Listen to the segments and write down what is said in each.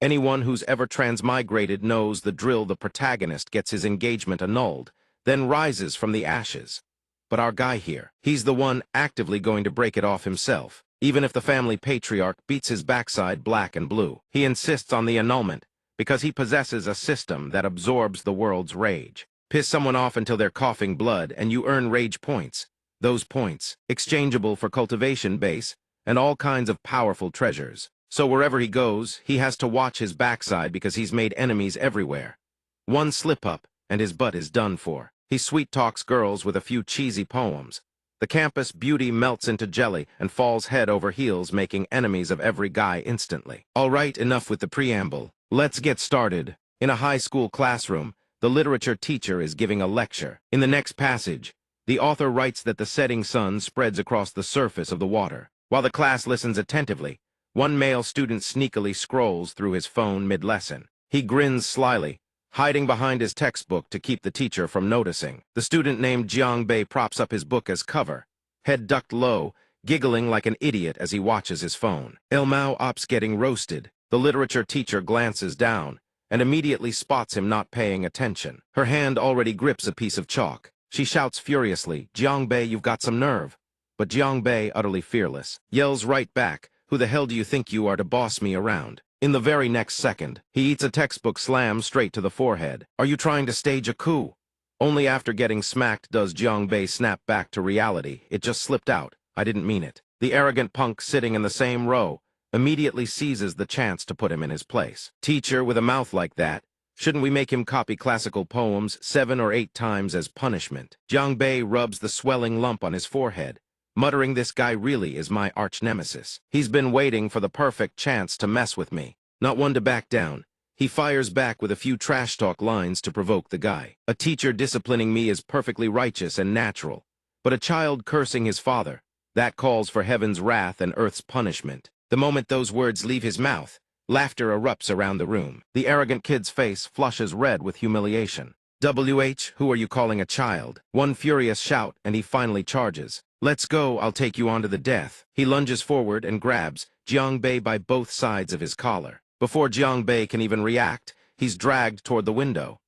Anyone who's ever transmigrated knows the drill. The protagonist gets his engagement annulled, then rises from the ashes. But our guy here, he's the one actively going to break it off himself. Even if the family patriarch beats his backside black and blue, he insists on the annulment because he possesses a system that absorbs the world's rage. Piss someone off until they're coughing blood and you earn rage points. Those points, exchangeable for cultivation base and all kinds of powerful treasures. So wherever he goes, he has to watch his backside because he's made enemies everywhere. One slip-up, and his butt is done for. He sweet-talks girls with a few cheesy poems. The campus beauty melts into jelly and falls head over heels, making enemies of every guy instantly. All right, enough with the preamble. Let's get started. In a high school classroom, the literature teacher is giving a lecture. In the next passage, the author writes that the setting sun spreads across the surface of the water. While the class listens attentively, one male student sneakily scrolls through his phone mid-lesson. He grins slyly, hiding behind his textbook to keep the teacher from noticing. The student named Jiangbei props up his book as cover, head ducked low, giggling like an idiot as he watches his phone. Elmao Op's getting roasted. The literature teacher glances down and immediately spots him not paying attention. Her hand already grips a piece of chalk. She shouts furiously, "Jiangbei, you've got some nerve." But Jiangbei, utterly fearless, yells right back, "Who the hell do you think you are to boss me around?" In the very next second, he eats a textbook slam straight to the forehead. "Are you trying to stage a coup?" Only after getting smacked does Jiangbei snap back to reality. "It just slipped out. I didn't mean it." The arrogant punk sitting in the same row immediately seizes the chance to put him in his place. "Teacher, with a mouth like that, shouldn't we make him copy classical poems 7 or 8 times as punishment?" Jiangbei rubs the swelling lump on his forehead, muttering, "This guy really is my arch-nemesis. He's been waiting for the perfect chance to mess with me." Not one to back down, he fires back with a few trash-talk lines to provoke the guy. "A teacher disciplining me is perfectly righteous and natural, but a child cursing his father, that calls for heaven's wrath and earth's punishment." The moment those words leave his mouth, laughter erupts around the room. The arrogant kid's face flushes red with humiliation. "WH, who are you calling a child?" One furious shout, and he finally charges. "Let's go, I'll take you on to the death." He lunges forward and grabs Jiangbei by both sides of his collar. Before Jiangbei can even react, he's dragged toward the window.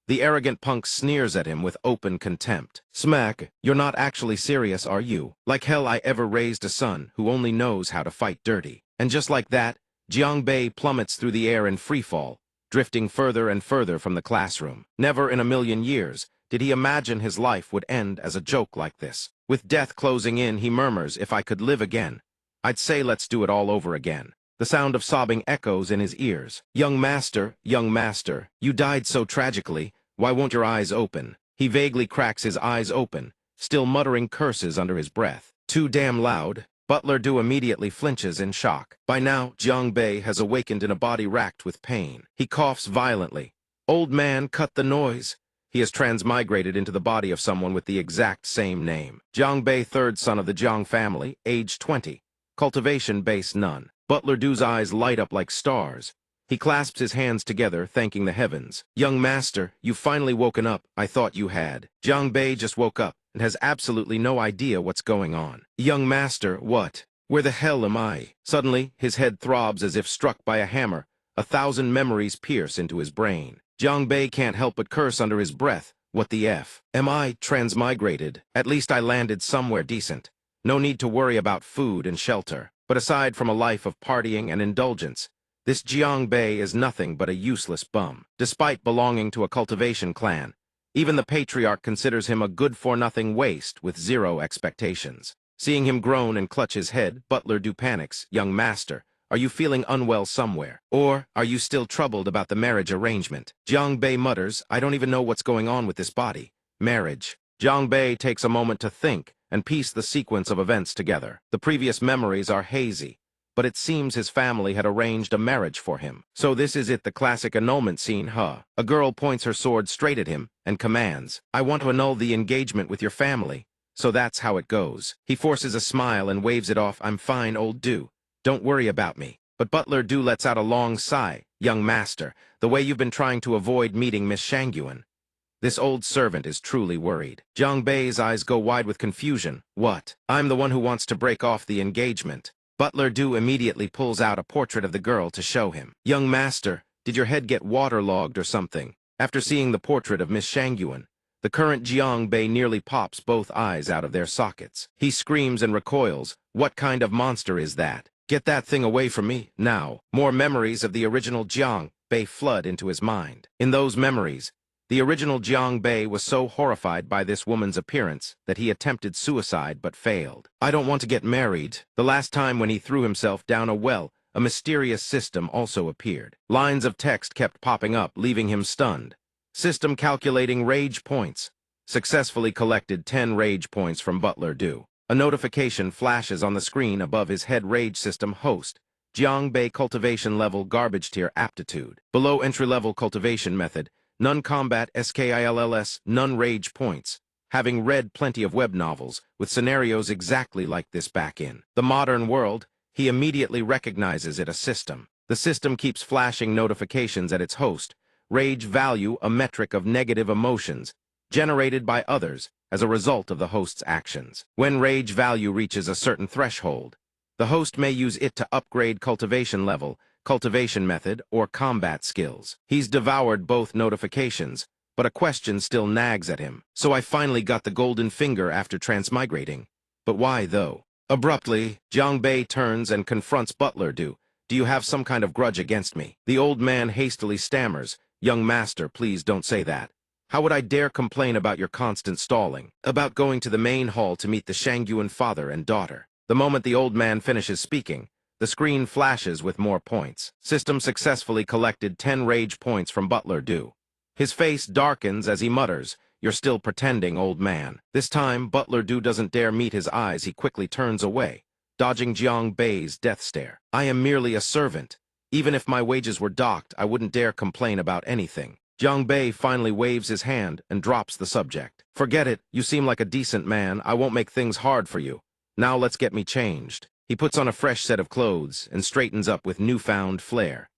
The arrogant punk sneers at him with open contempt. "Smack, you're not actually serious, are you? Like hell I ever raised a son who only knows how to fight dirty." And just like that, Jiangbei plummets through the air in freefall, drifting further and further from the classroom. Never in a million years did he imagine his life would end as a joke like this. With death closing in, he murmurs, "If I could live again, I'd say let's do it all over again." The sound of sobbing echoes in his ears. Young master, you died so tragically. Why won't your eyes open?" He vaguely cracks his eyes open, still muttering curses under his breath. "Too damn loud." Butler Du immediately flinches in shock. By now, Jiangbei has awakened in a body racked with pain. He coughs violently. "Old man, cut the noise." He has transmigrated into the body of someone with the exact same name. Jiangbei, third son of the Jiang family, age 20. Cultivation base none. Butler Du's eyes light up like stars. He clasps his hands together, thanking the heavens. "Young master, you've finally woken up. I thought you had." Jiangbei just woke up and has absolutely no idea what's going on. "Young master, what? Where the hell am I?" Suddenly, his head throbs as if struck by a hammer. 1,000 memories pierce into his brain. Jiangbei can't help but curse under his breath. What the F? Am I transmigrated? At least I landed somewhere decent. No need to worry about food and shelter. But aside from a life of partying and indulgence, this Jiangbei is nothing but a useless bum. Despite belonging to a cultivation clan, even the patriarch considers him a good-for-nothing waste with zero expectations. Seeing him groan and clutch his head, Butler Du panics. "Young master, are you feeling unwell somewhere? Or are you still troubled about the marriage arrangement?" Jiangbei mutters, "I don't even know what's going on with this body." Marriage. Jiangbei takes a moment to think and piece the sequence of events together. The previous memories are hazy, but it seems his family had arranged a marriage for him. So this is it, the classic annulment scene, huh? A girl points her sword straight at him and commands, "I want to annul the engagement with your family." So that's how it goes. He forces a smile and waves it off. "I'm fine, old Du. Don't worry about me." But Butler Du lets out a long sigh. "Young master, the way you've been trying to avoid meeting Miss Shangyuan." This old servant is truly worried. Jiangbei's eyes go wide with confusion. "What? I'm the one who wants to break off the engagement." Butler Du immediately pulls out a portrait of the girl to show him. Young master, did your head get waterlogged or something? After seeing the portrait of Miss Shangyuan, the current Jiang Bei nearly pops both eyes out of their sockets. He screams and recoils. What kind of monster is that? Get that thing away from me, now. More memories of the original Jiang Bei flood into his mind. In those memories, the original Jiang Bei was so horrified by this woman's appearance that he attempted suicide but failed. I don't want to get married. The last time when he threw himself down a well, a mysterious system also appeared. Lines of text kept popping up, leaving him stunned. System calculating rage points. Successfully collected 10 rage points from Butler Du. A notification flashes on the screen above his head. Rage system host. Jiang Bei cultivation level garbage tier aptitude. Below entry-level cultivation method. None combat skills, none rage points. Having read plenty of web novels with scenarios exactly like this back in the modern world, he immediately recognizes it a system. The system keeps flashing notifications at its host. Rage value, a metric of negative emotions, generated by others as a result of the host's actions. When rage value reaches a certain threshold, the host may use it to upgrade cultivation level, cultivation method, or combat skills. He's devoured both notifications, but a question still nags at him. So I finally got the golden finger after transmigrating. But why, though? Abruptly, Jiang Bei turns and confronts Butler Du. Do you have some kind of grudge against me? The old man hastily stammers. Young master, please don't say that. How would I dare complain about your constant stalling? About going to the main hall to meet the Shangyuan father and daughter. The moment the old man finishes speaking, the screen flashes with more points. System successfully collected 10 rage points from Butler Du. His face darkens as he mutters, "You're still pretending, old man." This time, Butler Du doesn't dare meet his eyes. He quickly turns away, dodging Jiang Bei's death stare. I am merely a servant. Even if my wages were docked, I wouldn't dare complain about anything. Jiang Bei finally waves his hand and drops the subject. Forget it, you seem like a decent man. I won't make things hard for you. Now let's get me changed. He puts on a fresh set of clothes and straightens up with newfound flair.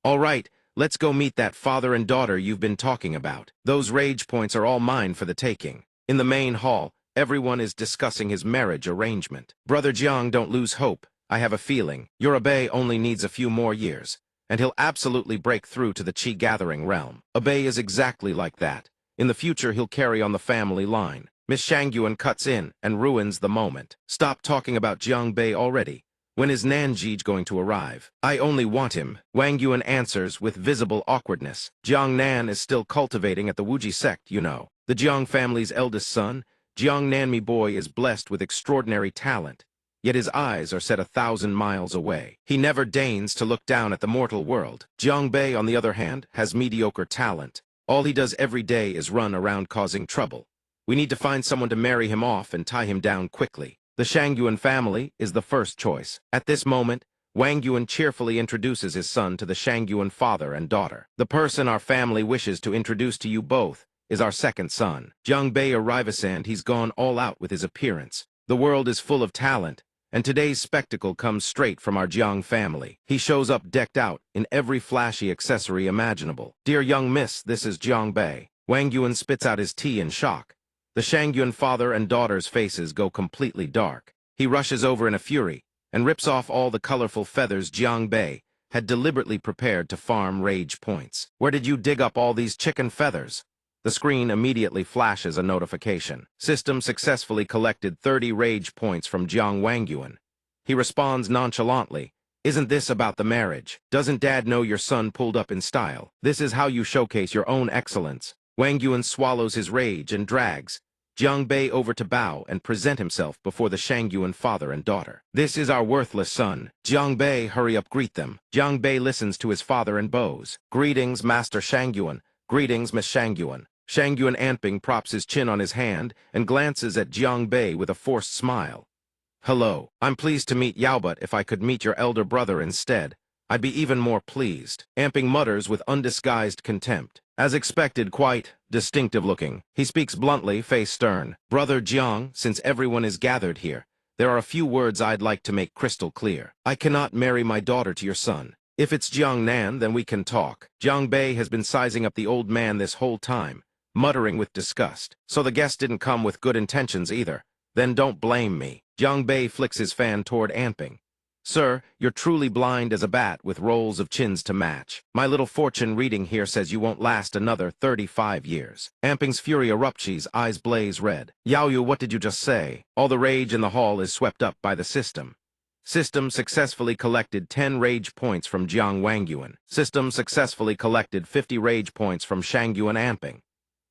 All right, let's go meet that father and daughter you've been talking about. Those rage points are all mine for the taking. In the main hall, everyone is discussing his marriage arrangement. Brother Jiang, don't lose hope. I have a feeling your Abe only needs a few more years, and he'll absolutely break through to the Qi-gathering realm. Abe is exactly like that. In the future, he'll carry on the family line. Miss Shangyuan cuts in and ruins the moment. Stop talking about Jiang Bei already. When is Nanjij going to arrive? I only want him. Wang Yuan answers with visible awkwardness. Jiang Nan is still cultivating at the Wuji sect, you know. The Jiang family's eldest son, Jiang Nanmi boy, is blessed with extraordinary talent. Yet his eyes are set 1,000 miles away. He never deigns to look down at the mortal world. Jiang Bei, on the other hand, has mediocre talent. All he does every day is run around causing trouble. We need to find someone to marry him off and tie him down quickly. The Shangyuan family is the first choice. At this moment, Wang Yuan cheerfully introduces his son to the Shangyuan father and daughter. The person our family wishes to introduce to you both is our second son. Jiang Bei arrives and he's gone all out with his appearance. The world is full of talent, and today's spectacle comes straight from our Jiang family. He shows up decked out in every flashy accessory imaginable. Dear young miss, this is Jiang Bei. Wang Yuan spits out his tea in shock. The Shangyuan father and daughter's faces go completely dark. He rushes over in a fury and rips off all the colorful feathers Jiang Bei had deliberately prepared to farm rage points. Where did you dig up all these chicken feathers? The screen immediately flashes a notification. System successfully collected 30 rage points from Jiang Wangyuan. He responds nonchalantly, "Isn't this about the marriage? Doesn't Dad know your son pulled up in style? This is how you showcase your own excellence." Wangyuan swallows his rage and drags Jiang Bei over to bow and present himself before the Shangyuan father and daughter. "This is our worthless son. Jiang Bei, hurry up, greet them." Jiang Bei listens to his father and bows. "Greetings, Master Shangyuan. Greetings, Miss Shangyuan." Shangyuan Anping props his chin on his hand and glances at Jiang Bei with a forced smile. "Hello. I'm pleased to meet Yao, but if I could meet your elder brother instead, I'd be even more pleased." Anping mutters with undisguised contempt. As expected, quite distinctive looking. He speaks bluntly, face stern. "Brother Jiang, since everyone is gathered here, there are a few words I'd like to make crystal clear. I cannot marry my daughter to your son. If it's Jiang Nan, then we can talk." Jiang Bei has been sizing up the old man this whole time, muttering with disgust. "So the guest didn't come with good intentions either. Then don't blame me." Jiang Bei flicks his fan toward Anping. Sir, you're truly blind as a bat with rolls of chins to match. My little fortune reading here says you won't last another 35 years. Amping's fury erupts, eyes blaze red. Yaoyu, what did you just say? All the rage in the hall is swept up by the system. System successfully collected 10 rage points from Jiang Wangyuan. System successfully collected 50 rage points from Shangyuan Amping.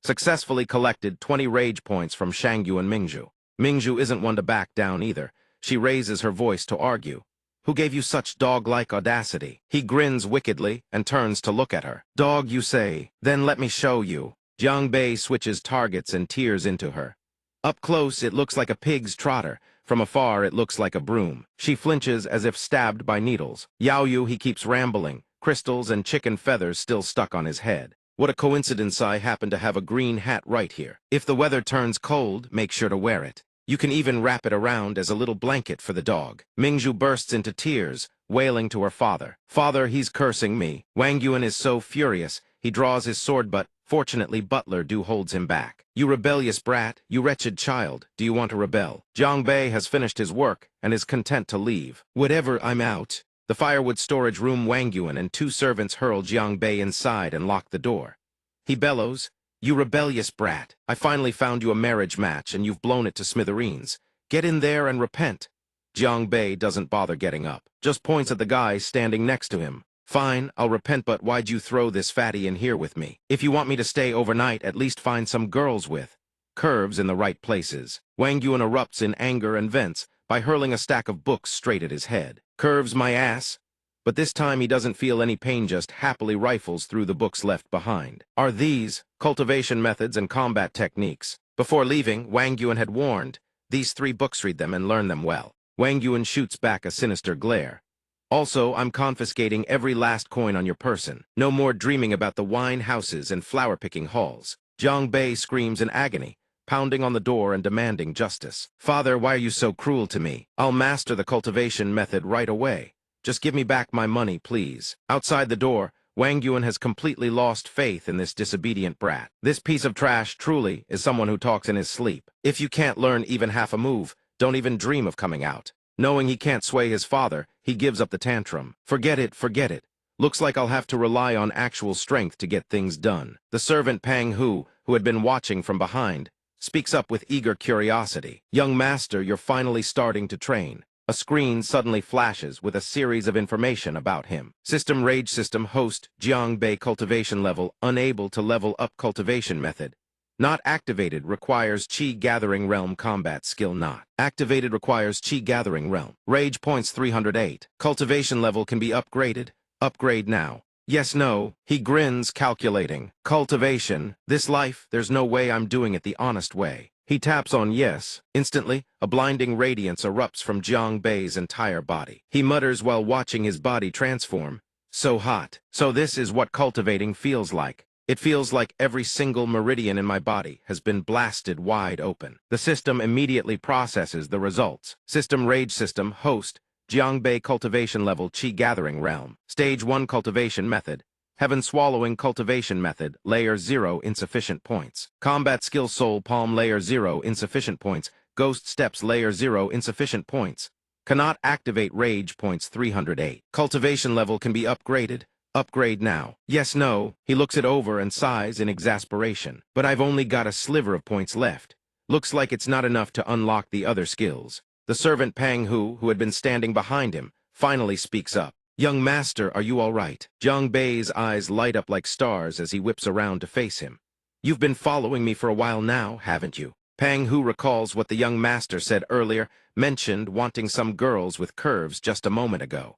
Successfully collected 20 rage points from Shangyuan Mingzhu. Mingzhu isn't one to back down either. She raises her voice to argue. Who gave you such dog-like audacity? He grins wickedly and turns to look at her. Dog, you say? Then let me show you. Jiang Bei switches targets and tears into her. Up close, it looks like a pig's trotter. From afar, it looks like a broom. She flinches as if stabbed by needles. Yaoyu, he keeps rambling, crystals and chicken feathers still stuck on his head. What a coincidence I happen to have a green hat right here. If the weather turns cold, make sure to wear it. You can even wrap it around as a little blanket for the dog. Mingzhu bursts into tears, wailing to her father. Father, he's cursing me. Wangyuan is so furious, he draws his sword but, fortunately, Butler Du holds him back. You rebellious brat, you wretched child, do you want to rebel? Jiang Bei has finished his work and is content to leave. Whatever, I'm out. The firewood storage room Wangyuan and 2 servants hurl Jiang Bei inside and lock the door. He bellows, You rebellious brat, I finally found you a marriage match and you've blown it to smithereens. Get in there and repent. Jiang Bei doesn't bother getting up, just points at the guy standing next to him. Fine, I'll repent, but why'd you throw this fatty in here with me? If you want me to stay overnight, at least find some girls with curves in the right places. Wangyuan erupts in anger and vents by hurling a stack of books straight at his head. Curves my ass? But this time he doesn't feel any pain, just happily rifles through the books left behind. Are these cultivation methods and combat techniques? Before leaving, Wangyuan had warned, these 3 books, read them and learn them well. Wangyuan shoots back a sinister glare. Also, I'm confiscating every last coin on your person. No more dreaming about the wine houses and flower-picking halls. Jiang Bei screams in agony, pounding on the door and demanding justice. Father, why are you so cruel to me? I'll master the cultivation method right away. Just give me back my money, please. Outside the door, Wangyuan has completely lost faith in this disobedient brat. This piece of trash truly is someone who talks in his sleep. If you can't learn even half a move, don't even dream of coming out. Knowing he can't sway his father, he gives up the tantrum. Forget it, forget it. Looks like I'll have to rely on actual strength to get things done. The servant Pang Hu, who had been watching from behind, speaks up with eager curiosity. Young master, you're finally starting to train. A screen suddenly flashes with a series of information about him. System Rage System Host Jiang Bei Cultivation Level Unable to level up Cultivation Method. Not activated requires Chi Gathering Realm Combat Skill not. Activated requires Chi Gathering Realm. Rage points 308. Cultivation level can be upgraded. Upgrade now. Yes, no. He grins, calculating. Cultivation. This life, there's no way I'm doing it the honest way. He taps on yes. Instantly, a blinding radiance erupts from Jiang Bei's entire body. He mutters while watching his body transform. So hot. So this is what cultivating feels like. It feels like every single meridian in my body has been blasted wide open. The system immediately processes the results. System Rage System Host Jiang Bei Cultivation Level Chi Gathering Realm. Stage 1 Cultivation Method. Heaven Swallowing Cultivation Method, Layer 0, insufficient points. Combat Skill Soul Palm, Layer 0, insufficient points. Ghost Steps, Layer 0, insufficient points. Cannot activate Rage, points 308. Cultivation level can be upgraded. Upgrade now. Yes, no. He looks it over and sighs in exasperation. But I've only got a sliver of points left. Looks like it's not enough to unlock the other skills. The servant Pang Hu, who had been standing behind him, finally speaks up. Young master, are you all right? Jiang Bei's eyes light up like stars as he whips around to face him. You've been following me for a while now, haven't you? Pang Hu recalls what the young master said earlier, mentioned wanting some girls with curves just a moment ago.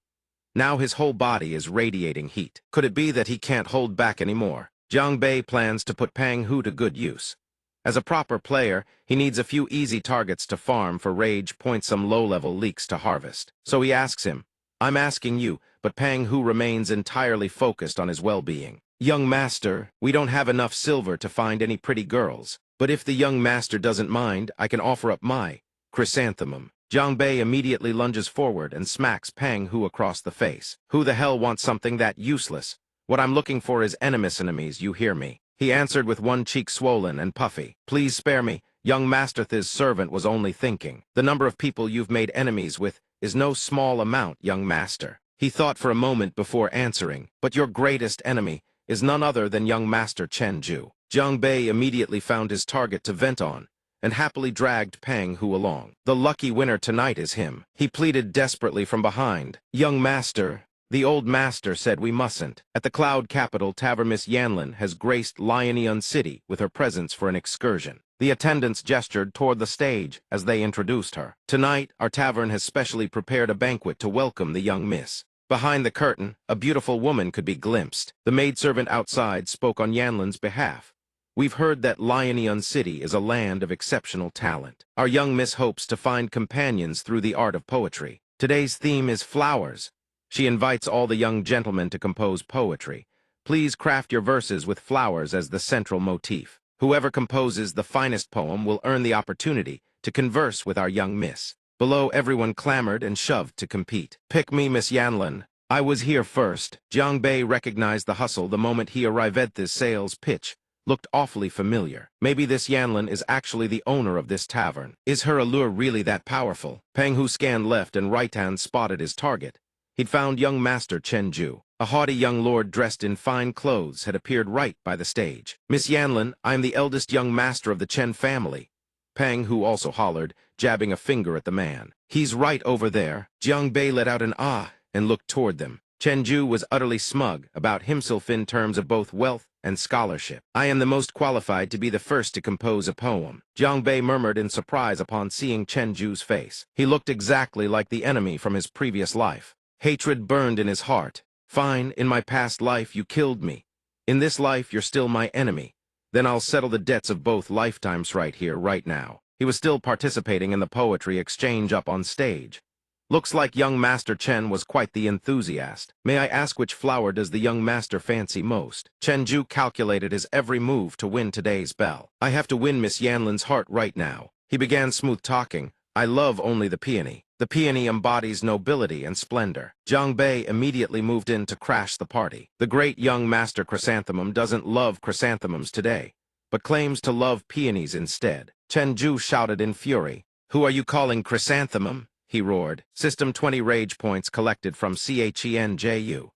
Now his whole body is radiating heat. Could it be that he can't hold back anymore? Jiang Bei plans to put Pang Hu to good use. As a proper player, he needs a few easy targets to farm for rage, point some low-level leaks to harvest. So he asks him, I'm asking you, but Pang Hu remains entirely focused on his well-being. Young master, we don't have enough silver to find any pretty girls, but if the young master doesn't mind, I can offer up my chrysanthemum. Jiang Bei immediately lunges forward and smacks Pang Hu across the face. Who the hell wants something that useless? What I'm looking for is enemies, you hear me? He answered with one cheek swollen and puffy. Please spare me. Young Masterth's servant was only thinking. The number of people you've made enemies with is no small amount, young master. He thought for a moment before answering, but your greatest enemy is none other than young master Chen Ju. Jiang Bei immediately found his target to vent on, and happily dragged Pang Hu along. The lucky winner tonight is him. He pleaded desperately from behind. Young master, the old master said we mustn't. At the cloud capital, Tavern Miss Yanlin has graced Lionian City with her presence for an excursion. The attendants gestured toward the stage as they introduced her. Tonight, our tavern has specially prepared a banquet to welcome the young miss. Behind the curtain, a beautiful woman could be glimpsed. The maidservant outside spoke on Yanlin's behalf. We've heard that Lionian City is a land of exceptional talent. Our young miss hopes to find companions through the art of poetry. Today's theme is flowers. She invites all the young gentlemen to compose poetry. Please craft your verses with flowers as the central motif. Whoever composes the finest poem will earn the opportunity to converse with our young miss. Below, everyone clamored and shoved to compete. Pick me, Miss Yanlin. I was here first. Jiang Bei recognized the hustle the moment he arrived at this sales pitch. Looked awfully familiar. Maybe this Yanlin is actually the owner of this tavern. Is her allure really that powerful? Pang Hu scanned left and right and spotted his target. He'd found young master Chen Ju. A haughty young lord dressed in fine clothes had appeared right by the stage. Miss Yanlin, I am the eldest young master of the Chen family. Pang Hu also hollered, jabbing a finger at the man. He's right over there. Jiang Bei let out an ah and looked toward them. Chen Ju was utterly smug about himself in terms of both wealth and scholarship. I am the most qualified to be the first to compose a poem. Jiang Bei murmured in surprise upon seeing Chen Ju's face. He looked exactly like the enemy from his previous life. Hatred burned in his heart. Fine, in my past life you killed me. In this life you're still my enemy. Then I'll settle the debts of both lifetimes right here, right now. He was still participating in the poetry exchange up on stage. Looks like young Master Chen was quite the enthusiast. May I ask which flower does the young master fancy most? Chen Ju calculated his every move to win today's bell. I have to win Miss Yanlin's heart right now. He began smooth talking. I love only the peony. The peony embodies nobility and splendor. Jiang Bei immediately moved in to crash the party. The great young master chrysanthemum doesn't love chrysanthemums today, but claims to love peonies instead. Chen Ju shouted in fury. Who are you calling chrysanthemum? He roared. System 20 rage points collected from CHENJU.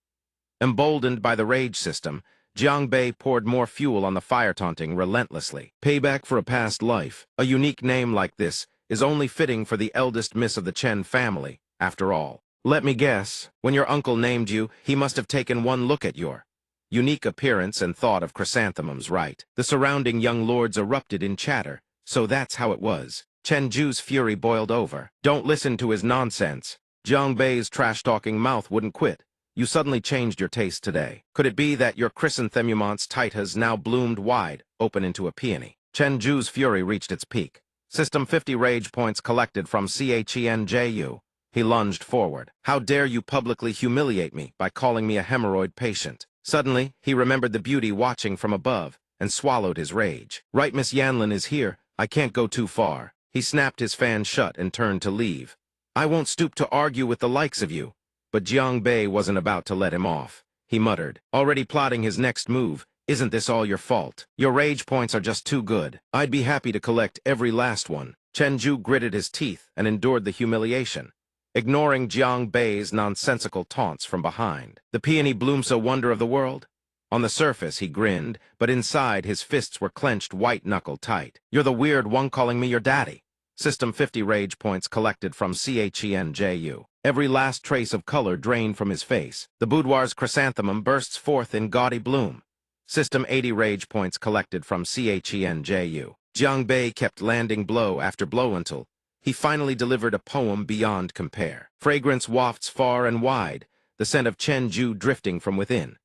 Emboldened by the rage system, Jiang Bei poured more fuel on the fire, taunting relentlessly. Payback for a past life. A unique name like this is only fitting for the eldest miss of the Chen family, after all. Let me guess, when your uncle named you, he must have taken one look at your unique appearance and thought of chrysanthemums, right? The surrounding young lords erupted in chatter. So that's how it was. Chen Ju's fury boiled over. Don't listen to his nonsense. Jiang Bei's trash-talking mouth wouldn't quit. You suddenly changed your taste today. Could it be that your chrysanthemum's tight has now bloomed wide, open into a peony? Chen Ju's fury reached its peak. System 50 rage points collected from CHENJU. He lunged forward. How dare you publicly humiliate me by calling me a hemorrhoid patient? Suddenly, he remembered the beauty watching from above and swallowed his rage. Right, Miss Yanlin is here. I can't go too far. He snapped his fan shut and turned to leave. I won't stoop to argue with the likes of you. But Jiang Bei wasn't about to let him off. He muttered, already plotting his next move. Isn't this all your fault? Your rage points are just too good. I'd be happy to collect every last one. Chen Ju gritted his teeth and endured the humiliation, ignoring Jiang Bei's nonsensical taunts from behind. The peony blooms a wonder of the world? On the surface, he grinned, but inside his fists were clenched white-knuckle tight. You're the weird one calling me your daddy. System 50 rage points collected from CHENJU. Every last trace of color drained from his face. The boudoir's chrysanthemum bursts forth in gaudy bloom. System 80 rage points collected from CHENJU. Jiang Bei kept landing blow after blow until he finally delivered a poem beyond compare. Fragrance wafts far and wide, the scent of Chen Ju drifting from within.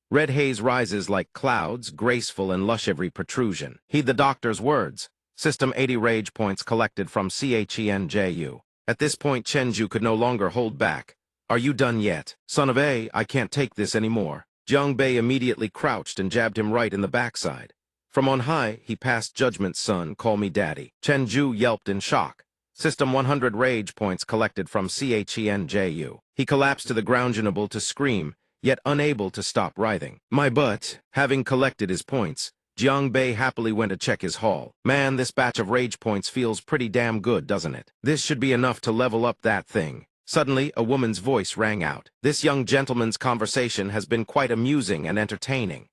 Red haze rises like clouds, graceful and lush every protrusion. Heed the doctor's words. System 80 rage points collected from CHENJU. At this point, Chen Ju could no longer hold back. Are you done yet? Son of A, I can't take this anymore. Jiang Bei immediately crouched and jabbed him right in the backside. From on high, he passed judgment, son, call me daddy. Chen Ju yelped in shock. System 100 rage points collected from CHENJU. He collapsed to the ground, unable to scream, yet unable to stop writhing. My butt. Having collected his points, Jiang Bei happily went to check his haul. Man, this batch of rage points feels pretty damn good, doesn't it? This should be enough to level up that thing. Suddenly, a woman's voice rang out. This young gentleman's conversation has been quite amusing and entertaining.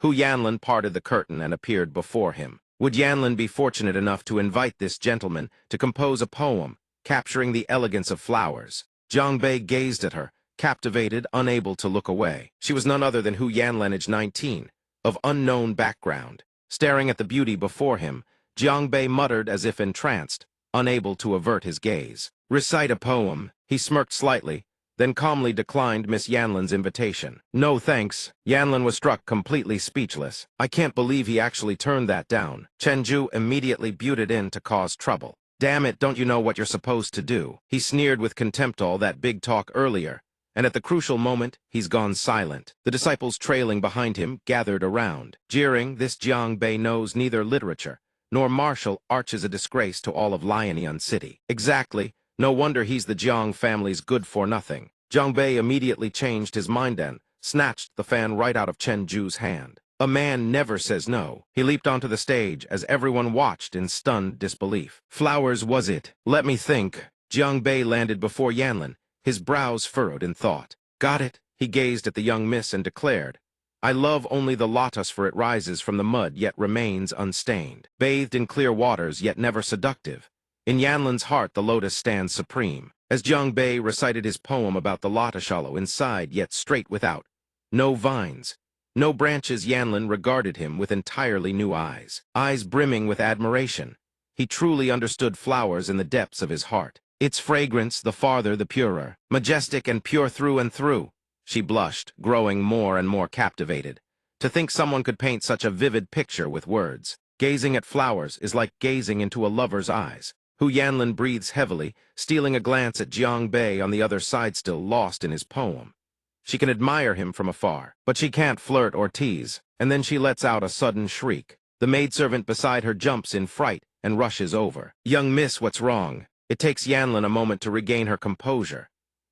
Hu Yanlin parted the curtain and appeared before him. Would Yanlin be fortunate enough to invite this gentleman to compose a poem capturing the elegance of flowers? Jiang Bei gazed at her, captivated, unable to look away. She was none other than Hu Yanlin, age 19, of unknown background. Staring at the beauty before him, Jiang Bei muttered as if entranced, unable to avert his gaze. Recite a poem. He smirked slightly, then calmly declined Miss Yanlin's invitation. No thanks. Yanlin was struck completely speechless. I can't believe he actually turned that down. Chenju immediately butted in to cause trouble. Damn it, don't you know what you're supposed to do? He sneered with contempt all that big talk earlier, and at the crucial moment, he's gone silent. The disciples trailing behind him gathered around. Jeering, this Jiang Bei knows neither literature nor martial arts is a disgrace to all of Lionian City. Exactly. No wonder he's the Jiang family's good-for-nothing. Jiang Bei immediately changed his mind and snatched the fan right out of Chen Ju's hand. A man never says no. He leaped onto the stage as everyone watched in stunned disbelief. Flowers was it? Let me think. Jiang Bei landed before Yanlin, his brows furrowed in thought. Got it. He gazed at the young miss and declared, I love only the lotus, for it rises from the mud yet remains unstained. Bathed in clear waters yet never seductive. In Yanlin's heart the lotus stands supreme. As Jiang Bei recited his poem about the lotus, shallow inside yet straight without. No vines, no branches, Yanlin regarded him with entirely new eyes. Eyes brimming with admiration. He truly understood flowers in the depths of his heart. Its fragrance, the farther the purer. Majestic and pure through and through. She blushed, growing more and more captivated. To think someone could paint such a vivid picture with words. Gazing at flowers is like gazing into a lover's eyes. Hu Yanlin breathes heavily, stealing a glance at Jiang Bei on the other side, still lost in his poem. She can admire him from afar, but she can't flirt or tease, and then she lets out a sudden shriek. The maidservant beside her jumps in fright and rushes over. Young miss, what's wrong? It takes Yanlin a moment to regain her composure.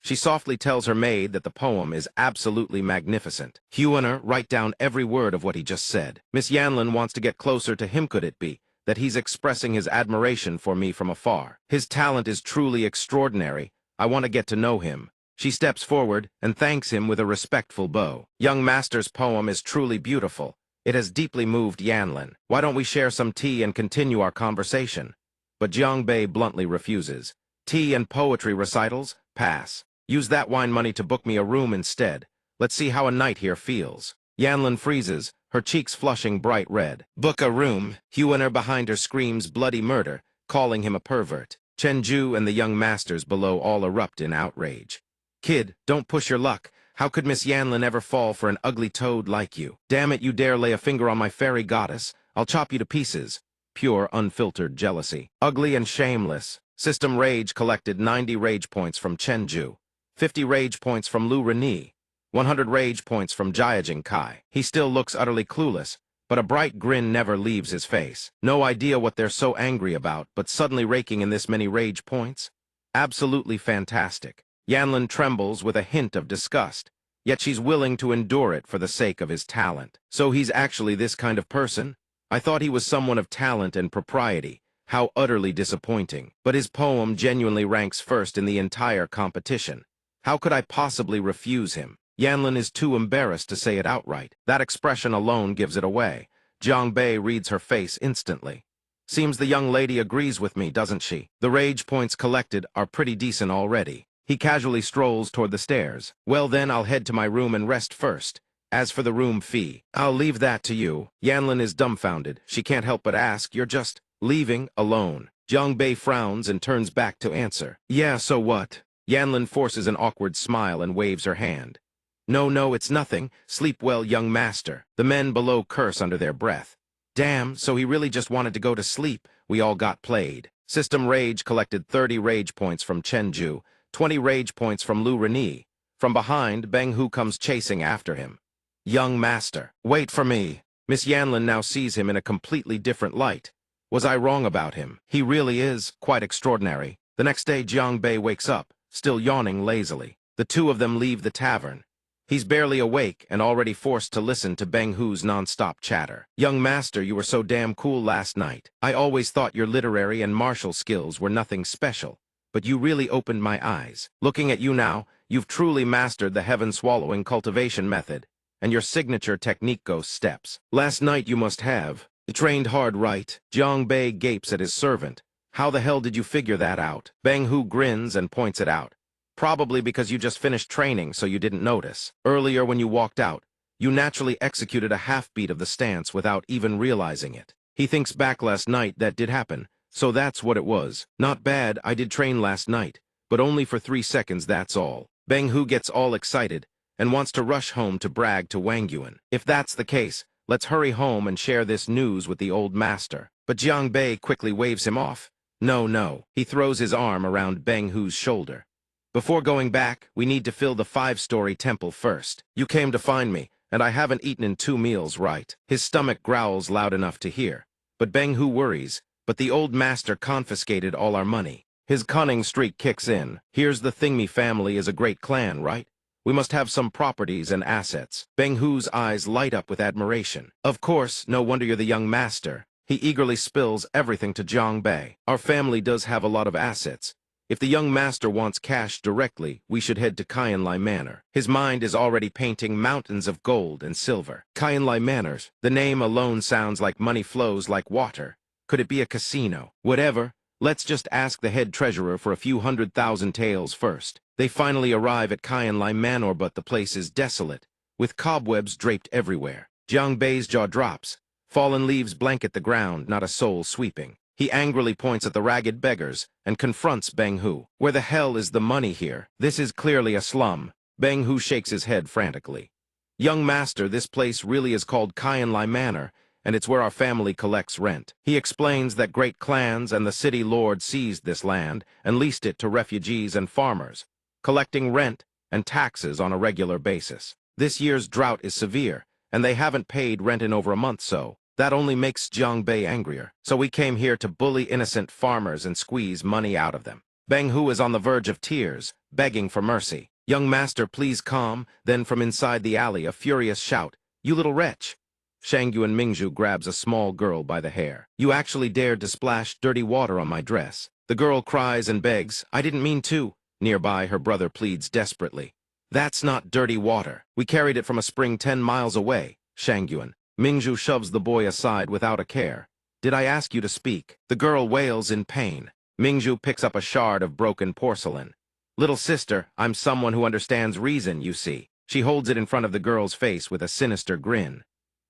She softly tells her maid that the poem is absolutely magnificent. Huaner, write down every word of what he just said. Miss Yanlin wants to get closer to him. Could it be that he's expressing his admiration for me from afar? His talent is truly extraordinary. I want to get to know him. She steps forward and thanks him with a respectful bow. Young master's poem is truly beautiful. It has deeply moved Yanlin. Why don't we share some tea and continue our conversation? But Jiang Bei bluntly refuses. Tea and poetry recitals? Pass. Use that wine money to book me a room instead. Let's see how a night here feels. Yanlin freezes, her cheeks flushing bright red. Book a room. Huaner behind her screams bloody murder, calling him a pervert. Chenju and the young masters below all erupt in outrage. Kid, don't push your luck. How could Miss Yanlin ever fall for an ugly toad like you? Damn it, you dare lay a finger on my fairy goddess. I'll chop you to pieces. Pure, unfiltered jealousy. Ugly and shameless. System Rage collected 90 rage points from Chenju. 50 rage points from Lu Reni, 100 rage points from Jiajing Kai. He still looks utterly clueless, but a bright grin never leaves his face. No idea what they're so angry about, but suddenly raking in this many rage points? Absolutely fantastic. Yanlin trembles with a hint of disgust, yet she's willing to endure it for the sake of his talent. So he's actually this kind of person? I thought he was someone of talent and propriety. How utterly disappointing. But his poem genuinely ranks first in the entire competition. How could I possibly refuse him? Yanlin is too embarrassed to say it outright. That expression alone gives it away. Jiang Bei reads her face instantly. Seems the young lady agrees with me, doesn't she? The rage points collected are pretty decent already. He casually strolls toward the stairs. Well then, I'll head to my room and rest first. As for the room fee, I'll leave that to you. Yanlin is dumbfounded. She can't help but ask, you're just leaving alone? Jiang Bei frowns and turns back to answer. Yeah, so what? Yanlin forces an awkward smile and waves her hand. No, it's nothing. Sleep well, young master. The men below curse under their breath. Damn, so he really just wanted to go to sleep. We all got played. System Rage collected 30 rage points from Chenju, 20 rage points from Lu Reni. From behind, Beng Hu comes chasing after him. Young master, wait for me. Miss Yanlin now sees him in a completely different light. Was I wrong about him? He really is quite extraordinary. The next day, Jiang Bei wakes up, still yawning lazily. The two of them leave the tavern. He's barely awake and already forced to listen to Beng Hu's non-stop chatter. Young master, you were so damn cool last night. I always thought your literary and martial skills were nothing special, but you really opened my eyes. Looking at you now, you've truly mastered the heaven-swallowing cultivation method, and your signature technique goes steps. Last night you must have trained hard, right? Jiang Bei gapes at his servant. How the hell did you figure that out? Bang Hu grins and points it out. Probably because you just finished training, so you didn't notice. Earlier when you walked out, you naturally executed a half-beat of the stance without even realizing it. He thinks back last night that did happen, so that's what it was. Not bad, I did train last night, but only for 3 seconds, that's all. Bang Hu gets all excited and wants to rush home to brag to Wang Yuan. If that's the case, let's hurry home and share this news with the old master. But Jiang Bei quickly waves him off. No. He throws his arm around Bang Hu's shoulder. Before going back, we need to fill the 5-story temple first. You came to find me, and I haven't eaten in 2 meals, right? His stomach growls loud enough to hear. But Bang Hu worries. But the old master confiscated all our money. His cunning streak kicks in. Here's the thing, me family is a great clan, right? We must have some properties and assets. Bang Hu's eyes light up with admiration. Of course, no wonder you're the young master. He eagerly spills everything to Jiang Bei. Our family does have a lot of assets. If the young master wants cash directly, we should head to Kaianlai Manor. His mind is already painting mountains of gold and silver. Kaianlai Manors. The name alone sounds like money flows like water. Could it be a casino? Whatever. Let's just ask the head treasurer for a few 100,000 taels first. They finally arrive at Kaianlai Manor, but the place is desolate, with cobwebs draped everywhere. Jiang Bei's jaw drops. Fallen leaves blanket the ground, not a soul sweeping. He angrily points at the ragged beggars and confronts Bang Hu. Where the hell is the money here? This is clearly a slum. Bang Hu shakes his head frantically. Young master, this place really is called Kaianlai Manor, and it's where our family collects rent. He explains that great clans and the city lord seized this land and leased it to refugees and farmers, collecting rent and taxes on a regular basis. This year's drought is severe, and they haven't paid rent in over a month, so that only makes Jiang Bei angrier. So we came here to bully innocent farmers and squeeze money out of them. Bang Hu is on the verge of tears, begging for mercy. Young master, please calm. Then from inside the alley, a furious shout. You little wretch! Shangyuan Mingzhu grabs a small girl by the hair. You actually dared to splash dirty water on my dress. The girl cries and begs, I didn't mean to. Nearby, her brother pleads desperately. That's not dirty water. We carried it from a spring 10 miles away. Shangyuan. Mingzhu shoves the boy aside without a care. Did I ask you to speak? The girl wails in pain. Mingzhu picks up a shard of broken porcelain. Little sister, I'm someone who understands reason, you see. She holds it in front of the girl's face with a sinister grin.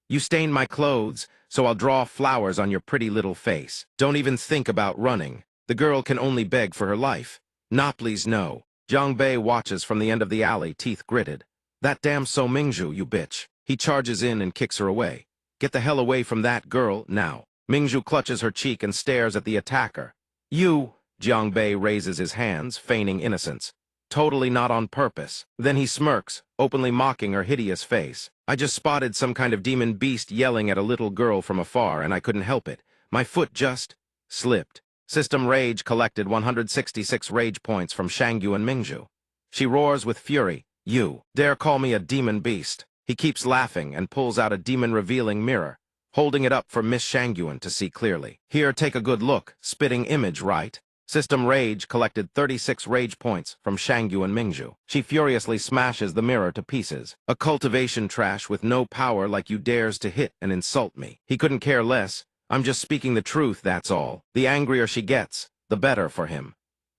You stained my clothes, so I'll draw flowers on your pretty little face. Don't even think about running. The girl can only beg for her life. Nah, please, no. Jiang Bei watches from the end of the alley, teeth gritted. That damn So Mingzhu, you bitch. He charges in and kicks her away. Get the hell away from that girl, now. Mingzhu clutches her cheek and stares at the attacker. You! Jiang Bei raises his hands, feigning innocence. Totally not on purpose. Then he smirks, openly mocking her hideous face. I just spotted some kind of demon beast yelling at a little girl from afar, and I couldn't help it. My foot just slipped. System Rage collected 166 rage points from Shangyuan Mingzhu. She roars with fury. You dare call me a demon beast? He keeps laughing and pulls out a demon-revealing mirror, holding it up for Miss Shangyuan to see clearly. Here, take a good look. Spitting image, right? System Rage collected 36 rage points from Shangyuan Mingzhu. She furiously smashes the mirror to pieces. A cultivation trash with no power like you dares to hit and insult me. He couldn't care less. I'm just speaking the truth, that's all. The angrier she gets, the better for him.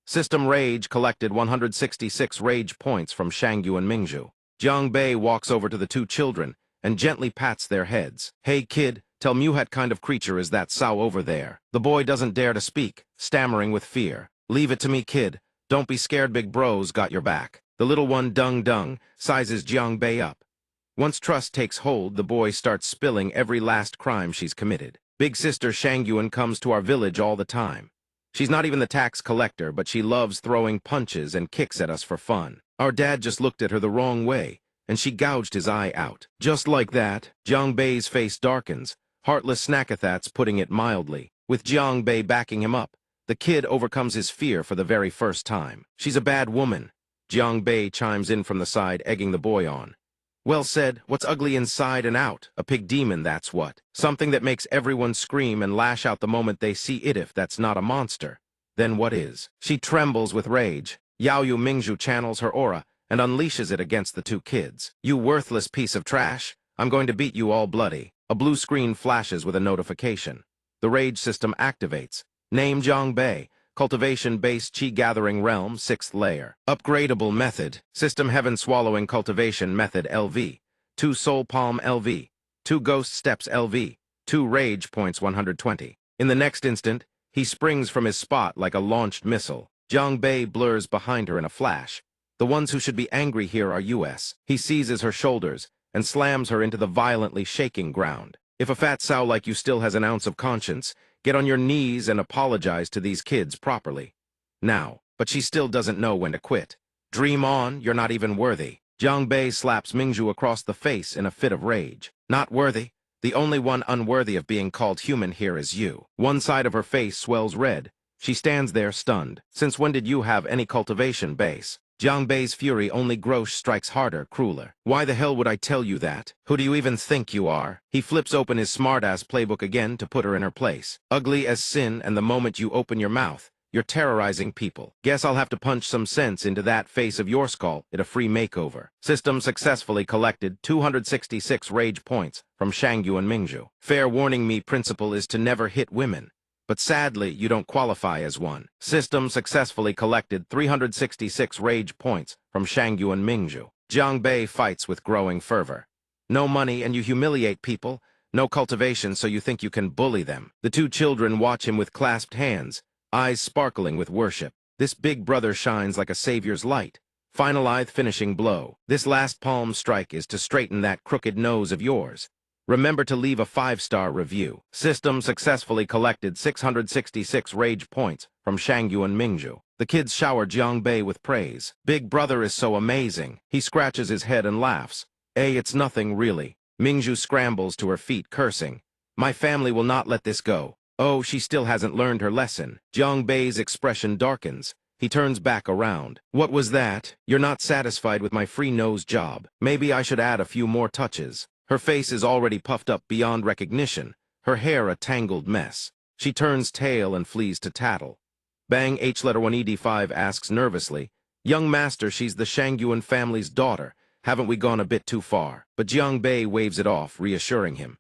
System Rage collected 166 rage points from Shangyuan Mingzhu. Jiang Bei walks over to the two children and gently pats their heads. Hey kid, tell me what kind of creature is that sow over there? The boy doesn't dare to speak, stammering with fear. Leave it to me, kid. Don't be scared, big bro's got your back. The little one dung sizes Jiang Bei up. Once trust takes hold, the boy starts spilling every last crime she's committed. Big sister Shangyuan comes to our village all the time. She's not even the tax collector, but she loves throwing punches and kicks at us for fun. Our dad just looked at her the wrong way, and she gouged his eye out. Just like that, Jiang Bei's face darkens, heartless Snackathats putting it mildly. With Jiang Bei backing him up, the kid overcomes his fear for the very first time. She's a bad woman. Jiang Bei chimes in from the side, egging the boy on. Well said, what's ugly inside and out? A pig demon, that's what. Something that makes everyone scream and lash out the moment they see it, if that's not a monster. then what is? She trembles with rage. Yaoyu Mingzhu channels her aura and unleashes it against the two kids. You worthless piece of trash. I'm going to beat you all bloody. A blue screen flashes with a notification. The rage system activates. Name Zhongbei. Cultivation-based Qi-gathering realm, 6th layer. Upgradable method. System Heaven Swallowing Cultivation Method LV. 2 Soul Palm LV. 2 Ghost Steps LV. 2 Rage Points 120. In the next instant, he springs from his spot like a launched missile. Zhongbei blurs behind her in a flash. The ones who should be angry here are US. He seizes her shoulders and slams her into the violently shaking ground. If a fat sow like you still has an ounce of conscience, get on your knees and apologize to these kids properly. Now, but she still doesn't know when to quit. Dream on, you're not even worthy. Zhongbei slaps Mingzhu across the face in a fit of rage. Not worthy? The only one unworthy of being called human here is you. One side of her face swells red. She stands there stunned. Since when did you have any cultivation base? Zhongbei's fury only grows strikes harder, crueler. Why the hell would I tell you that? Who do you even think you are? He flips open his smartass playbook again to put her in her place. Ugly as sin, and the moment you open your mouth, you're terrorizing people. Guess I'll have to punch some sense into that face of your skull at a free makeover. System successfully collected 266 rage points from Shangyu and Mingzhu. Fair warning me principle is to never hit women. But sadly, you don't qualify as one. System successfully collected 366 rage points from Shangyu and Mingzhu. Zhongbei fights with growing fervor. No money and you humiliate people. No cultivation so you think you can bully them. The two children watch him with clasped hands, eyes sparkling with worship. This big brother shines like a savior's light. Finalized finishing blow. This last palm strike is to straighten that crooked nose of yours. Remember to leave a 5-star review. System successfully collected 666 rage points from Shangyu and Mingzhu. The kids shower Zhongbei with praise. Big brother is so amazing. He scratches his head and laughs. It's nothing really. Mingzhu scrambles to her feet, cursing. My family will not let this go. Oh, she still hasn't learned her lesson. Zhongbei's expression darkens. He turns back around. What was that? You're not satisfied with my free nose job. Maybe I should add a few more touches. Her face is already puffed up beyond recognition, her hair a tangled mess. She turns tail and flees to tattle. Bang H1ED5 asks nervously, Young master, she's the Shangyuan family's daughter. Haven't we gone a bit too far? But Jiangbei waves it off, reassuring him.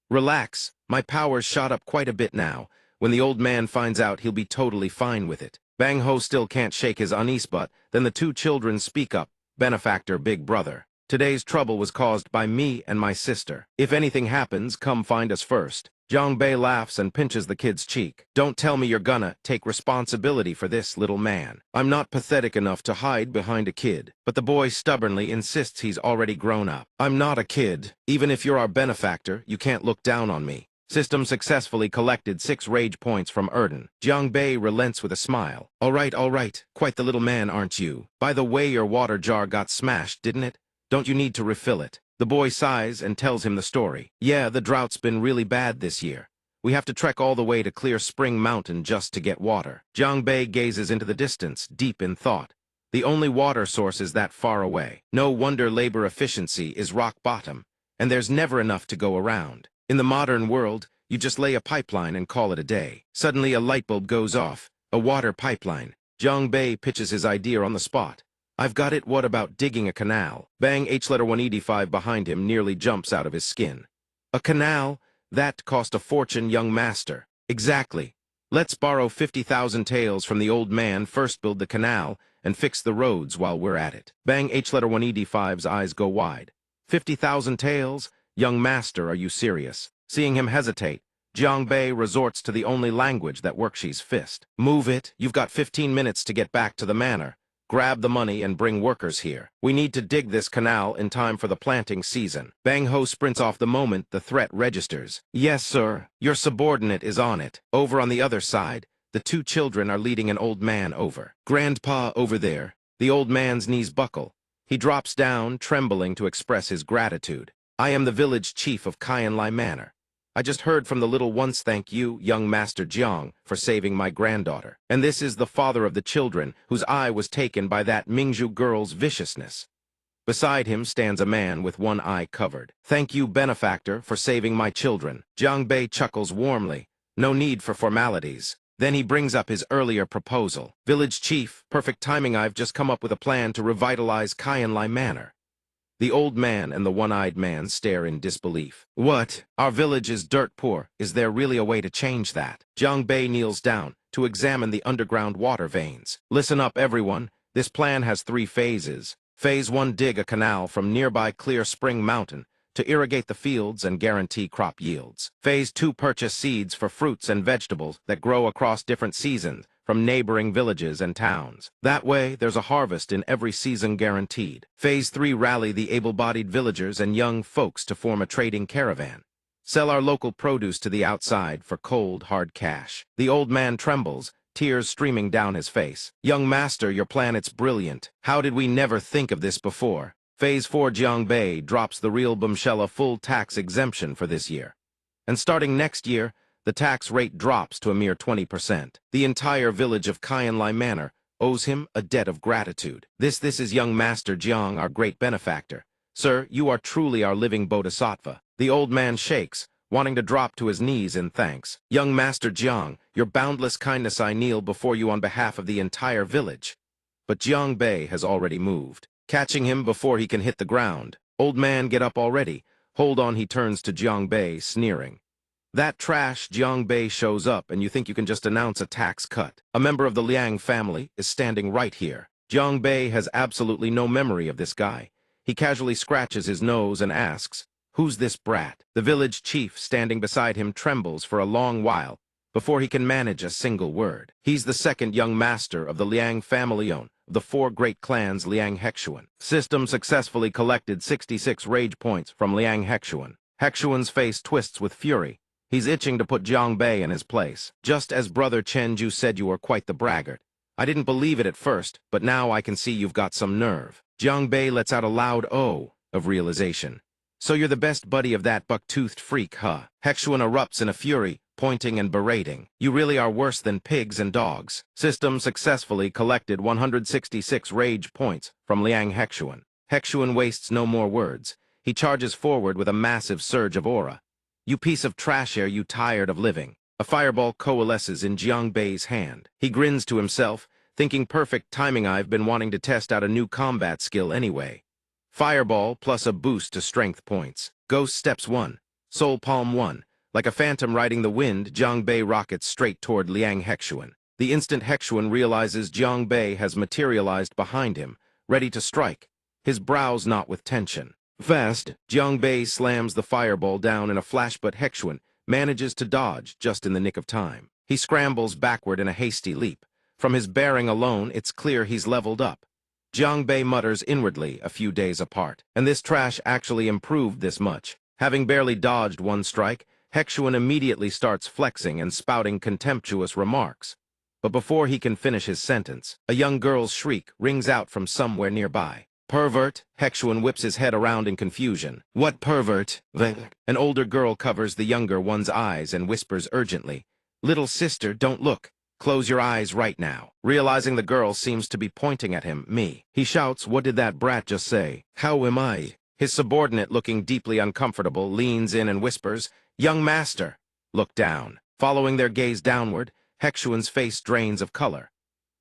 Relax, my powers shot up quite a bit now. When the old man finds out, he'll be totally fine with it. Bang Ho still can't shake his unease, but then the two children speak up. Benefactor, big brother. Today's trouble was caused by me and my sister. If anything happens, come find us first. Zhongbei laughs and pinches the kid's cheek. Don't tell me you're gonna take responsibility for this, little man. I'm not pathetic enough to hide behind a kid. But the boy stubbornly insists he's already grown up. I'm not a kid. Even if you're our benefactor, you can't look down on me. System successfully collected 6 rage points from Erden. Zhongbei relents with a smile. All right. Quite the little man, aren't you? By the way, your water jar got smashed, didn't it? Don't you need to refill it? The boy sighs and tells him the story. Yeah, the drought's been really bad this year. We have to trek all the way to Clear Spring Mountain just to get water. Zhongbei gazes into the distance, deep in thought. The only water source is that far away. No wonder labor efficiency is rock bottom, and there's never enough to go around. In the modern world, you just lay a pipeline and call it a day. Suddenly a light bulb goes off. A water pipeline. Zhongbei pitches his idea on the spot. I've got it, what about digging a canal? Bang H1ED5 behind him nearly jumps out of his skin. A canal? That cost a fortune, young master. Exactly. Let's borrow 50,000 taels from the old man, first build the canal, and fix the roads while we're at it. Bang H1ED5's eyes go wide. 50,000 taels? Young master, are you serious? Seeing him hesitate, Zhongbei resorts to the only language that works, she's fist. Move it, you've got 15 minutes to get back to the manor. Grab the money and bring workers here. We need to dig this canal in time for the planting season. Bang Ho sprints off the moment the threat registers. Yes, sir. Your subordinate is on it. Over on the other side, the two children are leading an old man over. Grandpa over there. The old man's knees buckle. He drops down, trembling to express his gratitude. I am the village chief of Kyanlai Manor. I just heard from the little ones, thank you, young Master Jiang, for saving my granddaughter. And this is the father of the children, whose eye was taken by that Mingzhu girl's viciousness. Beside him stands a man with one eye covered. Thank you, benefactor, for saving my children. Zhongbei chuckles warmly. No need for formalities. Then he brings up his earlier proposal. Village chief, perfect timing, I've just come up with a plan to revitalize Kyanlai Manor. The old man and the one-eyed man stare in disbelief. What? Our village is dirt poor. Is there really a way to change that? Jiang Bei kneels down to examine the underground water veins. Listen up, everyone. This plan has 3 phases. Phase 1, dig a canal from nearby Clear Spring Mountain to irrigate the fields and guarantee crop yields. Phase 2, purchase seeds for fruits and vegetables that grow across different seasons from neighboring villages and towns. That way, there's a harvest in every season guaranteed. Phase 3, rally the able-bodied villagers and young folks to form a trading caravan. Sell our local produce to the outside for cold, hard cash. The old man trembles, tears streaming down his face. Young master, your plan, it's brilliant. How did we never think of this before? Phase 4, Jiang Bei drops the real bombshell, a full tax exemption for this year. And starting next year, the tax rate drops to a mere 20%. The entire village of Kyanlai Manor owes him a debt of gratitude. This is young Master Jiang, our great benefactor. Sir, you are truly our living bodhisattva. The old man shakes, wanting to drop to his knees in thanks. Young Master Jiang, your boundless kindness, I kneel before you on behalf of the entire village. But Jiang Bei has already moved. Catching him before he can hit the ground. Old man, get up already. Hold on, he turns to Jiang Bei, sneering. That trash. Jiang Bei shows up, and you think you can just announce a tax cut. A member of the Liang family is standing right here. Jiang Bei has absolutely no memory of this guy. He casually scratches his nose and asks, "Who's this brat?" The village chief standing beside him trembles for a long while before he can manage a single word. He's the second young master of the Liang family of the 4 great clans Liang Hexuan. System successfully collected 66 rage points from Liang Hexuan. Hexuan's face twists with fury. He's itching to put Jiang Bei in his place. Just as Brother Chen Ju said, you were quite the braggart. I didn't believe it at first, but now I can see you've got some nerve. Jiang Bei lets out a loud "oh" of realization. So you're the best buddy of that buck-toothed freak, huh? Hexuan erupts in a fury, pointing and berating. You really are worse than pigs and dogs. System successfully collected 166 rage points from Liang Hexuan. Hexuan wastes no more words. He charges forward with a massive surge of aura. You piece of trash, are you tired of living? A fireball coalesces in Jiang Bei's hand. He grins to himself, thinking perfect timing, I've been wanting to test out a new combat skill anyway. Fireball plus a boost to strength points. Ghost steps 1. Soul palm 1. Like a phantom riding the wind, Jiang Bei rockets straight toward Liang Hexuan. The instant Hexuan realizes Jiang Bei has materialized behind him, ready to strike, his brows knot with tension. Fast, Jiang Bei slams the fireball down in a flash, but Hexuan manages to dodge just in the nick of time. He scrambles backward in a hasty leap. From his bearing alone, it's clear he's leveled up. Jiang Bei mutters inwardly, a few days apart. And this trash actually improved this much. Having barely dodged one strike, Hexuan immediately starts flexing and spouting contemptuous remarks. But before he can finish his sentence, a young girl's shriek rings out from somewhere nearby. Pervert! Hexuan whips his head around in confusion. What pervert? An older girl covers the younger one's eyes and whispers urgently, "Little sister, don't look. Close your eyes right now." Realizing the girl seems to be pointing at him, me. He shouts, "What did that brat just say? How am I?" His subordinate, looking deeply uncomfortable, leans in and whispers, "Young master." Look down. Following their gaze downward, Hexuan's face drains of color.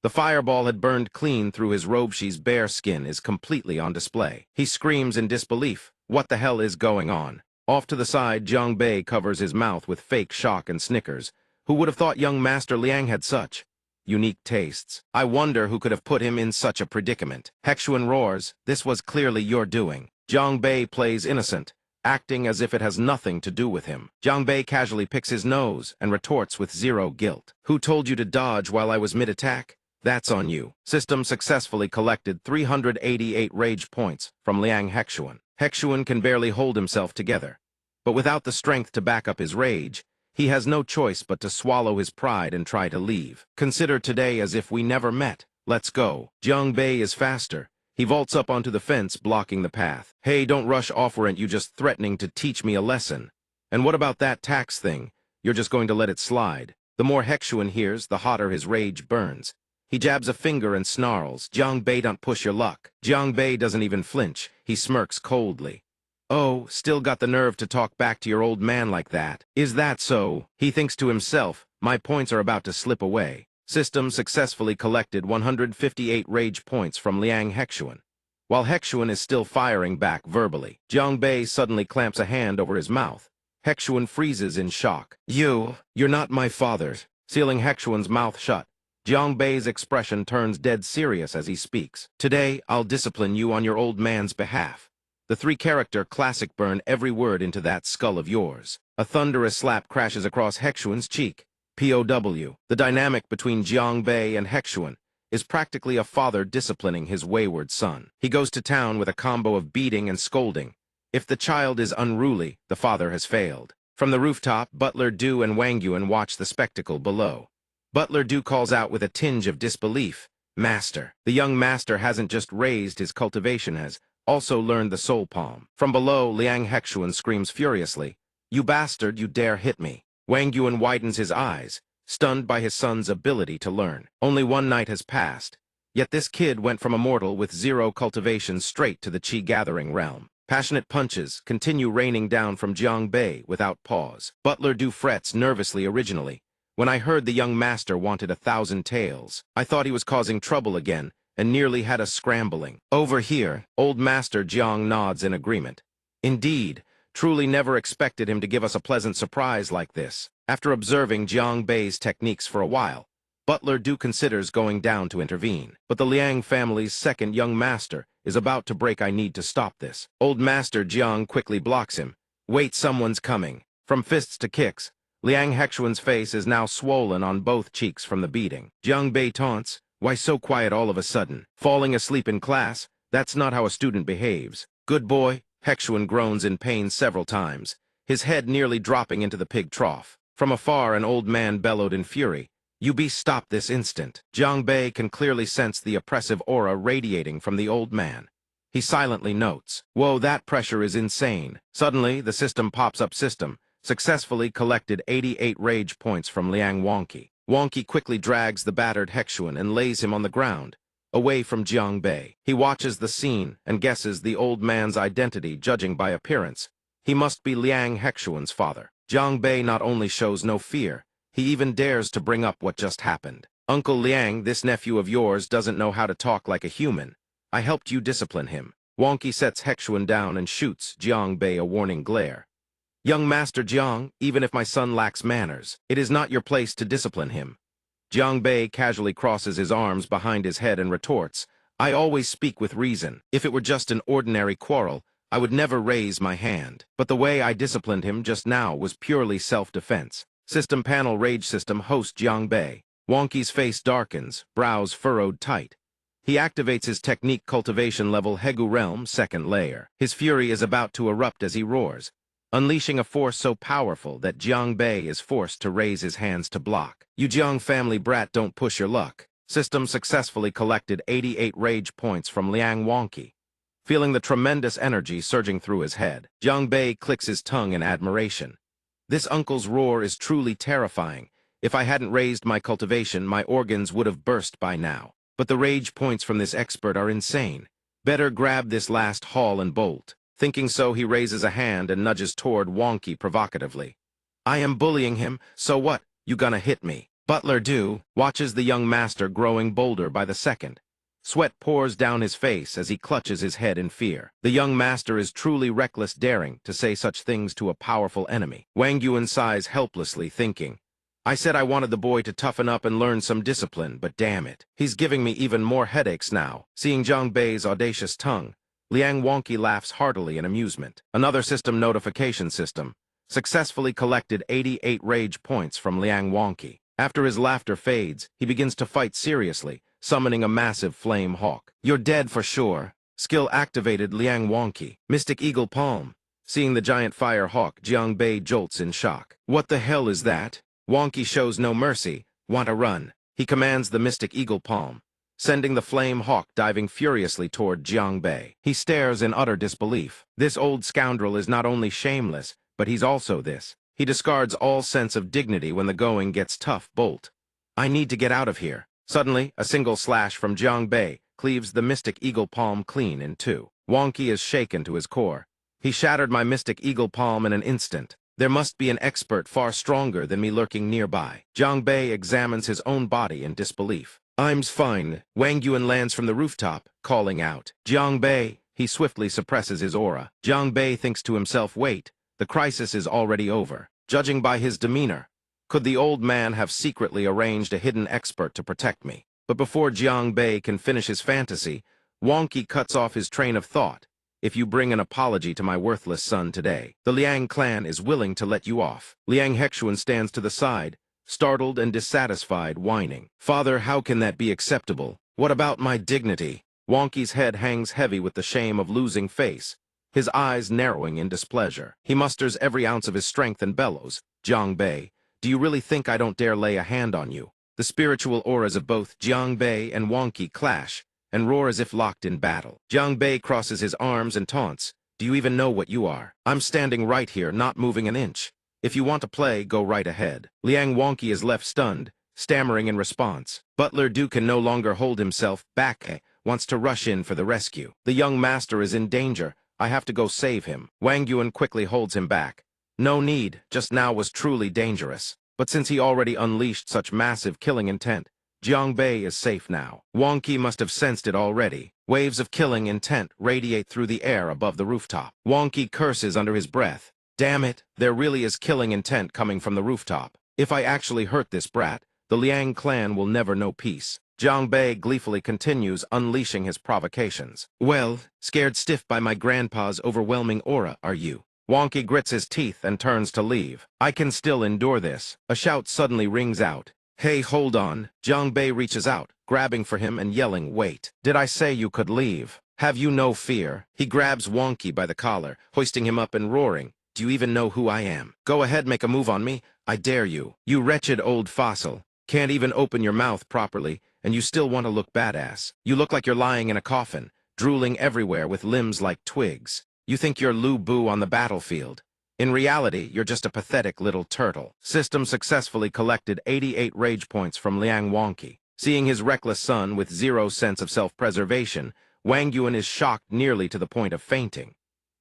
The fireball had burned clean through his robe. She's bare skin is completely on display. He screams in disbelief. What the hell is going on? Off to the side, Jiang Bei covers his mouth with fake shock and snickers. Who would have thought young Master Liang had such unique tastes? I wonder who could have put him in such a predicament. Hexuan roars, "This was clearly your doing." Jiang Bei plays innocent, acting as if it has nothing to do with him. Jiang Bei casually picks his nose and retorts with zero guilt. Who told you to dodge while I was mid-attack? That's on you. System successfully collected 388 rage points from Liang Hexuan. Hexuan can barely hold himself together. But without the strength to back up his rage, he has no choice but to swallow his pride and try to leave. Consider today as if we never met. Let's go. Jiang Bei is faster. He vaults up onto the fence, blocking the path. Hey, don't rush off, weren't you just threatening to teach me a lesson? And what about that tax thing? You're just going to let it slide. The more Hexuan hears, the hotter his rage burns. He jabs a finger and snarls, "Jiang Bei, don't push your luck." Jiang Bei doesn't even flinch. He smirks coldly. "Oh, still got the nerve to talk back to your old man like that? Is that so?" He thinks to himself, My points are about to slip away. System successfully collected 158 rage points from Liang Hexuan. While Hexuan is still firing back verbally, Jiang Bei suddenly clamps a hand over his mouth. Hexuan freezes in shock. You're not my father. Sealing Hexuan's mouth shut, Jiang Bei's expression turns dead serious as he speaks. Today, I'll discipline you on your old man's behalf. The three-character classic burn every word into that skull of yours. A thunderous slap crashes across Hexuan's cheek. POW. The dynamic between Jiang Bei and Hexuan is practically a father disciplining his wayward son. He goes to town with a combo of beating and scolding. If the child is unruly, the father has failed. From the rooftop, Butler Du and Wang Yuan watch the spectacle below. Butler Du calls out with a tinge of disbelief. Master. The young master hasn't just raised his cultivation, has also learned the soul palm. From below, Liang Hexuan screams furiously, "You bastard, you dare hit me." Wang Yuan widens his eyes, stunned by his son's ability to learn. Only one night has passed, yet this kid went from a mortal with 0 cultivation straight to the chi-gathering realm. Passionate punches continue raining down from Jiang Bei without pause. Butler Du frets nervously originally. When I heard the young master wanted 1,000 taels, I thought he was causing trouble again, and nearly had us scrambling. Over here, old master Jiang nods in agreement. Indeed, truly never expected him to give us a pleasant surprise like this. After observing Jiang Bei's techniques for a while, Butler Du considers going down to intervene. But the Liang family's second young master is about to break. I need to stop this. Old master Jiang quickly blocks him. Wait, someone's coming. From fists to kicks, Liang Hexuan's face is now swollen on both cheeks from the beating. Jiang Bei taunts, "Why so quiet all of a sudden? Falling asleep in class? That's not how a student behaves." "Good boy." Hexuan groans in pain several times, his head nearly dropping into the pig trough. From afar, an old man bellowed in fury, "You be stopped this instant." Jiang Bei can clearly sense the oppressive aura radiating from the old man. He silently notes, "Whoa, that pressure is insane." Suddenly, the system pops up. System successfully collected 88 rage points from Liang Wonqi. Wonqi quickly drags the battered Hexuan and lays him on the ground, away from Jiang Bei. He watches the scene and guesses the old man's identity, judging by appearance. He must be Liang Hexuan's father. Jiang Bei not only shows no fear, he even dares to bring up what just happened. "Uncle Liang, this nephew of yours doesn't know how to talk like a human. I helped you discipline him." Wonqi sets Hexuan down and shoots Jiang Bei a warning glare. "Young Master Jiang, even if my son lacks manners, it is not your place to discipline him." Jiang Bei casually crosses his arms behind his head and retorts, "I always speak with reason. If it were just an ordinary quarrel, I would never raise my hand. But the way I disciplined him just now was purely self-defense." System panel rage system host Jiang Bei. Wonqi's face darkens, brows furrowed tight. He activates his technique cultivation level Hegu Realm second layer. His fury is about to erupt as he roars, unleashing a force so powerful that Jiang Bei is forced to raise his hands to block. "You Jiang family brat, don't push your luck." System successfully collected 88 rage points from Liang Wonqi. Feeling the tremendous energy surging through his head, Jiang Bei clicks his tongue in admiration. This uncle's roar is truly terrifying. If I hadn't raised my cultivation, my organs would have burst by now. But the rage points from this expert are insane. Better grab this last haul and bolt. Thinking so, he raises a hand and nudges toward Wonqi provocatively. "I am bullying him, so what? You gonna hit me?" Butler Du watches the young master growing bolder by the second. Sweat pours down his face as he clutches his head in fear. The young master is truly reckless, daring to say such things to a powerful enemy. Wang Yuan sighs helplessly, thinking, "I said I wanted the boy to toughen up and learn some discipline, but damn it, he's giving me even more headaches now." Seeing Jiang Bei's audacious tongue, Liang Wonqi laughs heartily in amusement. Another system notification system successfully collected 88 rage points from Liang Wonqi. After his laughter fades, he begins to fight seriously, summoning a massive flame hawk. "You're dead for sure." Skill activated. Liang Wonqi. Mystic Eagle Palm. Seeing the giant fire hawk, Jiang Bei jolts in shock. "What the hell is that?" Wonqi shows no mercy. "Want to run?" He commands the Mystic Eagle Palm, sending the flame hawk diving furiously toward Jiang Bei. He stares in utter disbelief. This old scoundrel is not only shameless, but he's also this. He discards all sense of dignity when the going gets tough. Bolt. "I need to get out of here." Suddenly, a single slash from Jiang Bei cleaves the Mystic Eagle Palm clean in two. Wonqi is shaken to his core. "He shattered my Mystic Eagle Palm in an instant." There must be an expert far stronger than me lurking nearby. Jiang Bei examines his own body in disbelief. I'm fine. Wang Yuan lands from the rooftop, calling out, Jiang Bei. He swiftly suppresses his aura. Jiang Bei thinks to himself, wait, the crisis is already over. Judging by his demeanor, could the old man have secretly arranged a hidden expert to protect me? But before Jiang Bei can finish his fantasy, Wonky cuts off his train of thought. If you bring an apology to my worthless son today, the Liang clan is willing to let you off. Liang Hexuan stands to the side, startled and dissatisfied, whining. Father, how can that be acceptable? What about my dignity? Wonky's head hangs heavy with the shame of losing face, his eyes narrowing in displeasure. He musters every ounce of his strength and bellows. Jiang Bei, do you really think I don't dare lay a hand on you? The spiritual auras of both Jiang Bei and Wonky clash and roar as if locked in battle. Jiang Bei crosses his arms and taunts. Do you even know what you are? I'm standing right here, not moving an inch. If you want to play, go right ahead. Liang Wonky is left stunned, stammering in response. Butler Du can no longer hold himself back, wants to rush in for the rescue. The young master is in danger. I have to go save him. Wang Yuan quickly holds him back. No need, just now was truly dangerous. But since he already unleashed such massive killing intent, Jiang Bei is safe now. Wonky must have sensed it already. Waves of killing intent radiate through the air above the rooftop. Wonky curses under his breath. Damn it, there really is killing intent coming from the rooftop. If I actually hurt this brat, the Liang clan will never know peace. Jiang Bei gleefully continues, unleashing his provocations. Well, scared stiff by my grandpa's overwhelming aura, are you? Wonky grits his teeth and turns to leave. I can still endure this. A shout suddenly rings out. Hey, hold on. Jiang Bei reaches out, grabbing for him and yelling, wait. Did I say you could leave? Have you no fear? He grabs Wonky by the collar, hoisting him up and roaring. Do you even know who I am? Go ahead, make a move on me. I dare you. You wretched old fossil. Can't even open your mouth properly, and you still want to look badass. You look like you're lying in a coffin, drooling everywhere with limbs like twigs. You think you're Lu Bu on the battlefield. In reality, you're just a pathetic little turtle. System successfully collected 88 rage points from Liang Wonky. Seeing his reckless son with zero sense of self-preservation, Wang Yuan is shocked nearly to the point of fainting.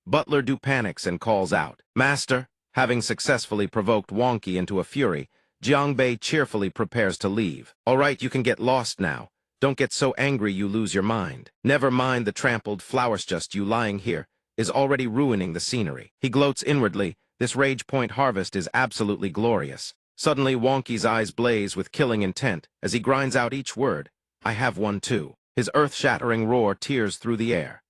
Butler Du panics and calls out, Master. Having successfully provoked Wonky into a fury, Jiang Bei cheerfully prepares to leave. All right, you can get lost now. Don't get so angry you lose your mind. Never mind the trampled flowers, just you lying here is already ruining the scenery. He gloats inwardly. This rage point harvest is absolutely glorious. Suddenly, Wonky's eyes blaze with killing intent as he grinds out each word. I have one too. His earth-shattering roar tears through the air.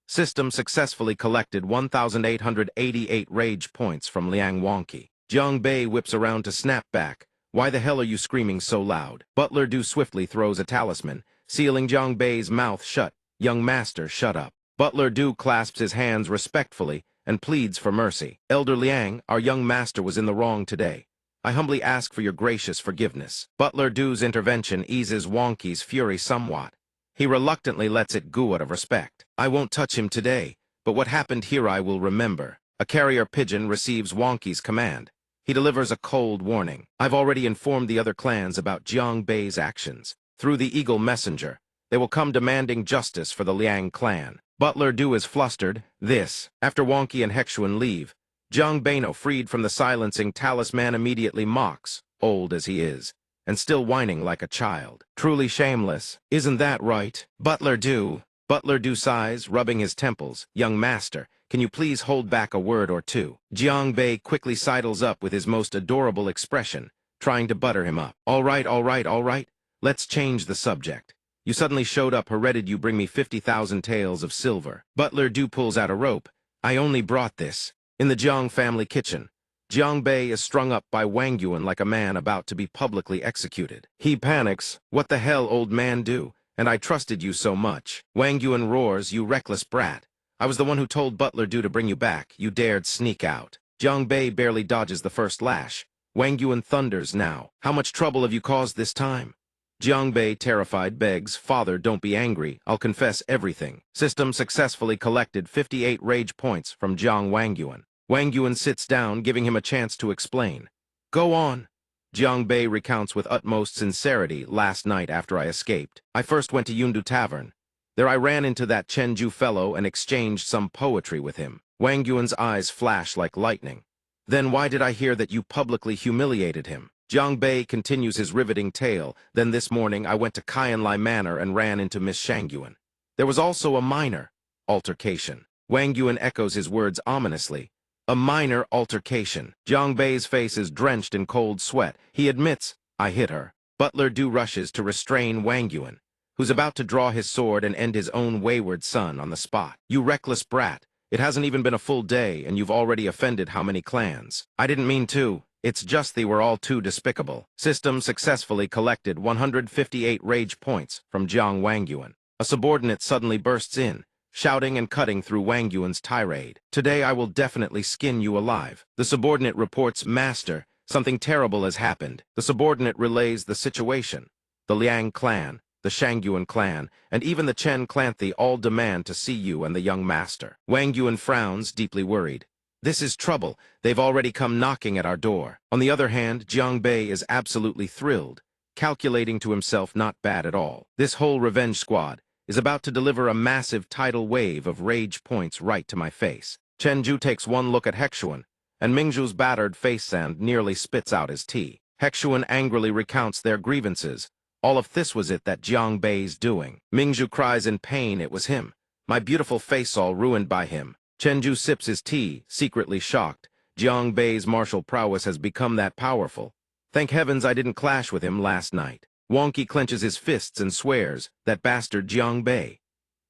System successfully collected 1,888 rage points from Liang Wonky. Jiang Bei whips around to snap back. Why the hell are you screaming so loud? Butler Du swiftly throws a talisman, sealing Jiang Bei's mouth shut. Young master, shut up. Butler Du clasps his hands respectfully and pleads for mercy. Elder Liang, our young master was in the wrong today. I humbly ask for your gracious forgiveness. Butler Du's intervention eases Wonky's fury somewhat. He reluctantly lets it go out of respect. I won't touch him today, but what happened here I will remember. A carrier pigeon receives Wonky's command. He delivers a cold warning. I've already informed the other clans about Jiang Bei's actions. Through the Eagle Messenger, they will come demanding justice for the Liang clan. Butler Du is flustered. After Wonky and Hexuan leave, Jiang Bei, freed from the silencing talisman, immediately mocks, old as he is, and still whining like a child. Truly shameless. Isn't that right? Butler Du sighs, rubbing his temples. Young master, can you please hold back a word or two? Jiang Bei quickly sidles up with his most adorable expression, trying to butter him up. All right. Let's change the subject. You suddenly showed up. Hereded you bring me 50,000 taels of silver. Butler Du pulls out a rope. I only brought this. In the Jiang family kitchen, Jiang Bei is strung up by Wang Yuan like a man about to be publicly executed. He panics. What the hell, old man, do? And I trusted you so much. Wang Yuan roars, you reckless brat. I was the one who told Butler Du to bring you back. You dared sneak out. Jiang Bei barely dodges the first lash. Wang Yuan thunders now. How much trouble have you caused this time? Jiang Bei, terrified, begs, Father, don't be angry. I'll confess everything. System successfully collected 58 rage points from Jiang Wang Yuan. Wang Yuan sits down, giving him a chance to explain. Go on. Jiang Bei recounts with utmost sincerity. Last night after I escaped, I first went to Yundu Tavern. There I ran into that Chenju fellow and exchanged some poetry with him. Wang Yuan's eyes flash like lightning. Then why did I hear that you publicly humiliated him? Jiang Bei continues his riveting tale. Then this morning I went to Qianlai Manor and ran into Miss Shangyuan. There was also a minor altercation. Wang Yuan echoes his words ominously. A minor altercation. Jiang Bei's face is drenched in cold sweat. He admits, I hit her. Butler Du rushes to restrain Wang Yuan, who's about to draw his sword and end his own wayward son on the spot. You reckless brat. It hasn't even been a full day, and you've already offended how many clans? I didn't mean to. It's just they were all too despicable. System successfully collected 158 rage points from Jiang Wang Yuan. A subordinate suddenly bursts in, shouting and cutting through Wang Yuan's tirade. Today I will definitely skin you alive. The subordinate reports, Master, something terrible has happened. The subordinate relays the situation. The Liang clan, the Shangyuan clan, and even the Chen Clanthy all demand to see you and the young master. Wang Yuan frowns, deeply worried. This is trouble. They've already come knocking at our door. On the other hand, Jiang Bei is absolutely thrilled, calculating to himself not bad at all. This whole revenge squad is about to deliver a massive tidal wave of rage points right to my face. Chen Ju takes one look at Hexuan, and Mingzhu's battered face sand nearly spits out his tea. Hexuan angrily recounts their grievances. All of this was it that Jiang Bei's doing. Mingzhu cries in pain it was him. My beautiful face all ruined by him. Chen Ju sips his tea, secretly shocked. Jiang Bei's martial prowess has become that powerful. Thank heavens I didn't clash with him last night. Wonky clenches his fists and swears, that bastard Jiang Bei.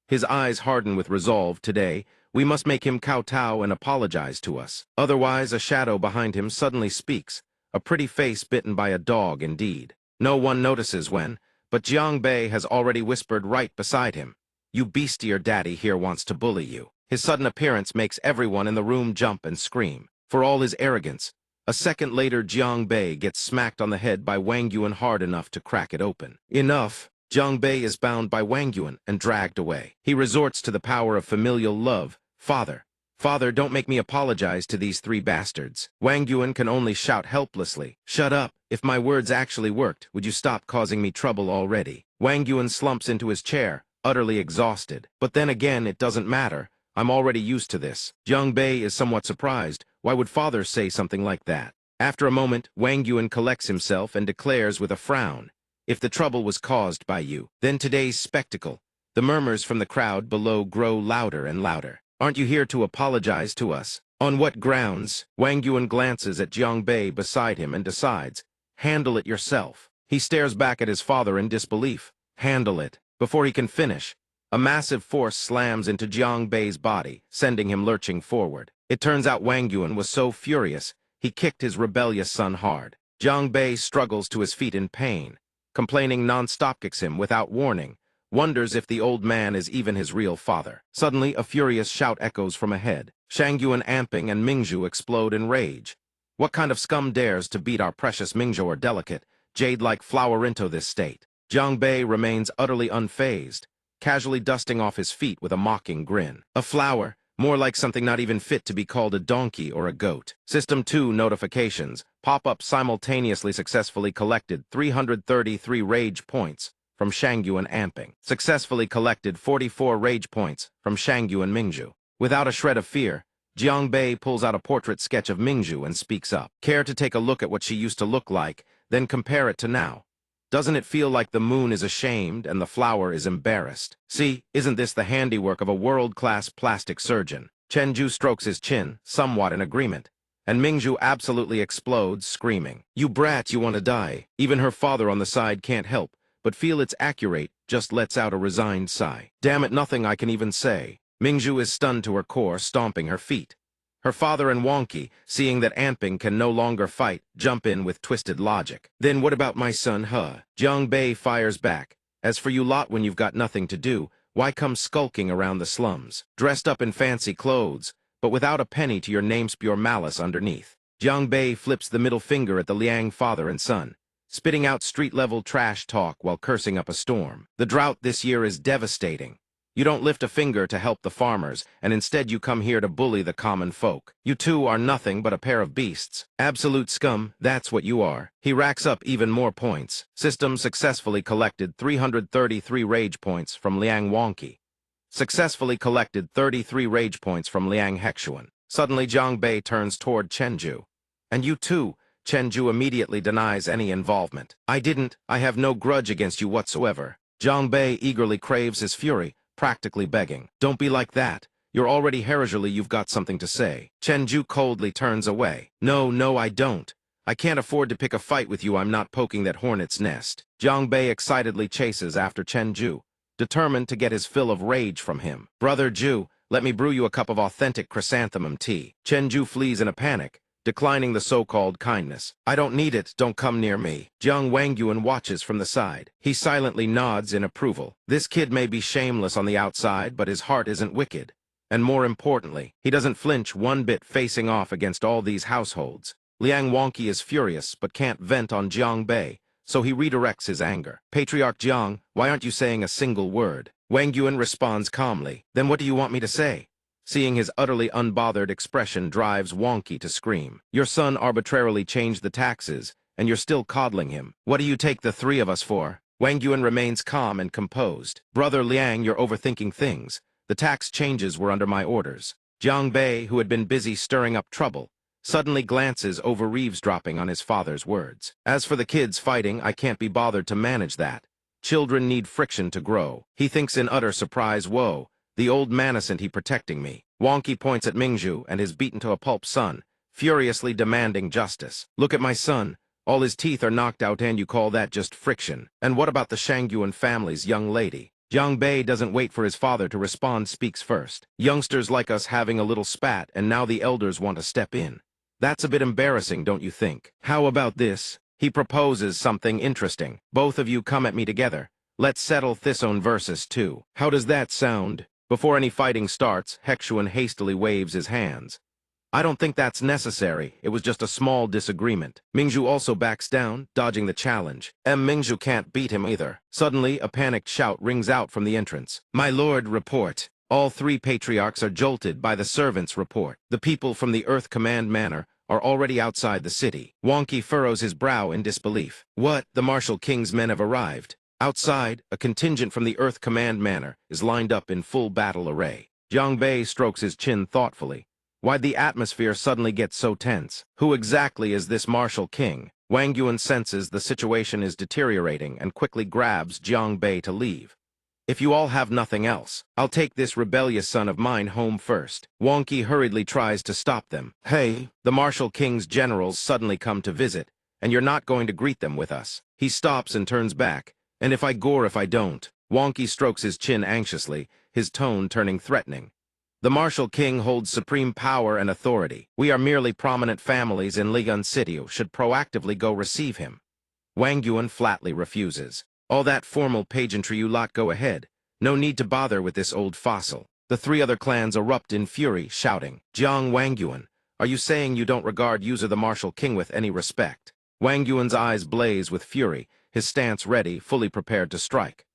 His eyes harden with resolve. Today, we must make him kowtow and apologize to us. Otherwise, a shadow behind him suddenly speaks, a pretty face bitten by a dog indeed. No one notices when, but Jiang Bei has already whispered right beside him. You beastier daddy here wants to bully you. His sudden appearance makes everyone in the room jump and scream. For all his arrogance, a second later Jiang Bei gets smacked on the head by Wang Yuan hard enough to crack it open. Enough. Jiang Bei is bound by Wang Yuan and dragged away. He resorts to the power of familial love. Father, Father, don't make me apologize to these three bastards. Wang Yuan can only shout helplessly. Shut up. If my words actually worked, would you stop causing me trouble already? Wang Yuan slumps into his chair, utterly exhausted. But then again, it doesn't matter. I'm already used to this. Jiang Bei is somewhat surprised. Why would father say something like that? After a moment, Wang Yuan collects himself and declares with a frown, if the trouble was caused by you, then today's spectacle. The murmurs from the crowd below grow louder and louder. Aren't you here to apologize to us? On what grounds? Wang Yuan glances at Jiang Bei beside him and decides, handle it yourself. He stares back at his father in disbelief. Handle it. Before he can finish, a massive force slams into Jiang Bei's body, sending him lurching forward. It turns out Wang Yuan was so furious, he kicked his rebellious son hard. Jiang Bei struggles to his feet in pain, complaining non-stop, kicks him without warning, wonders if the old man is even his real father. Suddenly, a furious shout echoes from ahead. Shangyuan, Amping, and Mingzhu explode in rage. What kind of scum dares to beat our precious Mingzhu or delicate, jade-like flower into this state? Jiang Bei remains utterly unfazed, casually dusting off his feet with a mocking grin. A flower, more like something not even fit to be called a donkey or a goat. System 2 notifications pop up simultaneously. Successfully collected 333 rage points from Shangyu and Amping. Successfully collected 44 rage points from Shangyu and Mingzhu. Without a shred of fear, Jiang Bei pulls out a portrait sketch of Mingzhu and speaks up. Care to take a look at what she used to look like, then compare it to now? Doesn't it feel like the moon is ashamed and the flower is embarrassed? See, isn't this the handiwork of a world-class plastic surgeon? Chen Ju strokes his chin, somewhat in agreement, and Mingzhu absolutely explodes, screaming, You brat, you want to die. Even her father on the side can't help but feel it's accurate, just lets out a resigned sigh. Damn it, nothing I can even say. Mingzhu is stunned to her core, stomping her feet. Her father and Wonky, seeing that Amping can no longer fight, jump in with twisted logic. Then what about my son, huh? Jiang Bei fires back. As for you lot, when you've got nothing to do, why come skulking around the slums? Dressed up in fancy clothes, but without a penny to your name's pure malice underneath. Jiang Bei flips the middle finger at the Liang father and son, spitting out street-level trash talk while cursing up a storm. The drought this year is devastating. You don't lift a finger to help the farmers, and instead you come here to bully the common folk. You two are nothing but a pair of beasts. Absolute scum, that's what you are. He racks up even more points. System successfully collected 333 rage points from Liang Wonky. Successfully collected 33 rage points from Liang Hexuan. Suddenly Jiang Bei turns toward Chen Ju. And you too. Chenju immediately denies any involvement. I didn't. I have no grudge against you whatsoever. Jiang Bei eagerly craves his fury, practically begging. Don't be like that. You're already heraldically, you've got something to say. Chenju coldly turns away. No, no, I don't. I can't afford to pick a fight with you. I'm not poking that hornet's nest. Jiang Bei excitedly chases after Chenju, determined to get his fill of rage from him. Brother Ju, let me brew you a cup of authentic chrysanthemum tea. Chenju flees in a panic, declining the so-called kindness. I don't need it, don't come near me. Jiang Wangyuan watches from the side. He silently nods in approval. This kid may be shameless on the outside, but his heart isn't wicked. And more importantly, he doesn't flinch one bit facing off against all these households. Liang Wonqi is furious, but can't vent on Jiang Bei, so he redirects his anger. Patriarch Jiang, why aren't you saying a single word? Wangyuan responds calmly. Then what do you want me to say? Seeing his utterly unbothered expression drives Wonqi to scream. Your son arbitrarily changed the taxes, and you're still coddling him. What do you take the three of us for? Wangyuan remains calm and composed. Brother Liang, you're overthinking things. The tax changes were under my orders. Jiang Bei, who had been busy stirring up trouble, suddenly glances over eavesdropping on his father's words. As for the kids fighting, I can't be bothered to manage that. Children need friction to grow. He thinks in utter surprise, whoa, the old man isn't he protecting me? Wonqi points at Mingzhu and his beaten-to-a-pulp son, furiously demanding justice. Look at my son. All his teeth are knocked out and you call that just friction? And what about the Shangyuan family's young lady? Jiang Bei doesn't wait for his father to respond, speaks first. Youngsters like us having a little spat, and now the elders want to step in. That's a bit embarrassing, don't you think? How about this? He proposes something interesting. Both of you come at me together. Let's settle this on versus 2. How does that sound? Before any fighting starts, Hexuan hastily waves his hands. I don't think that's necessary. It was just a small disagreement. Mingzhu also backs down, dodging the challenge. Mingzhu can't beat him either. Suddenly, a panicked shout rings out from the entrance. My lord, report. All three patriarchs are jolted by the servants' report. The people from the Earth Command Manor are already outside the city. Wonqi furrows his brow in disbelief. What? The Martial King's men have arrived. Outside, a contingent from the Earth Command Manor is lined up in full battle array. Jiang Bei strokes his chin thoughtfully. Why'd the atmosphere suddenly get so tense? Who exactly is this Martial King? Wangyuan senses the situation is deteriorating and quickly grabs Jiang Bei to leave. If you all have nothing else, I'll take this rebellious son of mine home first. Wonqi hurriedly tries to stop them. Hey, the Martial King's generals suddenly come to visit, and you're not going to greet them with us. He stops and turns back. And if I gore if I don't. Wonqi strokes his chin anxiously, his tone turning threatening. The Martial King holds supreme power and authority. We are merely prominent families in Ligan City should proactively go receive him. Wangyuan flatly refuses. All that formal pageantry you lot go ahead. No need to bother with this old fossil. The three other clans erupt in fury, shouting, Jiang Wangyuan, are you saying you don't regard the Martial King with any respect? Wangyuan's eyes blaze with fury, his stance ready, fully prepared to strike.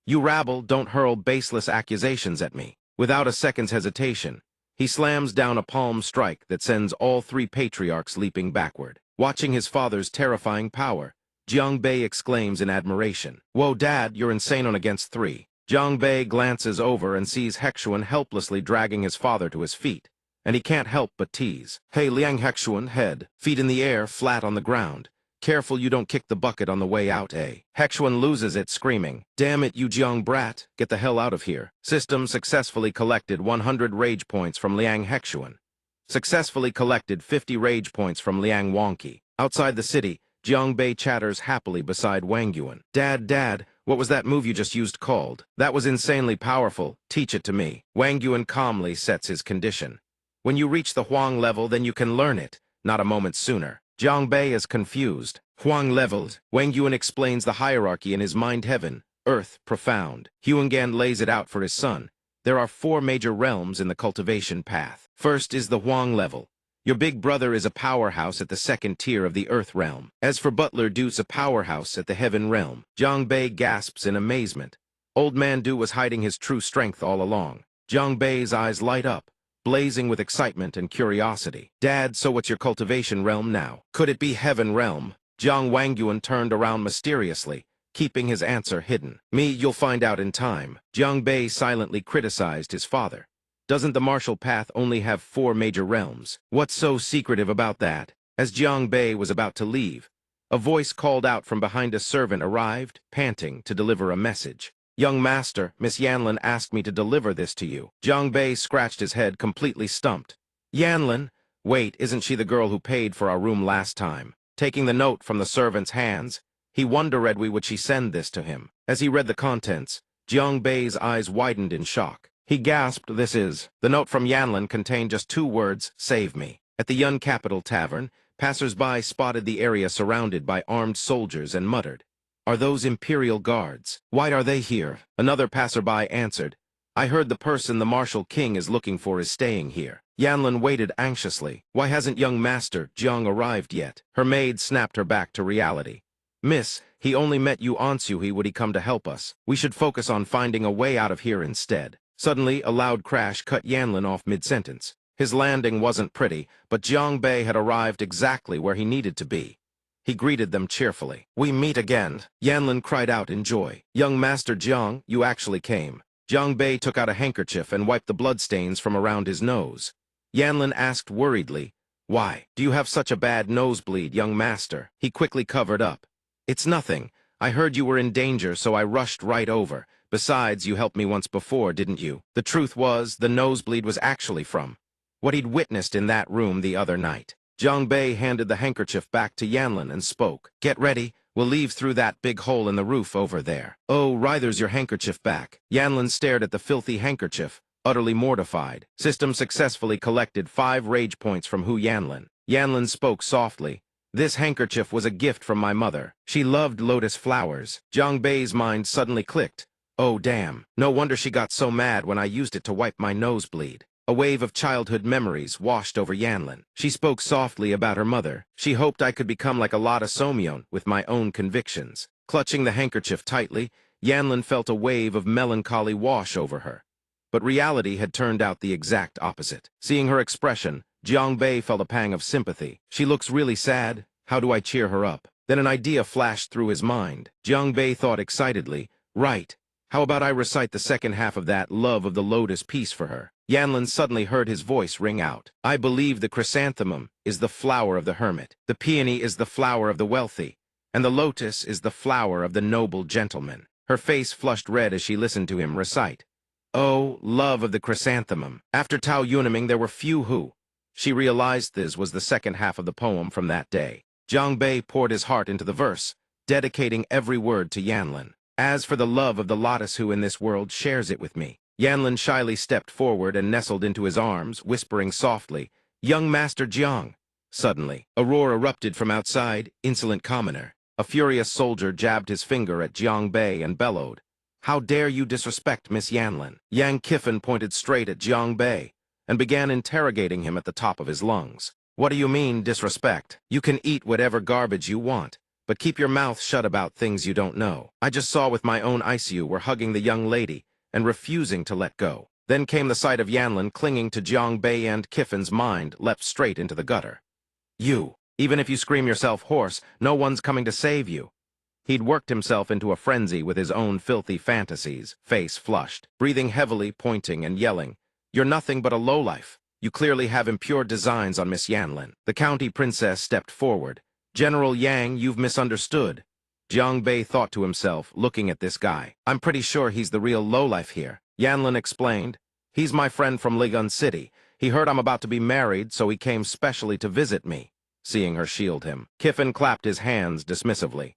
You rabble, don't hurl baseless accusations at me. Without a second's hesitation, he slams down a palm strike that sends all three patriarchs leaping backward. Watching his father's terrifying power, Jiang Bei exclaims in admiration. Whoa, Dad, you're insane on against 3. Jiang Bei glances over and sees Hexuan helplessly dragging his father to his feet, and he can't help but tease. Hey, Liang Hexuan, head, feet in the air, flat on the ground. Careful you don't kick the bucket on the way out, eh? Hexuan loses it, screaming, Damn it, you Jiang brat, get the hell out of here. System successfully collected 100 rage points from Liang Hexuan. Successfully collected 50 rage points from Liang Wonqi. Outside the city, Jiang Bei chatters happily beside Wangyuan. Dad, what was that move you just used called? That was insanely powerful. Teach it to me. Wangyuan calmly sets his condition. When you reach the Huang level, then you can learn it. Not a moment sooner. Jiang Bei is confused. Huang leveled. Wangyuan explains the hierarchy in his mind heaven, earth profound. Huanggan lays it out for his son. There are 4 major realms in the cultivation path. First is the Huang level. Your big brother is a powerhouse at the 2nd tier of the earth realm. As for Butler Du's a powerhouse at the heaven realm. Jiang Bei gasps in amazement. Old man Du was hiding his true strength all along. Jiang Bei's eyes light up, blazing with excitement and curiosity. Dad, so what's your cultivation realm now? Could it be heaven realm? Jiang Wangyuan turned around mysteriously, keeping his answer hidden. Me, you'll find out in time. Jiang Bei silently criticized his father. Doesn't the martial path only have 4 major realms? What's so secretive about that? As Jiang Bei was about to leave, a voice called out from behind a servant arrived, panting, to deliver a message. "Young master, Miss Yanlin asked me to deliver this to you." Jiang Bei scratched his head, completely stumped. "Yanlin? Wait, isn't she the girl who paid for our room last time?" Taking the note from the servant's hands, he wondered would she send this to him. As he read the contents, Jiang Bei's eyes widened in shock. He gasped, "This is..." The note from Yanlin contained just 2 words, "Save me." At the Yun Capital Tavern, passers-by spotted the area surrounded by armed soldiers and muttered, "Are those Imperial Guards? Why are they here?" Another passerby answered, "I heard the person the Martial King is looking for is staying here." Yanlin waited anxiously. Why hasn't young Master Jiang arrived yet? Her maid snapped her back to reality. "Miss, he only met you Ansuhi would he come to help us. We should focus on finding a way out of here instead." Suddenly, a loud crash cut Yanlin off mid-sentence. His landing wasn't pretty, but Jiang Bei had arrived exactly where he needed to be. He greeted them cheerfully. "We meet again." Yanlin cried out in joy. "Young Master Jiang, you actually came." Jiang Bei took out a handkerchief and wiped the bloodstains from around his nose. Yanlin asked worriedly, "Why, do you have such a bad nosebleed, young master?" He quickly covered up. "It's nothing. I heard you were in danger, so I rushed right over. Besides, you helped me once before, didn't you?" The truth was, the nosebleed was actually from what he'd witnessed in that room the other night. Jiang Bei handed the handkerchief back to Yanlin and spoke. "Get ready. We'll leave through that big hole in the roof over there." "Oh, there's your handkerchief back." Yanlin stared at the filthy handkerchief, utterly mortified. System successfully collected 5 rage points from Hu Yanlin. Yanlin spoke softly. "This handkerchief was a gift from my mother. She loved lotus flowers." Jiang Bei's mind suddenly clicked. "Oh, damn. No wonder she got so mad when I used it to wipe my nosebleed." A wave of childhood memories washed over Yanlin. She spoke softly about her mother. She hoped I could become like a Lotta Somyeon with my own convictions. Clutching the handkerchief tightly, Yanlin felt a wave of melancholy wash over her. But reality had turned out the exact opposite. Seeing her expression, Jiang Bei felt a pang of sympathy. She looks really sad. How do I cheer her up? Then an idea flashed through his mind. Jiang Bei thought excitedly, "Right. How about I recite the second half of that Love of the Lotus piece for her?" Yanlin suddenly heard his voice ring out. "I believe the chrysanthemum is the flower of the hermit, the peony is the flower of the wealthy, and the lotus is the flower of the noble gentleman." Her face flushed red as she listened to him recite, "Oh, love of the chrysanthemum." After Tao Yunaming, there were few who. She realized this was the second half of the poem from that day. Jiang Bei poured his heart into the verse, dedicating every word to Yanlin. "As for the love of the lotus who in this world shares it with me." Yanlin shyly stepped forward and nestled into his arms, whispering softly, "Young Master Jiang." Suddenly, a roar erupted from outside. "Insolent commoner." A furious soldier jabbed his finger at Jiang Bei and bellowed, "How dare you disrespect Miss Yanlin?" Yang Kiffin pointed straight at Jiang Bei and began interrogating him at the top of his lungs. "What do you mean, disrespect? You can eat whatever garbage you want, but keep your mouth shut about things you don't know. I just saw with my own eyes you were hugging the young lady and refusing to let go." Then came the sight of Yanlin clinging to Jiang Bei, and Kiffin's mind leapt straight into the gutter. "You, even if you scream yourself hoarse, no one's coming to save you." He'd worked himself into a frenzy with his own filthy fantasies, face flushed, breathing heavily, pointing and yelling, "You're nothing but a lowlife. You clearly have impure designs on Miss Yanlin." The county princess stepped forward. "General Yang, you've misunderstood." Jiang Bei thought to himself, looking at this guy. "I'm pretty sure he's the real lowlife here." Yanlin explained, "He's my friend from Ligun City. He heard I'm about to be married, so he came specially to visit me." Seeing her shield him, Kiffin clapped his hands dismissively.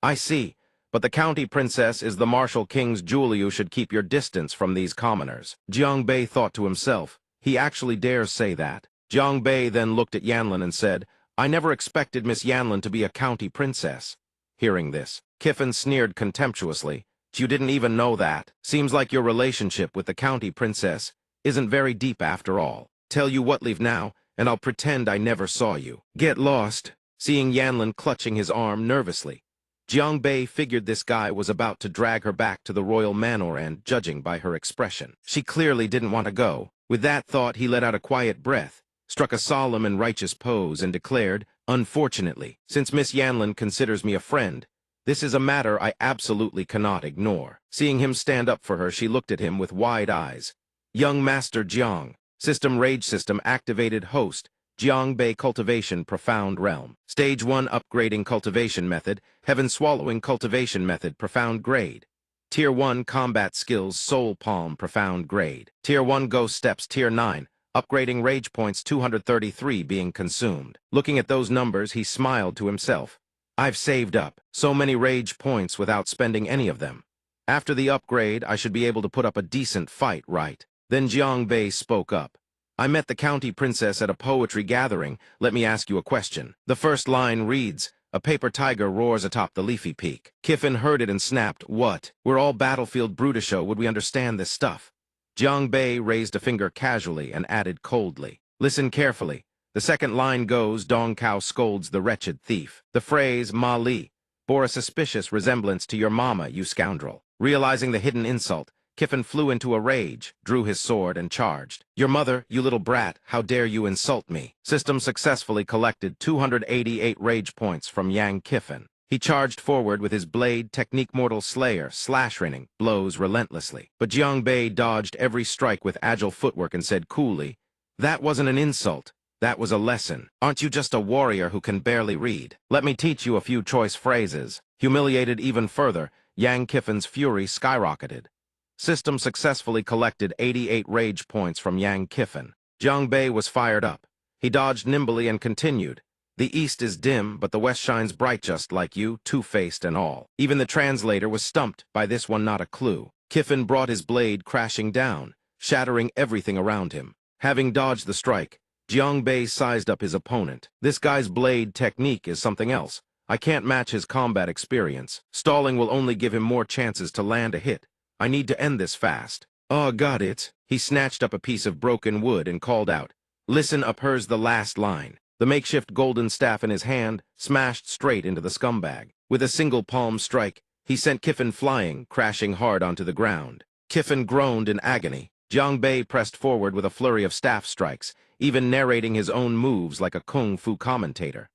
"I see, but the county princess is the Martial King's jewel. You should keep your distance from these commoners." Jiang Bei thought to himself, he actually dares say that. Jiang Bei then looked at Yanlin and said, "I never expected Miss Yanlin to be a county princess." Hearing this, Kiffin sneered contemptuously. "You didn't even know that. Seems like your relationship with the county princess isn't very deep after all. Tell you what, leave now, and I'll pretend I never saw you." "Get lost." Seeing Yanlin clutching his arm nervously, Jiang Bei figured this guy was about to drag her back to the royal manor, and, judging by her expression, she clearly didn't want to go. With that thought, he let out a quiet breath, struck a solemn and righteous pose, and declared, "Unfortunately, since Miss Yanlin considers me a friend, this is a matter I absolutely cannot ignore." Seeing him stand up for her, she looked at him with wide eyes. "Young Master Jiang." System activated host. Jiangbei Cultivation Profound Realm. Stage 1 Upgrading Cultivation Method, Heaven Swallowing Cultivation Method Profound Grade. Tier 1 Combat Skills Soul Palm Profound Grade. Tier 1 Ghost Steps Tier 9, Upgrading Rage Points 233 being consumed. Looking at those numbers, he smiled to himself. I've saved up so many rage points without spending any of them. After the upgrade, I should be able to put up a decent fight, right? Then Jiangbei spoke up. I met the county princess at a poetry gathering. Let me ask you a question. The first line reads, a paper tiger roars atop the leafy peak. Kiffin heard it and snapped, what? We're all battlefield brutisho, would we understand this stuff? Jiangbei raised a finger casually and added coldly. Listen carefully. The second line goes, Dong Cao scolds the wretched thief. The phrase, Ma Li, bore a suspicious resemblance to your mama, you scoundrel. Realizing the hidden insult, Kiffin flew into a rage, drew his sword, and charged. Your mother, you little brat, how dare you insult me? System successfully collected 288 rage points from Yang Kiffin. He charged forward with his blade technique Mortal Slayer, slash-raining blows relentlessly. But Jiangbei dodged every strike with agile footwork and said coolly, that wasn't an insult. That was a lesson. Aren't you just a warrior who can barely read? Let me teach you a few choice phrases. Humiliated even further, Yang Kiffin's fury skyrocketed. System successfully collected 88 rage points from Yang Kiffin. Jiangbei was fired up. He dodged nimbly and continued. The east is dim, but the west shines bright just like you, two-faced and all. Even the translator was stumped by this one not a clue. Kiffin brought his blade crashing down, shattering everything around him. Having dodged the strike, Jiangbei sized up his opponent. This guy's blade technique is something else. I can't match his combat experience. Stalling will only give him more chances to land a hit. I need to end this fast. Oh, got it. He snatched up a piece of broken wood and called out, listen up, here's the last line. The makeshift golden staff in his hand smashed straight into the scumbag. With a single palm strike, he sent Kiffin flying, crashing hard onto the ground. Kiffin groaned in agony. Jiangbei pressed forward with a flurry of staff strikes, even narrating his own moves like a kung fu commentator.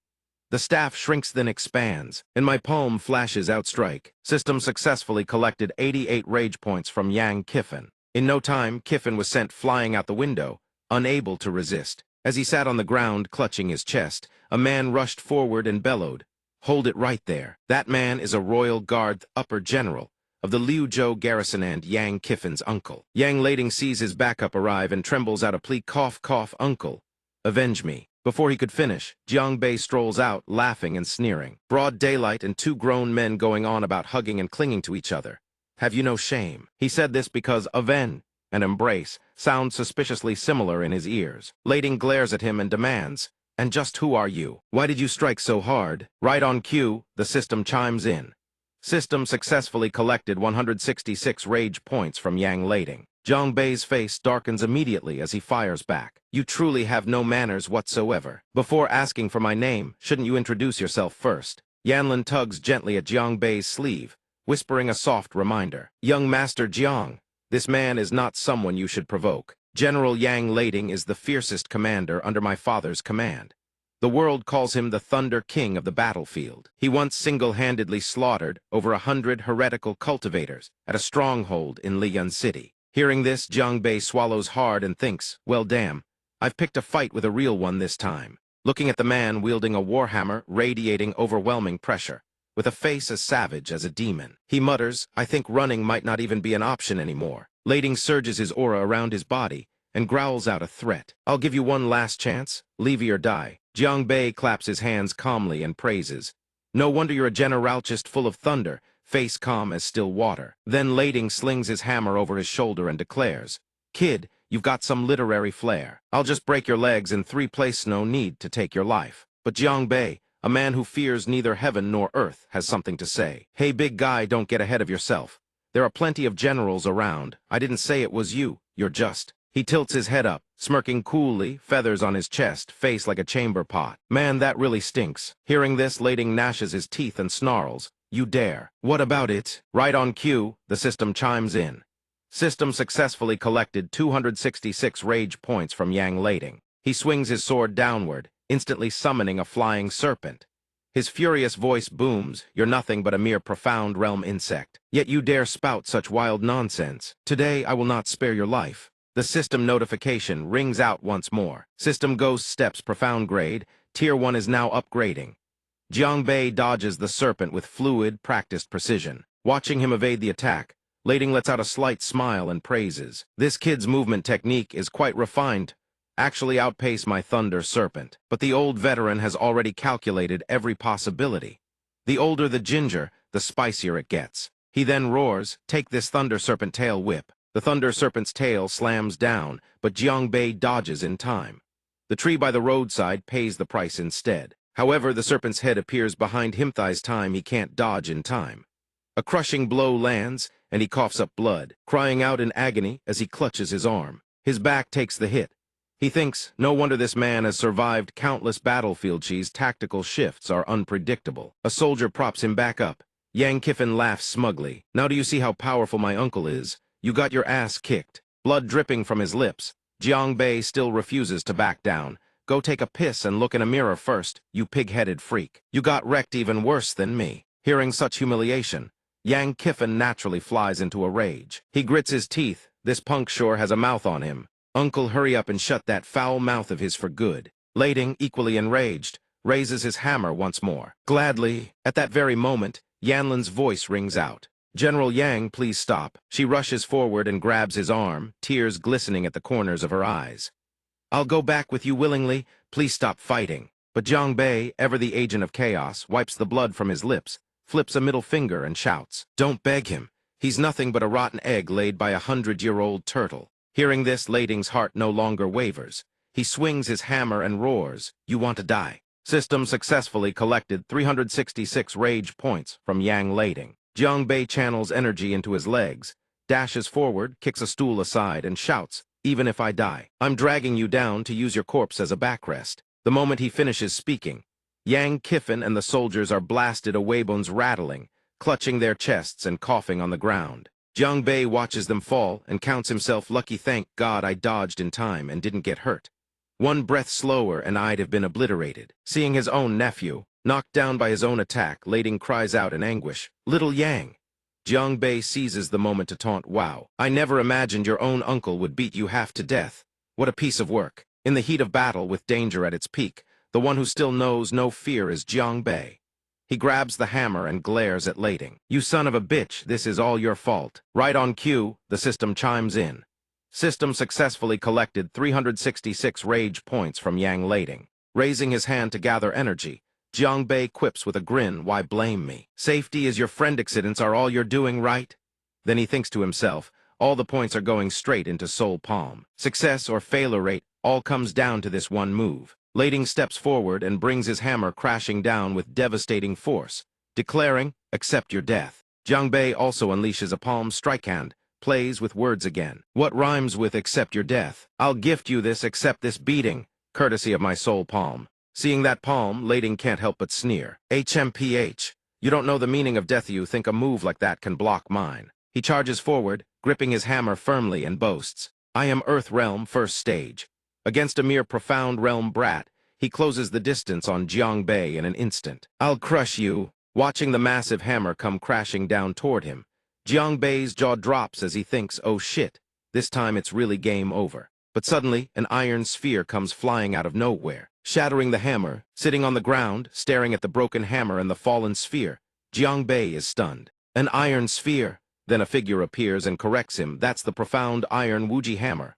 The staff shrinks then expands, and my palm flashes out strike. System successfully collected 88 rage points from Yang Kiffin. In no time, Kiffin was sent flying out the window, unable to resist. As he sat on the ground, clutching his chest, a man rushed forward and bellowed, hold it right there. That man is a Royal Guard upper general of the Liuzhou garrison and Yang Kiffin's uncle. Yang Lading sees his backup arrive and trembles out a plea, cough, cough, uncle. Avenge me. Before he could finish, Jiangbei strolls out, laughing and sneering. Broad daylight and two grown men going on about hugging and clinging to each other. Have you no shame? He said this because aven and embrace sound suspiciously similar in his ears. Lading glares at him and demands, and just who are you? Why did you strike so hard? Right on cue, the system chimes in. System successfully collected 166 rage points from Yang Lading. Jiangbei's face darkens immediately as he fires back. You truly have no manners whatsoever. Before asking for my name, shouldn't you introduce yourself first? Yanlin tugs gently at Jiangbei's sleeve, whispering a soft reminder. Young Master Jiang, this man is not someone you should provoke. General Yang Lading is the fiercest commander under my father's command. The world calls him the Thunder King of the battlefield. He once single-handedly slaughtered over 100 heretical cultivators at a stronghold in Liyun City. Hearing this, Jiangbei swallows hard and thinks, well damn, I've picked a fight with a real one this time. Looking at the man wielding a warhammer, radiating overwhelming pressure, with a face as savage as a demon, he mutters, I think running might not even be an option anymore. Lading surges his aura around his body and growls out a threat. I'll give you one last chance, leave or die. Jiangbei claps his hands calmly and praises. No wonder you're a generalist full of thunder, face calm as still water. Then Lading slings his hammer over his shoulder and declares, Kid, you've got some literary flair. I'll just break your legs in 3 places, no need to take your life. But Jiangbei, a man who fears neither heaven nor earth, has something to say. Hey big guy, don't get ahead of yourself. There are plenty of generals around. I didn't say it was you, you're just. He tilts his head up, smirking coolly, feathers on his chest, face like a chamber pot. Man, that really stinks. Hearing this, Lading gnashes his teeth and snarls. You dare. What about it? Right on cue, the system chimes in. System successfully collected 266 rage points from Yang Lading. He swings his sword downward, instantly summoning a flying serpent. His furious voice booms, you're nothing but a mere profound realm insect. Yet you dare spout such wild nonsense. Today I will not spare your life. The system notification rings out once more. System Ghost steps profound grade. Tier 1 is now upgrading. Jiangbei dodges the serpent with fluid, practiced precision. Watching him evade the attack, Lading lets out a slight smile and praises. This kid's movement technique is quite refined. Actually outpace my Thunder Serpent. But the old veteran has already calculated every possibility. The older the ginger, the spicier it gets. He then roars, "Take this Thunder Serpent tail whip." The Thunder Serpent's tail slams down, but Jiangbei dodges in time. The tree by the roadside pays the price instead. However, the serpent's head appears behind Himthai's time he can't dodge in time. A crushing blow lands, and he coughs up blood, crying out in agony as he clutches his arm. His back takes the hit. He thinks, no wonder this man has survived countless battlefield. His tactical shifts are unpredictable. A soldier props him back up. Yang Kiffin laughs smugly. "Now do you see how powerful my uncle is? You got your ass kicked." Blood dripping from his lips, Jiangbei still refuses to back down. "Go take a piss and look in a mirror first, you pig-headed freak. You got wrecked even worse than me." Hearing such humiliation, Yang Kiffin naturally flies into a rage. He grits his teeth. This punk sure has a mouth on him. "Uncle, hurry up and shut that foul mouth of his for good." Lading, equally enraged, raises his hammer once more. Gladly, at that very moment, Yanlin's voice rings out. "General Yang, please stop." She rushes forward and grabs his arm, tears glistening at the corners of her eyes. "I'll go back with you willingly. Please stop fighting." But Jiangbei, ever the agent of chaos, wipes the blood from his lips, flips a middle finger and shouts, "Don't beg him. He's nothing but a rotten egg laid by a 100-year-old turtle." Hearing this, Lading's heart no longer wavers. He swings his hammer and roars, "You want to die." System successfully collected 366 rage points from Yang Lading. Jiangbei channels energy into his legs, dashes forward, kicks a stool aside, and shouts, "Even if I die, I'm dragging you down to use your corpse as a backrest." The moment he finishes speaking, Yang Kiffin and the soldiers are blasted away, bones rattling, clutching their chests and coughing on the ground. Jiangbei watches them fall and counts himself lucky. "Thank God I dodged in time and didn't get hurt. One breath slower and I'd have been obliterated." Seeing his own nephew knocked down by his own attack, Lading cries out in anguish, "Little Yang!" Jiangbei seizes the moment to taunt, "Wow, I never imagined your own uncle would beat you half to death. What a piece of work." In the heat of battle, with danger at its peak, the one who still knows no fear is Jiangbei. He grabs the hammer and glares at Lading. "You son of a bitch, this is all your fault." Right on cue, the system chimes in. System successfully collected 366 rage points from Yang Lading. Raising his hand to gather energy, Jiangbei quips with a grin, "Why blame me? Safety is your friend. Accidents are all you're doing, right?" Then he thinks to himself, all the points are going straight into Soul Palm. Success or failure rate all comes down to this one move. Lading steps forward and brings his hammer crashing down with devastating force, declaring, "Accept your death." Jiangbei also unleashes a palm strike hand, plays with words again. "What rhymes with accept your death? I'll gift you this, accept this beating, courtesy of my soul palm." Seeing that palm, Lading can't help but sneer. "HMPH, you don't know the meaning of death. You think a move like that can block mine." He charges forward, gripping his hammer firmly, and boasts, "I am Earth Realm first stage." Against a mere profound realm brat, he closes the distance on Jiangbei in an instant. "I'll crush you." Watching the massive hammer come crashing down toward him, Jiangbei's jaw drops as he thinks, "Oh shit, this time it's really game over." But suddenly, an iron sphere comes flying out of nowhere, shattering the hammer. Sitting on the ground, staring at the broken hammer and the fallen sphere, Jiangbei is stunned. An iron sphere? Then a figure appears and corrects him. That's the profound iron Wuji hammer.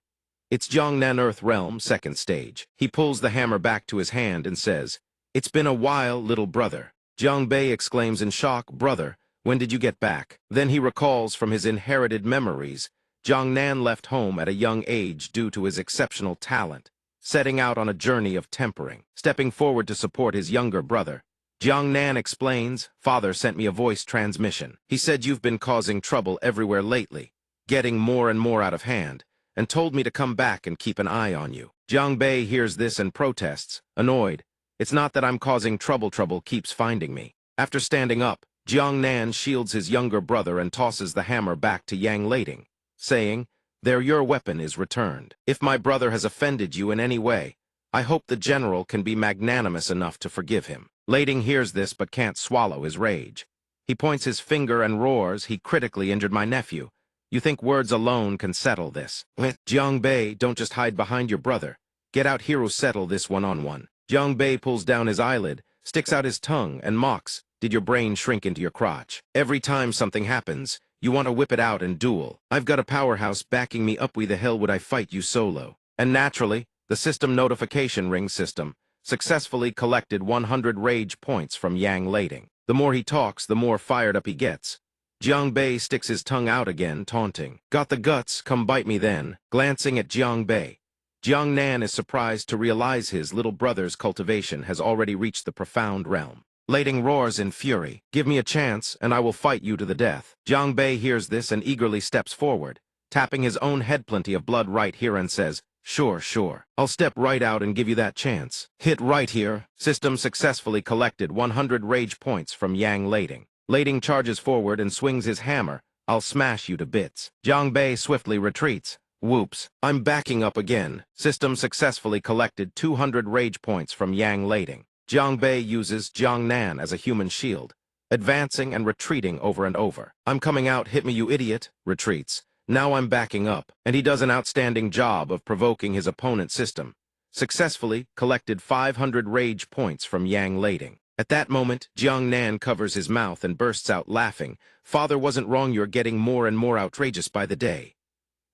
It's Jiangnan Earth Realm, second stage. He pulls the hammer back to his hand and says, "It's been a while, little brother." Jiangbei exclaims in shock, "Brother, when did you get back?" Then he recalls from his inherited memories, Jiangnan left home at a young age due to his exceptional talent, setting out on a journey of tempering. Stepping forward to support his younger brother, Jiangnan explains, "Father sent me a voice transmission. He said you've been causing trouble everywhere lately, getting more and more out of hand, and told me to come back and keep an eye on you." Jiangbei hears this and protests, annoyed. "It's not that I'm causing trouble, trouble keeps finding me." After standing up, Jiangnan shields his younger brother and tosses the hammer back to Yang Lading, saying, "There, your weapon is returned. If my brother has offended you in any way, I hope the general can be magnanimous enough to forgive him." Lading hears this but can't swallow his rage. He points his finger and roars, "He critically injured my nephew. You think words alone can settle this? Jiang Bei, don't just hide behind your brother. Get out here or settle this one-on-one. Jiang Bei pulls down his eyelid, sticks out his tongue, and mocks. Did your brain shrink into your crotch? Every time something happens, you want to whip it out and duel. I've got a powerhouse backing me up. Why the hell would I fight you solo? And naturally, the system notification ring system successfully collected 100 rage points from Yang Lading. The more he talks, the more fired up he gets. Jiang Bei sticks his tongue out again, taunting. Got the guts, come bite me then. Glancing at Jiang Bei, Jiang Nan is surprised to realize his little brother's cultivation has already reached the profound realm. Lading roars in fury. Give me a chance, and I will fight you to the death. Jiang Bei hears this and eagerly steps forward, tapping his own head plenty of blood right here and says, Sure, sure. I'll step right out and give you that chance. Hit right here. System successfully collected 100 rage points from Yang Lading. Lading charges forward and swings his hammer. I'll smash you to bits. Jiang Bei swiftly retreats. Whoops. I'm backing up again. System successfully collected 200 rage points from Yang Lading. Jiang Bei uses Jiang Nan as a human shield, advancing and retreating over and over. I'm coming out, hit me you idiot, retreats. Now I'm backing up, and he does an outstanding job of provoking his opponent's system. Successfully collected 500 rage points from Yang Lading. At that moment, Jiang Nan covers his mouth and bursts out laughing. Father wasn't wrong, you're getting more and more outrageous by the day.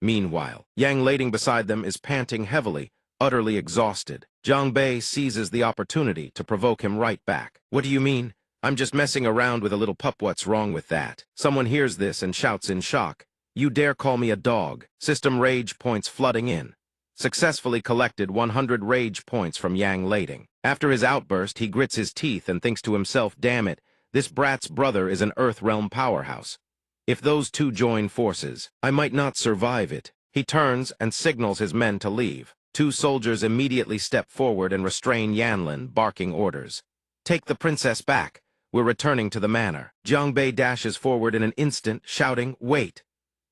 Meanwhile, Yang Lading beside them is panting heavily, utterly exhausted. Jiang Bei seizes the opportunity to provoke him right back. What do you mean? I'm just messing around with a little pup. What's wrong with that? Someone hears this and shouts in shock. You dare call me a dog? System rage points flooding in. Successfully collected 100 rage points from Yang Lading. After his outburst, he grits his teeth and thinks to himself, damn it, this brat's brother is an Earth Realm powerhouse. If those two join forces, I might not survive it. He turns and signals his men to leave. Two soldiers immediately step forward and restrain Yanlin, barking orders. Take the princess back. We're returning to the manor. Jiang Bei dashes forward in an instant, shouting, wait.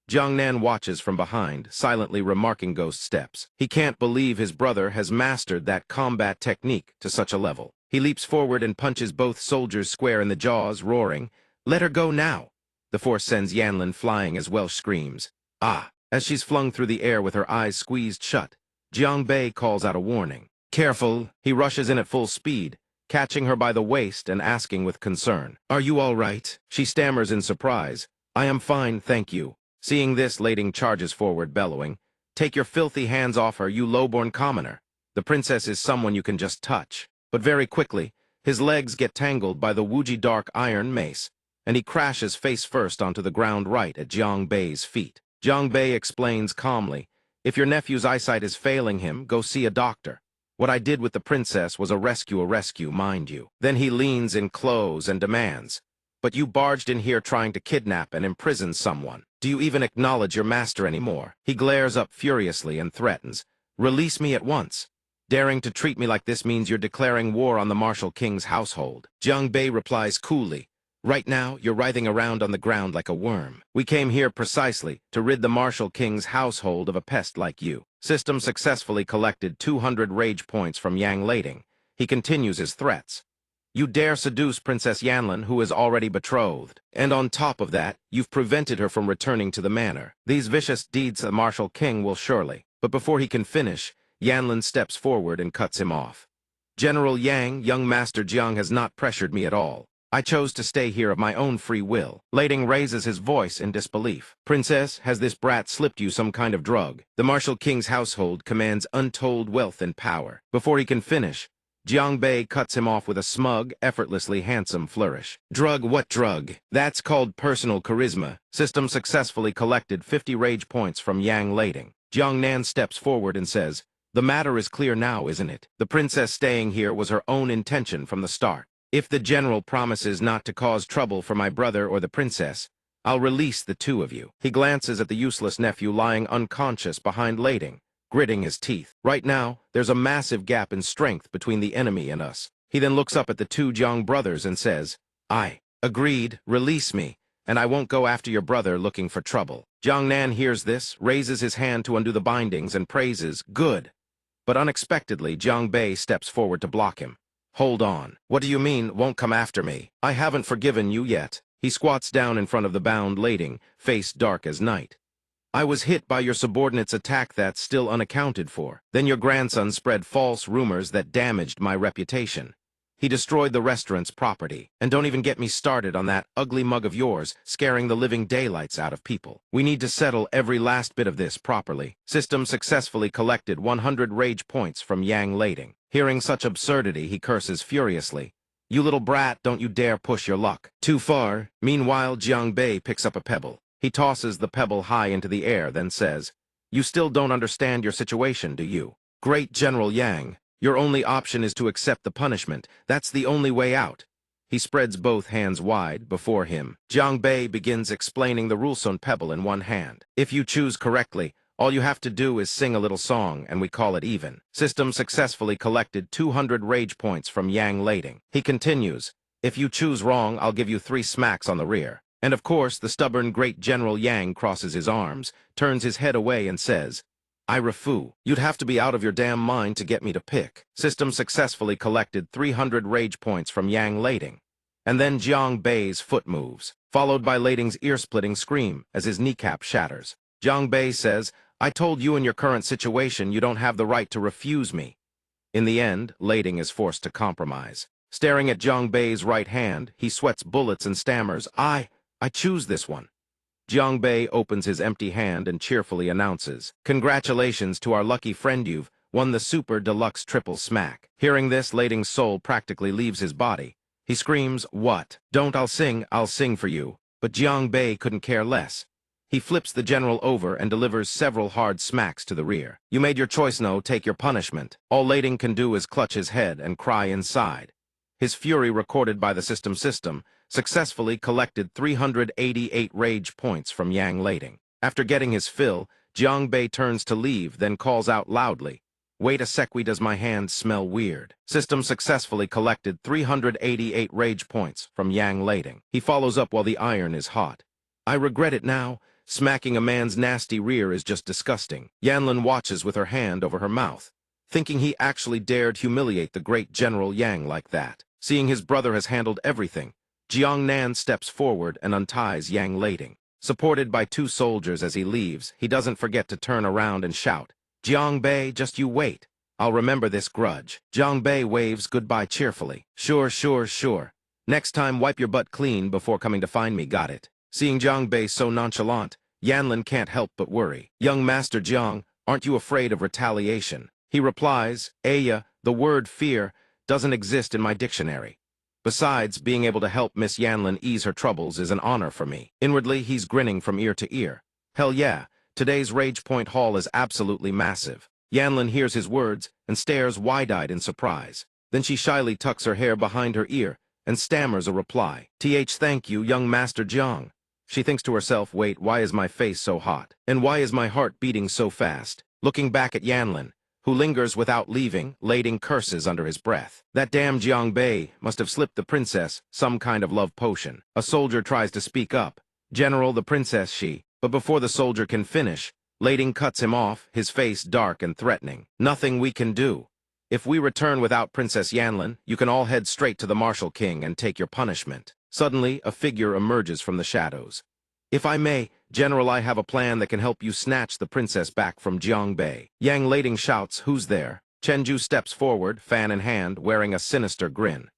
Jiang Nan watches from behind, silently remarking ghost steps. He can't believe his brother has mastered that combat technique to such a level. He leaps forward and punches both soldiers square in the jaws, roaring, Let her go now. The force sends Yanlin flying as Welsh screams, Ah! As she's flung through the air with her eyes squeezed shut, Jiang Bei calls out a warning. Careful! He rushes in at full speed, catching her by the waist and asking with concern, Are you all right? She stammers in surprise. I am fine, thank you. Seeing this, Lading charges forward, bellowing, Take your filthy hands off her, you low-born commoner. The princess is someone you can just touch. But very quickly, his legs get tangled by the Wuji dark iron mace, and he crashes face first onto the ground right at Jiang Bei's feet. Jiang Bei explains calmly, If your nephew's eyesight is failing him, go see a doctor. What I did with the princess was a rescue, mind you. Then he leans in close and demands, But you barged in here trying to kidnap and imprison someone. Do you even acknowledge your master anymore? He glares up furiously and threatens, Release me at once. Daring to treat me like this means you're declaring war on the Martial King's household. Jiang Bei replies coolly, Right now, you're writhing around on the ground like a worm. We came here precisely to rid the Martial King's household of a pest like you. System successfully collected 200 rage points from Yang Lading. He continues his threats. You dare seduce Princess Yanlin, who is already betrothed. And on top of that, you've prevented her from returning to the manor. These vicious deeds the Martial King will surely. But before he can finish, Yanlin steps forward and cuts him off. General Yang, young Master Jiang has not pressured me at all. I chose to stay here of my own free will. Lading raises his voice in disbelief. Princess, has this brat slipped you some kind of drug? The Martial King's household commands untold wealth and power. Before he can finish, Jiang Bei cuts him off with a smug, effortlessly handsome flourish. Drug? What drug? That's called personal charisma. System successfully collected 50 rage points from Yang Lading. Jiang Nan steps forward and says, The matter is clear now, isn't it? The princess staying here was her own intention from the start. If the general promises not to cause trouble for my brother or the princess, I'll release the two of you. He glances at the useless nephew lying unconscious behind Lading, gritting his teeth. Right now, there's a massive gap in strength between the enemy and us. He then looks up at the two Jiang brothers and says, Agreed, release me, and I won't go after your brother looking for trouble. Jiang Nan hears this, raises his hand to undo the bindings and praises, Good. But unexpectedly, Jiang Bei steps forward to block him. Hold on. What do you mean, won't come after me? I haven't forgiven you yet. He squats down in front of the bound Lading, face dark as night. I was hit by your subordinate's attack that's still unaccounted for. Then your grandson spread false rumors that damaged my reputation. He destroyed the restaurant's property. And don't even get me started on that ugly mug of yours scaring the living daylights out of people. We need to settle every last bit of this properly. System successfully collected 100 rage points from Yang Lading. Hearing such absurdity, he curses furiously. You little brat, don't you dare push your luck too far. Meanwhile, Jiang Bei picks up a pebble. He tosses the pebble high into the air, then says, You still don't understand your situation, do you? Great General Yang, your only option is to accept the punishment. That's the only way out. He spreads both hands wide before him. Jiang Bei begins explaining the Rulson pebble in one hand. If you choose correctly, all you have to do is sing a little song, and we call it even. System successfully collected 200 rage points from Yang Lading. He continues, If you choose wrong, I'll give you 3 smacks on the rear. And of course, the stubborn Great General Yang crosses his arms, turns his head away, and says, I refu. You'd have to be out of your damn mind to get me to pick. System successfully collected 300 rage points from Yang Lading. And then Jiang Bei's foot moves, followed by Lading's ear-splitting scream as his kneecap shatters. Jiang Bei says, I told you in your current situation you don't have the right to refuse me. In the end, Lading is forced to compromise. Staring at Jiang Bei's right hand, he sweats bullets and stammers, I choose this one. Jiang Bei opens his empty hand and cheerfully announces, Congratulations to our lucky friend, you've won the Super Deluxe Triple Smack. Hearing this, Lading's soul practically leaves his body. He screams, What? Don't, I'll sing for you. But Jiang Bei couldn't care less. He flips the general over and delivers several hard smacks to the rear. You made your choice, no, take your punishment. All Lading can do is clutch his head and cry inside. His fury, recorded by the system, successfully collected 388 rage points from Yang Lading. After getting his fill, Jiang Bei turns to leave, then calls out loudly, Wait a sec, does my hand smell weird? System successfully collected 388 rage points from Yang Lading. He follows up while the iron is hot. I regret it now. Smacking a man's nasty rear is just disgusting. Yanlin watches with her hand over her mouth, thinking he actually dared humiliate the great General Yang like that. Seeing his brother has handled everything, Jiang Nan steps forward and unties Yang Lading. Supported by 2 soldiers as he leaves, he doesn't forget to turn around and shout, Jiang Bei, just you wait. I'll remember this grudge. Jiang Bei waves goodbye cheerfully. Sure. Next time, wipe your butt clean before coming to find me, got it? Seeing Jiang Bei so nonchalant, Yanlin can't help but worry. Young Master Jiang, aren't you afraid of retaliation? He replies, Aya, the word fear doesn't exist in my dictionary. Besides, being able to help Miss Yanlin ease her troubles is an honor for me. Inwardly, he's grinning from ear to ear. Hell yeah, today's Rage Point haul is absolutely massive. Yanlin hears his words and stares wide-eyed in surprise. Then she shyly tucks her hair behind her ear and stammers a reply. Thank you, young Master Jiang. She thinks to herself, wait, why is my face so hot? And why is my heart beating so fast? Looking back at Yanlin, who lingers without leaving, lading curses under his breath. That damn Jiang Bei must have slipped the princess some kind of love potion. A soldier tries to speak up. General, the princess, she. But before the soldier can finish, Lading cuts him off, his face dark and threatening. Nothing we can do. If we return without Princess Yanlin, you can all head straight to the Martial King and take your punishment. Suddenly, a figure emerges from the shadows. If I may, General, I have a plan that can help you snatch the princess back from Jiang Bei. Yang Lading shouts, Who's there? Chenju steps forward, fan in hand, wearing a sinister grin.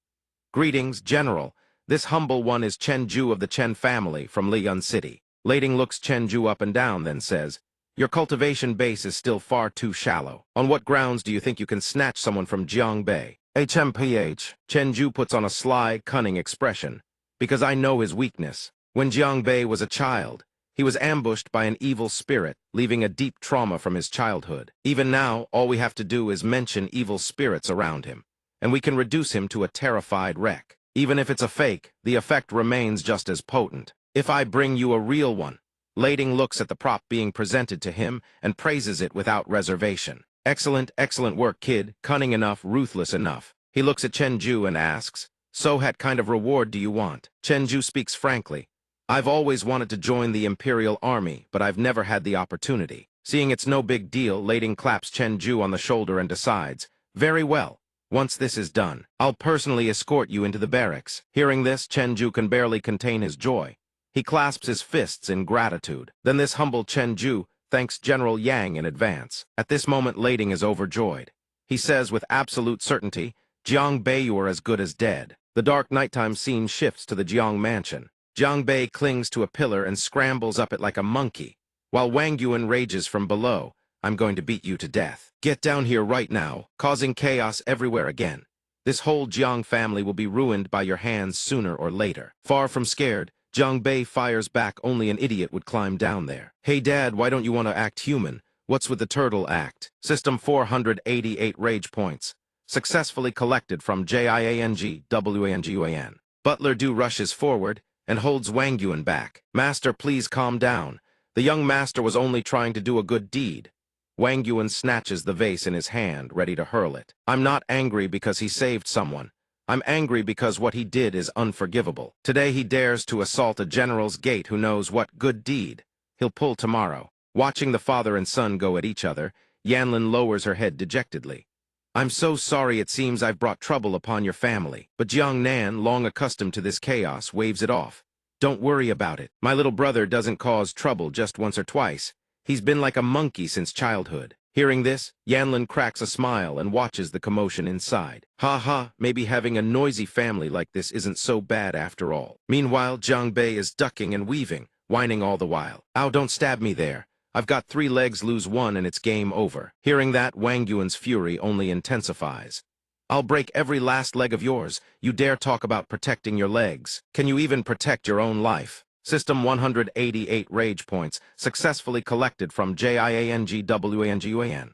Greetings, General. This humble one is Chenju of the Chen family from Liyun City. Lading looks Chenju up and down, then says, Your cultivation base is still far too shallow. On what grounds do you think you can snatch someone from Jiang Bei? HMPH. Chenju puts on a sly, cunning expression. Because I know his weakness. When Jiang Bei was a child, he was ambushed by an evil spirit, leaving a deep trauma from his childhood. Even now, all we have to do is mention evil spirits around him, and we can reduce him to a terrified wreck. Even if it's a fake, the effect remains just as potent. If I bring you a real one, Lading looks at the prop being presented to him and praises it without reservation. Excellent work, kid. Cunning enough, ruthless enough. He looks at Chenju and asks, So what kind of reward do you want? Chenju speaks frankly. I've always wanted to join the Imperial Army, but I've never had the opportunity. Seeing it's no big deal, Lading claps Chenju on the shoulder and decides, Very well. Once this is done, I'll personally escort you into the barracks. Hearing this, Chenju can barely contain his joy. He clasps his fists in gratitude. Then this humble Chen Ju thanks General Yang in advance. At this moment, Lading is overjoyed. He says with absolute certainty, Jiang Bei, you are as good as dead. The dark nighttime scene shifts to the Jiang mansion. Jiang Bei clings to a pillar and scrambles up it like a monkey, while Wang Yuan rages from below, I'm going to beat you to death. Get down here right now, causing chaos everywhere again. This whole Jiang family will be ruined by your hands sooner or later. Far from scared, Jiang Bei fires back. Only an idiot would climb down there. Hey Dad, why don't you want to act human? What's with the turtle act? System 488 rage points. Successfully collected from JIANGWANGUAN. Butler Du rushes forward and holds Wang Yuan back. Master, please calm down. The young master was only trying to do a good deed. Wang Yuan snatches the vase in his hand, ready to hurl it. I'm not angry because he saved someone. I'm angry because what he did is unforgivable. Today he dares to assault a general's gate who knows what good deed he'll pull tomorrow. Watching the father and son go at each other, Yanlin lowers her head dejectedly. I'm so sorry, it seems I've brought trouble upon your family. But Jiang Nan, long accustomed to this chaos, waves it off. Don't worry about it. My little brother doesn't cause trouble just once or twice. He's been like a monkey since childhood. Hearing this, Yanlin cracks a smile and watches the commotion inside. Ha ha, maybe having a noisy family like this isn't so bad after all. Meanwhile, Jiang Bei is ducking and weaving, whining all the while. Ow, don't stab me there. I've got 3 legs, lose 1 and it's game over. Hearing that, Wang Yuan's fury only intensifies. I'll break every last leg of yours. You dare talk about protecting your legs. Can you even protect your own life? System 188 rage points, successfully collected from JIANGWANGUAN.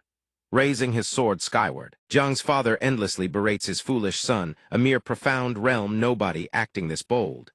Raising his sword skyward, Jiang's father endlessly berates his foolish son, a mere profound realm nobody acting this bold.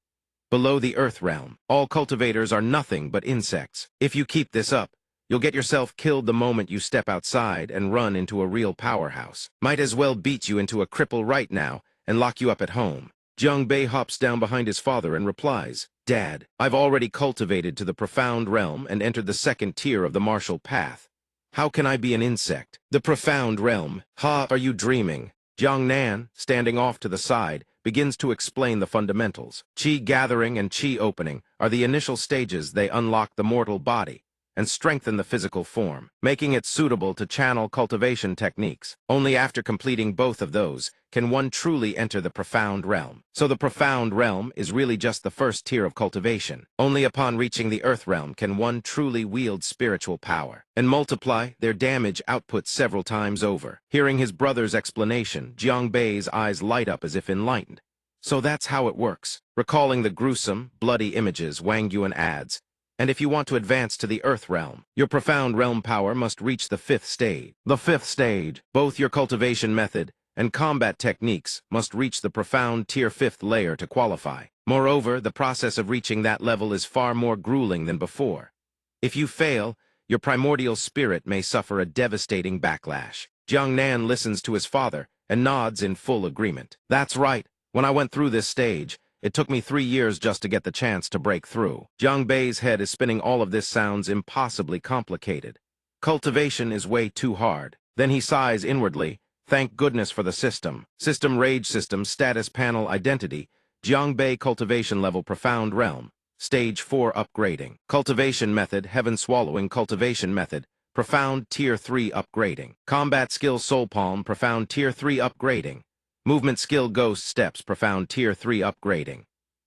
Below the earth realm, all cultivators are nothing but insects. If you keep this up, you'll get yourself killed the moment you step outside and run into a real powerhouse. Might as well beat you into a cripple right now and lock you up at home. Jiang Bei hops down behind his father and replies, Dad, I've already cultivated to the profound realm and entered the 2nd tier of the martial path. How can I be an insect? The profound realm? Ha, are you dreaming? Jiang Nan, standing off to the side, begins to explain the fundamentals. Qi gathering and qi opening are the initial stages. They unlock the mortal body and strengthen the physical form, making it suitable to channel cultivation techniques. Only after completing both of those can one truly enter the profound realm. So the profound realm is really just the 1st tier of cultivation. Only upon reaching the earth realm can one truly wield spiritual power and multiply their damage output several times over. Hearing his brother's explanation, Jiang Bei's eyes light up as if enlightened. So that's how it works. Recalling the gruesome, bloody images, Wang Yuan adds, and if you want to advance to the earth realm, your profound realm power must reach the 5th stage. The 5th stage, both your cultivation method and combat techniques must reach the profound tier 5th layer to qualify. Moreover, the process of reaching that level is far more grueling than before. If you fail, your primordial spirit may suffer a devastating backlash. Jiang Nan listens to his father and nods in full agreement. That's right. When I went through this stage, it took me 3 years just to get the chance to break through. Jiang Bei's head is spinning. All of this sounds impossibly complicated. Cultivation is way too hard. Then he sighs inwardly. Thank goodness for the system. System rage system status panel identity. Jiang Bei cultivation level profound realm. Stage 4 upgrading. Cultivation method heaven swallowing cultivation method. Profound tier 3 upgrading. Combat skill soul palm profound tier 3 upgrading. Movement skill ghost steps profound tier 3 upgrading.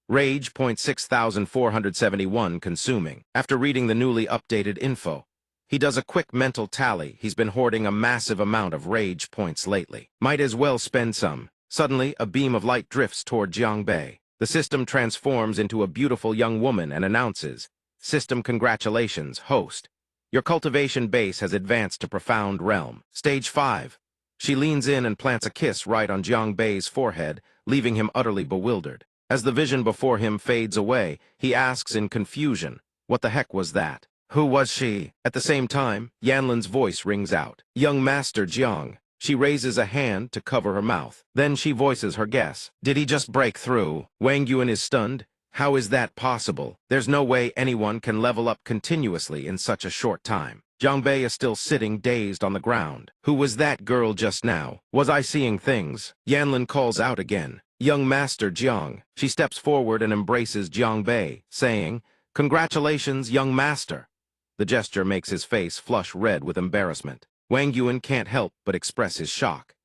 Rage 6471 consuming. After reading the newly updated info, he does a quick mental tally. He's been hoarding a massive amount of rage points lately. Might as well spend some. Suddenly, a beam of light drifts toward Jiang Bei. The system transforms into a beautiful young woman and announces, System congratulations, host. Your cultivation base has advanced to profound realm. Stage 5. She leans in and plants a kiss right on Jiang Bei's forehead, leaving him utterly bewildered. As the vision before him fades away, he asks in confusion, what the heck was that? Who was she? At the same time, Yanlin's voice rings out. Young Master Jiang. She raises a hand to cover her mouth. Then she voices her guess. Did he just break through? Wang Yuan is stunned. How is that possible? There's no way anyone can level up continuously in such a short time. Jiang Bei is still sitting dazed on the ground. Who was that girl just now? Was I seeing things? Yanlin calls out again. Young Master Jiang. She steps forward and embraces Jiang Bei, saying, "Congratulations, young master." The gesture makes his face flush red with embarrassment. Wang Yuan can't help but express his shock.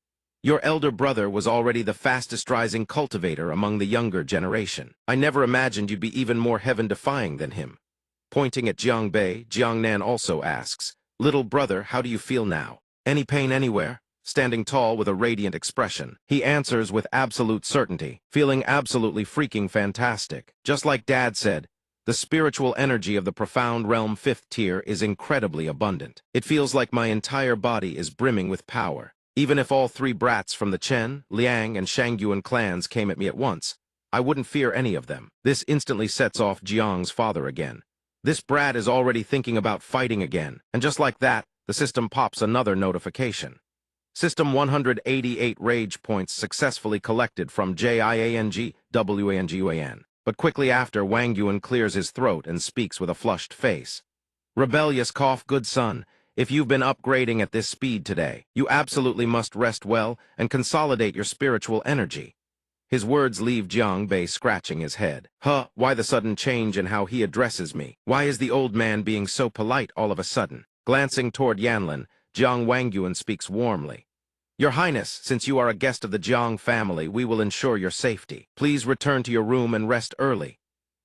Your elder brother was already the fastest rising cultivator among the younger generation. I never imagined you'd be even more heaven-defying than him. Pointing at Jiang Bei, Jiang Nan also asks, "Little brother, how do you feel now? Any pain anywhere?" Standing tall with a radiant expression, he answers with absolute certainty, feeling absolutely freaking fantastic. Just like Dad said, the spiritual energy of the profound realm 5th tier is incredibly abundant. It feels like my entire body is brimming with power. Even if all 3 brats from the Chen, Liang, and Shangyuan clans came at me at once, I wouldn't fear any of them. This instantly sets off Jiang's father again. This brat is already thinking about fighting again, and just like that, the system pops another notification. System 188 rage points successfully collected from JIANGWANGUAN. But quickly after, Wang Yuan clears his throat and speaks with a flushed face. Rebellious cough, good son. If you've been upgrading at this speed today, you absolutely must rest well and consolidate your spiritual energy. His words leave Jiang Bei scratching his head. Why the sudden change in how he addresses me? Why is the old man being so polite all of a sudden? Glancing toward Yanlin, Jiang Wangyuan speaks warmly. Your Highness, since you are a guest of the Jiang family, we will ensure your safety. Please return to your room and rest early.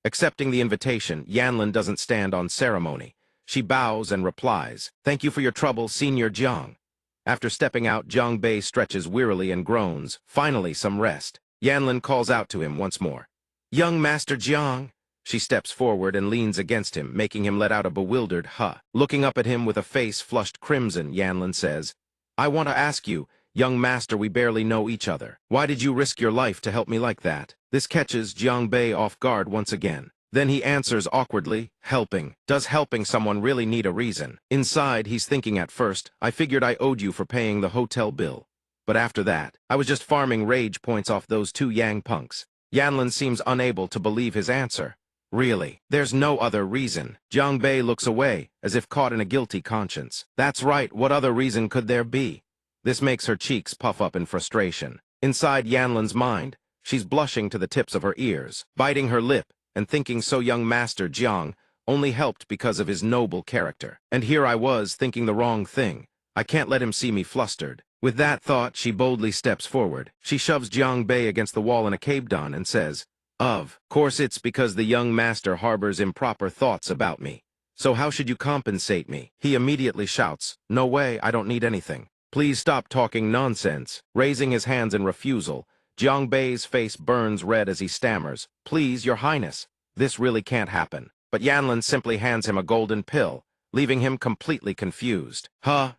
Accepting the invitation, Yanlin doesn't stand on ceremony. She bows and replies, "Thank you for your trouble, Senior Jiang." After stepping out, Jiang Bei stretches wearily and groans, "Finally, some rest." Yanlin calls out to him once more. "Young Master Jiang." She steps forward and leans against him, making him let out a bewildered "huh." Looking up at him with a face flushed crimson, Yanlin says, "I want to ask you, young master, we barely know each other. Why did you risk your life to help me like that?" This catches Jiang Bei off guard once again. Then he answers awkwardly, "Helping. Does helping someone really need a reason?" Inside, he's thinking at first, "I figured I owed you for paying the hotel bill. But after that, I was just farming rage points off those 2 Yang punks." Yanlin seems unable to believe his answer. "Really? There's no other reason." Jiang Bei looks away, as if caught in a guilty conscience. "That's right, what other reason could there be?" This makes her cheeks puff up in frustration. Inside Yanlin's mind, she's blushing to the tips of her ears, biting her lip, and thinking so young Master Jiang only helped because of his noble character. And here I was, thinking the wrong thing. I can't let him see me flustered. With that thought, she boldly steps forward. She shoves Jiang Bei against the wall in a cabe-don and says, "Of course it's because the young master harbors improper thoughts about me. So how should you compensate me?" He immediately shouts, "No way, I don't need anything. Please stop talking nonsense." Raising his hands in refusal, Jiang Bei's face burns red as he stammers, "Please, your highness, this really can't happen." But Yanlin simply hands him a golden pill, leaving him completely confused.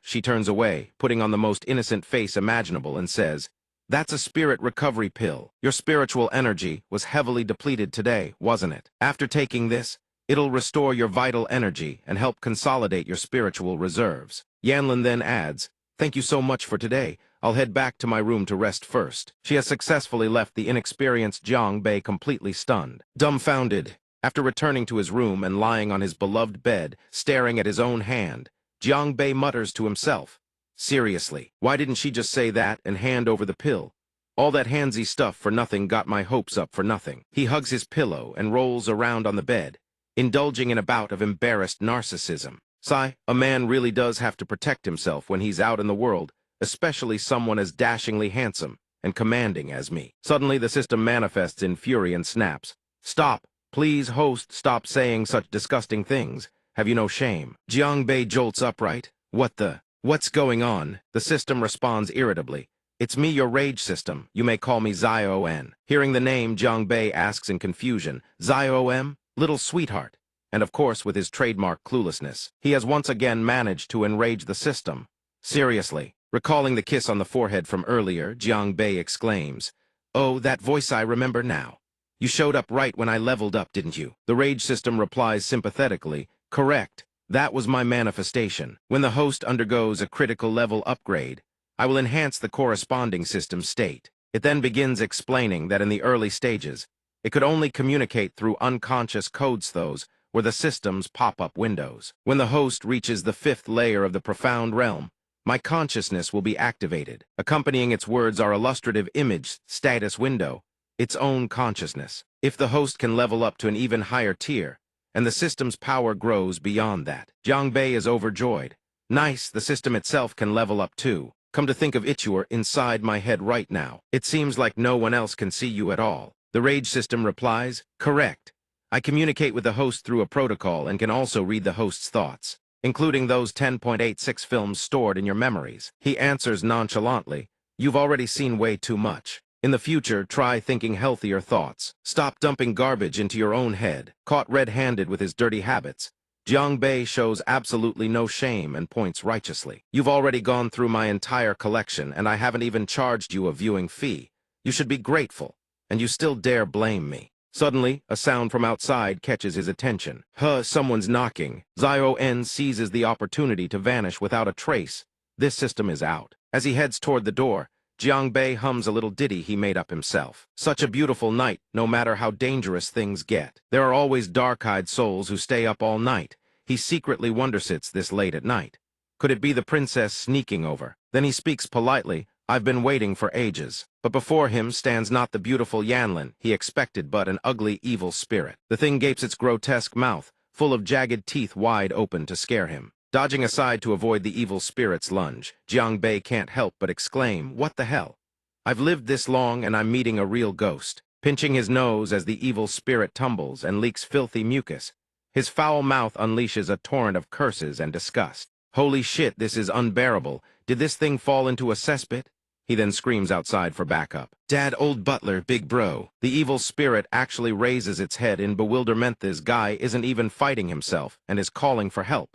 She turns away, putting on the most innocent face imaginable, and says, "That's a spirit recovery pill. Your spiritual energy was heavily depleted today, wasn't it? After taking this, it'll restore your vital energy and help consolidate your spiritual reserves." Yanlin then adds, "Thank you so much for today. I'll head back to my room to rest first." She has successfully left the inexperienced Jiang Bei completely stunned, dumbfounded. After returning to his room and lying on his beloved bed, staring at his own hand, Jiang Bei mutters to himself, "Seriously, why didn't she just say that and hand over the pill? All that handsy stuff for nothing got my hopes up for nothing." He hugs his pillow and rolls around on the bed, indulging in a bout of embarrassed narcissism. Sigh, a man really does have to protect himself when he's out in the world, especially someone as dashingly handsome and commanding as me. Suddenly, the system manifests in fury and snaps, "Stop! Please, host, stop saying such disgusting things. Have you no shame?" Jiang Bei jolts upright. What's going on?" The system responds irritably, "It's me, your rage system. You may call me Zion." Hearing the name, Jiang Bei asks in confusion, "Zion? Little sweetheart?" And of course, with his trademark cluelessness, he has once again managed to enrage the system. "Seriously?" Recalling the kiss on the forehead from earlier, Jiang Bei exclaims, "Oh, that voice, I remember now. You showed up right when I leveled up, didn't you?" The rage system replies sympathetically, "Correct. That was my manifestation. When the host undergoes a critical level upgrade, I will enhance the corresponding system state." It then begins explaining that in the early stages, it could only communicate through unconscious codes, those were the system's pop-up windows. When the host reaches the 5th layer of the profound realm, my consciousness will be activated. Accompanying its words are illustrative image status window, its own consciousness. If the host can level up to an even higher tier, and the system's power grows beyond that, Jiang Bei is overjoyed. Nice, the system itself can level up too. Come to think of it, you're inside my head right now. It seems like no one else can see you at all. The rage system replies, correct. I communicate with the host through a protocol and can also read the host's thoughts, including those 10.86 films stored in your memories. He answers nonchalantly, you've already seen way too much. In the future, try thinking healthier thoughts. Stop dumping garbage into your own head. Caught red-handed with his dirty habits, Jiang Bei shows absolutely no shame and points righteously. You've already gone through my entire collection, and I haven't even charged you a viewing fee. You should be grateful, and you still dare blame me. Suddenly, a sound from outside catches his attention. Someone's knocking. Zion seizes the opportunity to vanish without a trace. This system is out. As he heads toward the door, Jiang Bei hums a little ditty he made up himself. Such a beautiful night, no matter how dangerous things get. There are always dark-eyed souls who stay up all night. He secretly wondersits this late at night. Could it be the princess sneaking over? Then he speaks politely, I've been waiting for ages. But before him stands not the beautiful Yanlin he expected, but an ugly, evil spirit. The thing gapes its grotesque mouth, full of jagged teeth wide open to scare him. Dodging aside to avoid the evil spirit's lunge, Jiang Bei can't help but exclaim, what the hell? I've lived this long and I'm meeting a real ghost. Pinching his nose as the evil spirit tumbles and leaks filthy mucus, his foul mouth unleashes a torrent of curses and disgust. Holy shit, this is unbearable. Did this thing fall into a cesspit? He then screams outside for backup. Dad, old butler, big bro. The evil spirit actually raises its head in bewilderment. This guy isn't even fighting himself and is calling for help.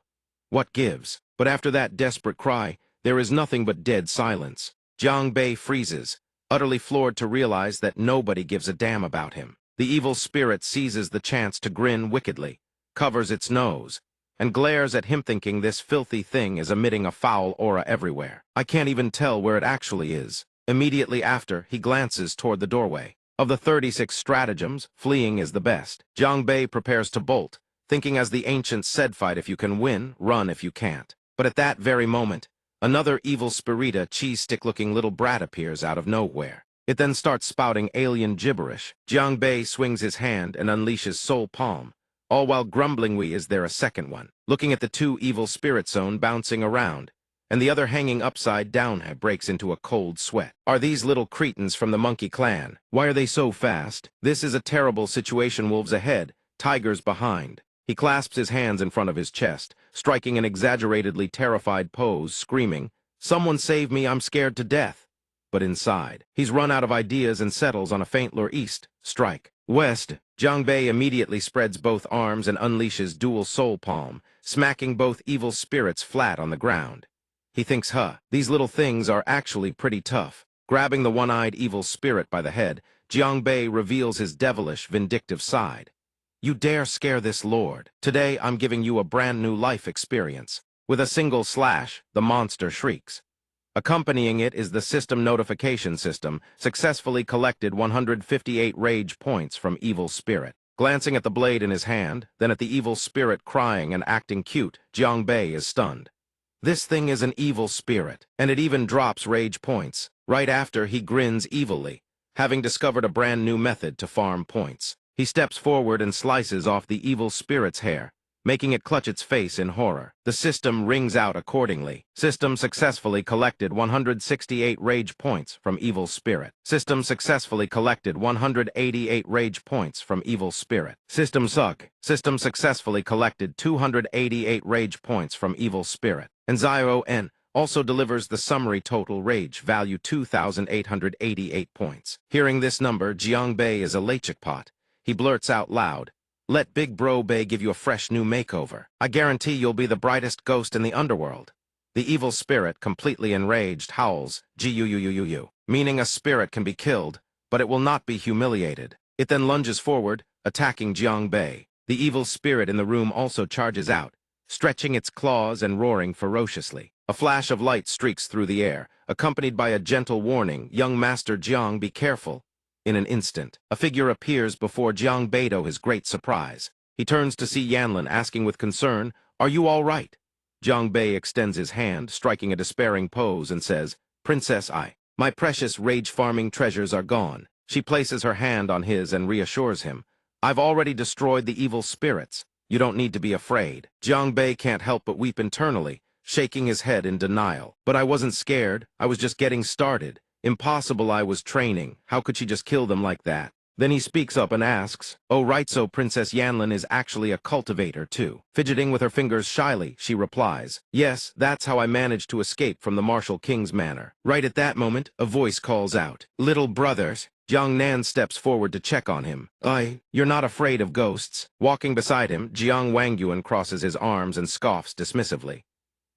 What gives? But after that desperate cry, there is nothing but dead silence. Jiang Bei freezes, utterly floored to realize that nobody gives a damn about him. The evil spirit seizes the chance to grin wickedly, covers its nose, and glares at him, thinking this filthy thing is emitting a foul aura everywhere. I can't even tell where it actually is. Immediately after, he glances toward the doorway. Of the 36 stratagems, fleeing is the best. Jiang Bei prepares to bolt, thinking as the ancients said, fight if you can win, run if you can't. But at that very moment, another evil spirita cheese-stick-looking little brat appears out of nowhere. It then starts spouting alien gibberish. Jiang Bei swings his hand and unleashes Soul Palm, all while grumbling, "We, is there a second one?" Looking at the two evil spirit zone bouncing around, and the other hanging upside down, breaks into a cold sweat. Are these little cretins from the monkey clan? Why are they so fast? This is a terrible situation. Wolves ahead, tigers behind. He clasps his hands in front of his chest, striking an exaggeratedly terrified pose, screaming, "Someone save me, I'm scared to death." But inside, he's run out of ideas and settles on a faint lure: east, strike, west. Jiang Bei immediately spreads both arms and unleashes dual soul palm, smacking both evil spirits flat on the ground. He thinks, these little things are actually pretty tough. Grabbing the one-eyed evil spirit by the head, Jiang Bei reveals his devilish, vindictive side. You dare scare this lord? Today I'm giving you a brand new life experience. With a single slash, the monster shrieks. Accompanying it is the system notification system, successfully collected 158 rage points from evil spirit. Glancing at the blade in his hand, then at the evil spirit crying and acting cute, Jiang Bei is stunned. This thing is an evil spirit, and it even drops rage points. Right after, he grins evilly, having discovered a brand new method to farm points. He steps forward and slices off the evil spirit's hair, making it clutch its face in horror. The system rings out accordingly. System successfully collected 168 rage points from evil spirit. System successfully collected 188 rage points from evil spirit. System suck. System successfully collected 288 rage points from evil spirit. And Zion also delivers the summary total rage value 2,888 points. Hearing this number, Jiang Bei is a lechikpot. He blurts out loud, "Let Big Bro Bei give you a fresh new makeover. I guarantee you'll be the brightest ghost in the underworld." The evil spirit, completely enraged, howls, "G-u-u-u-u-u," meaning a spirit can be killed, but it will not be humiliated. It then lunges forward, attacking Jiang Bei. The evil spirit in the room also charges out, stretching its claws and roaring ferociously. A flash of light streaks through the air, accompanied by a gentle warning, "Young Master Jiang, be careful." In an instant, a figure appears before Jiang Bei, to his great surprise. He turns to see Yanlin, asking with concern, "Are you all right?" Jiang Bei extends his hand, striking a despairing pose, and says, "Princess, my precious rage-farming treasures are gone." She places her hand on his and reassures him. I've already destroyed the evil spirits. You don't need to be afraid. Jiang Bei can't help but weep internally, shaking his head in denial. But I wasn't scared. I was just getting started. Impossible, I was training. How could she just kill them like that? Then he speaks up and asks, oh right, so Princess Yanlin is actually a cultivator too. Fidgeting with her fingers shyly, she replies, yes, that's how I managed to escape from the Martial King's manor. Right at that moment, a voice calls out, little brothers. Jiang Nan steps forward to check on him. You're not afraid of ghosts. Walking beside him, Jiang Wangyuan crosses his arms and scoffs dismissively.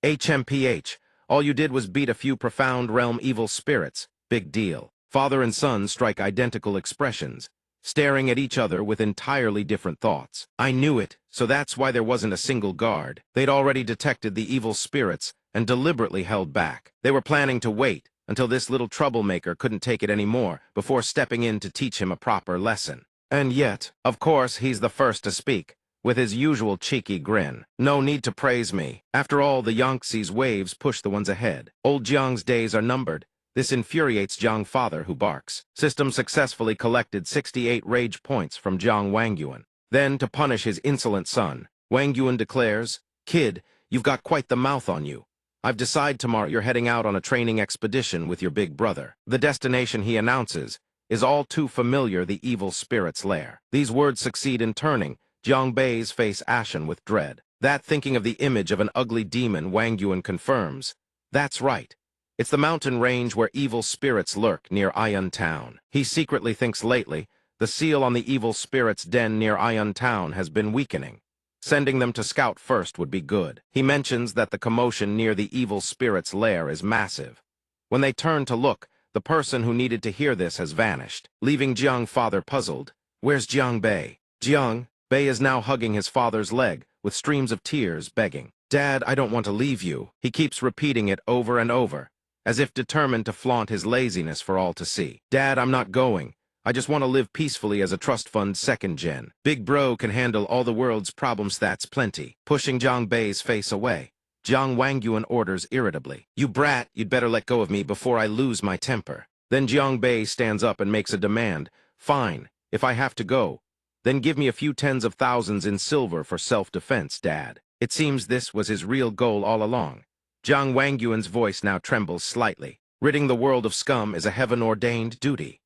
HMPH, all you did was beat a few profound realm evil spirits. Big deal. Father and son strike identical expressions, staring at each other with entirely different thoughts. I knew it, so that's why there wasn't a single guard. They'd already detected the evil spirits and deliberately held back. They were planning to wait until this little troublemaker couldn't take it anymore before stepping in to teach him a proper lesson. And yet, of course, he's the first to speak, with his usual cheeky grin. No need to praise me. After all, the Yangtze's waves push the ones ahead. Old Jiang's days are numbered. This infuriates Jiang father, who barks. System successfully collected 68 rage points from Jiang Wangyuan. Then, to punish his insolent son, Wangyuan declares, kid, you've got quite the mouth on you. I've decided tomorrow you're heading out on a training expedition with your big brother. The destination, he announces, is all too familiar, the evil spirit's lair. These words succeed in turning Jiang Bei's face ashen with dread. That, thinking of the image of an ugly demon, Wangyuan confirms, that's right. It's the mountain range where evil spirits lurk near Ayun Town. He secretly thinks lately the seal on the evil spirit's den near Ayun Town has been weakening. Sending them to scout first would be good. He mentions that the commotion near the evil spirit's lair is massive. When they turn to look, the person who needed to hear this has vanished, leaving Jiang father puzzled. Where's Jiang Bei? Jiang Bei is now hugging his father's leg, with streams of tears, begging, Dad, I don't want to leave you. He keeps repeating it over and over, as if determined to flaunt his laziness for all to see. Dad, I'm not going. I just want to live peacefully as a trust fund second gen. Big bro can handle all the world's problems, that's plenty. Pushing Jiang Bei's face away, Jiang Wangyuan orders irritably, you brat, you'd better let go of me before I lose my temper. Then Jiang Bei stands up and makes a demand. Fine, if I have to go, then give me a few tens of thousands in silver for self-defense, Dad. It seems this was his real goal all along. Jiang Wangyuan's voice now trembles slightly. Ridding the world of scum is a heaven-ordained duty.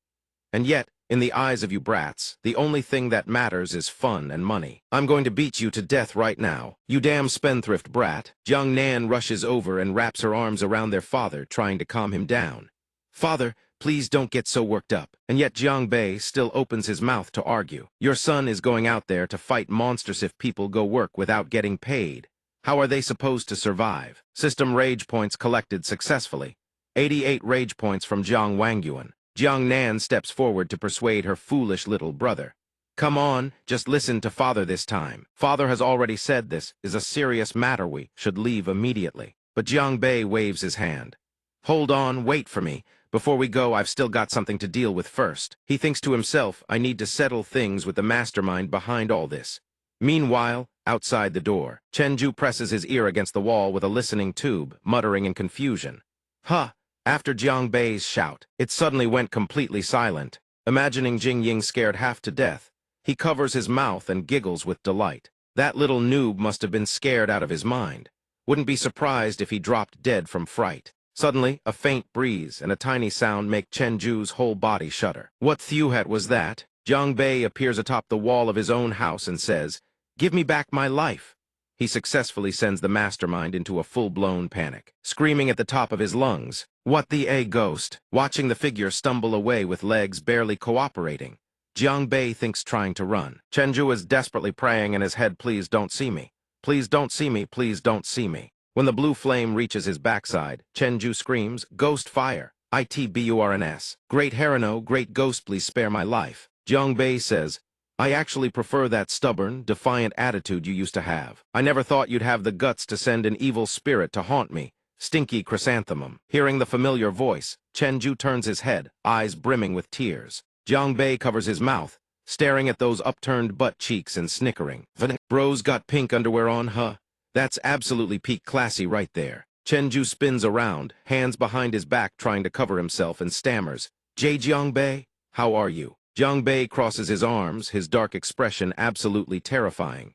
And yet, in the eyes of you brats, the only thing that matters is fun and money. I'm going to beat you to death right now. You damn spendthrift brat. Jiang Nan rushes over and wraps her arms around their father, trying to calm him down. Father, please don't get so worked up. And yet Jiang Bei still opens his mouth to argue. Your son is going out there to fight monsters if people go work without getting paid. How are they supposed to survive? System rage points collected successfully. 88 rage points from Jiang Wangyuan. Jiang Nan steps forward to persuade her foolish little brother. Come on, just listen to father this time. Father has already said this is a serious matter, we should leave immediately. But Jiang Bei waves his hand. Hold on, wait for me. Before we go, I've still got something to deal with first. He thinks to himself, I need to settle things with the mastermind behind all this. Meanwhile, outside the door, Chenju presses his ear against the wall with a listening tube, muttering in confusion. Huh! After Jiang Bei's shout, it suddenly went completely silent. Imagining Jing Ying scared half to death, he covers his mouth and giggles with delight. That little noob must have been scared out of his mind. Wouldn't be surprised if he dropped dead from fright. Suddenly, a faint breeze and a tiny sound make Chenju's whole body shudder. What Thuhat was that? Jiang Bei appears atop the wall of his own house and says, Give me back my life. He successfully sends the mastermind into a full-blown panic, screaming at the top of his lungs, What the ghost? Watching the figure stumble away with legs barely cooperating, Jiang Bei thinks trying to run. Chenju is desperately praying in his head, Please don't see me. Please don't see me. Please don't see me. When the blue flame reaches his backside, Chenju screams, Ghost fire! ITBURNS. Great Harano, great ghost, please spare my life. Jiang Bei says, I actually prefer that stubborn, defiant attitude you used to have. I never thought you'd have the guts to send an evil spirit to haunt me. Stinky chrysanthemum. Hearing the familiar voice, Chenju turns his head, eyes brimming with tears. Jiang Bei covers his mouth, staring at those upturned butt cheeks and snickering. Bro's got pink underwear on, huh? That's absolutely peak classy right there. Chenju spins around, hands behind his back trying to cover himself, and stammers, Jiang Bei? how are you? Jiang Bei crosses his arms, his dark expression absolutely terrifying.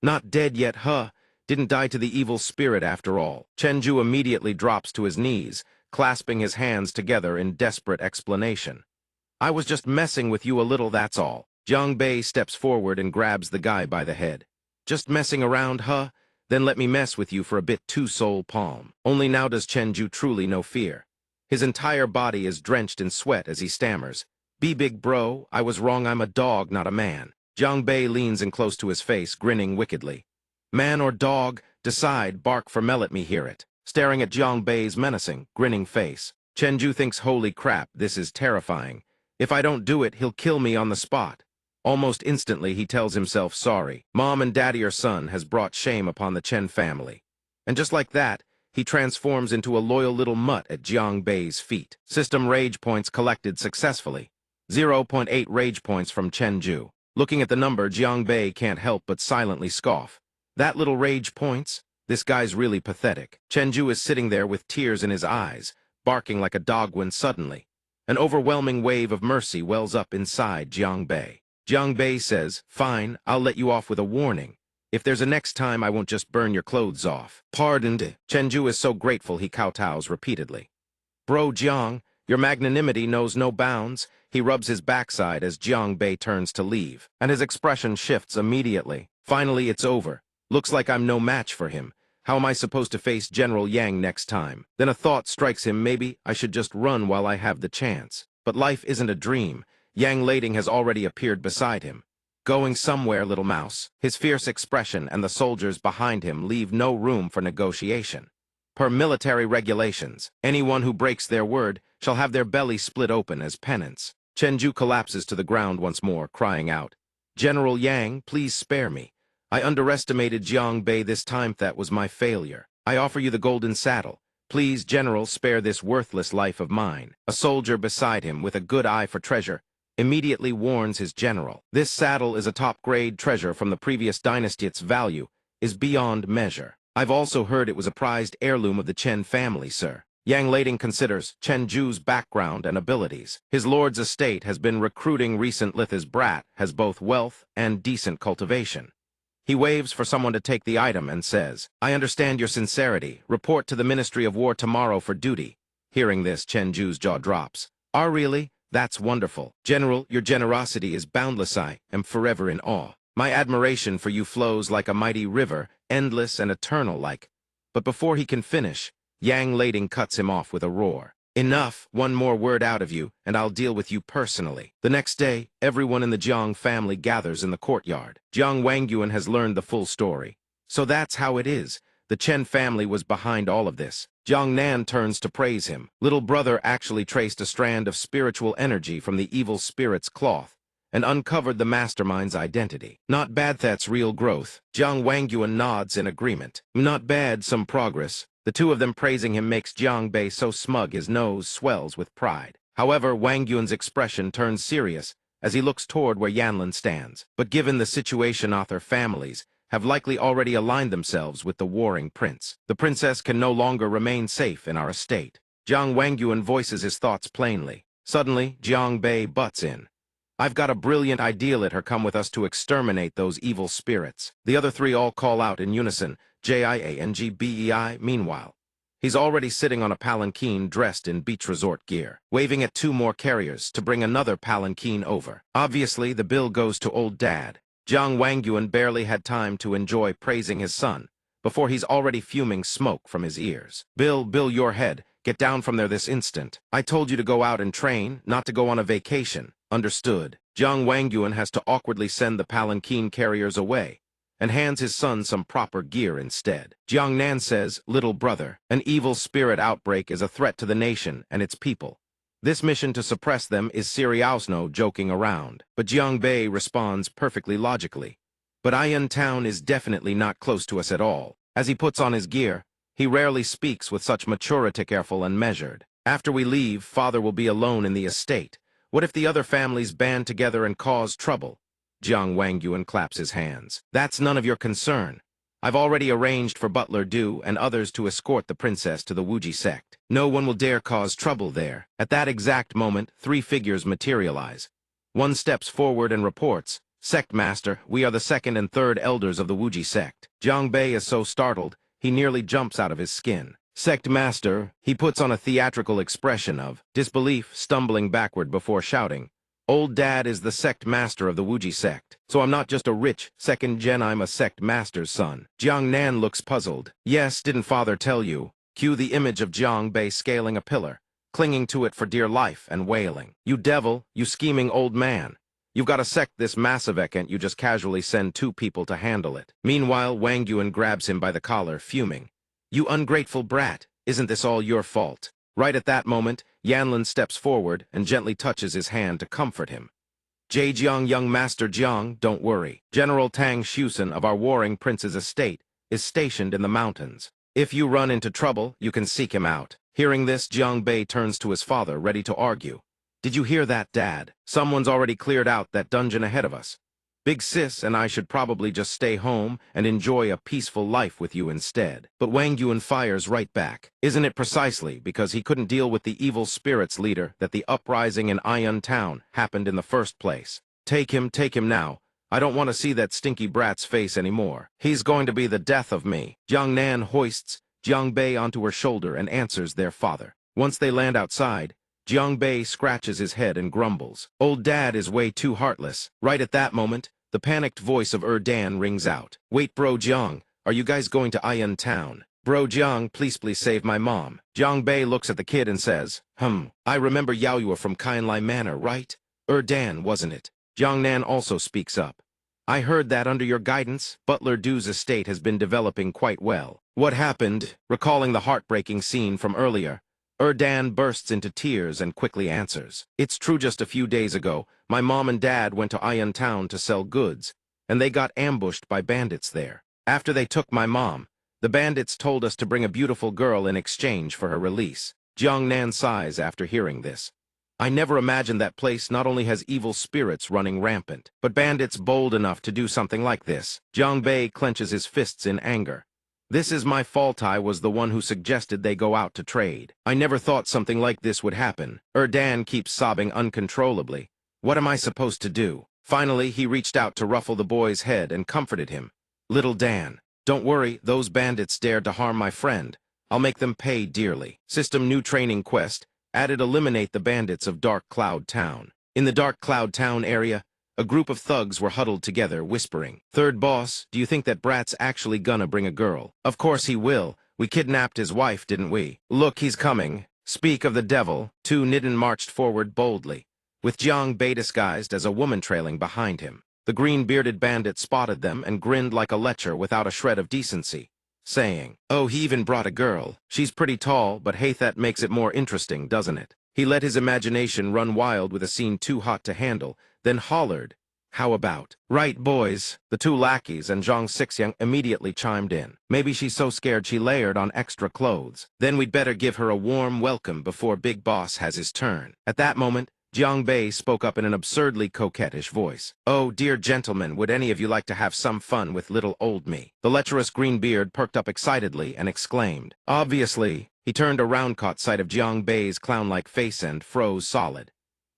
Not dead yet, huh? Didn't die to the evil spirit after all. Chenju immediately drops to his knees, clasping his hands together in desperate explanation. I was just messing with you a little, that's all. Jiang Bei steps forward and grabs the guy by the head. Just messing around, huh? Then let me mess with you for a bit too, soul palm. Only now does Chenju truly know fear. His entire body is drenched in sweat as he stammers. Be big, bro. I was wrong. I'm a dog, not a man. Jiang Bei leans in close to his face, grinning wickedly. Man or dog? Decide, bark for me, let me hear it. Staring at Jiang Bei's menacing, grinning face. Chenju thinks, holy crap, this is terrifying. If I don't do it, he'll kill me on the spot. Almost instantly, he tells himself sorry. Mom and daddy or son has brought shame upon the Chen family. And just like that, he transforms into a loyal little mutt at Jiang Bei's feet. System rage points collected successfully. 0.8 rage points from Chenju. Looking at the number, Jiang Bei can't help but silently scoff. That little rage points? This guy's really pathetic. Chenju is sitting there with tears in his eyes, barking like a dog when suddenly an overwhelming wave of mercy wells up inside Jiang Bei. Jiang Bei says, fine, I'll let you off with a warning. If there's a next time, I won't just burn your clothes off. Pardoned. Chenju is so grateful he kowtows repeatedly. Bro Jiang, your magnanimity knows no bounds. He rubs his backside as Jiang Bei turns to leave, and his expression shifts immediately. Finally, it's over. Looks like I'm no match for him. How am I supposed to face General Yang next time? Then a thought strikes him, maybe I should just run while I have the chance. But life isn't a dream. Yang Lading has already appeared beside him. Going somewhere, little mouse. His fierce expression and the soldiers behind him leave no room for negotiation. Per military regulations, anyone who breaks their word shall have their belly split open as penance. Chenju collapses to the ground once more, crying out, General Yang, please spare me. I underestimated Jiang Bei this time. That was my failure. I offer you the golden saddle. Please, General, spare this worthless life of mine. A soldier beside him, with a good eye for treasure, immediately warns his general. This saddle is a top-grade treasure from the previous dynasty. Its value is beyond measure. I've also heard it was a prized heirloom of the Chen family, sir. Yang Lading considers Chenju's background and abilities. His lord's estate has been recruiting recent Lith's brat, has both wealth and decent cultivation. He waves for someone to take the item and says, I understand your sincerity. Report to the Ministry of War tomorrow for duty. Hearing this, Chenju's jaw drops. Ah, really? That's wonderful. General, your generosity is boundless. I am forever in awe. My admiration for you flows like a mighty river, endless and eternal like. But before he can finish, Yang Lading cuts him off with a roar. Enough, one more word out of you, and I'll deal with you personally. The next day, everyone in the Jiang family gathers in the courtyard. Jiang Wangyuan has learned the full story. So that's how it is. The Chen family was behind all of this. Jiang Nan turns to praise him. Little brother actually traced a strand of spiritual energy from the evil spirit's cloth and uncovered the mastermind's identity. Not bad, that's real growth. Jiang Wangyuan nods in agreement. Not bad, some progress. The two of them praising him makes Jiang Bei so smug his nose swells with pride. However, Wang Yun's expression turns serious as he looks toward where Yanlin stands. But given the situation, author families have likely already aligned themselves with the warring prince. The princess can no longer remain safe in our estate. Jiang Wangyuan voices his thoughts plainly. Suddenly, Jiang Bei butts in. I've got a brilliant idea. Let her come with us to exterminate those evil spirits. The other three all call out in unison, Jiangbei. Meanwhile, he's already sitting on a palanquin dressed in beach resort gear, waving at two more carriers to bring another palanquin over. Obviously, the bill goes to old dad. Jiang Wangyuan barely had time to enjoy praising his son before he's already fuming smoke from his ears. Bill, your head. Get down from there this instant. I told you to go out and train, not to go on a vacation. Understood. Jiang Wangyuan has to awkwardly send the palanquin carriers away and hands his son some proper gear instead. Jiang Nan says, little brother, an evil spirit outbreak is a threat to the nation and its people. This mission to suppress them is serious, no joking around. But Jiang Bei responds perfectly logically. But Ayan Town is definitely not close to us at all. As he puts on his gear, he rarely speaks with such maturity, careful and measured. After we leave, father will be alone in the estate. What if the other families band together and cause trouble? Jiang Wangyuan claps his hands. That's none of your concern. I've already arranged for Butler Du and others to escort the princess to the Wuji sect. No one will dare cause trouble there. At that exact moment, 3 figures materialize. One steps forward and reports, "Sect Master, we are the 2nd and 3rd elders of the Wuji sect." Jiang Bei is so startled, he nearly jumps out of his skin. "Sect Master," he puts on a theatrical expression of disbelief, stumbling backward before shouting, "Old Dad is the sect master of the Wuji sect, so I'm not just a rich 2nd gen, I'm a sect master's son." Jiang Nan looks puzzled. "Yes, didn't father tell you?" Cue the image of Jiang Bei scaling a pillar, clinging to it for dear life and wailing, "You devil, you scheming old man. You've got a sect this massive, and you just casually send 2 people to handle it." Meanwhile, Wang Yuan grabs him by the collar, fuming. "You ungrateful brat, isn't this all your fault?" Right at that moment, Yanlin steps forward and gently touches his hand to comfort him. "Zhejiang, young Master Jiang, don't worry. General Tang Shusen of our warring prince's estate is stationed in the mountains. If you run into trouble, you can seek him out." Hearing this, Jiang Bei turns to his father, ready to argue. "Did you hear that, Dad? Someone's already cleared out that dungeon ahead of us. Big Sis and I should probably just stay home and enjoy a peaceful life with you instead." But Wang Yuan fires right back. "Isn't it precisely because he couldn't deal with the evil spirits leader that the uprising in Ayan Town happened in the first place? Take him now. I don't want to see that stinky brat's face anymore. He's going to be the death of me." Jiang Nan hoists Jiang Bei onto her shoulder and answers their father. Once they land outside, Jiang Bei scratches his head and grumbles, "Old Dad is way too heartless." Right at that moment, the panicked voice of Dan rings out. "Wait, Bro Jiang, are you guys going to Ayan Town? Bro Jiang, please save my mom." Jiang Bei looks at the kid and says, I remember Yaoyua from Kainlai Manor, right? Dan, wasn't it?" Jiang Nan also speaks up. "I heard that under your guidance, Butler Du's estate has been developing quite well." "What happened?" Recalling the heartbreaking scene from earlier, Dan bursts into tears and quickly answers. "It's true, just a few days ago, my mom and dad went to Ayan Town to sell goods, and they got ambushed by bandits there. After they took my mom, the bandits told us to bring a beautiful girl in exchange for her release." Jiang Nan sighs after hearing this. "I never imagined that place not only has evil spirits running rampant, but bandits bold enough to do something like this." Jiang Bei clenches his fists in anger. "This is my fault. I was the one who suggested they go out to trade. I never thought something like this would happen." Dan keeps sobbing uncontrollably. "What am I supposed to do?" Finally, he reached out to ruffle the boy's head and comforted him. "Little Dan, don't worry, those bandits dared to harm my friend. I'll make them pay dearly." System new training quest, added eliminate the bandits of Dark Cloud Town. In the Dark Cloud Town area, a group of thugs were huddled together, whispering, "Third boss, do you think that brat's actually gonna bring a girl?" "Of course he will. We kidnapped his wife, didn't we?" "Look, he's coming." Speak of the devil, 2 Nidden marched forward boldly, with Jiang Bei disguised as a woman trailing behind him. The green-bearded bandit spotted them and grinned like a lecher without a shred of decency, saying, "Oh, he even brought a girl. She's pretty tall, but hey, that makes it more interesting, doesn't it?" He let his imagination run wild with a scene too hot to handle, then hollered, "How about?" "Right, boys." The 2 lackeys and Zhang Xixiang immediately chimed in. "Maybe she's so scared she layered on extra clothes. Then we'd better give her a warm welcome before Big Boss has his turn." At that moment, Jiang Bei spoke up in an absurdly coquettish voice. "Oh, dear gentlemen, would any of you like to have some fun with little old me?" The lecherous greenbeard perked up excitedly and exclaimed, "Obviously." He turned around, caught sight of Jiang Bei's clown-like face and froze solid.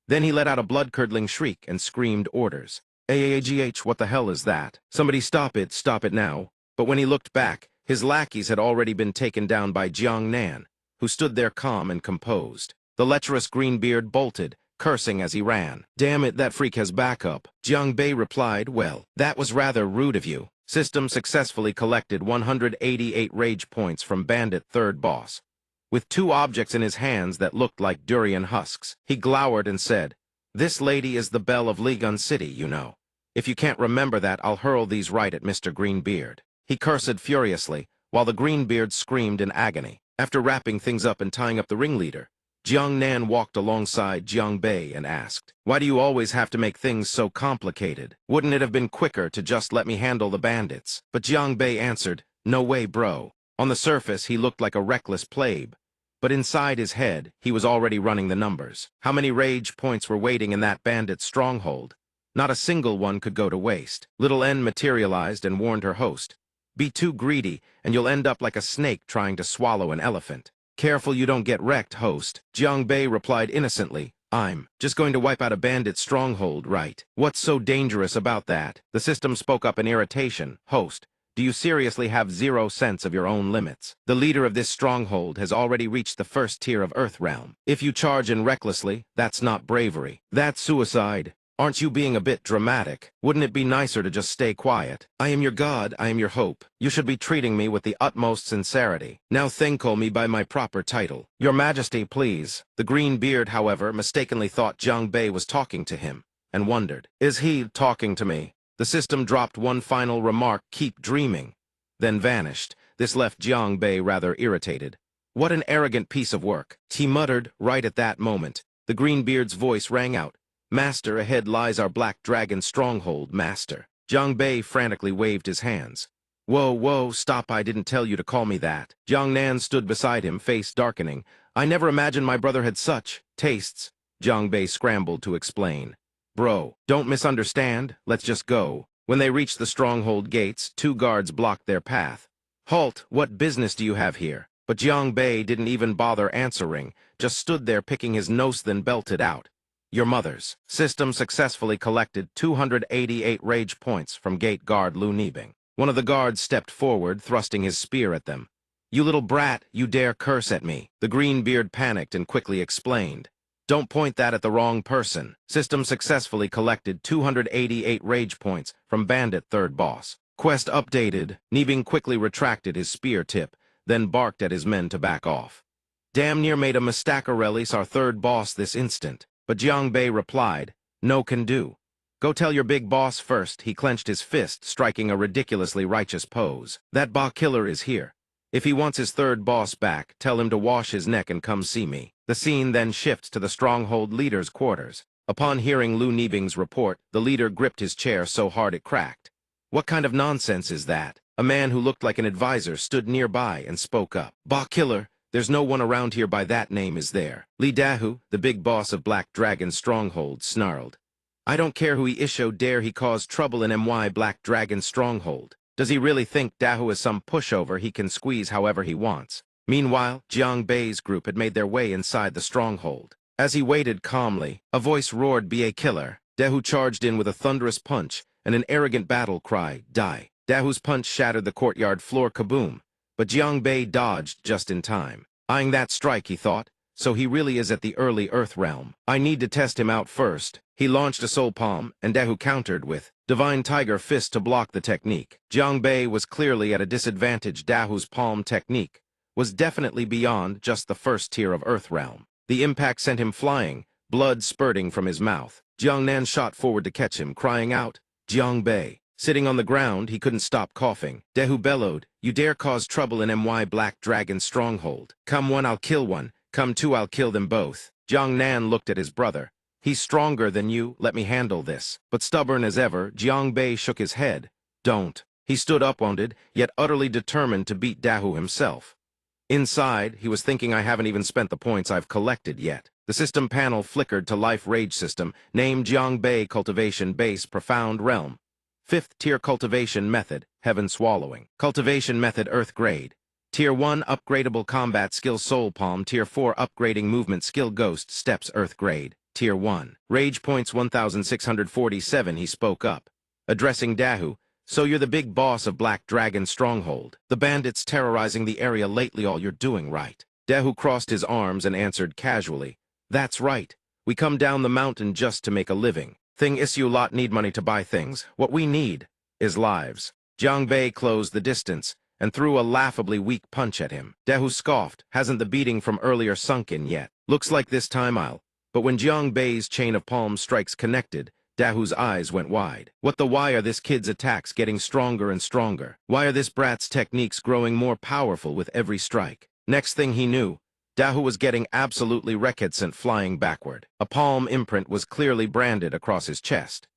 Then he let out a blood-curdling shriek and screamed orders. "AAGH, what the hell is that? Somebody stop it now." But when he looked back, his lackeys had already been taken down by Jiang Nan, who stood there calm and composed. The lecherous greenbeard bolted, cursing as he ran. "Damn it, that freak has backup." Jiang Bei replied, "Well, that was rather rude of you." System successfully collected 188 rage points from Bandit Third Boss. With 2 objects in his hands that looked like durian husks, he glowered and said, "This lady is the belle of Ligun City, you know. If you can't remember that, I'll hurl these right at Mr. Greenbeard." He cursed furiously, while the Greenbeard screamed in agony. After wrapping things up and tying up the ringleader, Jiang Nan walked alongside Jiang Bei and asked, "Why do you always have to make things so complicated? Wouldn't it have been quicker to just let me handle the bandits?" But Jiang Bei answered, "No way, bro." On the surface, he looked like a reckless plebe, but inside his head, he was already running the numbers. How many rage points were waiting in that bandit's stronghold? Not a single one could go to waste. Little N materialized and warned her host, Be too greedy, and you'll end up like a snake trying to swallow an elephant. Careful you don't get wrecked, host. Jiang Bei replied innocently. I'm just going to wipe out a bandit stronghold, right? What's so dangerous about that? The system spoke up in irritation. Host, do you seriously have zero sense of your own limits? The leader of this stronghold has already reached the first tier of Earth Realm. If you charge in recklessly, that's not bravery. That's suicide. Aren't you being a bit dramatic? Wouldn't it be nicer to just stay quiet? I am your god, I am your hope. You should be treating me with the utmost sincerity. Now call me by my proper title. Your Majesty, please. The green beard, however, mistakenly thought Jiang Bei was talking to him, and wondered, is he talking to me? The system dropped one final remark, keep dreaming, then vanished. This left Jiang Bei rather irritated. What an arrogant piece of work, he muttered right at that moment. The greenbeard's voice rang out. Master, ahead lies our black dragon stronghold, Master. Jiang Bei frantically waved his hands. Whoa, stop, I didn't tell you to call me that. Jiang Nan stood beside him, face darkening. I never imagined my brother had such tastes. Jiang Bei scrambled to explain. Bro, don't misunderstand, let's just go. When they reached the stronghold gates, 2 guards blocked their path. Halt, what business do you have here? But Jiang Bei didn't even bother answering, just stood there picking his nose, then belted out. Your mother's. System successfully collected 288 rage points from gate guard Lu Nibing. One of the guards stepped forward, thrusting his spear at them. You little brat, you dare curse at me. The green beard panicked and quickly explained. Don't point that at the wrong person. System successfully collected 288 rage points from bandit third boss. Quest updated. Nibing quickly retracted his spear tip, then barked at his men to back off. Damn near made a mistake, release our third boss this instant. But Jiang Bei replied, no can do. Go tell your big boss first. He clenched his fist, striking a ridiculously righteous pose. That Ba killer is here. If he wants his third boss back, tell him to wash his neck and come see me. The scene then shifts to the stronghold leader's quarters. Upon hearing Lu Nibing's report, the leader gripped his chair so hard it cracked. What kind of nonsense is that? A man who looked like an advisor stood nearby and spoke up. Ba killer. There's no one around here by that name, is there? Li Dahu, the big boss of Black Dragon's stronghold, snarled. I don't care who he is, so dare he cause trouble in my Black Dragon's stronghold. Does he really think Dahu is some pushover he can squeeze however he wants? Meanwhile, Jiang Bei's group had made their way inside the stronghold. As he waited calmly, a voice roared, be a killer. Dahu charged in with a thunderous punch and an arrogant battle cry, die. Dahu's punch shattered the courtyard floor, kaboom. But Jiang Bei dodged just in time. Eyeing that strike, he thought, so he really is at the early Earth Realm. I need to test him out first. He launched a soul palm, and Dahu countered with Divine Tiger Fist to block the technique. Jiang Bei was clearly at a disadvantage. Dahu's palm technique was definitely beyond just the first tier of Earth Realm. The impact sent him flying, blood spurting from his mouth. Jiang Nan shot forward to catch him, crying out, Jiang Bei. Sitting on the ground, he couldn't stop coughing. Dahu bellowed, you dare cause trouble in my Black Dragon's stronghold. Come one, I'll kill one. Come two, I'll kill them both. Jiang Nan looked at his brother. He's stronger than you, let me handle this. But stubborn as ever, Jiang Bei shook his head. Don't. He stood up, wounded, yet utterly determined to beat Dahu himself. Inside, he was thinking, I haven't even spent the points I've collected yet. The system panel flickered to life rage system, named Jiang Bei Cultivation Base Profound Realm. 5th Tier Cultivation Method, Heaven Swallowing. Cultivation Method Earth Grade. Tier 1 Upgradable Combat Skill Soul Palm. Tier 4 Upgrading Movement Skill Ghost Steps Earth Grade. Tier 1. Rage points 1,647. He spoke up, addressing Dahu. So you're the big boss of Black Dragon Stronghold. The bandits terrorizing the area lately, all you're doing, right? Dahu crossed his arms and answered casually. That's right. We come down the mountain just to make a living. Thing is, you lot need money to buy things. What we need is lives. Jiang Bei closed the distance and threw a laughably weak punch at him. Dahu scoffed. Hasn't the beating from earlier sunk in yet? Looks like this time I'll. But when Jiang Bei's chain of palm strikes connected, Dahu's eyes went wide. What the why are this kid's attacks getting stronger and stronger? Why are this brat's techniques growing more powerful with every strike? Next thing he knew, Dahu was getting absolutely wrecked, sent flying backward. A palm imprint was clearly branded across his chest.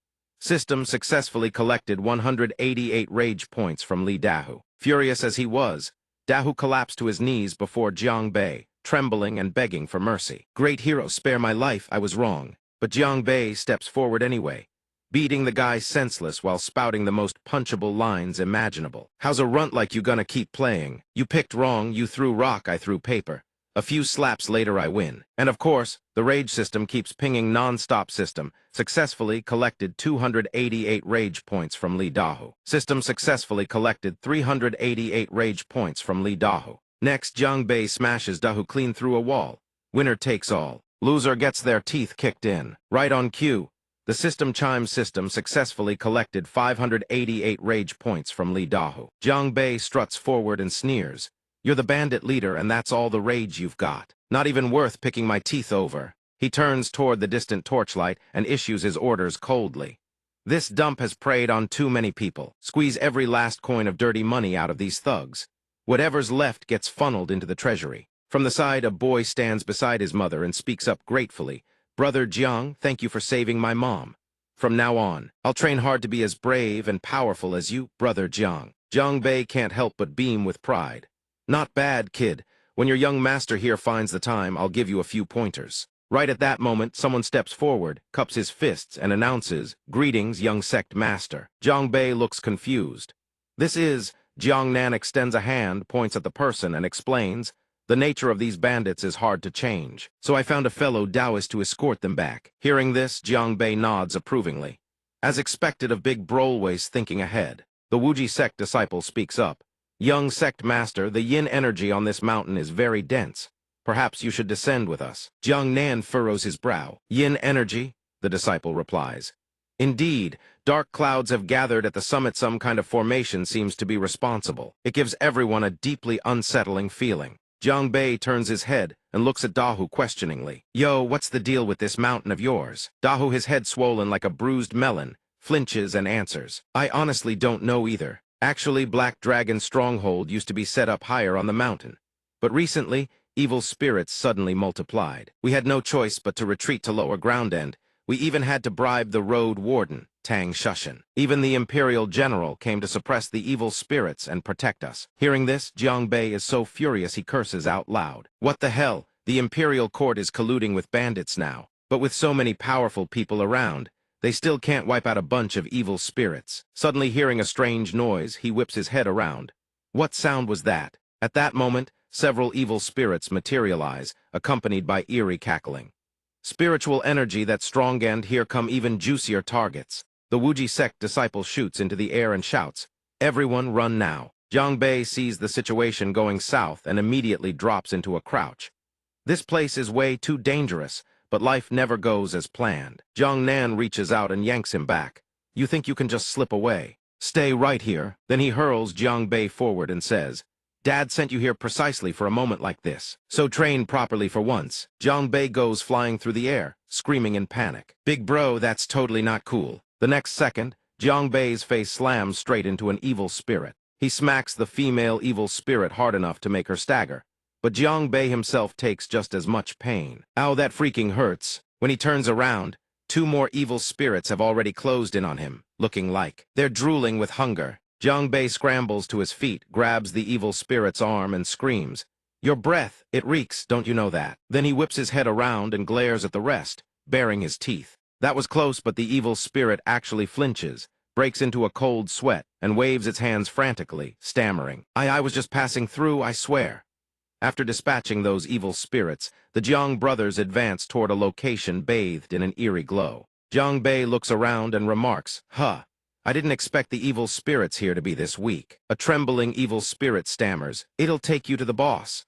System successfully collected 188 rage points from Li Dahu. Furious as he was, Dahu collapsed to his knees before Jiang Bei, trembling and begging for mercy. Great hero, spare my life, I was wrong. But Jiang Bei steps forward anyway. beating the guy senseless while spouting the most punchable lines imaginable. "How's a runt like you gonna keep playing? You picked wrong, you threw rock, I threw paper. A few slaps later I win." And of course, the rage system keeps pinging non-stop. System successfully collected 288 rage points from Lee Dahu. System successfully collected 388 rage points from Lee Dahu. Next, Jiang Bei smashes Dahu clean through a wall. Winner takes all. Loser gets their teeth kicked in. Right on cue, the system chimes. System successfully collected 588 rage points from Lee Dahu. Jiang Bei struts forward and sneers. "You're the bandit leader and that's all the rage you've got. Not even worth picking my teeth over." He turns toward the distant torchlight and issues his orders coldly. "This dump has preyed on too many people. Squeeze every last coin of dirty money out of these thugs. Whatever's left gets funneled into the treasury." From the side, a boy stands beside his mother and speaks up gratefully. "Brother Jiang, thank you for saving my mom. From now on, I'll train hard to be as brave and powerful as you, Brother Jiang." Jiang Bei can't help but beam with pride. "Not bad, kid. When your young master here finds the time, I'll give you a few pointers." Right at that moment, someone steps forward, cups his fists, and announces, "Greetings, young sect master." Jiang Bei looks confused. "This is..." Jiang Nan extends a hand, points at the person, and explains, "The nature of these bandits is hard to change, so I found a fellow Taoist to escort them back." Hearing this, Jiang Bei nods approvingly. As expected of Big Brolways thinking ahead, the Wuji sect disciple speaks up. "Young sect master, the yin energy on this mountain is very dense. Perhaps you should descend with us." Jiang Nan furrows his brow. "Yin energy?" the disciple replies. "Indeed, dark clouds have gathered at the summit. Some kind of formation seems to be responsible. It gives everyone a deeply unsettling feeling." Jiang Bei turns his head and looks at Dahu questioningly. "Yo, what's the deal with this mountain of yours?" Dahu, his head swollen like a bruised melon, flinches and answers. "I honestly don't know either. Actually, Black Dragon Stronghold used to be set up higher on the mountain. But recently, evil spirits suddenly multiplied. We had no choice but to retreat to lower ground end. We even had to bribe the road warden, Tang Shushan. Even the Imperial General came to suppress the evil spirits and protect us." Hearing this, Jiang Bei is so furious he curses out loud. "What the hell? The Imperial Court is colluding with bandits now. But with so many powerful people around, they still can't wipe out a bunch of evil spirits." Suddenly hearing a strange noise, he whips his head around. What sound was that? At that moment, several evil spirits materialize, accompanied by eerie cackling. "Spiritual energy that's strong, and here come even juicier targets." The Wuji sect disciple shoots into the air and shouts, "Everyone run now." Jiang Bei sees the situation going south and immediately drops into a crouch. This place is way too dangerous, but life never goes as planned. Jiang Nan reaches out and yanks him back. "You think you can just slip away? Stay right here." Then he hurls Jiang Bei forward and says, "Dad sent you here precisely for a moment like this. So train properly for once." Jiang Bei goes flying through the air, screaming in panic. "Big bro, that's totally not cool." The next second, Jiang Bei's face slams straight into an evil spirit. He smacks the female evil spirit hard enough to make her stagger. But Jiang Bei himself takes just as much pain. Ow, that freaking hurts. When he turns around, two more evil spirits have already closed in on him, looking like they're drooling with hunger. Jiang Bei scrambles to his feet, grabs the evil spirit's arm, and screams, "Your breath, it reeks, don't you know that?" Then he whips his head around and glares at the rest, baring his teeth. That was close, but the evil spirit actually flinches, breaks into a cold sweat, and waves its hands frantically, stammering, I was just passing through, I swear." After dispatching those evil spirits, the Jiang brothers advance toward a location bathed in an eerie glow. Jiang Bei looks around and remarks, I didn't expect the evil spirits here to be this weak." A trembling evil spirit stammers, "It'll take you to the boss."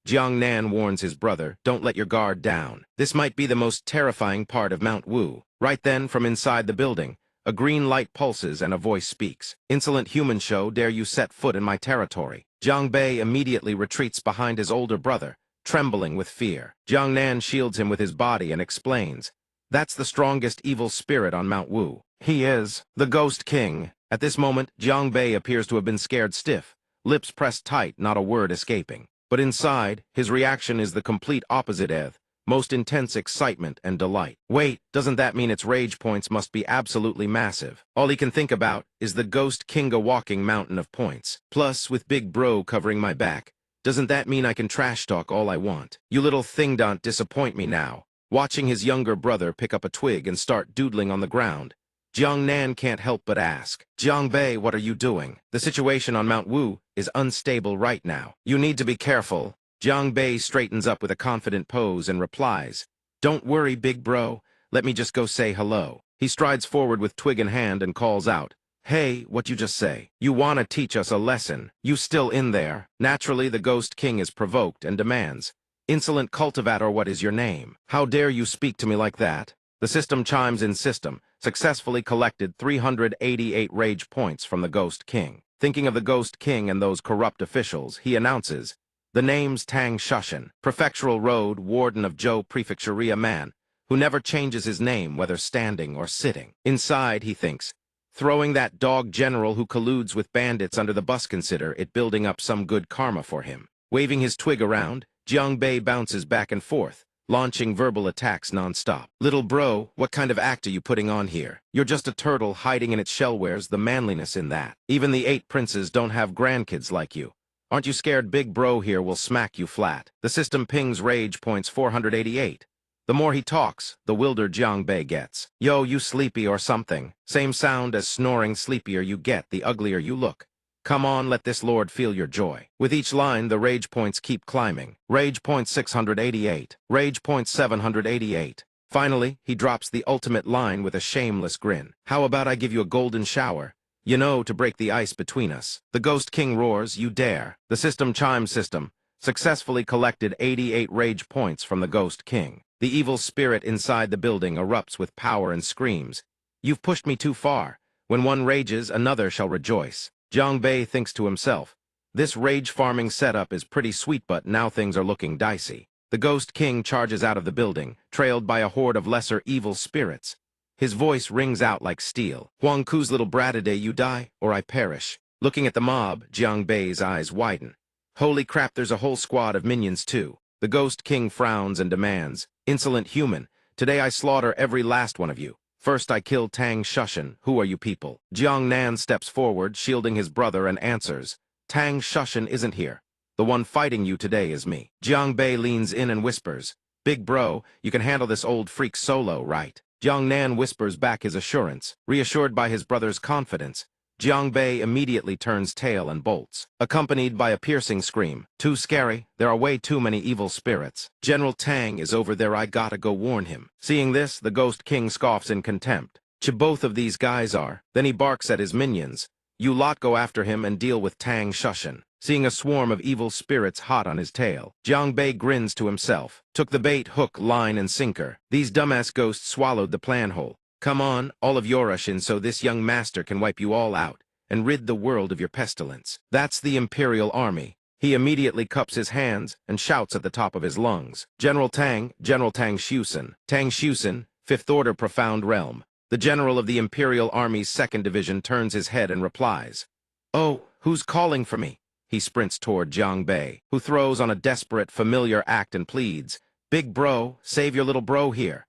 Jiang Nan warns his brother, "Don't let your guard down. This might be the most terrifying part of Mount Wu." Right then, from inside the building, a green light pulses and a voice speaks. "Insolent human show, dare you set foot in my territory?" Jiang Bei immediately retreats behind his older brother, trembling with fear. Jiang Nan shields him with his body and explains, "That's the strongest evil spirit on Mount Wu. He is the Ghost King." At this moment, Jiang Bei appears to have been scared stiff, lips pressed tight, not a word escaping. But inside, his reaction is the complete opposite most intense excitement and delight. Wait, doesn't that mean its rage points must be absolutely massive? All he can think about is the Ghost King, a walking mountain of points. Plus, with Big Bro covering my back, doesn't that mean I can trash talk all I want? "You little thing, don't disappoint me now." Watching his younger brother pick up a twig and start doodling on the ground, Jiang Nan can't help but ask, Jiang Bei, what are you doing? The situation on Mount Wu is unstable right now. You need to be careful. Jiang Bei straightens up with a confident pose and replies, Don't worry, big bro. Let me just go say hello. He strides forward with twig in hand and calls out, Hey, what you just say? You wanna teach us a lesson? You still in there? Naturally, the Ghost King is provoked and demands, Insolent cultivator, what is your name? How dare you speak to me like that? The system chimes in system, successfully collected 388 rage points from the Ghost King. Thinking of the Ghost King and those corrupt officials, he announces, The name's Tang Shushan, Prefectural Road, Warden of Zhou Prefecture, a man who never changes his name whether standing or sitting. Inside, he thinks, throwing that dog general who colludes with bandits under the bus, consider it building up some good karma for him. Waving his twig around, Jiang Bei bounces back and forth, launching verbal attacks non-stop. Little bro, what kind of act are you putting on here? You're just a turtle hiding in its shell. Where's the manliness in that? Even the 8 princes don't have grandkids like you. Aren't you scared big bro here will smack you flat? The system pings rage points 488. The more he talks, the wilder Jiang Bei gets. Yo, you sleepy or something? Same sound as snoring. Sleepier you get, the uglier you look. Come on, let this lord feel your joy. With each line, the rage points keep climbing. Rage point 688. Rage point 788. Finally, he drops the ultimate line with a shameless grin. How about I give you a golden shower? You know, to break the ice between us. The Ghost King roars, You dare. The system chimes system successfully collected 88 rage points from the Ghost King. The evil spirit inside the building erupts with power and screams, You've pushed me too far. When one rages, another shall rejoice. Jiang Bei thinks to himself, This rage-farming setup is pretty sweet, but now things are looking dicey. The Ghost King charges out of the building, trailed by a horde of lesser evil spirits. His voice rings out like steel. Huang Ku's little Bratiday, you die, or I perish. Looking at the mob, Jiang Bei's eyes widen. Holy crap, there's a whole squad of minions too. The Ghost King frowns and demands, Insolent human, today I slaughter every last one of you. First I kill Tang Shushan. Who are you people? Jiang Nan steps forward, shielding his brother, and answers, Tang Shushan isn't here. The one fighting you today is me. Jiang Bei leans in and whispers, Big bro, you can handle this old freak solo, right? Jiang Nan whispers back his assurance. Reassured by his brother's confidence, Jiang Bei immediately turns tail and bolts, accompanied by a piercing scream. Too scary, there are way too many evil spirits. General Tang is over there, I gotta go warn him. Seeing this, the Ghost King scoffs in contempt. Both of these guys are. Then he barks at his minions. You lot go after him and deal with Tang Shushan. Seeing a swarm of evil spirits hot on his tail, Jiang Bei grins to himself. Took the bait, hook, line, and sinker. These dumbass ghosts swallowed the plan whole. Come on, all of Yoroshin, so this young master can wipe you all out and rid the world of your pestilence. That's the Imperial Army. He immediately cups his hands and shouts at the top of his lungs. General Tang Shusen. Tang Shusen, 5th Order Profound Realm. The general of the Imperial Army's 2nd Division turns his head and replies, Oh, who's calling for me? He sprints toward Jiang Bei, who throws on a desperate, familiar act and pleads, Big bro, save your little bro here.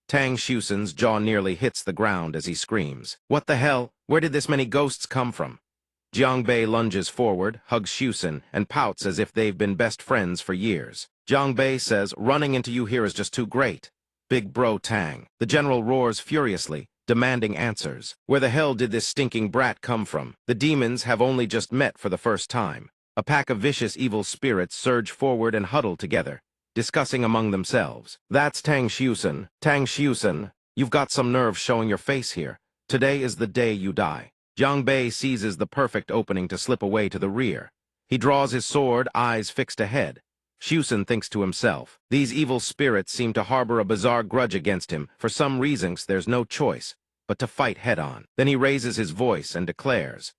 Tang Shusen's jaw nearly hits the ground as he screams, What the hell? Where did this many ghosts come from? Jiang Bei lunges forward, hugs Shusen, and pouts as if they've been best friends for years. Jiang Bei says, Running into you here is just too great. Big bro Tang. The general roars furiously, demanding answers. Where the hell did this stinking brat come from? The demons have only just met for the first time. A pack of vicious evil spirits surge forward and huddle together, discussing among themselves. That's Tang Shusen. Tang Shusen, you've got some nerve showing your face here. Today is the day you die. Jiang Bei seizes the perfect opening to slip away to the rear. He draws his sword, eyes fixed ahead. Shusen thinks to himself, These evil spirits seem to harbor a bizarre grudge against him. For some reasons, there's no choice but to fight head-on. Then he raises his voice and declares,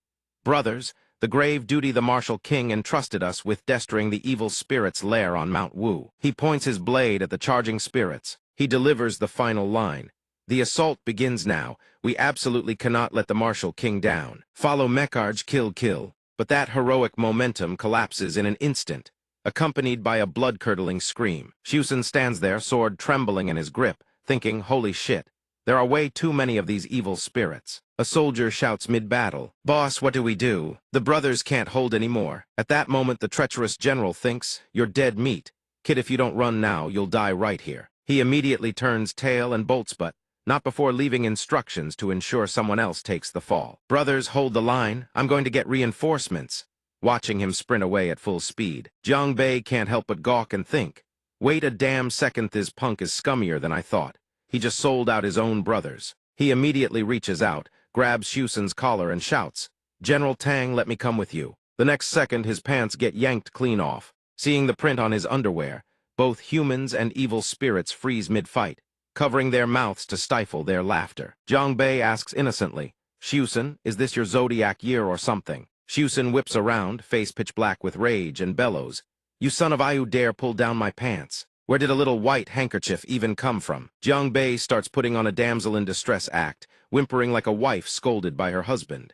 Brothers, the grave duty the martial king entrusted us with destroying the evil spirit's lair on Mount Wu. He points his blade at the charging spirits. He delivers the final line. The assault begins now. We absolutely cannot let the martial king down. Follow Mekarj, kill. But that heroic momentum collapses in an instant, accompanied by a blood-curdling scream. Shusen stands there, sword trembling in his grip, thinking, Holy shit, there are way too many of these evil spirits. A soldier shouts mid-battle, Boss, what do we do? The brothers can't hold anymore. At that moment, the treacherous general thinks, You're dead meat. Kid, if you don't run now, you'll die right here. He immediately turns tail and bolts, but not before leaving instructions to ensure someone else takes the fall. Brothers, hold the line. I'm going to get reinforcements. Watching him sprint away at full speed, Jiang Bei can't help but gawk and think, wait a damn second, this punk is scummier than I thought. He just sold out his own brothers. He immediately reaches out, grabs Xusun's collar and shouts, General Tang, let me come with you. The next second, his pants get yanked clean off. Seeing the print on his underwear, both humans and evil spirits freeze mid-fight, covering their mouths to stifle their laughter. Jiang Bei asks innocently, Xusun, is this your zodiac year or something? Xusun whips around, face pitch black with rage, and bellows, you son of I, dare pull down my pants. Where did a little white handkerchief even come from? Jiang Bei starts putting on a damsel in distress act, whimpering like a wife scolded by her husband.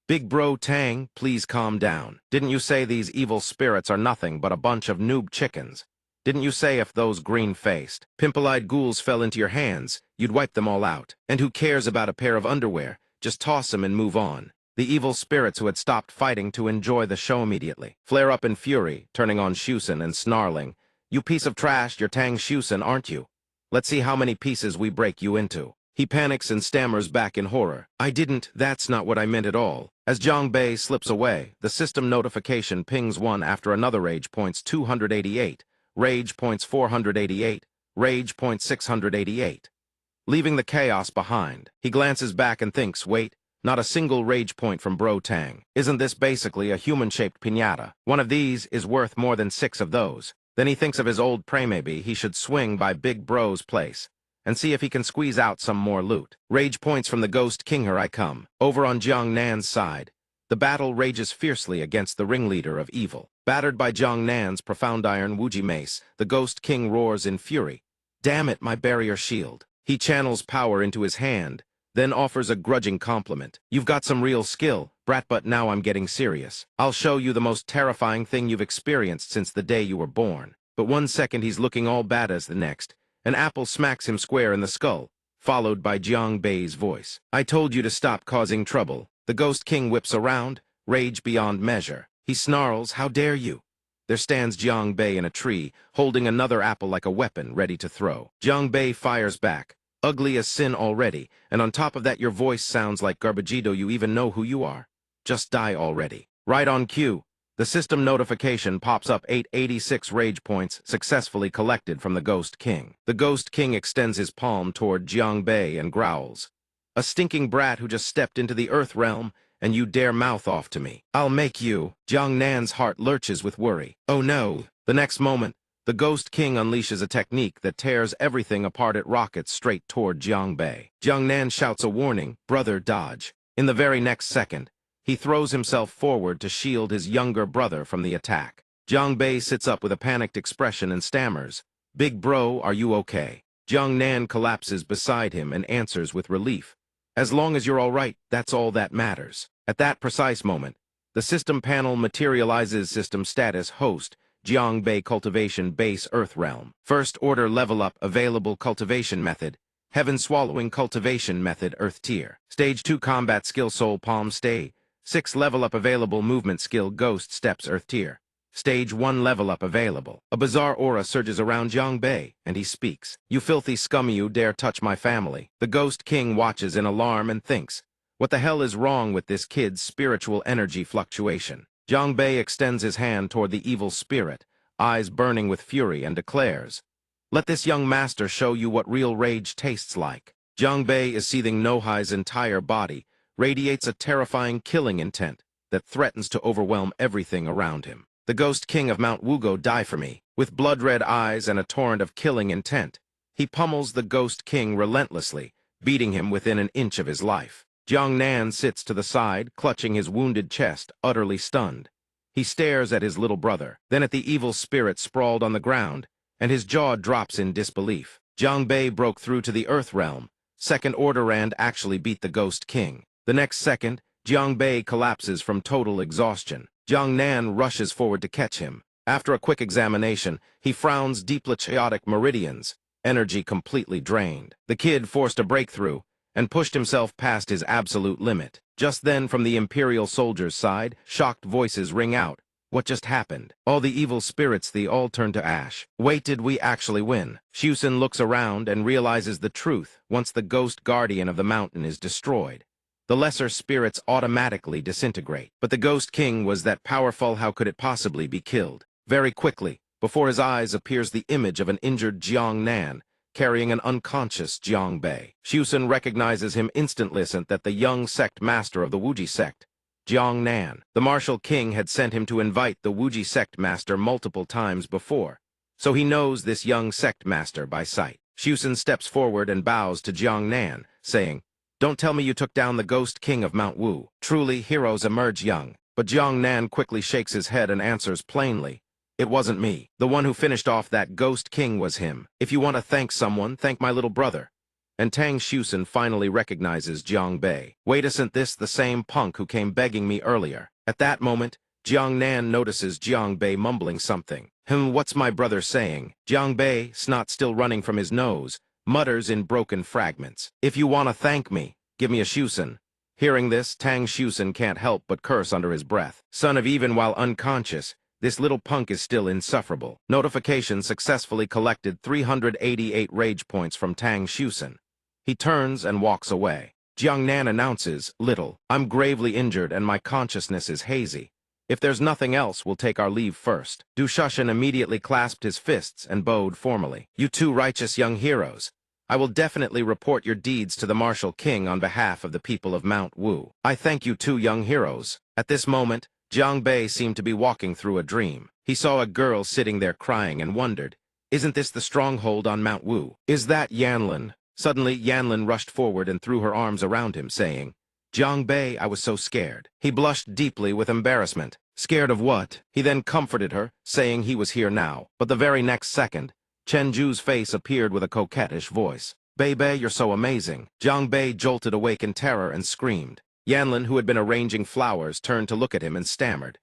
Big bro Tang, please calm down. Didn't you say these evil spirits are nothing but a bunch of noob chickens? Didn't you say if those green-faced, pimple-eyed ghouls fell into your hands, you'd wipe them all out? And who cares about a pair of underwear? Just toss them and move on. The evil spirits who had stopped fighting to enjoy the show immediately flare up in fury, turning on Xusun and snarling, you piece of trash, you're Tang Xusun, aren't you? Let's see how many pieces we break you into. He panics and stammers back in horror. I didn't, that's not what I meant at all. As Jiang Bei slips away, the system notification pings one after another rage points 288, rage points 488, rage points 688. Leaving the chaos behind, he glances back and thinks, wait, not a single rage point from Bro Tang. Isn't this basically a human-shaped piñata? One of these is worth more than 6 of those. Then he thinks of his old prey. Maybe he should swing by Big Bro's place and see if he can squeeze out some more loot. Rage points from the Ghost King. Here I come. Over on Jiang Nan's side, the battle rages fiercely against the ringleader of evil. Battered by Jiang Nan's profound iron Wuji mace, the Ghost King roars in fury. Damn it, my barrier shield. He channels power into his hand, then offers a grudging compliment. You've got some real skill, brat, but now I'm getting serious. I'll show you the most terrifying thing you've experienced since the day you were born. But one second he's looking all bad as the next. An apple smacks him square in the skull, followed by Jiang Bei's voice. I told you to stop causing trouble. The Ghost King whips around, rage beyond measure. He snarls, how dare you? There stands Jiang Bei in a tree, holding another apple like a weapon, ready to throw. Jiang Bei fires back, ugly as sin already, and on top of that your voice sounds like garbage. Do you even know who you are? Just die already. Right on cue, the system notification pops up 886 rage points successfully collected from the Ghost King. The Ghost King extends his palm toward Jiang Bei and growls, a stinking brat who just stepped into the Earth realm, and you dare mouth off to me. I'll make you. Jiang Nan's heart lurches with worry. Oh no. The next moment, the Ghost King unleashes a technique that tears everything apart. It rockets straight toward Jiang Bei. Jiang Nan shouts a warning, brother, dodge. In the very next second, he throws himself forward to shield his younger brother from the attack. Jiang Bei sits up with a panicked expression and stammers, Big bro, are you okay? Jiang Nan collapses beside him and answers with relief, as long as you're all right, that's all that matters. At that precise moment, the system panel materializes system status host, Jiang Bei cultivation base Earth realm. First order level up available cultivation method, heaven swallowing cultivation method Earth tier. Stage 2 combat skill soul palm stay. 6 level up available movement skill ghost steps Earth tier. Stage 1 level up available. A bizarre aura surges around Jiang Bei, and he speaks. You filthy scum, you dare touch my family. The Ghost King watches in alarm and thinks, what the hell is wrong with this kid's spiritual energy fluctuation? Jiang Bei extends his hand toward the evil spirit, eyes burning with fury, and declares, let this young master show you what real rage tastes like. Jiang Bei is seething. Nohai's entire body radiates a terrifying killing intent that threatens to overwhelm everything around him. The Ghost King of Mount Wugo, die for me. With blood-red eyes and a torrent of killing intent, he pummels the Ghost King relentlessly, beating him within an inch of his life. Jiang Nan sits to the side, clutching his wounded chest, utterly stunned. He stares at his little brother, then at the evil spirit sprawled on the ground, and his jaw drops in disbelief. Jiang Bei broke through to the Earth realm, second order, and actually beat the Ghost King. The next second, Jiang Bei collapses from total exhaustion. Jiang Nan rushes forward to catch him. After a quick examination, he frowns deeply chaotic meridians, energy completely drained. The kid forced a breakthrough and pushed himself past his absolute limit. Just then, from the Imperial soldiers' side, shocked voices ring out. What just happened? All the evil spirits, they all turned to ash. Wait, did we actually win? Shusen looks around and realizes the truth once the ghost guardian of the mountain is destroyed. The lesser spirits automatically disintegrate. But the Ghost King was that powerful, how could it possibly be killed? Very quickly, before his eyes appears the image of an injured Jiang Nan, carrying an unconscious Jiang Bei. Shusen recognizes him instantly that the young sect master of the Wuji sect, Jiang Nan. The martial king had sent him to invite the Wuji sect master multiple times before, so he knows this young sect master by sight. Shusen steps forward and bows to Jiang Nan, saying, "Don't tell me you took down the Ghost King of Mount Wu. Truly, heroes emerge young." But Jiang Nan quickly shakes his head and answers plainly, "It wasn't me. The one who finished off that Ghost King was him. If you want to thank someone, thank my little brother." And Tang Shusen finally recognizes Jiang Bei. Wait, isn't this the same punk who came begging me earlier? At that moment, Jiang Nan notices Jiang Bei mumbling something. What's my brother saying? Jiang Bei, snot still running from his nose, mutters in broken fragments. "If you want to thank me, give me a Shusen." Hearing this, Tang Shusen can't help but curse under his breath. Son of even while unconscious, this little punk is still insufferable. Notification successfully collected 388 rage points from Tang Shusen. He turns and walks away. Jiang Nan announces, "Little, I'm gravely injured and my consciousness is hazy. If there's nothing else, we'll take our leave first." Du Shushan immediately clasped his fists and bowed formally. "You two righteous young heroes. I will definitely report your deeds to the martial king on behalf of the people of Mount Wu. I thank you two young heroes." At this moment, Jiang Bei seemed to be walking through a dream. He saw a girl sitting there crying and wondered, "Isn't this the stronghold on Mount Wu? Is that Yanlin?" Suddenly, Yanlin rushed forward and threw her arms around him, saying, "Jiang Bei, I was so scared." He blushed deeply with embarrassment. Scared of what? He then comforted her, saying he was here now. But the very next second, Chen Ju's face appeared with a coquettish voice. "Bei Bei, you're so amazing." Jiang Bei jolted awake in terror and screamed. Yanlin, who had been arranging flowers, turned to look at him and stammered,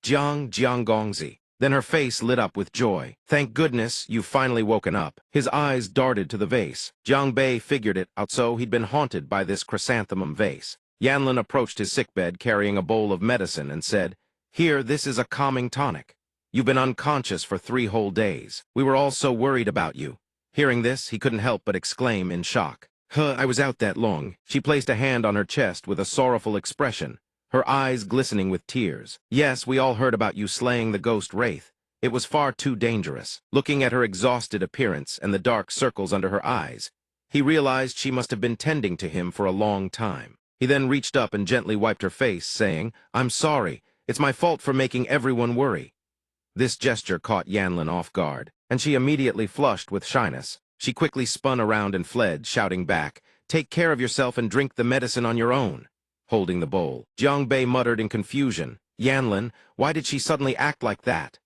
"Jiang Gongzi." Then her face lit up with joy. "Thank goodness, you've finally woken up." His eyes darted to the vase. Jiang Bei figured it out, so he'd been haunted by this chrysanthemum vase. Yanlin approached his sickbed carrying a bowl of medicine and said, "Here, this is a calming tonic. You've been unconscious for 3 whole days. We were all so worried about you." Hearing this, he couldn't help but exclaim in shock, I was out that long." She placed a hand on her chest with a sorrowful expression, her eyes glistening with tears. "Yes, we all heard about you slaying the ghost wraith. It was far too dangerous." Looking at her exhausted appearance and the dark circles under her eyes, he realized she must have been tending to him for a long time. He then reached up and gently wiped her face, saying, "I'm sorry. It's my fault for making everyone worry." This gesture caught Yanlin off guard, and she immediately flushed with shyness. She quickly spun around and fled, shouting back, "Take care of yourself and drink the medicine on your own." Holding the bowl, Jiang Bei muttered in confusion, "Yanlin, why did she suddenly act like that?"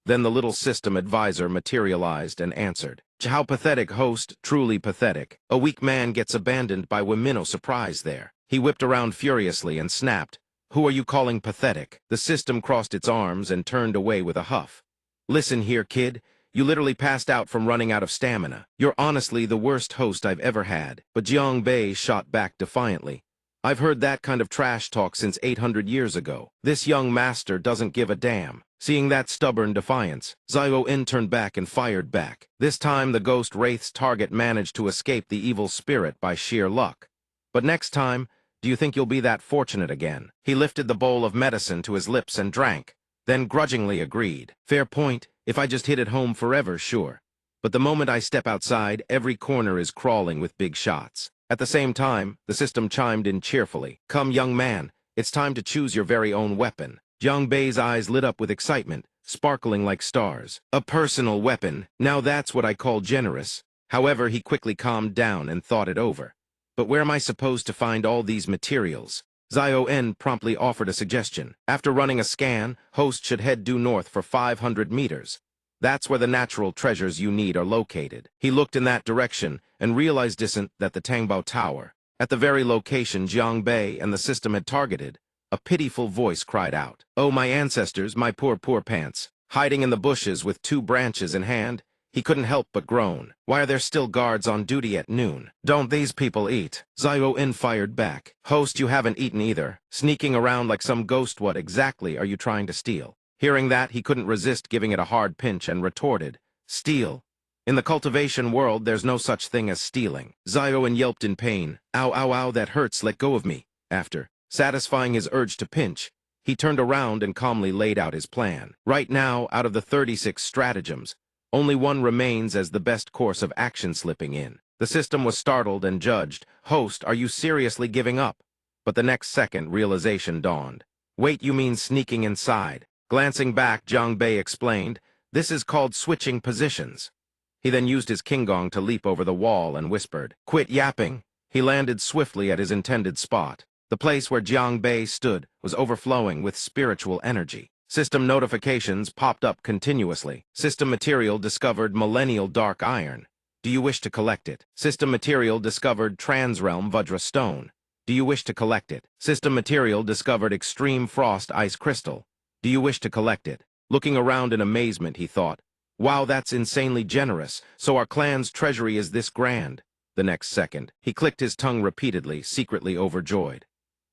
Then the little system advisor materialized and answered, "How pathetic, host, truly pathetic. A weak man gets abandoned by Wimino surprise there." He whipped around furiously and snapped, "Who are you calling pathetic?" The system crossed its arms and turned away with a huff. "Listen here, kid. You literally passed out from running out of stamina. You're honestly the worst host I've ever had." But Jiang Bei shot back defiantly, "I've heard that kind of trash talk since 800 years ago. This young master doesn't give a damn." Seeing that stubborn defiance, Zio-In turned back and fired back. This time the ghost wraith's target managed to escape the evil spirit by sheer luck. But next time, do you think you'll be that fortunate again? He lifted the bowl of medicine to his lips and drank, then grudgingly agreed. "Fair point. If I just hit it home forever, sure. But the moment I step outside, every corner is crawling with big shots." At the same time, the system chimed in cheerfully, "Come, young man, it's time to choose your very own weapon." Jiang Bei's eyes lit up with excitement, sparkling like stars. "A personal weapon. Now that's what I call generous." However, he quickly calmed down and thought it over. "But where am I supposed to find all these materials?" Zio-En promptly offered a suggestion. "After running a scan, host should head due north for 500 meters. That's where the natural treasures you need are located." He looked in that direction and realized that the Tangbao Tower, at the very location Jiang Bei and the system had targeted, a pitiful voice cried out, "Oh, my ancestors, my poor, poor pants." Hiding in the bushes with 2 branches in hand, he couldn't help but groan. "Why are there still guards on duty at noon? Don't these people eat?" Zio-In fired back, "Host, you haven't eaten either. Sneaking around like some ghost, what exactly are you trying to steal?" Hearing that, he couldn't resist giving it a hard pinch and retorted, "Steal. In the cultivation world, there's no such thing as stealing." Zio yelped in pain. "Ow, ow, ow, that hurts, let go of me." After satisfying his urge to pinch, he turned around and calmly laid out his plan. Right now, out of the 36 stratagems, only one remains as the best course of action slipping in. The system was startled and judged, "Host, are you seriously giving up?" But the next second, realization dawned. "Wait, you mean sneaking inside?" Glancing back, Jiang Bei explained, "This is called switching positions." He then used his Kingong to leap over the wall and whispered, "Quit yapping." He landed swiftly at his intended spot. The place where Jiang Bei stood was overflowing with spiritual energy. System notifications popped up continuously. System material discovered millennial dark iron. Do you wish to collect it? System material discovered transrealm Vajra stone. Do you wish to collect it? System material discovered extreme frost ice crystal. Do you wish to collect it? Looking around in amazement, he thought, "Wow, that's insanely generous. So our clan's treasury is this grand." The next second, he clicked his tongue repeatedly, secretly overjoyed.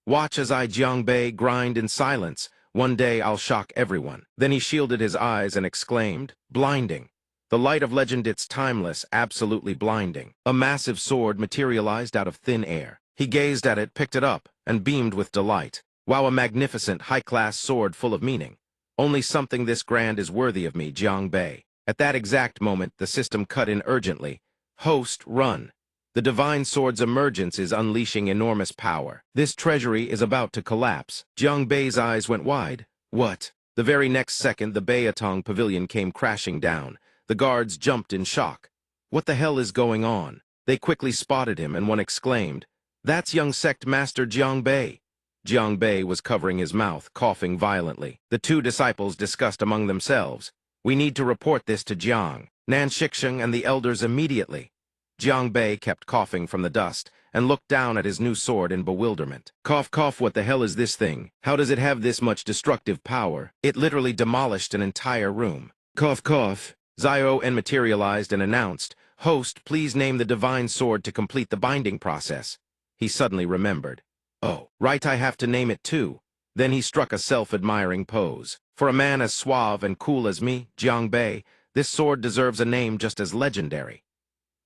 "Watch as I, Jiang Bei, grind in silence. One day I'll shock everyone." Then he shielded his eyes and exclaimed, "Blinding. The light of legend, it's timeless, absolutely blinding." A massive sword materialized out of thin air. He gazed at it, picked it up, and beamed with delight. Wow, a magnificent, high-class sword full of meaning. Only something this grand is worthy of me, Jiang Bei. At that exact moment, the system cut in urgently. "Host, run. The divine sword's emergence is unleashing enormous power. This treasury is about to collapse." Jiang Bei's eyes went wide. "What?" The very next second, the Beiyatong pavilion came crashing down. The guards jumped in shock. "What the hell is going on?" They quickly spotted him, and one exclaimed, "That's young sect master Jiang Bei." Jiang Bei was covering his mouth, coughing violently. The two disciples discussed among themselves, "We need to report this to Jiang, Nan Shixing, and the elders immediately." Jiang Bei kept coughing from the dust and looked down at his new sword in bewilderment. "Cough, cough, what the hell is this thing? How does it have this much destructive power? It literally demolished an entire room." "Cough, cough." Zio materialized and announced, "Host, please name the divine sword to complete the binding process." He suddenly remembered. "Oh, right, I have to name it too." Then he struck a self-admiring pose. "For a man as suave and cool as me, Jiang Bei, this sword deserves a name just as legendary."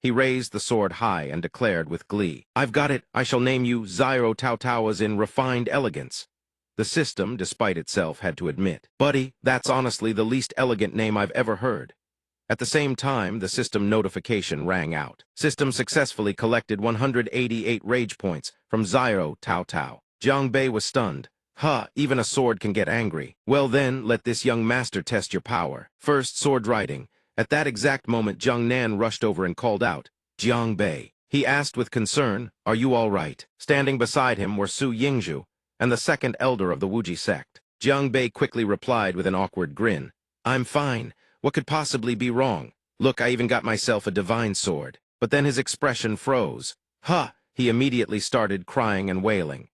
He raised the sword high and declared with glee, "I've got it. I shall name you Zyro Tao Tao as in refined elegance." The system, despite itself, had to admit, "Buddy, that's honestly the least elegant name I've ever heard." At the same time, the system notification rang out. System successfully collected 188 rage points from Zyro Tao Tao. Jiang Bei was stunned. "Huh, even a sword can get angry. Well then, let this young master test your power." First, sword riding. At that exact moment, Jiang Nan rushed over and called out, "Jiang Bei." He asked with concern, "Are you all right?" Standing beside him were Su Yingzhu and the second elder of the Wuji sect. Jiang Bei quickly replied with an awkward grin, "I'm fine. What could possibly be wrong? Look, I even got myself a divine sword." But then his expression froze. "Huh!" He immediately started crying and wailing.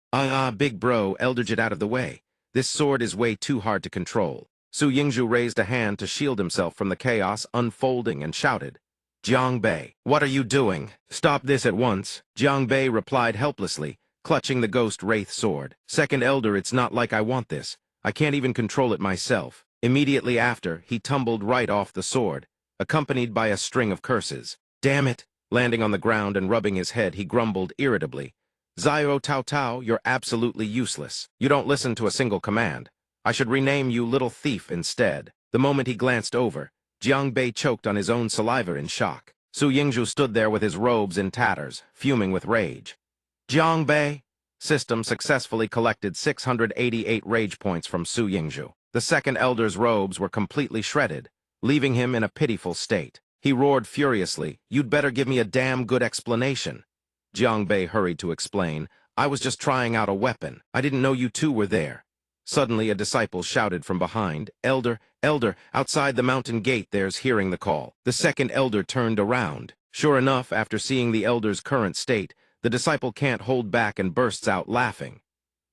Big bro, elder, get out of the way. This sword is way too hard to control." Su Yingzhu raised a hand to shield himself from the chaos unfolding and shouted, "Jiang Bei, what are you doing? Stop this at once." Jiang Bei replied helplessly, clutching the ghost wraith sword. "Second elder, it's not like I want this. I can't even control it myself." Immediately after, he tumbled right off the sword, accompanied by a string of curses. "Damn it!" Landing on the ground and rubbing his head, he grumbled irritably, "Zyro Tao Tao, you're absolutely useless. You don't listen to a single command. I should rename you Little Thief instead." The moment he glanced over, Jiang Bei choked on his own saliva in shock. Su Yingzhu stood there with his robes in tatters, fuming with rage. "Jiang Bei." System successfully collected 688 rage points from Su Yingzhu. The second elder's robes were completely shredded, leaving him in a pitiful state. He roared furiously, "You'd better give me a damn good explanation." Jiang Bei hurried to explain, "I was just trying out a weapon. I didn't know you two were there." Suddenly, a disciple shouted from behind, "Elder, elder, outside the mountain gate there's," hearing the call. The second elder turned around. Sure enough, after seeing the elder's current state, the disciple can't hold back and bursts out laughing.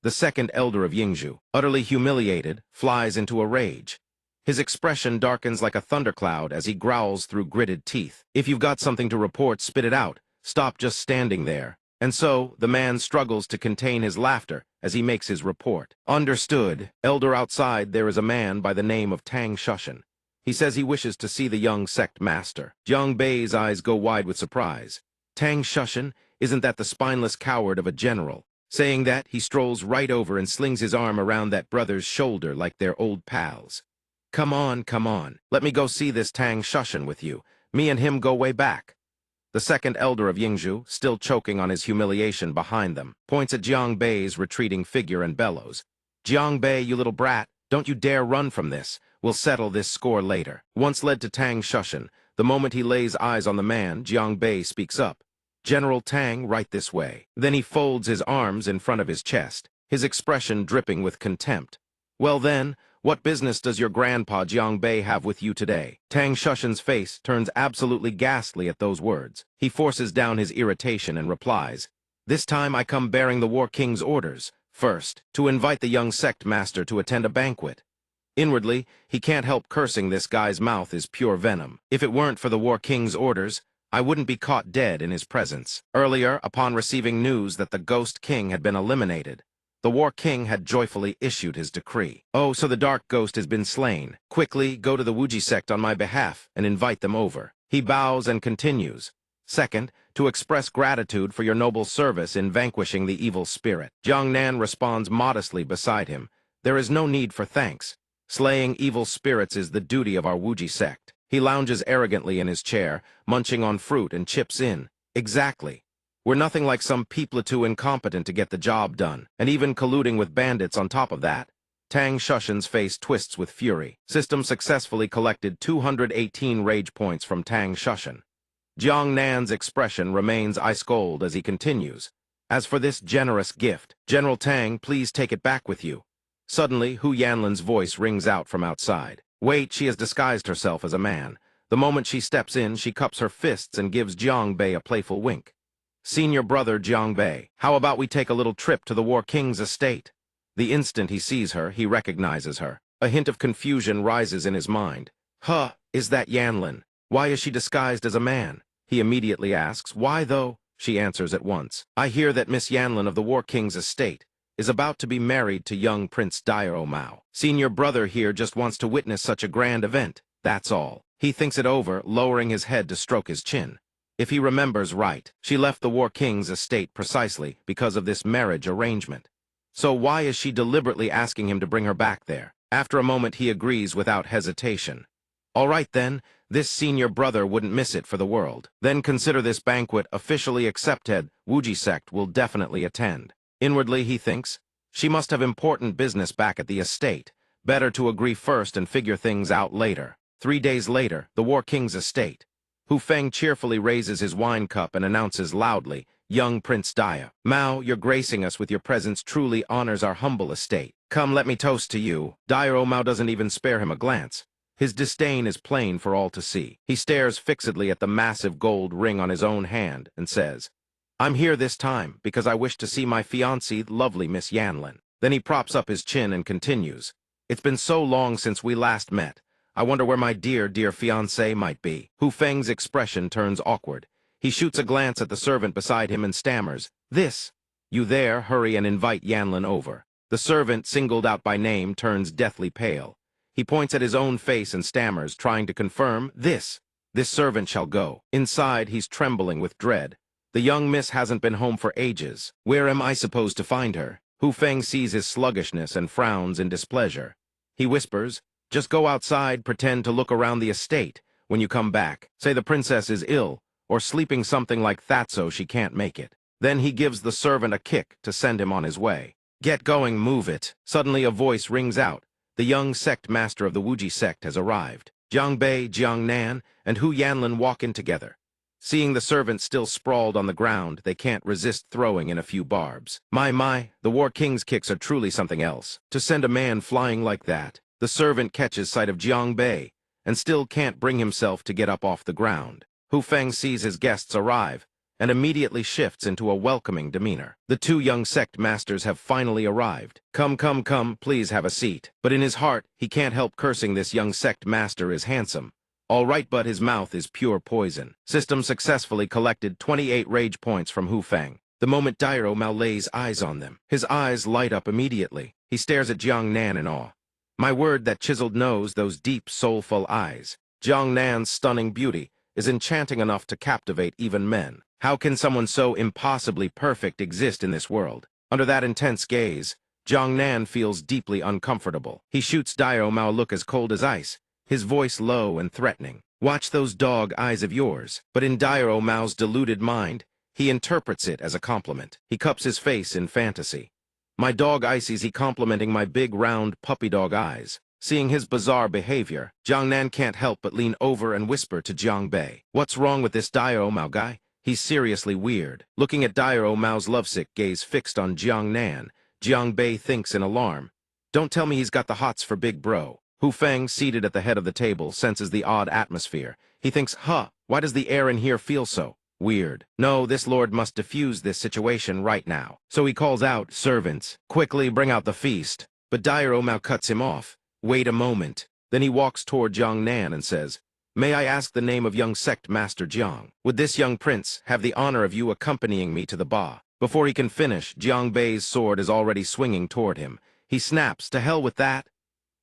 The second elder of Yingzhu, utterly humiliated, flies into a rage. His expression darkens like a thundercloud as he growls through gritted teeth. "If you've got something to report, spit it out. Stop just standing there." And so, the man struggles to contain his laughter as he makes his report. Understood. Elder outside, there is a man by the name of Tang Shushan. He says he wishes to see the young sect master. Jiang Bei's eyes go wide with surprise. Tang Shushan, isn't that the spineless coward of a general? Saying that, he strolls right over and slings his arm around that brother's shoulder like they're old pals. Come on, come on. Let me go see this Tang Shushan with you. Me and him go way back. The second elder of Yingzhu, still choking on his humiliation behind them, points at Jiang Bei's retreating figure and bellows. Jiang Bei, you little brat, don't you dare run from this. We'll settle this score later. Once led to Tang Shushan, the moment he lays eyes on the man, Jiang Bei speaks up. General Tang, right this way. Then he folds his arms in front of his chest, his expression dripping with contempt. Well then, what business does your grandpa Jiang Bei have with you today? Tang Shushan's face turns absolutely ghastly at those words. He forces down his irritation and replies, This time I come bearing the War King's orders. First, to invite the young sect master to attend a banquet. Inwardly, he can't help cursing this guy's mouth is pure venom. If it weren't for the War King's orders, I wouldn't be caught dead in his presence. Earlier, upon receiving news that the Ghost King had been eliminated, the War King had joyfully issued his decree. Oh, so the Dark Ghost has been slain. Quickly, go to the Wuji sect on my behalf and invite them over. He bows and continues. Second, to express gratitude for your noble service in vanquishing the evil spirit. Jiang Nan responds modestly beside him. There is no need for thanks. Slaying evil spirits is the duty of our Wuji sect. He lounges arrogantly in his chair, munching on fruit and chips in. Exactly. We're nothing like some people too incompetent to get the job done, and even colluding with bandits on top of that. Tang Shushan's face twists with fury. System successfully collected 218 rage points from Tang Shushan. Jiang Nan's expression remains ice-cold as he continues. As for this generous gift, General Tang, please take it back with you. Suddenly, Hu Yanlin's voice rings out from outside. Wait, she has disguised herself as a man. The moment she steps in, she cups her fists and gives Jiang Bei a playful wink. Senior brother Jiang Bei, how about we take a little trip to the War King's estate? The instant he sees her, he recognizes her. A hint of confusion rises in his mind. Huh, is that Yanlin? Why is she disguised as a man? He immediately asks, why though? She answers at once. I hear that Miss Yanlin of the War King's estate is about to be married to young Prince Dairo Mao. Senior brother here just wants to witness such a grand event. That's all. He thinks it over, lowering his head to stroke his chin. If he remembers right, she left the War King's estate precisely because of this marriage arrangement. So why is she deliberately asking him to bring her back there? After a moment, he agrees without hesitation. All right then, this senior brother wouldn't miss it for the world. Then consider this banquet officially accepted. Wuji sect will definitely attend. Inwardly, he thinks, she must have important business back at the estate. Better to agree first and figure things out later. 3 days later, the War King's estate. Hu Feng cheerfully raises his wine cup and announces loudly, Young Prince Dia, Mao, your gracing us with your presence truly honors our humble estate. Come, let me toast to you. Dairo Mao doesn't even spare him a glance. His disdain is plain for all to see. He stares fixedly at the massive gold ring on his own hand and says, I'm here this time because I wish to see my fiancée, lovely Miss Yanlin. Then he props up his chin and continues, It's been so long since we last met. I wonder where my dear fiancé might be. Hu Feng's expression turns awkward. He shoots a glance at the servant beside him and stammers, This. You there, hurry and invite Yanlin over. The servant, singled out by name, turns deathly pale. He points at his own face and stammers, trying to confirm, This servant shall go. Inside, he's trembling with dread. The young miss hasn't been home for ages. Where am I supposed to find her? Hu Feng sees his sluggishness and frowns in displeasure. He whispers, Just go outside, pretend to look around the estate. When you come back, say the princess is ill, or sleeping something like that so she can't make it. Then he gives the servant a kick to send him on his way. Get going, move it. Suddenly a voice rings out. The young sect master of the Wuji sect has arrived. Jiang Bei, Jiang Nan, and Hu Yanlin walk in together. Seeing the servant still sprawled on the ground, they can't resist throwing in a few barbs. My, the War King's kicks are truly something else. To send a man flying like that. The servant catches sight of Jiang Bei, and still can't bring himself to get up off the ground. Hu Feng sees his guests arrive, and immediately shifts into a welcoming demeanor. The two young sect masters have finally arrived. Come, please have a seat. But in his heart, he can't help cursing this young sect master is handsome. All right, but his mouth is pure poison. System successfully collected 28 rage points from Hu Feng. The moment Dairo Mao lays eyes on them, his eyes light up immediately. He stares at Jiang Nan in awe. My word, that chiseled nose, those deep, soulful eyes. Jiang Nan's stunning beauty is enchanting enough to captivate even men. How can someone so impossibly perfect exist in this world? Under that intense gaze, Jiang Nan feels deeply uncomfortable. He shoots Dairo Mao a look as cold as ice, his voice low and threatening. Watch those dog eyes of yours. But in Dairo Mao's deluded mind, he interprets it as a compliment. He cups his face in fantasy. My dog eyes, is he complimenting my big, round, puppy dog eyes? Seeing his bizarre behavior, Jiang Nan can't help but lean over and whisper to Jiang Bei. What's wrong with this Dairo Mao guy? He's seriously weird. Looking at Dairo Mao's lovesick gaze fixed on Jiang Nan, Jiang Bei thinks in alarm. Don't tell me he's got the hots for big bro. Hu Feng, seated at the head of the table, senses the odd atmosphere. He thinks, why does the air in here feel so weird? No, this lord must diffuse this situation right now. So he calls out, servants, quickly bring out the feast. But Dairo Mao cuts him off. Wait a moment. Then he walks toward Jiang Nan and says, may I ask the name of young sect master Jiang? Would this young prince have the honor of you accompanying me to the ba? Before he can finish, Jiang Bei's sword is already swinging toward him. He snaps, to hell with that.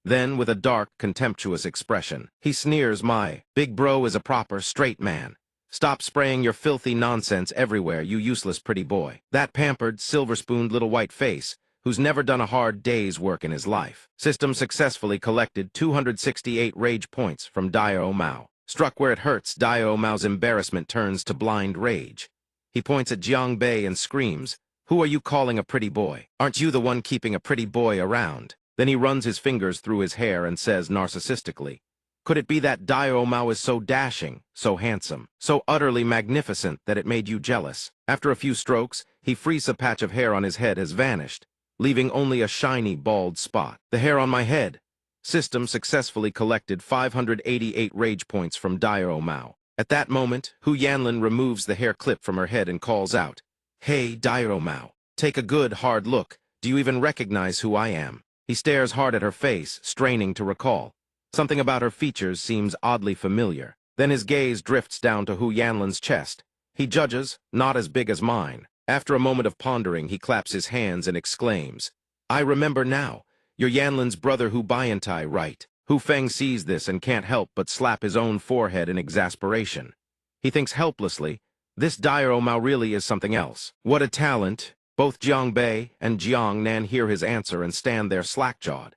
Then, with a dark, contemptuous expression, he sneers, my big bro is a proper, straight man. Stop spraying your filthy nonsense everywhere, you useless pretty boy. That pampered, silver-spooned little white face, who's never done a hard day's work in his life. System successfully collected 268 rage points from Dairo Mao. Struck where it hurts, Dairo Mao's embarrassment turns to blind rage. He points at Jiang Bei and screams, who are you calling a pretty boy? Aren't you the one keeping a pretty boy around? Then he runs his fingers through his hair and says narcissistically, could it be that Dairo Mao is so dashing, so handsome, so utterly magnificent that it made you jealous? After a few strokes, he frees a patch of hair on his head has vanished, leaving only a shiny, bald spot. The hair on my head. System successfully collected 588 rage points from Dairo Mao. At that moment, Hu Yanlin removes the hair clip from her head and calls out, hey, Dairo Mao, take a good, hard look. Do you even recognize who I am? He stares hard at her face, straining to recall. Something about her features seems oddly familiar. Then his gaze drifts down to Hu Yanlin's chest. He judges, not as big as mine. After a moment of pondering, he claps his hands and exclaims, I remember now. You're Yanlin's brother Hu Baiantai, right? Hu Feng sees this and can't help but slap his own forehead in exasperation. He thinks helplessly, this Dairo Mao really is something else. What a talent! Both Jiang Bei and Jiang Nan hear his answer and stand there slack-jawed.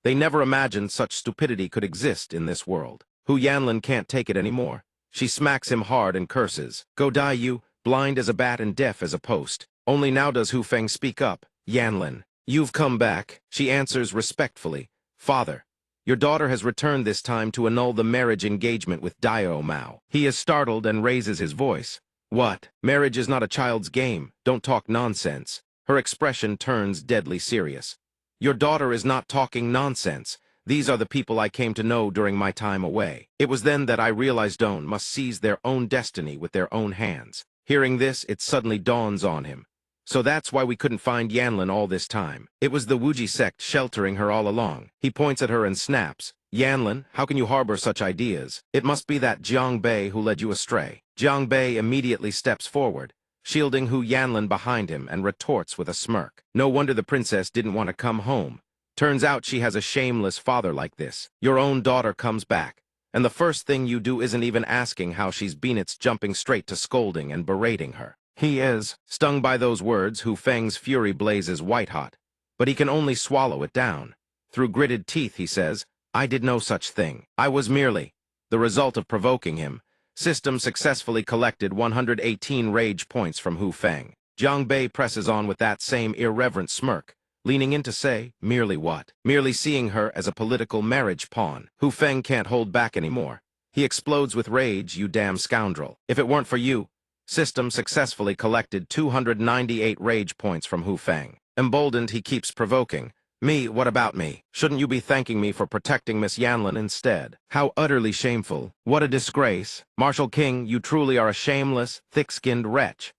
They never imagined such stupidity could exist in this world. Hu Yanlin can't take it anymore. She smacks him hard and curses. Go die, you, blind as a bat and deaf as a post. Only now does Hu Feng speak up. Yanlin, you've come back. She answers respectfully. Father, your daughter has returned this time to annul the marriage engagement with Dairo Mao. He is startled and raises his voice. What? Marriage is not a child's game. Don't talk nonsense. Her expression turns deadly serious. Your daughter is not talking nonsense. These are the people I came to know during my time away. It was then that I realized Doan must seize their own destiny with their own hands. Hearing this, it suddenly dawns on him. So that's why we couldn't find Yanlin all this time. It was the Wuji sect sheltering her all along. He points at her and snaps. Yanlin, how can you harbor such ideas? It must be that Jiang Bei who led you astray. Jiang Bei immediately steps forward, shielding Hu Yanlin behind him, and retorts with a smirk. No wonder the princess didn't want to come home. Turns out she has a shameless father like this. Your own daughter comes back, and the first thing you do isn't even asking how she's been. It's jumping straight to scolding and berating her. He is. Stung by those words, Hu Feng's fury blazes white-hot, but he can only swallow it down. Through gritted teeth, he says, I did no such thing. I was merely the result of provoking him. System successfully collected 118 rage points from Hu Feng. Jiang Bei presses on with that same irreverent smirk, leaning in to say, merely what? Merely seeing her as a political marriage pawn. Hu Feng can't hold back anymore. He explodes with rage, you damn scoundrel. If it weren't for you, System successfully collected 298 rage points from Hu Feng. Emboldened, he keeps provoking. Me, what about me? Shouldn't you be thanking me for protecting Miss Yanlin instead? How utterly shameful. What a disgrace. Marshal King, you truly are a shameless, thick-skinned wretch.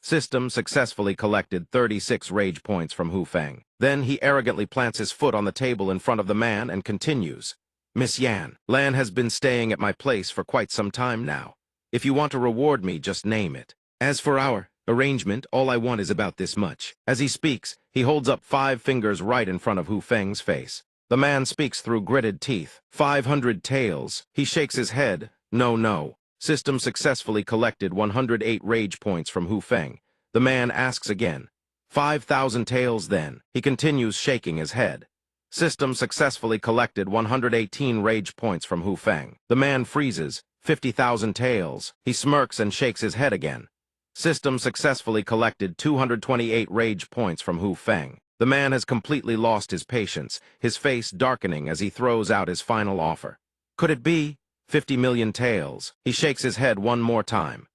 System successfully collected 36 rage points from Hu Feng. Then he arrogantly plants his foot on the table in front of the man and continues. Miss Yan, Lan has been staying at my place for quite some time now. If you want to reward me, just name it. As for our Arrangement, all I want is about this much. As he speaks, he holds up 5 fingers right in front of Hu Feng's face. The man speaks through gritted teeth. 500 taels. He shakes his head. No, no. System successfully collected 108 rage points from Hu Feng. The man asks again. 5,000 taels then. He continues shaking his head. System successfully collected 118 rage points from Hu Feng. The man freezes. 50,000 taels. He smirks and shakes his head again. System successfully collected 228 rage points from Hu Feng. The man has completely lost his patience, his face darkening as he throws out his final offer. Could it be 50 million taels? He shakes his head one more time.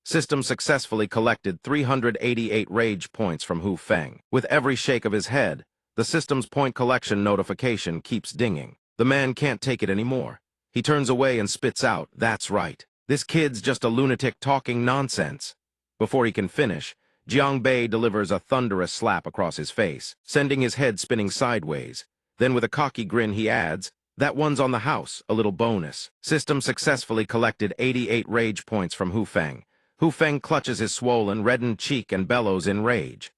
System successfully collected 388 rage points from Hu Feng. With every shake of his head, the system's point collection notification keeps dinging. The man can't take it anymore. He turns away and spits out, "That's right. This kid's just a lunatic talking nonsense." Before he can finish, Jiang Bei delivers a thunderous slap across his face, sending his head spinning sideways. Then with a cocky grin he adds, "That one's on the house, a little bonus." System successfully collected 88 rage points from Hu Feng. Hu Feng clutches his swollen, reddened cheek and bellows in rage.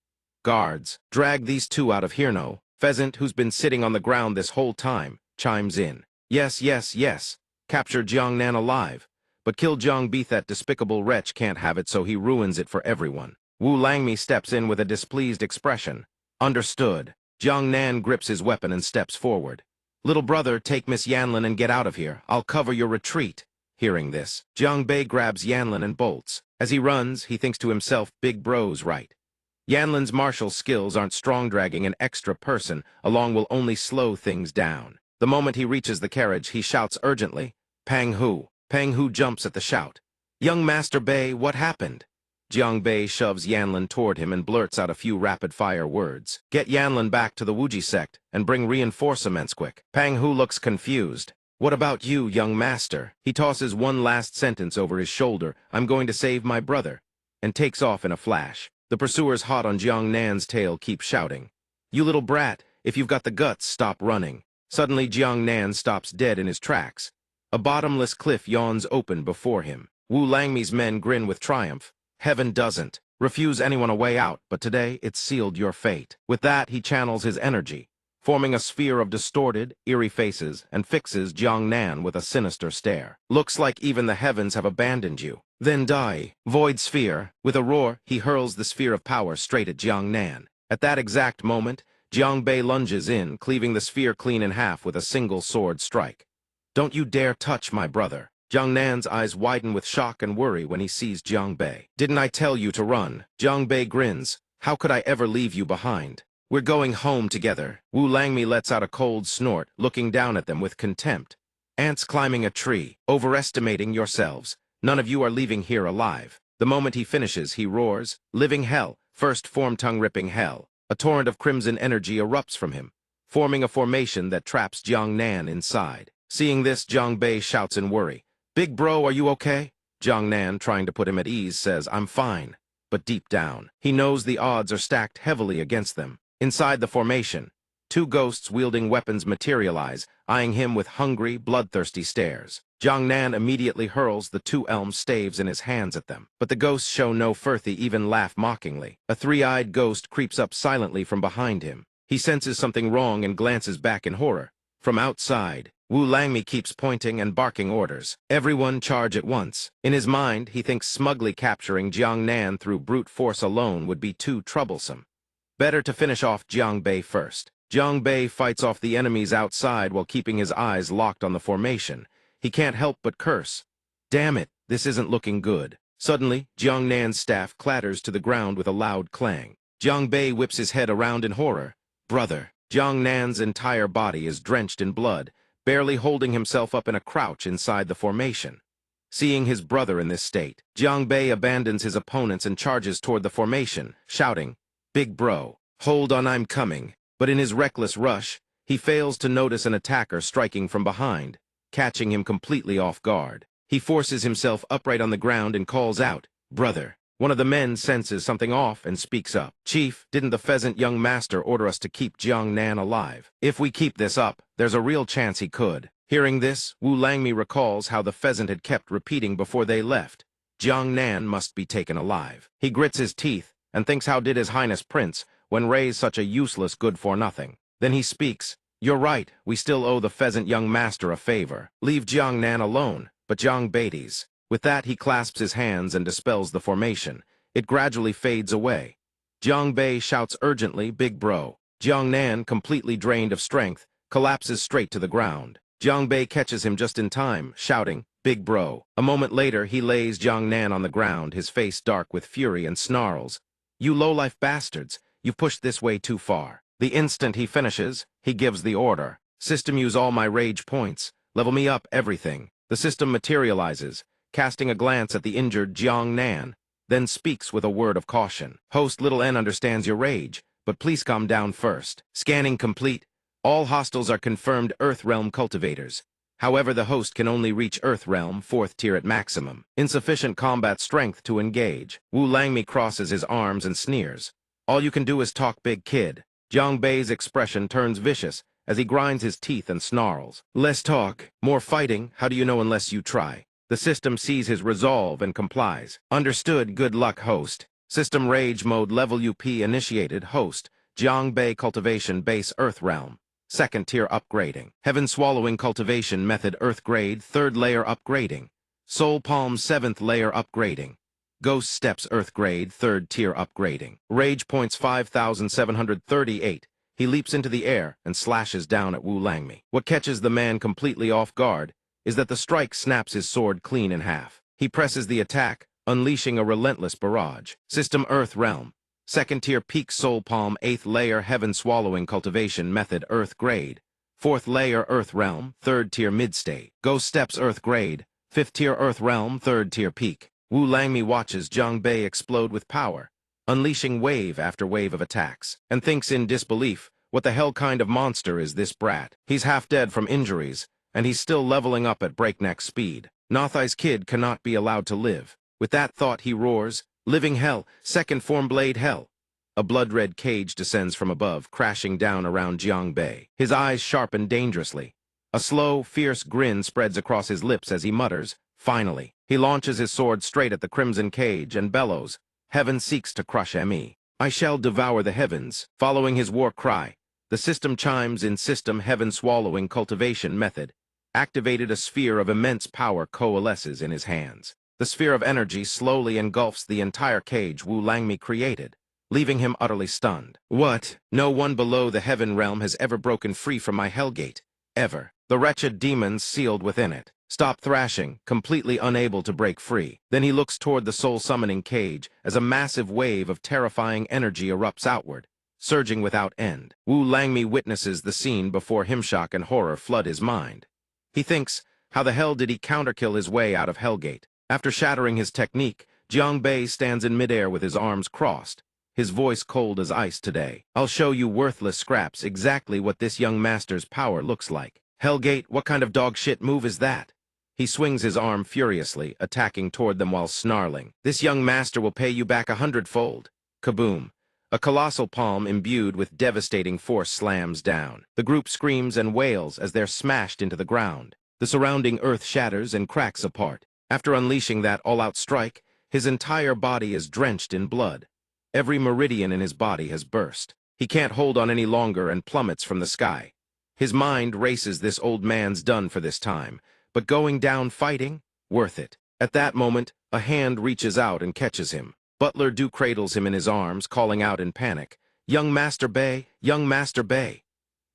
"Guards, drag these two out of here no." Pheasant, who's been sitting on the ground this whole time, chimes in. "Yes, yes, yes. Capture Jiang Nan alive. But kill Jiang Beat, that despicable wretch can't have it, so he ruins it for everyone." Wu Langmi steps in with a displeased expression. "Understood." Jiang Nan grips his weapon and steps forward. "Little brother, take Miss Yanlin and get out of here. I'll cover your retreat." Hearing this, Jiang Bei grabs Yanlin and bolts. As he runs, he thinks to himself, big bro's right. Yanlin's martial skills aren't strong. Dragging an extra person along will only slow things down. The moment he reaches the carriage, he shouts urgently, "Pang Hu." Pang Hu jumps at the shout. "Young Master Bei, what happened?" Jiang Bei shoves Yanlin toward him and blurts out a few rapid-fire words. "Get Yanlin back to the Wuji sect and bring reinforcements quick." Pang Hu looks confused. "What about you, young master?" He tosses one last sentence over his shoulder, "I'm going to save my brother," and takes off in a flash. The pursuers hot on Jiang Nan's tail keep shouting, "You little brat, if you've got the guts, stop running." Suddenly Jiang Nan stops dead in his tracks. A bottomless cliff yawns open before him. Wu Langmi's men grin with triumph. "Heaven doesn't refuse anyone a way out, but today it's sealed your fate." With that, he channels his energy, forming a sphere of distorted, eerie faces, and fixes Jiang Nan with a sinister stare. "Looks like even the heavens have abandoned you. Then die." Void sphere. With a roar, he hurls the sphere of power straight at Jiang Nan. At that exact moment, Jiang Bei lunges in, cleaving the sphere clean in half with a single sword strike. "Don't you dare touch my brother." Jiang Nan's eyes widen with shock and worry when he sees Jiang Bei. "Didn't I tell you to run?" Jiang Bei grins. "How could I ever leave you behind? We're going home together." Wu Langmi lets out a cold snort, looking down at them with contempt. "Ants climbing a tree, overestimating yourselves. None of you are leaving here alive." The moment he finishes, he roars, "Living hell, first form tongue-ripping hell." A torrent of crimson energy erupts from him, forming a formation that traps Jiang Nan inside. Seeing this, Jiang Bei shouts in worry, "Big bro, are you okay?" Jiang Nan, trying to put him at ease, says, "I'm fine." But deep down, he knows the odds are stacked heavily against them. Inside the formation, 2 ghosts wielding weapons materialize, eyeing him with hungry, bloodthirsty stares. Jiang Nan immediately hurls the 2 elm staves in his hands at them, but the ghosts show no furthy, even laugh mockingly. A 3-eyed ghost creeps up silently from behind him. He senses something wrong and glances back in horror. From outside, Wu Langmi keeps pointing and barking orders. "Everyone charge at once." In his mind, he thinks smugly capturing Jiang Nan through brute force alone would be too troublesome. Better to finish off Jiang Bei first. Jiang Bei fights off the enemies outside while keeping his eyes locked on the formation. He can't help but curse. "Damn it, this isn't looking good." Suddenly, Jiang Nan's staff clatters to the ground with a loud clang. Jiang Bei whips his head around in horror. "Brother." Jiang Nan's entire body is drenched in blood, barely holding himself up in a crouch inside the formation. Seeing his brother in this state, Jiang Bei abandons his opponents and charges toward the formation, shouting, "Big bro, hold on, I'm coming." But in his reckless rush, he fails to notice an attacker striking from behind, catching him completely off guard. He forces himself upright on the ground and calls out, "Brother." One of the men senses something off and speaks up. "Chief, didn't the pheasant young master order us to keep Jiang Nan alive? If we keep this up, there's a real chance he could." Hearing this, Wu Langmi recalls how the pheasant had kept repeating before they left, Jiang Nan must be taken alive. He grits his teeth and thinks how did His Highness Prince when raise such a useless good-for-nothing. Then he speaks. You're right, we still owe the pheasant young master a favor. Leave Jiang Nan alone, but Jiang Beatties. With that he clasps his hands and dispels the formation. It gradually fades away. Jiang Bei shouts urgently, Big Bro. Jiang Nan, completely drained of strength, collapses straight to the ground. Jiang Bei catches him just in time, shouting, Big Bro. A moment later, he lays Jiang Nan on the ground, his face dark with fury, and snarls, You low-life bastards, you've pushed this way too far. The instant he finishes, he gives the order. System, use all my rage points. Level me up everything. The system materializes, casting a glance at the injured Jiang Nan, then speaks with a word of caution. Host Little N understands your rage, but please calm down first. Scanning complete. All hostiles are confirmed Earth Realm cultivators. However, the host can only reach Earth Realm 4th tier at maximum. Insufficient combat strength to engage. Wu Langmi crosses his arms and sneers. All you can do is talk, big kid. Jiang Bei's expression turns vicious as he grinds his teeth and snarls. Less talk, more fighting, how do you know unless you try? The system sees his resolve and complies. Understood, good luck, host. System Rage Mode Level UP initiated, host. Jiang Bei Cultivation Base Earth Realm. 2nd tier upgrading. Heaven Swallowing Cultivation Method Earth Grade 3rd layer upgrading. Soul Palm 7th layer upgrading. Ghost Steps Earth Grade 3rd tier upgrading. Rage points 5,738. He leaps into the air and slashes down at Wu Langmi. What catches the man completely off guard is that the strike snaps his sword clean in half. He presses the attack, unleashing a relentless barrage. System Earth Realm. 2nd tier Peak Soul Palm 8th layer Heaven Swallowing Cultivation Method Earth Grade. 4th layer Earth Realm 3rd tier Midstate. Ghost Steps Earth Grade. 5th tier Earth Realm 3rd tier Peak. Wu Langmi watches Jiang Bei explode with power, unleashing wave after wave of attacks, and thinks in disbelief, what the hell kind of monster is this brat? He's half dead from injuries, and he's still leveling up at breakneck speed. Nothai's kid cannot be allowed to live. With that thought he roars, Living hell, 2nd form blade hell. A blood-red cage descends from above, crashing down around Jiang Bei. His eyes sharpen dangerously. A slow, fierce grin spreads across his lips as he mutters, Finally. He launches his sword straight at the crimson cage and bellows, Heaven seeks to crush me. I shall devour the heavens. Following his war cry, the system chimes in System Heaven Swallowing Cultivation Method. Activated, a sphere of immense power coalesces in his hands. The sphere of energy slowly engulfs the entire cage Wu Langmi created, leaving him utterly stunned. What? No one below the heaven realm has ever broken free from my hellgate. Ever. The wretched demons sealed within it stop thrashing, completely unable to break free. Then he looks toward the soul-summoning cage as a massive wave of terrifying energy erupts outward, surging without end. Wu Langmi witnesses the scene before him. Shock and horror flood his mind. He thinks, how the hell did he counterkill his way out of Hellgate? After shattering his technique, Jiang Bei stands in midair with his arms crossed, his voice cold as ice today. I'll show you worthless scraps exactly what this young master's power looks like. Hellgate, what kind of dog shit move is that? He swings his arm furiously, attacking toward them while snarling. This young master will pay you back 100-fold. Kaboom. A colossal palm imbued with devastating force slams down. The group screams and wails as they're smashed into the ground. The surrounding earth shatters and cracks apart. After unleashing that all-out strike, his entire body is drenched in blood. Every meridian in his body has burst. He can't hold on any longer and plummets from the sky. His mind races, this old man's done for this time. But going down fighting? Worth it. At that moment, a hand reaches out and catches him. Butler Du cradles him in his arms, calling out in panic, Young Master Bei, Young Master Bei.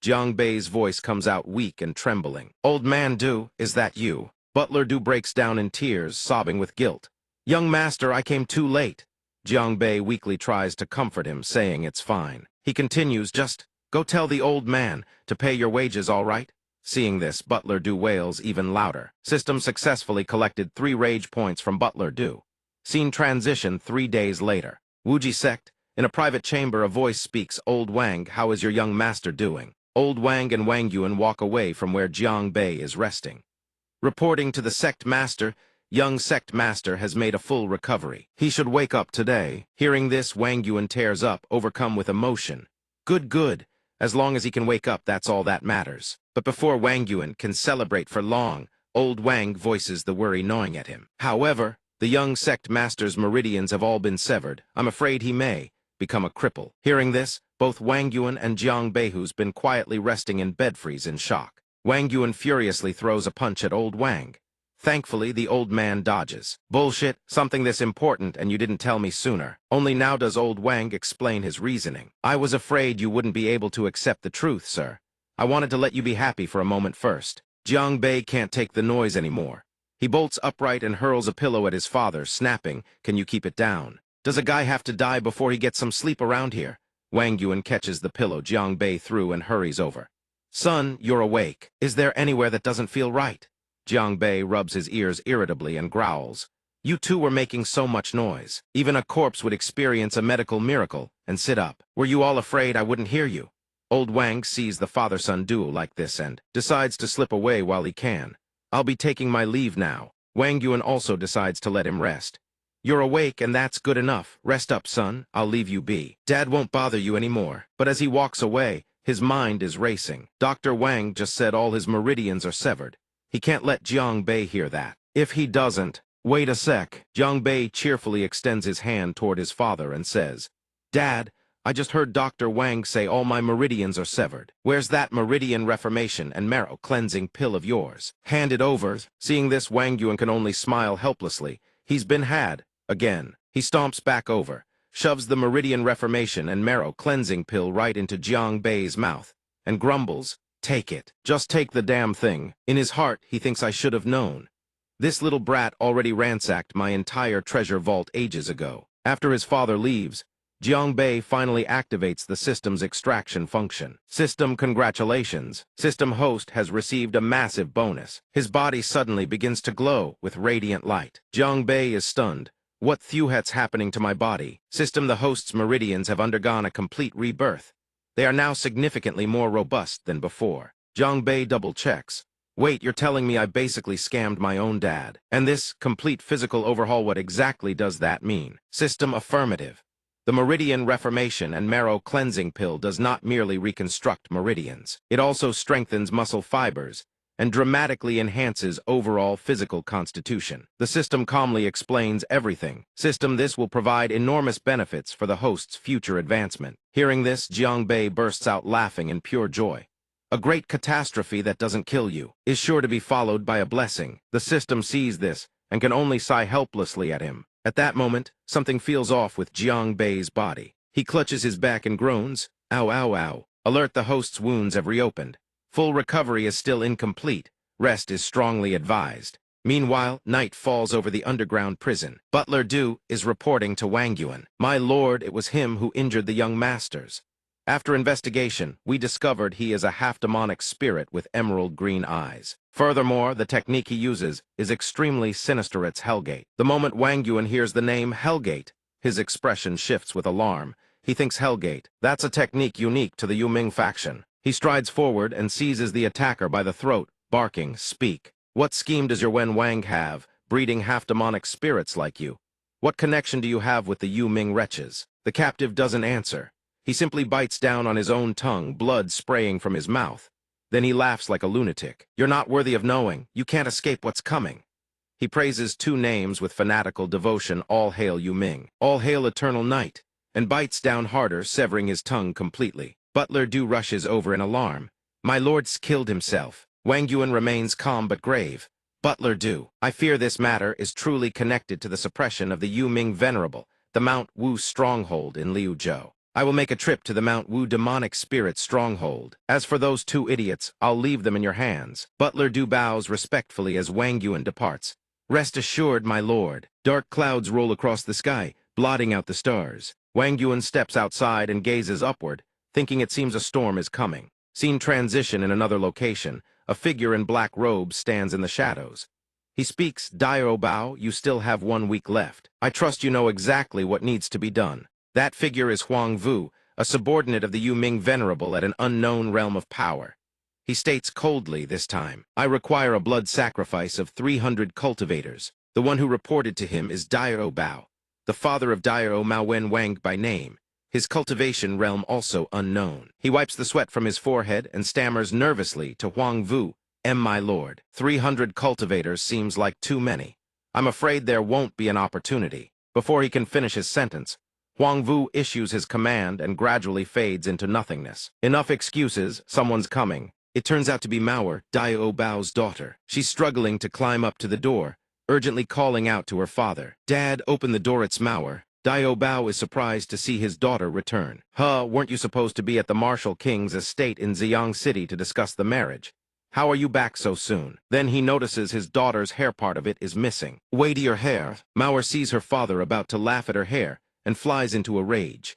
Jiang Bei's voice comes out weak and trembling. Old man Du, is that you? Butler Du breaks down in tears, sobbing with guilt. Young Master, I came too late. Jiang Bei weakly tries to comfort him, saying it's fine. He continues, just go tell the old man to pay your wages, all right? Seeing this, Butler Du wails even louder. System successfully collected 3 rage points from Butler Du. Scene transition 3 days later. Wuji sect. In a private chamber, a voice speaks, Old Wang, how is your young master doing? Old Wang and Wang Yuan walk away from where Jiang Bei is resting. Reporting to the sect master, young sect master has made a full recovery. He should wake up today. Hearing this, Wang Yuan tears up, overcome with emotion. Good. As long as he can wake up, that's all that matters. But before Wang Yuan can celebrate for long, old Wang voices the worry gnawing at him. However, The young sect master's meridians have all been severed. I'm afraid he may become a cripple. Hearing this, both Wang Yuan and Jiang Bei, who's been quietly resting in bed-freeze in shock. Wang Yuan furiously throws a punch at old Wang. Thankfully, the old man dodges. Bullshit, something this important and you didn't tell me sooner. Only now does old Wang explain his reasoning. I was afraid you wouldn't be able to accept the truth, sir. I wanted to let you be happy for a moment first. Jiang Bei can't take the noise anymore. He bolts upright and hurls a pillow at his father, snapping, "Can you keep it down? Does a guy have to die before he gets some sleep around here?" Wang Yuan catches the pillow Jiang Bei threw and hurries over. "Son, you're awake. Is there anywhere that doesn't feel right?" Jiang Bei rubs his ears irritably and growls. "You two were making so much noise. Even a corpse would experience a medical miracle and sit up. Were you all afraid I wouldn't hear you?" Old Wang sees the father-son duel like this and decides to slip away while he can. "I'll be taking my leave now." Wang Yuan also decides to let him rest. "You're awake and that's good enough. Rest up, son. I'll leave you be. Dad won't bother you anymore." But as he walks away, his mind is racing. Dr. Wang just said all his meridians are severed. He can't let Jiang Bei hear that. If he doesn't... Wait a sec. Jiang Bei cheerfully extends his hand toward his father and says, "Dad, I just heard Dr. Wang say all my meridians are severed. Where's that meridian reformation and marrow cleansing pill of yours? Hand it over." Seeing this, Wang Yuan can only smile helplessly. He's been had. Again. He stomps back over, shoves the meridian reformation and marrow cleansing pill right into Jiang Bei's mouth, and grumbles, "Take it. Just take the damn thing." In his heart, he thinks I should have known. This little brat already ransacked my entire treasure vault ages ago. After his father leaves, Jiang Bei finally activates the system's extraction function. "System, congratulations. System host has received a massive bonus." His body suddenly begins to glow with radiant light. Jiang Bei is stunned. "What thuhat's happening to my body?" System, the host's meridians have undergone a complete rebirth. They are now significantly more robust than before. Jiang Bei double-checks. "Wait, you're telling me I basically scammed my own dad? And this complete physical overhaul, what exactly does that mean?" System, affirmative. The meridian reformation and marrow cleansing pill does not merely reconstruct meridians. It also strengthens muscle fibers and dramatically enhances overall physical constitution. The system calmly explains everything. System, this will provide enormous benefits for the host's future advancement. Hearing this, Jiang Bei bursts out laughing in pure joy. A great catastrophe that doesn't kill you is sure to be followed by a blessing. The system sees this and can only sigh helplessly at him. At that moment, something feels off with Jiang Bei's body. He clutches his back and groans, "Ow, ow, ow." Alert, the host's wounds have reopened. Full recovery is still incomplete. Rest is strongly advised. Meanwhile, night falls over the underground prison. Butler Du is reporting to Wang Yuan. "My lord, it was him who injured the young masters. After investigation, we discovered he is a half-demonic spirit with emerald green eyes. Furthermore, the technique he uses is extremely sinister. It's Hellgate." The moment Wang Yuan hears the name Hellgate, his expression shifts with alarm. He thinks Hellgate, that's a technique unique to the Yu Ming faction. He strides forward and seizes the attacker by the throat, barking, "Speak. What scheme does your Wen Wang have, breeding half-demonic spirits like you? What connection do you have with the Yu Ming wretches?" The captive doesn't answer. He simply bites down on his own tongue, blood spraying from his mouth. Then he laughs like a lunatic. "You're not worthy of knowing. You can't escape what's coming." He praises two names with fanatical devotion: "All hail Yu Ming, all hail eternal night," and bites down harder, severing his tongue completely. Butler Du rushes over in alarm. "My lord's killed himself." Wang Yuan remains calm but grave. "Butler Du, I fear this matter is truly connected to the suppression of the Yu Ming Venerable, the Mount Wu stronghold in Liuzhou. I will make a trip to the Mount Wu demonic spirit stronghold. As for those two idiots, I'll leave them in your hands." Butler Du bows respectfully as Wang Yuan departs. "Rest assured, my lord." Dark clouds roll across the sky, blotting out the stars. Wang Yuan steps outside and gazes upward, thinking it seems a storm is coming. Scene transition in another location. A figure in black robes stands in the shadows. He speaks, "Dairo Bao, you still have 1 week left. I trust you know exactly what needs to be done." That figure is Huang Vu, a subordinate of the Yu Ming Venerable at an unknown realm of power. He states coldly this time, "I require a blood sacrifice of 300 cultivators. The one who reported to him is Dairo Bao, the father of Dairo Mao Wen Wang by name. His cultivation realm also unknown." He wipes the sweat from his forehead and stammers nervously to Huang Vu, "My lord, 300 cultivators seems like too many. I'm afraid there won't be an opportunity. Before he can finish his sentence, Huang Vu issues his command and gradually fades into nothingness. Enough excuses, someone's coming. It turns out to be Mauer, Dio Bao's daughter. She's struggling to climb up to the door, urgently calling out to her father. Dad, open the door, it's Mauer. Dio Bao is surprised to see his daughter return. Weren't you supposed to be at the Marshal King's estate in Ziyang City to discuss the marriage? How are you back so soon? Then he notices his daughter's hair part of it is missing. Weightier hair. Mauer sees her father about to laugh at her hair and flies into a rage.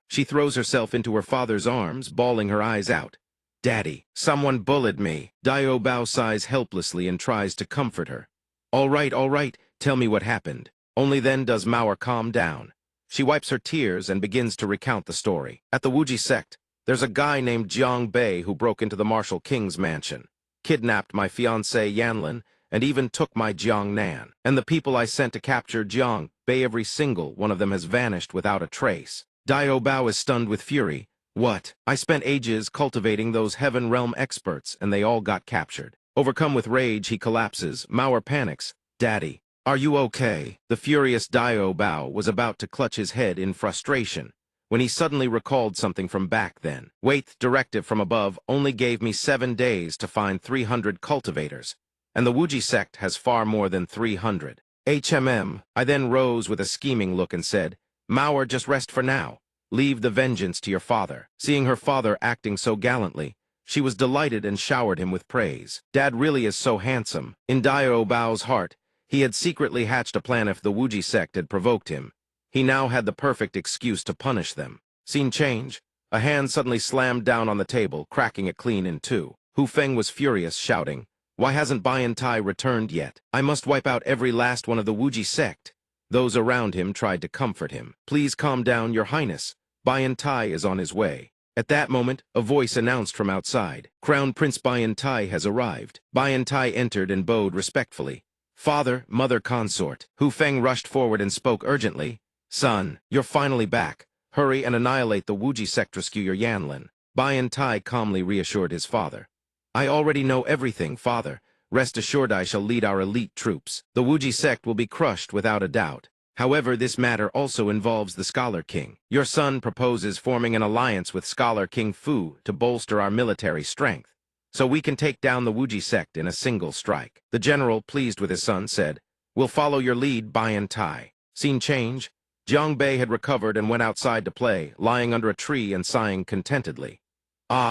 She throws herself into her father's arms, bawling her eyes out. Daddy, someone bullied me. Dio Bao sighs helplessly and tries to comfort her. All right, tell me what happened. Only then does Mauer calm down. She wipes her tears and begins to recount the story. At the Wuji sect, there's a guy named Jiang Bei who broke into the Marshal King's mansion, kidnapped my fiancée Yanlin, and even took my Jiang Nan. And the people I sent to capture Jiang Bei, every single one of them has vanished without a trace. Dio Bao is stunned with fury. What? I spent ages cultivating those Heaven Realm experts, and they all got captured. Overcome with rage, he collapses. Mauer panics. Daddy, are you okay? The furious Dio Bao was about to clutch his head in frustration, when he suddenly recalled something from back then. Wait, directive from above only gave me 7 days to find 300 cultivators, and the Wuji sect has far more than 300. I then rose with a scheming look and said, Mauer, just rest for now. Leave the vengeance to your father. Seeing her father acting so gallantly, she was delighted and showered him with praise. Dad really is so handsome. In Dio Bao's heart, he had secretly hatched a plan if the Wuji sect had provoked him. He now had the perfect excuse to punish them. Scene change. A hand suddenly slammed down on the table, cracking it clean in two. Hu Feng was furious, shouting, Why hasn't Bian Tai returned yet? I must wipe out every last one of the Wuji sect. Those around him tried to comfort him. Please calm down, Your Highness. Bian Tai is on his way. At that moment, a voice announced from outside, Crown Prince Bian Tai has arrived. Bian Tai entered and bowed respectfully. Father, mother consort. Hu Feng rushed forward and spoke urgently. Son, you're finally back. Hurry and annihilate the Wuji sect, rescue your Yanlin. Bian Tai calmly reassured his father. I already know everything, father. Rest assured I shall lead our elite troops. The Wuji sect will be crushed without a doubt. However, this matter also involves the Scholar King. Your son proposes forming an alliance with Scholar King Fu to bolster our military strength, so we can take down the Wuji sect in a single strike. The general, pleased with his son, said, We'll follow your lead, Bian Tai. Scene change. Jiang Bei had recovered and went outside to play, lying under a tree and sighing contentedly.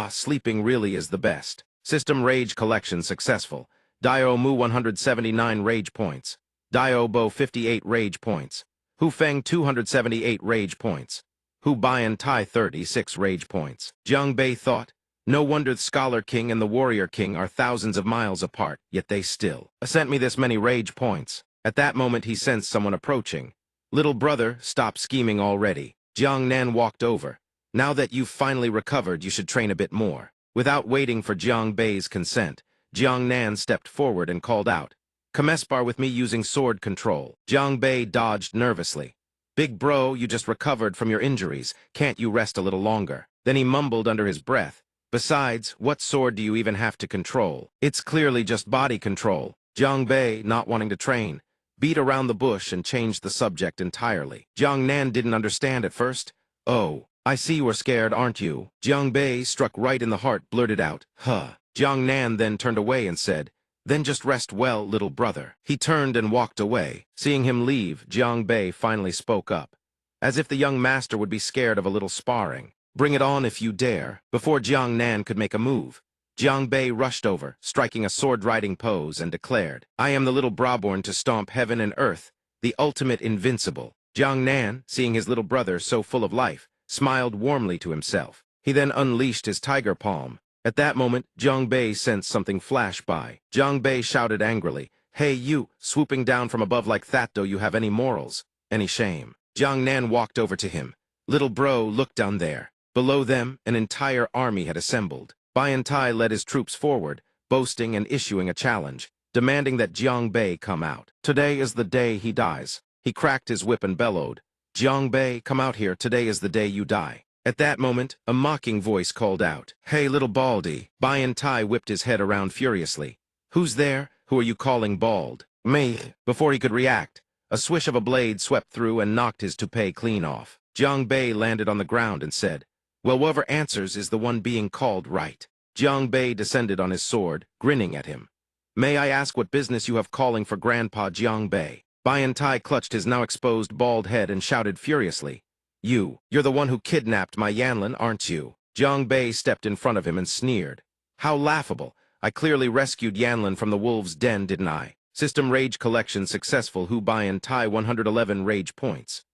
Sleeping really is the best. System Rage Collection successful. Dio Mu 179 Rage Points. Dio Bo 58 Rage Points. Hu Feng 278 Rage Points. Hu Bian Tai 36 Rage Points. Jiang Bei thought, no wonder the Scholar King and the Warrior King are thousands of miles apart, yet they still sent me this many Rage Points. At that moment he sensed someone approaching. Little brother, stop scheming already. Jiang Nan walked over. Now that you've finally recovered, you should train a bit more. Without waiting for Jiang Bei's consent, Jiang Nan stepped forward and called out, Come spar with me using sword control. Jiang Bei dodged nervously. Big bro, you just recovered from your injuries. Can't you rest a little longer? Then he mumbled under his breath. Besides, what sword do you even have to control? It's clearly just body control. Jiang Bei, not wanting to train, beat around the bush and changed the subject entirely. Jiang Nan didn't understand at first. Oh, I see you are scared, aren't you? Jiang Bei, struck right in the heart, blurted out, Jiang Nan then turned away and said, Then just rest well, little brother. He turned and walked away. Seeing him leave, Jiang Bei finally spoke up, as if the young master would be scared of a little sparring. Bring it on if you dare. Before Jiang Nan could make a move, Jiang Bei rushed over, striking a sword-riding pose, and declared, I am the little Braborn to stomp heaven and earth, the ultimate invincible. Jiang Nan, seeing his little brother so full of life, smiled warmly to himself. He then unleashed his tiger palm. At that moment, Jiang Bei sensed something flash by. Jiang Bei shouted angrily, Hey you, swooping down from above like that, do you have any morals? Any shame? Jiang Nan walked over to him. Little bro, look down there. Below them, an entire army had assembled. Bian Tai led his troops forward, boasting and issuing a challenge, demanding that Jiang Bei come out. Today is the day he dies. He cracked his whip and bellowed, Jiang Bei, come out here, today is the day you die. At that moment, a mocking voice called out, Hey little baldy. Bian Tai whipped his head around furiously. Who's there? who are you calling bald? Me. Before he could react, a swish of a blade swept through and knocked his toupee clean off. Jiang Bei landed on the ground and said, well, whoever answers is the one being called right. Jiang Bei descended on his sword, grinning at him. May I ask what business you have calling for Grandpa Jiang Bei? Bian Tai clutched his now exposed bald head and shouted furiously, you're the one who kidnapped my Yanlin, aren't you? Jiang Bei stepped in front of him and sneered. How laughable. I clearly rescued Yanlin from the wolves' den, didn't I? System Rage Collection successful. Hu Bian Tai 111 rage points.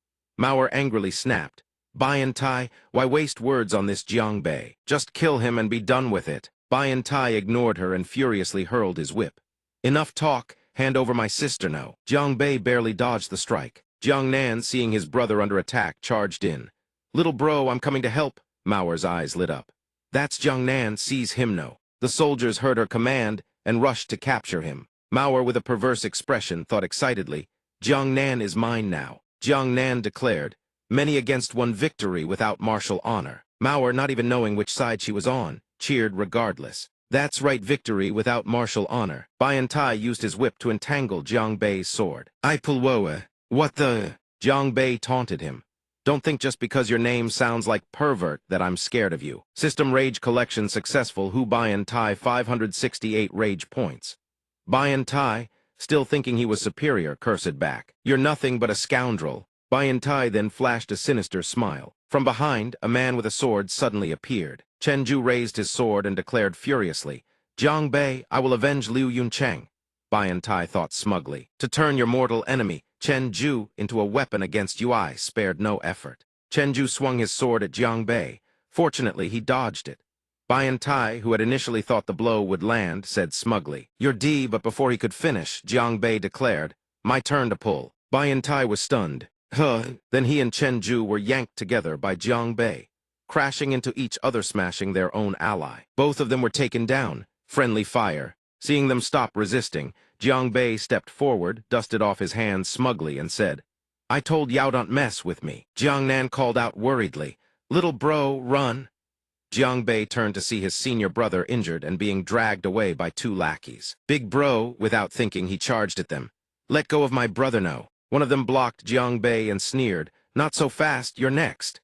Mauer angrily snapped. Bian Tai, why waste words on this Jiang Bei? Just kill him and be done with it. Bian Tai ignored her and furiously hurled his whip. Enough talk, hand over my sister now. Jiang Bei barely dodged the strike. Jiang Nan, seeing his brother under attack, charged in. Little bro, I'm coming to help. Mauer's eyes lit up. That's Jiang Nan, seize him now. The soldiers heard her command and rushed to capture him. Mauer, with a perverse expression, thought excitedly, Jiang Nan is mine now. Jiang Nan declared, many against one victory without martial honor. Mauer, not even knowing which side she was on, cheered regardless. That's right, victory without martial honor. Bian Tai used his whip to entangle Jiang Bei's sword. I pull woa. What the? Jiang Bei taunted him. Don't think just because your name sounds like pervert that I'm scared of you. System Rage Collection successful. Hu Bian Tai 568 rage points. Bian Tai, still thinking he was superior, cursed back. You're nothing but a scoundrel. Bian Tai then flashed a sinister smile. From behind, a man with a sword suddenly appeared. Chen Ju raised his sword and declared furiously, Jiang Bei, I will avenge Liu Yuncheng. Bian Tai thought smugly. To turn your mortal enemy, Chen Ju, into a weapon against you, I spared no effort. Chen Ju swung his sword at Jiang Bei. Fortunately, he dodged it. Bian Tai, who had initially thought the blow would land, said smugly, You're D, but before he could finish, Jiang Bei declared, My turn to pull. Bian Tai was stunned. Then he and Chen Ju were yanked together by Jiang Bei, crashing into each other, smashing their own ally. Both of them were taken down. Friendly fire. Seeing them stop resisting, Jiang Bei stepped forward, dusted off his hands smugly, and said, I told Yao don't mess with me. Jiang Nan called out worriedly, Little bro, run. Jiang Bei turned to see his senior brother injured and being dragged away by two lackeys. Big bro, without thinking, he charged at them. Let go of my brother now. One of them blocked Jiang Bei and sneered, Not so fast, you're next.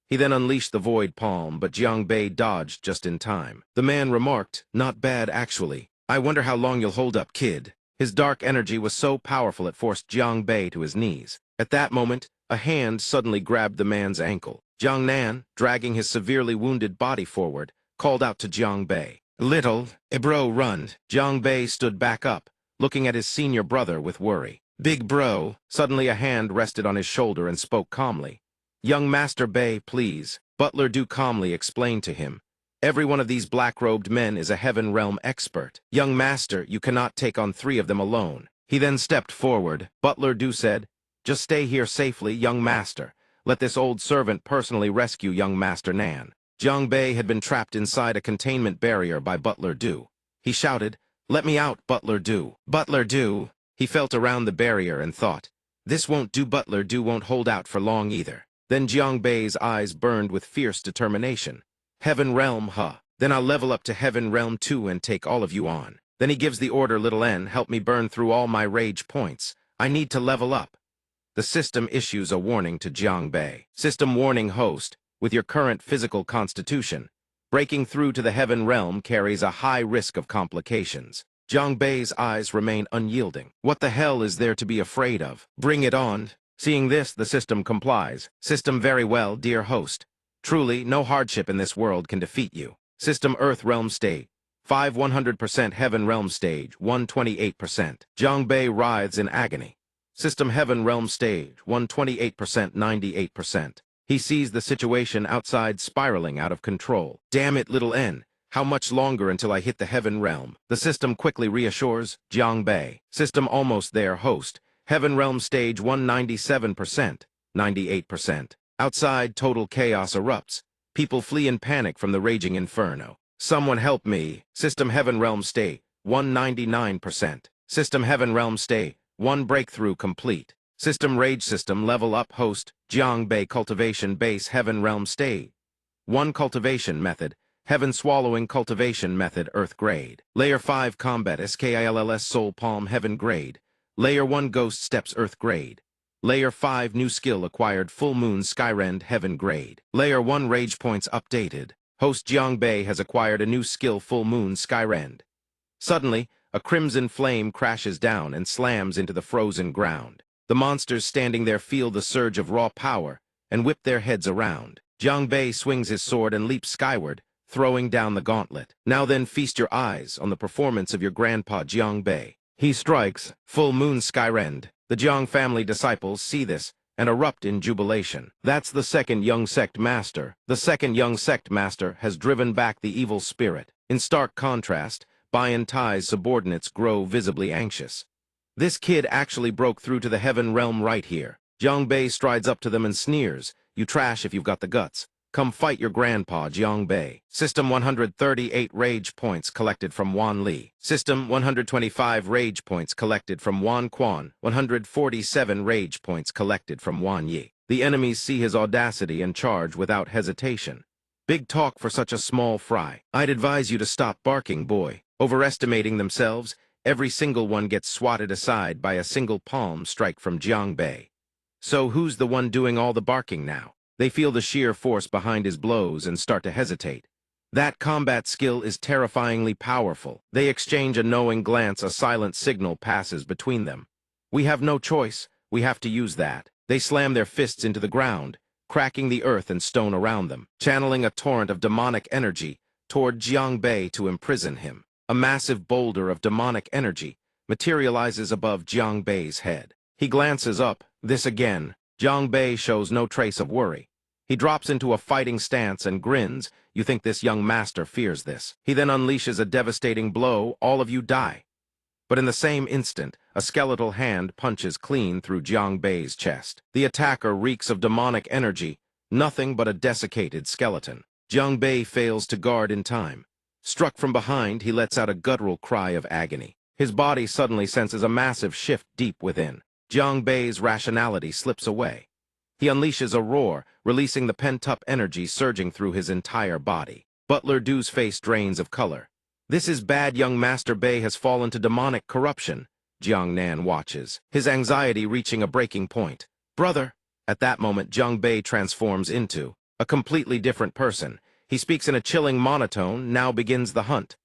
He then unleashed the void palm, but Jiang Bei dodged just in time. The man remarked, Not bad, actually. I wonder how long you'll hold up, kid. His dark energy was so powerful it forced Jiang Bei to his knees. At that moment, a hand suddenly grabbed the man's ankle. Jiang Nan, dragging his severely wounded body forward, called out to Jiang Bei. Little, bro, run. Jiang Bei stood back up, looking at his senior brother with worry. Big bro. Suddenly a hand rested on his shoulder and spoke calmly. Young Master Bei, please. Butler Du calmly explained to him. Every one of these black-robed men is a Heaven Realm expert. Young Master, you cannot take on 3 of them alone. He then stepped forward. Butler Du said, Just stay here safely, young Master. Let this old servant personally rescue young Master Nan. Jiang Bei had been trapped inside a containment barrier by Butler Du. He shouted, Let me out, Butler Du. Butler Du. He felt around the barrier and thought, This won't do. Butler Du won't hold out for long either. Then Jiang Bei's eyes burned with fierce determination. Heaven Realm, huh? Then I'll level up to Heaven Realm 2 and take all of you on. Then he gives the order, little N, help me burn through all my rage points. I need to level up. The system issues a warning to Jiang Bei. System warning host, with your current physical constitution, breaking through to the Heaven Realm carries a high risk of complications. Jiang Bei's eyes remain unyielding. What the hell is there to be afraid of? Bring it on. Seeing this, the system complies. System very well, dear host. Truly, no hardship in this world can defeat you. System Earth Realm Stage. 100% Heaven Realm Stage, 128%. Jiang Bei writhes in agony. System Heaven Realm Stage, 128%, 98%. He sees the situation outside spiraling out of control. Damn it, little N. How much longer until I hit the Heaven Realm? The system quickly reassures Jiang Bei. System almost there, host. Heaven Realm Stage 197%, 98%. Outside, total chaos erupts. People flee in panic from the raging inferno. Someone help me. System Heaven Realm Stage 199%. System Heaven Realm Stage 1 breakthrough complete. System Rage System level up host Jiang Bei Cultivation Base Heaven Realm Stage 1 Cultivation Method Heaven Swallowing Cultivation Method Earth Grade. Layer 5 Combat Skills Soul Palm Heaven Grade. Layer 1 Ghost Steps Earth Grade. Layer 5 New Skill Acquired Full Moon Skyrend Heaven Grade. Layer 1 Rage Points Updated. Host Jiangbei has acquired a new skill Full Moon Skyrend. Suddenly, a crimson flame crashes down and slams into the frozen ground. The monsters standing there feel the surge of raw power and whip their heads around. Jiangbei swings his sword and leaps skyward, throwing down the gauntlet. Now then feast your eyes on the performance of your grandpa Jiangbei. He strikes Full Moon Skyrend. The Jiang family disciples see this and erupt in jubilation. That's the second young sect master. The second young sect master has driven back the evil spirit. In stark contrast, Bai and Tai's subordinates grow visibly anxious. This kid actually broke through to the heaven realm right here. Jiangbei strides up to them and sneers, "You trash if you've got the guts. Come fight your grandpa, Jiangbei." System 138 Rage Points collected from Wan Li. System 125 Rage Points collected from Wan Quan. 147 Rage Points collected from Wan Yi. The enemies see his audacity and charge without hesitation. Big talk for such a small fry. I'd advise you to stop barking, boy. Overestimating themselves, every single one gets swatted aside by a single palm strike from Jiangbei. So who's the one doing all the barking now? They feel the sheer force behind his blows and start to hesitate. That combat skill is terrifyingly powerful. They exchange a knowing glance. A silent signal passes between them. We have no choice. We have to use that. They slam their fists into the ground, cracking the earth and stone around them, channeling a torrent of demonic energy toward Jiangbei to imprison him. A massive boulder of demonic energy materializes above Jiangbei's head. He glances up. This again. Jiangbei shows no trace of worry. He drops into a fighting stance and grins. You think this young master fears this. He then unleashes a devastating blow. All of you die. But in the same instant, a skeletal hand punches clean through Jiangbei's chest. The attacker reeks of demonic energy, nothing but a desiccated skeleton. Jiangbei fails to guard in time. Struck from behind, he lets out a guttural cry of agony. His body suddenly senses a massive shift deep within. Jiangbei's rationality slips away. He unleashes a roar, releasing the pent-up energy surging through his entire body. Butler Du's face drains of color. This is bad. Young Master Bei has fallen to demonic corruption. Jiang Nan watches, his anxiety reaching a breaking point. Brother! At that moment, Jiangbei transforms into a completely different person. He speaks in a chilling monotone. Now begins the hunt.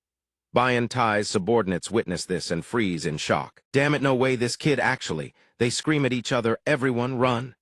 Bai and Tai's subordinates witness this and freeze in shock. Damn it, no way, this kid actually. They scream at each other. Everyone run.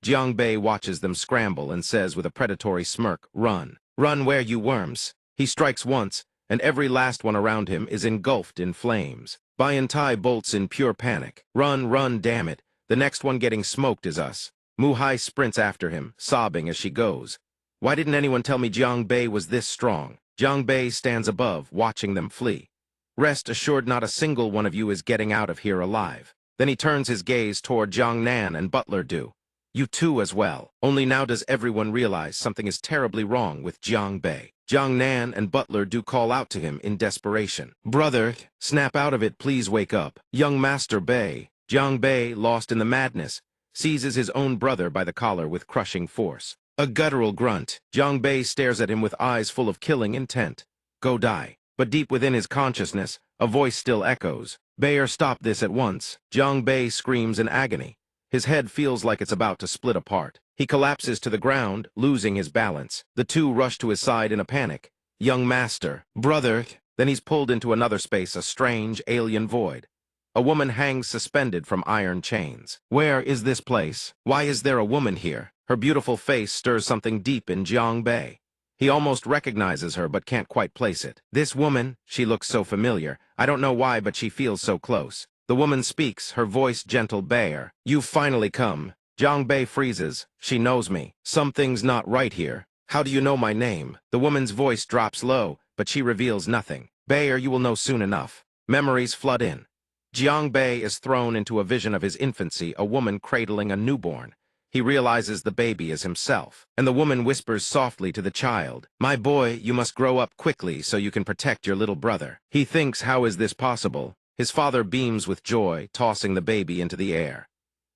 Jiangbei watches them scramble and says with a predatory smirk, "Run. Run where, you worms." He strikes once, and every last one around him is engulfed in flames. Bai and Tai bolts in pure panic. "Run, run, damn it. The next one getting smoked is us." Mu-hai sprints after him, sobbing as she goes. Why didn't anyone tell me Jiangbei was this strong? Jiangbei stands above, watching them flee. Rest assured, not a single one of you is getting out of here alive. Then he turns his gaze toward Jiang Nan and Butler Du. You too as well. Only now does everyone realize something is terribly wrong with Jiangbei. Jiang Nan and Butler Du call out to him in desperation. Brother, snap out of it, please wake up. Young Master Bei. Jiangbei, lost in the madness, seizes his own brother by the collar with crushing force. A guttural grunt. Jiangbei stares at him with eyes full of killing intent. Go die. But deep within his consciousness, a voice still echoes. Bayer, stop this at once. Jiangbei screams in agony. His head feels like it's about to split apart. He collapses to the ground, losing his balance. The two rush to his side in a panic. Young Master. Brother. Then he's pulled into another space, a strange, alien void. A woman hangs suspended from iron chains. Where is this place? Why is there a woman here? Her beautiful face stirs something deep in Jiangbei. He almost recognizes her but can't quite place it. This woman, she looks so familiar. I don't know why, but she feels so close. The woman speaks, her voice gentle. Bayer. You've finally come. Jiangbei freezes. She knows me. Something's not right here. How do you know my name? The woman's voice drops low, but she reveals nothing. Bayer, you will know soon enough. Memories flood in. Jiangbei is thrown into a vision of his infancy, a woman cradling a newborn. He realizes the baby is himself, and the woman whispers softly to the child, "My boy, you must grow up quickly so you can protect your little brother." He thinks, how is this possible? His father beams with joy, tossing the baby into the air.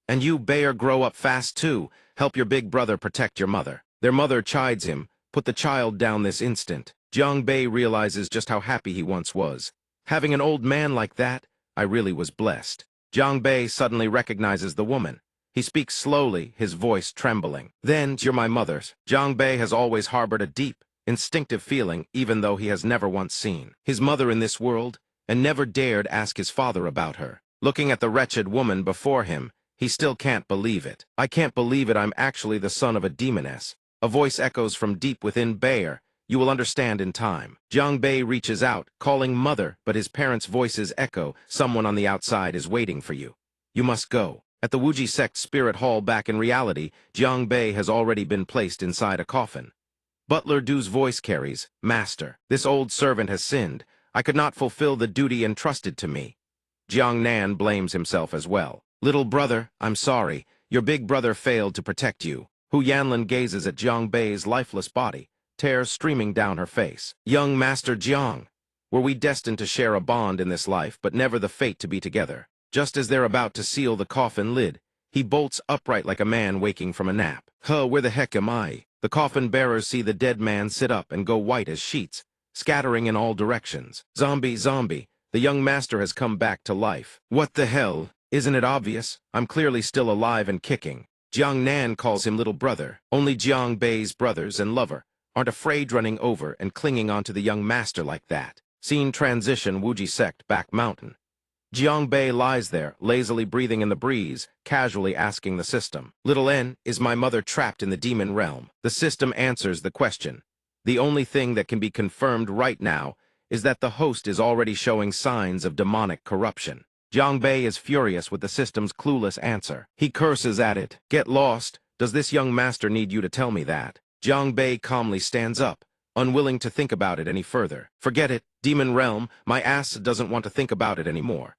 And you, Bayer, grow up fast too. Help your big brother protect your mother. Their mother chides him, "Put the child down this instant." Jiang Bei realizes just how happy he once was. Having an old man like that, I really was blessed. Jiang Bei suddenly recognizes the woman. He speaks slowly, his voice trembling. Then, you're my mother's. Jiang Bei has always harbored a deep, instinctive feeling, even though he has never once seen his mother in this world, and never dared ask his father about her. Looking at the wretched woman before him, he still can't believe it. I can't believe it, I'm actually the son of a demoness. A voice echoes from deep within Bayer. You will understand in time. Jiang Bei reaches out, calling mother, but his parents' voices echo. Someone on the outside is waiting for you. You must go. At the Wuji sect spirit hall back in reality, Jiang Bei has already been placed inside a coffin. Butler Du's voice carries, Master, this old servant has sinned. I could not fulfill the duty entrusted to me. Jiang Nan blames himself as well. Little brother, I'm sorry. Your big brother failed to protect you. Hu Yanlin gazes at Jiang Bei's lifeless body, tears streaming down her face. Young Master Jiang, were we destined to share a bond in this life, but never the fate to be together? Just as they're about to seal the coffin lid, he bolts upright like a man waking from a nap. Where the heck am I? The coffin bearers see the dead man sit up and go white as sheets, scattering in all directions. Zombie, zombie, the young master has come back to life. What the hell? Isn't it obvious? I'm clearly still alive and kicking. Jiang Nan calls him little brother. Only Jiang Bei's brothers and lover aren't afraid running over and clinging onto the young master like that. Scene transition Wuji sect back mountain. Jiang Bei lies there, lazily breathing in the breeze, casually asking the system. Little N, is my mother trapped in the demon realm? The system answers the question. The only thing that can be confirmed right now is that the host is already showing signs of demonic corruption. Jiang Bei is furious with the system's clueless answer. He curses at it. Get lost. Does this young master need you to tell me that? Jiang Bei calmly stands up, unwilling to think about it any further. Forget it, demon realm, my ass doesn't want to think about it anymore.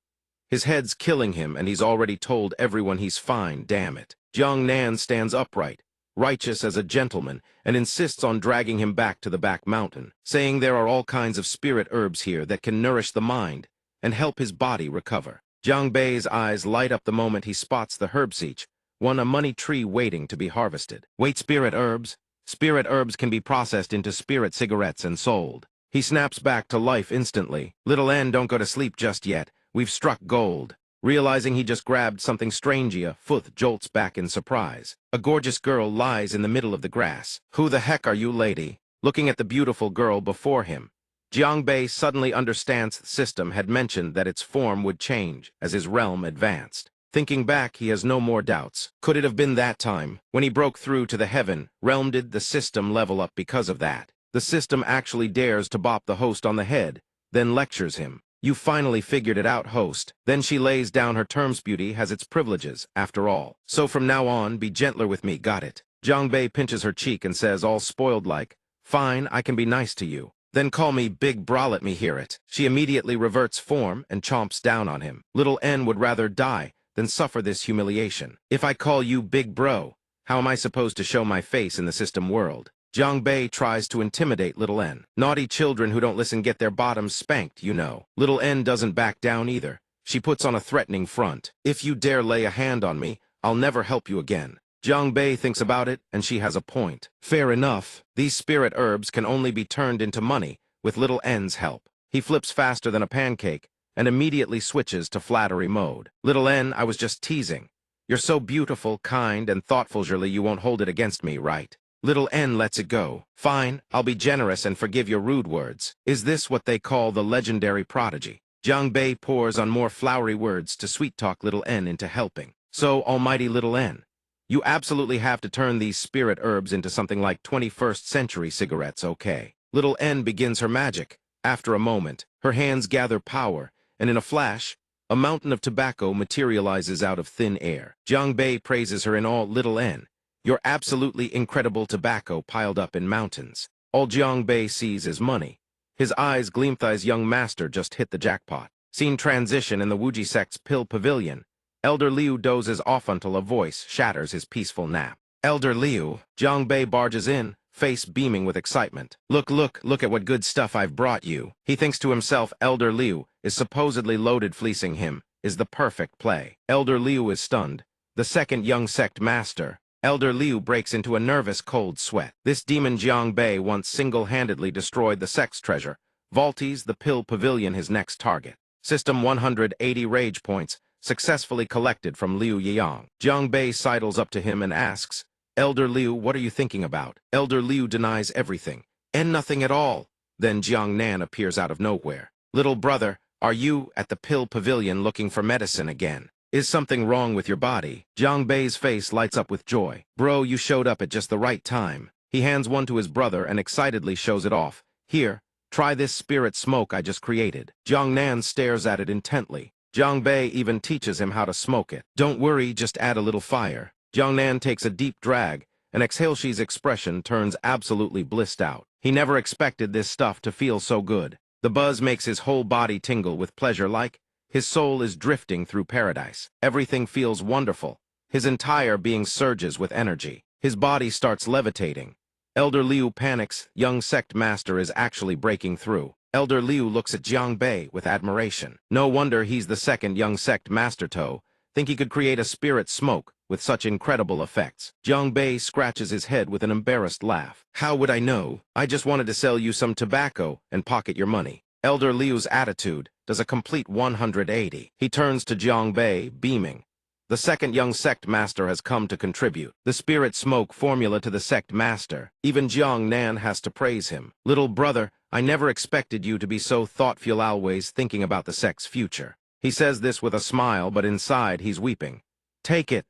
His head's killing him, and he's already told everyone he's fine, damn it. Jiang Nan stands upright, righteous as a gentleman, and insists on dragging him back to the back mountain, saying there are all kinds of spirit herbs here that can nourish the mind and help his body recover. Jiang Bei's eyes light up the moment he spots the herb seech, one a money tree waiting to be harvested. Wait, spirit herbs? Spirit herbs can be processed into spirit cigarettes and sold. He snaps back to life instantly. Little N, don't go to sleep just yet. We've struck gold. Realizing he just grabbed something strangia, Futh jolts back in surprise. A gorgeous girl lies in the middle of the grass. Who the heck are you, lady? Looking at the beautiful girl before him, Jiang Bei suddenly understands the system had mentioned that its form would change as his realm advanced. Thinking back, he has no more doubts. Could it have been that time, when he broke through to the heaven realm, did the system level up because of that? The system actually dares to bop the host on the head, then lectures him. You finally figured it out, host. Then she lays down her terms. Beauty has its privileges, after all. So from now on, be gentler with me, got it? Jiang Bei pinches her cheek and says, all spoiled like, fine, I can be nice to you. Then call me big bra, let me hear it. She immediately reverts form and chomps down on him. Little N would rather die than suffer this humiliation. If I call you big bro, how am I supposed to show my face in the system world? Jiang Bei tries to intimidate Little N. Naughty children who don't listen get their bottoms spanked, you know. Little N doesn't back down either. She puts on a threatening front. If you dare lay a hand on me, I'll never help you again. Jiang Bei thinks about it, and she has a point. Fair enough. These spirit herbs can only be turned into money with Little N's help. He flips faster than a pancake and immediately switches to flattery mode. Little N, I was just teasing. You're so beautiful, kind, and thoughtful, surely you won't hold it against me, right? Little N lets it go. Fine, I'll be generous and forgive your rude words. Is this what they call the legendary prodigy? Jiang Bei pours on more flowery words to sweet-talk Little N into helping. So, almighty Little N, you absolutely have to turn these spirit herbs into something like 21st century cigarettes, okay? Little N begins her magic. After a moment, her hands gather power, and in a flash, a mountain of tobacco materializes out of thin air. Jiang Bei praises her in awe. Little N, you're absolutely incredible. Tobacco piled up in mountains. All Jiang Bei sees is money. His eyes gleam. His young master just hit the jackpot. Scene transition in the Wuji sect's pill pavilion. Elder Liu dozes off until a voice shatters his peaceful nap. Elder Liu, Jiang Bei barges in, face beaming with excitement. Look at what good stuff I've brought you. He thinks to himself, Elder Liu is supposedly loaded. Fleecing him is the perfect play. Elder Liu is stunned. The second young sect master, Elder Liu breaks into a nervous cold sweat. This demon Jiang Bei once single-handedly destroyed the sect's treasure. Vaulties the pill pavilion his next target. System 180 rage points, successfully collected from Liu Yang. Jiang Bei sidles up to him and asks, Elder Liu, what are you thinking about? Elder Liu denies everything, and nothing at all. Then Jiang Nan appears out of nowhere. Little brother, are you at the pill pavilion looking for medicine again? Is something wrong with your body? Jiang Bei's face lights up with joy. Bro, you showed up at just the right time. He hands one to his brother and excitedly shows it off. Here, try this spirit smoke I just created. Jiang Nan stares at it intently. Jiang Bei even teaches him how to smoke it. Don't worry, just add a little fire. Jiang Nan takes a deep drag, and Exhaleshi's expression turns absolutely blissed out. He never expected this stuff to feel so good. The buzz makes his whole body tingle with pleasure like his soul is drifting through paradise. Everything feels wonderful. His entire being surges with energy. His body starts levitating. Elder Liu panics. Young sect master is actually breaking through. Elder Liu looks at Jiang Bei with admiration. No wonder he's the second young sect master to think he could create a spirit smoke with such incredible effects. Jiang Bei scratches his head with an embarrassed laugh. How would I know? I just wanted to sell you some tobacco and pocket your money. Elder Liu's attitude does a complete 180. He turns to Jiang Bei, beaming. The second young sect master has come to contribute. The spirit smoke formula to the sect master. Even Jiang Nan has to praise him. Little brother, I never expected you to be so thoughtful, always thinking about the sect's future. He says this with a smile, but inside he's weeping. Take it,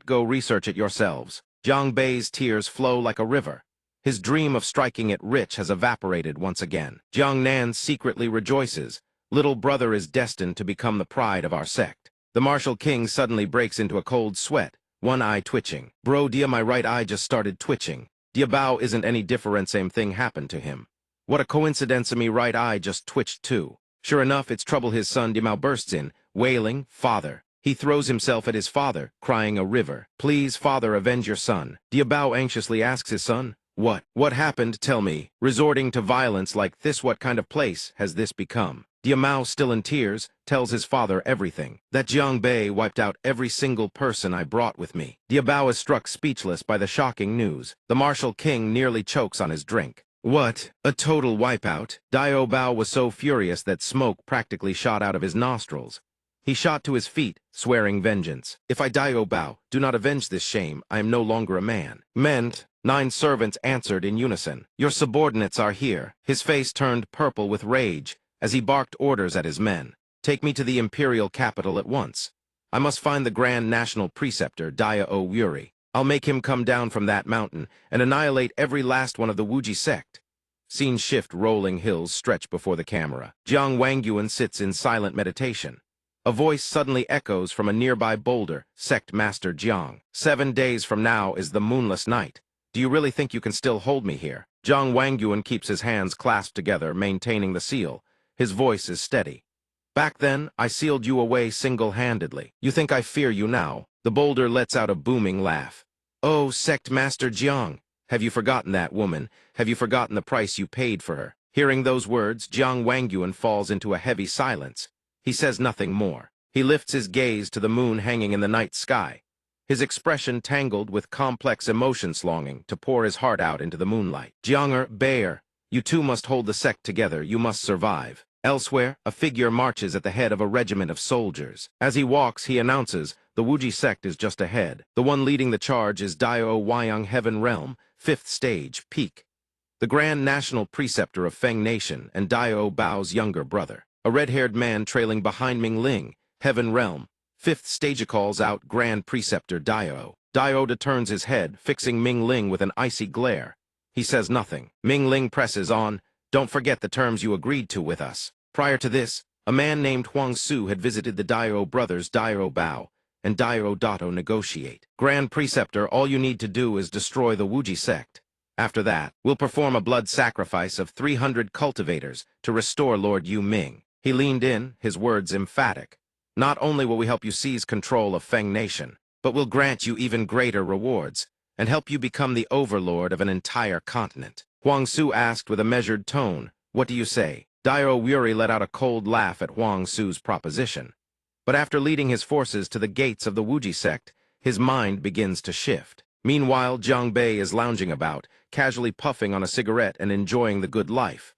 go research it yourselves. Jiang Bei's tears flow like a river. His dream of striking it rich has evaporated once again. Jiang Nan secretly rejoices. Little brother is destined to become the pride of our sect. The martial king suddenly breaks into a cold sweat, one eye twitching. Bro, dia, my right eye just started twitching. Dia Bao isn't any different, same thing happened to him. What a coincidence, me right eye just twitched too. Sure enough, it's trouble. His son Dia Mao bursts in, wailing, Father. He throws himself at his father, crying a river. Please, father, avenge your son. Dia Bao anxiously asks his son, What happened? Tell me. Resorting to violence like this, what kind of place has this become? Dia Mao, still in tears, tells his father everything. That Jiang Bei wiped out every single person I brought with me. Dia Bao is struck speechless by the shocking news. The martial king nearly chokes on his drink. What? A total wipeout? Dio Bao was so furious that smoke practically shot out of his nostrils. He shot to his feet, swearing vengeance. If I Dio Bao do not avenge this shame, I am no longer a man. Meant. 9 servants answered in unison. Your subordinates are here. His face turned purple with rage as he barked orders at his men. Take me to the imperial capital at once. I must find the Grand National Preceptor, Dio Yuri. I'll make him come down from that mountain and annihilate every last one of the Wuji sect. Scene shift. Rolling hills stretch before the camera. Jiang Wangyuan sits in silent meditation. A voice suddenly echoes from a nearby boulder. Sect Master Jiang. 7 days from now is the moonless night. Do you really think you can still hold me here? Jiang Wangyuan keeps his hands clasped together, maintaining the seal. His voice is steady. Back then, I sealed you away single-handedly. You think I fear you now? The boulder lets out a booming laugh. Oh, Sect Master Jiang, have you forgotten that woman? Have you forgotten the price you paid for her? Hearing those words, Jiang Wangyuan falls into a heavy silence. He says nothing more. He lifts his gaze to the moon hanging in the night sky. His expression tangled with complex emotions, longing to pour his heart out into the moonlight. Jianger, Bear, you two must hold the sect together. You must survive. Elsewhere, a figure marches at the head of a regiment of soldiers. As he walks, he announces, the Wuji sect is just ahead. The one leading the charge is Dio Wyong Heaven Realm, 5th stage, peak. The Grand National Preceptor of Feng Nation and Dio Bao's younger brother. A red-haired man trailing behind Ming Ling, Heaven Realm. 5th stage calls out Grand Preceptor Dio. Dio turns his head, fixing Ming Ling with an icy glare. He says nothing. Ming Ling presses on, don't forget the terms you agreed to with us. Prior to this, a man named Huang Su had visited the Dio brothers Dio Bao and Dio Dato negotiate. Grand Preceptor, all you need to do is destroy the Wuji sect. After that, we'll perform a blood sacrifice of 300 cultivators to restore Lord Yu Ming. He leaned in, his words emphatic. Not only will we help you seize control of Feng Nation, but we'll grant you even greater rewards and help you become the overlord of an entire continent. Huang Su asked with a measured tone, what do you say? Dio Yuri let out a cold laugh at Huang Su's proposition. But after leading his forces to the gates of the Wuji sect, his mind begins to shift. Meanwhile, Jiang Bei is lounging about, casually puffing on a cigarette and enjoying the good life.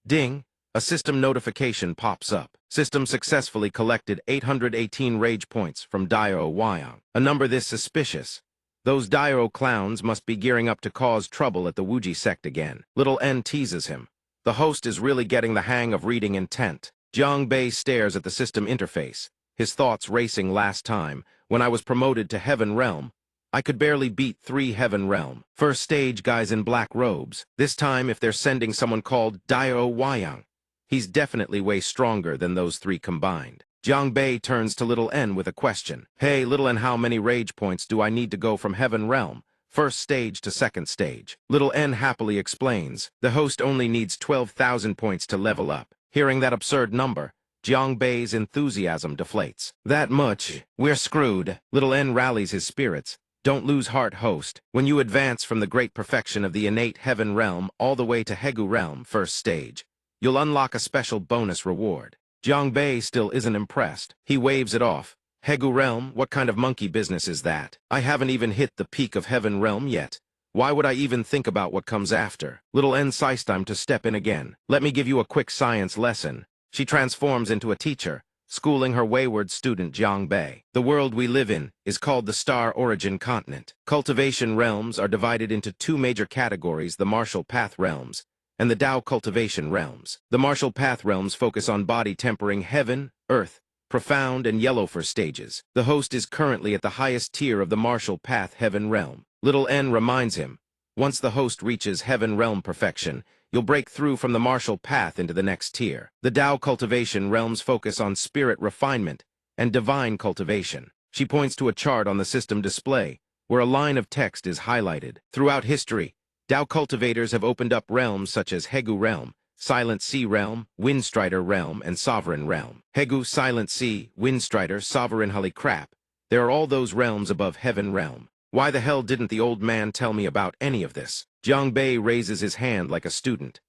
Ding! A system notification pops up. System successfully collected 818 rage points from Dio Wyong. A number this suspicious. Those Dio clowns must be gearing up to cause trouble at the Wuji sect again. Little N teases him. The host is really getting the hang of reading intent. Jiang Bei stares at the system interface, his thoughts racing last time, when I was promoted to Heaven Realm. I could barely beat 3 Heaven Realm. First stage guys in black robes. This time if they're sending someone called Dio Wyong. He's definitely way stronger than those 3 combined. Jiang Bei turns to Little N with a question. Hey, Little N, how many rage points do I need to go from Heaven Realm? First stage to second stage. Little N happily explains. The host only needs 12,000 points to level up. Hearing that absurd number, Jiang Bei's enthusiasm deflates. That much? We're screwed. Little N rallies his spirits. Don't lose heart, host. When you advance from the great perfection of the innate Heaven Realm all the way to Hegu Realm, first stage, you'll unlock a special bonus reward. Jiang Bei still isn't impressed. He waves it off. Hegu Realm, what kind of monkey business is that? I haven't even hit the peak of Heaven Realm yet. Why would I even think about what comes after? Little N sighs time to step in again. Let me give you a quick science lesson. She transforms into a teacher, schooling her wayward student Jiang Bei. The world we live in is called the Star Origin Continent. Cultivation realms are divided into 2 major categories, the Martial Path realms and the Tao Cultivation realms. The Martial Path realms focus on body tempering heaven, earth, profound, and yellow for stages. The host is currently at the highest tier of the Martial Path Heaven Realm. Little N reminds him, once the host reaches Heaven Realm perfection, you'll break through from the Martial Path into the next tier. The Tao Cultivation realms focus on spirit refinement and divine cultivation. She points to a chart on the system display, where a line of text is highlighted. Throughout history, Tao cultivators have opened up realms such as Hegu Realm, Silent Sea Realm, Windstrider Realm, and Sovereign Realm. Hegu, Silent Sea, Windstrider, Sovereign, holy crap. There are all those realms above Heaven Realm. Why the hell didn't the old man tell me about any of this? Jiang Bei raises his hand like a student.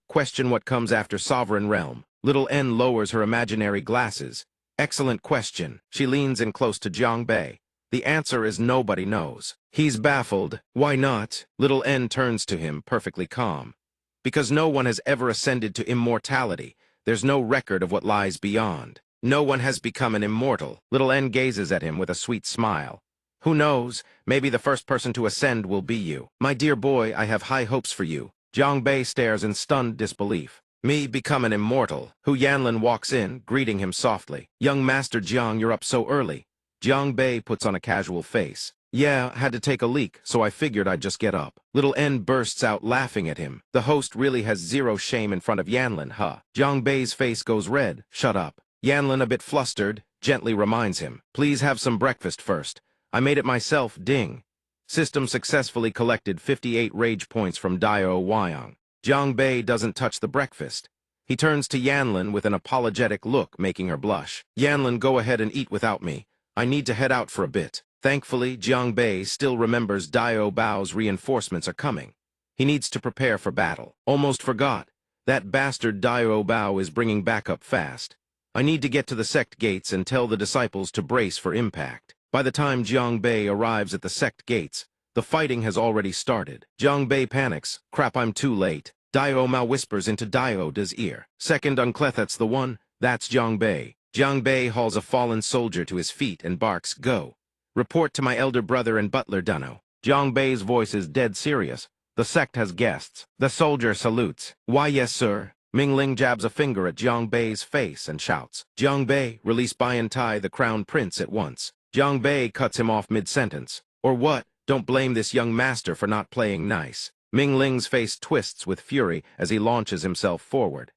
Question what comes after Sovereign Realm. Little N lowers her imaginary glasses. Excellent question. She leans in close to Jiang Bei. The answer is nobody knows. He's baffled. Why not? Little N turns to him, perfectly calm. Because no one has ever ascended to immortality. There's no record of what lies beyond. No one has become an immortal. Little N gazes at him with a sweet smile. Who knows? Maybe the first person to ascend will be you. My dear boy, I have high hopes for you. Jiang Bei stares in stunned disbelief. Me become an immortal. Hu Yanlin walks in, greeting him softly. Young Master Jiang, you're up so early. Jiang Bei puts on a casual face. Yeah, had to take a leak, so I figured I'd just get up. Little N bursts out laughing at him. The host really has zero shame in front of Yanlin, huh? Jiang Bei's face goes red. Shut up. Yanlin, a bit flustered, gently reminds him. Please have some breakfast first. I made it myself, ding. System successfully collected 58 rage points from Dio Wyong. Jiang Bei doesn't touch the breakfast. He turns to Yanlin with an apologetic look, making her blush. Yanlin, go ahead and eat without me. I need to head out for a bit. Thankfully, Jiang Bei still remembers Dio Bao's reinforcements are coming. He needs to prepare for battle. Almost forgot. That bastard Dio Bao is bringing backup fast. I need to get to the sect gates and tell the disciples to brace for impact. By the time Jiang Bei arrives at the sect gates, the fighting has already started. Jiang Bei panics. Crap, I'm too late. Dio Mao whispers into Dio Da's ear. Second uncleth, that's the one. That's Jiang Bei. Jiang Bei hauls a fallen soldier to his feet and barks, go. Report to my elder brother and butler Dunno. Jiang Bei's voice is dead serious. The sect has guests. The soldier salutes. Why, yes, sir. Mingling jabs a finger at Jiang Bei's face and shouts, Jiang Bei, release Bian Tai, the crown prince, at once. Jiang Bei cuts him off mid-sentence. Or what? Don't blame this young master for not playing nice. Ming Ling's face twists with fury as he launches himself forward.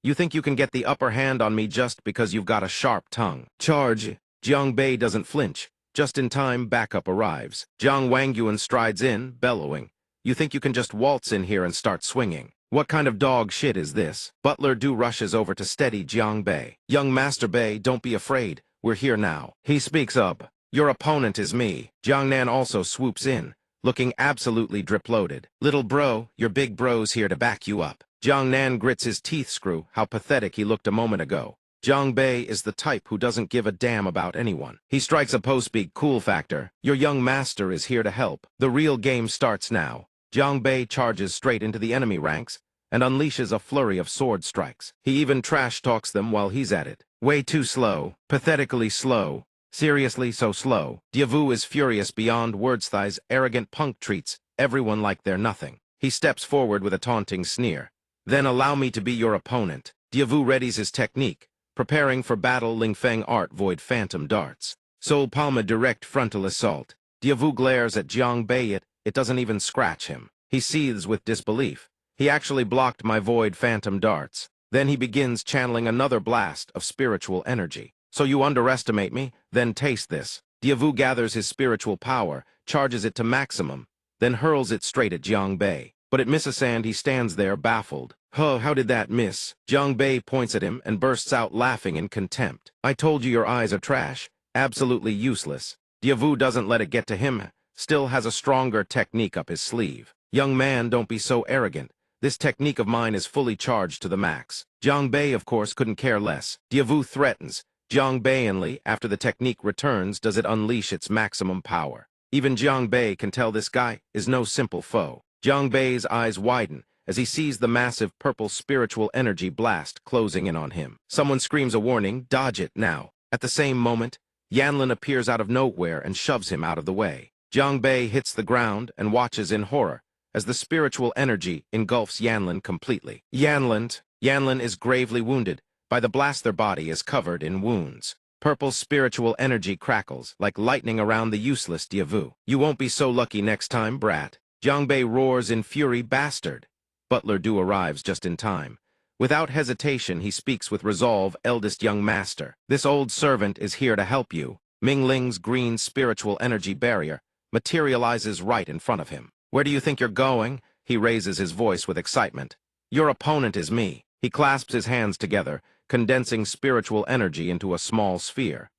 You think you can get the upper hand on me just because you've got a sharp tongue? Charge! Jiang Bei doesn't flinch. Just in time, backup arrives. Jiang Wangyuan strides in, bellowing. You think you can just waltz in here and start swinging? What kind of dog shit is this? Butler Du rushes over to steady Jiang Bei. Young Master Bei, don't be afraid. We're here now. He speaks up. Your opponent is me. Jiang Nan also swoops in, looking absolutely drip-loaded. Little bro, your big bro's here to back you up. Jiang Nan grits his teeth screw how pathetic he looked a moment ago. Jiang Bei is the type who doesn't give a damn about anyone. He strikes a post-speak cool factor. Your young master is here to help. The real game starts now. Jiang Bei charges straight into the enemy ranks and unleashes a flurry of sword strikes. He even trash-talks them while he's at it. Way too slow. Pathetically slow. Seriously so slow. Diavu is furious beyond words. Thigh's arrogant punk treats everyone like they're nothing. He steps forward with a taunting sneer. Then allow me to be your opponent. Diavu readies his technique, preparing for battle. Lingfeng art void phantom darts. Sol Palma direct frontal assault. Diavu glares at Jiang Bei. It doesn't even scratch him. He seethes with disbelief. He actually blocked my void phantom darts. Then he begins channeling another blast of spiritual energy. So you underestimate me? Then taste this. Diavu gathers his spiritual power, charges it to maximum, then hurls it straight at Jiang Bei. But it misses and he stands there baffled. Huh, how did that miss? Jiang Bei points at him and bursts out laughing in contempt. I told you your eyes are trash. Absolutely useless. Diavu doesn't let it get to him. Still has a stronger technique up his sleeve. Young man, don't be so arrogant. This technique of mine is fully charged to the max. Jiang Bei, of course, couldn't care less. Diavu threatens. Jiang Bei, after the technique returns, does it unleash its maximum power. Even Jiang Bei can tell this guy is no simple foe. Jiang Bei's eyes widen as he sees the massive purple spiritual energy blast closing in on him. Someone screams a warning, dodge it now. At the same moment, Yanlin appears out of nowhere and shoves him out of the way. Jiang Bei hits the ground and watches in horror as the spiritual energy engulfs Yanlin completely. Yanlin is gravely wounded. By the blast, their body is covered in wounds. Purple spiritual energy crackles like lightning around the useless Diavu. You won't be so lucky next time, brat. Jiang Bei roars in fury, bastard. Butler Du arrives just in time. Without hesitation, he speaks with resolve, eldest young master. This old servant is here to help you. Ming Ling's green spiritual energy barrier materializes right in front of him. Where do you think you're going? He raises his voice with excitement. Your opponent is me. He clasps his hands together, condensing spiritual energy into a small sphere.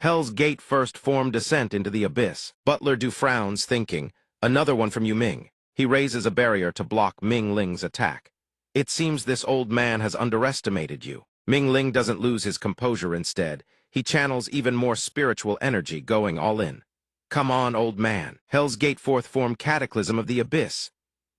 Hell's Gate first form descent into the abyss. Butler Du frowns, thinking, another one from Yu Ming. He raises a barrier to block Ming Ling's attack. It seems this old man has underestimated you. Ming Ling doesn't lose his composure. Instead, he channels even more spiritual energy, going all in. Come on, old man. Hell's Gate fourth form cataclysm of the abyss.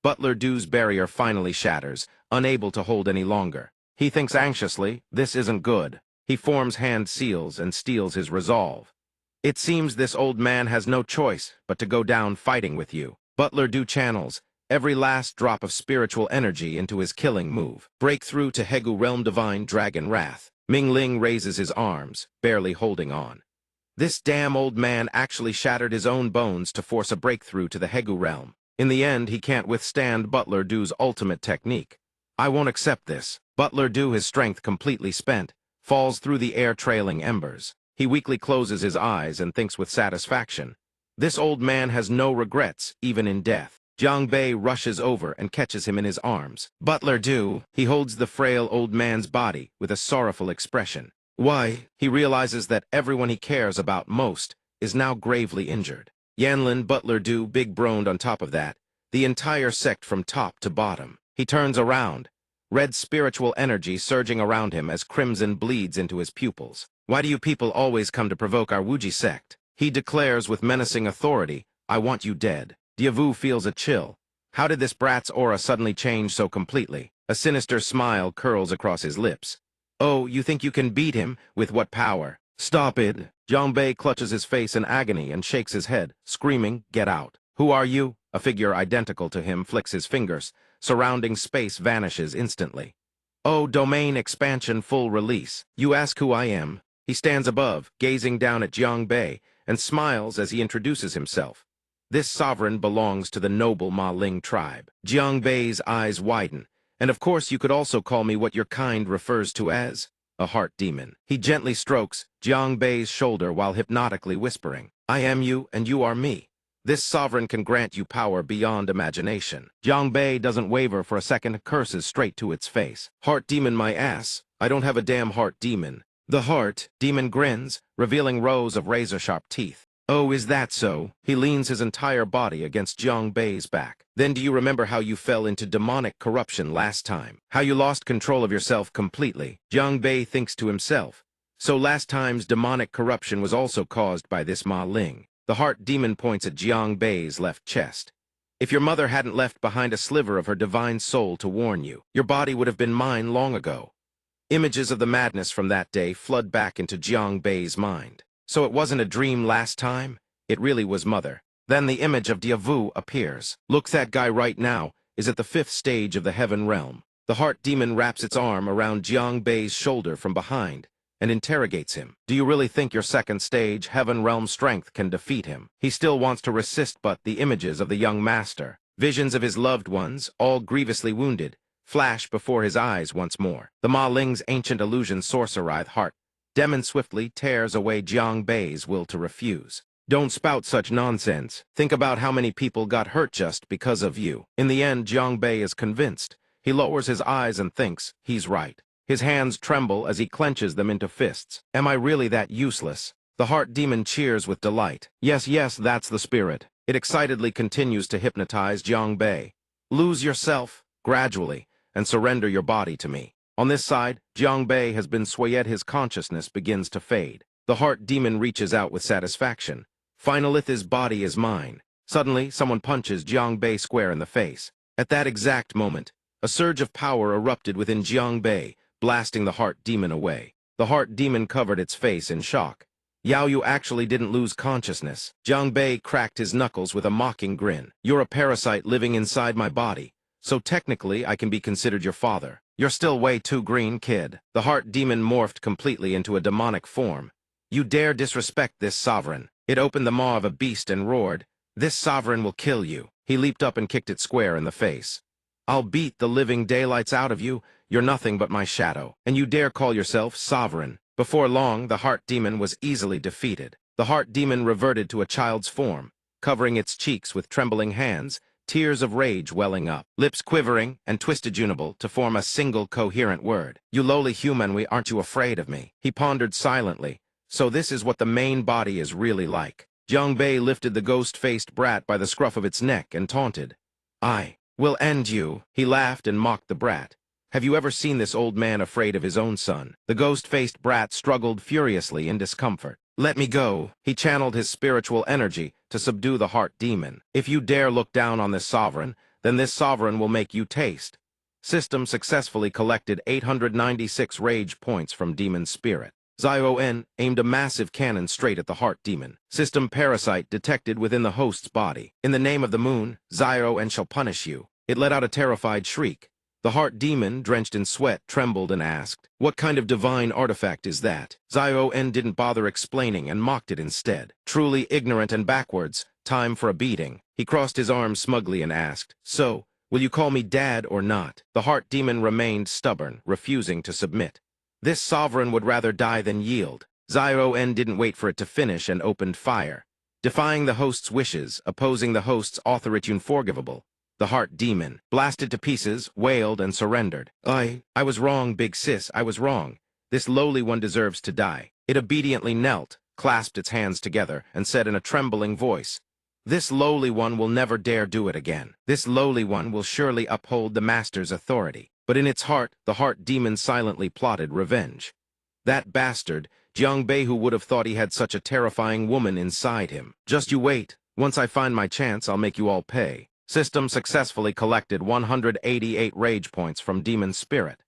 Butler Du's barrier finally shatters, unable to hold any longer. He thinks anxiously, this isn't good. He forms hand seals and steels his resolve. It seems this old man has no choice but to go down fighting with you. Butler Du channels every last drop of spiritual energy into his killing move. Breakthrough to Hegu Realm Divine Dragon Wrath. Ming Ling raises his arms, barely holding on. This damn old man actually shattered his own bones to force a breakthrough to the Hegu realm. In the end, he can't withstand Butler Du's ultimate technique. I won't accept this. Butler Du, his strength completely spent, falls through the air trailing embers. He weakly closes his eyes and thinks with satisfaction. This old man has no regrets, even in death. Jiang Bei rushes over and catches him in his arms. Butler Du, he holds the frail old man's body with a sorrowful expression. Why? He realizes that everyone he cares about most is now gravely injured. Yanlin, Butler Du, big broned on top of that. The entire sect from top to bottom. He turns around. Red spiritual energy surging around him as crimson bleeds into his pupils. Why do you people always come to provoke our Wuji sect? He declares with menacing authority, I want you dead. Diavu feels a chill. How did this brat's aura suddenly change so completely? A sinister smile curls across his lips. Oh, you think you can beat him? With what power? Stop it. Jiang Bei clutches his face in agony and shakes his head, screaming, get out. Who are you? A figure identical to him flicks his fingers. Surrounding space vanishes instantly. Oh, domain expansion full release. You ask who I am? He stands above, gazing down at Jiang Bei, and smiles as he introduces himself. This sovereign belongs to the noble Ma Ling tribe. Jiang Bei's eyes widen. And of course you could also call me what your kind refers to as a heart demon. He gently strokes Jiang Bei's shoulder while hypnotically whispering, I am you and you are me. This sovereign can grant you power beyond imagination. Jiang Bei doesn't waver for a second, curses straight to its face. Heart demon my ass. I don't have a damn heart demon. The heart demon grins, revealing rows of razor-sharp teeth. Oh, is that so? He leans his entire body against Jiang Bei's back. Then do you remember how you fell into demonic corruption last time? How you lost control of yourself completely? Jiang Bei thinks to himself. So last time's demonic corruption was also caused by this Ma Ling. The heart demon points at Jiang Bei's left chest. If your mother hadn't left behind a sliver of her divine soul to warn you, your body would have been mine long ago. Images of the madness from that day flood back into Jiang Bei's mind. So it wasn't a dream last time? It really was Mother. Then the image of Diavu appears. Look, that guy right now is at the 5th stage of the heaven realm. The heart demon wraps its arm around Jiang Bei's shoulder from behind and interrogates him. Do you really think your 2nd stage heaven realm strength can defeat him? He still wants to resist, but the images of the young master, visions of his loved ones, all grievously wounded, flash before his eyes once more. The Ma Ling's ancient illusion sorcerer heart demon swiftly tears away Jiang Bei's will to refuse. Don't spout such nonsense. Think about how many people got hurt just because of you. In the end, Jiang Bei is convinced. He lowers his eyes and thinks he's right. His hands tremble as he clenches them into fists. Am I really that useless? The heart demon cheers with delight. Yes, yes, that's the spirit. It excitedly continues to hypnotize Jiang Bei. Lose yourself, gradually, and surrender your body to me. On this side, Jiang Bei has been swayed. His consciousness begins to fade. The heart demon reaches out with satisfaction. Finalith, his body is mine. Suddenly, someone punches Jiang Bei square in the face. At that exact moment, a surge of power erupted within Jiang Bei, blasting the heart demon away. The heart demon covered its face in shock. Yao, you actually didn't lose consciousness. Jiang Bei cracked his knuckles with a mocking grin. You're a parasite living inside my body, so technically I can be considered your father. You're still way too green, kid. The heart demon morphed completely into a demonic form. You dare disrespect this sovereign. It opened the maw of a beast and roared, this sovereign will kill you. He leaped up and kicked it square in the face. I'll beat the living daylights out of you. You're nothing but my shadow. And you dare call yourself sovereign. Before long, the heart demon was easily defeated. The heart demon reverted to a child's form, covering its cheeks with trembling hands, tears of rage welling up, lips quivering and twisted junible to form a single coherent word. You lowly human, aren't you afraid of me? He pondered silently. So this is what the main body is really like. Jiang Bei lifted the ghost-faced brat by the scruff of its neck and taunted. I will end you. He laughed and mocked the brat. Have you ever seen this old man afraid of his own son? The ghost-faced brat struggled furiously in discomfort. Let me go. He channeled his spiritual energy to subdue the heart demon. If you dare look down on this sovereign, then this sovereign will make you taste. System successfully collected 896 rage points from demon spirit. Zion aimed a massive cannon straight at the heart demon. System parasite detected within the host's body. In the name of the moon, Zion shall punish you. It let out a terrified shriek. The heart demon, drenched in sweat, trembled and asked, what kind of divine artifact is that? Zion didn't bother explaining and mocked it instead. Truly ignorant and backwards, time for a beating. He crossed his arms smugly and asked, so, will you call me dad or not? The heart demon remained stubborn, refusing to submit. This sovereign would rather die than yield. Zion didn't wait for it to finish and opened fire. Defying the host's wishes, opposing the host's authority unforgivable. The heart demon, blasted to pieces, wailed and surrendered. I was wrong, big sis, I was wrong. This lowly one deserves to die. It obediently knelt, clasped its hands together, and said in a trembling voice, this lowly one will never dare do it again. This lowly one will surely uphold the master's authority. But in its heart, the heart demon silently plotted revenge. That bastard, Jiang Bei, who would have thought he had such a terrifying woman inside him. Just you wait. Once I find my chance, I'll make you all pay. System successfully collected 188 rage points from demon spirit.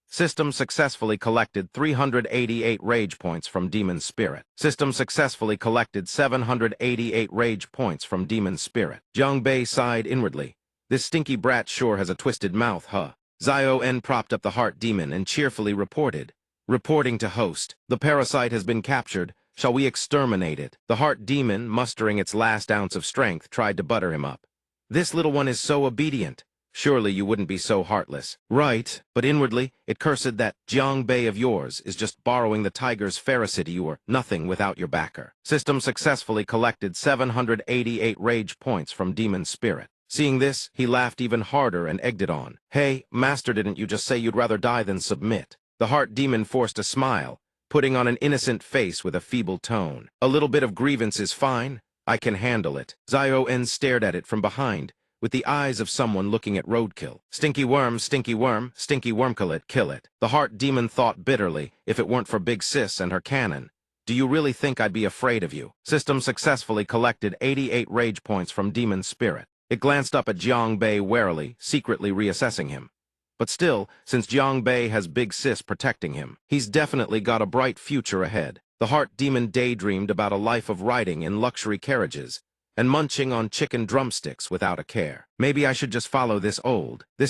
System successfully collected 388 rage points from demon spirit. System successfully collected 788 rage points from demon spirit. Jiang Bei sighed inwardly. This stinky brat sure has a twisted mouth, huh? Zion propped up the heart demon and cheerfully reported. Reporting to host. The parasite has been captured. Shall we exterminate it? The heart demon, mustering its last ounce of strength, tried to butter him up. This little one is so obedient. Surely you wouldn't be so heartless. Right, but inwardly, it cursed that Jiang Bei of yours is just borrowing the tiger's ferocity. You are nothing without your backer. System successfully collected 788 rage points from demon spirit. Seeing this, he laughed even harder and egged it on. Hey, master, didn't you just say you'd rather die than submit? The heart demon forced a smile, putting on an innocent face with a feeble tone. "A little bit of grievance is fine. I can handle it." Zio-En stared at it from behind, with the eyes of someone looking at roadkill. Stinky worm, stinky worm, stinky worm, kill it. The heart demon thought bitterly, if it weren't for Big Sis and her cannon. Do you really think I'd be afraid of you? System successfully collected 88 rage points from Demon Spirit. It glanced up at Jiang Bei warily, secretly reassessing him. But still, since Jiang Bei has Big Sis protecting him, he's definitely got a bright future ahead. The heart demon daydreamed about a life of riding in luxury carriages, and munching on chicken drumsticks without a care. Maybe I should just follow this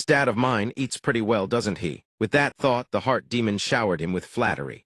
dad of mine eats pretty well, doesn't he? With that thought, the heart demon showered him with flattery.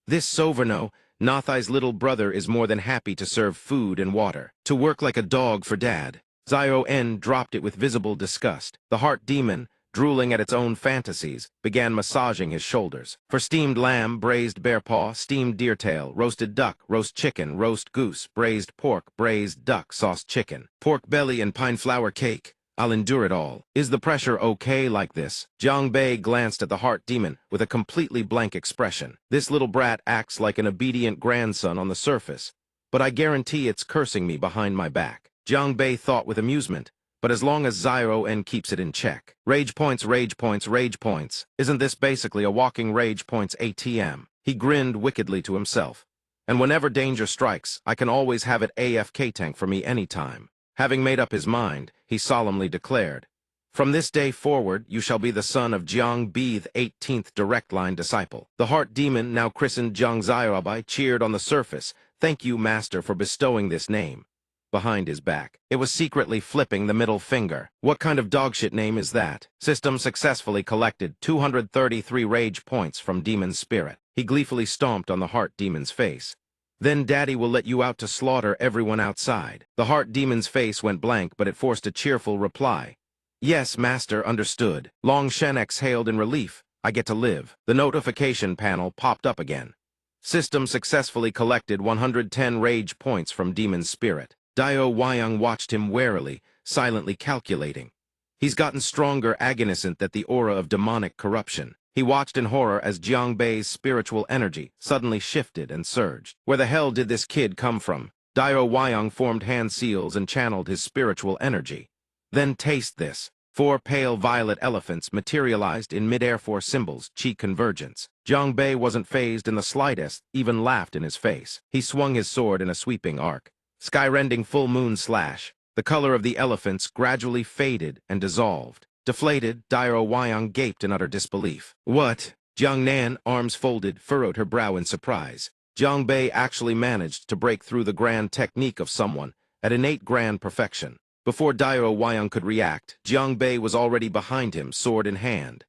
This Soverno, Nathai's little brother, is more than happy to serve food and water, to work like a dog for dad. Zio-En dropped it with visible disgust. The heart demon, drooling at its own fantasies, began massaging his shoulders. For steamed lamb, braised bear paw, steamed deer tail, roasted duck, roast chicken, roast goose, braised pork, braised duck, sauced chicken, pork belly and pine flour cake. I'll endure it all. Is the pressure okay like this? Jiang Bei glanced at the heart demon with a completely blank expression. This little brat acts like an obedient grandson on the surface, but I guarantee it's cursing me behind my back. Jiang Bei thought with amusement, but as long as Zio-En keeps it in check. Rage points, rage points, rage points. Isn't this basically a walking rage points ATM? He grinned wickedly to himself. And whenever danger strikes, I can always have it AFK tank for me anytime. Having made up his mind, he solemnly declared, "From this day forward, you shall be the son of Jiang Bei, the 18th direct line disciple." The heart demon, now christened Jiang Ziobai, cheered on the surface. "Thank you, master, for bestowing this name." Behind his back, it was secretly flipping the middle finger. What kind of dogshit name is that? System successfully collected 233 rage points from Demon Spirit. He gleefully stomped on the heart demon's face. "Then Daddy will let you out to slaughter everyone outside." The heart demon's face went blank, but it forced a cheerful reply. "Yes, master, understood." Long Shen exhaled in relief. "I get to live." The notification panel popped up again. System successfully collected 110 rage points from Demon Spirit. Dio Wyong watched him warily, silently calculating. He's gotten stronger, agonisant that the aura of demonic corruption. He watched in horror as Jiang Bei's spiritual energy suddenly shifted and surged. Where the hell did this kid come from? Dio Wyong formed hand seals and channeled his spiritual energy. Then taste this. 4 pale violet elephants materialized in mid-air 4 symbols, chi convergence. Jiang Bei wasn't fazed in the slightest, even laughed in his face. He swung his sword in a sweeping arc. Sky-rending full moon slash. The color of the elephants gradually faded and dissolved. Deflated, Dio Wyong gaped in utter disbelief. "What?" Jiang Nan, arms folded, furrowed her brow in surprise. Jiang Bei actually managed to break through the grand technique of someone at innate grand perfection. Before Dio Wyong could react, Jiang Bei was already behind him, sword in hand.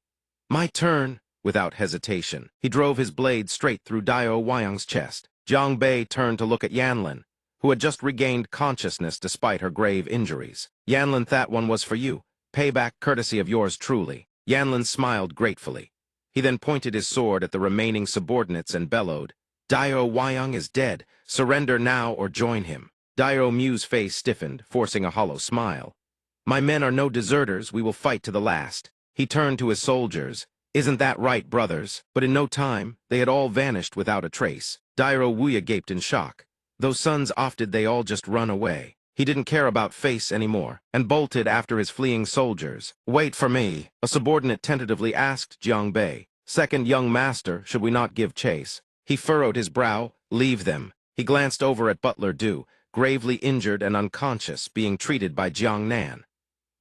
"My turn." Without hesitation, he drove his blade straight through Dio Wyong's chest. Jiang Bei turned to look at Yanlin, who had just regained consciousness despite her grave injuries. "Yanlin, that one was for you. Payback courtesy of yours truly." Yanlin smiled gratefully. He then pointed his sword at the remaining subordinates and bellowed, "Dio Wyong is dead. Surrender now or join him." Dio Mu's face stiffened, forcing a hollow smile. "My men are no deserters. We will fight to the last." He turned to his soldiers. "Isn't that right, brothers?" But in no time, they had all vanished without a trace. Dio Wuya gaped in shock. Those sons did they all just run away? He didn't care about face anymore, and bolted after his fleeing soldiers. "Wait for me," a subordinate tentatively asked Jiang Bei. "Second young master, should we not give chase?" He furrowed his brow. "Leave them." He glanced over at Butler Du, gravely injured and unconscious, being treated by Jiang Nan.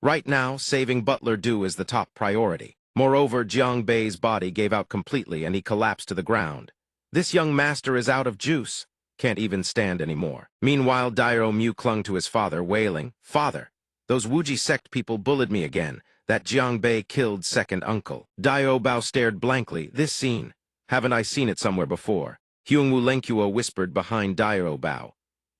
Right now, saving Butler Du is the top priority. Moreover, Jiang Bei's body gave out completely and he collapsed to the ground. This young master is out of juice. Can't even stand anymore. Meanwhile, Dio Mu clung to his father, wailing, "Father, those Wuji sect people bullied me again. That Jiang Bei killed second uncle." Dio Bao stared blankly. "This scene. Haven't I seen it somewhere before?" Hyung Wu Lenkua whispered behind Dio Bao.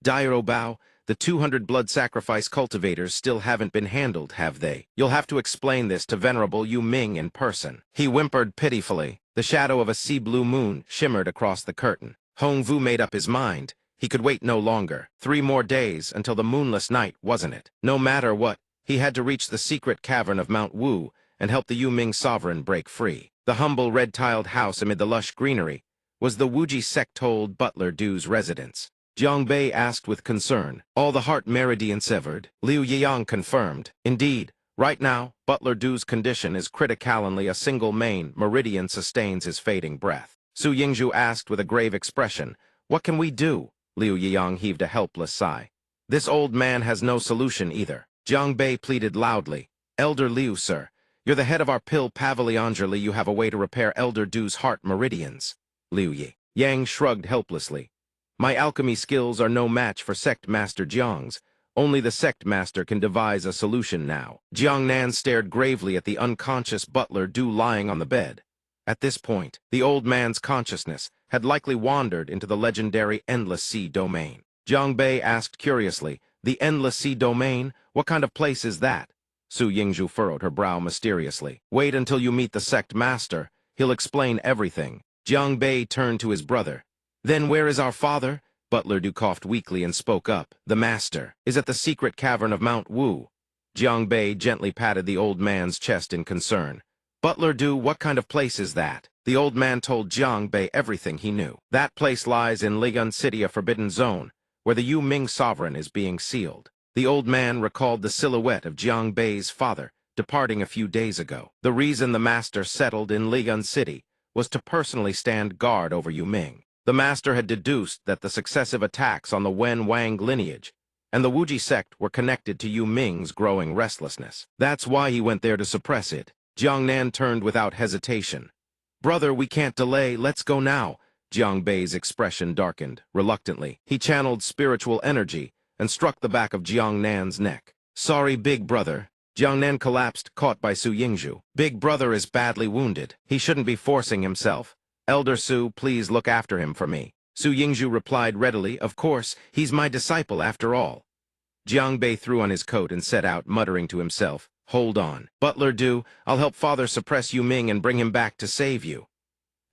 "Dio Bao, the 200 blood sacrifice cultivators still haven't been handled, have they? You'll have to explain this to Venerable Yu Ming in person." He whimpered pitifully. The shadow of a sea blue moon shimmered across the curtain. Hong Vu made up his mind. He could wait no longer. 3 more days until the moonless night, wasn't it? No matter what, he had to reach the secret cavern of Mount Wu and help the Yu Ming sovereign break free. The humble red-tiled house amid the lush greenery Was the Wuji sect told Butler Du's residence? Jiang Bei asked with concern. All the heart meridian severed. Liu Yiyang confirmed. Indeed, right now, Butler Du's condition is critically a single main meridian sustains his fading breath. Su Yingzhu asked with a grave expression. What can we do? Liu Yiyang heaved a helpless sigh. This old man has no solution either. Jiang Bei pleaded loudly. Elder Liu, sir, you're the head of our pill Pavilion. You have a way to repair Elder Du's heart meridians. Liu Yang shrugged helplessly. My alchemy skills are no match for Sect Master Jiang's. Only the Sect Master can devise a solution now. Jiang Nan stared gravely at the unconscious Butler Du lying on the bed. At this point, the old man's consciousness had likely wandered into the legendary Endless Sea domain. Jiang Bei asked curiously, the Endless Sea domain? What kind of place is that? Su Yingzhu furrowed her brow mysteriously. Wait until you meet the Sect Master. He'll explain everything. Jiang Bei turned to his brother. Then where is our father? Butler Du coughed weakly and spoke up. The master is at the secret cavern of Mount Wu. Jiang Bei gently patted the old man's chest in concern. Butler Du, what kind of place is that? The old man told Jiang Bei everything he knew. That place lies in Ligun City, a forbidden zone, where the Yu Ming sovereign is being sealed. The old man recalled the silhouette of Jiang Bei's father, departing a few days ago. The reason the master settled in Ligun City was to personally stand guard over Yu Ming. The master had deduced that the successive attacks on the Wen Wang lineage and the Wuji sect were connected to Yu Ming's growing restlessness. That's why he went there to suppress it. Jiang Nan turned without hesitation. Brother, we can't delay, let's go now. Jiang Bei's expression darkened. Reluctantly, he channeled spiritual energy and struck the back of Jiang Nan's neck. Sorry, big brother. Jiang Nan collapsed, caught by Su Yingzhu. Big brother is badly wounded. He shouldn't be forcing himself. Elder Su, please look after him for me. Su Yingzhu replied readily, of course, he's my disciple after all. Jiang Bei threw on his coat and set out, muttering to himself, hold on. Butler Du, I'll help father suppress Yu Ming and bring him back to save you.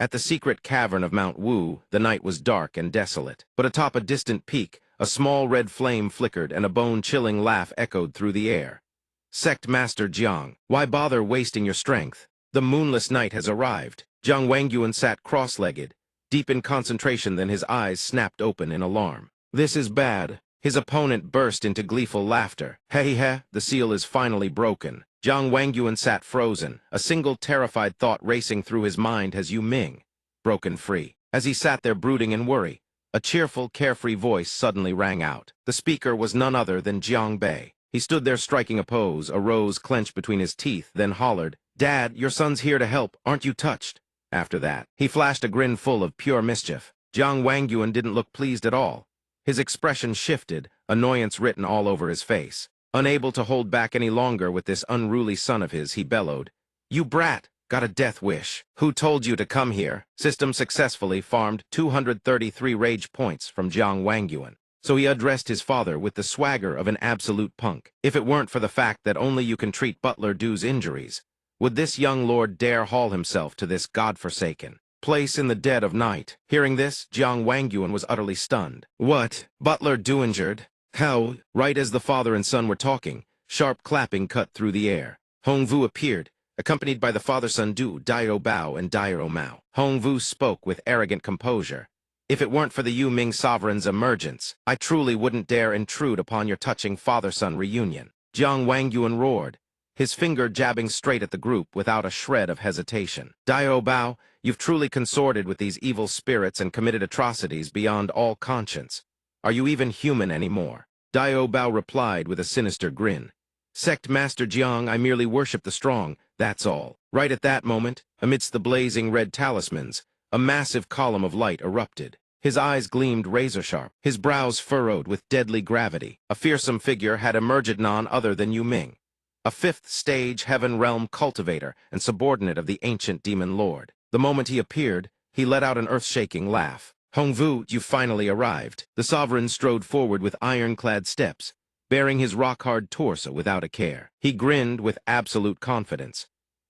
At the secret cavern of Mount Wu, the night was dark and desolate, but atop a distant peak, a small red flame flickered and a bone-chilling laugh echoed through the air. Sect Master Jiang, why bother wasting your strength? The moonless night has arrived. Jiang Wangyuan sat cross-legged, deep in concentration, then his eyes snapped open in alarm. This is bad. His opponent burst into gleeful laughter. Hey, the seal is finally broken. Jiang Wangyuan sat frozen, a single terrified thought racing through his mind: has Yu Ming broken free? As he sat there brooding in worry, a cheerful, carefree voice suddenly rang out. The speaker was none other than Jiang Bei. He stood there striking a pose, a rose clenched between his teeth, then hollered, Dad, your son's here to help, aren't you touched? After that, he flashed a grin full of pure mischief. Jiang Wangyuan didn't look pleased at all. His expression shifted, annoyance written all over his face. Unable to hold back any longer with this unruly son of his, he bellowed, You brat, got a death wish. Who told you to come here? System successfully farmed 233 rage points from Jiang Wangyuan. So he addressed his father with the swagger of an absolute punk. If it weren't for the fact that only you can treat Butler Du's injuries, would this young lord dare haul himself to this godforsaken place in the dead of night? Hearing this, Jiang Wangyuan was utterly stunned. What? Butler Du injured? How? Right as the father and son were talking, sharp clapping cut through the air. Hong Vu appeared, accompanied by the father-son Du, Dairo Bao, and Dairo Mao. Hong Vu spoke with arrogant composure. If it weren't for the Yu Ming sovereign's emergence, I truly wouldn't dare intrude upon your touching father-son reunion. Jiang Wangyuan roared, his finger jabbing straight at the group without a shred of hesitation. Dairo Bao, you've truly consorted with these evil spirits and committed atrocities beyond all conscience. Are you even human anymore? Dairo Bao replied with a sinister grin. Sect Master Jiang, I merely worship the strong, that's all. Right at that moment, amidst the blazing red talismans, a massive column of light erupted. His eyes gleamed razor-sharp, his brows furrowed with deadly gravity. A fearsome figure had emerged, none other than Yu Ming, a fifth-stage heaven realm cultivator and subordinate of the ancient demon lord. The moment he appeared, he let out an earth-shaking laugh. Hong Vu, you finally arrived. The sovereign strode forward with iron-clad steps, bearing his rock-hard torso without a care. He grinned with absolute confidence.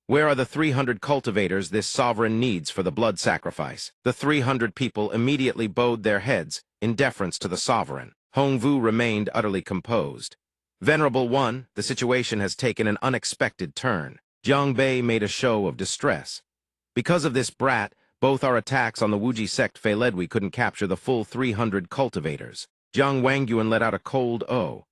Where are the 300 cultivators this sovereign needs for the blood sacrifice? The 300 people immediately bowed their heads in deference to the sovereign. Hong Vu remained utterly composed. Venerable One, the situation has taken an unexpected turn. Jiang Bei made a show of distress. Because of this brat, Both our attacks on the Wuji sect failed. We couldn't capture the full 300 cultivators. Jiang Wangyuan let out a cold "oh."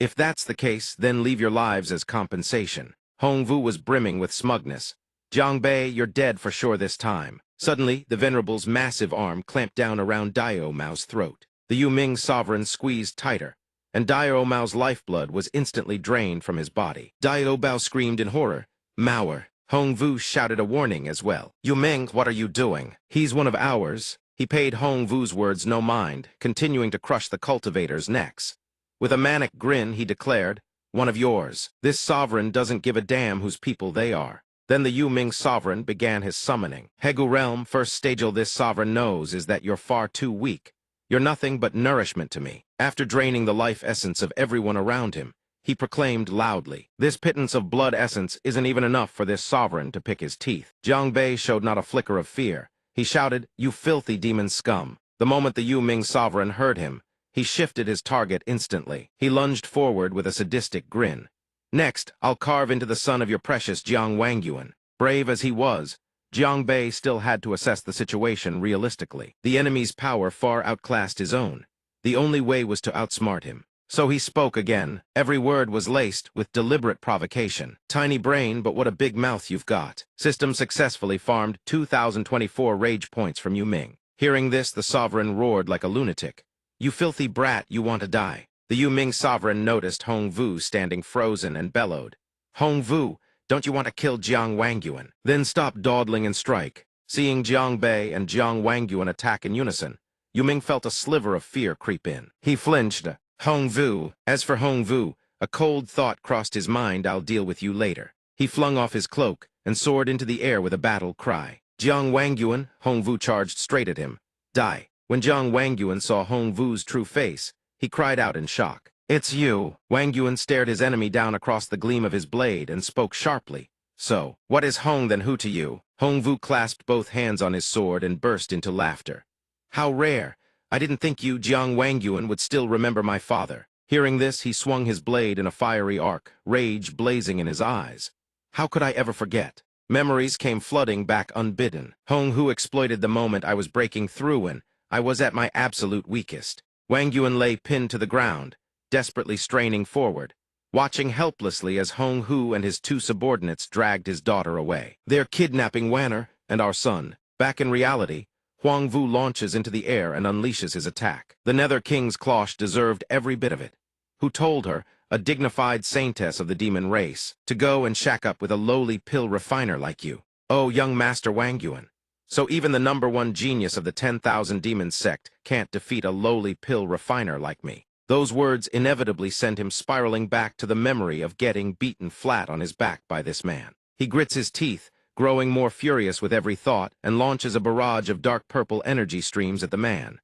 If that's the case, then leave your lives as compensation. Hongvu was brimming with smugness. Jiang Bei, you're dead for sure this time. Suddenly, the Venerable's massive arm clamped down around Dio Mao's throat. The Yu Ming sovereign squeezed tighter, and Dio Mao's lifeblood was instantly drained from his body. Dio Bao screamed in horror. Maoer. Hongvu shouted a warning as well. Yu Ming, what are you doing? He's one of ours. He paid Hongvu's words no mind, continuing to crush the cultivators' necks. With a manic grin, he declared, one of yours. This sovereign doesn't give a damn whose people they are. Then the Yu Ming sovereign began his summoning. Hegu realm, first stage. All this sovereign knows is that you're far too weak. You're nothing but nourishment to me. After draining the life essence of everyone around him, he proclaimed loudly, this pittance of blood essence isn't even enough for this sovereign to pick his teeth. Jiang Bei showed not a flicker of fear. He shouted, you filthy demon scum. The moment the Yu Ming sovereign heard him, he shifted his target instantly. He lunged forward with a sadistic grin. Next, I'll carve into the son of your precious Jiang Wangyuan. Brave as he was, Jiang Bei still had to assess the situation realistically. The enemy's power far outclassed his own. The only way was to outsmart him. So he spoke again. Every word was laced with deliberate provocation. Tiny brain, but what a big mouth you've got. System successfully farmed 2,024 rage points from Yu Ming. Hearing this, the sovereign roared like a lunatic. You filthy brat, you want to die. The Yu Ming sovereign noticed Hongvu standing frozen and bellowed. Hongvu, don't you want to kill Jiang Wangyuan? Then stop dawdling and strike. Seeing Jiang Bei and Jiang Wangyuan attack in unison, Yu Ming felt a sliver of fear creep in. He flinched. Hongvu. As for Hongvu, a cold thought crossed his mind. I'll deal with you later. He flung off his cloak and soared into the air with a battle cry. Jiang Wangyuan, Hongvu charged straight at him. Die. When Jiang Wangyuan saw Hongvu's true face, he cried out in shock. It's you. Wangyuan stared his enemy down across the gleam of his blade and spoke sharply. So, what is Hong then who to you? Hongvu clasped both hands on his sword and burst into laughter. How rare. I didn't think you, Jiang Wangyuan, would still remember my father. Hearing this, he swung his blade in a fiery arc, rage blazing in his eyes. How could I ever forget? Memories came flooding back unbidden. Honghu exploited the moment I was breaking through and I was at my absolute weakest. Wangyuan lay pinned to the ground, desperately straining forward, watching helplessly as Honghu and his two subordinates dragged his daughter away. They're kidnapping Wanner and our son. Back in reality, Huangvu launches into the air and unleashes his attack. The Nether King's cloche deserved every bit of it. Who told her, a dignified saintess of the demon race, to go and shack up with a lowly pill refiner like you? Oh, young Master Wangyuan. So even the #1 genius of the 10,000 demon sect can't defeat a lowly pill refiner like me. Those words inevitably sent him spiraling back to the memory of getting beaten flat on his back by this man. He grits his teeth, growing more furious with every thought, and launches a barrage of dark purple energy streams at the man.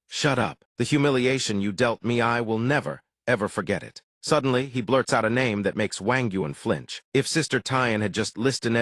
Shut up. The humiliation you dealt me, I will never, ever forget it. Suddenly, he blurts out a name that makes Wangyuan flinch. If Sister Tyan had just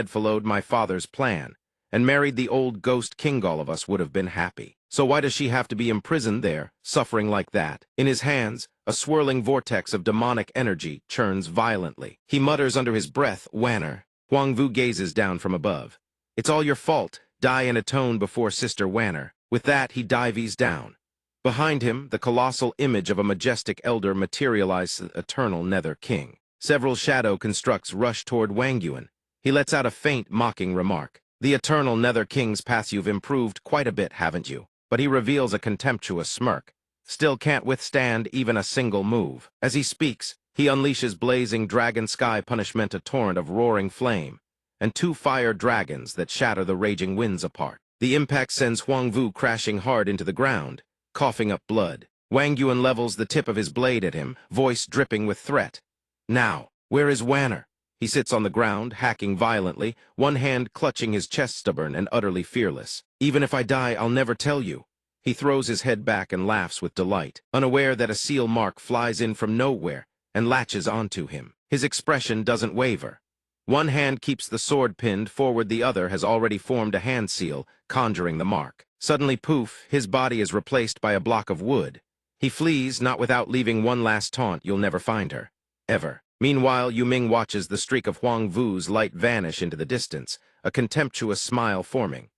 followed my father's plan, and married the old ghost king, all of us would have been happy. So why does she have to be imprisoned there, suffering like that? In his hands, a swirling vortex of demonic energy churns violently. He mutters under his breath, Wanner. Huangvu gazes down from above. It's all your fault. Die and atone before Sister Wanner. With that, he dives down. Behind him, the colossal image of a majestic elder materializes the eternal Nether King. Several shadow constructs rush toward Wangyuan. He lets out a faint, mocking remark. The eternal Nether King's path, you've improved quite a bit, haven't you? But he reveals a contemptuous smirk. Still can't withstand even a single move. As he speaks, he unleashes blazing dragon sky punishment, a torrent of roaring flame, and 2 fire dragons that shatter the raging winds apart. The impact sends Huangvu crashing hard into the ground, coughing up blood. Wangyuan levels the tip of his blade at him, voice dripping with threat. Now, where is Wanner? He sits on the ground, hacking violently, one hand clutching his chest, stubborn and utterly fearless. Even if I die, I'll never tell you. He throws his head back and laughs with delight, unaware that a seal mark flies in from nowhere and latches onto him. His expression doesn't waver. One hand keeps the sword pinned forward, the other has already formed a hand seal, conjuring the mark. Suddenly, poof, his body is replaced by a block of wood. He flees, not without leaving one last taunt, you'll never find her. Ever. Meanwhile, Yu Ming watches the streak of Huangvu's light vanish into the distance, a contemptuous smile forming.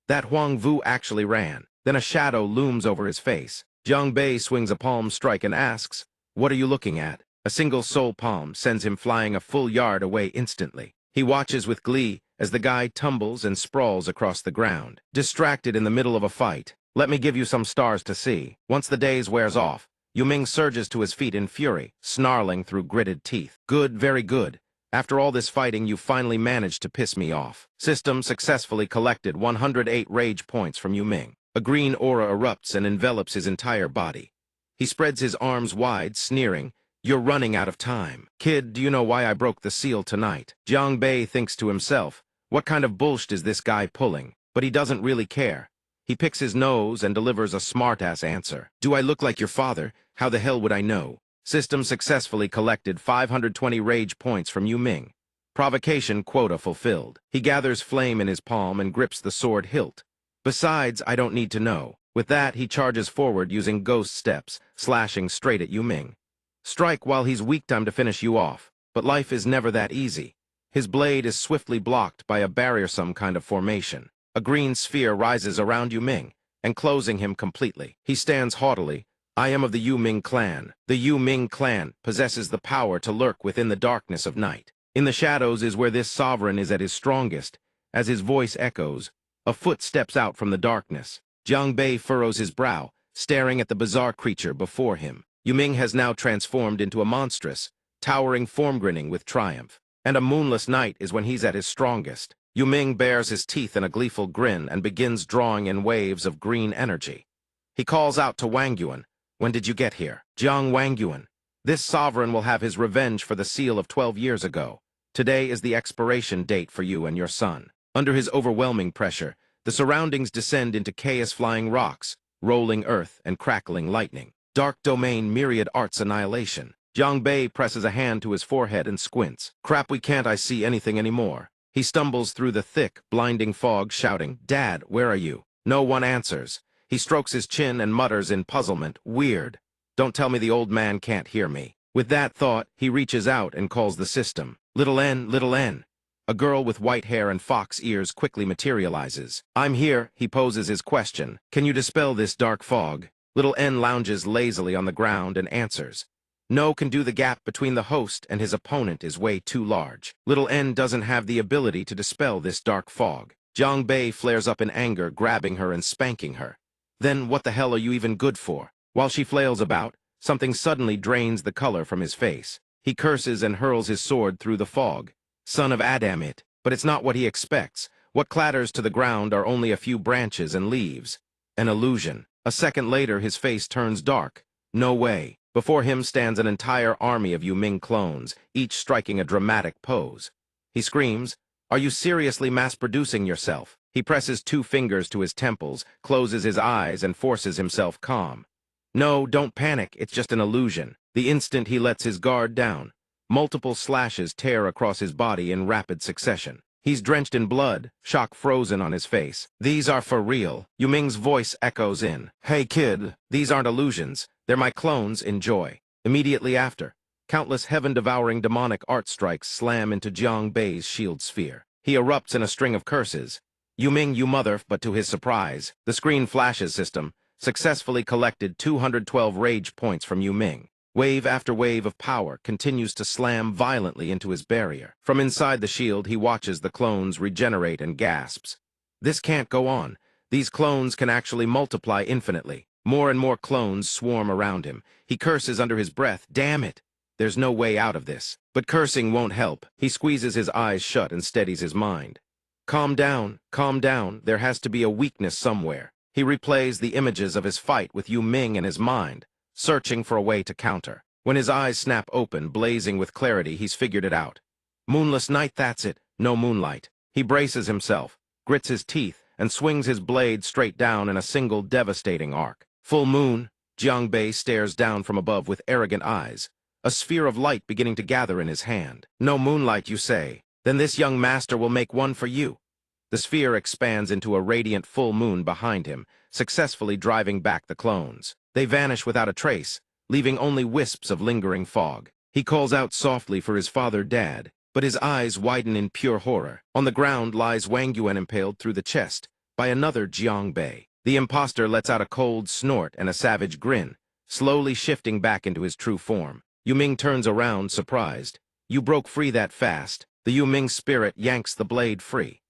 That Huang Vu actually ran. Then a shadow looms over his face. Jiang Bei swings a palm strike and asks, "What are you looking at?" A single soul palm sends him flying a full yard away instantly. He watches with glee as the guy tumbles and sprawls across the ground, distracted in the middle of a fight. Let me give you some stars to see. Once the daze wears off, Yuming surges to his feet in fury, snarling through gritted teeth. Good, very good. After all this fighting, you finally managed to piss me off. System successfully collected 108 rage points from Yuming. A green aura erupts and envelops his entire body. He spreads his arms wide, sneering, "You're running out of time. Kid, do you know why I broke the seal tonight?" Jiang Bei thinks to himself, what kind of bullshit is this guy pulling? But he doesn't really care. He picks his nose and delivers a smart-ass answer. "Do I look like your father? How the hell would I know?" System successfully collected 520 rage points from Yuming. Provocation quota fulfilled. He gathers flame in his palm and grips the sword hilt. "Besides, I don't need to know." With that, he charges forward using ghost steps, slashing straight at Yuming. Strike while he's weak, time to finish you off. But life is never that easy. His blade is swiftly blocked by a barrier, some kind of formation. A green sphere rises around Yuming, enclosing him completely. He stands haughtily. "I am of the Yuming clan. The Yuming clan possesses the power to lurk within the darkness of night. In the shadows is where this sovereign is at his strongest." As his voice echoes, a foot steps out from the darkness. Jiang Bei furrows his brow, staring at the bizarre creature before him. Yuming has now transformed into a monstrous, towering form, grinning with triumph. And a moonless night is when he's at his strongest. Yuming bares his teeth in a gleeful grin and begins drawing in waves of green energy. He calls out to Wang Yuan, "When did you get here?" "Jiang Wang Yuan. This sovereign will have his revenge for the seal of 12 years ago. Today is the expiration date for you and your son." Under his overwhelming pressure, the surroundings descend into chaos, flying rocks, rolling earth, and crackling lightning. Dark domain, myriad arts, annihilation. Jiang Bei presses a hand to his forehead and squints. "Crap, we can't I see anything anymore." He stumbles through the thick, blinding fog, shouting, "Dad, where are you?" No one answers. He strokes his chin and mutters in puzzlement, "Weird. Don't tell me the old man can't hear me." With that thought, he reaches out and calls the system. "Little N, little N." A girl with white hair and fox ears quickly materializes. "I'm here," he poses his question. "Can you dispel this dark fog?" Little N lounges lazily on the ground and answers. "No, can do. The gap between the host and his opponent is way too large. Little N doesn't have the ability to dispel this dark fog." Jiang Bei flares up in anger, grabbing her and spanking her. "Then what the hell are you even good for?" While she flails about, something suddenly drains the color from his face. He curses and hurls his sword through the fog. Son of Adam it. But it's not what he expects. What clatters to the ground are only a few branches and leaves. An illusion. A second later, his face turns dark. No way. Before him stands an entire army of Yuming clones, each striking a dramatic pose. He screams, "Are you seriously mass-producing yourself?" He presses 2 fingers to his temples, closes his eyes, and forces himself calm. "No, don't panic. It's just an illusion." The instant he lets his guard down, multiple slashes tear across his body in rapid succession. He's drenched in blood, shock frozen on his face. "These are for real." Yuming's voice echoes in. "Hey kid, these aren't illusions. They're my clones, enjoy." Immediately after, countless heaven-devouring demonic art strikes slam into Jiang Bei's shield sphere. He erupts in a string of curses. "Yuming, you mother," but to his surprise, the screen flashes system successfully collected 212 rage points from Yuming. Wave after wave of power continues to slam violently into his barrier. From inside the shield, he watches the clones regenerate and gasps. This can't go on. These clones can actually multiply infinitely. More and more clones swarm around him. He curses under his breath, "Damn it! There's no way out of this." But cursing won't help. He squeezes his eyes shut and steadies his mind. Calm down, there has to be a weakness somewhere." He replays the images of his fight with Yuming in his mind, searching for a way to counter. When his eyes snap open, blazing with clarity, he's figured it out. Moonless night, that's it. No moonlight. He braces himself, grits his teeth, and swings his blade straight down in a single devastating arc. Full moon. Jiang Bei stares down from above with arrogant eyes, a sphere of light beginning to gather in his hand. "No moonlight, you say? Then this young master will make one for you." The sphere expands into a radiant full moon behind him, successfully driving back the clones. They vanish without a trace, leaving only wisps of lingering fog. He calls out softly for his father, "Dad," but his eyes widen in pure horror. On the ground lies Wang Yuan impaled through the chest, by another Jiangbei. The imposter lets out a cold snort and a savage grin, slowly shifting back into his true form. Yuming turns around, surprised. You broke free that fast. The Yuming spirit yanks the blade free.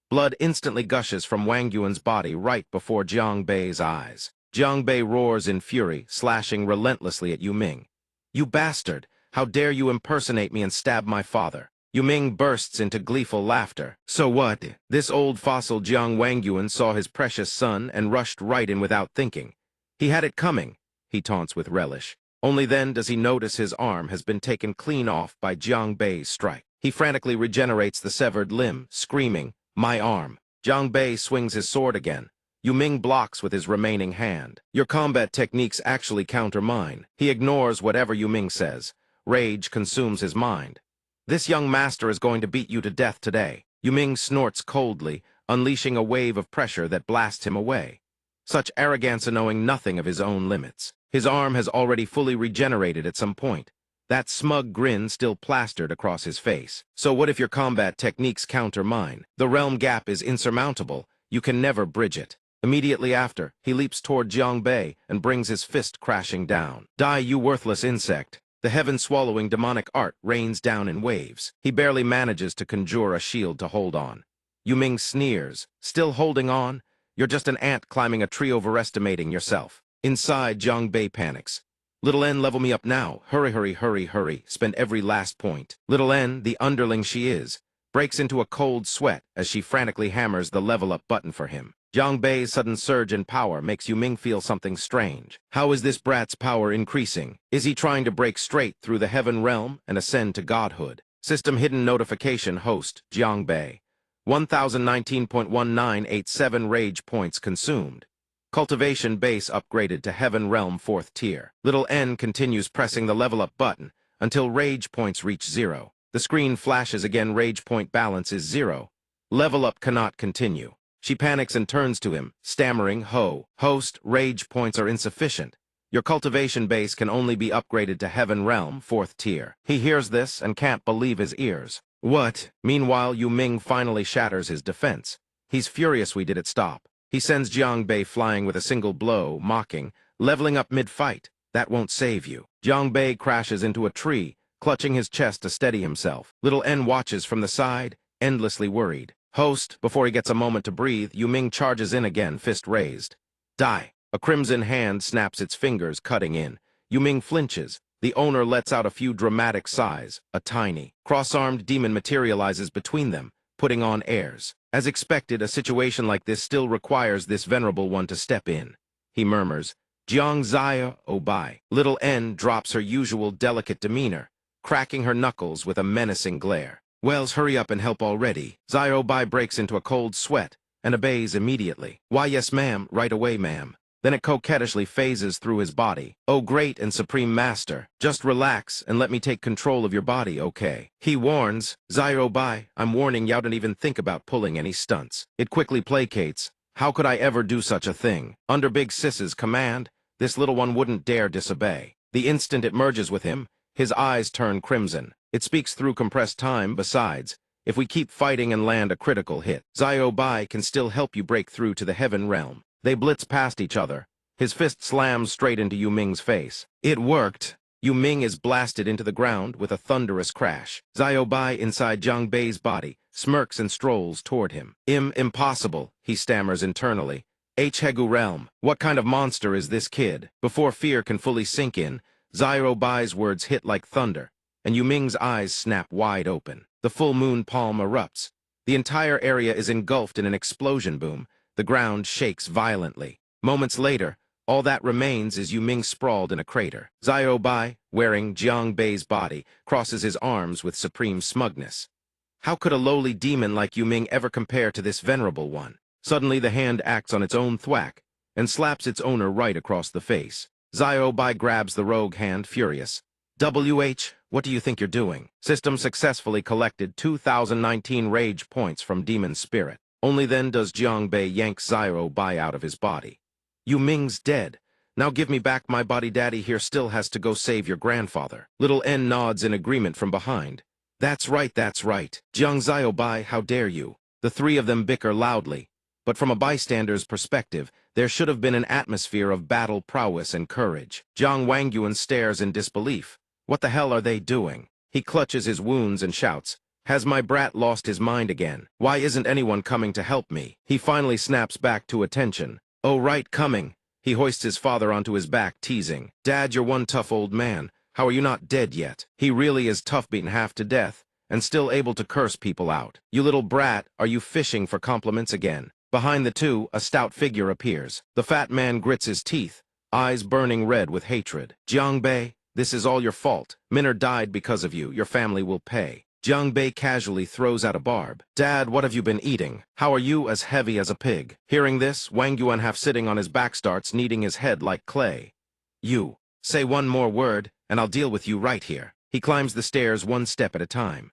Blood instantly gushes from Wang Yuan's body right before Jiangbei's eyes. Jiangbei roars in fury, slashing relentlessly at Yuming. You bastard! How dare you impersonate me and stab my father? Yuming bursts into gleeful laughter. So what? This old fossil Jiang Wang Yuan saw his precious son and rushed right in without thinking. He had it coming, he taunts with relish. Only then does he notice his arm has been taken clean off by Jiangbei's strike. He frantically regenerates the severed limb, screaming, "My arm!" Jiangbei swings his sword again. Yuming blocks with his remaining hand. Your combat techniques actually counter mine. He ignores whatever Yuming says. Rage consumes his mind. This young master is going to beat you to death today. Yuming snorts coldly, unleashing a wave of pressure that blasts him away. Such arrogance and knowing nothing of his own limits. His arm has already fully regenerated at some point. That smug grin still plastered across his face. So what if your combat techniques counter mine? The realm gap is insurmountable. You can never bridge it. Immediately after, he leaps toward Jiangbei and brings his fist crashing down. Die, you worthless insect. The heaven-swallowing demonic art rains down in waves. He barely manages to conjure a shield to hold on. Yuming sneers. Still holding on? You're just an ant climbing a tree overestimating yourself. Inside, Jiangbei panics. Little N, level me up now. Hurry, hurry, hurry, hurry. Spend every last point. Little N, the underling she is, breaks into a cold sweat as she frantically hammers the level up button for him. Jiangbei's sudden surge in power makes Yuming feel something strange. How is this brat's power increasing? Is he trying to break straight through the heaven realm and ascend to godhood? System hidden notification host, Jiangbei. 1019.1987 rage points consumed. Cultivation base upgraded to Heaven Realm 4th tier. Little N continues pressing the level up button until rage points reach 0. The screen flashes again, rage point balance is 0. Level up cannot continue. She panics and turns to him, stammering, Host, rage points are insufficient. Your cultivation base can only be upgraded to Heaven Realm 4th tier. He hears this and can't believe his ears. What? Meanwhile, Yuming finally shatters his defense. He's furious we did it stop. He sends Jiangbei flying with a single blow, mocking, leveling up mid-fight. That won't save you. Jiangbei crashes into a tree, clutching his chest to steady himself. Little N watches from the side, endlessly worried. Host, before he gets a moment to breathe, Yuming charges in again, fist raised. Die. A crimson hand snaps its fingers, cutting in. Yuming flinches. The owner lets out a few dramatic sighs. A tiny, cross-armed demon materializes between them, putting on airs. As expected, a situation like this still requires this venerable one to step in. He murmurs, Jiang Zaya Obai. Little N drops her usual delicate demeanor, cracking her knuckles with a menacing glare. Wells, hurry up and help already. Zaya Obai breaks into a cold sweat and obeys immediately. Why, yes, ma'am, right away, ma'am. Then it coquettishly phases through his body. Oh, great and supreme master, just relax and let me take control of your body, okay? He warns, Zaya Obai, I'm warning you don't even think about pulling any stunts. It quickly placates. How could I ever do such a thing? Under Big Sis's command, this little one wouldn't dare disobey. The instant it merges with him, his eyes turn crimson. It speaks through compressed time, besides. If we keep fighting and land a critical hit, Zaya Obai can still help you break through to the Heaven Realm. They blitz past each other. His fist slams straight into Yuming's face. It worked. Yuming is blasted into the ground with a thunderous crash. Zaya Obai, inside Jiangbei's body, smirks and strolls toward him. Impossible, he stammers internally. Hegu Realm, what kind of monster is this kid? Before fear can fully sink in, Zaya Obai's words hit like thunder, and Yuming's eyes snap wide open. The full moon palm erupts. The entire area is engulfed in an explosion boom. The ground shakes violently. Moments later, all that remains is Yuming sprawled in a crater. Zaya Obai, wearing Jiangbei's body, crosses his arms with supreme smugness. How could a lowly demon like Yuming ever compare to this venerable one? Suddenly the hand acts on its own thwack and slaps its owner right across the face. Zaya Obai grabs the rogue hand, furious. WH, what do you think you're doing? System successfully collected 2019 rage points from Demon Spirit. Only then does Jiangbei yank Zaya Obai out of his body. Yuming's dead. Now give me back my body. Daddy here still has to go save your grandfather. Little N nods in agreement from behind. That's right, that's right. Jiang Zaya Obai, how dare you? The three of them bicker loudly. but from a bystander's perspective, there should have been an atmosphere of battle prowess and courage. Jiang Wangyuan stares in disbelief. What the hell are they doing? He clutches his wounds and shouts, "Has my brat lost his mind again? Why isn't anyone coming to help me?" He finally snaps back to attention. "Oh right, coming." He hoists his father onto his back, teasing, "Dad, you're one tough old man. How are you not dead yet?" He really is tough, beaten half to death, and still able to curse people out. "You little brat, are you fishing for compliments again?" Behind the two, a stout figure appears. The fat man grits his teeth, eyes burning red with hatred. "Jiang Bei, this is all your fault. Minner died because of you. Your family will pay." Jiang Bei casually throws out a barb. "Dad, what have you been eating? How are you as heavy as a pig?" Hearing this, Wang Yuan, half sitting on his back, starts kneading his head like clay. "You, say one more word, and I'll deal with you right here." He climbs the stairs one step at a time.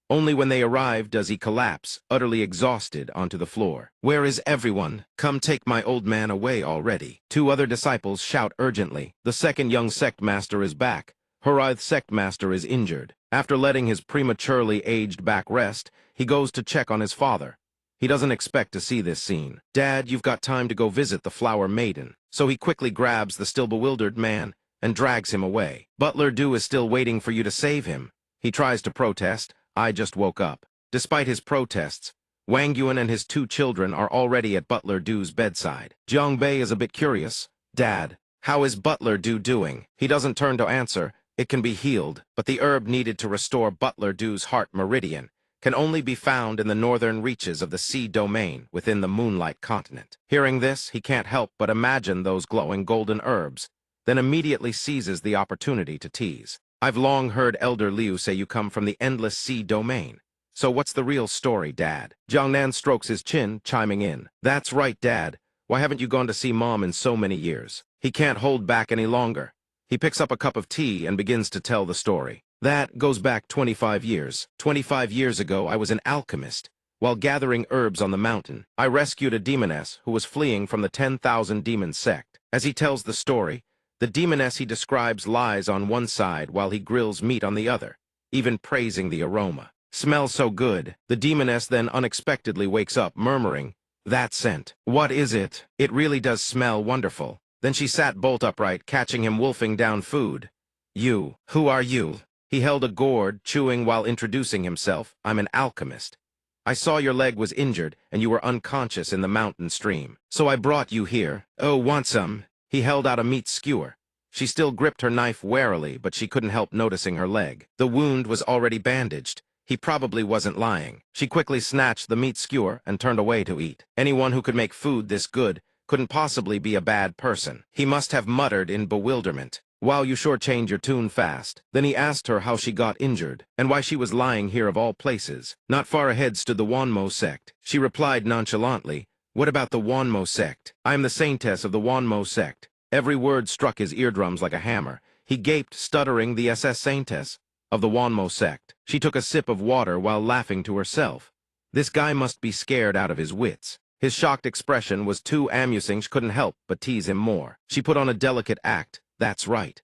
Only when they arrive does he collapse, utterly exhausted, onto the floor. "Where is everyone? Come take my old man away already." Two other disciples shout urgently. The second young sect master is back. Hurith's sect master is injured. After letting his prematurely aged back rest, he goes to check on his father. He doesn't expect to see this scene. "Dad, you've got time to go visit the flower maiden." So he quickly grabs the still bewildered man and drags him away. "Butler Du is still waiting for you to save him." He tries to protest. "I just woke up." Despite his protests, Wang Yuan and his two children are already at Butler Du's bedside. Jiang Bei is a bit curious. "Dad, how is Butler Du doing?" He doesn't turn to answer. It can be healed, but the herb needed to restore Butler Du's heart meridian can only be found in the northern reaches of the sea domain within the Moonlight continent. Hearing this, he can't help but imagine those glowing golden herbs, then immediately seizes the opportunity to tease. "I've long heard Elder Liu say you come from the endless sea domain. So what's the real story, Dad?" Jiangnan strokes his chin, chiming in. "That's right, Dad. Why haven't you gone to see Mom in so many years?" He can't hold back any longer. He picks up a cup of tea and begins to tell the story. "That goes back 25 years. 25 years ago, I was an alchemist. While gathering herbs on the mountain, I rescued a demoness who was fleeing from the 10,000 demon sect." As he tells the story, the demoness he describes lies on one side while he grills meat on the other, even praising the aroma. "Smells so good." The demoness then unexpectedly wakes up, murmuring, "That scent. What is it? It really does smell wonderful." Then she sat bolt upright, catching him wolfing down food. "You, who are you?" He held a gourd, chewing while introducing himself. "I'm an alchemist. I saw your leg was injured, and you were unconscious in the mountain stream. So I brought you here. Oh, want some?" He held out a meat skewer. She still gripped her knife warily, but she couldn't help noticing her leg. The wound was already bandaged. He probably wasn't lying. She quickly snatched the meat skewer and turned away to eat. Anyone who could make food this good couldn't possibly be a bad person. He must have muttered in bewilderment. "Wow, you sure change your tune fast." Then he asked her how she got injured, and why she was lying here of all places. Not far ahead stood the Wanmo sect. She replied nonchalantly, "What about the Wanmo sect? I am the saintess of the Wanmo sect." Every word struck his eardrums like a hammer. He gaped, stuttering, "The SS saintess of the Wanmo sect." She took a sip of water while laughing to herself. This guy must be scared out of his wits. His shocked expression was too amusing. She couldn't help but tease him more. She put on a delicate act. "That's right.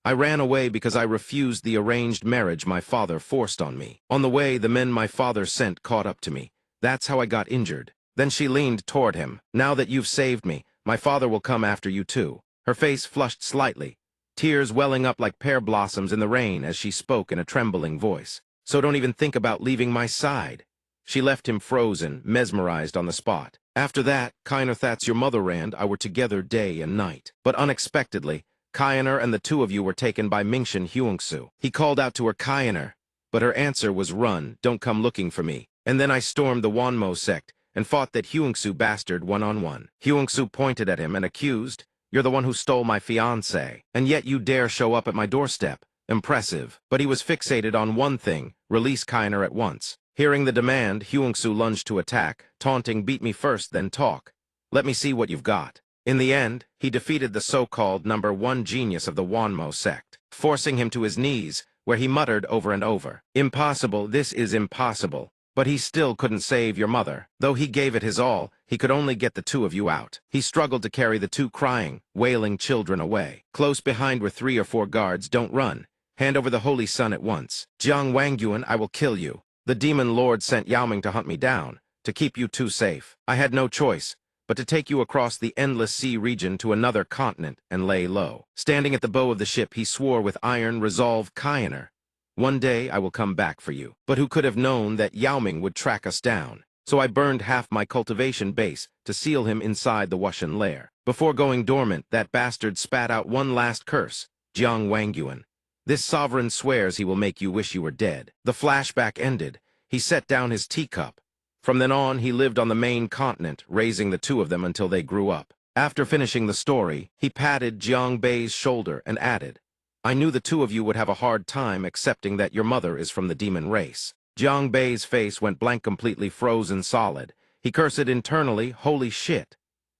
I ran away because I refused the arranged marriage my father forced on me. On the way, the men my father sent caught up to me. That's how I got injured." Then she leaned toward him. "Now that you've saved me, my father will come after you too." Her face flushed slightly, tears welling up like pear blossoms in the rain as she spoke in a trembling voice. "So don't even think about leaving my side." She left him frozen, mesmerized on the spot. "After that, Kainer, that's your mother, and I were together day and night. But unexpectedly, Kainer and the two of you were taken by Mingshin Huangsu." He called out to her, "Kainer," but her answer was, "Run, don't come looking for me." And then I stormed the Wanmo sect and fought that Huangsu bastard one-on-one. Huangsu pointed at him and accused, "You're the one who stole my fiancé, and yet you dare show up at my doorstep." Impressive. But he was fixated on one thing: release Kainer at once. Hearing the demand, Huangsu lunged to attack, taunting, "Beat me first, then talk. Let me see what you've got." In the end, he defeated the so-called #1 genius of the Wanmo sect, forcing him to his knees, where he muttered over and over, "Impossible, this is impossible." But he still couldn't save your mother. Though he gave it his all, he could only get the two of you out. He struggled to carry the two crying, wailing children away. Close behind were 3 or 4 guards. "Don't run. Hand over the Holy Sun at once. Jiang Wangyuan, I will kill you. The demon lord sent Yao Ming to hunt me down, to keep you two safe. I had no choice but to take you across the endless sea region to another continent and lay low. Standing at the bow of the ship, he swore with iron resolve, Kyaner, one day I will come back for you. But who could have known that Yao Ming would track us down? So I burned half my cultivation base to seal him inside the Wushan lair. Before going dormant, that bastard spat out one last curse, Jiang Wangyuan. This sovereign swears he will make you wish you were dead. The flashback ended. He set down his teacup. From then on, he lived on the main continent, raising the two of them until they grew up. After finishing the story, he patted Jiang Bei's shoulder and added, I knew the two of you would have a hard time accepting that your mother is from the demon race. Jiang Bei's face went blank, completely frozen solid. He cursed internally, holy shit.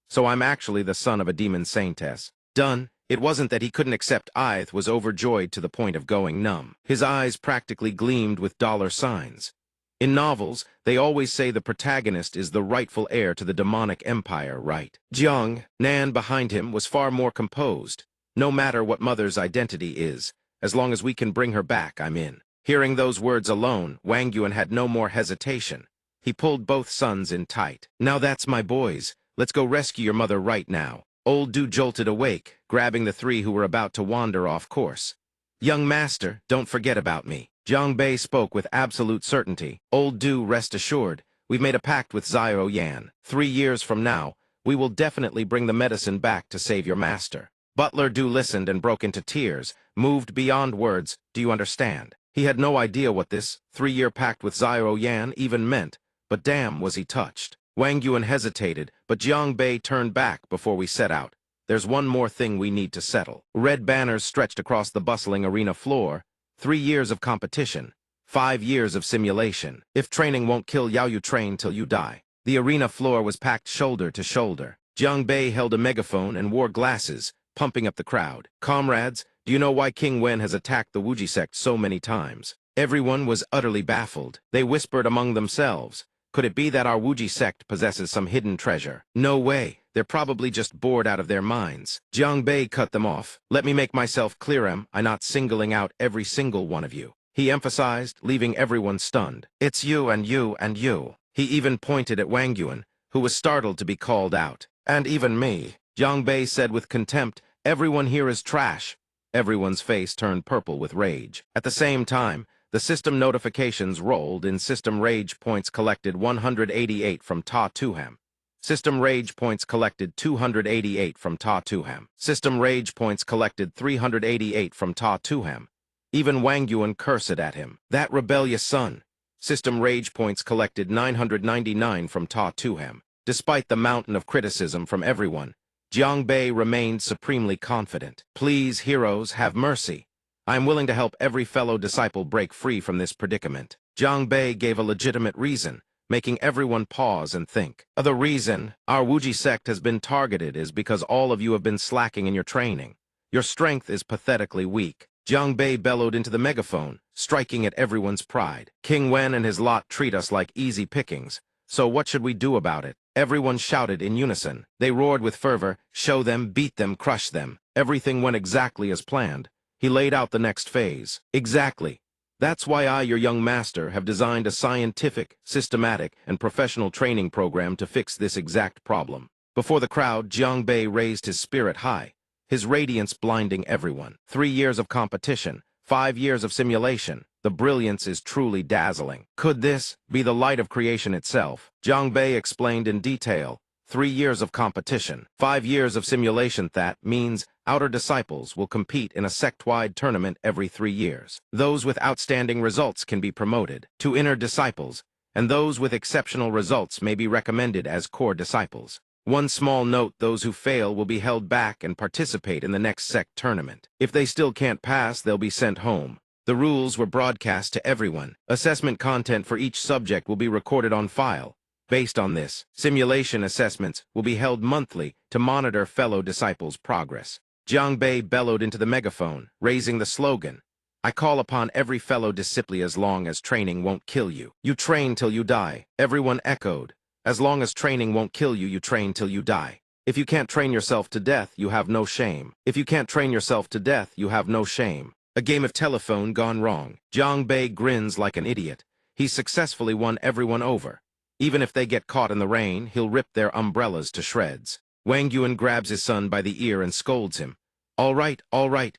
So I'm actually the son of a demon saintess. Done. It wasn't that he couldn't accept Ith was overjoyed to the point of going numb. His eyes practically gleamed with dollar signs. In novels, they always say the protagonist is the rightful heir to the demonic empire, right? Jiang, Nan behind him, was far more composed. No matter what mother's identity is, as long as we can bring her back, I'm in. Hearing those words alone, Wang Yuan had no more hesitation. He pulled both sons in tight. Now that's my boys. Let's go rescue your mother right now. Old Du jolted awake, grabbing the three who were about to wander off course. Young master, don't forget about me. Jiang Bei spoke with absolute certainty. Old Du, rest assured, we've made a pact with Zhao Yan. 3 years from now, we will definitely bring the medicine back to save your master. Butler Du listened and broke into tears, moved beyond words. Do you understand? He had no idea what this 3-year pact with Zhao Yan even meant, but damn was he touched. Wang Yuan hesitated, but Jiang Bei turned back before we set out. There's one more thing we need to settle. Red banners stretched across the bustling arena floor. 3 years of competition, 5 years of simulation. If training won't kill Yao, you train till you die. The arena floor was packed shoulder to shoulder. Jiang Bei held a megaphone and wore glasses, pumping up the crowd. Comrades, do you know why King Wen has attacked the Wuji sect so many times? Everyone was utterly baffled. They whispered among themselves. Could it be that our Wuji sect possesses some hidden treasure? No way. They're probably just bored out of their minds. Jiang Bei cut them off. Let me make myself clear, I'm not singling out every single one of you. He emphasized, leaving everyone stunned. It's you and you and you. He even pointed at Wang Yuan, who was startled to be called out. And even me. Jiang Bei said with contempt, everyone here is trash. Everyone's face turned purple with rage. At the same time, the system notifications rolled in. System rage points collected 188 from Ta Tuham. System rage points collected 288 from Ta Tuham. System rage points collected 388 from Ta Tuham. Even Wang Yuan cursed at him. That rebellious son. System rage points collected 999 from Ta Tuham. Despite the mountain of criticism from everyone, Jiang Bei remained supremely confident. Please, heroes, have mercy. I am willing to help every fellow disciple break free from this predicament. Jiang Bei gave a legitimate reason, making everyone pause and think. The reason our Wuji sect has been targeted is because all of you have been slacking in your training. Your strength is pathetically weak. Jiang Bei bellowed into the megaphone, striking at everyone's pride. King Wen and his lot treat us like easy pickings. So what should we do about it? Everyone shouted in unison. They roared with fervor, show them, beat them, crush them. Everything went exactly as planned. He laid out the next phase. Exactly. That's why I, your young master, have designed a scientific, systematic, and professional training program to fix this exact problem. Before the crowd, Jiang Bei raised his spirit high, his radiance blinding everyone. 3 years of competition, 5 years of simulation. The brilliance is truly dazzling. Could this be the light of creation itself? Jiang Bei explained in detail. 3 years of competition, 5 years of simulation. That means outer disciples will compete in a sect-wide tournament every 3 years. Those with outstanding results can be promoted to inner disciples, and those with exceptional results may be recommended as core disciples. One small note, those who fail will be held back and participate in the next sect tournament. If they still can't pass, they'll be sent home. The rules were broadcast to everyone. Assessment content for each subject will be recorded on file. Based on this, simulation assessments will be held monthly to monitor fellow disciples' progress. Jiang Bei bellowed into the megaphone, raising the slogan, I call upon every fellow disciple, as long as training won't kill you. You train till you die. Everyone echoed, as long as training won't kill you, you train till you die. If you can't train yourself to death, you have no shame. If you can't train yourself to death, you have no shame. A game of telephone gone wrong. Jiang Bei grins like an idiot. He successfully won everyone over. Even if they get caught in the rain, he'll rip their umbrellas to shreds. Wang Yuan grabs his son by the ear and scolds him. All right,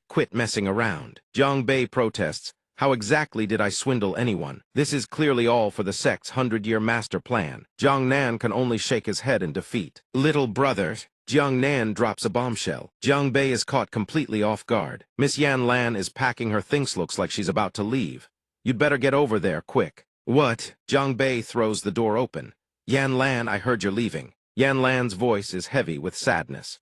quit messing around. Jiang Bei protests. How exactly did I swindle anyone? This is clearly all for the sect's 100-year master plan. Jiang Nan can only shake his head in defeat. Little brother. Jiang Nan drops a bombshell. Jiang Bei is caught completely off guard. Miss Yan Lan is packing her things, looks like she's about to leave. You'd better get over there, quick. What? Jiang Bei throws the door open. Yan Lan, I heard you're leaving. Yan Lan's voice is heavy with sadness.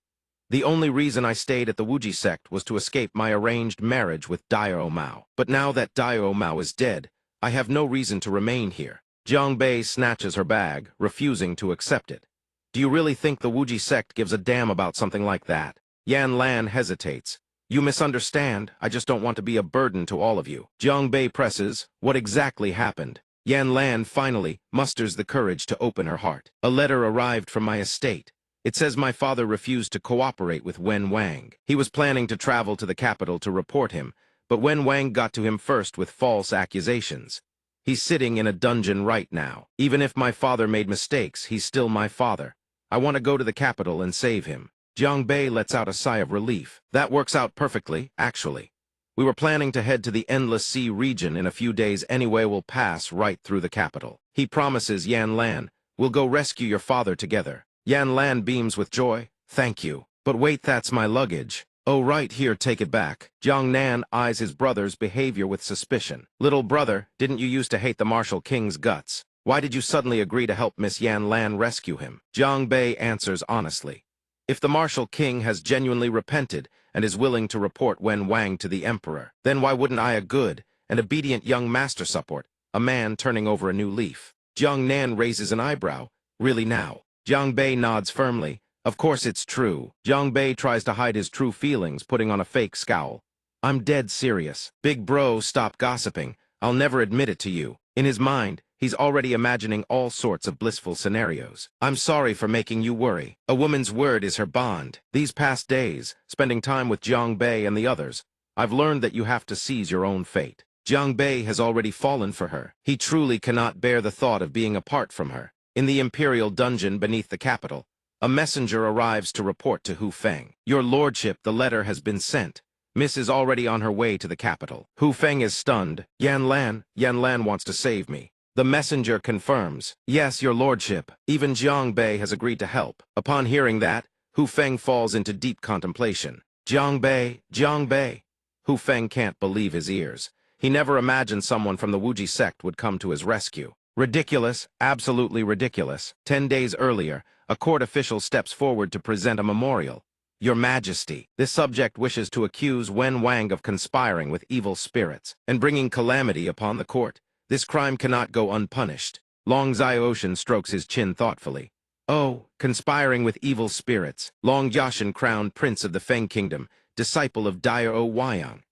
The only reason I stayed at the Wuji sect was to escape my arranged marriage with Diao Mao. But now that Diao Mao is dead, I have no reason to remain here. Jiang Bei snatches her bag, refusing to accept it. Do you really think the Wuji sect gives a damn about something like that? Yan Lan hesitates. You misunderstand. I just don't want to be a burden to all of you. Jiang Bei presses. What exactly happened? Yan Lan finally musters the courage to open her heart. A letter arrived from my estate. It says my father refused to cooperate with Wen Wang. He was planning to travel to the capital to report him, but Wen Wang got to him first with false accusations. He's sitting in a dungeon right now. Even if my father made mistakes, he's still my father. I want to go to the capital and save him. Jiang Bei lets out a sigh of relief. That works out perfectly, actually. We were planning to head to the Endless Sea region in a few days anyway. We'll pass right through the capital. He promises Yan Lan, we'll go rescue your father together. Yan Lan beams with joy. Thank you. But wait, that's my luggage. Oh, right, here, take it back. Jiang Nan eyes his brother's behavior with suspicion. Little brother, didn't you used to hate the Martial King's guts? Why did you suddenly agree to help Miss Yan Lan rescue him? Jiang Bei answers honestly. If the Martial King has genuinely repented and is willing to report Wen Wang to the Emperor, then why wouldn't I, a good and obedient young master support, a man turning over a new leaf? Jiang Nan raises an eyebrow. Really now? Jiang Bei nods firmly. Of course it's true. Jiang Bei tries to hide his true feelings, putting on a fake scowl. I'm dead serious. Big bro, stop gossiping. I'll never admit it to you. In his mind, he's already imagining all sorts of blissful scenarios. I'm sorry for making you worry. A woman's word is her bond. These past days, spending time with Jiang Bei and the others, I've learned that you have to seize your own fate. Jiang Bei has already fallen for her. He truly cannot bear the thought of being apart from her. In the Imperial dungeon beneath the capital, a messenger arrives to report to Hu Feng. Your lordship, the letter has been sent. Miss is already on her way to the capital. Hu Feng is stunned. Yan Lan wants to save me. The messenger confirms. Yes, your lordship. Even Jiang Bei has agreed to help. Upon hearing that, Hu Feng falls into deep contemplation. Jiang Bei. Hu Feng can't believe his ears. He never imagined someone from the Wuji sect would come to his rescue. Ridiculous, absolutely ridiculous. 10 days earlier, a court official steps forward to present a memorial. Your Majesty, this subject wishes to accuse Wen Wang of conspiring with evil spirits and bringing calamity upon the court. This crime cannot go unpunished. Long Xiaoshan strokes his chin thoughtfully. Oh, conspiring with evil spirits. Long Yashan, crowned prince of the Feng Kingdom, disciple of Diao Huayang.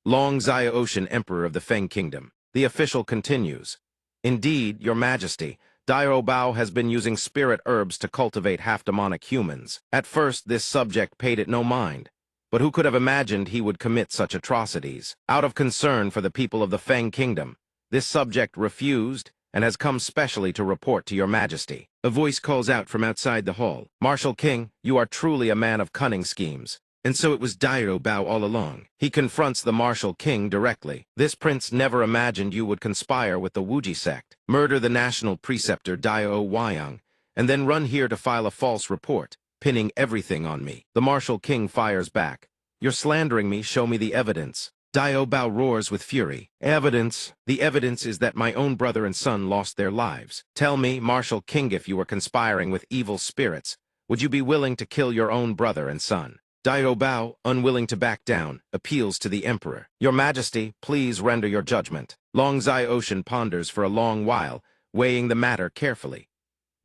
Long Xiaoshan, emperor of the Feng Kingdom. The official continues. Indeed, your Majesty, Diao Bao has been using spirit herbs to cultivate half-demonic humans. At first, this subject paid it no mind. But who could have imagined he would commit such atrocities? Out of concern for the people of the Feng Kingdom, this subject refused and has come specially to report to your Majesty. A voice calls out from outside the hall. Martial King, you are truly a man of cunning schemes. And so it was Diao Bao all along. He confronts the Martial King directly. This prince never imagined you would conspire with the Wuji sect, murder the national preceptor Diao Huayang, and then run here to file a false report, pinning everything on me. The Martial King fires back. You're slandering me, show me the evidence. Diao Bao roars with fury. Evidence? The evidence is that my own brother and son lost their lives. Tell me, Martial King, if you were conspiring with evil spirits, would you be willing to kill your own brother and son? Diao Bao, unwilling to back down, appeals to the Emperor. Your Majesty, please render your judgment. Long Xiaoshan ponders for a long while, weighing the matter carefully.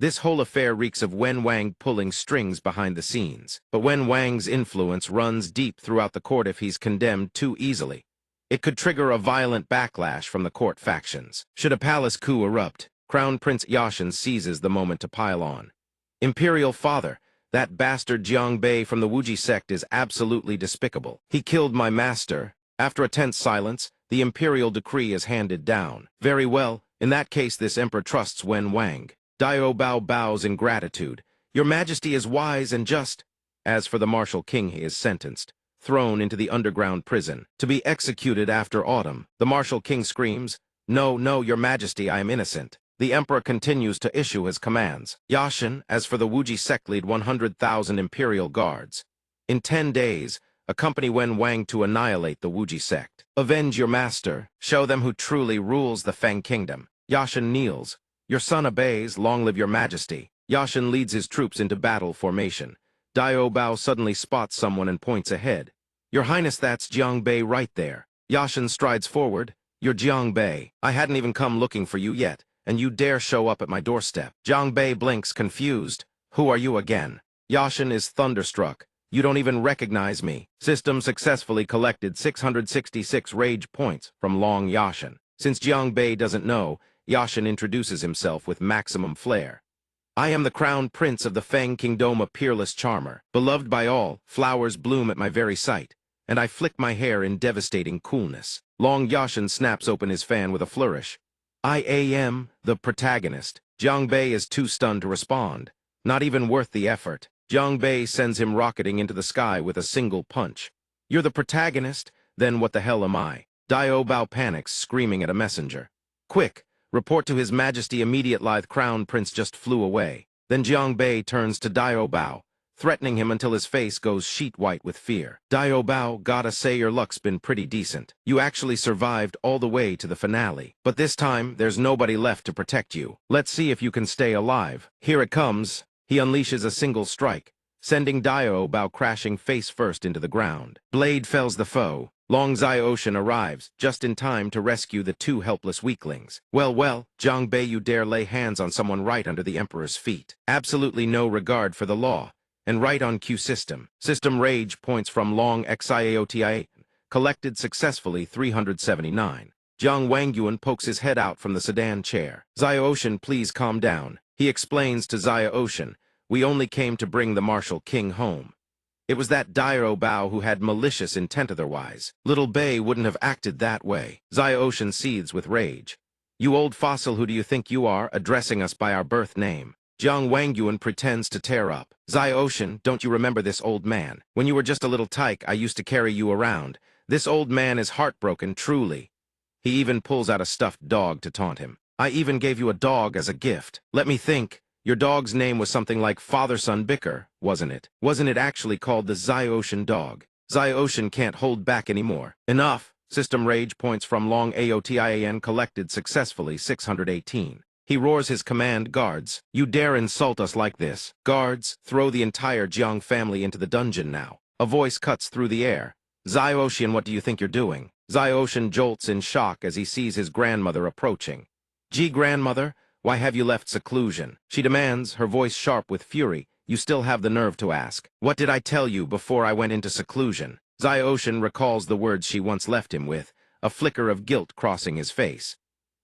This whole affair reeks of Wen Wang pulling strings behind the scenes. But Wen Wang's influence runs deep throughout the court if he's condemned too easily. It could trigger a violent backlash from the court factions. Should a palace coup erupt, Crown Prince Yashan seizes the moment to pile on. Imperial father, that bastard Jiang Bei from the Wuji sect is absolutely despicable. He killed my master. After a tense silence, the imperial decree is handed down. Very well, in that case this emperor trusts Wen Wang. Dio Bao bows in gratitude. Your Majesty is wise and just. As for the martial king, he is sentenced, thrown into the underground prison, to be executed after autumn. The martial king screams, "No, no, your Majesty, I am innocent." The emperor continues to issue his commands. Yashin, as for the Wuji sect, lead 100,000 imperial guards. In 10 days, accompany Wen Wang to annihilate the Wuji sect. Avenge your master. Show them who truly rules the Feng kingdom. Yashin kneels. Your son obeys. Long live your Majesty. Yashin leads his troops into battle formation. Dio Bao suddenly spots someone and points ahead. Your Highness, that's Jiang Bei right there. Yashin strides forward. You're Jiang Bei. I hadn't even come looking for you yet, and you dare show up at my doorstep. Jiang Bei blinks, confused. Who are you again? Yashin is thunderstruck. You don't even recognize me. System successfully collected 666 rage points from Long Yashin. Since Jiang Bei doesn't know, Yashin introduces himself with maximum flair. I am the crown prince of the Feng Kingdom, a peerless charmer. Beloved by all, flowers bloom at my very sight, and I flick my hair in devastating coolness. Long Yashin snaps open his fan with a flourish. I am the protagonist. Jiang Bei is too stunned to respond. Not even worth the effort. Jiang Bei sends him rocketing into the sky with a single punch. You're the protagonist? Then what the hell am I? Dio Bao panics, screaming at a messenger. Quick! Report to His Majesty immediate. Lithe crown prince just flew away. Then Jiang Bei turns to Dio Bao, threatening him until his face goes sheet white with fear. Dio Bao, gotta say your luck's been pretty decent. You actually survived all the way to the finale. But this time, there's nobody left to protect you. Let's see if you can stay alive. Here it comes. He unleashes a single strike, sending Dio Bao crashing face first into the ground. Blade fells the foe. Long Zai-Ocean arrives, just in time to rescue the two helpless weaklings. Well, Jiang Bei, you dare lay hands on someone right under the Emperor's feet. Absolutely no regard for the law. And right on cue system. System rage points from Long Xiaotia, collected successfully 379. Jiang Wangyuan pokes his head out from the sedan chair. Zai-Ocean, please calm down. He explains to Zai-Ocean, we only came to bring the martial king home. It was that Dio Bao who had malicious intent otherwise. Little Bei wouldn't have acted that way. Zai-Ocean seethes with rage. You old fossil, who do you think you are, addressing us by our birth name? Jiang Wangyuan pretends to tear up. Zai-Ocean, don't you remember this old man? When you were just a little tyke, I used to carry you around. This old man is heartbroken, truly. He even pulls out a stuffed dog to taunt him. I even gave you a dog as a gift. Let me think. Your dog's name was something like Father-Son Bicker, wasn't it? Wasn't it actually called the Zai-Ocean dog? Zai-Ocean can't hold back anymore. Enough! System rage points from Long Aotian collected successfully 618. He roars his command, guards. You dare insult us like this? Guards, throw the entire Jiang family into the dungeon now. A voice cuts through the air. Zai-Ocean, what do you think you're doing? Zai-Ocean jolts in shock as he sees his grandmother approaching. Gee, grandmother, why have you left seclusion? She demands, her voice sharp with fury. You still have the nerve to ask. What did I tell you before I went into seclusion? Zai-Ocean recalls the words she once left him with, a flicker of guilt crossing his face.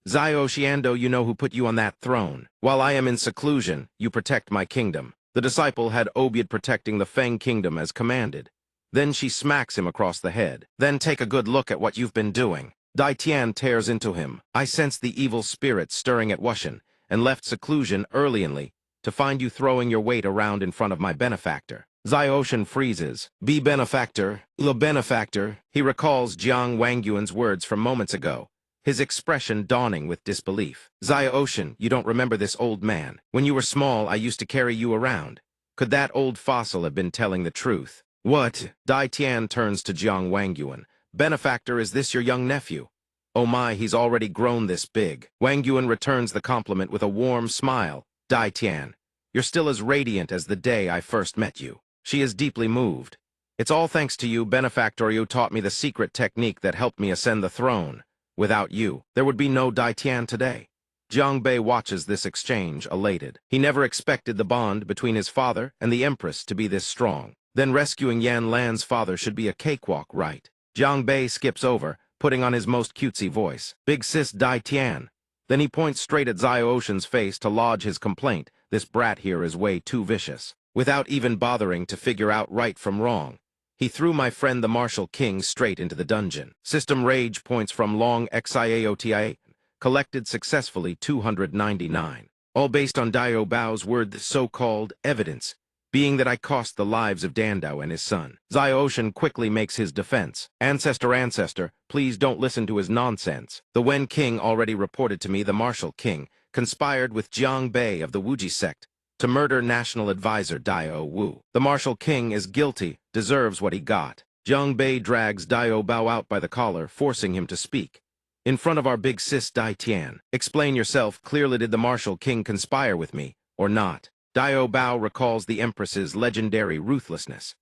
Zai-Oceando, you know who put you on that throne. While I am in seclusion, you protect my kingdom. The disciple had Obiad protecting the Feng kingdom as commanded. Then she smacks him across the head. Then take a good look at what you've been doing. Dai Tian tears into him. I sense the evil spirit stirring at Wushan, and left seclusion earlyly to find you throwing your weight around in front of my benefactor. Zai-Ocean freezes. Be benefactor, le benefactor. He recalls Jiang Wangyuan's words from moments ago, his expression dawning with disbelief. Zai-Ocean, you don't remember this old man. When you were small, I used to carry you around. Could that old fossil have been telling the truth? What? Dai Tian turns to Jiang Wangyuan. Benefactor, is this your young nephew? Oh my, he's already grown this big. Wangyuan returns the compliment with a warm smile. Dai Tian, you're still as radiant as the day I first met you. She is deeply moved. It's all thanks to you, Benefactor. You taught me the secret technique that helped me ascend the throne. Without you, there would be no Dai Tian today. Jiang Bei watches this exchange, elated. He never expected the bond between his father and the Empress to be this strong. Then rescuing Yan Lan's father should be a cakewalk, right? Jiang Bei skips over, putting on his most cutesy voice. Big sis Dai Tian. Then he points straight at Zai-Ocean's face to lodge his complaint. This brat here is way too vicious. Without even bothering to figure out right from wrong, he threw my friend the Martial King straight into the dungeon. System rage points from Long Xiaotia collected successfully 299. all based on Dio Bao's word, the so-called evidence, being that I cost the lives of Dandao and his son. Xiaoshan quickly makes his defense. Ancestor, please don't listen to his nonsense. The Wen King already reported to me the Martial King conspired with Jiang Bei of the Wuji sect to murder National Advisor Dio Wu. The Martial King is guilty, deserves what he got. Jiang Bei drags Dio Bao out by the collar, forcing him to speak. In front of our big sis Dai Tian, explain yourself, clearly did the Martial King conspire with me, or not? Dio Bao recalls the Empress's legendary ruthlessness.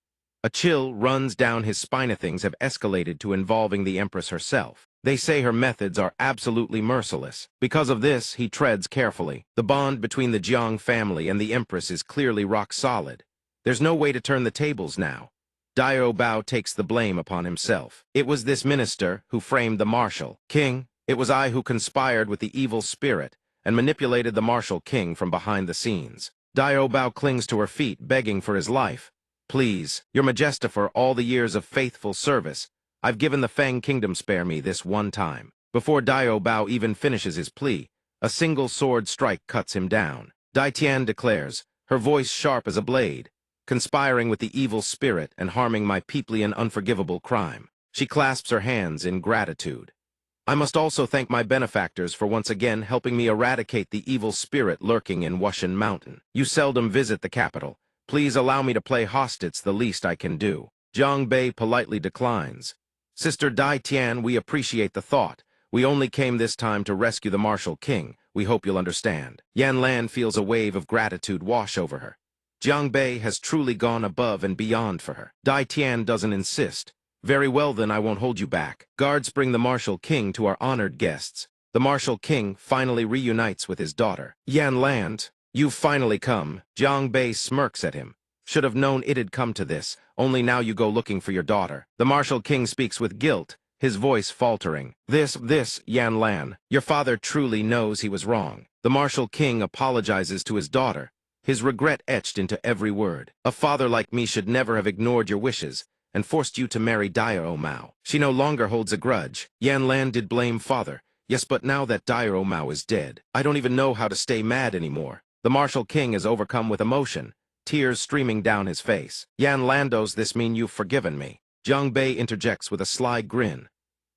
A chill runs down his spine. Things have escalated to involving the Empress herself. They say her methods are absolutely merciless. Because of this, he treads carefully. The bond between the Jiang family and the Empress is clearly rock solid. There's no way to turn the tables now. Dio Bao takes the blame upon himself. It was this minister who framed the Martial King. It was I who conspired with the evil spirit and manipulated the Martial King from behind the scenes. Dio Bao clings to her feet, begging for his life. Please, Your Majesty, for all the years of faithful service, I've given the Fang Kingdom, spare me this one time. Before Dio Bao even finishes his plea, a single sword strike cuts him down. Dai Tian declares, her voice sharp as a blade, conspiring with the evil spirit and harming my peoply and unforgivable crime. She clasps her hands in gratitude. I must also thank my benefactors for once again helping me eradicate the evil spirit lurking in Wushan Mountain. You seldom visit the capital. Please allow me to play host, it's the least I can do. Jiang Bei politely declines. Sister Dai Tian, we appreciate the thought. We only came this time to rescue the Martial King. We hope you'll understand. Yan Lan feels a wave of gratitude wash over her. Jiang Bei has truly gone above and beyond for her. Dai Tian doesn't insist. Very well then, I won't hold you back. Guards bring the Martial King to our honored guests. The Martial King finally reunites with his daughter. Yan Lan, you've finally come. Jiang Bei smirks at him. Should have known it'd come to this. Only now you go looking for your daughter. The Martial King speaks with guilt, his voice faltering. This, Yan Lan. Your father truly knows he was wrong. The Martial King apologizes to his daughter, his regret etched into every word. A father like me should never have ignored your wishes and forced you to marry Dio Mao. She no longer holds a grudge. Yan Lan did blame father. Yes, but now that Dio Mao is dead, I don't even know how to stay mad anymore. The Martial King is overcome with emotion, tears streaming down his face. Yan Lan, does this mean you've forgiven me? Jiang Bei interjects with a sly grin.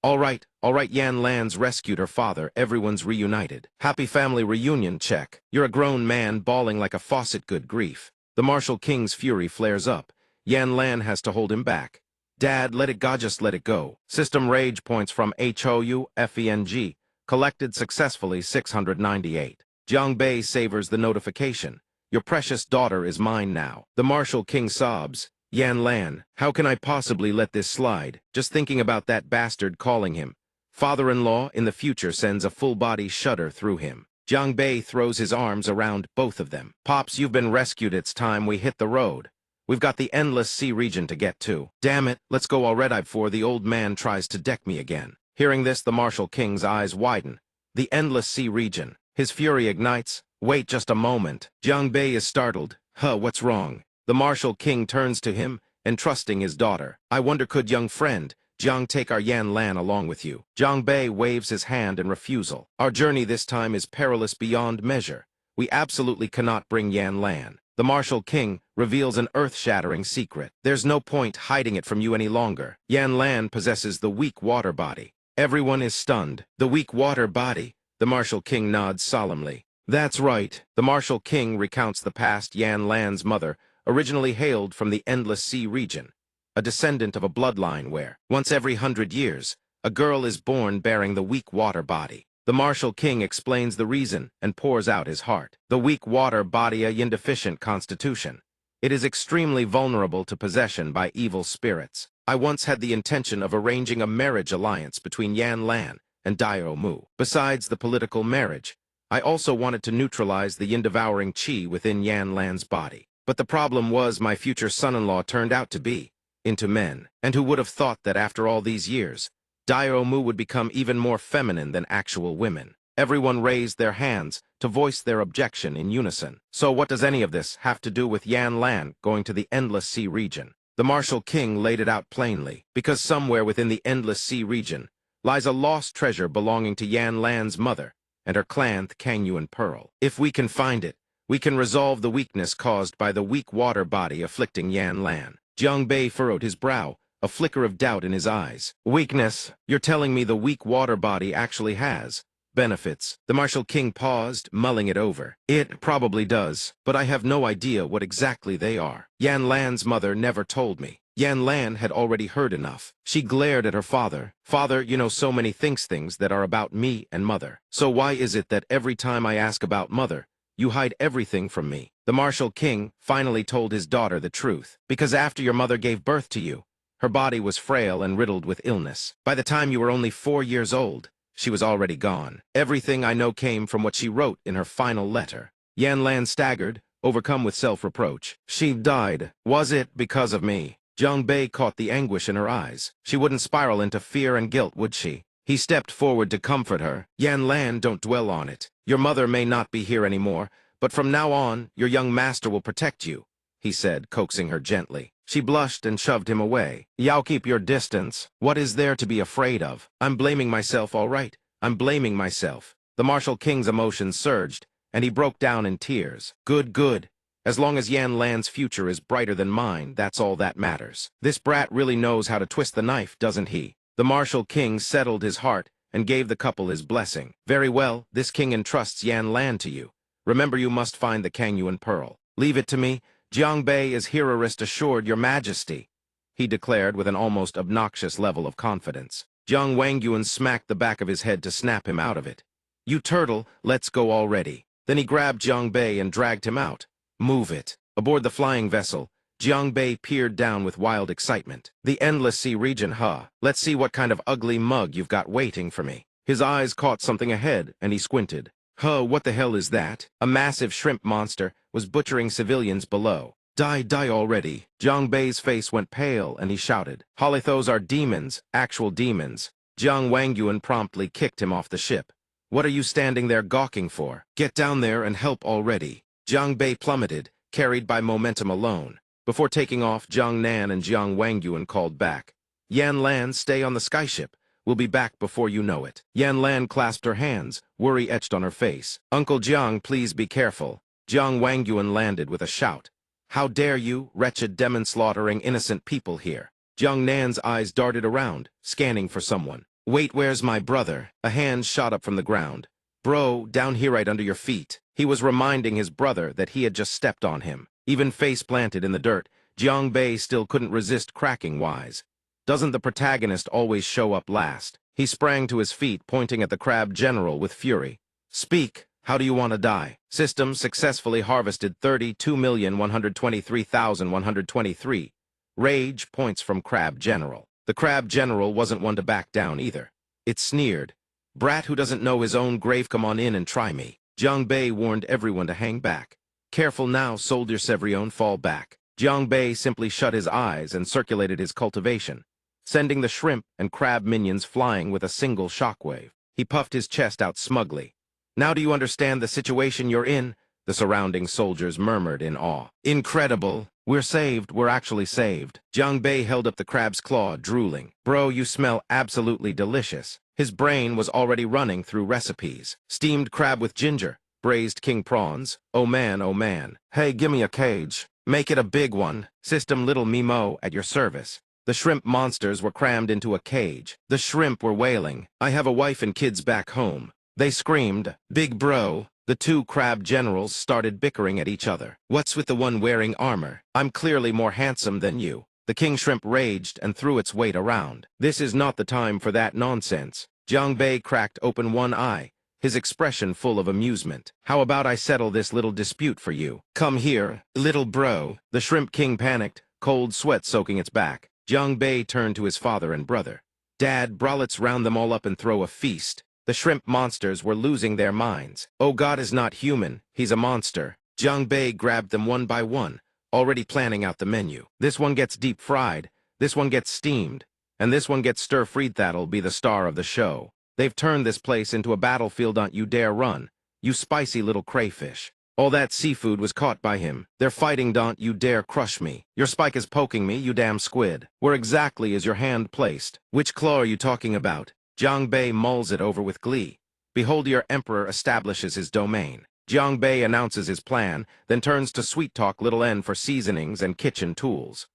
All right, Yan Lan's rescued her father, everyone's reunited. Happy family reunion, check. You're a grown man bawling like a faucet, good grief. The Martial King's fury flares up. Yan Lan has to hold him back. Dad, let it go, just let it go. System rage points from HOUFENG, collected successfully 698. Jiang Bei savors the notification. Your precious daughter is mine now. The Martial King sobs. Yan Lan, how can I possibly let this slide? Just thinking about that bastard calling him father-in-law in the future sends a full-body shudder through him. Jiang Bei throws his arms around both of them. Pops, you've been rescued. It's time we hit the road. We've got the endless sea region to get to. Damn it, let's go already before the old man tries to deck me again. Hearing this, the Martial King's eyes widen. The endless sea region. His fury ignites. Wait just a moment. Jiang Bei is startled. What's wrong? The Martial King turns to him, entrusting his daughter. I wonder, could young friend Jiang take our Yan Lan along with you? Jiang Bei waves his hand in refusal. Our journey this time is perilous beyond measure. We absolutely cannot bring Yan Lan. The Martial King reveals an earth-shattering secret. There's no point hiding it from you any longer. Yan Lan possesses the weak water body. Everyone is stunned. The weak water body. The Martial King nods solemnly. That's right. The Martial King recounts the past. Yan Lan's mother originally hailed from the Endless Sea region, a descendant of a bloodline where, once every 100 years, a girl is born bearing the weak water body. The Martial King explains the reason and pours out his heart. The weak water body, a yin deficient constitution. It is extremely vulnerable to possession by evil spirits. I once had the intention of arranging a marriage alliance between Yan Lan and Dio Mu. Besides the political marriage, I also wanted to neutralize the yin-devouring qi within Yan Lan's body. But the problem was my future son-in-law turned out to be into men. And who would have thought that after all these years, Dio Mu would become even more feminine than actual women? Everyone raised their hands to voice their objection in unison. So what does any of this have to do with Yan Lan going to the Endless Sea region? The Martial King laid it out plainly. Because somewhere within the Endless Sea region lies a lost treasure belonging to Yan Lan's mother and her clan the Kangyuan Pearl. If we can find it, we can resolve the weakness caused by the weak water body afflicting Yan Lan. Jiang Bei furrowed his brow, a flicker of doubt in his eyes. Weakness? You're telling me the weak water body actually has benefits? The Martial King paused, mulling it over. It probably does, but I have no idea what exactly they are. Yan Lan's mother never told me. Yan Lan had already heard enough. She glared at her father. Father, you know so many things that are about me and mother. So why is it that every time I ask about mother, you hide everything from me? The Martial King finally told his daughter the truth. Because after your mother gave birth to you, her body was frail and riddled with illness. By the time you were only 4 years old, she was already gone. Everything I know came from what she wrote in her final letter. Yan Lan staggered, overcome with self-reproach. She died. Was it because of me? Jiang Bei caught the anguish in her eyes. She wouldn't spiral into fear and guilt, would she? He stepped forward to comfort her. Yan Lan, don't dwell on it. Your mother may not be here anymore, but from now on, your young master will protect you, he said, coaxing her gently. She blushed and shoved him away. Yao, keep your distance. What is there to be afraid of? I'm blaming myself, all right. I'm blaming myself. The Martial King's emotions surged, and he broke down in tears. Good, good. As long as Yan Lan's future is brighter than mine, that's all that matters. This brat really knows how to twist the knife, doesn't he? The Martial King settled his heart and gave the couple his blessing. Very well, this king entrusts Yan Lan to you. Remember, you must find the Kangyuan Pearl. Leave it to me. Jiang Bei is here, rest assured, your majesty, he declared with an almost obnoxious level of confidence. Jiang Wangyuan smacked the back of his head to snap him out of it. You turtle, let's go already. Then he grabbed Jiang Bei and dragged him out. Move it. Aboard the flying vessel, Jiang Bei peered down with wild excitement. The endless sea region, huh? Let's see what kind of ugly mug you've got waiting for me. His eyes caught something ahead, and he squinted. Huh, what the hell is that? A massive shrimp monster was butchering civilians below. Die already. Jiang Bei's face went pale, and he shouted. Those are demons, actual demons. Jiang Wangyuan promptly kicked him off the ship. What are you standing there gawking for? Get down there and help already. Jiang Bei plummeted, carried by momentum alone. Before taking off, Jiang Nan and Jiang Wangyuan called back. Yan Lan, stay on the skyship. We'll be back before you know it. Yan Lan clasped her hands, worry etched on her face. Uncle Jiang, please be careful. Jiang Wangyuan landed with a shout. How dare you, wretched demon slaughtering innocent people here? Jiang Nan's eyes darted around, scanning for someone. Wait, where's my brother? A hand shot up from the ground. Bro, down here right under your feet. He was reminding his brother that he had just stepped on him. Even face planted in the dirt, Jiang Bei still couldn't resist cracking wise. Doesn't the protagonist always show up last? He sprang to his feet, pointing at the crab general with fury. Speak, how do you want to die? System successfully harvested 32,123,123. Rage points from crab general. The crab general wasn't one to back down either. It sneered. Brat who doesn't know his own grave, come on in and try me. Jiang Bei warned everyone to hang back. Careful now, soldier Sevrion, fall back. Jiang Bei simply shut his eyes and circulated his cultivation, sending the shrimp and crab minions flying with a single shockwave. He puffed his chest out smugly. Now do you understand the situation you're in? The surrounding soldiers murmured in awe. Incredible. We're saved. We're actually saved. Jiang Bei held up the crab's claw, drooling. Bro, you smell absolutely delicious. His brain was already running through recipes. Steamed crab with ginger, braised king prawns. Oh man, oh man. Hey, gimme a cage. Make it a big one. System Little Mimo at your service. The shrimp monsters were crammed into a cage. The shrimp were wailing. I have a wife and kids back home. They screamed. Big bro. The two crab generals started bickering at each other. What's with the one wearing armor? I'm clearly more handsome than you. The king shrimp raged and threw its weight around. This is not the time for that nonsense. Jiang Bei cracked open one eye, his expression full of amusement. How about I settle this little dispute for you? Come here, little bro. The shrimp king panicked, cold sweat soaking its back. Jiang Bei turned to his father and brother. Dad, bra, let's round them all up and throw a feast. The shrimp monsters were losing their minds. Oh, God is not human, he's a monster. Jiang Bei grabbed them one by one, already planning out the menu. This one gets deep fried, this one gets steamed, and this one gets stir-fried. That'll be the star of the show. They've turned this place into a battlefield. Don't you dare run, you spicy little crayfish. All that seafood was caught by him. They're fighting. Don't you dare crush me. Your spike is poking me, you damn squid. Where exactly is your hand placed? Which claw are you talking about? Jiang Bei mulls it over with glee. Behold, your emperor establishes his domain. Jiang Bei announces his plan, then turns to sweet-talk Little N for seasonings and kitchen tools.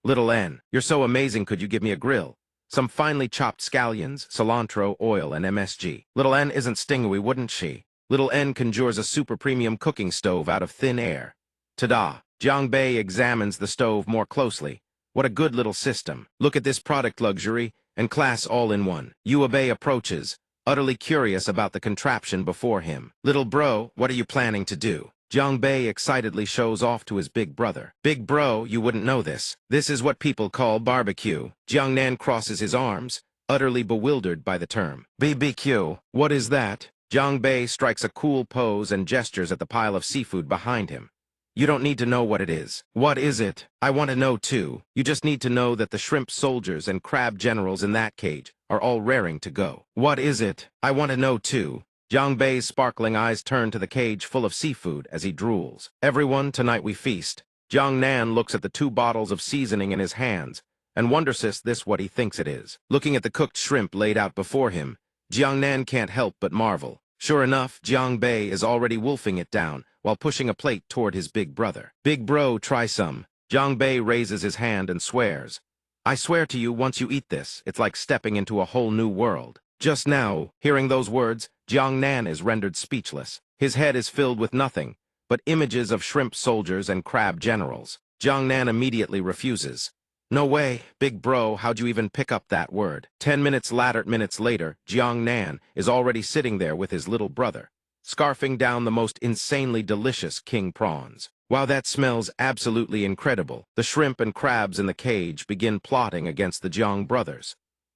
Little N, you're so amazing, could you give me a grill? Some finely chopped scallions, cilantro, oil, and MSG. Little N isn't stingy, wouldn't she? Little N conjures a super premium cooking stove out of thin air. Ta-da! Jiang Bei examines the stove more closely. What a good little system. Look at this product, luxury and class all in one. Yua Bei approaches, utterly curious about the contraption before him. Little bro, what are you planning to do? Jiang Bei excitedly shows off to his big brother. Big bro, you wouldn't know this. This is what people call barbecue. Jiang Nan crosses his arms, utterly bewildered by the term. BBQ, what is that? Jiang Bei strikes a cool pose and gestures at the pile of seafood behind him. You don't need to know what it is. What is it? I want to know too. You just need to know that the shrimp soldiers and crab generals in that cage are all raring to go. What is it? I want to know too. Jiang Bei's sparkling eyes turn to the cage full of seafood as he drools. Everyone, tonight we feast. Jiang Nan looks at the 2 bottles of seasoning in his hands and wonders if this what he thinks it is. Looking at the cooked shrimp laid out before him, Jiang Nan can't help but marvel. Sure enough, Jiang Bei is already wolfing it down while pushing a plate toward his big brother. Big bro, try some. Jiang Bei raises his hand and swears. I swear to you, once you eat this, it's like stepping into a whole new world. Just now, hearing those words, Jiang Nan is rendered speechless. His head is filled with nothing but images of shrimp soldiers and crab generals. Jiang Nan immediately refuses. No way, big bro, how'd you even pick up that word? 10 minutes later, Jiang Nan is already sitting there with his little brother, scarfing down the most insanely delicious king prawns. Wow, that smells absolutely incredible. The shrimp and crabs in the cage begin plotting against the Jiang brothers.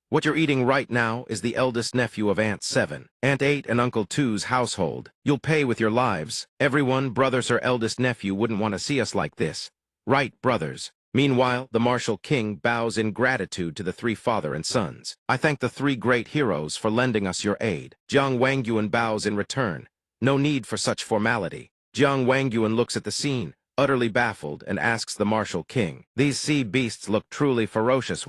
What you're eating right now is the eldest nephew of Aunt 7, Aunt 8, and Uncle 2's household. You'll pay with your lives. Everyone, brothers or eldest nephew, wouldn't want to see us like this. Right, brothers. Meanwhile, the martial king bows in gratitude to the 3 father and sons. I thank the 3 great heroes for lending us your aid. Jiang Wangyuan bows in return. No need for such formality. Jiang Wangyuan looks at the scene, utterly baffled, and asks the martial king, these sea beasts look truly ferocious.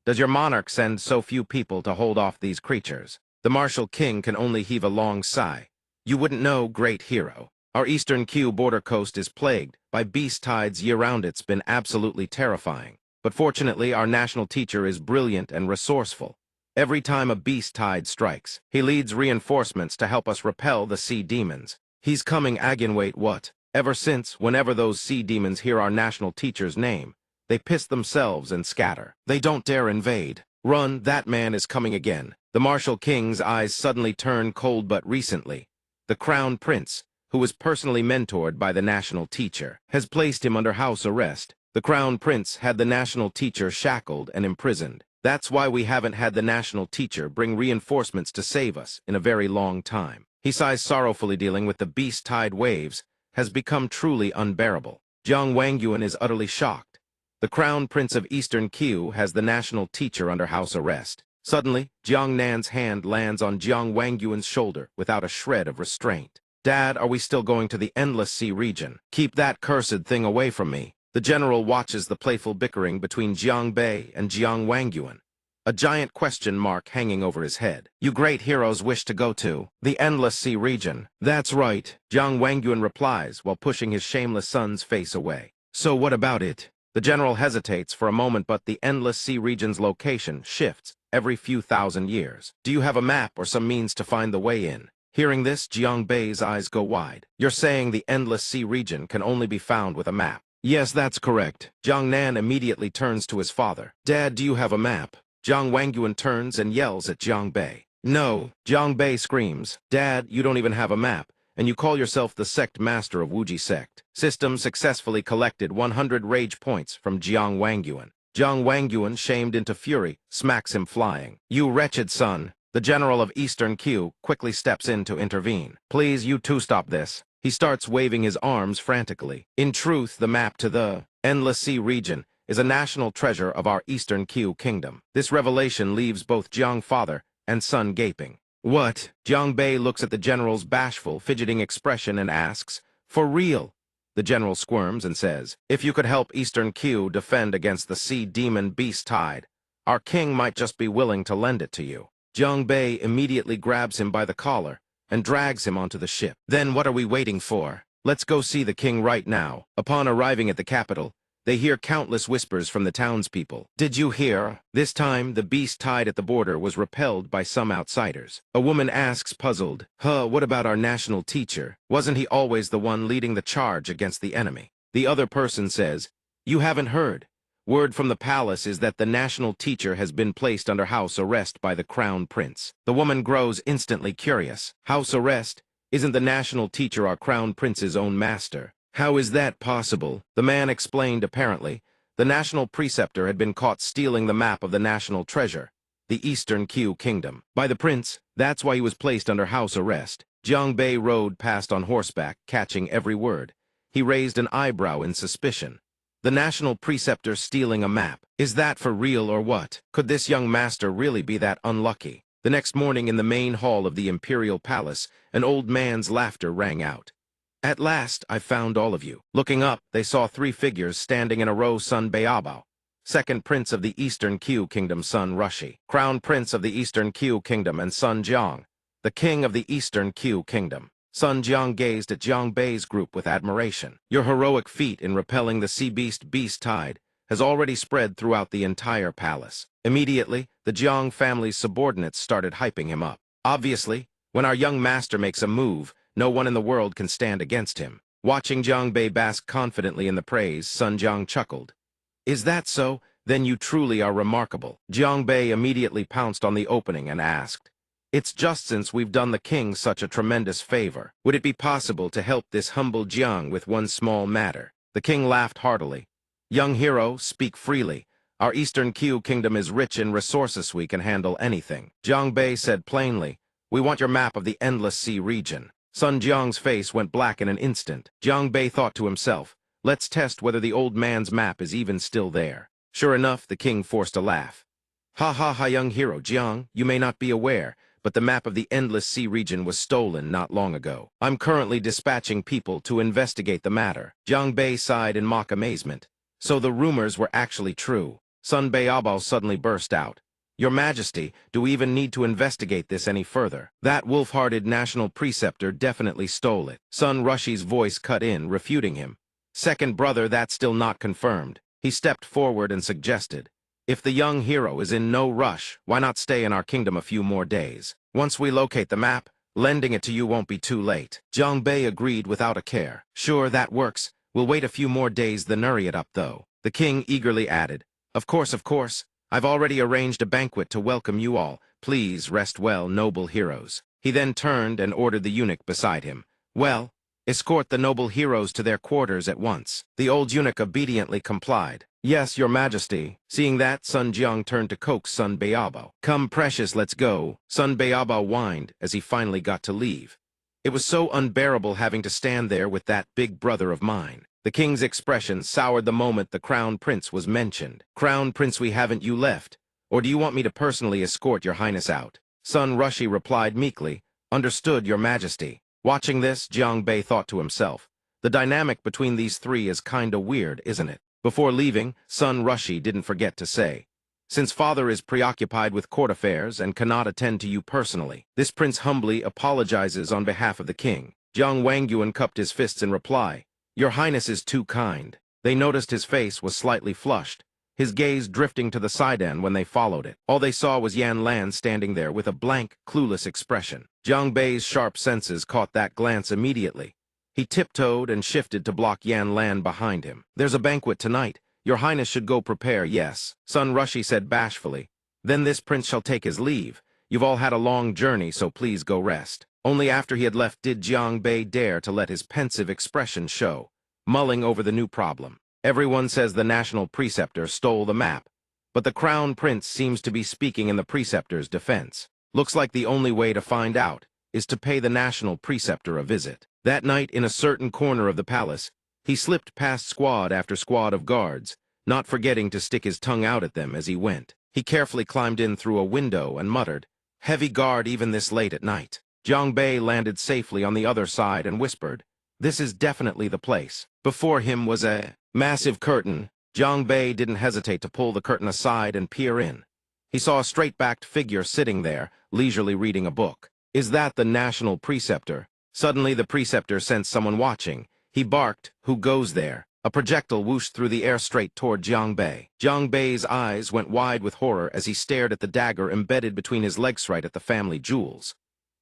Does your monarch send so few people to hold off these creatures? The martial king can only heave a long sigh. You wouldn't know, great hero. Our eastern Q border coast is plagued by beast tides year-round. It's been absolutely terrifying. But fortunately, our national teacher is brilliant and resourceful. Every time a beast tide strikes, he leads reinforcements to help us repel the sea demons. He's coming again. Wait, what? Ever since, whenever those sea demons hear our national teacher's name, they piss themselves and scatter. They don't dare invade. Run, that man is coming again. The martial king's eyes suddenly turn cold. But recently, the crown prince, who was personally mentored by the national teacher, has placed him under house arrest. The crown prince had the national teacher shackled and imprisoned. That's why we haven't had the national teacher bring reinforcements to save us in a very long time. He sighs sorrowfully. Dealing with the beast tide waves has become truly unbearable. Jiang Wangyuan is utterly shocked. The crown prince of Eastern Q has the national teacher under house arrest. Suddenly, Jiang Nan's hand lands on Jiang Wangyuan's shoulder without a shred of restraint. Dad, are we still going to the Endless Sea region? Keep that cursed thing away from me. The general watches the playful bickering between Jiang Bei and Jiang Wangyuan, a giant question mark hanging over his head. You great heroes wish to go to the Endless Sea region. That's right, Jiang Wangyuan replies while pushing his shameless son's face away. So what about it? The general hesitates for a moment, but the Endless Sea region's location shifts every few thousand years. Do you have a map or some means to find the way in? Hearing this, Jiang Bei's eyes go wide. You're saying the Endless Sea region can only be found with a map? Yes, that's correct. Jiang Nan immediately turns to his father. Dad, do you have a map? Jiang Wangyuan turns and yells at Jiang Bei. No, Jiang Bei screams. Dad, you don't even have a map, and you call yourself the sect master of Wuji sect. System successfully collected 100 rage points from Jiang Wangyuan. Jiang Wangyuan, shamed into fury, smacks him flying. You wretched son. The general of Eastern Q quickly steps in to intervene. Please, you two stop this. He starts waving his arms frantically. In truth, the map to the Endless Sea region is a national treasure of our Eastern Q kingdom. This revelation leaves both Jiang father and son gaping. What? Jiang Bei looks at the general's bashful, fidgeting expression and asks, for real? The general squirms and says, if you could help Eastern Q defend against the sea demon beast tide, our king might just be willing to lend it to you. Jiang Bei immediately grabs him by the collar and drags him onto the ship. Then what are we waiting for? Let's go see the king right now. Upon arriving at the capital, they hear countless whispers from the townspeople. Did you hear? This time, the beast tied at the border was repelled by some outsiders. A woman asks, puzzled, what about our national teacher? Wasn't he always the one leading the charge against the enemy? The other person says, you haven't heard. Word from the palace is that the national teacher has been placed under house arrest by the crown prince. The woman grows instantly curious. House arrest? Isn't the national teacher our crown prince's own master? How is that possible? The man explained apparently. The national preceptor had been caught stealing the map of the national treasure, the Eastern Q Kingdom, by the prince. That's why he was placed under house arrest. Jiang Bei rode past on horseback, catching every word. He raised an eyebrow in suspicion. The national preceptor stealing a map. Is that for real or what? Could this young master really be that unlucky? The next morning in the main hall of the imperial palace, an old man's laughter rang out. At last, I found all of you. Looking up, they saw 3 figures standing in a row. Sun Beabao, second prince of the Eastern Q Kingdom, Sun Rushi, crown prince of the Eastern Q Kingdom, and Sun Jiang, the king of the Eastern Q Kingdom. Sun Jiang gazed at Jiang Bei's group with admiration. Your heroic feat in repelling the sea beast tide has already spread throughout the entire palace. Immediately, the Jiang family's subordinates started hyping him up. Obviously, when our young master makes a move, no one in the world can stand against him. Watching Jiang Bei bask confidently in the praise, Sun Jiang chuckled. Is that so? Then you truly are remarkable. Jiang Bei immediately pounced on the opening and asked, it's just since we've done the king such a tremendous favor. Would it be possible to help this humble Jiang with one small matter? The king laughed heartily. Young hero, speak freely. Our Eastern Q Kingdom is rich in resources. We can handle anything. Jiang Bei said plainly, we want your map of the Endless Sea region. Sun Jiang's face went black in an instant. Jiang Bei thought to himself, let's test whether the old man's map is even still there. Sure enough, the king forced a laugh. Ha ha ha, young hero Jiang, you may not be aware, but the map of the Endless Sea region was stolen not long ago. I'm currently dispatching people to investigate the matter. Jiang Bei sighed in mock amazement. So the rumors were actually true. Sun Beabao suddenly burst out. Your Majesty, do we even need to investigate this any further? That wolf-hearted national preceptor definitely stole it. Sun Rushi's voice cut in, refuting him. Second brother, that's still not confirmed. He stepped forward and suggested, if the young hero is in no rush, why not stay in our kingdom a few more days? Once we locate the map, lending it to you won't be too late. Jiang Bei agreed without a care. Sure, that works. We'll wait a few more days then hurry it up, though. The king eagerly added, of course, of course. I've already arranged a banquet to welcome you all. Please rest well, noble heroes. He then turned and ordered the eunuch beside him. Well, escort the noble heroes to their quarters at once. The old eunuch obediently complied. Yes, your majesty. Seeing that, Sun Jiang turned to coax Sun Beabao. Come, precious, let's go. Sun Beabao whined as he finally got to leave. It was so unbearable having to stand there with that big brother of mine. The king's expression soured the moment the crown prince was mentioned. Crown prince, we haven't you left? Or do you want me to personally escort your highness out? Sun Rushi replied meekly, understood, your majesty. Watching this, Jiang Bei thought to himself, the dynamic between these 3 is kinda weird, isn't it? Before leaving, Sun Rushi didn't forget to say, since father is preoccupied with court affairs and cannot attend to you personally, this prince humbly apologizes on behalf of the king. Jiang Wangyuan cupped his fists in reply. Your highness is too kind. They noticed his face was slightly flushed, his gaze drifting to the side end when they followed it. All they saw was Yan Lan standing there with a blank, clueless expression. Jiang Bei's sharp senses caught that glance immediately. He tiptoed and shifted to block Yan Lan behind him. There's a banquet tonight. Your highness should go prepare, yes. Sun Rushi said bashfully. Then this prince shall take his leave. You've all had a long journey, so please go rest. Only after he had left did Jiang Bei dare to let his pensive expression show, mulling over the new problem. Everyone says the national preceptor stole the map, but the crown prince seems to be speaking in the preceptor's defense. Looks like the only way to find out is to pay the national preceptor a visit. That night, in a certain corner of the palace, he slipped past squad after squad of guards, not forgetting to stick his tongue out at them as he went. He carefully climbed in through a window and muttered, heavy guard even this late at night. Jiang Bei landed safely on the other side and whispered, this is definitely the place. Before him was a massive curtain. Jiang Bei didn't hesitate to pull the curtain aside and peer in. He saw a straight-backed figure sitting there, leisurely reading a book. "Is that the national preceptor?" Suddenly the preceptor sensed someone watching. He barked, "Who goes there?" A projectile whooshed through the air straight toward Jiang Bei. Jiang Bei's eyes went wide with horror as he stared at the dagger embedded between his legs right at the family jewels.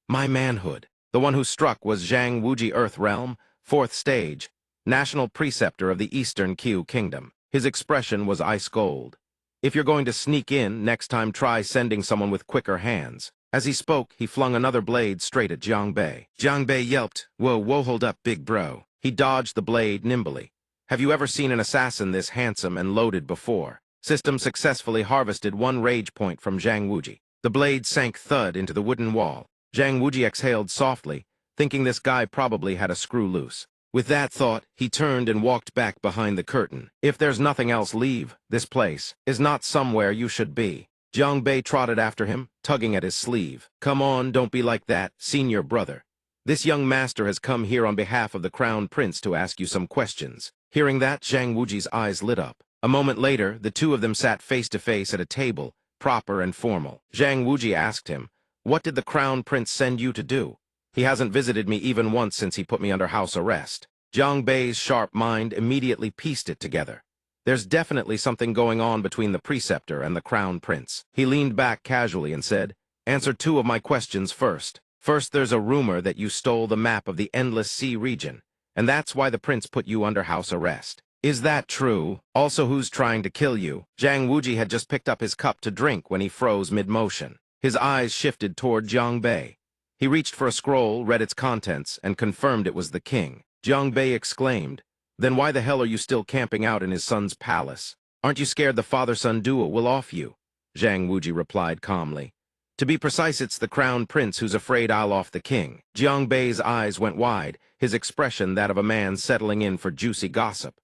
My manhood. The one who struck was Zhang Wuji Earth Realm, 4th stage, national preceptor of the Eastern Qiu Kingdom. His expression was ice gold. "If you're going to sneak in, next time try sending someone with quicker hands." As he spoke, he flung another blade straight at Jiang Bei. Jiang Bei yelped, Whoa, hold up, big bro." He dodged the blade nimbly. Have you ever seen an assassin this handsome and loaded before? System successfully harvested 1 rage point from Zhang Wuji. The blade sank thud into the wooden wall. Zhang Wuji exhaled softly, thinking this guy probably had a screw loose. With that thought, he turned and walked back behind the curtain. "If there's nothing else, leave. This place is not somewhere you should be." Jiang Bei trotted after him, tugging at his sleeve. "Come on, don't be like that, senior brother. This young master has come here on behalf of the Crown Prince to ask you some questions." Hearing that, Zhang Wuji's eyes lit up. A moment later, the two of them sat face to face at a table, proper and formal. Zhang Wuji asked him, "What did the Crown Prince send you to do? He hasn't visited me even once since he put me under house arrest." Jiang Bei's sharp mind immediately pieced it together. There's definitely something going on between the preceptor and the Crown Prince. He leaned back casually and said, "Answer 2 of my questions first. First, there's a rumor that you stole the map of the Endless Sea region, and that's why the prince put you under house arrest. Is that true? Also, who's trying to kill you?" Zhang Wuji had just picked up his cup to drink when he froze mid-motion. His eyes shifted toward Jiang Bei. He reached for a scroll, read its contents, and confirmed it was the king. Jiang Bei exclaimed, "Then why the hell are you still camping out in his son's palace? Aren't you scared the father-son duel will off you?" Zhang Wuji replied calmly. "To be precise, it's the Crown Prince who's afraid I'll off the king." Jiang Bei's eyes went wide, his expression that of a man settling in for juicy gossip.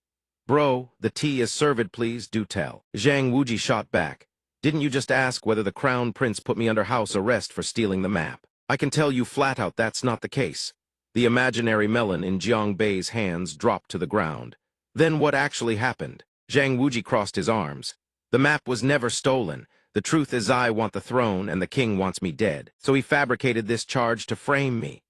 "Bro, the tea is served, please, do tell." Zhang Wuji shot back. "Didn't you just ask whether the Crown Prince put me under house arrest for stealing the map? I can tell you flat out that's not the case." The imaginary melon in Jiang Bei's hands dropped to the ground. "Then what actually happened?" Zhang Wuji crossed his arms. "The map was never stolen. The truth is I want the throne and the king wants me dead. So he fabricated this charge to frame me."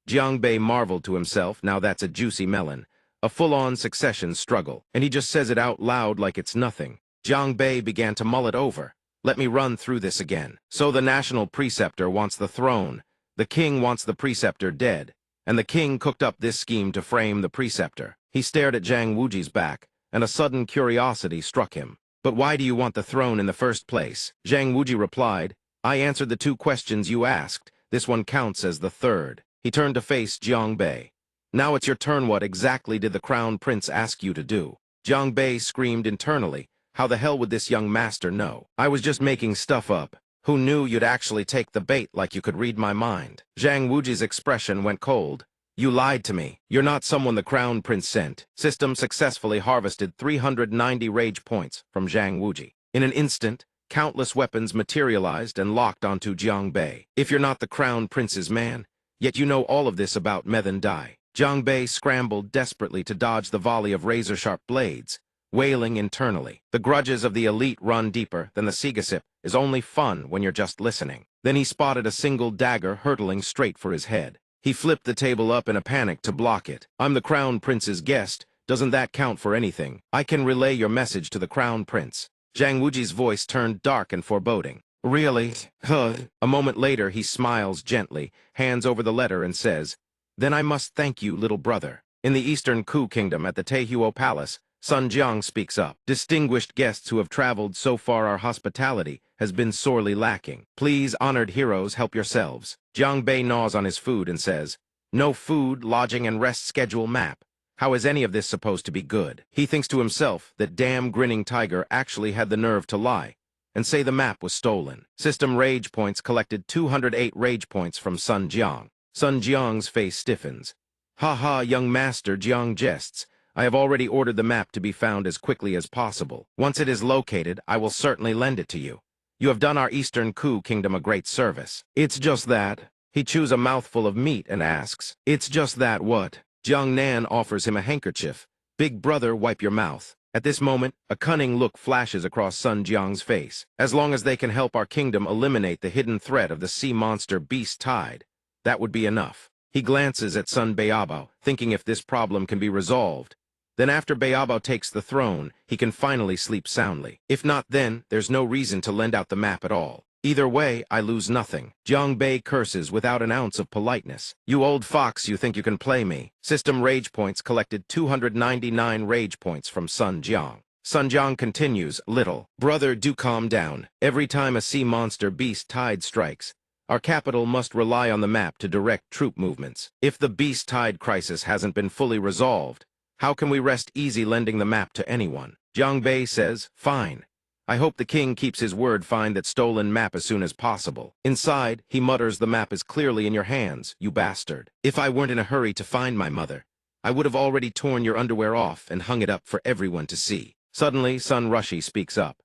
Jiang Bei marveled to himself, now that's a juicy melon. A full-on succession struggle, and he just says it out loud like it's nothing. Jiang Bei began to mull it over. "Let me run through this again. So the national preceptor wants the throne. The king wants the preceptor dead. And the king cooked up this scheme to frame the preceptor." He stared at Zhang Wuji's back, and a sudden curiosity struck him. "But why do you want the throne in the first place?" Zhang Wuji replied, "I answered the 2 questions you asked. This one counts as the 3rd. He turned to face Jiang Bei. "Now it's your turn. What exactly did the Crown Prince ask you to do?" Jiang Bei screamed internally. How the hell would this young master know? "I was just making stuff up. Who knew you'd actually take the bait like you could read my mind?" Zhang Wuji's expression went cold. "You lied to me. You're not someone the Crown Prince sent." System successfully harvested 390 rage points from Zhang Wuji. In an instant, countless weapons materialized and locked onto Jiang Bei. "If you're not the Crown Prince's man, yet you know all of this about Methan Dai." Jiang Bei scrambled desperately to dodge the volley of razor-sharp blades, wailing internally. The grudges of the elite run deeper than the Sigasip is only fun when you're just listening. Then he spotted a single dagger hurtling straight for his head. He flipped the table up in a panic to block it. "I'm the Crown Prince's guest. Doesn't that count for anything? I can relay your message to the Crown Prince." Zhang Wuji's voice turned dark and foreboding. "Really? Huh." A moment later, he smiles gently, hands over the letter and says, "Then I must thank you, little brother." In the Eastern Ku Kingdom at the Taehuo Palace, Sun Jiang speaks up. "Distinguished guests who have traveled so far, our hospitality has been sorely lacking. Please, honored heroes, help yourselves." Jiang Bei gnaws on his food and says, "No food, lodging, and rest schedule map. How is any of this supposed to be good?" He thinks to himself that damn grinning tiger actually had the nerve to lie and say the map was stolen. System rage points collected 208 rage points from Sun Jiang. Sun Jiang's face stiffens. "Ha ha, young master," Jiang jests. "I have already ordered the map to be found as quickly as possible. Once it is located, I will certainly lend it to you. You have done our Eastern Ku Kingdom a great service." "It's just that." He chews a mouthful of meat and asks, "It's just that what?" Jiang Nan offers him a handkerchief. "Big brother, wipe your mouth." At this moment, a cunning look flashes across Sun Jiang's face. "As long as they can help our kingdom eliminate the hidden threat of the sea monster Beast Tide, That would be enough. He glances at son Beabo, thinking if this problem can be resolved. Then after Beabo takes the throne, he can finally sleep soundly. If not then, there's no reason to lend out the map at all. Either way, I lose nothing. Jiang Bei curses without an ounce of politeness. You old fox, you think you can play me. System rage points collected 299 rage points from Sun Jiang. Sun Jiang continues, little. Brother, do calm down. Every time a sea monster beast tide strikes, our capital must rely on the map to direct troop movements. If the beast tide crisis hasn't been fully resolved, how can we rest easy lending the map to anyone? Jiang Bei says, fine. I hope the king keeps his word, find that stolen map as soon as possible. Inside, he mutters, the map is clearly in your hands, you bastard. If I weren't in a hurry to find my mother, I would have already torn your underwear off and hung it up for everyone to see. Suddenly, Sun Rushi speaks up.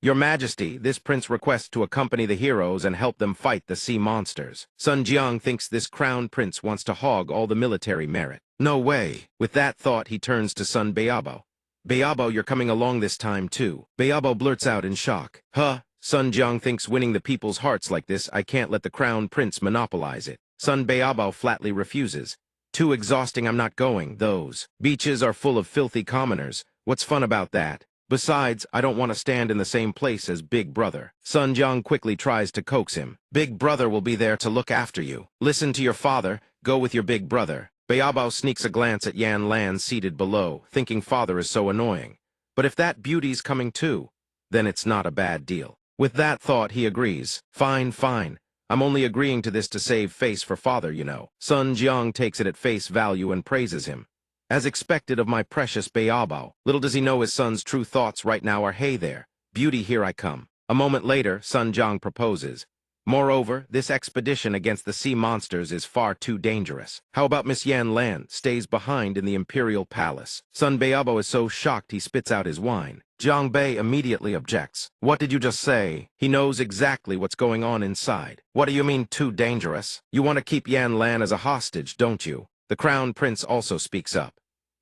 Your Majesty, this prince requests to accompany the heroes and help them fight the sea monsters. Sun Jiang thinks this crown prince wants to hog all the military merit. No way. With that thought, he turns to son Beabo. Beabo, you're coming along this time too. Beabo blurts out in shock. Huh? Sun Jiang thinks winning the people's hearts like this, I can't let the crown prince monopolize it. Son Beabo flatly refuses. Too exhausting, I'm not going. Those beaches are full of filthy commoners. What's fun about that? Besides, I don't want to stand in the same place as Big Brother. Sun Jiang quickly tries to coax him. Big Brother will be there to look after you. Listen to your father. Go with your big brother. Beabo sneaks a glance at Yan Lan seated below, thinking father is so annoying. But if that beauty's coming too, then it's not a bad deal. With that thought, he agrees. Fine, fine. I'm only agreeing to this to save face for father, you know. Sun Jiang takes it at face value and praises him. As expected of my precious Beabo, little does he know his son's true thoughts right now are, hey there, beauty, here I come. A moment later, Sun Jiang proposes. Moreover, this expedition against the sea monsters is far too dangerous. How about Miss Yan Lan stays behind in the imperial palace? Sun Beabo is so shocked he spits out his wine. Jiang Bei immediately objects. What did you just say? He knows exactly what's going on inside. What do you mean too dangerous? You want to keep Yan Lan as a hostage, don't you? The crown prince also speaks up.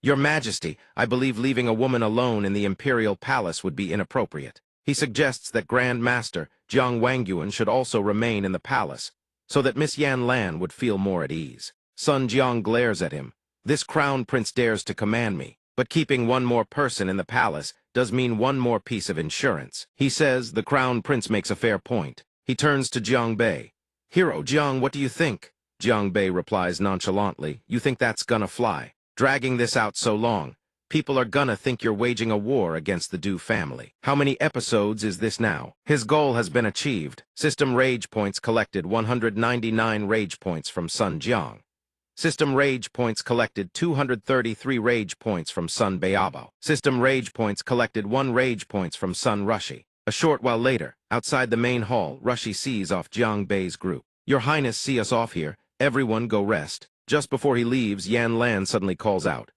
Your Majesty, I believe leaving a woman alone in the imperial palace would be inappropriate. He suggests that Grand Master Jiang Wangyuan should also remain in the palace, so that Miss Yan Lan would feel more at ease. Sun Jiang glares at him. This crown prince dares to command me, but keeping one more person in the palace does mean one more piece of insurance. He says the crown prince makes a fair point. He turns to Jiang Bei. Hero Jiang, what do you think? Jiang Bei replies nonchalantly, you think that's gonna fly? Dragging this out so long, people are gonna think you're waging a war against the Du family. How many episodes is this now? His goal has been achieved. System rage points collected 199 rage points from Sun Jiang. System rage points collected 233 rage points from Sun Beabo. System rage points collected 1 rage points from Sun Rushi. A short while later, outside the main hall, Rushi sees off Jiang Bei's group. Your Highness, see us off here. Everyone go rest. Just before he leaves, Yan Lan suddenly calls out.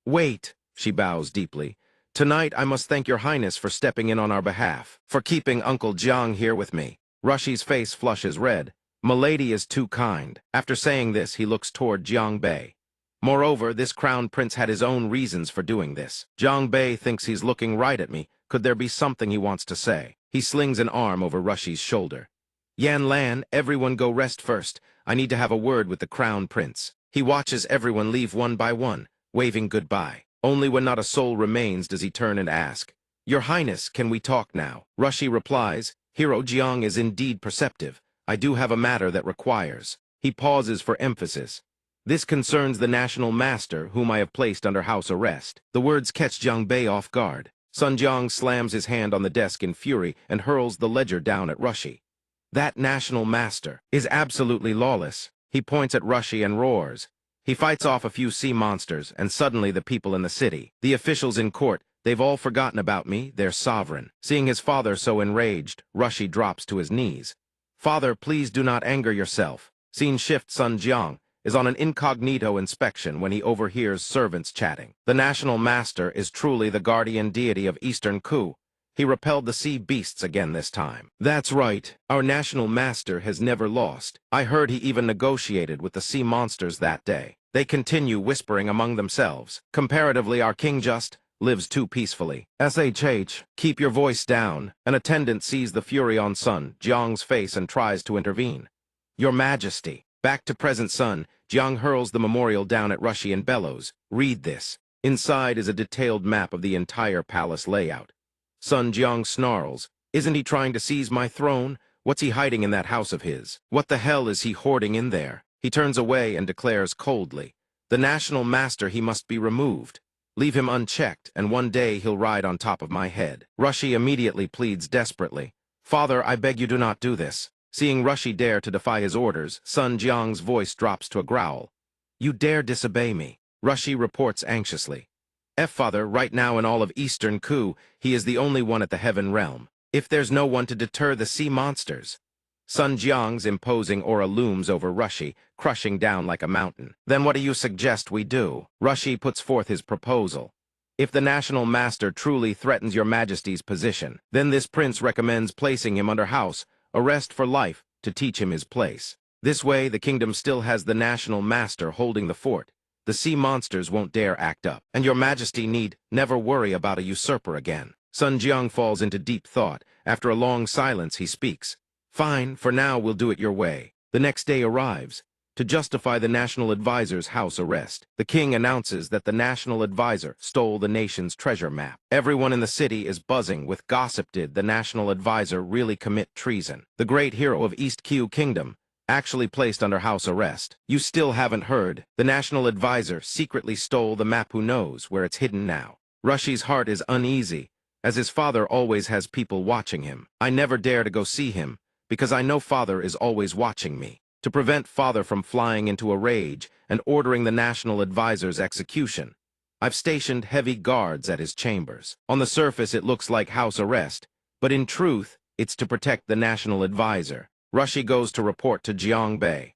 Wait, she bows deeply. Tonight I must thank your Highness for stepping in on our behalf, for keeping Uncle Jiang here with me. Rushi's face flushes red. Milady is too kind. After saying this, he looks toward Jiang Bei. Moreover, this crown prince had his own reasons for doing this. Jiang Bei thinks he's looking right at me. Could there be something he wants to say? He slings an arm over Rushi's shoulder. Yan Lan, everyone go rest first. I need to have a word with the crown prince. He watches everyone leave one by one, waving goodbye. Only when not a soul remains does he turn and ask, Your Highness, can we talk now? Rushi replies, Hero Jiang is indeed perceptive. I do have a matter that requires. He pauses for emphasis. This concerns the national master, whom I have placed under house arrest. The words catch Jiang Bei off guard. Sun Jiang slams his hand on the desk in fury and hurls the ledger down at Rushi. That national master is absolutely lawless. He points at Rushi and roars. He fights off a few sea monsters, and suddenly the people in the city, the officials in court, they've all forgotten about me, their sovereign. Seeing his father so enraged, Rushi drops to his knees. Father, please do not anger yourself. Scene shift. Sun Jiang is on an incognito inspection when he overhears servants chatting. The national master is truly the guardian deity of Eastern Ku. He repelled the sea beasts again this time. That's right. Our national master has never lost. I heard he even negotiated with the sea monsters that day. They continue whispering among themselves. Comparatively, our king just lives too peacefully. SHH, keep your voice down. An attendant sees the fury on Sun Jiang's face and tries to intervene. Your Majesty. Back to present Sun, Jiang hurls the memorial down at Rushi and bellows. Read this. Inside is a detailed map of the entire palace layout. Sun Jiang snarls. Isn't he trying to seize my throne? What's he hiding in that house of his? What the hell is he hoarding in there? He turns away and declares coldly, the national master, he must be removed. Leave him unchecked, and one day he'll ride on top of my head. Rushi immediately pleads desperately. Father, I beg you do not do this. Seeing Rushi dare to defy his orders, Sun Jiang's voice drops to a growl. You dare disobey me? Rushi reports anxiously. Father, right now in all of Eastern Ku, he is the only one at the heaven realm. If there's no one to deter the sea monsters. Sun Jiang's imposing aura looms over Rushi, crushing down like a mountain. Then what do you suggest we do? Rushi puts forth his proposal. If the national master truly threatens your majesty's position, then this prince recommends placing him under house arrest for life to teach him his place. This way, the kingdom still has the national master holding the fort. The sea monsters won't dare act up, and your majesty need never worry about a usurper again. Sun Jiang falls into deep thought. After a long silence, he speaks. Fine, for now we'll do it your way. The next day arrives. To justify the national advisor's house arrest, the king announces that the national advisor stole the nation's treasure map. Everyone in the city is buzzing with gossip. Did the national advisor really commit treason? The great hero of East Q Kingdom, actually placed under house arrest. You still haven't heard. The national advisor secretly stole the map. Who knows where it's hidden now? Rushi's heart is uneasy, as his father always has people watching him. I never dare to go see him, because I know father is always watching me. To prevent father from flying into a rage and ordering the national advisor's execution, I've stationed heavy guards at his chambers. On the surface it looks like house arrest, but in truth, it's to protect the national advisor. Rushi goes to report to Jiang Bei.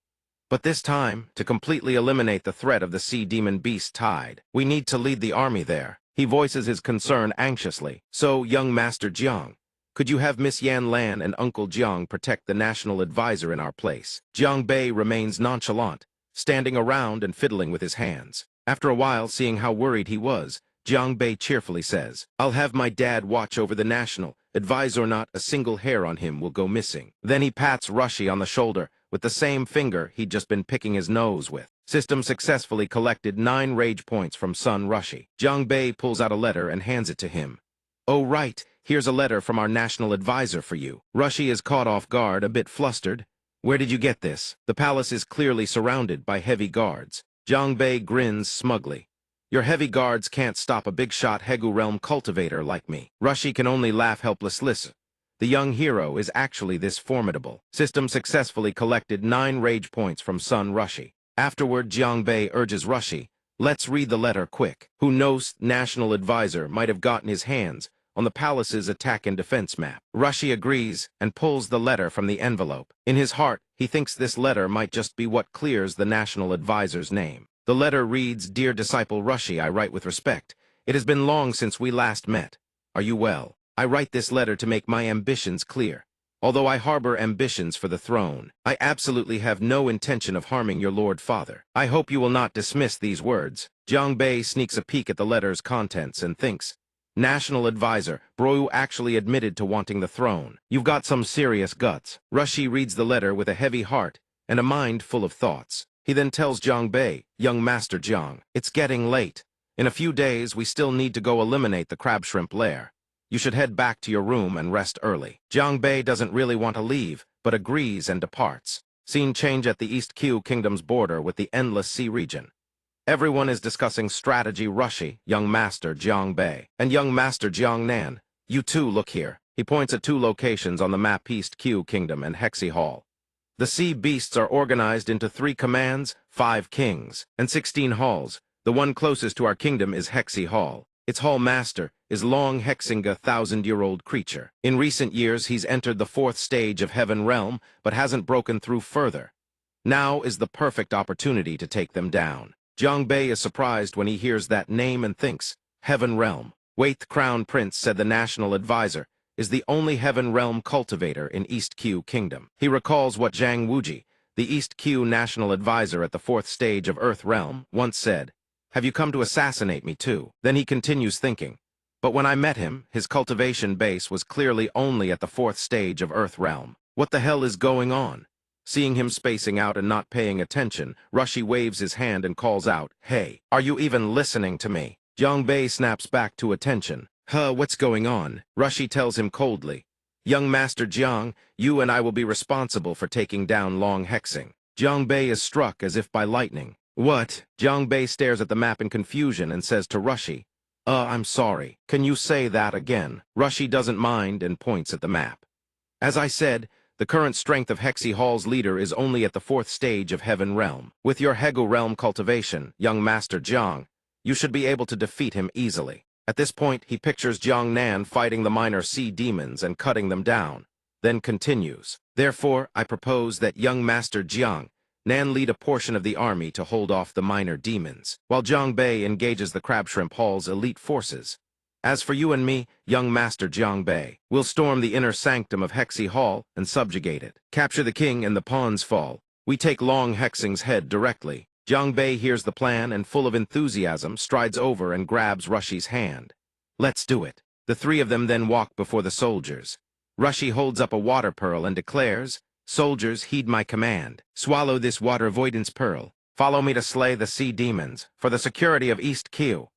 But this time, to completely eliminate the threat of the sea demon beast tide, we need to lead the army there. He voices his concern anxiously. So, young Master Jiang, could you have Miss Yan Lan and Uncle Jiang protect the national advisor in our place? Jiang Bei remains nonchalant, standing around and fiddling with his hands. After a while, seeing how worried he was, Jiang Bei cheerfully says, I'll have my dad watch over the national advisor. Not a single hair on him will go missing. Then he pats Rushi on the shoulder with the same finger he'd just been picking his nose with. System successfully collected 9 rage points from Sun Rushi. Jiang Bei pulls out a letter and hands it to him. Oh right, here's a letter from our national advisor for you. Rushi is caught off guard, a bit flustered. Where did you get this? The palace is clearly surrounded by heavy guards. Jiang Bei grins smugly. Your heavy guards can't stop a big-shot Hegu realm cultivator like me. Rushi can only laugh helplessly. The young hero is actually this formidable. System successfully collected 9 rage points from Sun Rushi. Afterward, Jiang Bei urges Rushi, let's read the letter quick. Who knows, national advisor might have gotten his hands on the palace's attack and defense map. Rushi agrees and pulls the letter from the envelope. In his heart, he thinks this letter might just be what clears the national advisor's name. The letter reads, Dear disciple Rushi, I write with respect. It has been long since we last met. Are you well? I write this letter to make my ambitions clear. Although I harbor ambitions for the throne, I absolutely have no intention of harming your Lord Father. I hope you will not dismiss these words. Jiang Bei sneaks a peek at the letter's contents and thinks, National advisor, bro, you actually admitted to wanting the throne. You've got some serious guts. Rushi reads the letter with a heavy heart and a mind full of thoughts. He then tells Jiang Bei, young Master Jiang, it's getting late. In a few days, we still need to go eliminate the crab shrimp lair. You should head back to your room and rest early. Jiang Bei doesn't really want to leave, but agrees and departs. Scene change at the East Q Kingdom's border with the Endless Sea region. Everyone is discussing strategy. Rushi, young Master Jiang Bei, and young Master Jiang Nan. You two look here. He points at 2 locations on the map: East Q Kingdom and Hexi Hall. The sea beasts are organized into 3 commands, 5 kings, and 16 halls. The one closest to our kingdom is Hexi Hall. Its hall master is Long Hexinga, 1,000-year-old creature. In recent years, he's entered the 4th stage of Heaven Realm, but hasn't broken through further. Now is the perfect opportunity to take them down. Jiang Bei is surprised when he hears that name and thinks, Heaven Realm. Wait, the Crown Prince said the national advisor is the only Heaven Realm cultivator in East Q Kingdom. He recalls what Zhang Wuji, the East Q national advisor at the 4th stage of Earth Realm, once said, Have you come to assassinate me too? Then he continues thinking, but when I met him, his cultivation base was clearly only at the 4th stage of Earth Realm. What the hell is going on? Seeing him spacing out and not paying attention, Rushy waves his hand and calls out, "Hey, are you even listening to me?" Jiang snaps back to attention. What's going on?" Rushy tells him coldly. "Young Master Jiang, you and I will be responsible for taking down Long Hexing." Jiang is struck as if by lightning. "What?" Jiang stares at the map in confusion and says to Rushy, I'm sorry. Can you say that again?" Rushy doesn't mind and points at the map. "As I said, the current strength of Hexy Hall's leader is only at the 4th stage of Heaven Realm. With your Hegu Realm cultivation, young Master Jiang, you should be able to defeat him easily." At this point, he pictures Jiang Nan fighting the minor sea demons and cutting them down, then continues. "Therefore, I propose that young Master Jiang Nan lead a portion of the army to hold off the minor demons, while Jiang engages the Crab Shrimp Hall's elite forces. As for you and me, young Master Jiang we'll storm the inner sanctum of Hexy Hall and subjugate it. Capture the king and the pawns fall. We take Long Hexing's head directly." Jiang hears the plan and, full of enthusiasm, strides over and grabs Rushy's hand. "Let's do it." The three of them then walk before the soldiers. Rushy holds up a water pearl and declares, "Soldiers, heed my command. Swallow this water avoidance pearl. Follow me to slay the sea demons, for the security of East Q."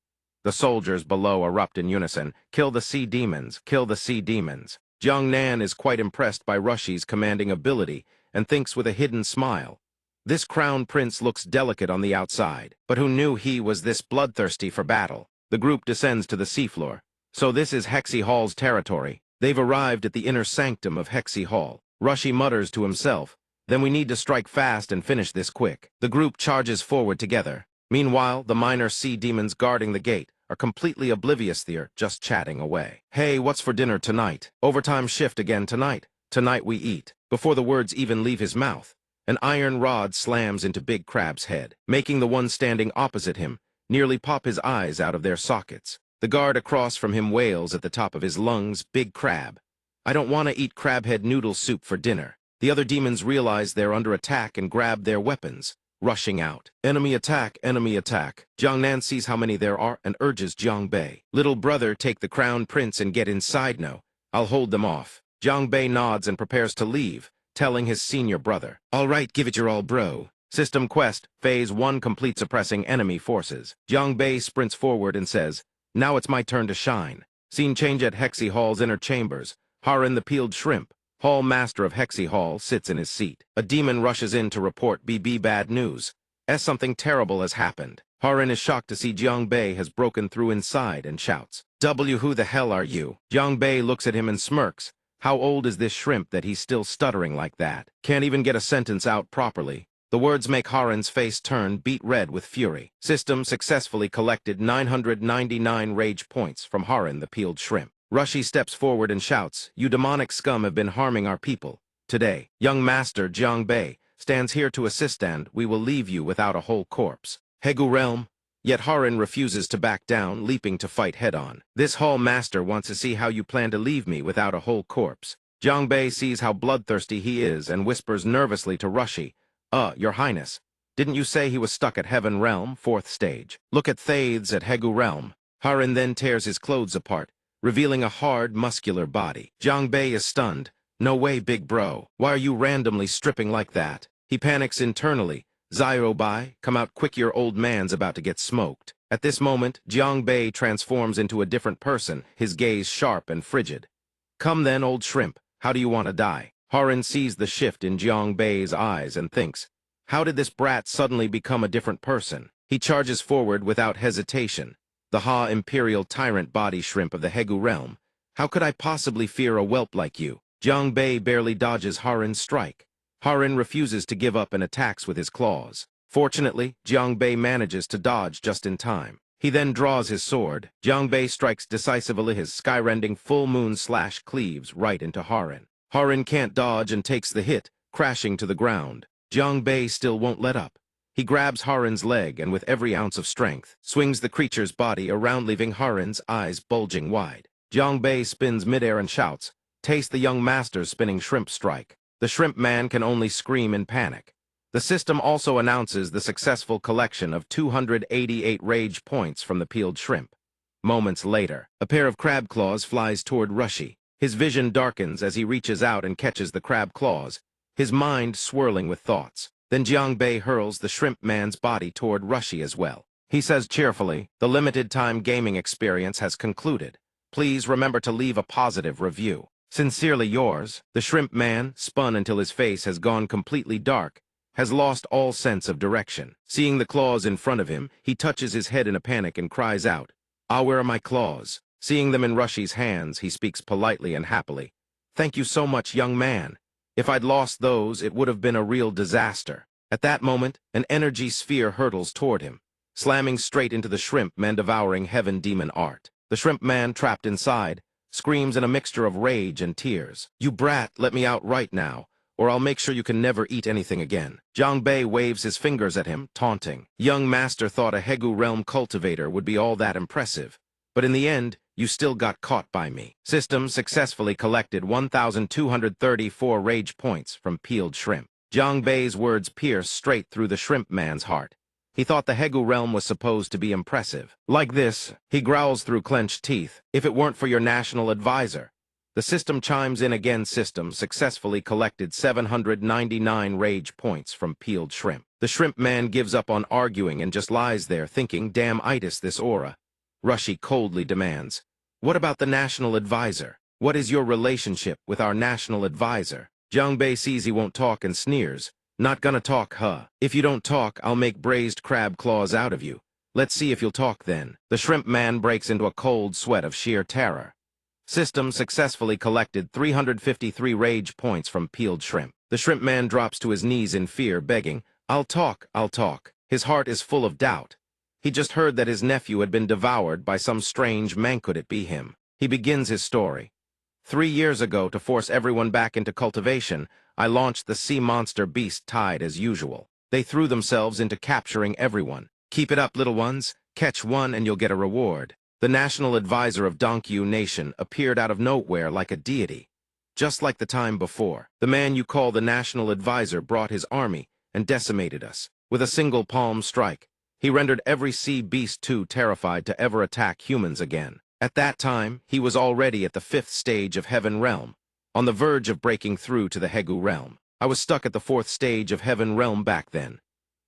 The soldiers below erupt in unison, "Kill the sea demons, kill the sea demons." Jiang Nan is quite impressed by Rushy's commanding ability and thinks with a hidden smile, "This crown prince looks delicate on the outside, but who knew he was this bloodthirsty for battle?" The group descends to the seafloor. So this is Hexy Hall's territory. They've arrived at the inner sanctum of Hexy Hall. Rushy mutters to himself, "Then we need to strike fast and finish this quick." The group charges forward together. Meanwhile, the minor sea demons guarding the gate are completely oblivious they're just chatting away. "Hey, what's for dinner tonight? Overtime shift again tonight. Tonight we eat." Before the words even leave his mouth, an iron rod slams into Big Crab's head, making the one standing opposite him nearly pop his eyes out of their sockets. The guard across from him wails at the top of his lungs, "Big Crab, I don't want to eat crabhead noodle soup for dinner." The other demons realize they're under attack and grab their weapons, rushing out. Enemy attack, enemy attack." Jiang Nan sees how many there are and urges Jiang "Little brother, take the crown prince and get inside now. I'll hold them off." Jiang nods and prepares to leave, telling his senior brother, "All right, give it your all, bro." System quest, Phase 1 complete suppressing enemy forces. Jiang sprints forward and says, "Now it's my turn to shine." Scene change at Hexy Hall's inner chambers. Harin the peeled shrimp, Hall Master of Hexy Hall, sits in his seat. A demon rushes in to report bad news. Something terrible has happened. Harin is shocked to see Jiang has broken through inside and shouts, Who the hell are you?" Jiang looks at him and smirks. How old is this shrimp that he's still stuttering like that? Can't even get a sentence out properly. The words make Harin's face turn beet red with fury. System successfully collected 999 rage points from Harin the peeled shrimp. Rushy steps forward and shouts, "You demonic scum have been harming our people. Today, young Master Jiang stands here to assist and we will leave you without a whole corpse." Hegu Realm. Yet Harin refuses to back down, leaping to fight head-on. "This Hall Master wants to see how you plan to leave me without a whole corpse." Jiang sees how bloodthirsty he is and whispers nervously to Rushy, Your Highness, didn't you say he was stuck at Heaven Realm, 4th stage? Look at Thaithes at Hegu Realm." Harin then tears his clothes apart, revealing a hard, muscular body. Jiang is stunned. "No way, big bro. Why are you randomly stripping like that?" He panics internally. "Bai, come out quick, your old man's about to get smoked." At this moment, Jiang transforms into a different person, his gaze sharp and frigid. "Come then, old shrimp, how do you want to die?" Harin sees the shift in Jiang eyes and thinks, how did this brat suddenly become a different person? He charges forward without hesitation. "The Imperial Tyrant Body Shrimp of the Hegu Realm. How could I possibly fear a whelp like you?" Jiang barely dodges Harin's strike. Harin refuses to give up and attacks with his claws. Fortunately, Jiang manages to dodge just in time. He then draws his sword. Jiang strikes decisively, his sky-rending full moon slash cleaves right into Harin. Harin can't dodge and takes the hit, crashing to the ground. Jiang still won't let up. He grabs Harin's leg and with every ounce of strength, swings the creature's body around, leaving Harin's eyes bulging wide. Jiang spins midair and shouts, "Taste the young master's spinning shrimp strike." The shrimp man can only scream in panic. The system also announces the successful collection of 288 rage points from the peeled shrimp. Moments later, a pair of crab claws flies toward Rushy. His vision darkens as he reaches out and catches the crab claws. his mind swirling with thoughts. Then Jiangbei hurls the shrimp man's body toward Rushi as well. He says cheerfully, "The limited-time gaming experience has concluded. Please remember to leave a positive review. Sincerely yours." The shrimp man, spun until his face has gone completely dark, has lost all sense of direction. Seeing the claws in front of him, he touches his head in a panic and cries out, "Ah, where are my claws?" Seeing them in Rushi's hands, he speaks politely and happily. "Thank you so much, young man. If I'd lost those, it would have been a real disaster." At that moment, an energy sphere hurtles toward him, slamming straight into the shrimp man devouring heaven demon art. The shrimp man, trapped inside, screams in a mixture of rage and tears. "You brat, let me out right now, or I'll make sure you can never eat anything again." Jiangbei waves his fingers at him, taunting. Young master thought a Hegu realm cultivator would be all that impressive, but in the end, you still got caught by me. System successfully collected 1,234 rage points from peeled shrimp. Jiangbei's words pierce straight through the shrimp man's heart. He thought the Hegu realm was supposed to be impressive. Like this, he growls through clenched teeth, "If it weren't for your national advisor." The system chimes in again. System successfully collected 799 rage points from peeled shrimp. The shrimp man gives up on arguing and just lies there thinking, "Damn itis this aura." Rushi coldly demands, "What about the national advisor? What is your relationship with our national advisor?" Jiangbei sees he won't talk and sneers, "Not gonna talk, huh? If you don't talk, I'll make braised crab claws out of you. Let's see if you'll talk then." The shrimp man breaks into a cold sweat of sheer terror. System successfully collected 353 rage points from peeled shrimp. The shrimp man drops to his knees in fear, begging, I'll talk. His heart is full of doubt. He just heard that his nephew had been devoured by some strange man. Could it be him? He begins his story. 3 years ago, to force everyone back into cultivation, I launched the sea monster beast tide as usual. They threw themselves into capturing everyone. Keep it up, little ones. Catch one and you'll get a reward. The national advisor of Donkyu Nation appeared out of nowhere like a deity. Just like the time before, the man you call the national advisor brought his army and decimated us. With a single palm strike, he rendered every sea beast too terrified to ever attack humans again. At that time, he was already at the 5th stage of Heaven Realm, on the verge of breaking through to the Hegu Realm. I was stuck at the 4th stage of Heaven Realm back then.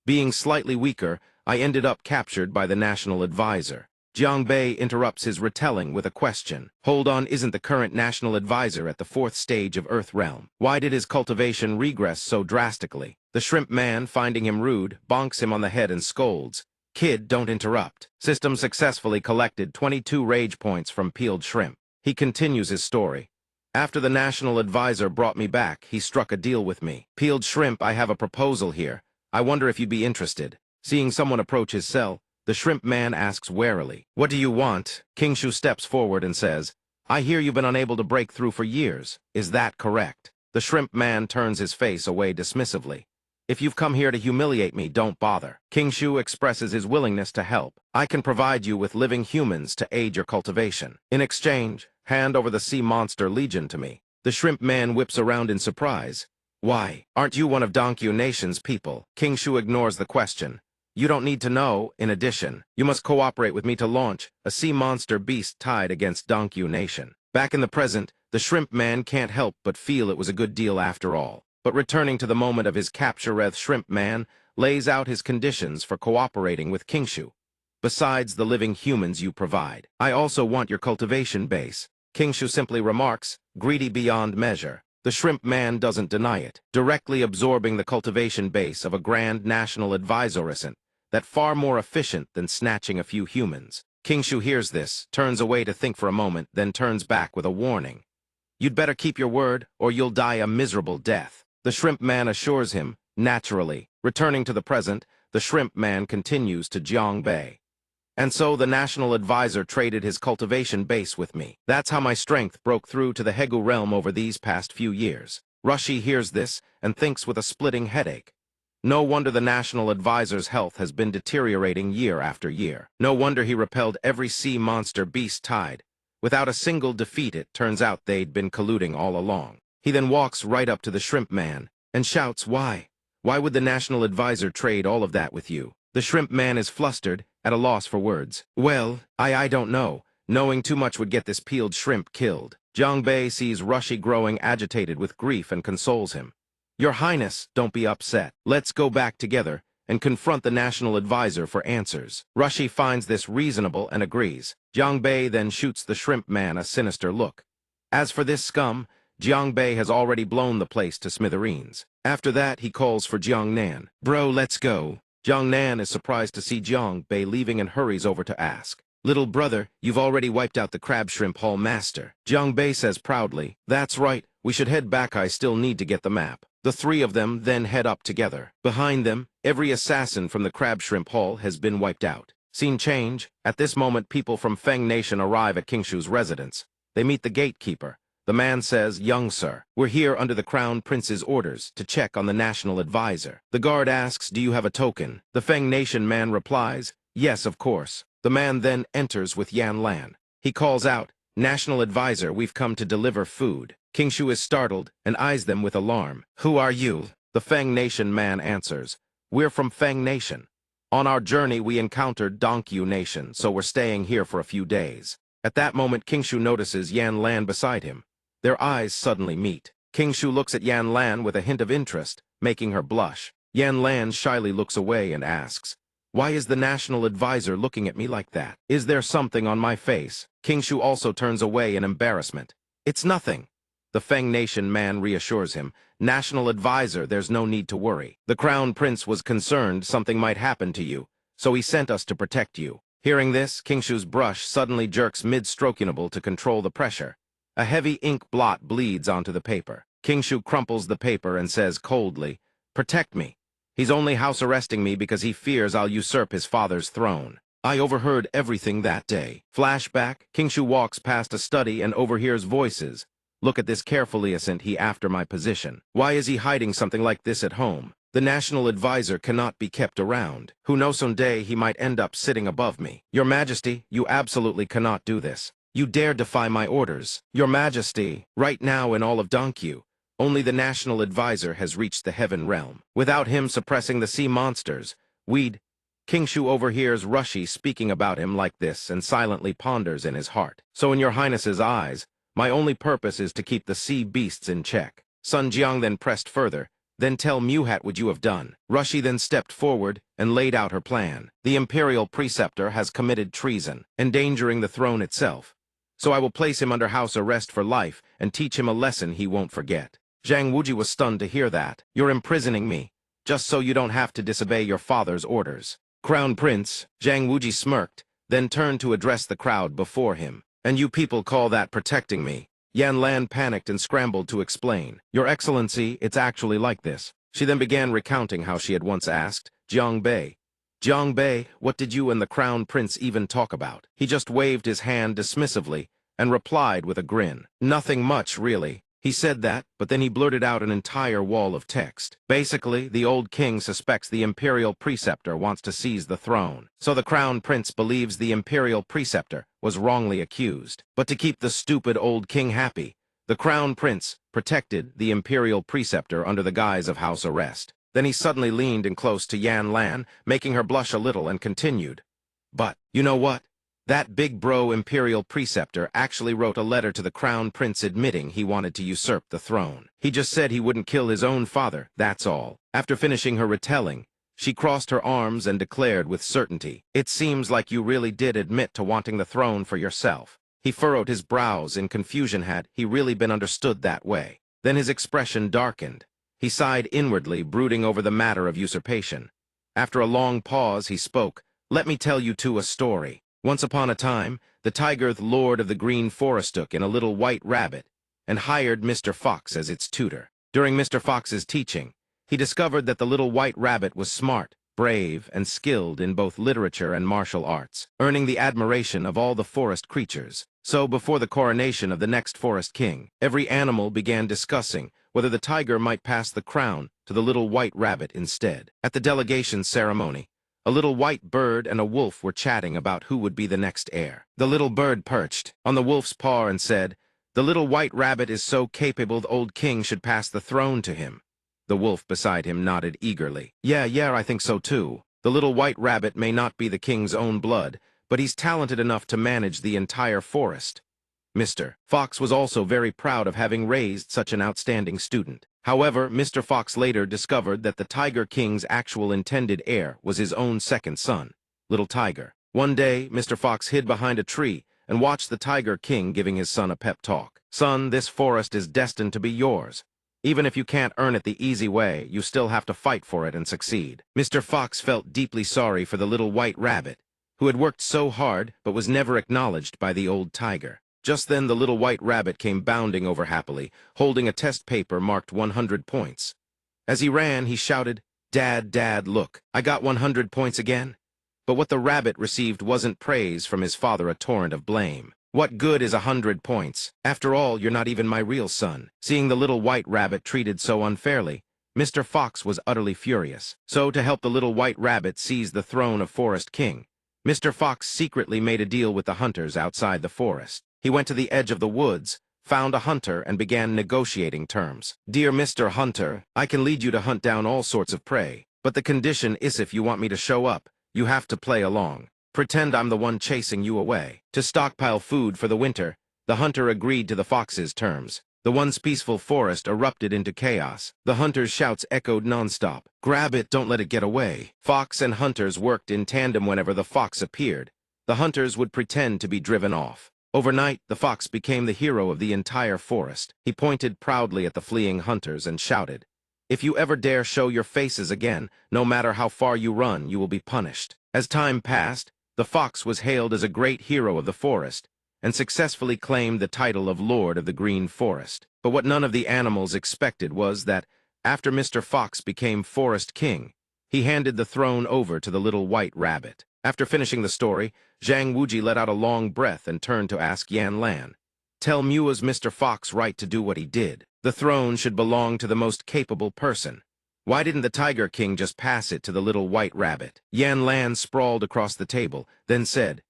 Being slightly weaker, I ended up captured by the national advisor. Jiangbei interrupts his retelling with a question. Hold on, isn't the current national advisor at the 4th stage of Earth Realm? Why did his cultivation regress so drastically? The shrimp man, finding him rude, bonks him on the head and scolds. Kid, don't interrupt. System successfully collected 22 rage points from peeled shrimp. He continues his story. After the national advisor brought me back, he struck a deal with me. Peeled shrimp, I have a proposal here. I wonder if you'd be interested. Seeing someone approach his cell, the shrimp man asks warily, What do you want? Kingshu steps forward and says, I hear you've been unable to break through for years. Is that correct? The shrimp man turns his face away dismissively. If you've come here to humiliate me, don't bother. Kingshu expresses his willingness to help. I can provide you with living humans to aid your cultivation. In exchange, hand over the sea monster legion to me. The shrimp man whips around in surprise. Why? Aren't you one of Donkyu Nation's people? Kingshu ignores the question. You don't need to know. In addition, you must cooperate with me to launch a sea monster beast tide against Donkyu Nation. Back in the present, the shrimp man can't help but feel it was a good deal after all. But returning to the moment of his capture, the shrimp man lays out his conditions for cooperating with Kingshu. Besides the living humans you provide, I also want your cultivation base. Kingshu simply remarks, greedy beyond measure. The shrimp man doesn't deny it, directly absorbing the cultivation base of a grand national advisorist, that far more efficient than snatching a few humans. Kingshu hears this, turns away to think for a moment, then turns back with a warning. You'd better keep your word, or you'll die a miserable death. The shrimp man assures him, naturally. Returning to the present, the shrimp man continues to Jiangbei. And so the national advisor traded his cultivation base with me. That's how my strength broke through to the Hegu realm over these past few years. Rushi hears this and thinks with a splitting headache. No wonder the national advisor's health has been deteriorating year after year. No wonder he repelled every sea monster beast tide. Without a single defeat, it turns out they'd been colluding all along. He then walks right up to the shrimp man and shouts, Why? Why would the national advisor trade all of that with you? The shrimp man is flustered, at a loss for words. Well, I don't know. Knowing too much would get this peeled shrimp killed. Jiangbei sees Rushi growing agitated with grief and consoles him. Your Highness, don't be upset. Let's go back together and confront the national advisor for answers. Rushi finds this reasonable and agrees. Jiang Bei then shoots the shrimp man a sinister look. As for this scum, Jiang Bei has already blown the place to smithereens. After that, he calls for Jiang Nan. Bro, let's go. Jiang Nan is surprised to see Jiang Bei leaving and hurries over to ask. Little brother, you've already wiped out the crab shrimp hall master. Jiang Bei says proudly, that's right, we should head back, I still need to get the map. The three of them then head up together. Behind them, every assassin from the crab shrimp hall has been wiped out. Scene change. At this moment, people from Feng Nation arrive at Kingshu's residence. They meet the gatekeeper. The man says, young sir, we're here under the Crown Prince's orders to check on the national advisor. The guard asks, do you have a token? The Feng Nation man replies, yes, of course. The man then enters with Yan Lan. He calls out, national advisor, we've come to deliver food. Kingshu is startled and eyes them with alarm. Who are you? The Feng Nation man answers, we're from Feng Nation. On our journey, we encountered Donkyu Nation, so we're staying here for a few days. At that moment, Kingshu notices Yan Lan beside him. Their eyes suddenly meet. Kingshu looks at Yan Lan with a hint of interest, making her blush. Yan Lan shyly looks away and asks, why is the national advisor looking at me like that? Is there something on my face? Kingshu also turns away in embarrassment. It's nothing. The Feng Nation man reassures him. National advisor, there's no need to worry. The Crown Prince was concerned something might happen to you, so he sent us to protect you. Hearing this, Kingshu's brush suddenly jerks mid-strokinable to control the pressure. A heavy ink blot bleeds onto the paper. Kingshu crumples the paper and says coldly, protect me. He's only house arresting me because he fears I'll usurp his father's throne. I overheard everything that day. Flashback, Kingshu walks past a study and overhears voices. Look at this carefully, isn't he after my position? Why is he hiding something like this at home? The national advisor cannot be kept around. Who knows, someday he might end up sitting above me. Your Majesty, you absolutely cannot do this. You dare defy my orders. Your Majesty, right now in all of Donkyu, only the national advisor has reached the heaven realm. Without him suppressing the sea monsters, Kingshu overhears Rushi speaking about him like this and silently ponders in his heart. So in your Highness's eyes, my only purpose is to keep the sea beasts in check. Sun Jiang then pressed further, then tell Muhat what you have done. Rushi then stepped forward and laid out her plan. The imperial preceptor has committed treason, endangering the throne itself. So I will place him under house arrest for life and teach him a lesson he won't forget. Zhang Wuji was stunned to hear that. You're imprisoning me, just so you don't have to disobey your father's orders. Crown Prince, Zhang Wuji smirked, then turned to address the crowd before him. And you people call that protecting me? Yan Lan panicked and scrambled to explain. Your Excellency, it's actually like this. She then began recounting how she had once asked, Jiang Bei, what did you and the Crown Prince even talk about? He just waved his hand dismissively and replied with a grin. Nothing much, really. He said that, but then he blurted out an entire wall of text. Basically, the old king suspects the imperial preceptor wants to seize the throne. So the Crown Prince believes the imperial preceptor was wrongly accused. But to keep the stupid old king happy, the Crown Prince protected the imperial preceptor under the guise of house arrest. Then he suddenly leaned in close to Yan Lan, making her blush a little, and continued. But, you know what? That big bro imperial preceptor actually wrote a letter to the Crown Prince admitting he wanted to usurp the throne. He just said he wouldn't kill his own father, that's all. After finishing her retelling, she crossed her arms and declared with certainty, it seems like you really did admit to wanting the throne for yourself. He furrowed his brows in confusion. Had he really been understood that way? Then his expression darkened. He sighed inwardly, brooding over the matter of usurpation. After a long pause, he spoke, let me tell you two a story. Once upon a time, the tiger lord of the Green Forest took in a little white rabbit and hired Mr. Fox as its tutor. During Mr. Fox's teaching, he discovered that the little white rabbit was smart, brave, and skilled in both literature and martial arts, earning the admiration of all the forest creatures. So before the coronation of the next forest king, every animal began discussing whether the tiger might pass the crown to the little white rabbit instead. At the delegation ceremony, a little white bird and a wolf were chatting about who would be the next heir. The little bird perched on the wolf's paw and said, the little white rabbit is so capable the old king should pass the throne to him. The wolf beside him nodded eagerly. Yeah, I think so too. The little white rabbit may not be the king's own blood, but he's talented enough to manage the entire forest. Mr. Fox was also very proud of having raised such an outstanding student. However, Mr. Fox later discovered that the Tiger King's actual intended heir was his own second son, Little Tiger. One day, Mr. Fox hid behind a tree and watched the Tiger King giving his son a pep talk. "Son, this forest is destined to be yours. Even if you can't earn it the easy way, you still have to fight for it and succeed." Mr. Fox felt deeply sorry for the little white rabbit, who had worked so hard but was never acknowledged by the old tiger. Just then the little white rabbit came bounding over happily, holding a test paper marked 100 points. As he ran, he shouted, "Dad, Dad, look, I got 100 points again." But what the rabbit received wasn't praise from his father, a torrent of blame. "What good is 100 points? After all, you're not even my real son." Seeing the little white rabbit treated so unfairly, Mr. Fox was utterly furious. So, to help the little white rabbit seize the throne of Forest King, Mr. Fox secretly made a deal with the hunters outside the forest. He went to the edge of the woods, found a hunter, and began negotiating terms. "Dear Mr. Hunter, I can lead you to hunt down all sorts of prey, but the condition is if you want me to show up, you have to play along. Pretend I'm the one chasing you away." To stockpile food for the winter, the hunter agreed to the fox's terms. The once peaceful forest erupted into chaos. The hunter's shouts echoed nonstop. "Grab it, don't let it get away." Fox and hunters worked in tandem. Whenever the fox appeared, the hunters would pretend to be driven off. Overnight, the fox became the hero of the entire forest. He pointed proudly at the fleeing hunters and shouted, "If you ever dare show your faces again, no matter how far you run, you will be punished." As time passed, the fox was hailed as a great hero of the forest, and successfully claimed the title of Lord of the Green Forest. But what none of the animals expected was that, after Mr. Fox became Forest King, he handed the throne over to the little white rabbit. After finishing the story, Zhang Wuji let out a long breath and turned to ask Yan Lan, "Tell me, was Mr. Fox right to do what he did? The throne should belong to the most capable person. Why didn't the Tiger King just pass it to the little white rabbit?" Yan Lan sprawled across the table, then said,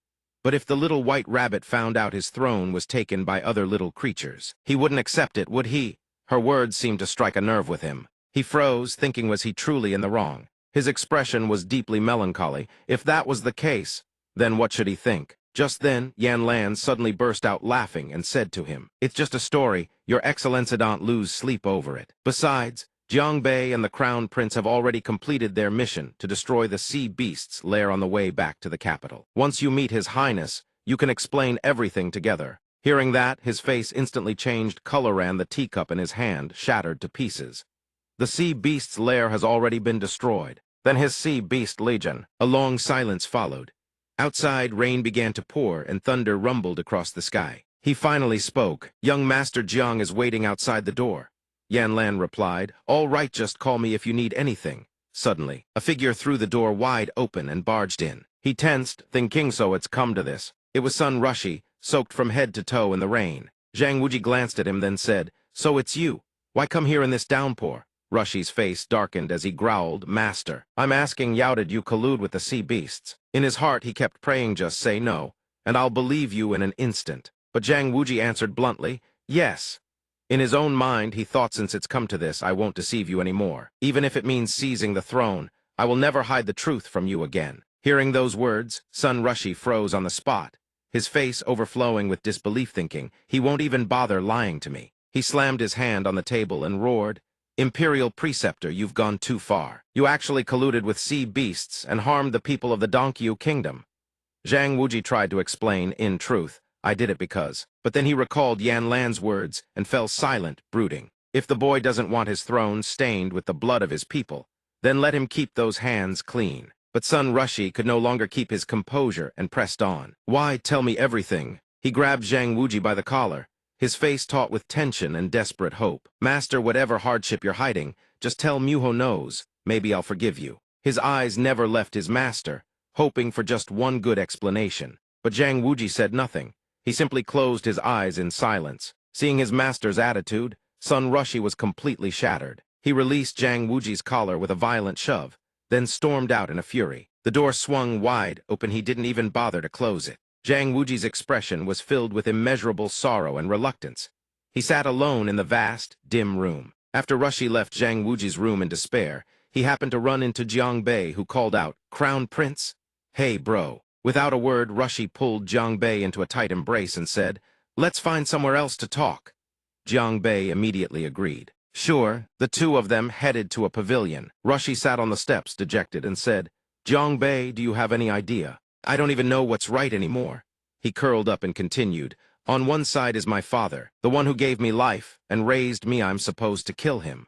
"But if the little white rabbit found out his throne was taken by other little creatures, he wouldn't accept it, would he?" Her words seemed to strike a nerve with him. He froze, thinking, was he truly in the wrong? His expression was deeply melancholy. If that was the case, then what should he think? Just then, Yan Lan suddenly burst out laughing and said to him, "It's just a story. Your Excellency don't lose sleep over it. Besides, Jiangbei and the Crown Prince have already completed their mission to destroy the sea beast's lair on the way back to the capital. Once you meet His Highness, you can explain everything together." Hearing that, his face instantly changed color and the teacup in his hand shattered to pieces. "The sea beast's lair has already been destroyed. Then his sea beast legion." A long silence followed. Outside, rain began to pour and thunder rumbled across the sky. He finally spoke. "Young Master Jiang is waiting outside the door." Yan Lan replied, "All right, just call me if you need anything." Suddenly, a figure threw the door wide open and barged in. He tensed, thinking, so it's come to this. It was Sun Rushi, soaked from head to toe in the rain. Zhang Wuji glanced at him, then said, "So it's you. Why come here in this downpour?" Rushi's face darkened as he growled, "Master, I'm asking, how did you collude with the sea beasts?" In his heart, he kept praying, "Just say no, and I'll believe you in an instant." But Zhang Wuji answered bluntly, "Yes." In his own mind, he thought, since it's come to this, I won't deceive you anymore. Even if it means seizing the throne, I will never hide the truth from you again. Hearing those words, Sun Rushi froze on the spot, his face overflowing with disbelief, thinking, he won't even bother lying to me. He slammed his hand on the table and roared, "Imperial Preceptor, you've gone too far. You actually colluded with sea beasts and harmed the people of the Donkyu Kingdom." Zhang Wuji tried to explain, "In truth, I did it because..." But then he recalled Yan Lan's words and fell silent, brooding. If the boy doesn't want his throne stained with the blood of his people, then let him keep those hands clean. But Sun Rushi could no longer keep his composure and pressed on. "Why, tell me everything." He grabbed Zhang Wuji by the collar, his face taut with tension and desperate hope. "Master, whatever hardship you're hiding, just tell Muho knows. Maybe I'll forgive you." His eyes never left his master, hoping for just one good explanation. But Zhang Wuji said nothing. He simply closed his eyes in silence. Seeing his master's attitude, Sun Rushi was completely shattered. He released Zhang Wuji's collar with a violent shove, then stormed out in a fury. The door swung wide open. He didn't even bother to close it. Zhang Wuji's expression was filled with immeasurable sorrow and reluctance. He sat alone in the vast, dim room. After Rushi left Zhang Wuji's room in despair, he happened to run into Jiangbei, who called out, "Crown Prince? Hey, bro." Without a word, Rushi pulled Jiangbei into a tight embrace and said, "Let's find somewhere else to talk." Jiangbei immediately agreed. Sure, the two of them headed to a pavilion. Rushi sat on the steps, dejected, and said, Bei, do you have any idea? I don't even know what's right anymore. He curled up and continued, on one side is my father, the one who gave me life and raised me. I'm supposed to kill him.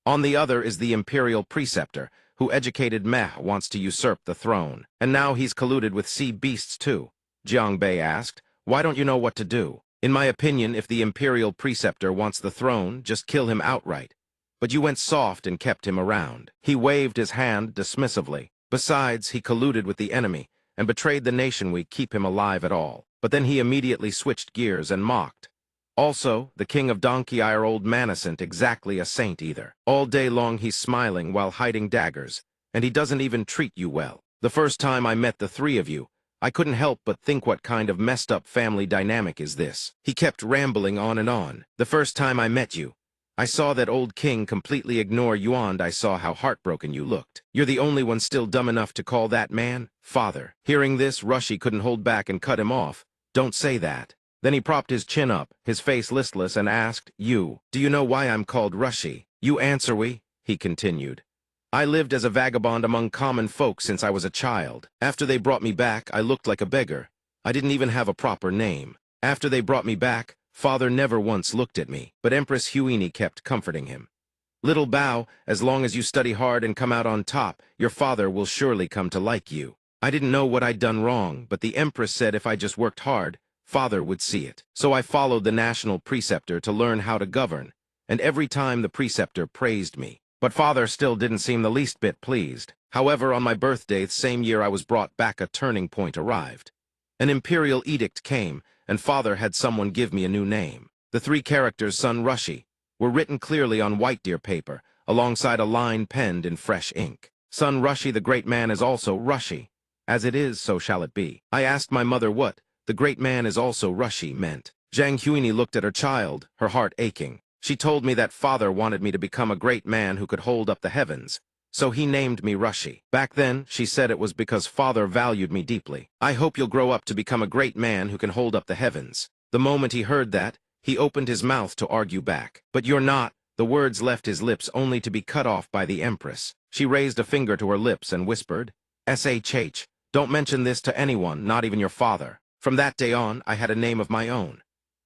On the other is the imperial preceptor, who educated Meh wants to usurp the throne. And now he's colluded with sea beasts too. Bei asked, why don't you know what to do? In my opinion, if the imperial preceptor wants the throne, just kill him outright. But you went soft and kept him around. He waved his hand dismissively. Besides, he colluded with the enemy and betrayed the nation. We keep him alive at all. But then he immediately switched gears and mocked. Also, the king of Donkey Ire old man isn't exactly a saint either. All day long he's smiling while hiding daggers, and he doesn't even treat you well. The first time I met the three of you, I couldn't help but think, what kind of messed up family dynamic is this? He kept rambling on and on. The first time I met you, I saw that old king completely ignore you, and I saw how heartbroken you looked. You're the only one still dumb enough to call that man father. Hearing this, Rushi couldn't hold back and cut him off. Don't say that. Then he propped his chin up, his face listless, and asked, do you know why I'm called Rushi? You answer we, he continued. I lived as a vagabond among common folk since I was a child. After they brought me back, I looked like a beggar. I didn't even have a proper name. After they brought me back, father never once looked at me, but Empress Huini kept comforting him. Little Bao, as long as you study hard and come out on top, your father will surely come to like you. I didn't know what I'd done wrong, but the Empress said if I just worked hard, father would see it. So I followed the national preceptor to learn how to govern, and every time the preceptor praised me. But father still didn't seem the least bit pleased. However, on my birthday, the same year I was brought back, a turning point arrived. An imperial edict came, and father had someone give me a new name. The three characters, Son Rushi, were written clearly on white deer paper, alongside a line penned in fresh ink. Son Rushi, the great man, is also Rushi. As it is, so shall it be. I asked my mother what the great man is also Rushi meant. Zhang Huini looked at her child, her heart aching. She told me that father wanted me to become a great man who could hold up the heavens, so he named me Rushi. Back then, she said it was because father valued me deeply. I hope you'll grow up to become a great man who can hold up the heavens. The moment he heard that, he opened his mouth to argue back. But you're not. The words left his lips only to be cut off by the Empress. She raised a finger to her lips and whispered, "SHH, don't mention this to anyone, not even your father." From that day on, I had a name of my own.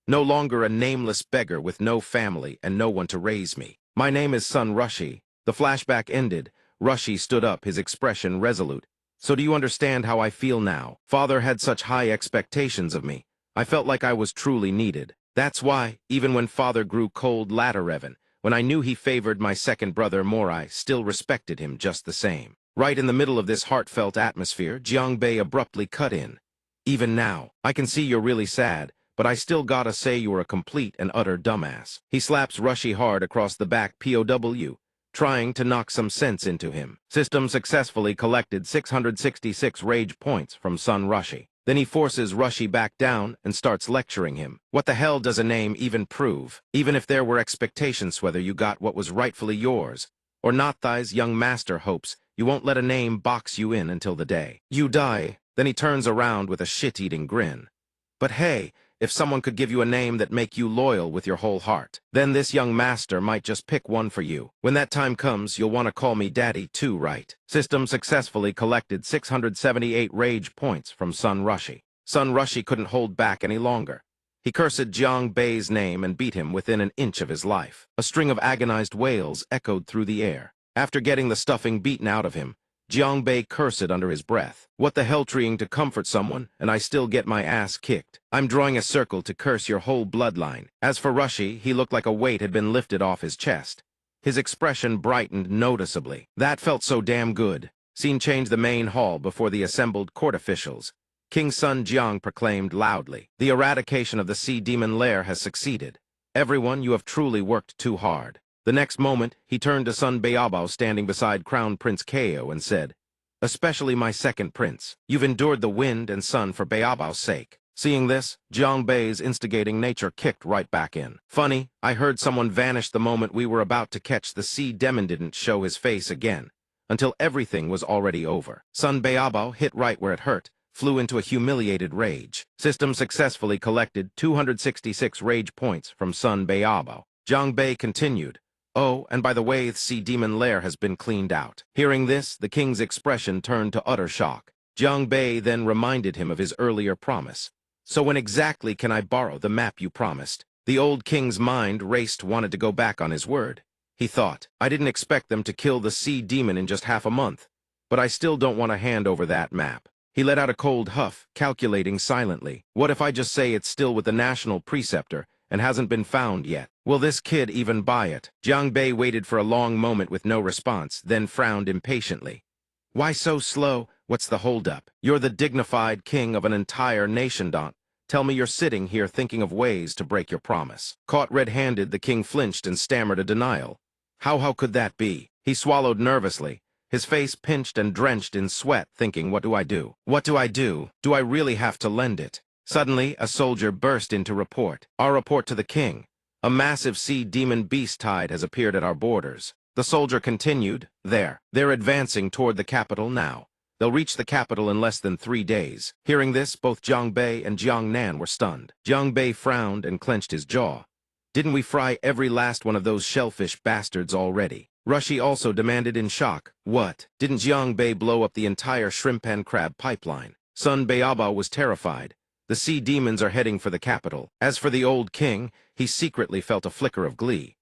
No longer a nameless beggar with no family and no one to raise me. My name is Son Rushi. The flashback ended. Rushi stood up, his expression resolute. So do you understand how I feel now? Father had such high expectations of me. I felt like I was truly needed. That's why, even when father grew cold latter Evan, when I knew he favored my second brother more, I still respected him just the same. Right in the middle of this heartfelt atmosphere, Bei abruptly cut in. Even now, I can see you're really sad, but I still gotta say you're a complete and utter dumbass. He slaps Rushi hard across the back, POW, trying to knock some sense into him. System successfully collected 666 rage points from Son Rushi. Then he forces Rushi back down and starts lecturing him. What the hell does a name even prove? Even if there were expectations whether you got what was rightfully yours, or not, thy's young master hopes you won't let a name box you in until the day you die. Then he turns around with a shit-eating grin. But hey, if someone could give you a name that make you loyal with your whole heart, then this young master might just pick one for you. When that time comes, you'll want to call me daddy too, right? System successfully collected 678 rage points from Son Rushi. Son Rushi couldn't hold back any longer. He cursed Bei's name and beat him within an inch of his life. A string of agonized wails echoed through the air. After getting the stuffing beaten out of him, Bei cursed under his breath. What the hell, trying to comfort someone, and I still get my ass kicked. I'm drawing a circle to curse your whole bloodline. As for Rushi, he looked like a weight had been lifted off his chest. His expression brightened noticeably. That felt so damn good. Scene changed the main hall before the assembled court officials. King Sun Jiang proclaimed loudly, "The eradication of the sea demon lair has succeeded. Everyone, you have truly worked too hard." The next moment, he turned to Sun Beabao standing beside Crown Prince Kao and said, "Especially my second prince. You've endured the wind and sun for Beabao's sake." Seeing this, Bei's instigating nature kicked right back in. Funny, I heard someone vanish the moment we were about to catch the sea demon, didn't show his face again, until everything was already over. Sun Beabao hit right where it hurt, flew into a humiliated rage. System successfully collected 266 rage points from Sun Beabao. Bei continued, Oh, and by the way, the sea demon lair has been cleaned out. Hearing this, the king's expression turned to utter shock. Jiang Bei then reminded him of his earlier promise. So when exactly can I borrow the map you promised? The old king's mind raced, wanted to go back on his word. He thought, I didn't expect them to kill the sea demon in just half a month, but I still don't want to hand over that map. He let out a cold huff, calculating silently. What if I just say it's still with the national preceptor and hasn't been found yet? Will this kid even buy it? Jiang Bei waited for a long moment with no response, then frowned impatiently. Why so slow? What's the holdup? You're the dignified king of an entire nation, don't. Tell me you're sitting here thinking of ways to break your promise. Caught red-handed, the king flinched and stammered a denial. How could that be? He swallowed nervously, his face pinched and drenched in sweat, thinking, what do I do? What do I do? Do I really have to lend it? Suddenly, a soldier burst in to report. Our report to the king. A massive sea demon beast tide has appeared at our borders. The soldier continued, They're advancing toward the capital now. They'll reach the capital in less than 3 days. Hearing this, both Jiang Bei and Jiang Nan were stunned. Jiang Bei frowned and clenched his jaw. Didn't we fry every last one of those shellfish bastards already? Rushi also demanded in shock. What? Didn't Jiang Bei blow up the entire shrimp and crab pipeline? Sun Beaba was terrified. The sea demons are heading for the capital. As for the old king, he secretly felt a flicker of glee.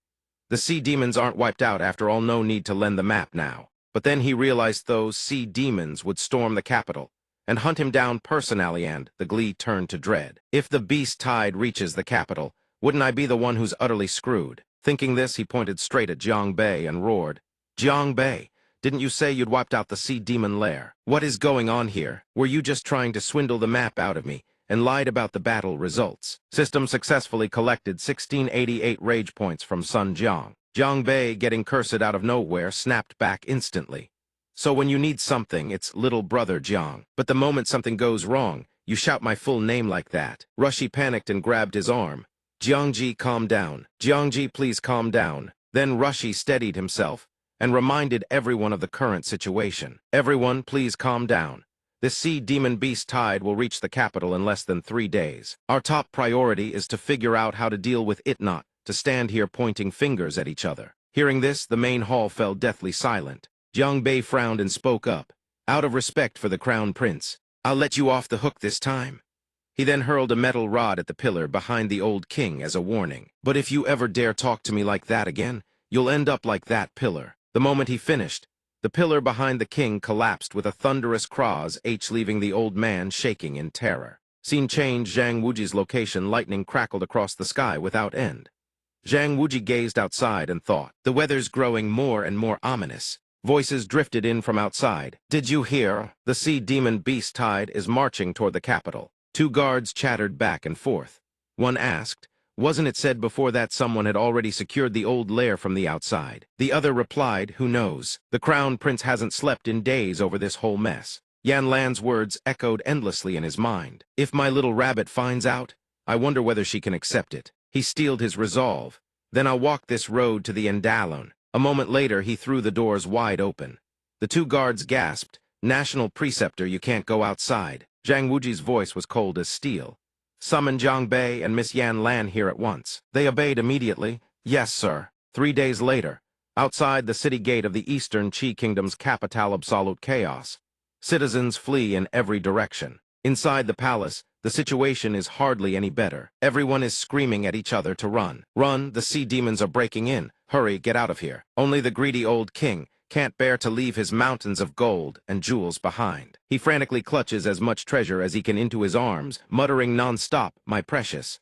The sea demons aren't wiped out after all, no need to lend the map now. But then he realized those sea demons would storm the capital and hunt him down personally, and the glee turned to dread. If the beast tide reaches the capital, wouldn't I be the one who's utterly screwed? Thinking this, he pointed straight at Jiang Bei and roared, Jiang Bei, didn't you say you'd wiped out the sea demon lair? What is going on here? Were you just trying to swindle the map out of me and lied about the battle results? System successfully collected 1688 rage points from Sun Jiang. Jiang Bei, getting cursed out of nowhere, snapped back instantly. So when you need something, it's little brother Jiang. But the moment something goes wrong, you shout my full name like that. Rushi panicked and grabbed his arm. Jiangji, calm down. Jiangji, please calm down. Then Rushi steadied himself and reminded everyone of the current situation. Everyone, please calm down. This sea demon beast tide will reach the capital in less than 3 days. Our top priority is to figure out how to deal with it, not to stand here pointing fingers at each other. Hearing this, the main hall fell deathly silent. Jiang Bei frowned and spoke up. Out of respect for the crown prince, I'll let you off the hook this time. He then hurled a metal rod at the pillar behind the old king as a warning. But if you ever dare talk to me like that again, you'll end up like that pillar. The moment he finished, the pillar behind the king collapsed with a thunderous crash, leaving the old man shaking in terror. Scene changed. Zhang Wuji's location. Lightning crackled across the sky without end. Zhang Wuji gazed outside and thought, the weather's growing more and more ominous. Voices drifted in from outside. Did you hear? The sea demon beast tide is marching toward the capital. 2 guards chattered back and forth. One asked, wasn't it said before that someone had already secured the old lair from the outside? The other replied, who knows? The crown prince hasn't slept in days over this whole mess. Yan Lan's words echoed endlessly in his mind. If my little rabbit finds out, I wonder whether she can accept it. He steeled his resolve. Then I'll walk this road to the Endalon. A moment later, he threw the doors wide open. The 2 guards gasped, National Preceptor, you can't go outside. Zhang Wuji's voice was cold as steel. Summon Jiang Bei and Miss Yan Lan here at once. They obeyed immediately. Yes, sir. 3 days later, outside the city gate of the Eastern Qi Kingdom's capital, absolute chaos. Citizens flee in every direction. Inside the palace, the situation is hardly any better. Everyone is screaming at each other to run. Run, the sea demons are breaking in. Hurry, get out of here. Only the greedy old king can't bear to leave his mountains of gold and jewels behind. He frantically clutches as much treasure as he can into his arms, muttering non-stop, my precious.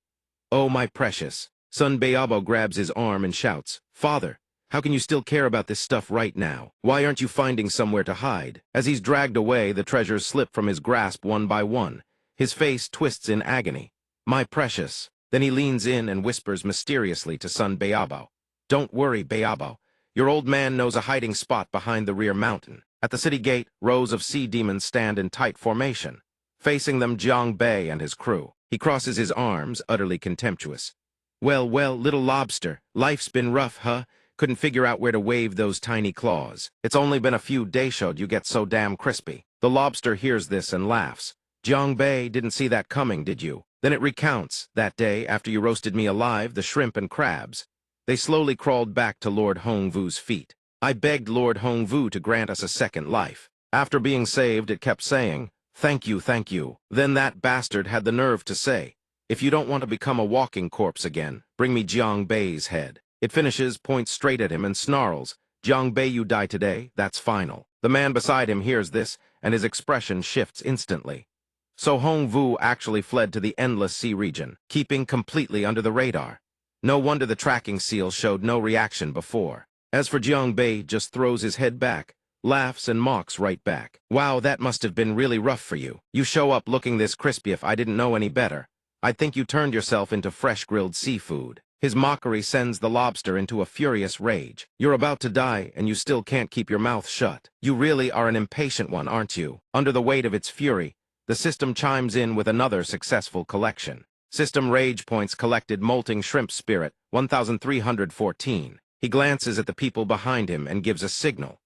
Oh, my precious. Sun Beabo grabs his arm and shouts, Father, how can you still care about this stuff right now? Why aren't you finding somewhere to hide? As he's dragged away, the treasures slip from his grasp one by one. His face twists in agony. My precious. Then he leans in and whispers mysteriously to Sun Beabo. Don't worry, Beabo. Your old man knows a hiding spot behind the rear mountain. At the city gate, rows of sea demons stand in tight formation. Facing them, Jiang Bei and his crew. He crosses his arms, utterly contemptuous. Well, little lobster, life's been rough, huh? Couldn't figure out where to wave those tiny claws. It's only been a few days showed you get so damn crispy. The lobster hears this and laughs. Jiang Bei, didn't see that coming, did you? Then it recounts, that day, after you roasted me alive, the shrimp and crabs. They slowly crawled back to Lord Hongvu's feet. I begged Lord Hongvu to grant us a second life. After being saved, it kept saying, "Thank you, thank you." Then that bastard had the nerve to say, "If you don't want to become a walking corpse again, bring me Jiang Bei's head." It finishes, points straight at him, and snarls, "Jiang Bei, you die today, that's final." The man beside him hears this, and his expression shifts instantly. So Hongvu actually fled to the endless sea region, keeping completely under the radar. No wonder the tracking seal showed no reaction before. As for Jiang Bei, just throws his head back, laughs and mocks right back. "Wow, that must have been really rough for you. You show up looking this crispy. If I didn't know any better, I'd think you turned yourself into fresh grilled seafood." His mockery sends the lobster into a furious rage. "You're about to die, and you still can't keep your mouth shut. You really are an impatient one, aren't you?" Under the weight of its fury, the system chimes in with another successful collection. System rage points collected molting shrimp spirit, 1,314. He glances at the people behind him and gives a signal.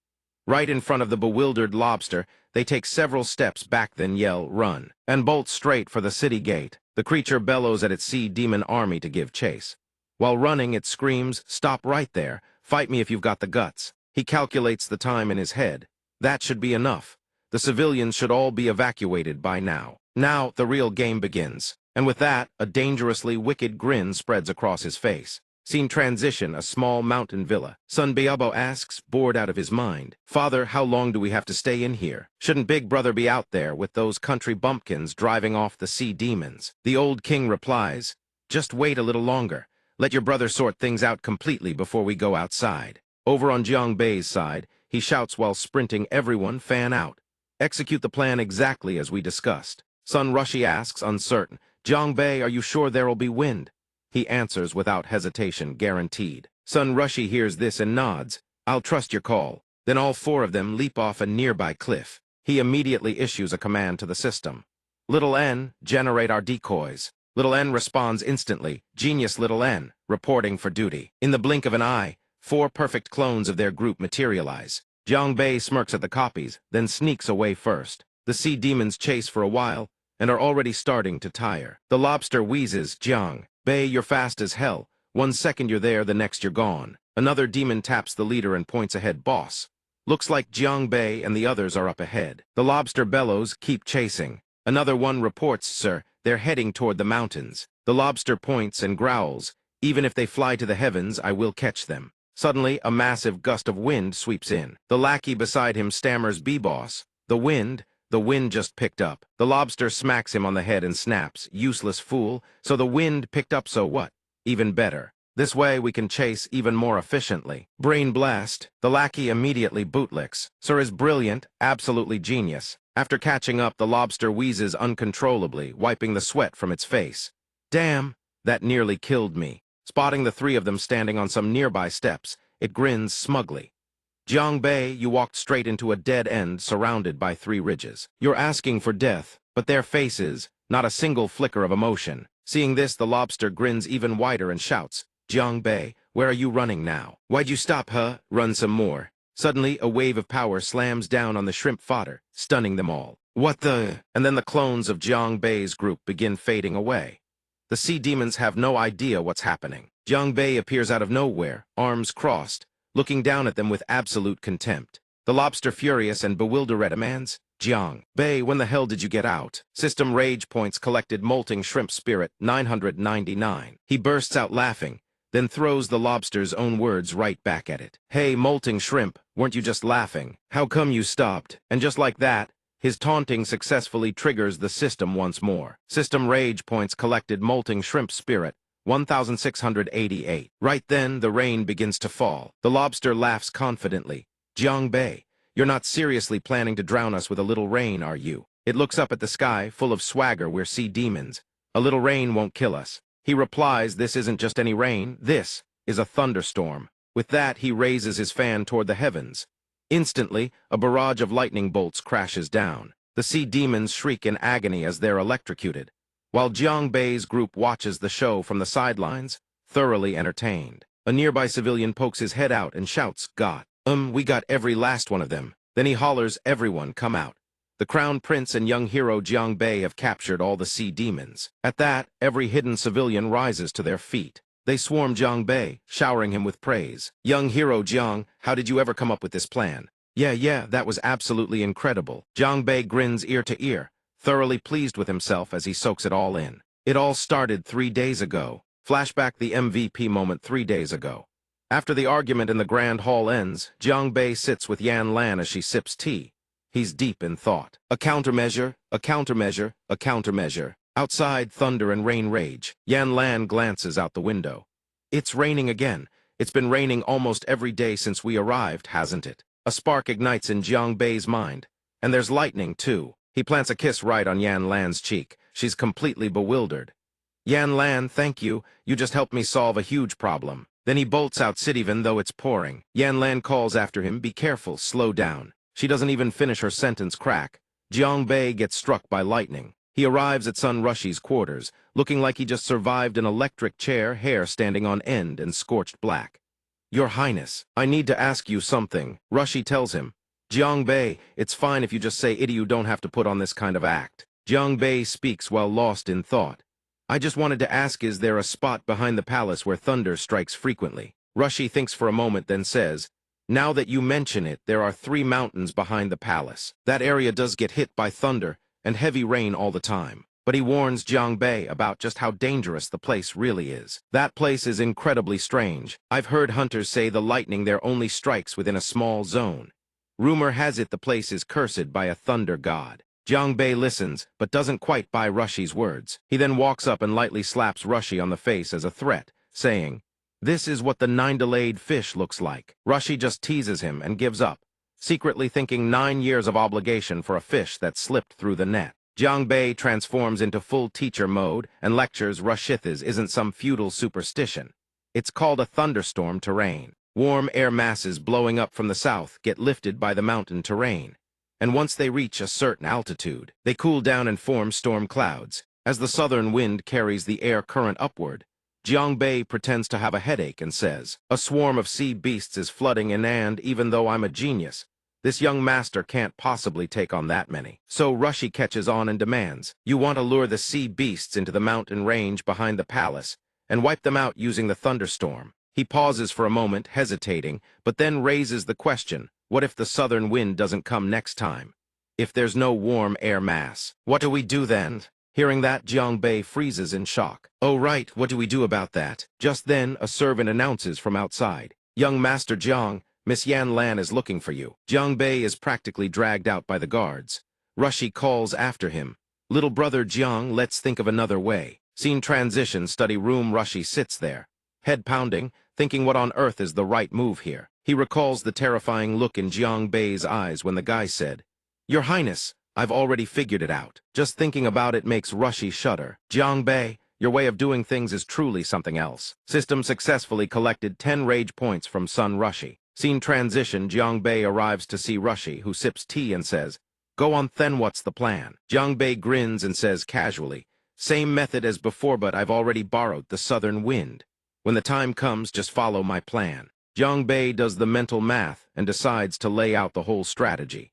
Right in front of the bewildered lobster, they take several steps back, then yell, "Run," and bolt straight for the city gate. The creature bellows at its sea demon army to give chase. While running, it screams, "Stop right there. Fight me if you've got the guts." He calculates the time in his head. That should be enough. The civilians should all be evacuated by now. Now, the real game begins. And with that, a dangerously wicked grin spreads across his face. Scene transition, a small mountain villa. Son Biabo asks, bored out of his mind, "Father, how long do we have to stay in here? Shouldn't Big Brother be out there with those country bumpkins driving off the sea demons?" The old king replies, "Just wait a little longer. Let your brother sort things out completely before we go outside." Over on Jiang Bei's side, he shouts while sprinting, "Everyone fan out. Execute the plan exactly as we discussed." Son Rushi asks, uncertain, "Jiang Bei, are you sure there'll be wind?" He answers without hesitation, "Guaranteed." Son Rushi hears this and nods, "I'll trust your call." Then all four of them leap off a nearby cliff. He immediately issues a command to the system. "Little N, generate our decoys." Little N responds instantly, "Genius, Little N, reporting for duty." In the blink of an eye, 4 perfect clones of their group materialize. Jiang Bei smirks at the copies, then sneaks away first. The sea demons chase for a while, and are already starting to tire. The lobster wheezes, "Jiang Bei, you're fast as hell. 1 second you're there, the next you're gone." Another demon taps the leader and points ahead, "Boss. Looks like Jiang Bei and the others are up ahead." The lobster bellows, "Keep chasing." Another one reports, "Sir, they're heading toward the mountains." The lobster points and growls, "Even if they fly to the heavens, I will catch them." Suddenly, a massive gust of wind sweeps in. The lackey beside him stammers, "B-boss, the wind just picked up." The lobster smacks him on the head and snaps, "Useless fool, so the wind picked up, so what? Even better. This way we can chase even more efficiently." Brain blast. The lackey immediately bootlicks. "Sir is brilliant, absolutely genius." After catching up, the lobster wheezes uncontrollably, wiping the sweat from its face. "Damn, that nearly killed me." Spotting the 3 of them standing on some nearby steps, it grins smugly. "Jiang Bei, you walked straight into a dead end surrounded by 3 ridges. You're asking for death, but their faces, not a single flicker of emotion." Seeing this, the lobster grins even wider and shouts, "Jiang Bei, where are you running now? Why'd you stop, huh? Run some more." Suddenly, a wave of power slams down on the shrimp fodder, stunning them all. "What the?" And then the clones of Jiang Bei's group begin fading away. The sea demons have no idea what's happening. Jiang Bei appears out of nowhere, arms crossed, looking down at them with absolute contempt. The lobster, furious and bewildered, demands, "Jiang Bei, when the hell did you get out?" System rage points collected, molting shrimp spirit, 999. He bursts out laughing, then throws the lobster's own words right back at it. "Hey, molting shrimp, weren't you just laughing? How come you stopped?" And just like that, his taunting successfully triggers the system once more. System rage points collected, molting shrimp spirit, 1,688. Right then, the rain begins to fall. The lobster laughs confidently. "Jiang Bei, you're not seriously planning to drown us with a little rain, are you?" It looks up at the sky, full of swagger. "We're sea demons. A little rain won't kill us." He replies, "This isn't just any rain. This is a thunderstorm." With that, he raises his fan toward the heavens. Instantly, a barrage of lightning bolts crashes down. The sea demons shriek in agony as they're electrocuted, while Jiang Bei's group watches the show from the sidelines, thoroughly entertained. A nearby civilian pokes his head out and shouts, we got every last one of them." Then he hollers, "Everyone, come out. The Crown Prince and young hero Jiang Bei have captured all the sea demons." At that, every hidden civilian rises to their feet. They swarm Jiang Bei, showering him with praise. Young hero Jiang, how did you ever come up with this plan? Yeah, that was absolutely incredible. Jiang Bei grins ear to ear, thoroughly pleased with himself as he soaks it all in. It all started 3 days ago. Flashback the MVP moment 3 days ago. After the argument in the Grand Hall ends, Jiang Bei sits with Yan Lan as she sips tea. He's deep in thought. A countermeasure, a countermeasure, a countermeasure. Outside, thunder and rain rage. Yan Lan glances out the window. It's raining again. It's been raining almost every day since we arrived, hasn't it? A spark ignites in Jiang Bei's mind. And there's lightning, too. He plants a kiss right on Yan Lan's cheek. She's completely bewildered. Yan Lan, thank you. You just helped me solve a huge problem. Then he bolts out even though it's pouring. Yan Lan calls after him, be careful, slow down. She doesn't even finish her sentence crack. Jiang Bei gets struck by lightning. He arrives at Sun Rushi's quarters, looking like he just survived an electric chair, hair standing on end and scorched black. Your Highness, I need to ask you something, Rushi tells him. Jiang Bei, it's fine if you just say it, you don't have to put on this kind of act. Jiang Bei speaks while lost in thought. I just wanted to ask, is there a spot behind the palace where thunder strikes frequently? Rushi thinks for a moment, then says, now that you mention it, there are 3 mountains behind the palace. That area does get hit by thunder and heavy rain all the time. But he warns Jiang Bei about just how dangerous the place really is. That place is incredibly strange. I've heard hunters say the lightning there only strikes within a small zone. Rumor has it the place is cursed by a thunder god. Jiang Bei listens, but doesn't quite buy Rushi's words. He then walks up and lightly slaps Rushi on the face as a threat, saying, this is what the 9-delayed fish looks like. Rushi just teases him and gives up, secretly thinking 9 years of obligation for a fish that slipped through the net. Jiang Bei transforms into full teacher mode and lectures Rushithis isn't some feudal superstition. It's called a thunderstorm terrain. Warm air masses blowing up from the south get lifted by the mountain terrain. And once they reach a certain altitude, they cool down and form storm clouds. As the southern wind carries the air current upward, Jiang Bei pretends to have a headache and says, a swarm of sea beasts is flooding in, and even though I'm a genius, this young master can't possibly take on that many. So Rushi catches on and demands, you want to lure the sea beasts into the mountain range behind the palace and wipe them out using the thunderstorm. He pauses for a moment, hesitating, but then raises the question, what if the southern wind doesn't come next time? If there's no warm air mass, what do we do then? Hearing that, Jiang Bei freezes in shock. Oh right, what do we do about that? Just then, a servant announces from outside. Young Master Jiang, Miss Yan Lan is looking for you. Jiang Bei is practically dragged out by the guards. Rushi calls after him. Little brother Jiang, let's think of another way. Scene transition, study room. Rushi sits there, head pounding, thinking what on earth is the right move here. He recalls the terrifying look in Jiang Bei's eyes when the guy said, Your Highness, I've already figured it out. Just thinking about it makes Rushi shudder. Jiang Bei, your way of doing things is truly something else. System successfully collected 10 rage points from Sun Rushi. Scene transition, Jiang Bei arrives to see Rushi, who sips tea and says, Go on then, what's the plan? Jiang Bei grins and says casually, Same method as before, but I've already borrowed the southern wind. When the time comes, just follow my plan. Jiang Bei does the mental math and decides to lay out the whole strategy.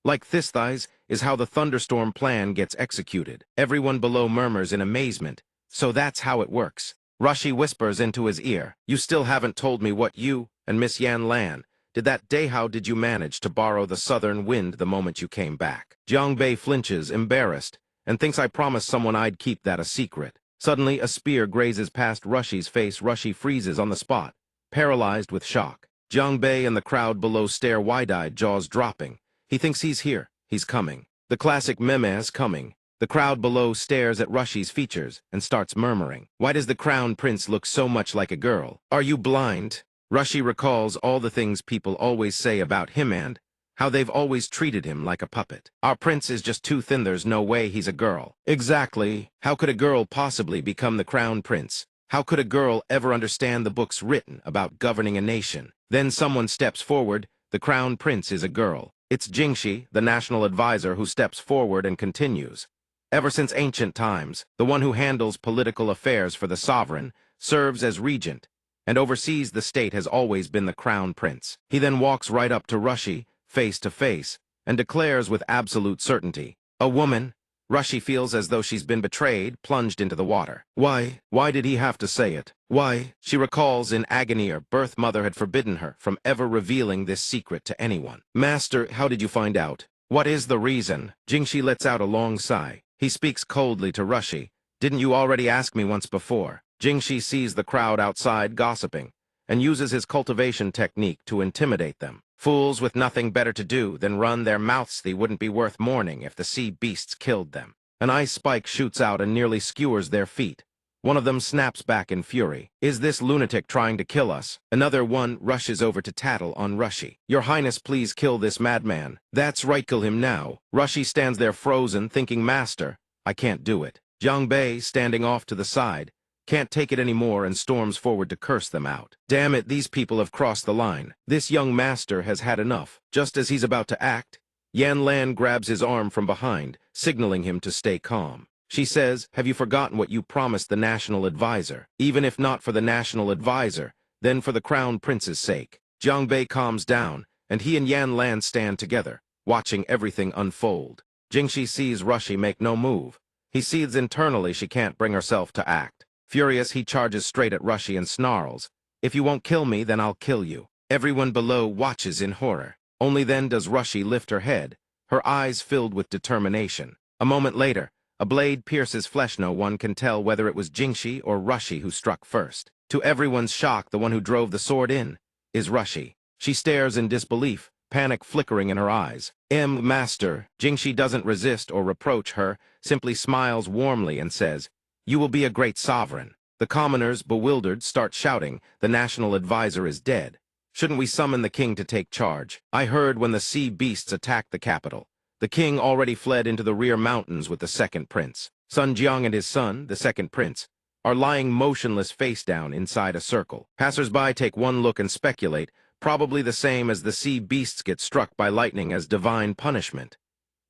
Like this, thighs, is how the thunderstorm plan gets executed. Everyone below murmurs in amazement. So that's how it works. Rushi whispers into his ear, You still haven't told me what you and Miss Yan Lan did that day. How did you manage to borrow the southern wind the moment you came back? Jiang Bei flinches, embarrassed, and thinks I promised someone I'd keep that a secret. Suddenly, a spear grazes past Rushi's face. Rushi freezes on the spot, paralyzed with shock. Jiang Bei and the crowd below stare wide-eyed, jaws dropping. He thinks he's here. He's coming. The classic meme is coming. The crowd below stares at Rushi's features and starts murmuring. Why does the crown prince look so much like a girl? Are you blind? Rushi recalls all the things people always say about him and how they've always treated him like a puppet. Our prince is just too thin. There's no way he's a girl. Exactly. How could a girl possibly become the crown prince? How could a girl ever understand the books written about governing a nation? Then someone steps forward. The crown prince is a girl. It's Jingxi, the national advisor, who steps forward and continues. Ever since ancient times, the one who handles political affairs for the sovereign, serves as regent, and oversees the state has always been the crown prince. He then walks right up to Rushi, face to face, and declares with absolute certainty, A woman, Rushi feels as though she's been betrayed, plunged into the water. Why? Why did he have to say it? Why? She recalls in agony her birth mother had forbidden her from ever revealing this secret to anyone. Master, how did you find out? What is the reason? Jingshi lets out a long sigh. He speaks coldly to Rushi. Didn't you already ask me once before? Jingshi sees the crowd outside gossiping and uses his cultivation technique to intimidate them. Fools with nothing better to do than run their mouths wouldn't be worth mourning if the sea beasts killed them. An ice spike shoots out and nearly skewers their feet. One of them snaps back in fury. Is this lunatic trying to kill us? Another one rushes over to tattle on Rushi. Your Highness, please kill this madman. That's right, kill him now. Rushi stands there frozen, thinking, Master, I can't do it. Jiang Bei, standing off to the side, can't take it anymore and storms forward to curse them out. Damn it, these people have crossed the line. This young master has had enough. Just as he's about to act, Yan Lan grabs his arm from behind, signaling him to stay calm. She says, have you forgotten what you promised the National Advisor? Even if not for the National Advisor, then for the Crown Prince's sake. Jiang Bei calms down, and he and Yan Lan stand together, watching everything unfold. Jingshi sees Rushi make no move. He seethes internally she can't bring herself to act. Furious, he charges straight at Rushi and snarls, if you won't kill me, then I'll kill you. Everyone below watches in horror. Only then does Rushi lift her head, her eyes filled with determination. A moment later, a blade pierces flesh. No one can tell whether it was Jingshi or Rushi who struck first. To everyone's shock, the one who drove the sword in is Rushi. She stares in disbelief, panic flickering in her eyes. Master. Jingshi doesn't resist or reproach her, simply smiles warmly and says, you will be a great sovereign. The commoners, bewildered, start shouting, the National Advisor is dead. Shouldn't we summon the king to take charge? I heard when the sea beasts attacked the capital. The king already fled into the rear mountains with the second prince. Sun Jiang and his son, the second prince, are lying motionless face down inside a circle. Passers-by take one look and speculate, probably the same as the sea beasts get struck by lightning as divine punishment.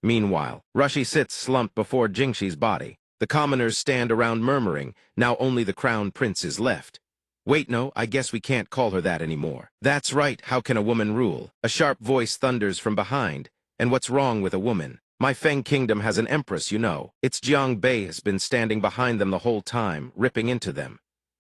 Meanwhile, Rushi sits slumped before Jingshi's body. The commoners stand around murmuring, now only the crown prince is left. Wait, no, I guess we can't call her that anymore. That's right, how can a woman rule? A sharp voice thunders from behind. And what's wrong with a woman? My Feng kingdom has an empress, you know. It's Jiang Bei has been standing behind them the whole time, ripping into them.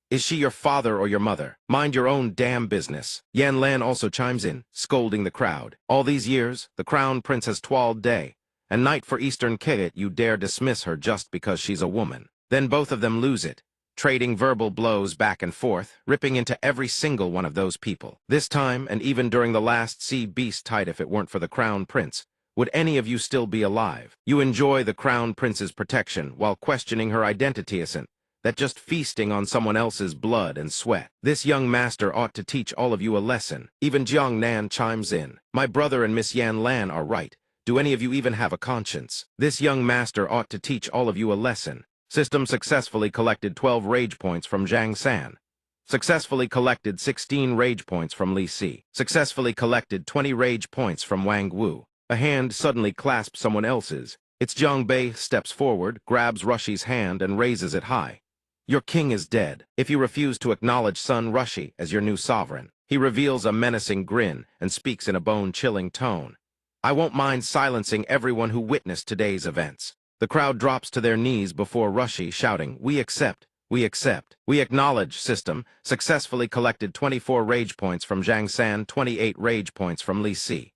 Is she your father or your mother? Mind your own damn business. Yan Lan also chimes in, scolding the crowd. All these years, the crown prince has toiled day and night for Eastern Kayet. You dare dismiss her just because she's a woman. Then both of them lose it, trading verbal blows back and forth, ripping into every single one of those people. This time, and even during the last sea beast fight, if it weren't for the crown prince, would any of you still be alive? You enjoy the crown prince's protection while questioning her identity, isn't that just feasting on someone else's blood and sweat? This young master ought to teach all of you a lesson. Even Jiang Nan chimes in. My brother and Miss Yan Lan are right. Do any of you even have a conscience? This young master ought to teach all of you a lesson. System successfully collected 12 rage points from Zhang San. Successfully collected 16 rage points from Li Si. Successfully collected 20 rage points from Wang Wu. A hand suddenly clasps someone else's. It's Jiang Bei steps forward, grabs Rushi's hand and raises it high. Your king is dead. If you refuse to acknowledge son Rushi as your new sovereign. He reveals a menacing grin and speaks in a bone-chilling tone. I won't mind silencing everyone who witnessed today's events. The crowd drops to their knees before Rushi, shouting, we accept, we accept, we acknowledge. System successfully collected 24 rage points from Zhang San, 28 rage points from Li Si,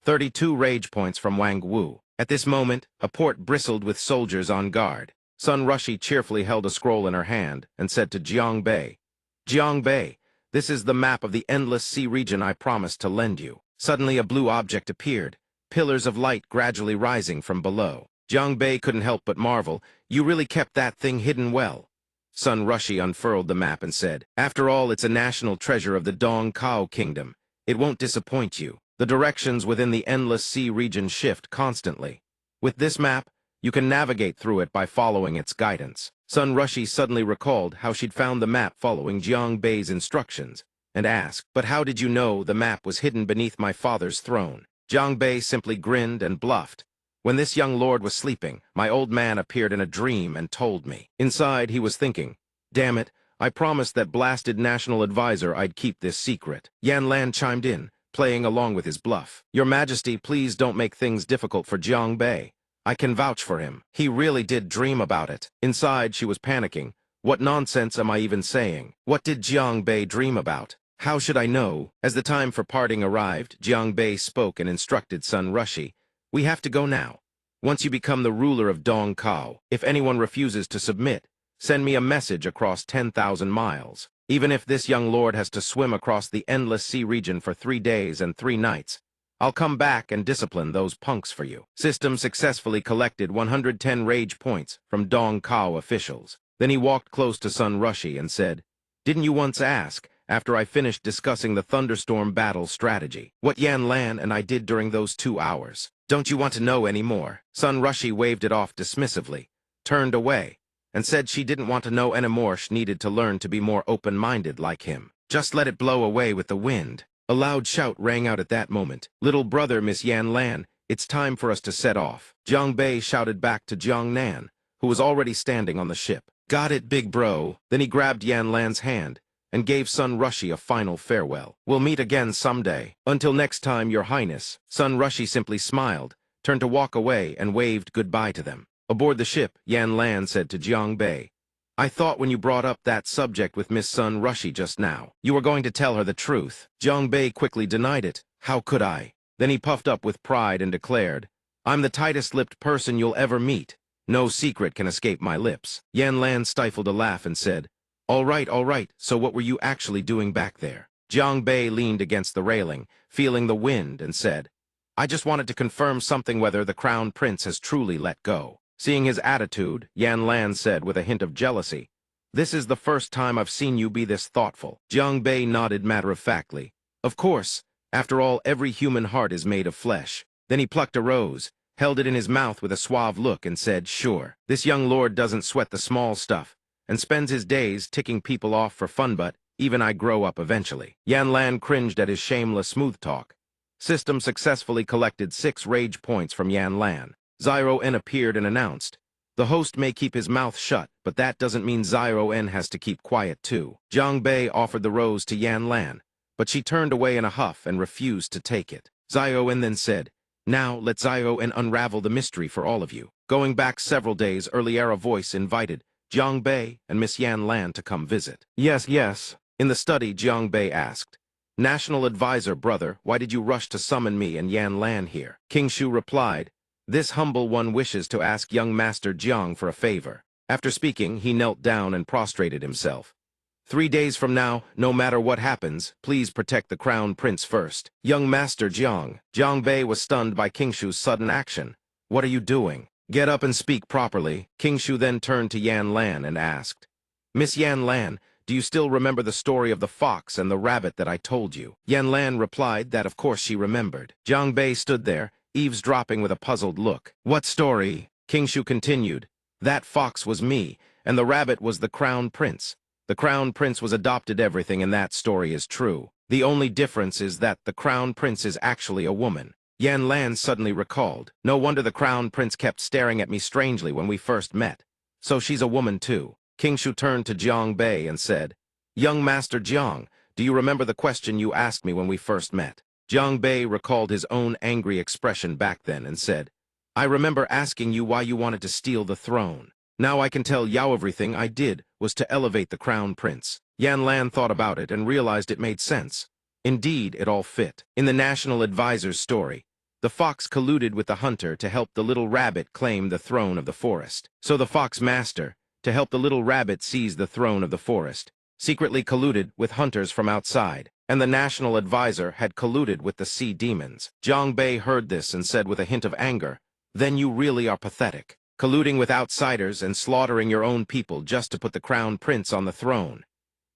32 rage points from Wang Wu. At this moment, a port bristled with soldiers on guard. Sun Rushi cheerfully held a scroll in her hand and said to Jiang Bei, this is the map of the endless sea region I promised to lend you. Suddenly a blue object appeared, pillars of light gradually rising from below. Jiang Bei couldn't help but marvel. You really kept that thing hidden well. Sun Rushi unfurled the map and said, after all, it's a national treasure of the Dong Cao kingdom. It won't disappoint you. The directions within the endless sea region shift constantly. With this map, you can navigate through it by following its guidance. Sun Rushi suddenly recalled how she'd found the map following Jiang Bei's instructions, and asked, but how did you know the map was hidden beneath my father's throne? Jiang Bei simply grinned and bluffed. When this young lord was sleeping, my old man appeared in a dream and told me. Inside, he was thinking, damn it, I promised that blasted national advisor I'd keep this secret. Yan Lan chimed in, playing along with his bluff. Your Majesty, please don't make things difficult for Jiang Bei. I can vouch for him. He really did dream about it. Inside, she was panicking. What nonsense am I even saying? What did Jiang Bei dream about? How should I know? As the time for parting arrived, Jiang Bei spoke and instructed Sun Rushi. We have to go now. Once you become the ruler of Dong Kao, if anyone refuses to submit, send me a message across 10,000 miles. Even if this young lord has to swim across the endless sea region for 3 days and 3 nights, I'll come back and discipline those punks for you. System successfully collected 110 rage points from Dong Kao officials. Then he walked close to Sun Rushi and said, Didn't you once ask, after I finished discussing the thunderstorm battle strategy, what Yan Lan and I did during those 2 hours? Don't you want to know any more? Sun Rushi waved it off dismissively, turned away, and said she didn't want to know anymore. She needed to learn to be more open-minded like him. Just let it blow away with the wind. A loud shout rang out at that moment. Little brother, Miss Yan Lan, it's time for us to set off. Jiang Bei shouted back to Jiang Nan, who was already standing on the ship. Got it, big bro. Then he grabbed Yan Lan's hand and gave Sun Rushi a final farewell. We'll meet again someday. Until next time, Your Highness. Sun Rushi simply smiled, turned to walk away, and waved goodbye to them. Aboard the ship, Yan Lan said to Jiang Bei, I thought when you brought up that subject with Miss Sun Rushi just now, you were going to tell her the truth. Jiang Bei quickly denied it. How could I? Then he puffed up with pride and declared, I'm the tightest-lipped person you'll ever meet. No secret can escape my lips. Yan Lan stifled a laugh and said, all right, so what were you actually doing back there? Jiang Bei leaned against the railing, feeling the wind, and said, I just wanted to confirm something, whether the Crown Prince has truly let go. Seeing his attitude, Yan Lan said with a hint of jealousy, This is the first time I've seen you be this thoughtful. Jiang Bei nodded matter-of-factly. Of course, after all, every human heart is made of flesh. Then he plucked a rose, held it in his mouth with a suave look, and said, Sure, this young lord doesn't sweat the small stuff, and spends his days ticking people off for fun, but even I grow up eventually. Yan Lan cringed at his shameless smooth talk. System successfully collected 6 rage points from Yan Lan. Zyro N appeared and announced, The host may keep his mouth shut, but that doesn't mean Zyro N has to keep quiet too. Jiang Bei offered the rose to Yan Lan, but she turned away in a huff and refused to take it. Zyro N then said, Now let Zyro N unravel the mystery for all of you. Going back several days, Earliera voice invited Jiang Bei and Miss Yan Lan to come visit. Yes. In the study, Jiang Bei asked, National Advisor, brother, why did you rush to summon me and Yan Lan here? King Shu replied, This humble one wishes to ask young Master Jiang for a favor. After speaking, he knelt down and prostrated himself. 3 days from now, no matter what happens, please protect the Crown Prince first. Young Master Jiang. Jiang Bei was stunned by King Shu's sudden action. What are you doing? Get up and speak properly. King Shu then turned to Yan Lan and asked, Miss Yan Lan, do you still remember the story of the fox and the rabbit that I told you? Yan Lan replied that of course she remembered. Jiang Bei stood there, eavesdropping with a puzzled look. What story? King Shu continued. That fox was me, and the rabbit was the Crown Prince. The Crown Prince was adopted everything, and that story is true. The only difference is that the Crown Prince is actually a woman. Yan Lan suddenly recalled. No wonder the Crown Prince kept staring at me strangely when we first met. So she's a woman too. King Shu turned to Jiang Bei and said, Young Master Jiang, do you remember the question you asked me when we first met? Jiang Bei recalled his own angry expression back then and said, I remember asking you why you wanted to steal the throne. Now I can tell Yao everything I did was to elevate the Crown Prince. Yan Lan thought about it and realized it made sense. Indeed, it all fit. In the National Advisor's story, the fox colluded with the hunter to help the little rabbit claim the throne of the forest. So the fox master, to help the little rabbit seize the throne of the forest, secretly colluded with hunters from outside, and the National Advisor had colluded with the sea demons. Jiang Bei heard this and said with a hint of anger, Then you really are pathetic. Colluding with outsiders and slaughtering your own people just to put the Crown Prince on the throne.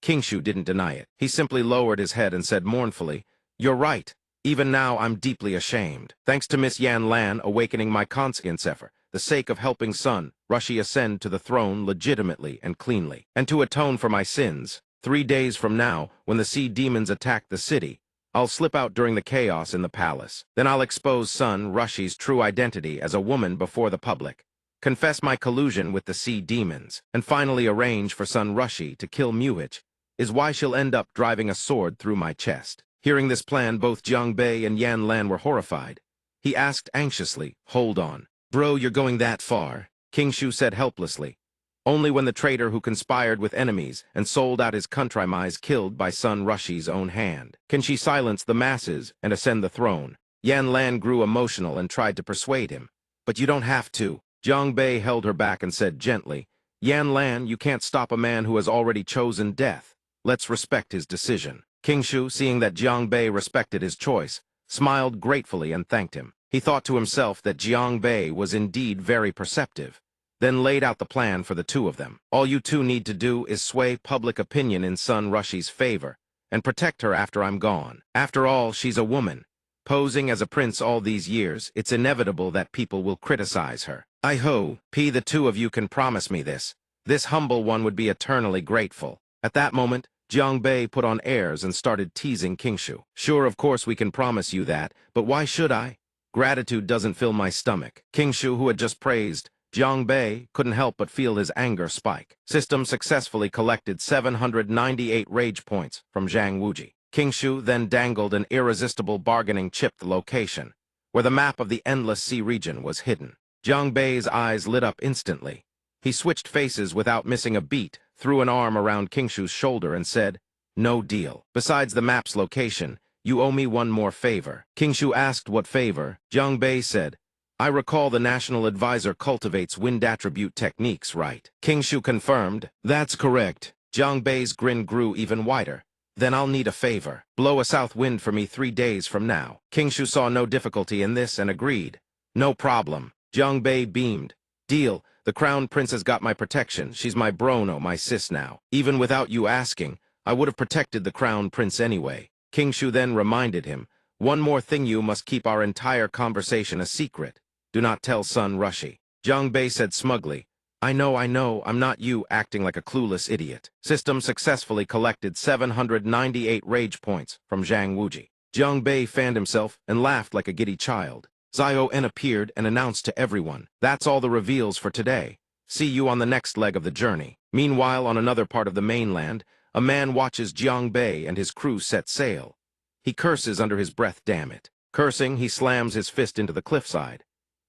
King Shu didn't deny it. He simply lowered his head and said mournfully, You're right. Even now I'm deeply ashamed. Thanks to Miss Yan Lan awakening my conscience for the sake of helping Sun Rushi ascend to the throne legitimately and cleanly. And to atone for my sins, 3 days from now, when the sea demons attack the city, I'll slip out during the chaos in the palace. Then I'll expose Sun Rushi's true identity as a woman before the public, confess my collusion with the sea demons, and finally arrange for Sun Rushi to kill Muhich, is why she'll end up driving a sword through my chest. Hearing this plan, both Jiang Bei and Yan Lan were horrified. He asked anxiously, Hold on. Bro, you're going that far, King Shu said helplessly. Only when the traitor who conspired with enemies and sold out his countrymise killed by Sun Rushi's own hand can she silence the masses and ascend the throne. Yan Lan grew emotional and tried to persuade him. But you don't have to. Jiang Bei held her back and said gently, Yan Lan, you can't stop a man who has already chosen death. Let's respect his decision. King Shu, seeing that Jiang Bei respected his choice, smiled gratefully and thanked him. He thought to himself that Jiang Bei was indeed very perceptive, then laid out the plan for the two of them. All you two need to do is sway public opinion in Sun Rushi's favor and protect her after I'm gone. After all, she's a woman. Posing as a prince all these years, it's inevitable that people will criticize her. I hope the two of you can promise me this. This humble one would be eternally grateful. At that moment, Jiang Bei put on airs and started teasing King Shu. Sure, of course we can promise you that, but why should I? Gratitude doesn't fill my stomach. King Shu, who had just praised Jiang Bei, couldn't help but feel his anger spike. System successfully collected 798 rage points from Zhang Wuji. King Shu then dangled an irresistible bargaining chip the location, where the map of the Endless Sea region was hidden. Jiang Bei's eyes lit up instantly. He switched faces without missing a beat, threw an arm around King Shu's shoulder and said, No deal. Besides the map's location, you owe me one more favor. King Shu asked what favor. Jiang Bei said, I recall the National Advisor cultivates wind attribute techniques, right? King Shu confirmed, That's correct. Jiang Bei's grin grew even wider. Then I'll need a favor. Blow a south wind for me 3 days from now. King Shu saw no difficulty in this and agreed. No problem. Jiang Bei beamed. Deal. The Crown Princess got my protection. She's my brono, my sis now. Even without you asking, I would have protected the Crown Prince anyway. King Shu then reminded him, One more thing, you must keep our entire conversation a secret. Do not tell Sun Rushi. Jiang Bei said smugly, I know, I'm not you acting like a clueless idiot. System successfully collected 798 rage points from Zhang Wuji. Jiang Bei fanned himself and laughed like a giddy child. Zio En appeared and announced to everyone, That's all the reveals for today. See you on the next leg of the journey. Meanwhile, on another part of the mainland, a man watches Jiang Bei and his crew set sail. He curses under his breath, damn it. Cursing, he slams his fist into the cliffside.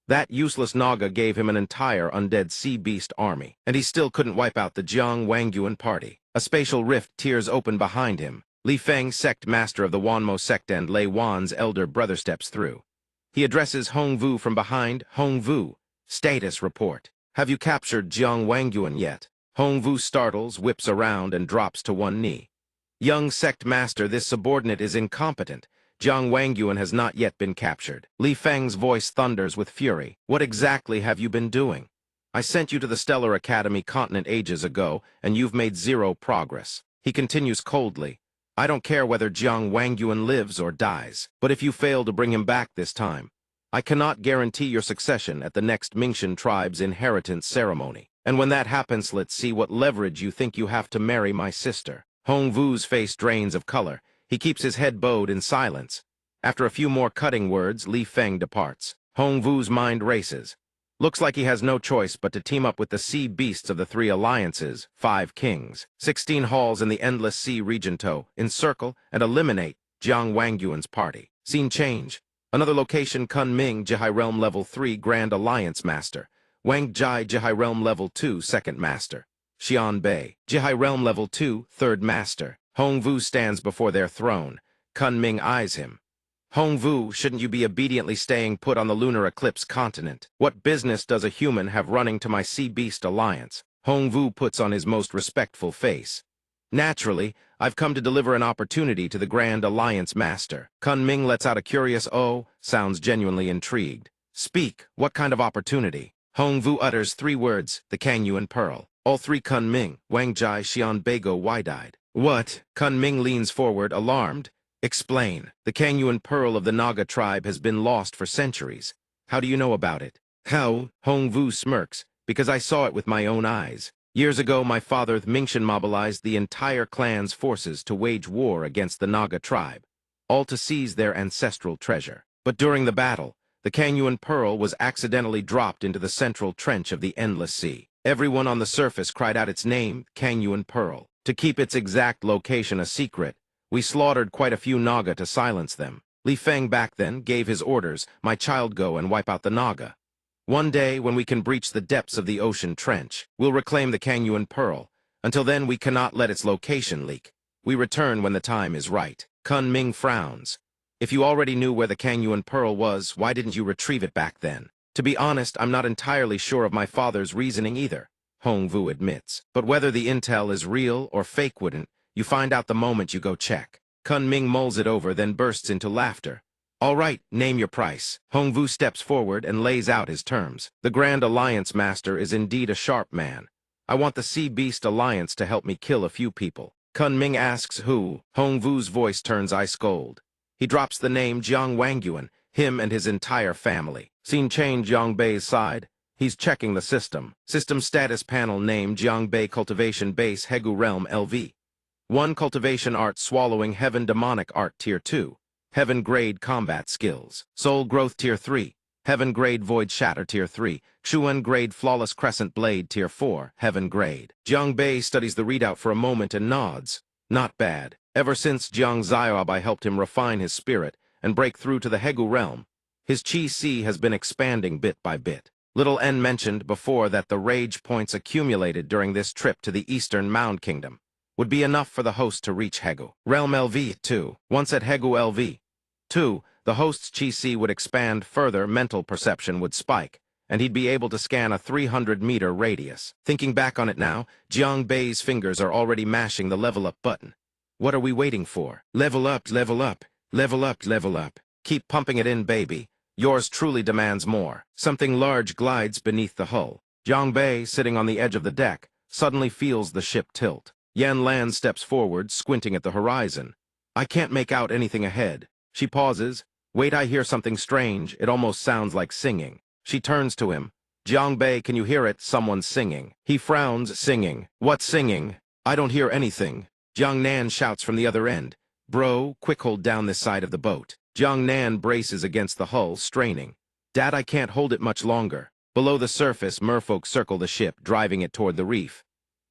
That useless Naga gave him an entire undead sea beast army, and he still couldn't wipe out the Jiang Wangyuan party. A spatial rift tears open behind him. Li Feng, sect master of the Wanmo sect and Lei Wan's elder brother, steps through. He addresses Hong Vu from behind. Hong Vu, status report. Have you captured Jiang Wangyuan yet? Hong Vu startles, whips around, and drops to one knee. Young sect master, this subordinate is incompetent. Jiang Wangyuan has not yet been captured. Li Feng's voice thunders with fury. What exactly have you been doing? I sent you to the Stellar Academy continent ages ago, and you've made 0 progress. He continues coldly. I don't care whether Jiang Wangyuan lives or dies, but if you fail to bring him back this time, I cannot guarantee your succession at the next Mingxian tribe's inheritance ceremony. And when that happens, let's see what leverage you think you have to marry my sister. Hong Vu's face drains of color. He keeps his head bowed in silence. After a few more cutting words, Li Feng departs. Hong Vu's mind races. Looks like he has no choice but to team up with the sea beasts of the 3 alliances, 5 kings, 16 halls in the Endless Sea region to encircle and eliminate Jiang Wangyuan's party. Scene change. Another location, Kunming, Jihai Realm Level 3 Grand Alliance Master. Wang Jai, Jihai Realm Level 2 Second Master. Xian Bei, Jihai Realm Level 2 Third Master. Hong Vu stands before their throne. Kunming eyes him. Hong Vu, shouldn't you be obediently staying put on the lunar eclipse continent? What business does a human have running to my sea beast alliance? Hong Vu puts on his most respectful face. Naturally, I've come to deliver an opportunity to the Grand Alliance Master. Kunming lets out a curious oh, sounds genuinely intrigued. Speak, what kind of opportunity? Hong Vu utters 3 words, the Kangyuan Pearl. All 3 Kunming, Wang Jai, Xian Bei go wide-eyed. What? Kunming leans forward, alarmed. Explain. The Kangyuan Pearl of the Naga tribe has been lost for centuries. How do you know about it? How? Hong Vu smirks. Because I saw it with my own eyes. Years ago, my father Mingxian mobilized the entire clan's forces to wage war against the Naga tribe, all to seize their ancestral treasure. But during the battle, the Kangyuan Pearl was accidentally dropped into the central trench of the Endless Sea. Everyone on the surface cried out its name, Kangyuan Pearl. To keep its exact location a secret, we slaughtered quite a few Naga to silence them. Li Feng back then gave his orders, my child, go and wipe out the Naga. One day, when we can breach the depths of the ocean trench, we'll reclaim the Kangyuan Pearl. Until then, we cannot let its location leak. We return when the time is right. Kun Ming frowns. If you already knew where the Kangyuan Pearl was, why didn't you retrieve it back then? To be honest, I'm not entirely sure of my father's reasoning either, Hong Vu admits. But whether the intel is real or fake wouldn't, you find out the moment you go check. Kun Ming mulls it over, then bursts into laughter. All right, name your price. Hong Vu steps forward and lays out his terms. The Grand Alliance Master is indeed a sharp man. I want the Sea Beast Alliance to help me kill a few people. Kun Ming asks who. Hong Vu's voice turns ice cold. He drops the name Jiang Wangyuan, him and his entire family. Scene change Jiang Bei's side. He's checking the system. System status panel name Jiang Bei Cultivation Base Hegu Realm LV. 1 Cultivation Art Swallowing Heaven Demonic Art Tier 2. Heaven Grade Combat Skills. Soul Growth Tier 3. Heaven Grade Void Shatter Tier 3. Chuan Grade Flawless Crescent Blade Tier 4. Heaven Grade. Jiang Bei studies the readout for a moment and nods. Not bad. Ever since Jiang Ziob I helped him refine his spirit and break through to the Hegu realm, his Qi has been expanding bit by bit. Little N mentioned before that the rage points accumulated during this trip to the Eastern Mound Kingdom would be enough for the host to reach Hegu. Realm LV 2. Once at Hegu LV 2, the host's Qi would expand further, mental perception would spike, and he'd be able to scan a 300-meter radius. Thinking back on it now, Jiang Bei's fingers are already mashing the level up button. What are we waiting for? Level up, level up, level up, level up. Keep pumping it in, baby. Yours truly demands more. Something large glides beneath the hull. Jiang Bei, sitting on the edge of the deck, suddenly feels the ship tilt. Yan Lan steps forward, squinting at the horizon. I can't make out anything ahead. She pauses. Wait, I hear something strange. It almost sounds like singing. She turns to him. Jiang Bei, can you hear it? Someone's singing. He frowns, singing. What singing? I don't hear anything. Jiang Nan shouts from the other end. Bro, quick, hold down this side of the boat. Jiang Nan braces against the hull, straining. Dad, I can't hold it much longer. Below the surface, merfolk circle the ship, driving it toward the reef.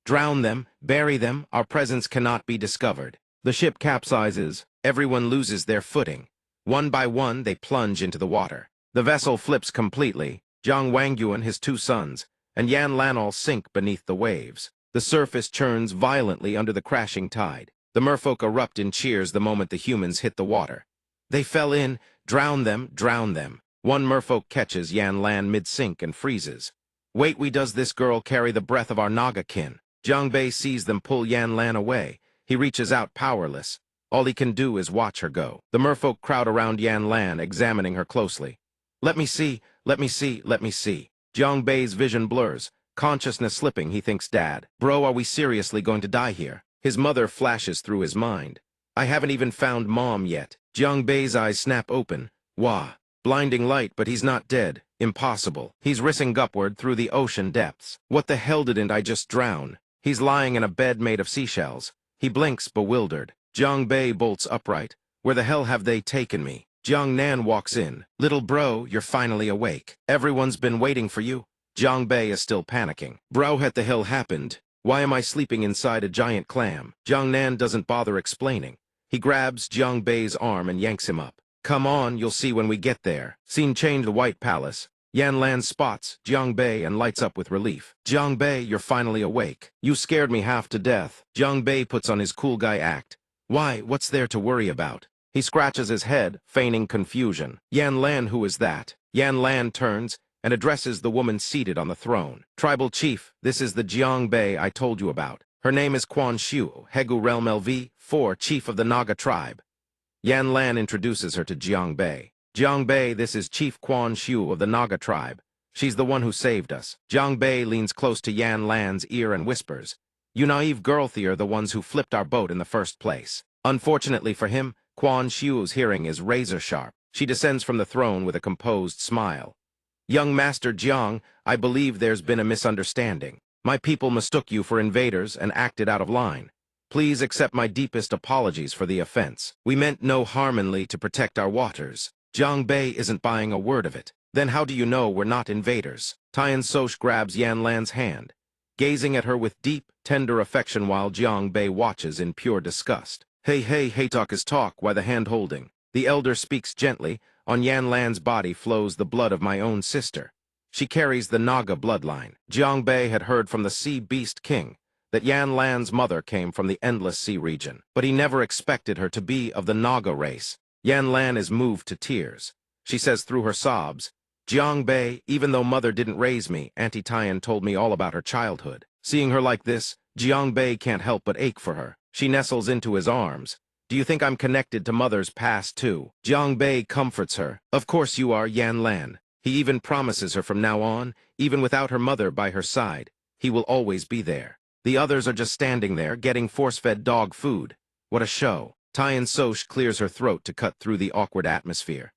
Drown them, bury them, our presence cannot be discovered. The ship capsizes. Everyone loses their footing. One by one, they plunge into the water. The vessel flips completely. Jiang Wangyuan, his 2 sons, and Yan Lan all sink beneath the waves. The surface churns violently under the crashing tide. The merfolk erupt in cheers the moment the humans hit the water. They fell in. Drown them, drown them. One merfolk catches Yan Lan mid-sink and freezes. Wait, we does this girl carry the breath of our Naga kin? Jiang Bei sees them pull Yan Lan away. He reaches out powerless. All he can do is watch her go. The merfolk crowd around Yan Lan, examining her closely. Let me see, let me see, let me see. Jiang Bei's vision blurs. Consciousness slipping, he thinks, Dad. Bro, are we seriously going to die here? His mother flashes through his mind. I haven't even found Mom yet. Jiang Bei's eyes snap open. Wah. Blinding light, but he's not dead. Impossible. He's rissing upward through the ocean depths. What the hell didn't I just drown? He's lying in a bed made of seashells. He blinks, bewildered. Jiang Bei bolts upright. Where the hell have they taken me? Jiang Nan walks in. Little bro, you're finally awake. Everyone's been waiting for you. Jiang Bei is still panicking. Bro, what the hell happened? Why am I sleeping inside a giant clam? Jiang Nan doesn't bother explaining. He grabs Jiang Bei's arm and yanks him up. Come on, you'll see when we get there. Scene change, the White Palace. Yan Lan spots Jiang Bei and lights up with relief. Jiang Bei, you're finally awake. You scared me half to death. Jiang Bei puts on his cool guy act. Why, what's there to worry about? He scratches his head, feigning confusion. Yan Lan, who is that? Yan Lan turns and addresses the woman seated on the throne. Tribal chief, this is the Jiang Bei I told you about. Her name is Quan Xiu, Hegu Realm LV 4, chief of the Naga tribe. Yan Lan introduces her to Jiang Bei. Jiang Bei, this is Chief Quan Xiu of the Naga tribe. She's the one who saved us. Jiang Bei leans close to Yan Lan's ear and whispers, You naive girlthy are the ones who flipped our boat in the first place. Unfortunately for him, Quan Xiu's hearing is razor sharp. She descends from the throne with a composed smile. Young Master Jiang, I believe there's been a misunderstanding. My people mistook you for invaders and acted out of line. Please accept my deepest apologies for the offense. We meant no harmony to protect our waters. Jiang Bei isn't buying a word of it. Then how do you know we're not invaders? Tian Soch grabs Yan Lan's hand, gazing at her with deep, tender affection while Jiang Bei watches in pure disgust. Hey, talk is talk, why the hand-holding? The elder speaks gently. On Yan Lan's body flows the blood of my own sister. She carries the Naga bloodline. Jiang Bei had heard from the Sea Beast King that Yan Lan's mother came from the Endless Sea region, but he never expected her to be of the Naga race. Yan Lan is moved to tears. She says through her sobs, "Jiang Bei, even though mother didn't raise me, Auntie Tian told me all about her childhood." Seeing her like this, Jiang Bei can't help but ache for her. She nestles into his arms. "Do you think I'm connected to mother's past too?" Jiang Bei comforts her. "Of course you are, Yan Lan." He even promises her from now on, even without her mother by her side, he will always be there. The others are just standing there, getting force-fed dog food. What a show. Tian Soch clears her throat to cut through the awkward atmosphere.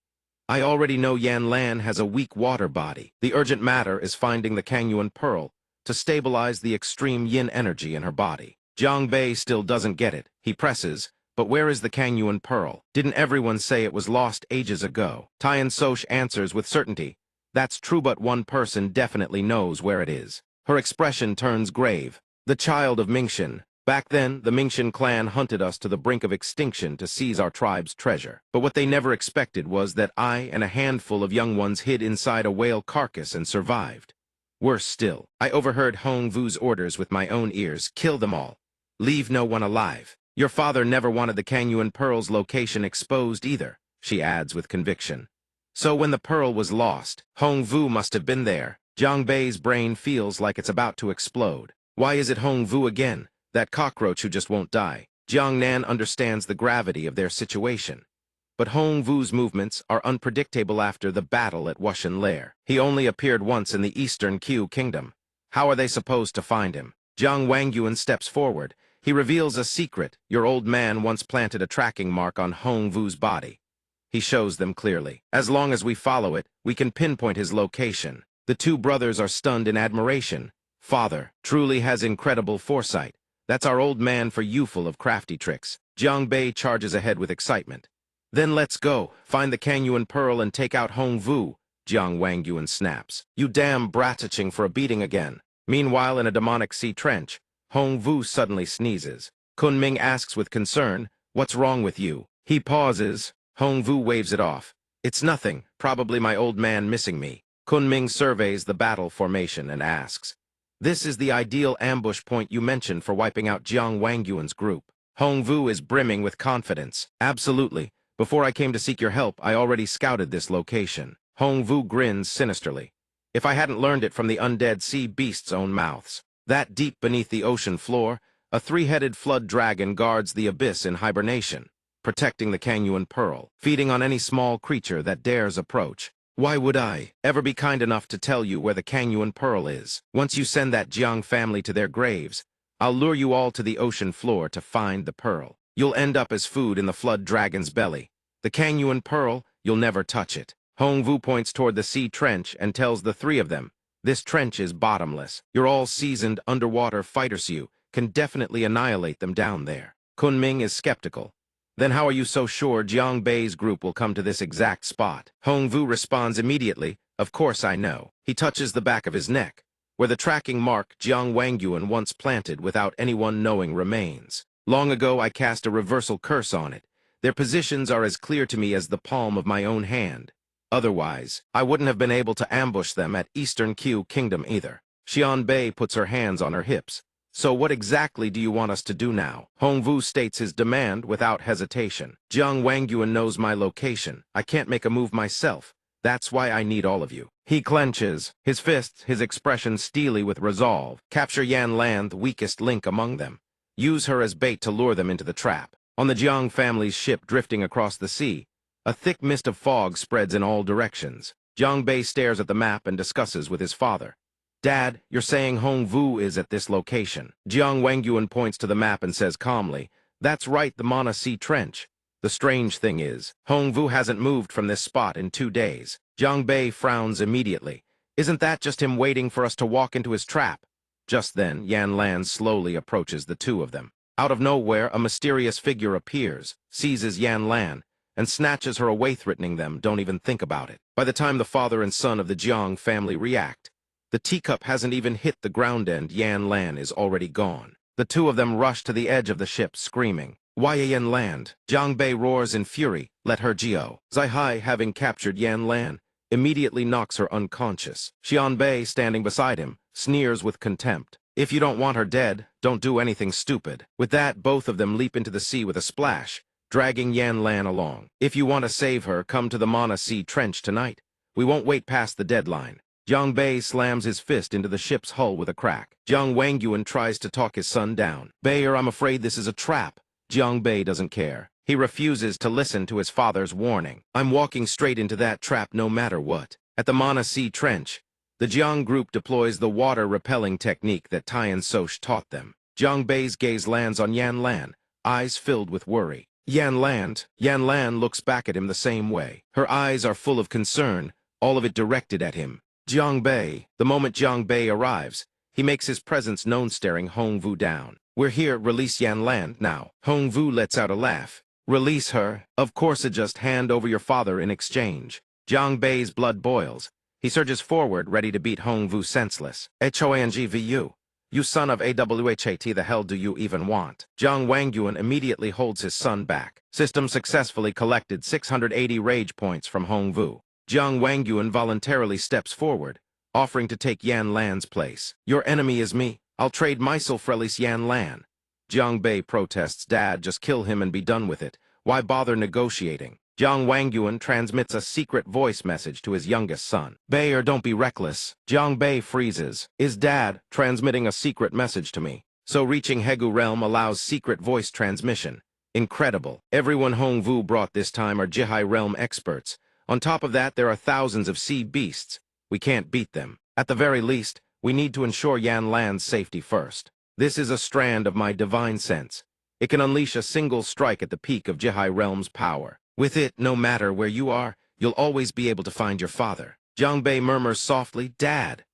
"I already know Yan Lan has a weak water body. The urgent matter is finding the Kangyuan Pearl to stabilize the extreme yin energy in her body." Jiang Bei still doesn't get it. He presses, "But where is the Kangyuan Pearl? Didn't everyone say it was lost ages ago?" Tian Soch answers with certainty, "That's true, but one person definitely knows where it is." Her expression turns grave. "The child of Mingxin. Back then, the Mingxin clan hunted us to the brink of extinction to seize our tribe's treasure. But what they never expected was that I and a handful of young ones hid inside a whale carcass and survived. Worse still, I overheard Hong Vu's orders with my own ears. Kill them all. Leave no one alive. Your father never wanted the Kangyuan Pearl's location exposed either," she adds with conviction. "So when the pearl was lost, Hong Vu must have been there." Jiang Bei's brain feels like it's about to explode. Why is it Hong Vu again? That cockroach who just won't die. Jiang Nan understands the gravity of their situation. But Hong Vu's movements are unpredictable after the battle at Wushan Lair. He only appeared once in the Eastern Qiu Kingdom. How are they supposed to find him? Jiang Wangyuan steps forward. He reveals a secret. Your old man once planted a tracking mark on Hong Vu's body. He shows them clearly. As long as we follow it, we can pinpoint his location. The two brothers are stunned in admiration. Father truly has incredible foresight. That's our old man for you, full of crafty tricks. Jiang Bei charges ahead with excitement. "Then let's go, find the Kangyuan Pearl and take out Hong Vu," Jiang Wangyuan snaps. "You damn brataching for a beating again." Meanwhile, in a demonic sea trench, Hong Vu suddenly sneezes. Kunming asks with concern, "What's wrong with you?" He pauses. Hong Vu waves it off. "It's nothing, probably my old man missing me." Kunming surveys the battle formation and asks, "This is the ideal ambush point you mentioned for wiping out Jiang Wangyuan's group." Hong Vu is brimming with confidence. "Absolutely. Before I came to seek your help, I already scouted this location." Hong Vu grins sinisterly. "If I hadn't learned it from the undead sea beasts' own mouths." That deep beneath the ocean floor, a three-headed flood dragon guards the abyss in hibernation, protecting the Kangyuan Pearl, feeding on any small creature that dares approach. "Why would I ever be kind enough to tell you where the Kangyuan Pearl is? Once you send that Jiang family to their graves, I'll lure you all to the ocean floor to find the pearl. You'll end up as food in the flood dragon's belly. The Kangyuan Pearl, you'll never touch it." Hong Vu points toward the sea trench and tells the three of them, "This trench is bottomless. Your all-seasoned underwater fighter suit can definitely annihilate them down there." Kunming is skeptical. "Then how are you so sure Jiang Bei's group will come to this exact spot?" Hong Vu responds immediately, "Of course I know." He touches the back of his neck, where the tracking mark Jiang Wangyuan once planted without anyone knowing remains. "Long ago I cast a reversal curse on it. Their positions are as clear to me as the palm of my own hand. Otherwise, I wouldn't have been able to ambush them at Eastern Qiu Kingdom either." Xian Bei puts her hands on her hips. "So what exactly do you want us to do now?" Hong Vu states his demand without hesitation. "Jiang Wangyuan knows my location. I can't make a move myself. That's why I need all of you." He clenches, his fists, his expression steely with resolve. "Capture Yan Lan, the weakest link among them. Use her as bait to lure them into the trap." On the Jiang family's ship drifting across the sea, a thick mist of fog spreads in all directions. Jiang Bei stares at the map and discusses with his father. "Dad, you're saying Hong Vu is at this location." Jiang Wangyuan points to the map and says calmly, "That's right, the Mana Sea Trench. The strange thing is, Hong Vu hasn't moved from this spot in 2 days." Jiang Bei frowns immediately. "Isn't that just him waiting for us to walk into his trap?" Just then, Yan Lan slowly approaches the two of them. Out of nowhere, a mysterious figure appears, seizes Yan Lan, and snatches her away, threatening them. Don't even think about it. By the time the father and son of the Jiang family react, the teacup hasn't even hit the ground and Yan Lan is already gone. The two of them rush to the edge of the ship, screaming, "Why Yan Lan?" Jiang Bei roars in fury, "Let her go." Zai Hai, having captured Yan Lan, immediately knocks her unconscious. Xianbei, standing beside him, sneers with contempt. If you don't want her dead, don't do anything stupid. With that, both of them leap into the sea with a splash, dragging Yan Lan along. If you want to save her, come to the Mana Sea Trench tonight. We won't wait past the deadline. Jiang Bei slams his fist into the ship's hull with a crack. Jiang Wangyuan tries to talk his son down. Bayer, I'm afraid this is a trap. Jiang Bei doesn't care. He refuses to listen to his father's warning. I'm walking straight into that trap no matter what. At the Mana Sea Trench, the Jiang group deploys the water-repelling technique that Tian Soch taught them. Jiang Bei's gaze lands on Yan Lan, eyes filled with worry. Yan Lan looks back at him the same way. Her eyes are full of concern, all of it directed at him. Jiang Bei. The moment Jiang Bei arrives, he makes his presence known, staring Hong Vu down. We're here, release Yan Lan now. Hong Vu lets out a laugh. Release her? Of course, just hand over your father in exchange. Jiang Bei's blood boils. He surges forward, ready to beat Hong Vu senseless. HOANGVU. You son of AWHAT, the hell do you even want? Jiang Wangyuan immediately holds his son back. System successfully collected 680 rage points from Hong Vu. Jiang Wangyuan voluntarily steps forward, offering to take Yan Lan's place. Your enemy is me. I'll trade myself for release Yan Lan. Jiang Bei protests. Dad, just kill him and be done with it. Why bother negotiating? Jiang Wangyuan transmits a secret voice message to his youngest son. Bei, don't be reckless. Jiang Bei freezes. Is Dad transmitting a secret message to me? So reaching Hegu Realm allows secret voice transmission. Incredible. Everyone Hong Vu brought this time are Jihai Realm experts. On top of that, there are thousands of sea beasts. We can't beat them. At the very least, we need to ensure Yan Lan's safety first. This is a strand of my divine sense. It can unleash a single strike at the peak of Jihai Realm's power. With it, no matter where you are, you'll always be able to find your father. Jiang Bei murmurs softly, Dad.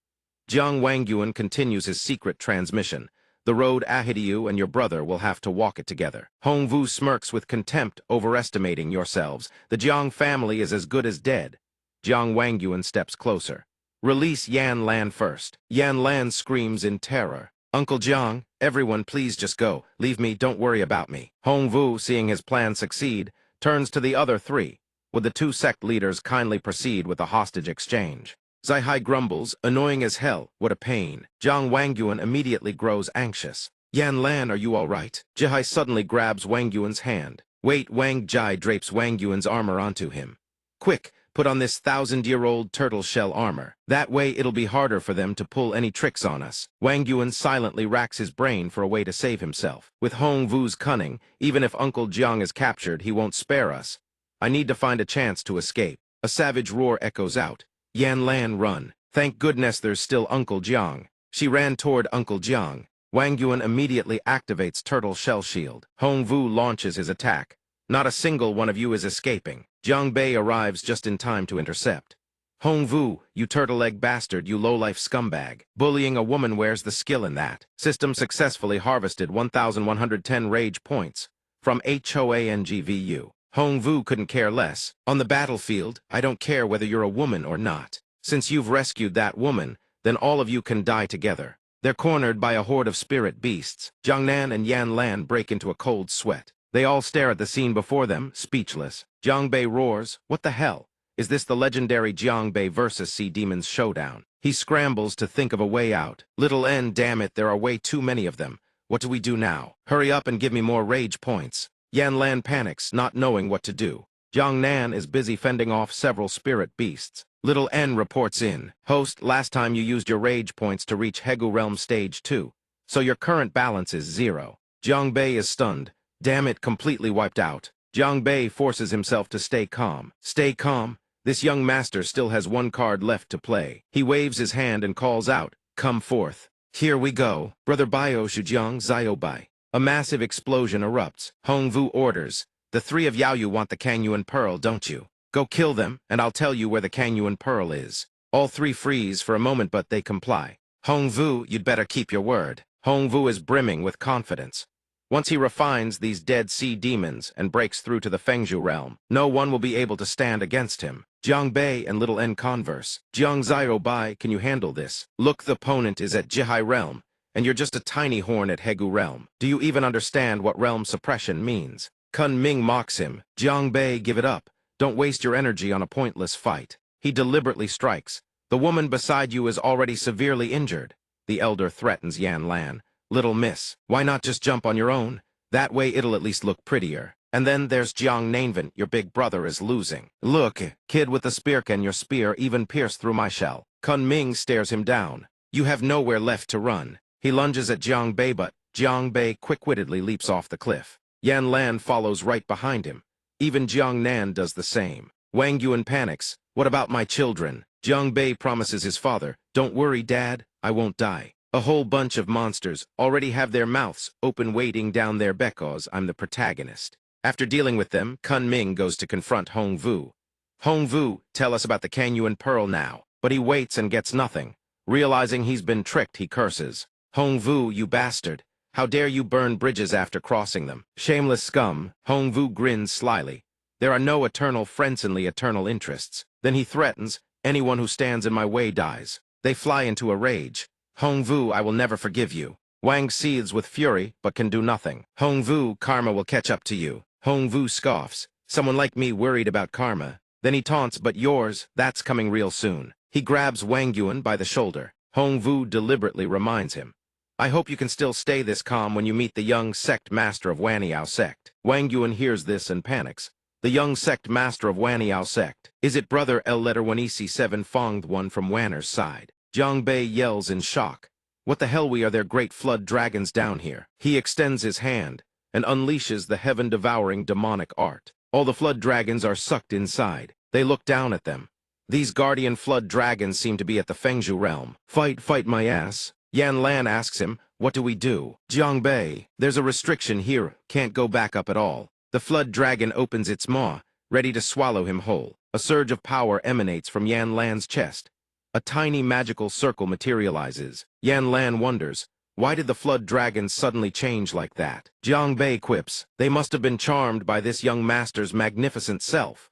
Jiang Wangyuan continues his secret transmission. The road ahead of you and your brother will have to walk it together. Hong Vu smirks with contempt, overestimating yourselves. The Jiang family is as good as dead. Jiang Wangyuan steps closer. Release Yan Lan first. Yan Lan screams in terror. Uncle Jiang, everyone please just go. Leave me, don't worry about me. Hong Vu, seeing his plan succeed, turns to the other three. Would the two sect leaders kindly proceed with the hostage exchange? Zaihai grumbles, annoying as hell, what a pain. Jiang Wangyuan immediately grows anxious. Yan Lan, are you all right? Jihai suddenly grabs Wangyuan's hand. Wait, Wang Jai drapes Wangyuan's armor onto him. Quick, put on this 1,000-year-old turtle shell armor. That way it'll be harder for them to pull any tricks on us. Wangyuan silently racks his brain for a way to save himself. With Hong Vu's cunning, even if Uncle Jiang is captured, he won't spare us. I need to find a chance to escape. A savage roar echoes out. Yan Lan, run. Thank goodness there's still Uncle Jiang. She ran toward Uncle Jiang. Wangyuan immediately activates Turtle Shell Shield. Hong Vu launches his attack. Not a single one of you is escaping. Jiang Bei arrives just in time to intercept. Hong Vu, you turtle-egg bastard, you low-life scumbag. Bullying a woman, where's the skill in that? System successfully harvested 1,110 rage points from HOANGVU. Hong Vu couldn't care less. On the battlefield, I don't care whether you're a woman or not. Since you've rescued that woman, then all of you can die together. They're cornered by a horde of spirit beasts. Jiangnan and Yan Lan break into a cold sweat. They all stare at the scene before them, speechless. Jiang Bei roars, what the hell? Is this the legendary Jiang Bei versus Sea Demons showdown? He scrambles to think of a way out. Little N, damn it, there are way too many of them. What do we do now? Hurry up and give me more rage points. Yan Lan panics, not knowing what to do. Jiang Nan is busy fending off several spirit beasts. Little N reports in. Host, last time you used your rage points to reach Hegu Realm Stage 2, so your current balance is 0. Jiang Bei is stunned. Damn it, completely wiped out. Jiang Bei forces himself to stay calm. Stay calm? This young master still has one card left to play. He waves his hand and calls out, come forth. Here we go. Brother Bio Shujiang Ziobai. A massive explosion erupts. Hong Vu orders, the three of Yaoyu want the Kangyuan Pearl, don't you? Go kill them, and I'll tell you where the Kangyuan Pearl is. All three freeze for a moment, but they comply. Hong Vu, you'd better keep your word. Hong Vu is brimming with confidence. Once he refines these dead sea demons and breaks through to the Fengzhu realm, no one will be able to stand against him. Jiang Bei and Little N converse. Jiang Ziobai, can you handle this? Look, the opponent is at Jihai realm, and you're just a tiny horn at Hegu realm. Do you even understand what realm suppression means? Kun Ming mocks him. Jiang Bei, give it up. Don't waste your energy on a pointless fight. He deliberately strikes. The woman beside you is already severely injured. The elder threatens Yan Lan. Little miss, why not just jump on your own? That way it'll at least look prettier. And then there's Jiang Nanvan, your big brother is losing. Look, kid with the spear, can your spear even pierce through my shell? Kun Ming stares him down. You have nowhere left to run. He lunges at Jiang Bei, but Jiang Bei quick-wittedly leaps off the cliff. Yan Lan follows right behind him. Even Jiang Nan does the same. Wang Yuan panics. What about my children? Jiang Bei promises his father, don't worry, Dad, I won't die. A whole bunch of monsters already have their mouths open waiting down there because I'm the protagonist. After dealing with them, Kun Ming goes to confront Hong Vu. Hong Vu, tell us about the Kang Yuan Pearl now. But he waits and gets nothing. Realizing he's been tricked, he curses. Hong Vu, you bastard. How dare you burn bridges after crossing them? Shameless scum. Hong Vu grins slyly. There are no eternal friends and eternal interests. Then he threatens, anyone who stands in my way dies. They fly into a rage. Hong Vu, I will never forgive you. Wang seethes with fury, but can do nothing. Hong Vu, karma will catch up to you. Hong Vu scoffs. Someone like me worried about karma. Then he taunts, but yours, that's coming real soon. He grabs Wang Yuan by the shoulder. Hong Vu deliberately reminds him. I hope you can still stay this calm when you meet the young sect master of Waniao sect. Wang Yuan hears this and panics. The young sect master of Waniao sect. Is it brother L letter 1EC7 Fonged one from Wanner's side? Jiang Bei yells in shock. What the hell, we are their great flood dragons down here. He extends his hand and unleashes the heaven-devouring demonic art. All the flood dragons are sucked inside. They look down at them. These guardian flood dragons seem to be at the Fengzhu realm. Fight my ass. Yan Lan asks him, what do we do? Jiang Bei, there's a restriction here, can't go back up at all. The flood dragon opens its maw, ready to swallow him whole. A surge of power emanates from Yan Lan's chest. A tiny magical circle materializes. Yan Lan wonders, why did the flood dragons suddenly change like that? Jiang Bei quips, they must have been charmed by this young master's magnificent self.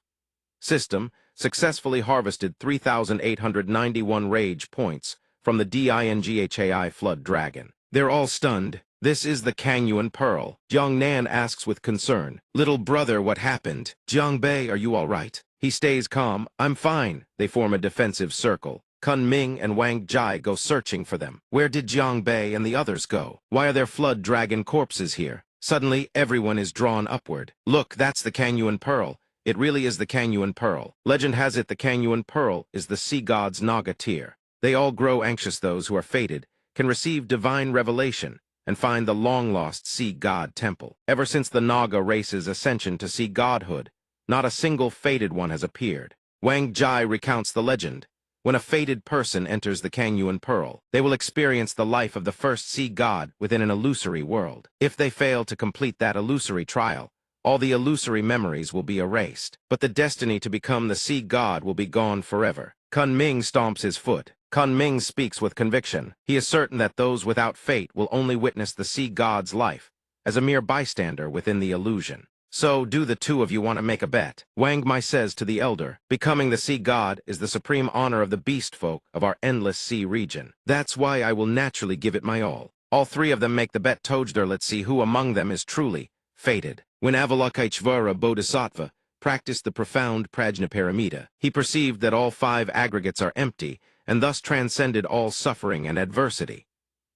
System, successfully harvested 3,891 rage points from the Dinghai flood dragon. They're all stunned. This is the Kang Yuan Pearl. Jiang Nan asks with concern, little brother, what happened? Jiang Bei, are you all right? He stays calm. I'm fine. They form a defensive circle. Kun Ming and Wang Jai go searching for them. Where did Jiang Bei and the others go? Why are there flood dragon corpses here? Suddenly, everyone is drawn upward. Look, that's the Kang Yuan Pearl. It really is the Kang Yuan Pearl. Legend has it the Kang Yuan Pearl is the sea god's Naga tear. They all grow anxious. Those who are fated can receive divine revelation and find the long-lost sea god temple. Ever since the Naga race's ascension to sea godhood, not a single fated one has appeared. Wang Jai recounts the legend. When a fated person enters the Kang Yuan Pearl, they will experience the life of the first sea god within an illusory world. If they fail to complete that illusory trial, all the illusory memories will be erased. But the destiny to become the sea god will be gone forever. Kun Ming stomps his foot. Kun Ming speaks with conviction. He is certain that those without fate will only witness the sea god's life as a mere bystander within the illusion. So, do the two of you want to make a bet? Wang Mai says to the elder, becoming the sea god is the supreme honor of the beast folk of our endless sea region. That's why I will naturally give it my all. All three of them make the bet. Tojdar, let's see who among them is truly fated. When Avalokiteshvara Bodhisattva practiced the profound Prajnaparamita, he perceived that all five aggregates are empty and thus transcended all suffering and adversity.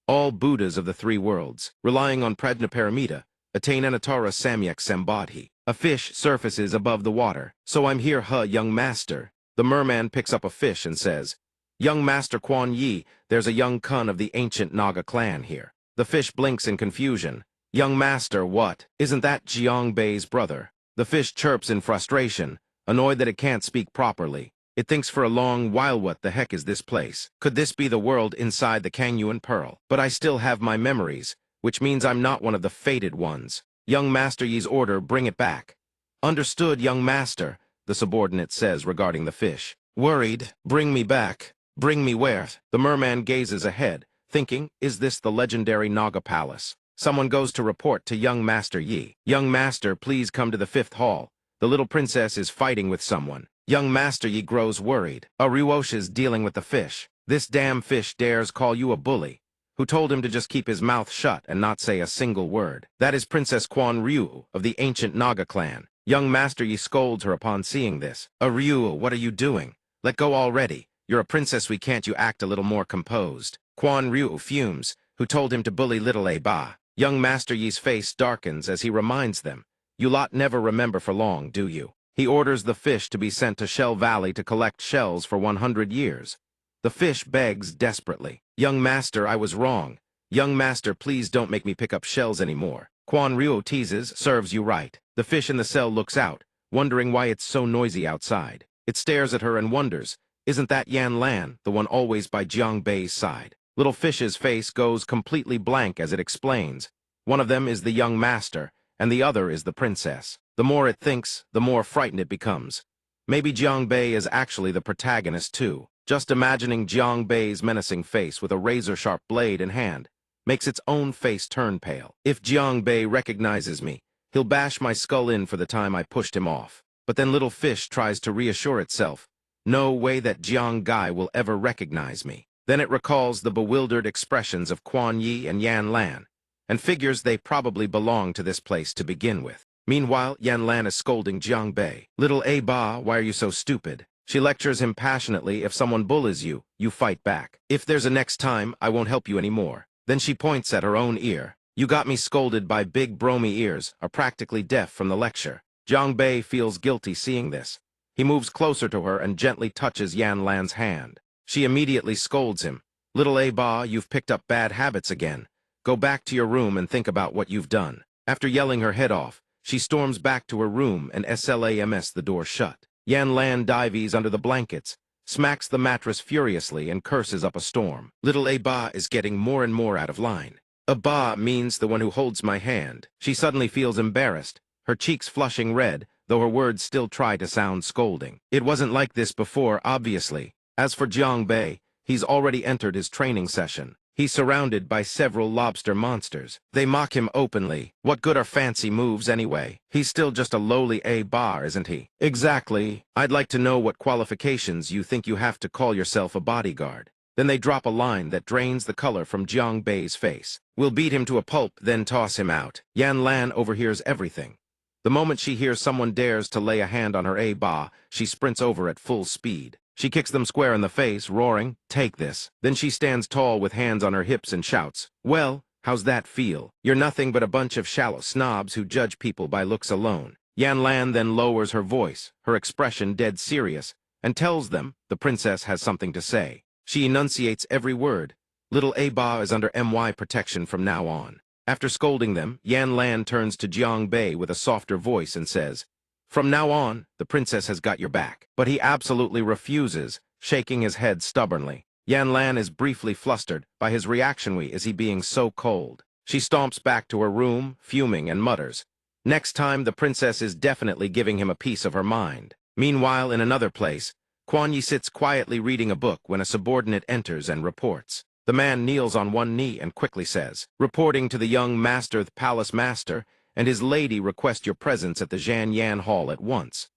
All Buddhas of the three worlds, relying on Prajnaparamita, attain Anatara Samyak Sambodhi. A fish surfaces above the water. So I'm here, young master. The merman picks up a fish and says, young master Quan Yi, there's a young Kun of the ancient Naga clan here. The fish blinks in confusion. Young master, what? Isn't that Jiang Bei's brother? The fish chirps in frustration, annoyed that it can't speak properly. It thinks for a long while, what the heck is this place? Could this be the world inside the Kang Yuan Pearl? But I still have my memories, which means I'm not one of the fated ones. Young Master Yi's order, bring it back. Understood, young master, the subordinate says regarding the fish. Worried, bring me back. Bring me where? The merman gazes ahead, thinking, is this the legendary Naga Palace? Someone goes to report to young Master Yi. Young master, please come to the 5th hall. The little princess is fighting with someone. Young Master Yi grows worried. Ryuosh is dealing with the fish. This damn fish dares call you a bully. Who told him to just keep his mouth shut and not say a single word? That is Princess Quan Ryu of the ancient Naga clan. Young Master Yi scolds her upon seeing this. Ryu, what are you doing? Let go already. You're a princess, we can't you act a little more composed. Quan Ryu fumes, who told him to bully little Ba. Young Master Yi's face darkens as he reminds them. You lot never remember for long, do you? He orders the fish to be sent to Shell Valley to collect shells for 100 years. The fish begs desperately. Young Master, I was wrong. Young Master, please don't make me pick up shells anymore. Quan Ryu teases, serves you right. The fish in the cell looks out, wondering why it's so noisy outside. It stares at her and wonders, isn't that Yan Lan, the one always by Jiang Bei's side? Little Fish's face goes completely blank as it explains. One of them is the young master, and the other is the princess. The more it thinks, the more frightened it becomes. Maybe Jiang Bei is actually the protagonist too. Just imagining Jiang Bei's menacing face with a razor-sharp blade in hand makes its own face turn pale. If Jiang Bei recognizes me, he'll bash my skull in for the time I pushed him off. But then Little Fish tries to reassure itself. No way that Jiang Gai will ever recognize me. Then it recalls the bewildered expressions of Quan Yi and Yan Lan, and figures they probably belong to this place to begin with. Meanwhile, Yan Lan is scolding Jiang Bei. Little Ba, why are you so stupid? She lectures him passionately. If someone bullies you, you fight back. If there's a next time, I won't help you anymore. Then she points at her own ear. You got me scolded by big bromy ears, are practically deaf from the lecture. Jiang Bei feels guilty seeing this. He moves closer to her and gently touches Yan Lan's hand. She immediately scolds him. Little Ba, you've picked up bad habits again. Go back to your room and think about what you've done. After yelling her head off, she storms back to her room and slams the door shut. Yan Lan dives under the blankets, smacks the mattress furiously and curses up a storm. Little Ba is getting more and more out of line. Ba means the one who holds my hand. She suddenly feels embarrassed, her cheeks flushing red, though her words still try to sound scolding. It wasn't like this before, obviously. As for Jiang Bei, he's already entered his training session. He's surrounded by several lobster monsters. They mock him openly. What good are fancy moves anyway? He's still just a lowly A-bar, isn't he? Exactly. I'd like to know what qualifications you think you have to call yourself a bodyguard. Then they drop a line that drains the color from Jiang Bei's face. We'll beat him to a pulp, then toss him out. Yan Lan overhears everything. The moment she hears someone dares to lay a hand on her A-ba, she sprints over at full speed. She kicks them square in the face, roaring, "Take this." Then she stands tall with hands on her hips and shouts, "Well, how's that feel? You're nothing but a bunch of shallow snobs who judge people by looks alone." Yan Lan then lowers her voice, her expression dead serious, and tells them the princess has something to say. She enunciates every word. Little Ba is under MY protection from now on. After scolding them, Yan Lan turns to Jiang Bei with a softer voice and says, "From now on, the princess has got your back." But he absolutely refuses, shaking his head stubbornly. Yan Lan is briefly flustered by his reaction. Is he being so cold? She stomps back to her room, fuming, and mutters, "Next time, the princess is definitely giving him a piece of her mind." Meanwhile, in another place, Quan Yi sits quietly reading a book when a subordinate enters and reports. The man kneels on one knee and quickly says, "Reporting to the young master, the palace master, and his lady request your presence at the Zhan Yan Hall at once.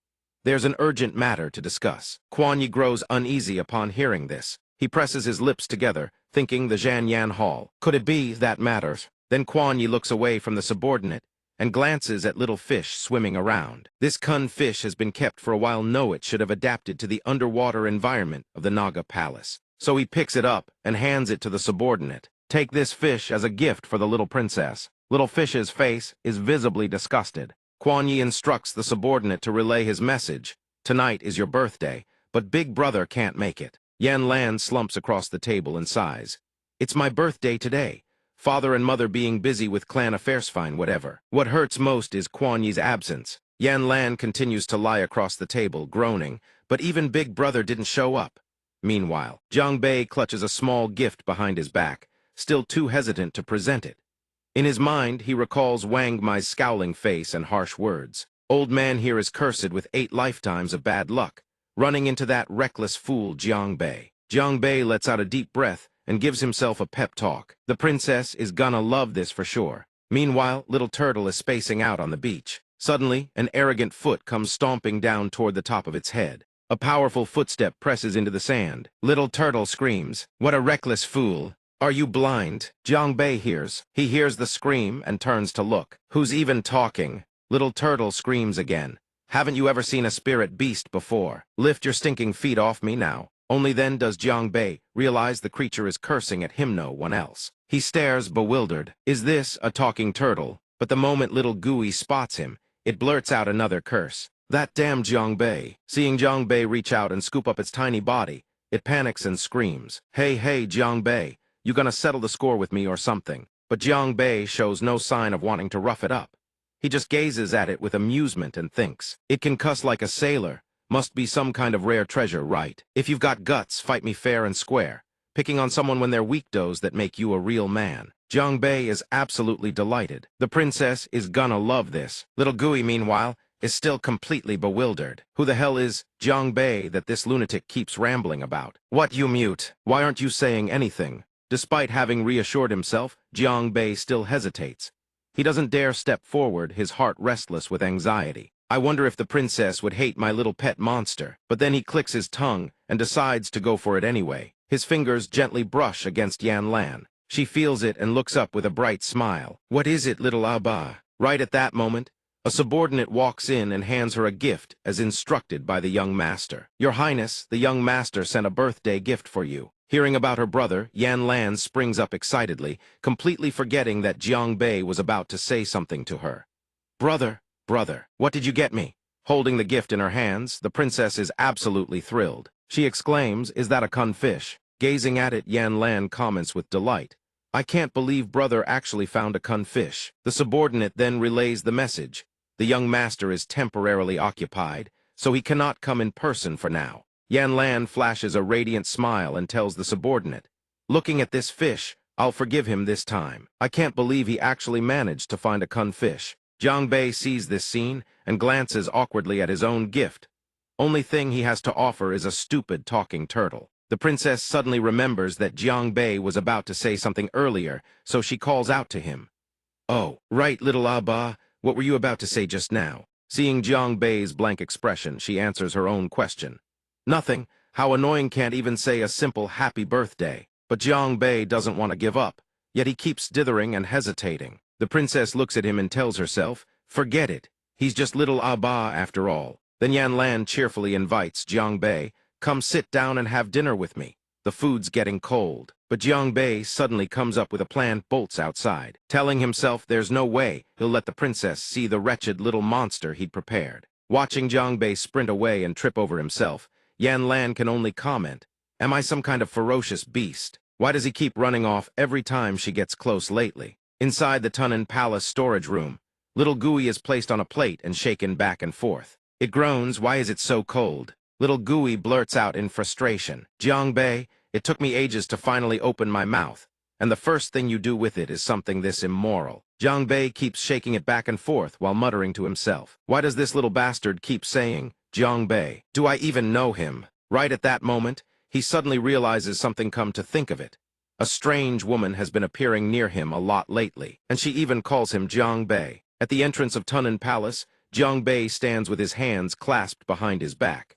There's an urgent matter to discuss." Quan Yi grows uneasy upon hearing this. He presses his lips together, thinking the Zhan Yan Hall. Could it be that matters? Then Quan Yi looks away from the subordinate and glances at little fish swimming around. This kun fish has been kept for a while. It should have adapted to the underwater environment of the Naga Palace. So he picks it up and hands it to the subordinate. "Take this fish as a gift for the little princess." Little Fish's face is visibly disgusted. Quan Yi instructs the subordinate to relay his message. "Tonight is your birthday, but Big Brother can't make it." Yan Lan slumps across the table and sighs. "It's my birthday today. Father and mother being busy with clan affairs, fine, whatever. What hurts most is Quan Yi's absence." Yan Lan continues to lie across the table, groaning, but even Big Brother didn't show up. Meanwhile, Jiang Bei clutches a small gift behind his back, still too hesitant to present it. In his mind, he recalls Wang Mai's scowling face and harsh words. Old man here is cursed with 8 lifetimes of bad luck, running into that reckless fool Jiang Bei. Jiang Bei lets out a deep breath and gives himself a pep talk. The princess is gonna love this for sure. Meanwhile, Little Turtle is spacing out on the beach. Suddenly, an arrogant foot comes stomping down toward the top of its head. A powerful footstep presses into the sand. Little Turtle screams, "What a reckless fool! Are you blind?" Jiang Bei hears. He hears the scream and turns to look. "Who's even talking?" Little Turtle screams again. Haven't you ever seen a spirit beast before? Lift your stinking feet off me now. Only then does Jiang Bei realize the creature is cursing at him, no one else. He stares bewildered. Is this a talking turtle? But the moment little Gui spots him, it blurts out another curse. That damn Jiang Bei. Seeing Jiang Bei reach out and scoop up its tiny body, it panics and screams. Hey, Jiang Bei, you gonna settle the score with me or something? But Jiang Bei shows no sign of wanting to rough it up. He just gazes at it with amusement and thinks, it can cuss like a sailor. Must be some kind of rare treasure, right? If you've got guts, fight me fair and square. Picking on someone when they're weak that make you a real man. Jiang Bei is absolutely delighted. The princess is gonna love this. Little Gui, meanwhile, is still completely bewildered. Who the hell is Jiang Bei that this lunatic keeps rambling about? What, you mute? Why aren't you saying anything? Despite having reassured himself, Jiang Bei still hesitates. He doesn't dare step forward, his heart restless with anxiety. I wonder if the princess would hate my little pet monster. But then he clicks his tongue and decides to go for it anyway. His fingers gently brush against Yan Lan. She feels it and looks up with a bright smile. What is it, little Abba? Right at that moment, a subordinate walks in and hands her a gift as instructed by the young master. Your Highness, the young master sent a birthday gift for you. Hearing about her brother, Yan Lan springs up excitedly, completely forgetting that Jiang Bei was about to say something to her. Brother, what did you get me? Holding the gift in her hands, the princess is absolutely thrilled. She exclaims, is that a cunfish? Gazing at it, Yan Lan comments with delight. I can't believe brother actually found a cunfish. The subordinate then relays the message. The young master is temporarily occupied, so he cannot come in person for now. Yan Lan flashes a radiant smile and tells the subordinate, looking at this fish, I'll forgive him this time. I can't believe he actually managed to find a cunfish. Jiang Bei sees this scene and glances awkwardly at his own gift. Only thing he has to offer is a stupid talking turtle. The princess suddenly remembers that Jiang Bei was about to say something earlier, so she calls out to him. Oh, right, little Abba, what were you about to say just now? Seeing Jiang Bei's blank expression, she answers her own question. Nothing. How annoying, can't even say a simple happy birthday. But Jiang Bei doesn't want to give up, yet he keeps dithering and hesitating. The princess looks at him and tells herself, forget it. He's just little Abba after all. Then Yan Lan cheerfully invites Jiang Bei, come sit down and have dinner with me. The food's getting cold. But Jiang Bei suddenly comes up with a plan, bolts outside, telling himself there's no way he'll let the princess see the wretched little monster he'd prepared. Watching Jiang Bei sprint away and trip over himself, Yan Lan can only comment, am I some kind of ferocious beast? Why does he keep running off every time she gets close lately? Inside the Tunnan Palace storage room, little Gui is placed on a plate and shaken back and forth. It groans, why is it so cold? Little Gui blurts out in frustration, Jiang Bei, it took me ages to finally open my mouth, and the first thing you do with it is something this immoral. Jiang Bei keeps shaking it back and forth while muttering to himself, why does this little bastard keep saying, Jiang Bei, do I even know him? Right at that moment, he suddenly realizes something, come to think of it. A strange woman has been appearing near him a lot lately, and she even calls him Jiang Bei. At the entrance of Tunnan Palace, Jiang Bei stands with his hands clasped behind his back.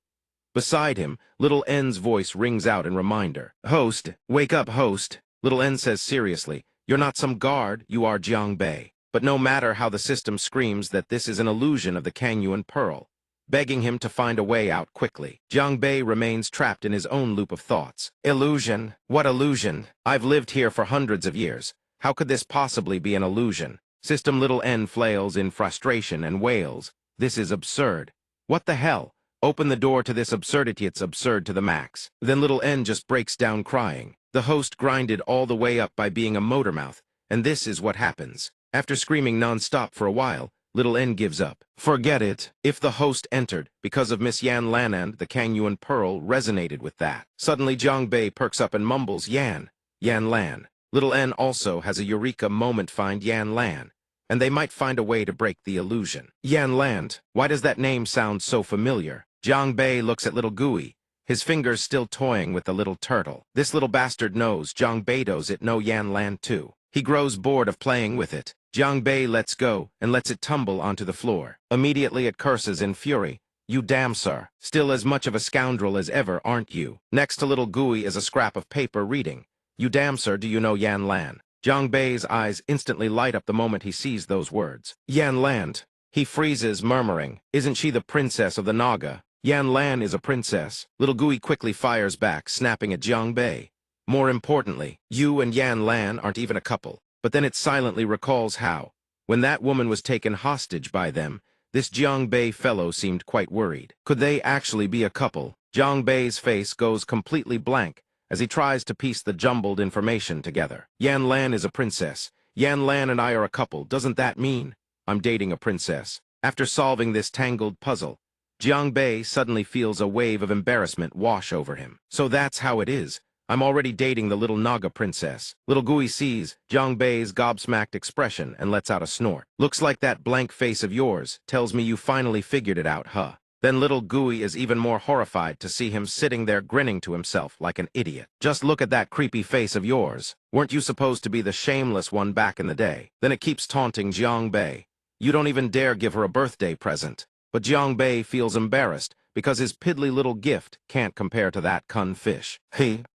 Beside him, little N's voice rings out in reminder. Host, wake up, host. Little N says seriously, you're not some guard, you are Jiang Bei. But no matter how the system screams that this is an illusion of the Kangyuan Pearl, begging him to find a way out quickly. Jiang Bei remains trapped in his own loop of thoughts. Illusion? What illusion? I've lived here for hundreds of years. How could this possibly be an illusion? System little N flails in frustration and wails. This is absurd. What the hell? Open the door to this absurdity, it's absurd to the max. Then little N just breaks down crying. The host grinded all the way up by being a motormouth, and this is what happens. After screaming non-stop for a while, little N gives up. Forget it. If the host entered, because of Miss Yan Lan, and the Kangyuan Pearl resonated with that. Suddenly Jiang Bei perks up and mumbles, Yan Lan. Little N also has a eureka moment, find Yan Lan, and they might find a way to break the illusion. Yan Lan, why does that name sound so familiar? Jiang Bei looks at little Gui, his fingers still toying with the little turtle. This little bastard knows Jiang Bei knows it know Yan Lan too. He grows bored of playing with it. Jiang Bei lets go and lets it tumble onto the floor. Immediately it curses in fury. You damn sir, still as much of a scoundrel as ever, aren't you? Next to little Gui is a scrap of paper reading. You damn sir, do you know Yan Lan? Jiang Bei's eyes instantly light up the moment he sees those words. Yan Lan, He freezes, murmuring, "Isn't she the princess of the Naga? Yan Lan is a princess." Little Gui quickly fires back, snapping at Jiang Bei. "More importantly, you and Yan Lan aren't even a couple." But then it silently recalls how, when that woman was taken hostage by them, this Jiang Bei fellow seemed quite worried. Could they actually be a couple? Jiang Bei's face goes completely blank as he tries to piece the jumbled information together. Yan Lan is a princess. Yan Lan and I are a couple. Doesn't that mean I'm dating a princess? After solving this tangled puzzle, Jiang Bei suddenly feels a wave of embarrassment wash over him. So that's how it is. I'm already dating the little Naga princess. Little Gui sees Jiang Bei's gobsmacked expression and lets out a snort. "Looks like that blank face of yours tells me you finally figured it out, huh?" Then little Gui is even more horrified to see him sitting there grinning to himself like an idiot. "Just look at that creepy face of yours. Weren't you supposed to be the shameless one back in the day?" Then it keeps taunting Jiang Bei. "You don't even dare give her a birthday present." But Jiang Bei feels embarrassed because his piddly little gift can't compare to that cun fish.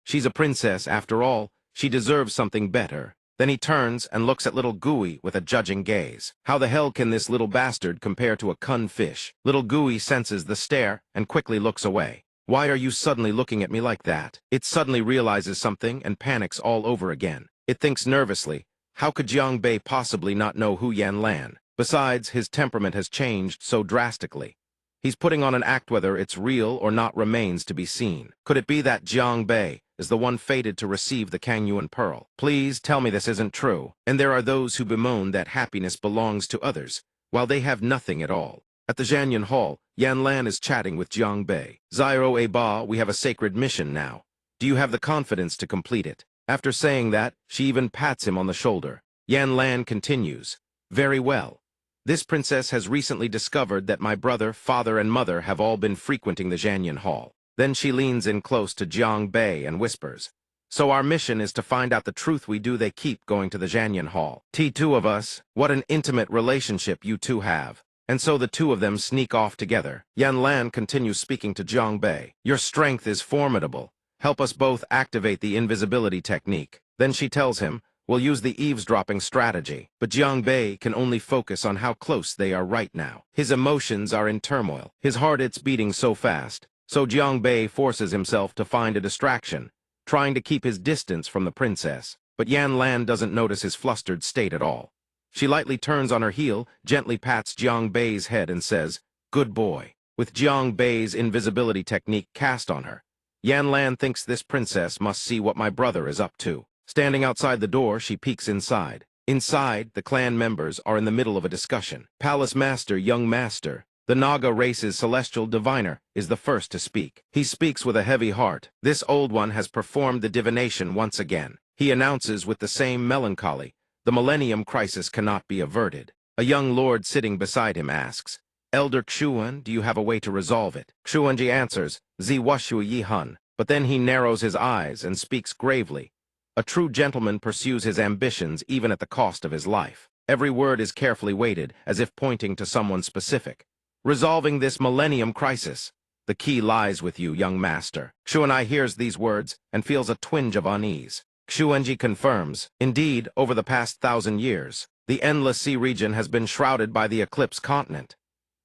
She's a princess after all. She deserves something better. Then he turns and looks at little Gui with a judging gaze. How the hell can this little bastard compare to a cun fish? Little Gui senses the stare and quickly looks away. "Why are you suddenly looking at me like that?" It suddenly realizes something and panics all over again. It thinks nervously, how could Jiang Bei possibly not know who Yan Lan? Besides, his temperament has changed so drastically. He's putting on an act whether it's real or not remains to be seen. Could it be that Jiang Bei is the one fated to receive the Kangyuan pearl? Please tell me this isn't true. And there are those who bemoan that happiness belongs to others, while they have nothing at all. At the Zhanyan Hall, Yan Lan is chatting with Jiang Bei. "Zyro A Ba, we have a sacred mission now. Do you have the confidence to complete it?" After saying that, she even pats him on the shoulder. Yan Lan continues, "Very well. This princess has recently discovered that my brother, father, and mother have all been frequenting the Zhanyan Hall." Then she leans in close to Jiang Bei and whispers, "So our mission is to find out the truth. We do they keep going to the Zhanyan Hall. T2 of us, what an intimate relationship you two have." And so the two of them sneak off together. Yan Lan continues speaking to Jiang Bei. "Your strength is formidable. Help us both activate the invisibility technique." Then she tells him, "We'll use the eavesdropping strategy." But Jiang Bei can only focus on how close they are right now. His emotions are in turmoil. His heart is beating so fast. So Jiang Bei forces himself to find a distraction, trying to keep his distance from the princess. But Yan Lan doesn't notice his flustered state at all. She lightly turns on her heel, gently pats Jiang Bei's head and says, "Good boy." With Jiang Bei's invisibility technique cast on her, Yan Lan thinks this princess must see what my brother is up to. Standing outside the door, she peeks inside. Inside, the clan members are in the middle of a discussion. Palace Master, Young Master, the Naga race's celestial diviner, is the first to speak. He speaks with a heavy heart. This old one has performed the divination once again. He announces with the same melancholy, the millennium crisis cannot be averted. A young lord sitting beside him asks, "Elder Xuan, do you have a way to resolve it?" Xuanji answers, "Zi washu yi hun," but then he narrows his eyes and speaks gravely. A true gentleman pursues his ambitions even at the cost of his life. Every word is carefully weighted, as if pointing to someone specific. "Resolving this millennium crisis. The key lies with you, young master." Xuanai hears these words and feels a twinge of unease. Xuanji confirms, indeed, over the past 1,000 years, the endless sea region has been shrouded by the eclipse continent.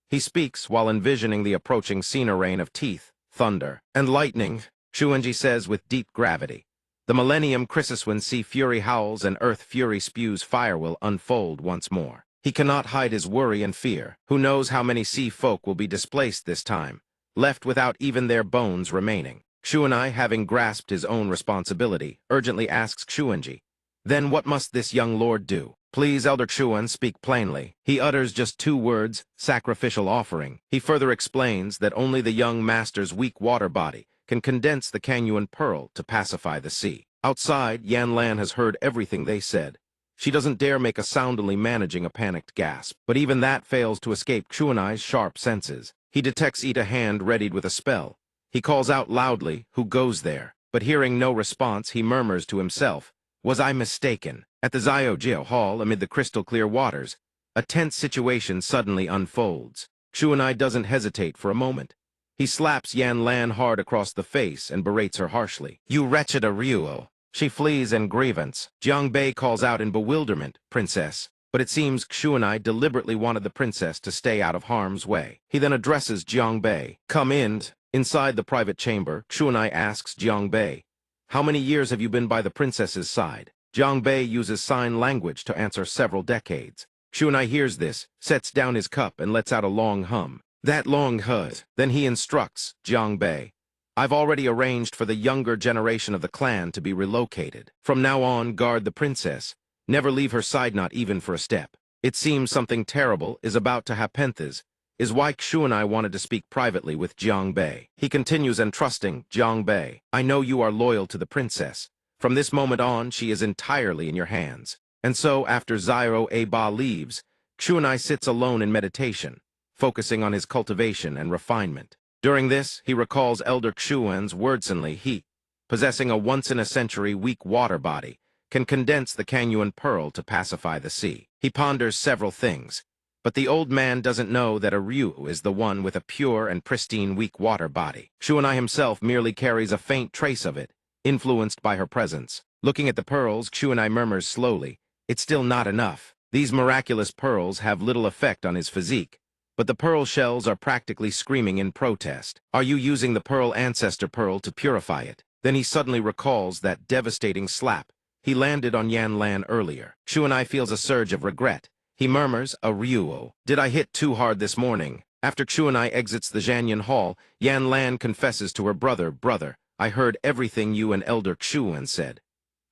He speaks while envisioning the approaching Sina rain of teeth, thunder, and lightning. Xuanji says with deep gravity, "The millennium crisis when sea fury howls and earth fury spews fire will unfold once more." He cannot hide his worry and fear. Who knows how many sea folk will be displaced this time, left without even their bones remaining. Xuanai, having grasped his own responsibility, urgently asks Xuanji, "Then what must this young lord do?" "Please, Elder Xuan, speak plainly." He utters just 2 words, "sacrificial offering." He further explains that only the young master's weak water body can condense the Kangyuan pearl to pacify the sea. Outside, Yan Lan has heard everything they said. She doesn't dare make a sound, only managing a panicked gasp. But even that fails to escape Xuanai's sharp senses. He detects a hand readied with a spell. He calls out loudly, "Who goes there?" But hearing no response, he murmurs to himself, "Was I mistaken?" At the Zyojio Hall, amid the crystal-clear waters, a tense situation suddenly unfolds. Xuanai doesn't hesitate for a moment. He slaps Yan Lan hard across the face and berates her harshly. "You wretched Aryuo." She flees in grievance. Jiang Bei calls out in bewilderment, "Princess, but it seems Xuanai deliberately wanted the princess to stay out of harm's way. He then addresses Jiangbei. Come in. Inside the private chamber, Xuanai asks Jiangbei, "How many years have you been by the princess's side?" Jiangbei uses sign language to answer several decades. Xuanai hears this, sets down his cup, and lets out a long hum. That long huzz. Then he instructs Jiangbei, "I've already arranged for the younger generation of the clan to be relocated. From now on, guard the princess. Never leave her side, not even for a step." It seems something terrible is about to happen. This is why Xuanai wanted to speak privately with Jiangbei. He continues entrusting Jiangbei, "I know you are loyal to the princess. From this moment on, she is entirely in your hands." And so, after Zyro Ba leaves, Xuanai sits alone in meditation, focusing on his cultivation and refinement. During this, he recalls Elder Xuan's wordsonly he, possessing a once-in-a-century weak water body, can condense the Kanyuan pearl to pacify the sea. He ponders several things, but the old man doesn't know that a Ryu is the one with a pure and pristine weak water body. Xuanai himself merely carries a faint trace of it, influenced by her presence. Looking at the pearls, Xuanai murmurs slowly, "It's still not enough." These miraculous pearls have little effect on his physique, but the pearl shells are practically screaming in protest. "Are you using the pearl ancestor pearl to purify it?" Then he suddenly recalls that devastating slap he landed on Yan Lan earlier. Xuanai feels a surge of regret. He murmurs, "A Ryuo. Did I hit too hard this morning?" After Xuanai exits the Zhanyan Hall, Yan Lan confesses to her brother, "Brother, I heard everything you and Elder Xuan said.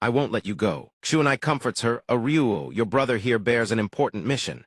I won't let you go." Xuanai comforts her, "A Ryuo, your brother here bears an important mission."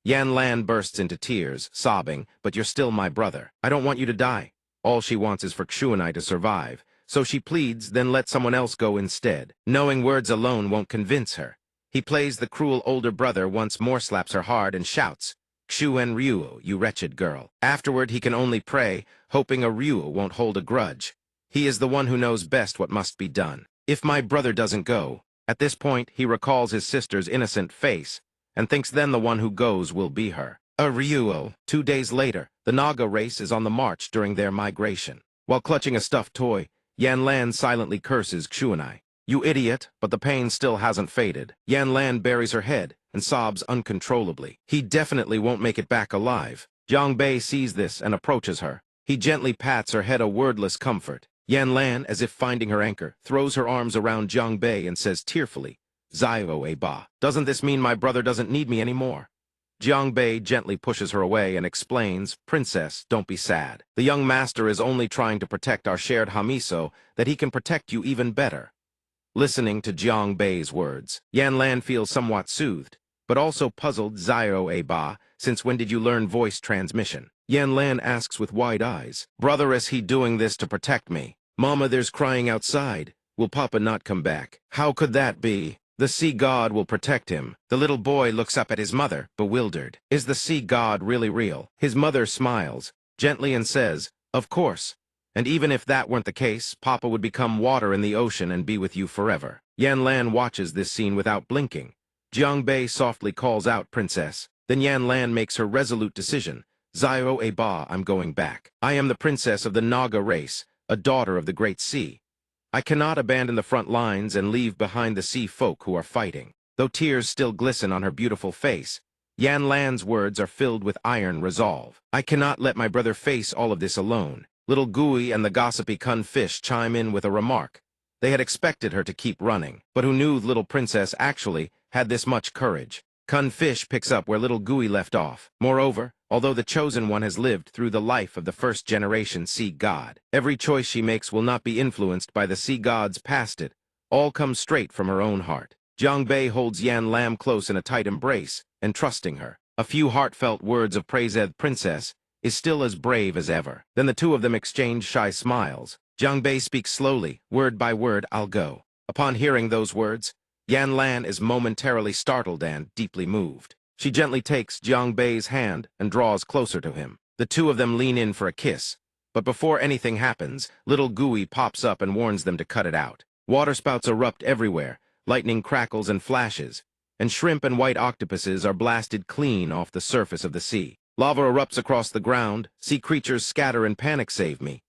Yan Lan bursts into tears, sobbing, "But you're still my brother. I don't want you to die." All she wants is for Xuanai to survive, so she pleads, "Then let someone else go instead." Knowing words alone won't convince her, he plays the cruel older brother, once more slaps her hard and shouts, "Xuan Ryuo, you wretched girl." Afterward, he can only pray, hoping a Ryuo won't hold a grudge. He is the one who knows best what must be done. "If my brother doesn't go." At this point, he recalls his sister's innocent face, and thinks then the one who goes will be her. A Ryuo. 2 days later, the Naga race is on the march during their migration. While clutching a stuffed toy, Yan Lan silently curses Xuanai. "You idiot," but the pain still hasn't faded. Yan Lan buries her head and sobs uncontrollably. He definitely won't make it back alive. Jiangbei sees this and approaches her. He gently pats her head, a wordless comfort. Yan Lan, as if finding her anchor, throws her arms around Jiangbei and says tearfully, "Zyro Ba. Doesn't this mean my brother doesn't need me anymore?" Jiangbei gently pushes her away and explains, "Princess, don't be sad. The young master is only trying to protect our shared Hami so that he can protect you even better." Listening to Jiangbei's words, Yan Lan feels somewhat soothed, but also puzzled. "Zyro Ba, since when did you learn voice transmission?" Yan Lan asks with wide eyes, "Brother, is he doing this to protect me?" "Mama, there's crying outside. Will Papa not come back?" "How could that be?" "The sea god will protect him." The little boy looks up at his mother, bewildered. Is the sea god really real? His mother smiles gently and says, "Of course. And even if that weren't the case, Papa would become water in the ocean and be with you forever." Yan Lan watches this scene without blinking. Jiangbei softly calls out, "Princess." Then Yan Lan makes her resolute decision. "Zyro Ba, I'm going back. I am the princess of the Naga race, a daughter of the great sea. I cannot abandon the front lines and leave behind the sea folk who are fighting." Though tears still glisten on her beautiful face, Yan Lan's words are filled with iron resolve. "I cannot let my brother face all of this alone." Little Gui and the gossipy Kun Fish chime in with a remark. They had expected her to keep running, but who knew little princess actually had this much courage? Kun Fish picks up where little Gui left off. Moreover, although the chosen one has lived through the life of the first-generation sea god, every choice she makes will not be influenced by the sea gods past it. All comes straight from her own heart. Jiangbei holds Yan Lam close in a tight embrace, entrusting her. A few heartfelt words of praise. The princess is still as brave as ever. Then the two of them exchange shy smiles. Jiangbei speaks slowly, word by word, "I'll go." Upon hearing those words, Yan Lan is momentarily startled and deeply moved. She gently takes Jiangbei's hand and draws closer to him. The two of them lean in for a kiss, but before anything happens, little Gui pops up and warns them to cut it out. Waterspouts erupt everywhere, lightning crackles and flashes, and shrimp and white octopuses are blasted clean off the surface of the sea. Lava erupts across the ground, sea creatures scatter in panic. "Save me."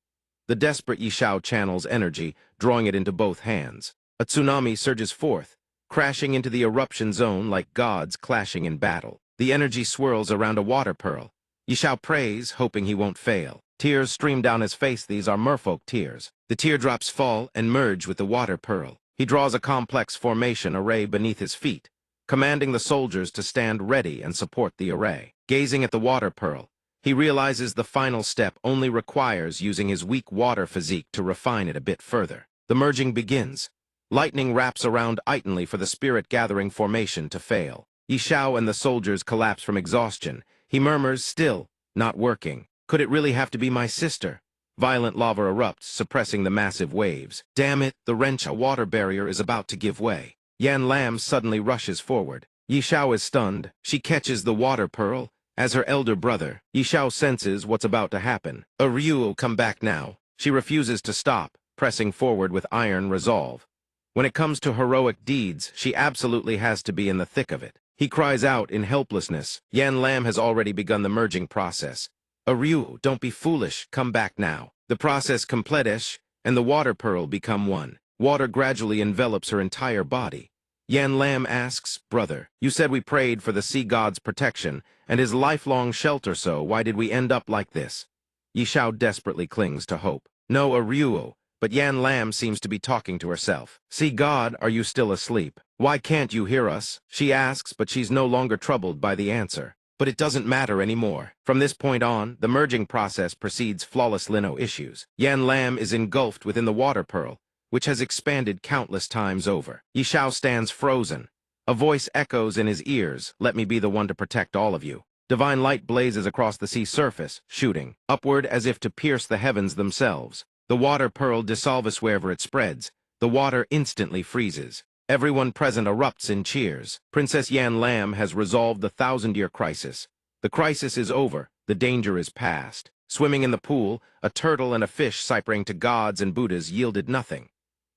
The desperate Yishao channels energy, drawing it into both hands. A tsunami surges forth, crashing into the eruption zone like gods clashing in battle. The energy swirls around a water pearl. Yishao prays, hoping he won't fail. Tears stream down his face. These are merfolk tears. The teardrops fall and merge with the water pearl. He draws a complex formation array beneath his feet, commanding the soldiers to stand ready and support the array. Gazing at the water pearl, he realizes the final step only requires using his weak water physique to refine it a bit further. The merging begins. Lightning wraps around Itonly for the spirit-gathering formation to fail. Yishao and the soldiers collapse from exhaustion. He murmurs, still not working. Could it really have to be my sister? Violent lava erupts, suppressing the massive waves. Damn it, the Rencha water barrier is about to give way. Yan Lam suddenly rushes forward. Yishao is stunned. She catches the water pearl. As her elder brother, Yishao senses what's about to happen. Ryu, come back now. She refuses to stop, pressing forward with iron resolve. When it comes to heroic deeds, she absolutely has to be in the thick of it. He cries out in helplessness. Yan Lam has already begun the merging process. Ryu, don't be foolish, come back now. The process completes, and the water pearl become one. Water gradually envelops her entire body. Yan Lam asks, brother, you said we prayed for the sea god's protection and his lifelong shelter, so why did we end up like this? Yishao desperately clings to hope. No, Ryu, but Yan Lam seems to be talking to herself. Sea god, are you still asleep? Why can't you hear us? She asks, but she's no longer troubled by the answer. But it doesn't matter anymore. From this point on, the merging process proceeds flawlessly, no issues. Yan Lam is engulfed within the water pearl, which has expanded countless times over. Yishao stands frozen. A voice echoes in his ears, let me be the one to protect all of you. Divine light blazes across the sea surface, shooting upward as if to pierce the heavens themselves. The water pearl dissolves wherever it spreads. The water instantly freezes. Everyone present erupts in cheers. Princess Yan Lam has resolved the 1,000-year crisis. The crisis is over. The danger is past. Swimming in the pool, a turtle and a fish ciphering to gods and Buddhas yielded nothing.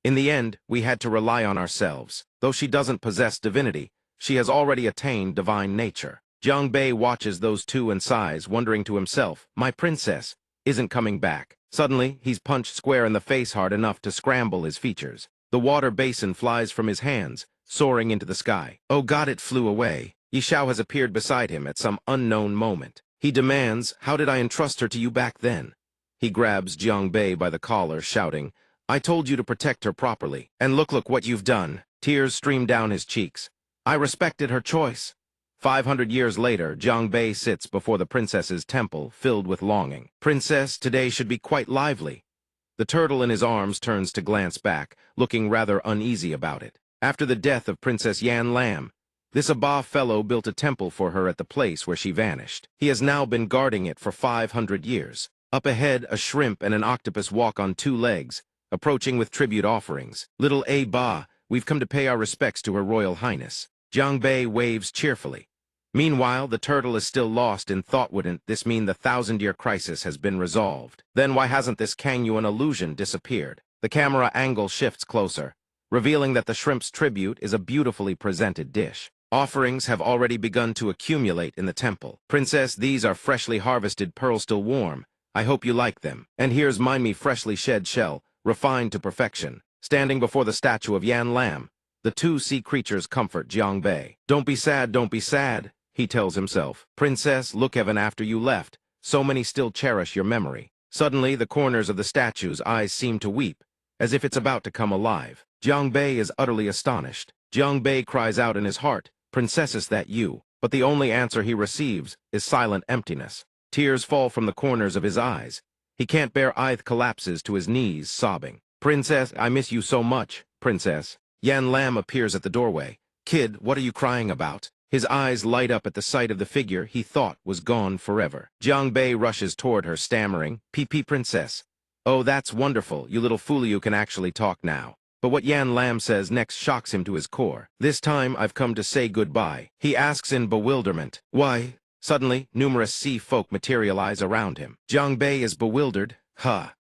In the end, we had to rely on ourselves. Though she doesn't possess divinity, she has already attained divine nature. Jiang Bei watches those two and sighs, wondering to himself, my princess isn't coming back. Suddenly, he's punched square in the face hard enough to scramble his features. The water basin flies from his hands, soaring into the sky. Oh God, it flew away. Yishao has appeared beside him at some unknown moment. He demands, how did I entrust her to you back then? He grabs Jiang Bei by the collar, shouting, I told you to protect her properly, and look what you've done. Tears stream down his cheeks. I respected her choice. 500 years later, Jiang Bei sits before the princess's temple, filled with longing. Princess, today should be quite lively. The turtle in his arms turns to glance back, looking rather uneasy about it. After the death of Princess Yan Lam, this Abba fellow built a temple for her at the place where she vanished. He has now been guarding it for 500 years. Up ahead, a shrimp and an octopus walk on 2 legs, approaching with tribute offerings. Little Abba, we've come to pay our respects to Her Royal Highness. Jiang Bei waves cheerfully. Meanwhile, the turtle is still lost in thought. Wouldn't this mean the 1,000-year crisis has been resolved? Then why hasn't this Kangyuan illusion disappeared? The camera angle shifts closer, revealing that the shrimp's tribute is a beautifully presented dish. Offerings have already begun to accumulate in the temple. Princess, these are freshly harvested pearls, still warm. I hope you like them. And here's mine, freshly shed shell, refined to perfection. Standing before the statue of Yan Lam, the 2 sea creatures comfort Jiang Bei. Don't be sad, he tells himself. Princess, look, even after you left, so many still cherish your memory. Suddenly, the corners of the statue's eyes seem to weep, as if it's about to come alive. Jiang Bei is utterly astonished. Jiang Bei cries out in his heart, Princess, is that you? But the only answer he receives is silent emptiness. Tears fall from the corners of his eyes. He can't bear it, collapses to his knees, sobbing. Princess, I miss you so much, Princess. Yan Lam appears at the doorway. Kid, what are you crying about? His eyes light up at the sight of the figure he thought was gone forever. Jiang Bei rushes toward her, stammering, PP Princess. Oh, that's wonderful, you little fool, you can actually talk now. But what Yan Lam says next shocks him to his core. This time I've come to say goodbye. He asks in bewilderment. Why? Suddenly, numerous sea folk materialize around him. Jiang Bei is bewildered.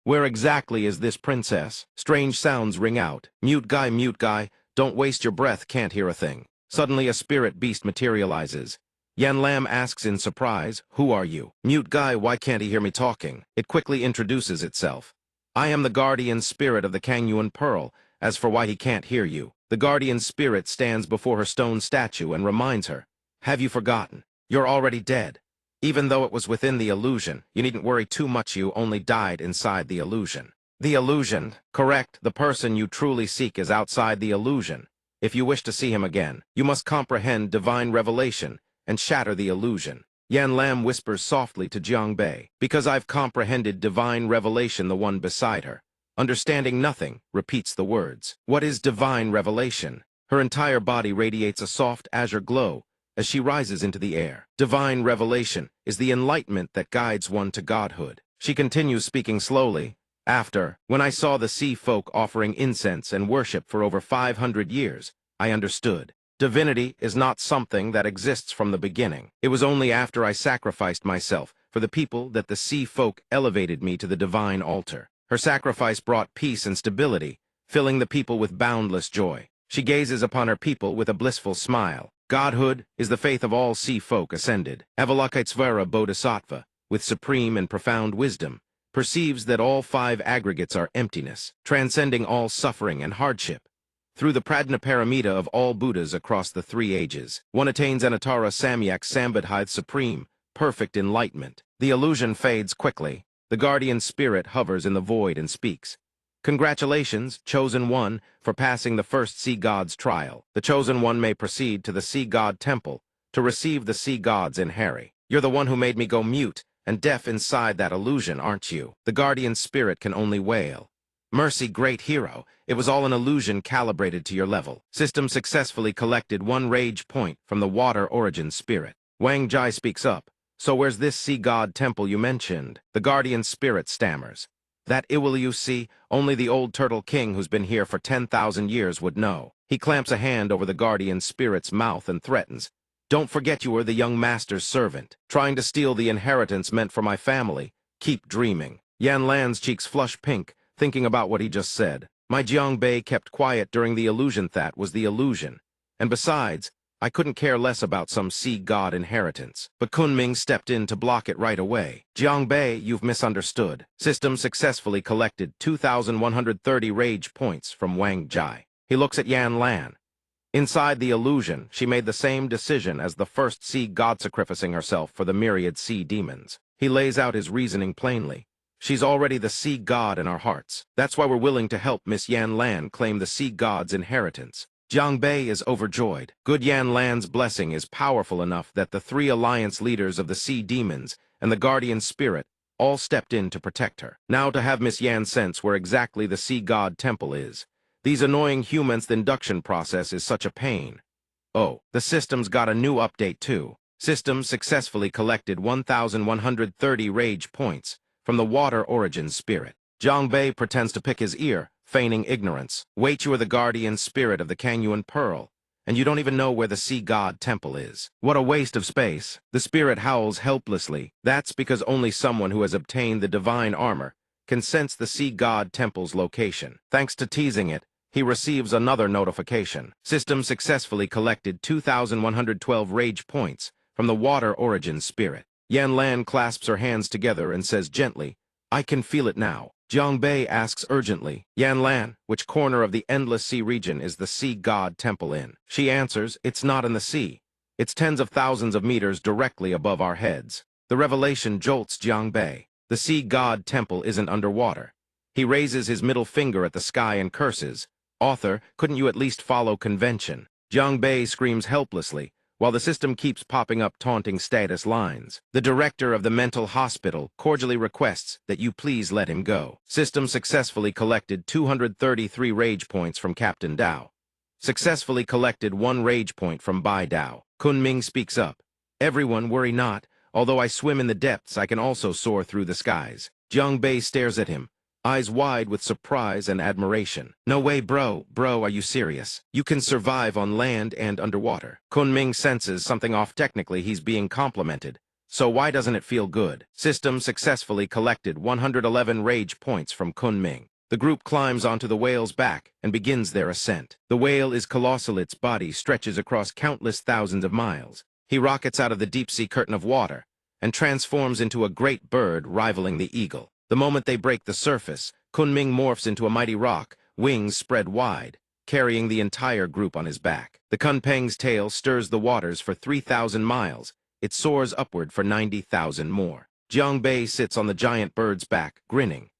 Where exactly is this princess? Strange sounds ring out. Mute guy, don't waste your breath, can't hear a thing. Suddenly a spirit beast materializes. Yan Lam asks in surprise, who are you? Mute guy, why can't he hear me talking? It quickly introduces itself. I am the guardian spirit of the Kangyuan Pearl. As for why he can't hear you, The guardian spirit stands before her stone statue and reminds her, "Have you forgotten? You're already dead. Even though it was within the illusion, you needn't worry too much, you only died inside the illusion." The illusion, correct, the person you truly seek is outside the illusion. If you wish to see him again, you must comprehend divine revelation and shatter the illusion. Yan Lam whispers softly to Jiang Bei, "Because I've comprehended divine revelation," the one beside her, understanding nothing, repeats the words. What is divine revelation? Her entire body radiates a soft azure glow as she rises into the air. Divine revelation is the enlightenment that guides one to godhood. She continues speaking slowly. When I saw the sea folk offering incense and worship for over 500 years, I understood. Divinity is not something that exists from the beginning. It was only after I sacrificed myself for the people that the sea folk elevated me to the divine altar. Her sacrifice brought peace and stability, filling the people with boundless joy. She gazes upon her people with a blissful smile. Godhood is the faith of all sea folk ascended. Avalokitesvara Bodhisattva, with supreme and profound wisdom, perceives that all five aggregates are emptiness, transcending all suffering and hardship. Through the Prajnaparamita of all Buddhas across the 3 ages, one attains Anatara Samyak Sambadhyatha supreme, perfect enlightenment. The illusion fades quickly. The guardian spirit hovers in the void and speaks. "Congratulations, Chosen One, for passing the first Sea God's trial. The Chosen One may proceed to the Sea God Temple to receive the Sea God's inherit. You're the one who made me go mute and deaf inside that illusion, aren't you?" The guardian spirit can only wail. "Mercy, great hero. It was all an illusion calibrated to your level." System successfully collected 1 rage point from the water origin spirit. Wang Jai speaks up. "So where's this Sea God Temple you mentioned?" The guardian spirit stammers. "That will you see, only the old turtle king who's been here for 10,000 years would know." He clamps a hand over the guardian spirit's mouth and threatens, "Don't forget you are the young master's servant, trying to steal the inheritance meant for my family. Keep dreaming." Yan Lan's cheeks flush pink, thinking about what he just said. My Jiang Bei kept quiet during the illusion. That was the illusion. And besides, I couldn't care less about some sea god inheritance. But Kunming stepped in to block it right away. "Jiang Bei, you've misunderstood." System successfully collected 2,130 rage points from Wang Jai. He looks at Yan Lan. Inside the illusion, she made the same decision as the first sea god, sacrificing herself for the myriad sea demons. He lays out his reasoning plainly. She's already the sea god in our hearts. That's why we're willing to help Miss Yan Lan claim the sea god's inheritance. Jiang Bei is overjoyed. Good Yan Lan's blessing is powerful enough that the 3 alliance leaders of the sea demons and the guardian spirit all stepped in to protect her. Now to have Miss Yan sense where exactly the sea god temple is. These annoying humans, the induction process is such a pain. Oh, the system's got a new update too. System successfully collected 1,130 rage points from the water origin spirit. Jiang Bei pretends to pick his ear, feigning ignorance. "Wait, you are the guardian spirit of the Kangyuan Pearl, and you don't even know where the sea god temple is. What a waste of space." The spirit howls helplessly. That's because only someone who has obtained the divine armor can sense the sea god temple's location. Thanks to teasing it, he receives another notification. System successfully collected 2,112 rage points from the water origin spirit. Yan Lan clasps her hands together and says gently, "I can feel it now." Jiang Bei asks urgently, "Yan Lan, which corner of the endless sea region is the sea god temple in?" She answers, "It's not in the sea. It's tens of thousands of meters directly above our heads." The revelation jolts Jiang Bei. The sea god temple isn't underwater. He raises his middle finger at the sky and curses, "Author, couldn't you at least follow convention?" Jiang Bei screams helplessly, while the system keeps popping up taunting status lines. The director of the mental hospital cordially requests that you please let him go. System successfully collected 233 rage points from Captain Dao. Successfully collected 1 rage point from Bai Dao. Kunming speaks up. "Everyone, worry not. Although I swim in the depths, I can also soar through the skies." Jiang Bei stares at him, eyes wide with surprise and admiration. "No way, bro. Are you serious? You can survive on land and underwater." Kunming senses something off. Technically, he's being complimented. So why doesn't it feel good? System successfully collected 111 rage points from Kunming. The group climbs onto the whale's back and begins their ascent. The whale is colossal. Its body stretches across countless thousands of miles. He rockets out of the deep-sea curtain of water and transforms into a great bird rivaling the eagle. The moment they break the surface, Kunming morphs into a mighty rock, wings spread wide, carrying the entire group on his back. The Kunpeng's tail stirs the waters for 3,000 miles. It soars upward for 90,000 more. Jiangbei sits on the giant bird's back, grinning.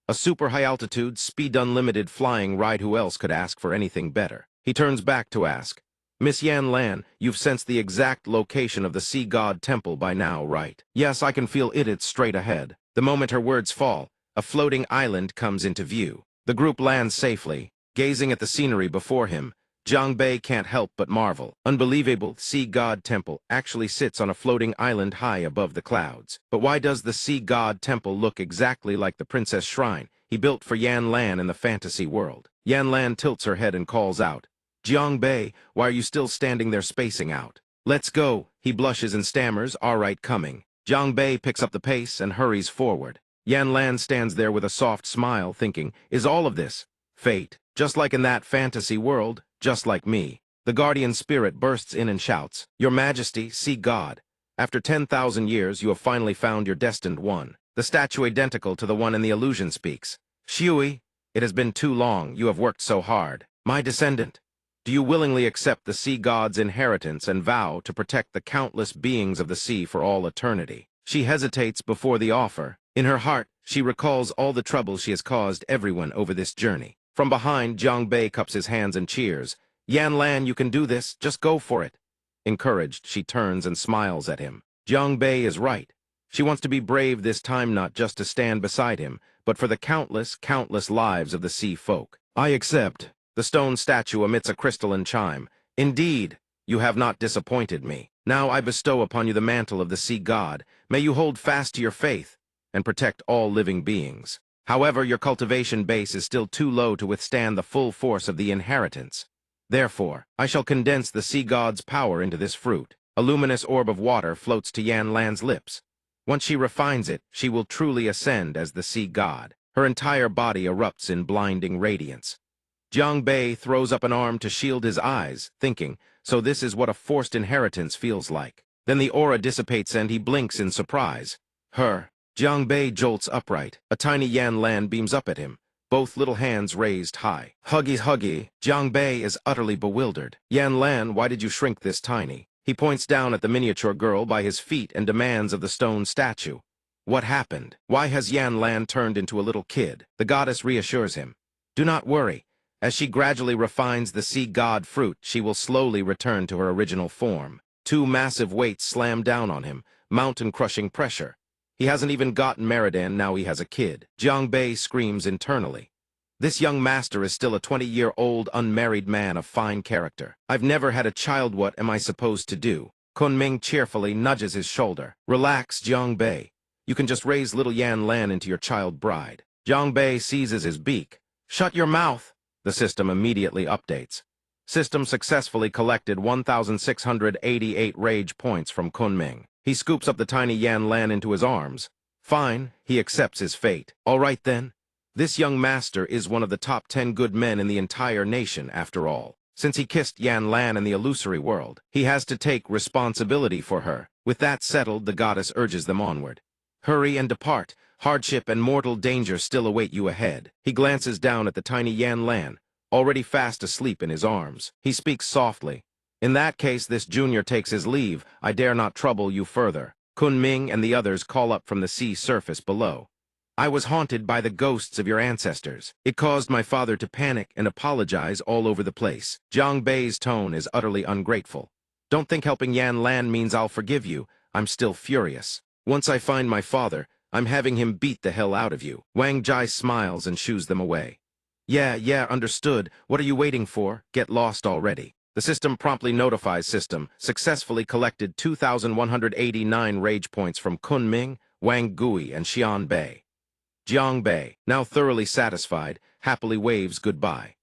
A super high-altitude, speed-unlimited flying ride. Who else could ask for anything better? He turns back to ask, Miss Yan Lan, you've sensed the exact location of the Sea God Temple by now, right? Yes, I can feel it. It's straight ahead. The moment her words fall, a floating island comes into view. The group lands safely. Gazing at the scenery before him, Jiangbei can't help but marvel. Unbelievable, Sea God Temple actually sits on a floating island high above the clouds. But why does the Sea God Temple look exactly like the Princess Shrine he built for Yan Lan in the fantasy world? Yan Lan tilts her head and calls out, Jiangbei, why are you still standing there spacing out? Let's go. He blushes and stammers, all right, coming. Jiangbei picks up the pace and hurries forward. Yan Lan stands there with a soft smile, thinking, is all of this fate? Just like in that fantasy world, just like me. The guardian spirit bursts in and shouts, Your Majesty, Sea God. After 10,000 years, you have finally found your destined one. The statue identical to the one in the illusion speaks. Shui, it has been too long. You have worked so hard. My descendant, do you willingly accept the Sea God's inheritance and vow to protect the countless beings of the sea for all eternity? She hesitates before the offer. In her heart, she recalls all the trouble she has caused everyone over this journey. From behind, Jiangbei cups his hands and cheers. Yan Lan, you can do this. Just go for it. Encouraged, she turns and smiles at him. Jiangbei is right. She wants to be brave this time, not just to stand beside him, but for the countless, countless lives of the sea folk. I accept. The stone statue emits a crystalline chime. Indeed, you have not disappointed me. Now I bestow upon you the mantle of the Sea God. May you hold fast to your faith and protect all living beings. However, your cultivation base is still too low to withstand the full force of the inheritance. Therefore, I shall condense the Sea God's power into this fruit. A luminous orb of water floats to Yan Lan's lips. Once she refines it, she will truly ascend as the Sea God. Her entire body erupts in blinding radiance. Jiangbei throws up an arm to shield his eyes, thinking, so this is what a forced inheritance feels like. Then the aura dissipates and he blinks in surprise. Her. Jiangbei jolts upright. A tiny Yan Lan beams up at him, both little hands raised high. Huggy, huggy. Jiangbei is utterly bewildered. Yan Lan, why did you shrink this tiny? He points down at the miniature girl by his feet and demands of the stone statue. What happened? Why has Yan Lan turned into a little kid? The goddess reassures him. Do not worry. As she gradually refines the Sea God fruit, she will slowly return to her original form. Two massive weights slam down on him, mountain-crushing pressure. He hasn't even gotten married and now he has a kid. Jiangbei screams internally. This young master is still a 20-year-old unmarried man of fine character. I've never had a child. What am I supposed to do? Kunming cheerfully nudges his shoulder. Relax, Jiangbei. You can just raise little Yan Lan into your child bride. Jiangbei seizes his beak. Shut your mouth. The system immediately updates. System successfully collected 1,688 rage points from Kunming. He scoops up the tiny Yan Lan into his arms. Fine, he accepts his fate. All right then. This young master is one of the top 10 good men in the entire nation, after all. Since he kissed Yan Lan in the illusory world, he has to take responsibility for her. With that settled, the goddess urges them onward. Hurry and depart. Hardship and mortal danger still await you ahead. He glances down at the tiny Yan Lan, already fast asleep in his arms. He speaks softly. In that case, this junior takes his leave. I dare not trouble you further. Kunming and the others call up from the sea surface below. I was haunted by the ghosts of your ancestors. It caused my father to panic and apologize all over the place. Jiangbei's tone is utterly ungrateful. Don't think helping Yan Lan means I'll forgive you. I'm still furious. Once I find my father, I'm having him beat the hell out of you. Wang Jai smiles and shoos them away. Yeah, understood. What are you waiting for? Get lost already. The system promptly notifies system. Successfully collected 2,189 rage points from Kunming, Wang Gui, and Xian Bei. Jiangbei, now thoroughly satisfied, happily waves goodbye.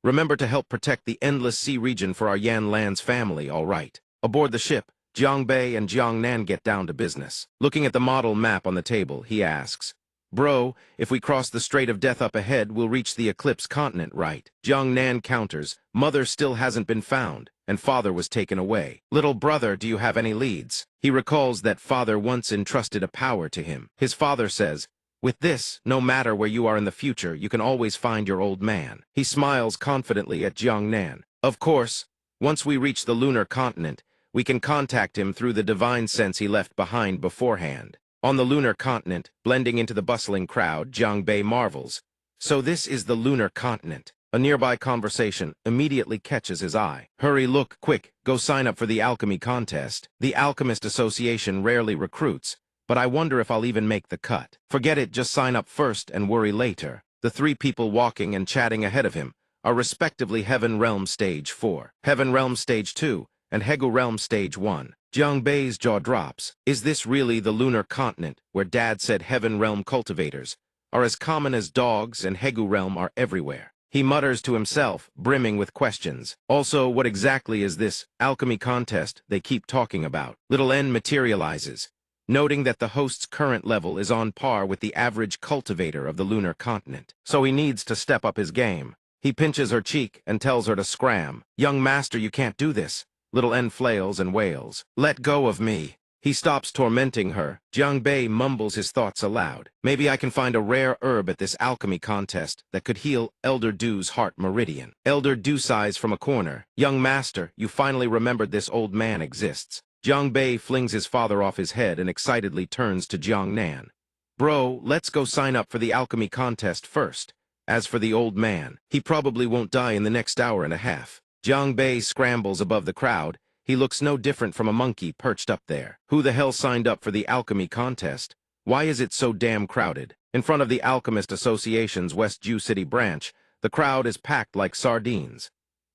Remember to help protect the endless sea region for our Yan Lan's family, all right. Aboard the ship, Jiangbei and Jiangnan get down to business. Looking at the model map on the table, he asks, Bro, if we cross the Strait of Death up ahead, we'll reach the Eclipse continent, right? Jiangnan counters, Mother still hasn't been found, and Father was taken away. Little brother, do you have any leads? He recalls that Father once entrusted a power to him. His father says, With this, no matter where you are in the future, you can always find your old man. He smiles confidently at Jiangnan. Of course, once we reach the lunar continent, we can contact him through the divine sense he left behind beforehand. On the lunar continent, blending into the bustling crowd, Jiang Bei marvels. So this is the lunar continent. A nearby conversation immediately catches his eye. Hurry, look, quick, go sign up for the alchemy contest. The Alchemist Association rarely recruits, but I wonder if I'll even make the cut. Forget it, just sign up first and worry later. The three people walking and chatting ahead of him are respectively Heaven Realm Stage 4, Heaven Realm Stage 2, and Hegu Realm Stage 1. Jiang Bei's jaw drops. Is this really the lunar continent where Dad said Heaven Realm cultivators are as common as dogs and Hegu Realm are everywhere? He mutters to himself, brimming with questions. Also, what exactly is this alchemy contest they keep talking about? Little N materializes, noting that the host's current level is on par with the average cultivator of the lunar continent. So he needs to step up his game. He pinches her cheek and tells her to scram. Young master, you can't do this. Little N flails and wails. Let go of me. He stops tormenting her. Jiang Bei mumbles his thoughts aloud. Maybe I can find a rare herb at this alchemy contest that could heal Elder Du's heart meridian. Elder Du sighs from a corner. Young master, you finally remembered this old man exists. Jiang Bei flings his father off his head and excitedly turns to Jiangnan. Bro, let's go sign up for the alchemy contest first. As for the old man, he probably won't die in the next hour and a half. Jiang Bei scrambles above the crowd. He looks no different from a monkey perched up there. Who the hell signed up for the alchemy contest? Why is it so damn crowded? In front of the Alchemist Association's West Jew City branch, the crowd is packed like sardines.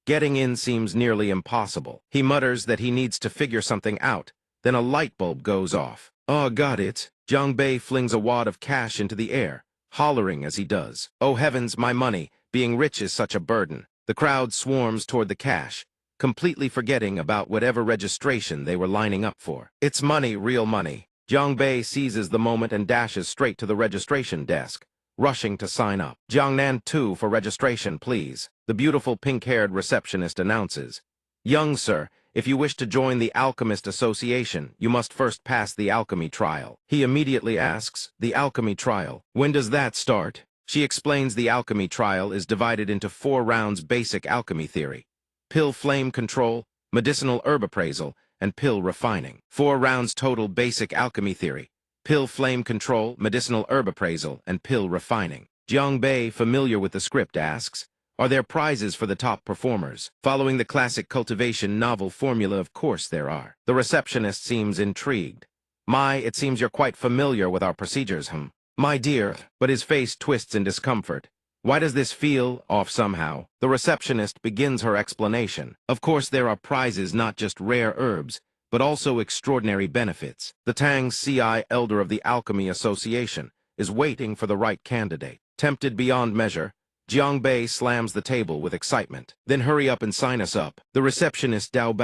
Getting in seems nearly impossible. He mutters that he needs to figure something out. Then a light bulb goes off. Oh, got it. Jiang Bei flings a wad of cash into the air, hollering as he does. Oh heavens, my money. Being rich is such a burden. The crowd swarms toward the cash, completely forgetting about whatever registration they were lining up for. It's money, real money. Jiang Bei seizes the moment and dashes straight to the registration desk, rushing to sign up. Jiangnan 2 for registration, please. The beautiful pink-haired receptionist announces. Young sir, if you wish to join the Alchemist Association, you must first pass the alchemy trial. He immediately asks, the alchemy trial, when does that start? She explains the alchemy trial is divided into 4 rounds: basic alchemy theory, pill flame control, medicinal herb appraisal, and pill refining. 4 rounds total: basic alchemy theory, pill flame control, medicinal herb appraisal, and pill refining. Jiang Bei, familiar with the script, asks, are there prizes for the top performers? Following the classic cultivation novel formula, of course there are. The receptionist seems intrigued. It seems you're quite familiar with our procedures, My dear, but his face twists in discomfort. Why does this feel off somehow? The receptionist begins her explanation. Of course there are prizes, not just rare herbs, but also extraordinary benefits. The Tang Ci Elder of the Alchemy Association is waiting for the right candidate. Tempted beyond measure, Jiang Bei slams the table with excitement. Then hurry up and sign us up. The receptionist Dao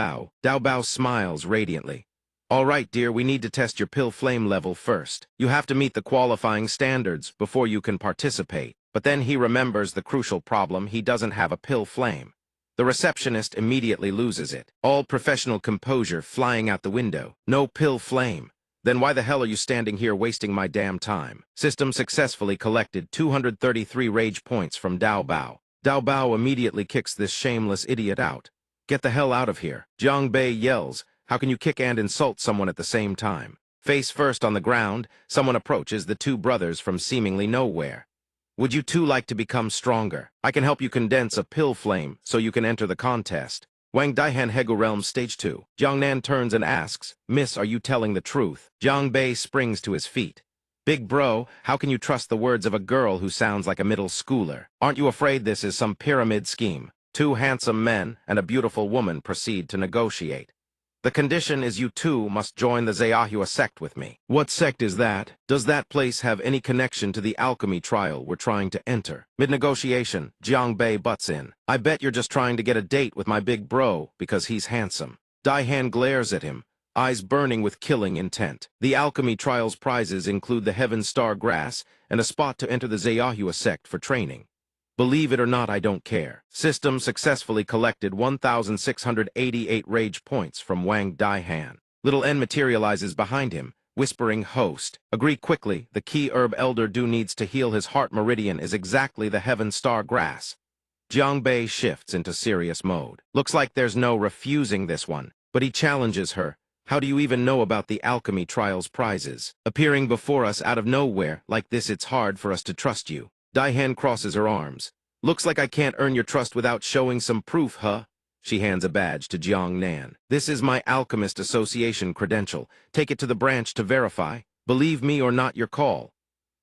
Bao smiles radiantly. All right, dear, we need to test your pill flame level first. You have to meet the qualifying standards before you can participate. But then he remembers the crucial problem: he doesn't have a pill flame. The receptionist immediately loses it. All professional composure flying out the window. No pill flame. Then why the hell are you standing here wasting my damn time? System successfully collected 233 rage points from Dao Bao. Dao Bao immediately kicks this shameless idiot out. Get the hell out of here. Jiang Bei yells, how can you kick and insult someone at the same time? Face first on the ground, someone approaches the 2 brothers from seemingly nowhere. Would you 2 like to become stronger? I can help you condense a pill flame so you can enter the contest. Wang Daihan Hegu Realm Stage 2. Jiangnan turns and asks, Miss, are you telling the truth? Jiang Bei springs to his feet. Big bro, how can you trust the words of a girl who sounds like a middle schooler? Aren't you afraid this is some pyramid scheme? 2 handsome men and a beautiful woman proceed to negotiate. The condition is you 2 must join the Zayahua sect with me. What sect is that? Does that place have any connection to the alchemy trial we're trying to enter? Mid-negotiation, Jiang Bei butts in. I bet you're just trying to get a date with my big bro because he's handsome. Daihan glares at him, eyes burning with killing intent. The alchemy trial's prizes include the Heaven Star Grass and a spot to enter the Zayahua sect for training. Believe it or not, I don't care. System successfully collected 1,688 rage points from Wang Daihan. Little N materializes behind him, whispering host. Agree quickly, the key herb Elder Do needs to heal his heart meridian is exactly the heaven star grass. Jiangbei shifts into serious mode. Looks like there's no refusing this one, but he challenges her. How do you even know about the alchemy trials prizes? Appearing before us out of nowhere, like this it's hard for us to trust you. Daihan crosses her arms. Looks like I can't earn your trust without showing some proof, huh? She hands a badge to Jiang Nan. This is my Alchemist Association credential. Take it to the branch to verify. Believe me or not your call.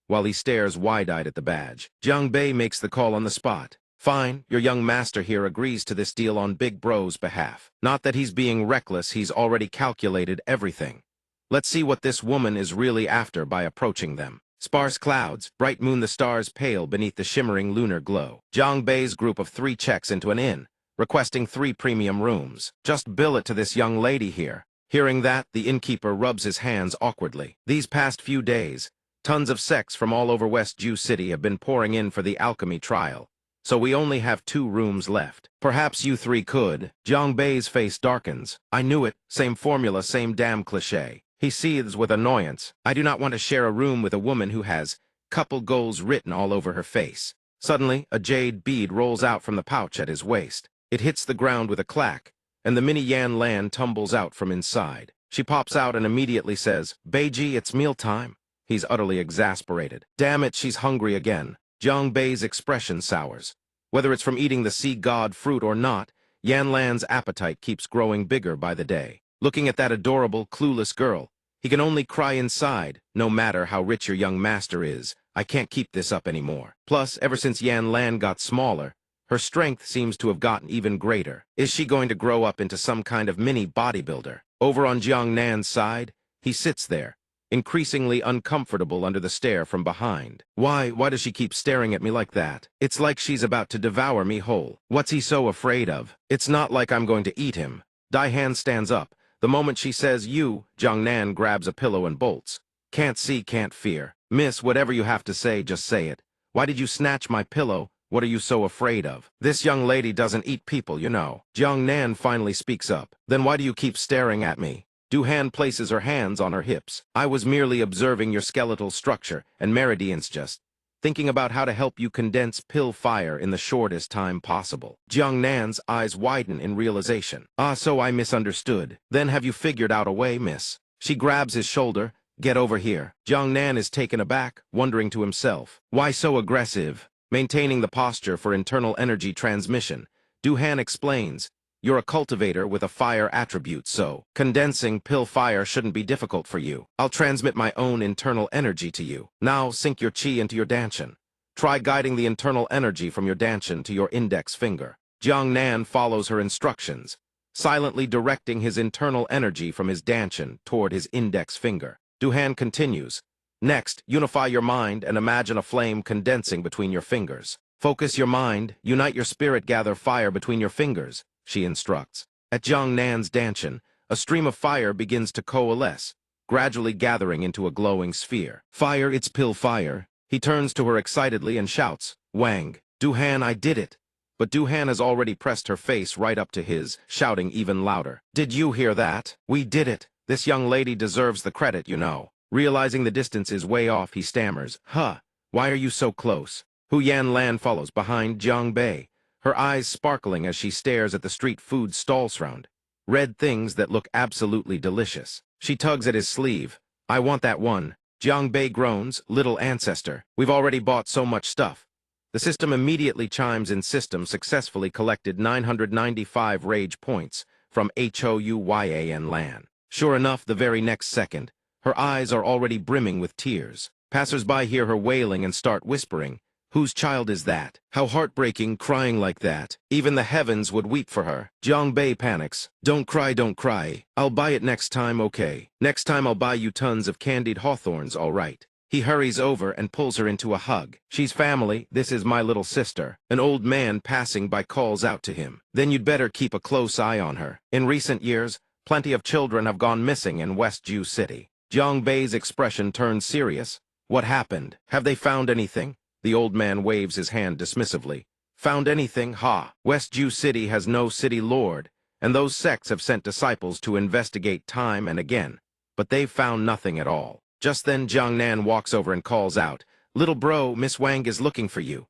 While he stares wide-eyed at the badge, Jiang Bei makes the call on the spot. Fine, your young master here agrees to this deal on Big Bro's behalf. Not that he's being reckless, he's already calculated everything. Let's see what this woman is really after by approaching them. Sparse clouds, bright moon, the stars pale beneath the shimmering lunar glow. Jiang Bei's group of 3 checks into an inn, requesting 3 premium rooms. Just bill it to this young lady here. Hearing that, the innkeeper rubs his hands awkwardly. These past few days, tons of sects from all over West Jew City have been pouring in for the alchemy trial. So we only have 2 rooms left. Perhaps you 3 could. Jiang Bei's face darkens. I knew it. Same formula, same damn cliché. He seethes with annoyance. I do not want to share a room with a woman who has couple goals written all over her face. Suddenly, a jade bead rolls out from the pouch at his waist. It hits the ground with a clack, and the mini Yan Lan tumbles out from inside. She pops out and immediately says, Beiji, it's mealtime. He's utterly exasperated. Damn it, she's hungry again. Jiang Bei's expression sours. Whether it's from eating the sea god fruit or not, Yan Lan's appetite keeps growing bigger by the day. Looking at that adorable, clueless girl, he can only cry inside, no matter how rich your young master is. I can't keep this up anymore. Plus, ever since Yan Lan got smaller, her strength seems to have gotten even greater. Is she going to grow up into some kind of mini bodybuilder? Over on Jiang Nan's side, he sits there, increasingly uncomfortable under the stare from behind. Why does she keep staring at me like that? It's like she's about to devour me whole. What's he so afraid of? It's not like I'm going to eat him. Daihan stands up. The moment she says you, Jiang Nan grabs a pillow and bolts. Can't see, can't fear. Miss, whatever you have to say, just say it. Why did you snatch my pillow? What are you so afraid of? This young lady doesn't eat people, you know. Jiang Nan finally speaks up. Then why do you keep staring at me? Duhan places her hands on her hips. I was merely observing your skeletal structure and meridians, just thinking about how to help you condense pill fire in the shortest time possible. Jiang Nan's eyes widen in realization. Ah, so I misunderstood. Then have you figured out a way, miss? She grabs his shoulder. Get over here. Jiang Nan is taken aback, wondering to himself. Why so aggressive? Maintaining the posture for internal energy transmission, Duhan explains. You're a cultivator with a fire attribute, so condensing pill fire shouldn't be difficult for you. I'll transmit my own internal energy to you. Now sink your chi into your danchan. Try guiding the internal energy from your danchan to your index finger. Jiang Nan follows her instructions, silently directing his internal energy from his danchan toward his index finger. Duhan continues. Next, unify your mind and imagine a flame condensing between your fingers. Focus your mind, unite your spirit, gather fire between your fingers, she instructs. At Jiang Nan's danchan, a stream of fire begins to coalesce, gradually gathering into a glowing sphere. Fire, it's pill fire. He turns to her excitedly and shouts, Wang, Duhan, I did it. But Duhan has already pressed her face right up to his, shouting even louder. Did you hear that? We did it. This young lady deserves the credit, you know. Realizing the distance is way off, he stammers. Huh, why are you so close? Hu Yan Lan follows behind Jiang Bei, her eyes sparkling as she stares at the street food stalls round. Red things that look absolutely delicious. She tugs at his sleeve. I want that one. Jiang Bei groans, little ancestor. We've already bought so much stuff. The system immediately chimes in. System successfully collected 995 rage points from Houyan Lan. Sure enough, the very next second, her eyes are already brimming with tears. Passers-by hear her wailing and start whispering, Whose child is that? How heartbreaking, crying like that. Even the heavens would weep for her. Jiang Bei panics. Don't cry, don't cry. I'll buy it next time, okay? Next time I'll buy you tons of candied hawthorns, all right? He hurries over and pulls her into a hug. She's family, this is my little sister. An old man passing by calls out to him. Then you'd better keep a close eye on her. In recent years, plenty of children have gone missing in West Jew City. Jiang Bei's expression turns serious. What happened? Have they found anything? The old man waves his hand dismissively. Found anything? Ha! West Jew City has no city lord, and those sects have sent disciples to investigate time and again, but they've found nothing at all. Just then Jiang Nan walks over and calls out, "Little bro, Miss Wang is looking for you."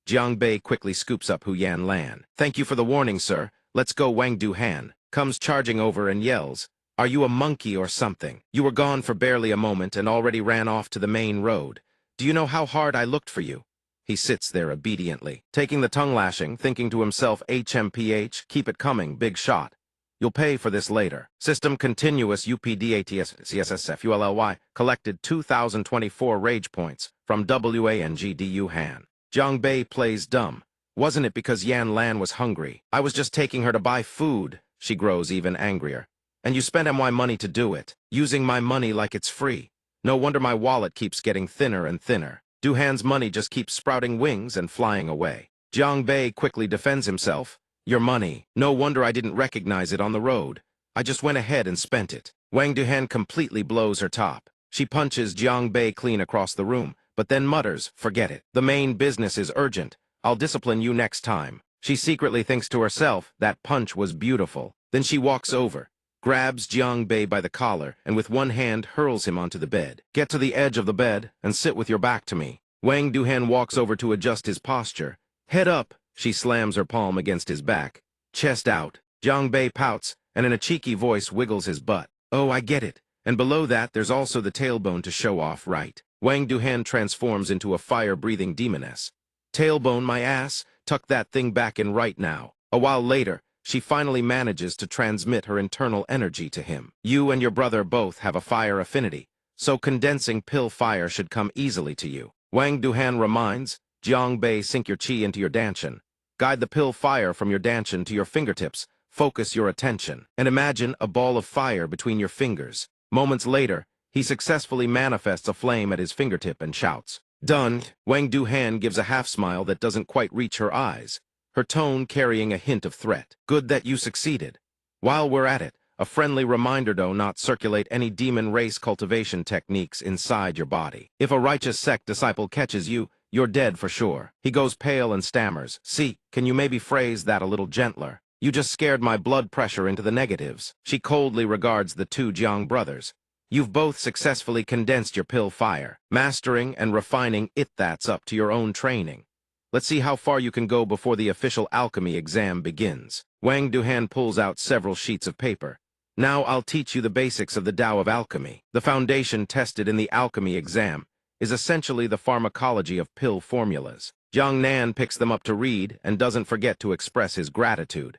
Jiang Bei quickly scoops up Hu Yan Lan. "Thank you for the warning, sir. Let's go." Wang Duhan comes charging over and yells, "Are you a monkey or something? You were gone for barely a moment and already ran off to the main road. Do you know how hard I looked for you?" He sits there obediently, taking the tongue lashing, thinking to himself, HMPH, keep it coming, big shot. You'll pay for this later. System continuous UPDATS collected 2,024 rage points from WANGDU Han. Jiang Bei plays dumb. "Wasn't it because Yan Lan was hungry? I was just taking her to buy food." She grows even angrier. "And you spent my money to do it, using my money like it's free. No wonder my wallet keeps getting thinner and thinner. Duhan's money just keeps sprouting wings and flying away." Jiang Bei quickly defends himself. "Your money. No wonder I didn't recognize it on the road. I just went ahead and spent it." Wang Duhan completely blows her top. She punches Jiang Bei clean across the room, but then mutters, "Forget it. The main business is urgent. I'll discipline you next time." She secretly thinks to herself, that punch was beautiful. Then she walks over, grabs Jiang Bei by the collar, and with one hand hurls him onto the bed. "Get to the edge of the bed and sit with your back to me." Wang Duhan walks over to adjust his posture. "Head up." She slams her palm against his back. "Chest out." Jiang Bei pouts, and in a cheeky voice wiggles his butt. "Oh, I get it. And below that, there's also the tailbone to show off, right?" Wang Duhan transforms into a fire-breathing demoness. "Tailbone, my ass. Tuck that thing back in right now." A while later, she finally manages to transmit her internal energy to him. "You and your brother both have a fire affinity, so condensing pill fire should come easily to you." Wang Duhan reminds, "Jiang Bei, sink your chi into your danchan. Guide the pill fire from your danchan to your fingertips. Focus your attention, and imagine a ball of fire between your fingers." Moments later, he successfully manifests a flame at his fingertip and shouts, "Done." Wang Duhan gives a half-smile that doesn't quite reach her eyes, her tone carrying a hint of threat. "Good that you succeeded. While we're at it, a friendly reminder do not circulate any demon race cultivation techniques inside your body. If a righteous sect disciple catches you, you're dead for sure." He goes pale and stammers, "See, can you maybe phrase that a little gentler? You just scared my blood pressure into the negatives." She coldly regards the two Jiang brothers. "You've both successfully condensed your pill fire. Mastering and refining it, that's up to your own training. Let's see how far you can go before the official alchemy exam begins." Wang Duhan pulls out several sheets of paper. "Now I'll teach you the basics of the Tao of alchemy. The foundation tested in the alchemy exam is essentially the pharmacology of pill formulas." Jiang Nan picks them up to read and doesn't forget to express his gratitude.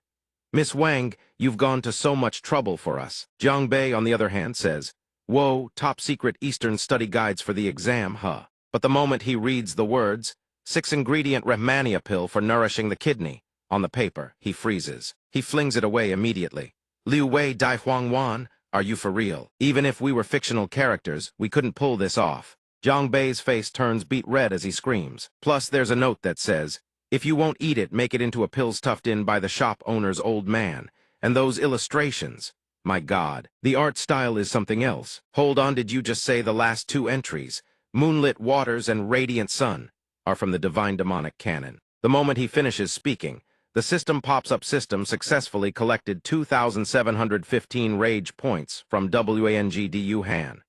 "Miss Wang, you've gone to so much trouble for us." Jiang Bei, on the other hand, says, "Whoa, top secret Eastern study guides for the exam, huh?" But the moment he reads the words, 6-ingredient Rehmania pill for nourishing the kidney, on the paper, he freezes. He flings it away immediately. "Liu Wei Dai Huang Wan, are you for real? Even if we were fictional characters, we couldn't pull this off." Jiang Bei's face turns beet red as he screams. Plus, there's a note that says, "If you won't eat it, make it into a pill stuffed in by the shop owner's old man." And those illustrations. My God, the art style is something else. Hold on, did you just say the last two entries, Moonlit Waters and Radiant Sun, are from the Divine Demonic Canon? The moment he finishes speaking, the system pops up. System successfully collected 2,715 rage points from WANGDU Han.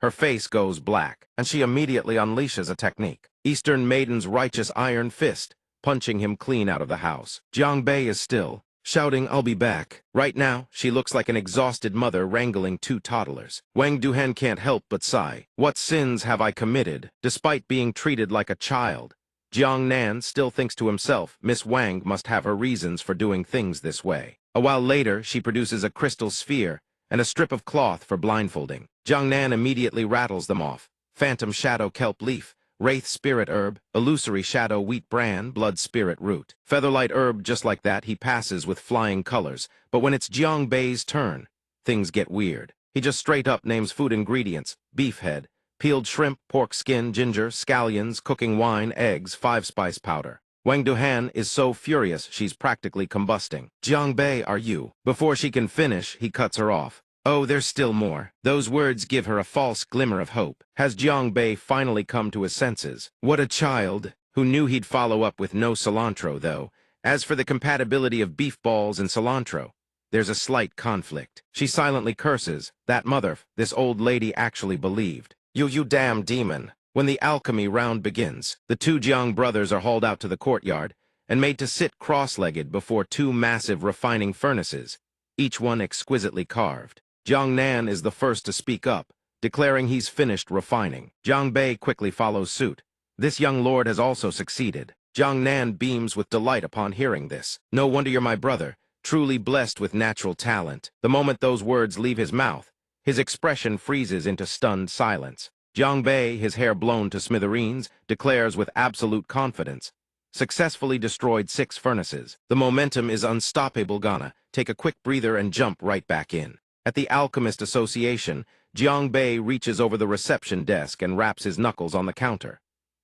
Her face goes black, and she immediately unleashes a technique. Eastern Maiden's Righteous Iron Fist, punching him clean out of the house. Jiang Bei is still, shouting, "I'll be back." Right now, she looks like an exhausted mother wrangling two toddlers. Wang Duhan can't help but sigh. What sins have I committed, despite being treated like a child? Jiang Nan still thinks to himself, Miss Wang must have her reasons for doing things this way. A while later, she produces a crystal sphere and a strip of cloth for blindfolding. Jiang Nan immediately rattles them off. Phantom Shadow Kelp Leaf, Wraith Spirit Herb, Illusory Shadow Wheat Bran, Blood Spirit Root. Featherlight Herb, just like that, he passes with flying colors. But when it's Jiang Bei's turn, things get weird. He just straight up names food ingredients: beef head, peeled shrimp, pork skin, ginger, scallions, cooking wine, eggs, 5-spice powder. Wang Duhan is so furious she's practically combusting. "Jiang Bei, are you?" Before she can finish, he cuts her off. "Oh, there's still more." Those words give her a false glimmer of hope. Has Jiang Bei finally come to his senses? What a child! Who knew he'd follow up with no cilantro, though. As for the compatibility of beef balls and cilantro, there's a slight conflict. She silently curses, that mother, this old lady actually believed. You damn demon. When the alchemy round begins, the two Jiang brothers are hauled out to the courtyard and made to sit cross-legged before two massive refining furnaces, each one exquisitely carved. Jiang Nan is the first to speak up, declaring he's finished refining. Jiang Bei quickly follows suit. This young lord has also succeeded. Jiang Nan beams with delight upon hearing this. No wonder you're my brother, truly blessed with natural talent. The moment those words leave his mouth, his expression freezes into stunned silence. Jiang Bei, his hair blown to smithereens, declares with absolute confidence, successfully destroyed 6 furnaces. The momentum is unstoppable. Gonna take a quick breather and jump right back in. At the Alchemist Association, Jiang Bei reaches over the reception desk and raps his knuckles on the counter.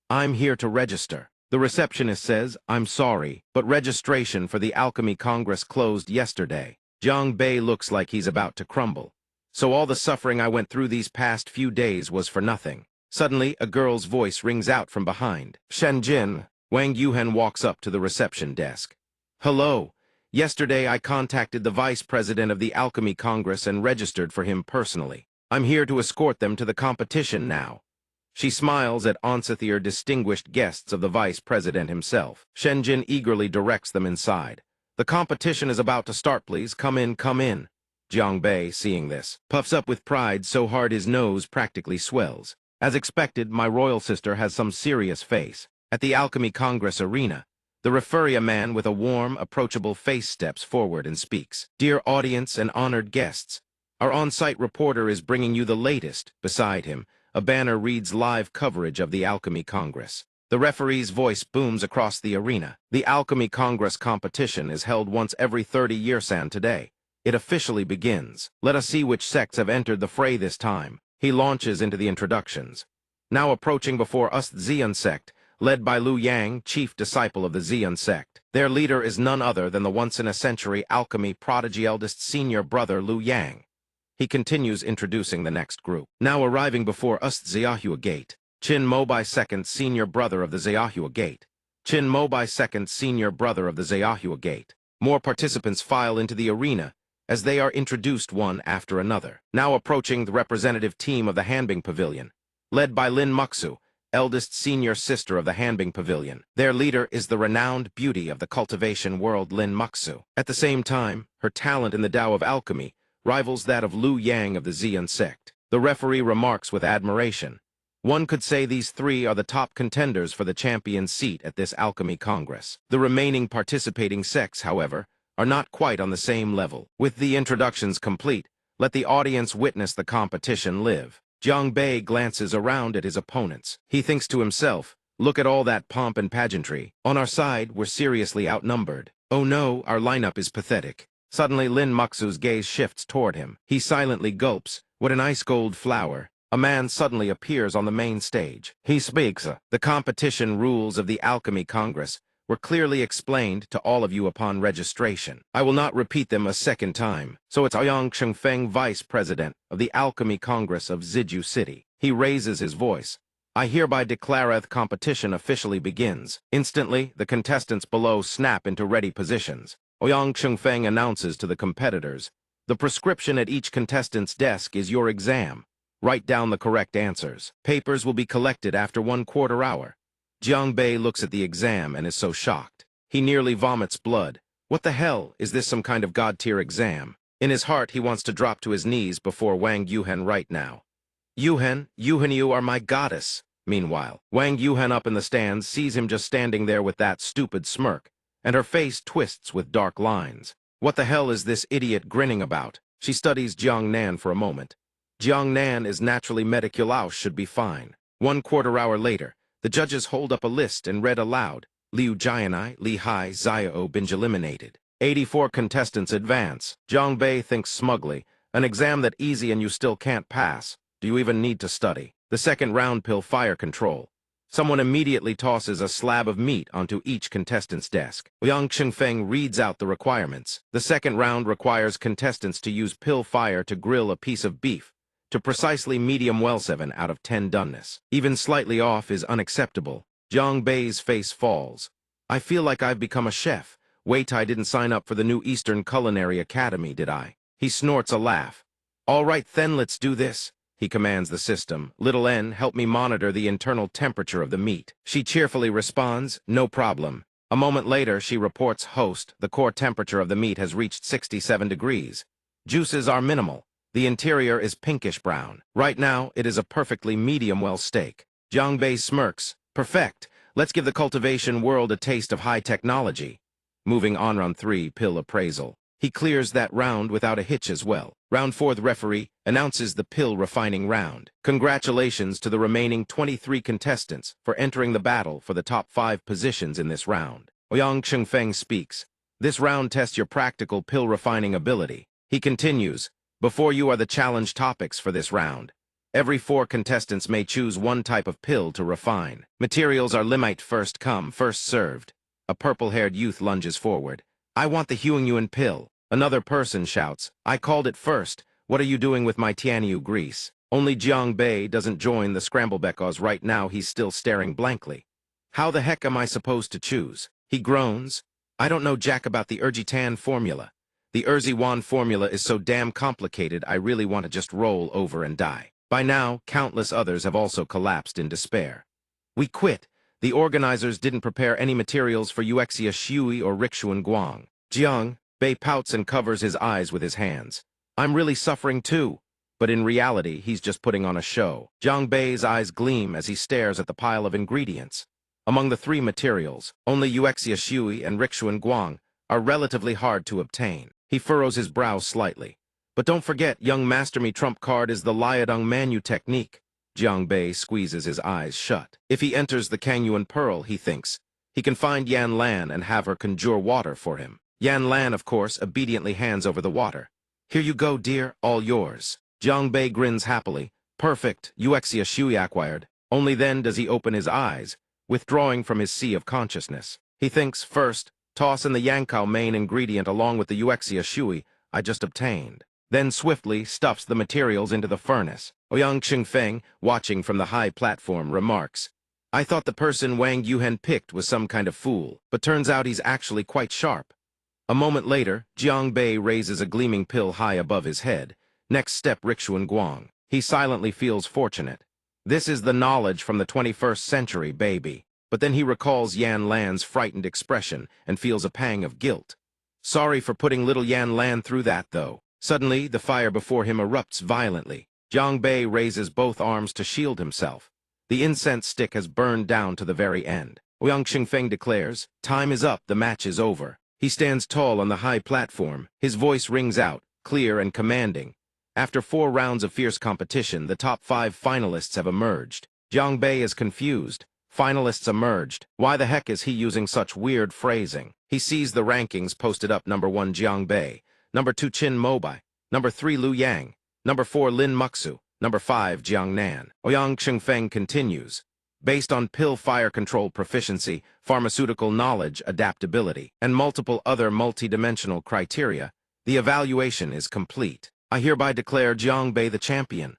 I'm here to register. The receptionist says, I'm sorry, but registration for the Alchemy Congress closed yesterday. Jiang Bei looks like he's about to crumble. So all the suffering I went through these past few days was for nothing. Suddenly, a girl's voice rings out from behind. Shenjin. Wang Yuhen walks up to the reception desk. Hello. Yesterday I contacted the vice president of the Alchemy Congress and registered for him personally. I'm here to escort them to the competition now. She smiles at Onsethier distinguished guests of the vice president himself. Shenjin eagerly directs them inside. The competition is about to start, please. Come in, come in. Jiang Bei, seeing this, puffs up with pride so hard his nose practically swells. As expected, my royal sister has some serious face. At the Alchemy Congress arena, the referee man with a warm, approachable face steps forward and speaks. Dear audience and honored guests, our on-site reporter is bringing you the latest. Beside him, a banner reads live coverage of the Alchemy Congress. The referee's voice booms across the arena. The Alchemy Congress competition is held once every 30 years today. It officially begins. Let us see which sects have entered the fray this time. He launches into the introductions. Now approaching before us the Xian sect, led by Lu Yang, chief disciple of the Xian sect. Their leader is none other than the once-in-a-century alchemy prodigy eldest senior brother Lu Yang. He continues introducing the next group. Now arriving before us Xiahua Gate. Qin Mobai second senior brother of the Xiahua Gate. Qin Mobai second senior brother of the Xiahua Gate. More participants file into the arena as they are introduced one after another. Now approaching the representative team of the Hanbing Pavilion, led by Lin Muxu, eldest senior sister of the Hanbing Pavilion. Their leader is the renowned beauty of the cultivation world Lin Muxu. At the same time, her talent in the Tao of alchemy rivals that of Lu Yang of the Xian sect. The referee remarks with admiration. One could say these 3 are the top contenders for the champion seat at this Alchemy Congress. The remaining participating sects, however, are not quite on the same level. With the introductions complete, let the audience witness the competition live. Jiang Bei glances around at his opponents. He thinks to himself, look at all that pomp and pageantry. On our side, we're seriously outnumbered. Oh no, our lineup is pathetic. Suddenly, Lin Muxu's gaze shifts toward him. He silently gulps. What an ice-cold flower. A man suddenly appears on the main stage. He speaks. The competition rules of the Alchemy Congress were clearly explained to all of you upon registration. I will not repeat them a second time. So it's Ouyang Chengfeng, Vice President of the Alchemy Congress of Ziju City. He raises his voice. I hereby declare the competition officially begins. Instantly, the contestants below snap into ready positions. Ouyang Chengfeng announces to the competitors, the prescription at each contestant's desk is your exam. Write down the correct answers. Papers will be collected after 1/4 hour. Jiang Bei looks at the exam and is so shocked. He nearly vomits blood. What the hell, is this some kind of god-tier exam? In his heart, he wants to drop to his knees before Wang Yuhen right now. Yuhen, you are my goddess. Meanwhile, Wang Yuhen up in the stands sees him just standing there with that stupid smirk, and her face twists with dark lines. What the hell is this idiot grinning about? She studies Jiang Nan for a moment. Jiang Nan is naturally mediculous, should be fine. 1/4 hour later, the judges hold up a list and read aloud. Liu Jianai, Li Hai, Xiao been eliminated. 84 contestants advance. Jiang Bei thinks smugly, an exam that easy and you still can't pass. Do you even need to study? The second round pill fire control. Someone immediately tosses a slab of meat onto each contestant's desk. Ouyang Chengfeng reads out the requirements. The second round requires contestants to use pill fire to grill a piece of beef to precisely medium well 7 out of 10 doneness. Even slightly off is unacceptable. Jiang Bei's face falls. I feel like I've become a chef, Wait, I didn't sign up for the new Eastern Culinary Academy, did I? He snorts a laugh. All right, then let's do this, he commands the system. Little N, help me monitor the internal temperature of the meat. She cheerfully responds, no problem. A moment later, she reports, host, the core temperature of the meat has reached 67 degrees. Juices are minimal. The interior is pinkish-brown. Right now, it is a perfectly medium-well steak. Jiang Bei smirks. Perfect. Let's give the cultivation world a taste of high technology. Moving on, round 3, pill appraisal. He clears that round without a hitch as well. Round 4, the referee announces the pill refining round. Congratulations to the remaining 23 contestants for entering the battle for the top 5 positions in this round. Ouyang Chengfeng speaks. This round tests your practical pill refining ability. He continues, before you are the challenge topics for this round. Every 4 contestants may choose one type of pill to refine. Materials are limite first come, first served. A purple-haired youth lunges forward. I want the Huangyuan pill. Another person shouts, I called it first. What are you doing with my Tianyu grease? Only Jiang Bei doesn't join the scramble because right now he's still staring blankly. How the heck am I supposed to choose? He groans. I don't know jack about the Urjitan formula. The Urziwan formula is so damn complicated I really want to just roll over and die. By now, countless others have also collapsed in despair. We quit. The organizers didn't prepare any materials for Yuexia Shui or Rixuan Guang. Jiang Bei pouts and covers his eyes with his hands. I'm really suffering too. But in reality, he's just putting on a show. Jiang Bei's eyes gleam as he stares at the pile of ingredients. Among the 3 materials, only Yuexia Shui and Rixuan Guang are relatively hard to obtain. He furrows his brows slightly. But don't forget, young Master Me trump card is the Liadong Manu technique. Jiang Bei squeezes his eyes shut. If he enters the Kangyuan Pearl, he thinks, he can find Yan Lan and have her conjure water for him. Yan Lan, of course, obediently hands over the water. Here you go, dear, all yours. Jiang Bei grins happily. Perfect, Yuexia Shui acquired. Only then does he open his eyes, withdrawing from his sea of consciousness. He thinks, first, toss in the Yankao main ingredient along with the Yuexia Shui I just obtained. Then swiftly stuffs the materials into the furnace. Ouyang Chengfeng, watching from the high platform, remarks, I thought the person Wang Yuhen picked was some kind of fool, but turns out he's actually quite sharp. A moment later, Jiang Bei raises a gleaming pill high above his head. Next step, Rixuan Guang. He silently feels fortunate. This is the knowledge from the 21st century, baby. But then he recalls Yan Lan's frightened expression and feels a pang of guilt. Sorry for putting little Yan Lan through that, though. Suddenly, the fire before him erupts violently. Jiang Bei raises both arms to shield himself. The incense stick has burned down to the very end. Ouyang Chengfeng declares, time is up, the match is over. He stands tall on the high platform. His voice rings out, clear and commanding. After 4 rounds of fierce competition, the top 5 finalists have emerged. Jiang Bei is confused. Finalists emerged. Why the heck is he using such weird phrasing? He sees the rankings posted up. Number 1, Jiang Bei. Number 2, Qin Mobai. Number 3, Lu Yang. Number 4, Lin Muxu. Number 5, Jiang Nan. Ouyang Chengfeng continues. Based on pill fire control proficiency, pharmaceutical knowledge, adaptability, and multiple other multidimensional criteria, the evaluation is complete. I hereby declare Jiang Bei the champion.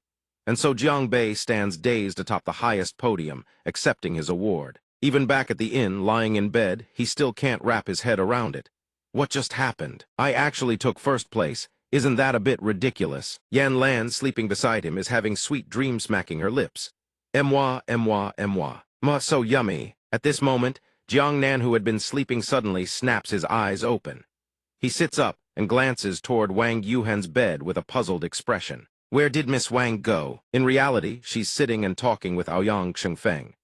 And so Jiang Bei stands dazed atop the highest podium, accepting his award. Even back at the inn, lying in bed, he still can't wrap his head around it. What just happened? I actually took first place. Isn't that a bit ridiculous? Yan Lan, sleeping beside him, is having sweet dreams smacking her lips. Moi, moi, moi. Ma, so yummy. At this moment, Jiang Nan, who had been sleeping suddenly, snaps his eyes open. He sits up and glances toward Wang Yuhen's bed with a puzzled expression. Where did Miss Wang go? In reality, she's sitting and talking with Ouyang Chengfeng.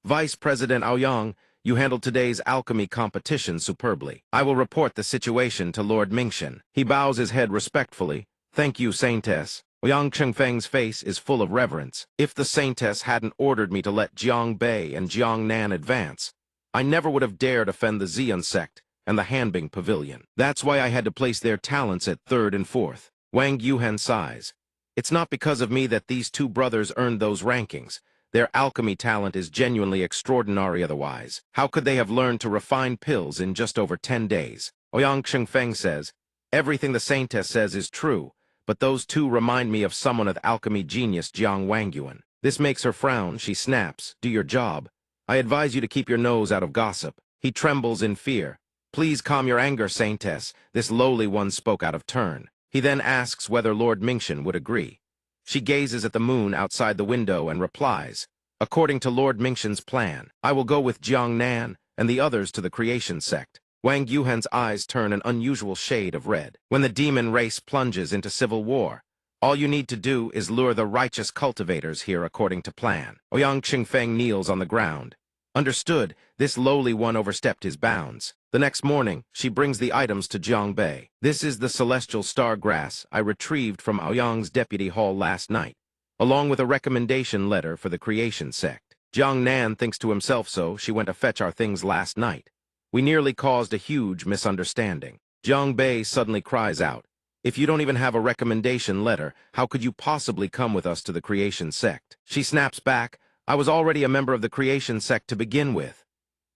Vice President Ouyang, you handled today's alchemy competition superbly. I will report the situation to Lord Mingxian. He bows his head respectfully. Thank you, Saintess. Ouyang Chengfeng's face is full of reverence. If the Saintess hadn't ordered me to let Jiang Bei and Jiang Nan advance, I never would have dared offend the Xian sect and the Hanbing Pavilion. That's why I had to place their talents at 3rd and 4th. Wang Yuhen sighs. It's not because of me that these 2 brothers earned those rankings. Their alchemy talent is genuinely extraordinary otherwise. How could they have learned to refine pills in just over 10 days? Ouyang Chengfeng says, everything the Saintess says is true, but those 2 remind me of someone of alchemy genius Jiang Wangyuan. This makes her frown. She snaps, do your job. I advise you to keep your nose out of gossip. He trembles in fear. Please calm your anger, Saintess. This lowly one spoke out of turn. He then asks whether Lord Mingxian would agree. She gazes at the moon outside the window and replies, according to Lord Mingxian's plan, I will go with Jiang Nan and the others to the creation sect. Wang Yuhan's eyes turn an unusual shade of red. When the demon race plunges into civil war, all you need to do is lure the righteous cultivators here according to plan. Ouyang Qingfeng kneels on the ground. Understood, this lowly one overstepped his bounds. The next morning, she brings the items to Jiang Bei. This is the celestial star grass I retrieved from Ouyang's deputy hall last night, along with a recommendation letter for the creation sect. Jiang Nan thinks to himself, so she went to fetch our things last night. We nearly caused a huge misunderstanding. Jiang Bei suddenly cries out, if you don't even have a recommendation letter, how could you possibly come with us to the creation sect? She snaps back, I was already a member of the creation sect to begin with.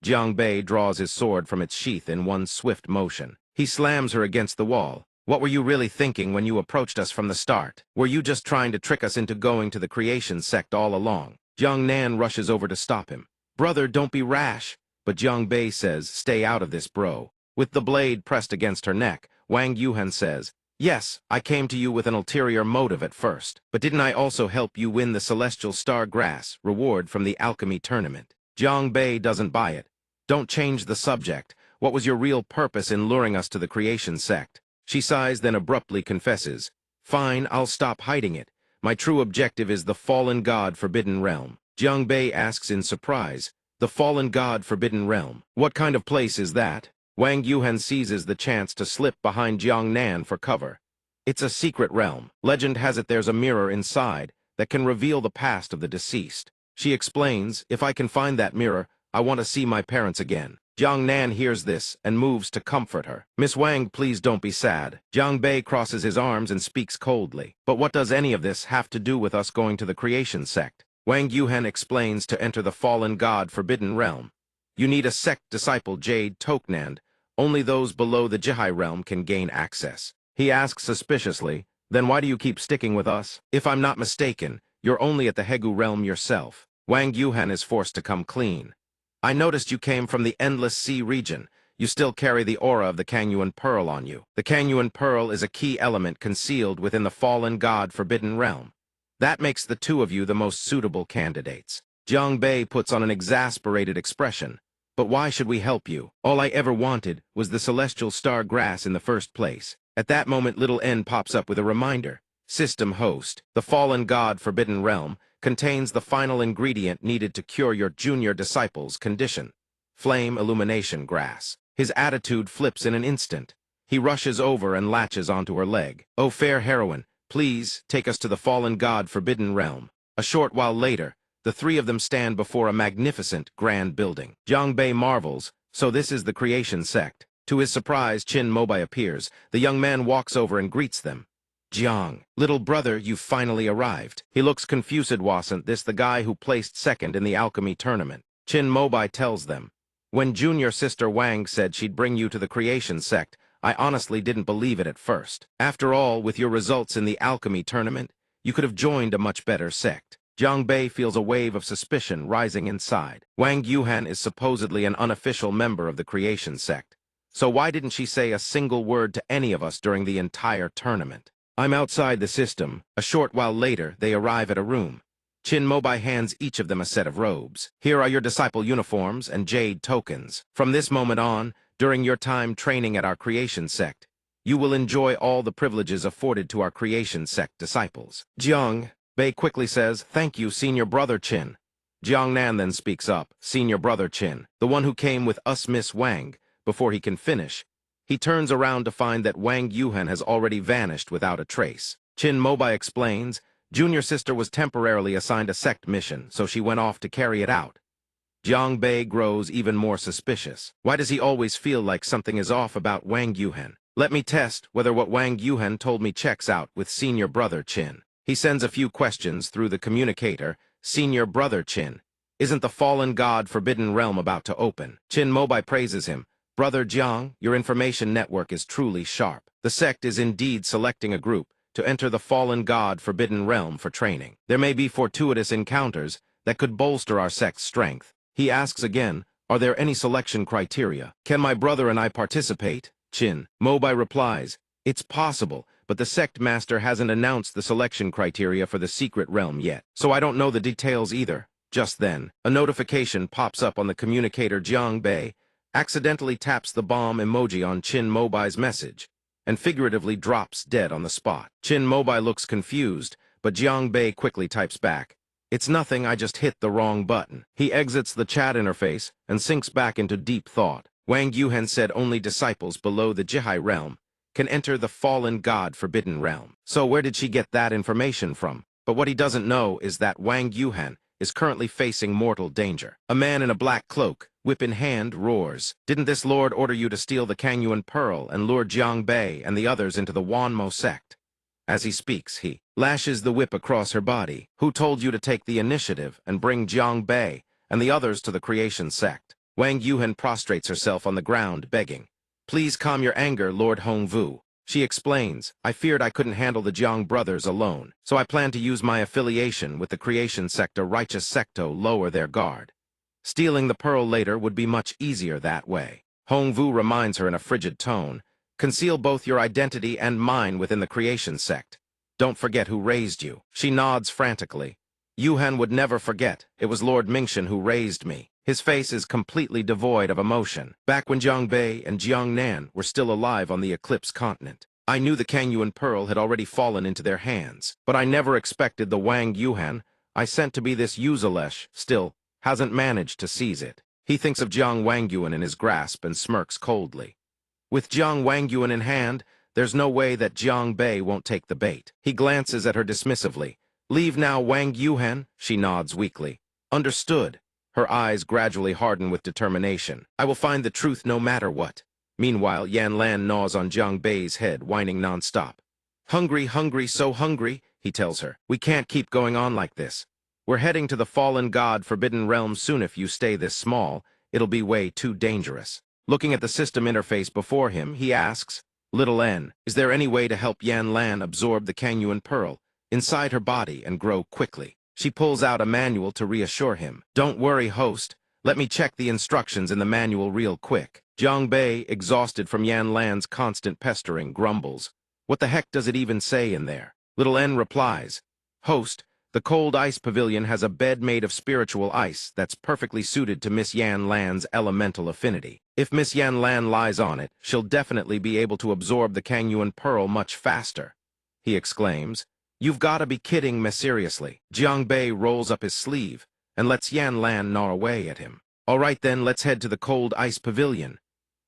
Jiang Bei draws his sword from its sheath in one swift motion. He slams her against the wall. What were you really thinking when you approached us from the start? Were you just trying to trick us into going to the creation sect all along? Jiang Nan rushes over to stop him. Brother, don't be rash. But Jiang Bei says, stay out of this, bro. With the blade pressed against her neck, Wang Yuhan says, yes, I came to you with an ulterior motive at first, but didn't I also help you win the celestial star grass reward from the alchemy tournament? Jiang Bei doesn't buy it. Don't change the subject. What was your real purpose in luring us to the creation sect? She sighs, then abruptly confesses, fine, I'll stop hiding it. My true objective is the fallen god Forbidden Realm. Jiang Bei asks in surprise, the fallen god Forbidden Realm. What kind of place is that? Wang Yuhan seizes the chance to slip behind Jiang Nan for cover. It's a secret realm. Legend has it there's a mirror inside that can reveal the past of the deceased. She explains, if I can find that mirror, I want to see my parents again. Jiang Nan hears this and moves to comfort her. Miss Wang, please don't be sad. Jiang Bei crosses his arms and speaks coldly. But what does any of this have to do with us going to the creation sect? Wang Yuhan explains to enter the fallen god Forbidden Realm. You need a sect disciple Jade Toknand. Only those below the Jihai realm can gain access. He asks suspiciously, then why do you keep sticking with us? If I'm not mistaken, you're only at the Hegu realm yourself. Wang Yuhan is forced to come clean. I noticed you came from the Endless Sea region. You still carry the aura of the Kangyuan Pearl on you. The Kangyuan Pearl is a key element concealed within the fallen god Forbidden Realm. That makes the two of you the most suitable candidates. Jiang Bei puts on an exasperated expression. But why should we help you? All I ever wanted was the celestial star grass in the first place. At that moment, little N pops up with a reminder. System host, the fallen god Forbidden Realm, contains the final ingredient needed to cure your junior disciple's condition. Flame illumination grass. His attitude flips in an instant. He rushes over and latches onto her leg. Oh, fair heroine, please take us to the fallen god Forbidden Realm. A short while later, the three of them stand before a magnificent, grand building. Jiang Bei marvels, so this is the creation sect. To his surprise, Qin Mobai appears. The young man walks over and greets them. Jiang, little brother, you've finally arrived. He looks confused. Wasn't this the guy who placed second in the alchemy tournament? Qin Mobai tells them, when junior sister Wang said she'd bring you to the creation sect, I honestly didn't believe it at first. After all, with your results in the alchemy tournament, you could have joined a much better sect. Jiang Bei feels a wave of suspicion rising inside. Wang Yuhan is supposedly an unofficial member of the creation sect. So why didn't she say a single word to any of us during the entire tournament? I'm outside the system. A short while later, they arrive at a room. Qin Mobai hands each of them a set of robes. Here are your disciple uniforms and jade tokens. From this moment on, during your time training at our creation sect, you will enjoy all the privileges afforded to our creation sect disciples. Jiang Bei quickly says, thank you, senior brother Qin. Jiang Nan then speaks up, senior brother Qin, the one who came with us Miss Wang. Before he can finish, he turns around to find that Wang Yuhan has already vanished without a trace. Qin Mobai explains, junior sister was temporarily assigned a sect mission, so she went off to carry it out. Jiang Bei grows even more suspicious. Why does he always feel like something is off about Wang Yuhan? Let me test whether what Wang Yuhan told me checks out with senior brother Qin. He sends a few questions through the communicator. Senior brother Qin, isn't the fallen god Forbidden Realm about to open? Qin Mobai praises him. Brother Jiang, your information network is truly sharp. The sect is indeed selecting a group to enter the fallen god Forbidden Realm for training. There may be fortuitous encounters that could bolster our sect's strength. He asks again, Are there any selection criteria? Can my brother and I participate? Chin Mobai replies, it's possible, but the sect master hasn't announced the selection criteria for the secret realm yet, so I don't know the details either. Just then, a notification pops up on the communicator. Jiang Bei accidentally taps the bomb emoji on Chin Mobai's message and figuratively drops dead on the spot. Chin Mobai looks confused, but Jiang Bei quickly types back, it's nothing, I just hit the wrong button. He exits the chat interface and sinks back into deep thought. Wang Yuhen said only disciples below the Jihai realm can enter the fallen god forbidden realm. So where did she get that information from? But what he doesn't know is that Wang Yuhen is currently facing mortal danger. A man in a black cloak, whip in hand, roars, didn't this lord order you to steal the Kangyuan pearl and lure Jiang Bei and the others into the Wanmo sect? As he speaks, he lashes the whip across her body. Who told you to take the initiative and bring Jiang Bei and the others to the creation sect? Wang Yuhen prostrates herself on the ground, begging, please calm your anger, Lord Hongvu. She explains, I feared I couldn't handle the Jiang brothers alone, so I planned to use my affiliation with the creation sector righteous secto lower their guard. Stealing the pearl later would be much easier that way. Hongvu reminds her in a frigid tone, conceal both your identity and mine within the creation sect. Don't forget who raised you. She nods frantically. Yuhen would never forget. It was Lord Mingxian who raised me. His face is completely devoid of emotion. Back when Jiang Bei and Jiang Nan were still alive on the Eclipse continent, I knew the Kangyuan pearl had already fallen into their hands. But I never expected the Wang Yuhen I sent to be this Yuzalesh still hasn't managed to seize it. He thinks of Jiang Wangyuan in his grasp and smirks coldly. With Jiang Wangyuan in hand, there's no way that Jiang Bei won't take the bait. He glances at her dismissively. Leave now, Wang Yuhen, she nods weakly. Understood. Her eyes gradually harden with determination. I will find the truth no matter what. Meanwhile, Yan Lan gnaws on Jiang Bei's head, whining nonstop. Hungry, hungry, so hungry, he tells her. We can't keep going on like this. We're heading to the fallen god forbidden realm soon. If you stay this small, it'll be way too dangerous. Looking at the system interface before him, he asks, Little N, is there any way to help Yan Lan absorb the Kangyuan pearl inside her body and grow quickly? She pulls out a manual to reassure him. Don't worry, host. Let me check the instructions in the manual real quick. Jiang Bei, exhausted from Yan Lan's constant pestering, grumbles. What the heck does it even say in there? Little N replies, Host, the cold ice pavilion has a bed made of spiritual ice that's perfectly suited to Miss Yan Lan's elemental affinity. If Miss Yan Lan lies on it, she'll definitely be able to absorb the Kangyuan pearl much faster. He exclaims, You've got to be kidding me seriously. Jiang Bei rolls up his sleeve and lets Yan Lan gnaw away at him. All right then, let's head to the cold ice pavilion.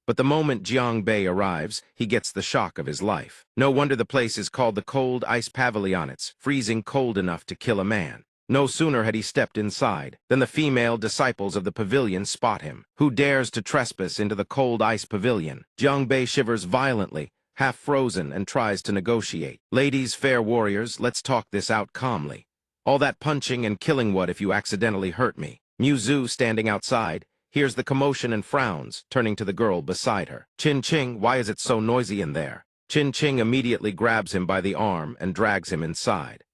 But the moment Jiang Bei arrives, he gets the shock of his life. No wonder the place is called the Cold Ice Pavilion. It's freezing cold enough to kill a man. No sooner had he stepped inside than the female disciples of the pavilion spot him. Who dares to trespass into the Cold Ice Pavilion? Jiang Bei shivers violently, half frozen, and tries to negotiate. Ladies, fair warriors, let's talk this out calmly. All that punching and killing, what if you accidentally hurt me? Mu Zhu, standing outside, hears the commotion and frowns, turning to the girl beside her. Qin Qing, why is it so noisy in there? Qin Qing immediately grabs him by the arm and drags him inside.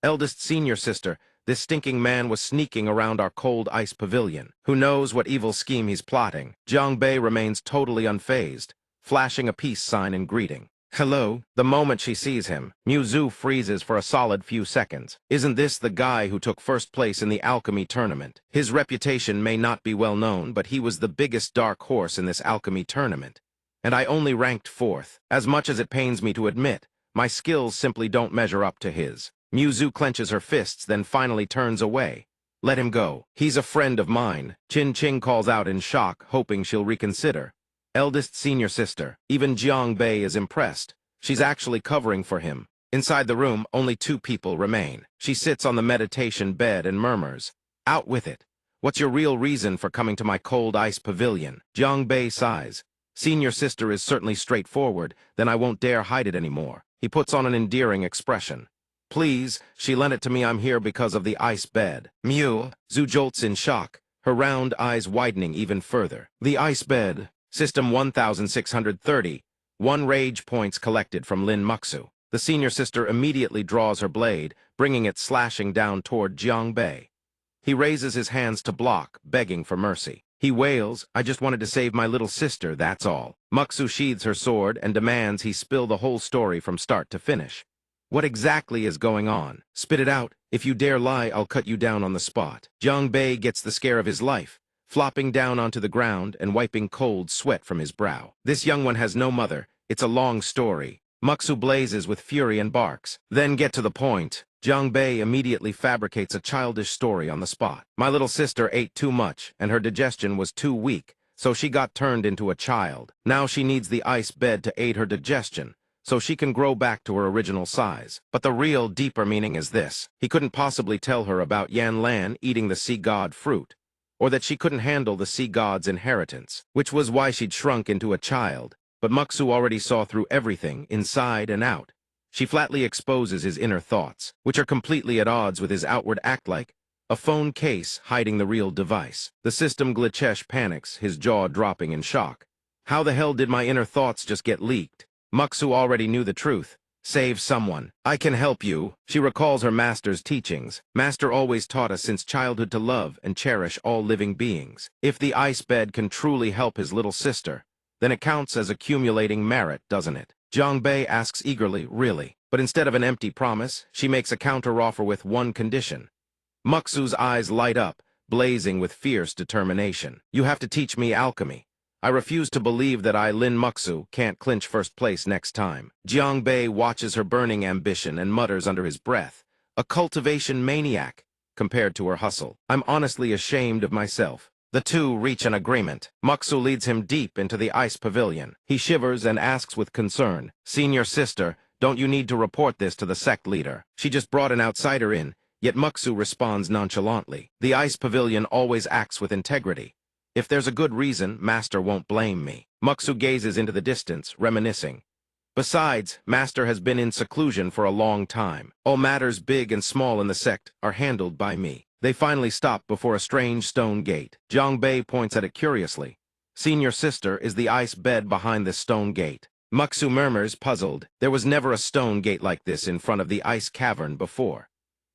Eldest senior sister, this stinking man was sneaking around our cold ice pavilion. Who knows what evil scheme he's plotting? Jiang Bei remains totally unfazed, flashing a peace sign in greeting. Hello. The moment she sees him, Mu Zhu freezes for a solid few seconds. Isn't this the guy who took first place in the alchemy tournament? His reputation may not be well known, but he was the biggest dark horse in this alchemy tournament. And I only ranked 4th. As much as it pains me to admit, my skills simply don't measure up to his. Mu Zhu clenches her fists, then finally turns away. Let him go. He's a friend of mine. Qin Qing calls out in shock, hoping she'll reconsider. Eldest senior sister. Even Jiang Bei is impressed. She's actually covering for him. Inside the room, only 2 people remain. She sits on the meditation bed and murmurs, Out with it. What's your real reason for coming to my cold ice pavilion? Jiang Bei sighs. Senior sister is certainly straightforward, then I won't dare hide it anymore. He puts on an endearing expression. Please, she lent it to me. I'm here because of the ice bed. Mew. Zhu jolts in shock, her round eyes widening even further. The ice bed. System 1630. 1 rage points collected from Lin Muxu. The senior sister immediately draws her blade, bringing it slashing down toward Jiang Bei. He raises his hands to block, begging for mercy. He wails, "I just wanted to save my little sister, that's all." Muksu sheathes her sword and demands he spill the whole story from start to finish. What exactly is going on? Spit it out. If you dare lie, I'll cut you down on the spot. Jiang Bei gets the scare of his life, flopping down onto the ground and wiping cold sweat from his brow. This young one has no mother. It's a long story. Muksu blazes with fury and barks. Then get to the point. Jiang Bei immediately fabricates a childish story on the spot. My little sister ate too much, and her digestion was too weak, so she got turned into a child. Now she needs the ice bed to aid her digestion, so she can grow back to her original size. But the real, deeper meaning is this. He couldn't possibly tell her about Yan Lan eating the sea god fruit, or that she couldn't handle the sea god's inheritance, which was why she'd shrunk into a child. But Muksu already saw through everything, inside and out. She flatly exposes his inner thoughts, which are completely at odds with his outward act, like a phone case hiding the real device. The system glitchesh panics, his jaw dropping in shock. How the hell did my inner thoughts just get leaked? Muksu already knew the truth. Save someone. I can help you. She recalls her master's teachings. Master always taught us since childhood to love and cherish all living beings. If the ice bed can truly help his little sister, then it counts as accumulating merit, doesn't it? Jiang Bei asks eagerly, really? But instead of an empty promise, she makes a counteroffer with one condition. Muksu's eyes light up, blazing with fierce determination. You have to teach me alchemy. I refuse to believe that Lin Muksu can't clinch first place next time. Jiang Bei watches her burning ambition and mutters under his breath, a cultivation maniac, compared to her hustle. I'm honestly ashamed of myself. The two reach an agreement. Muksu leads him deep into the ice pavilion. He shivers and asks with concern, "Senior sister, don't you need to report this to the sect leader? She just brought an outsider in," yet Muksu responds nonchalantly. The ice pavilion always acts with integrity. If there's a good reason, Master won't blame me. Muksu gazes into the distance, reminiscing. Besides, Master has been in seclusion for a long time. All matters big and small in the sect are handled by me. They finally stop before a strange stone gate. Jiang Bei points at it curiously. Senior sister, is the ice bed behind the stone gate? Muksu murmurs, puzzled. There was never a stone gate like this in front of the ice cavern before.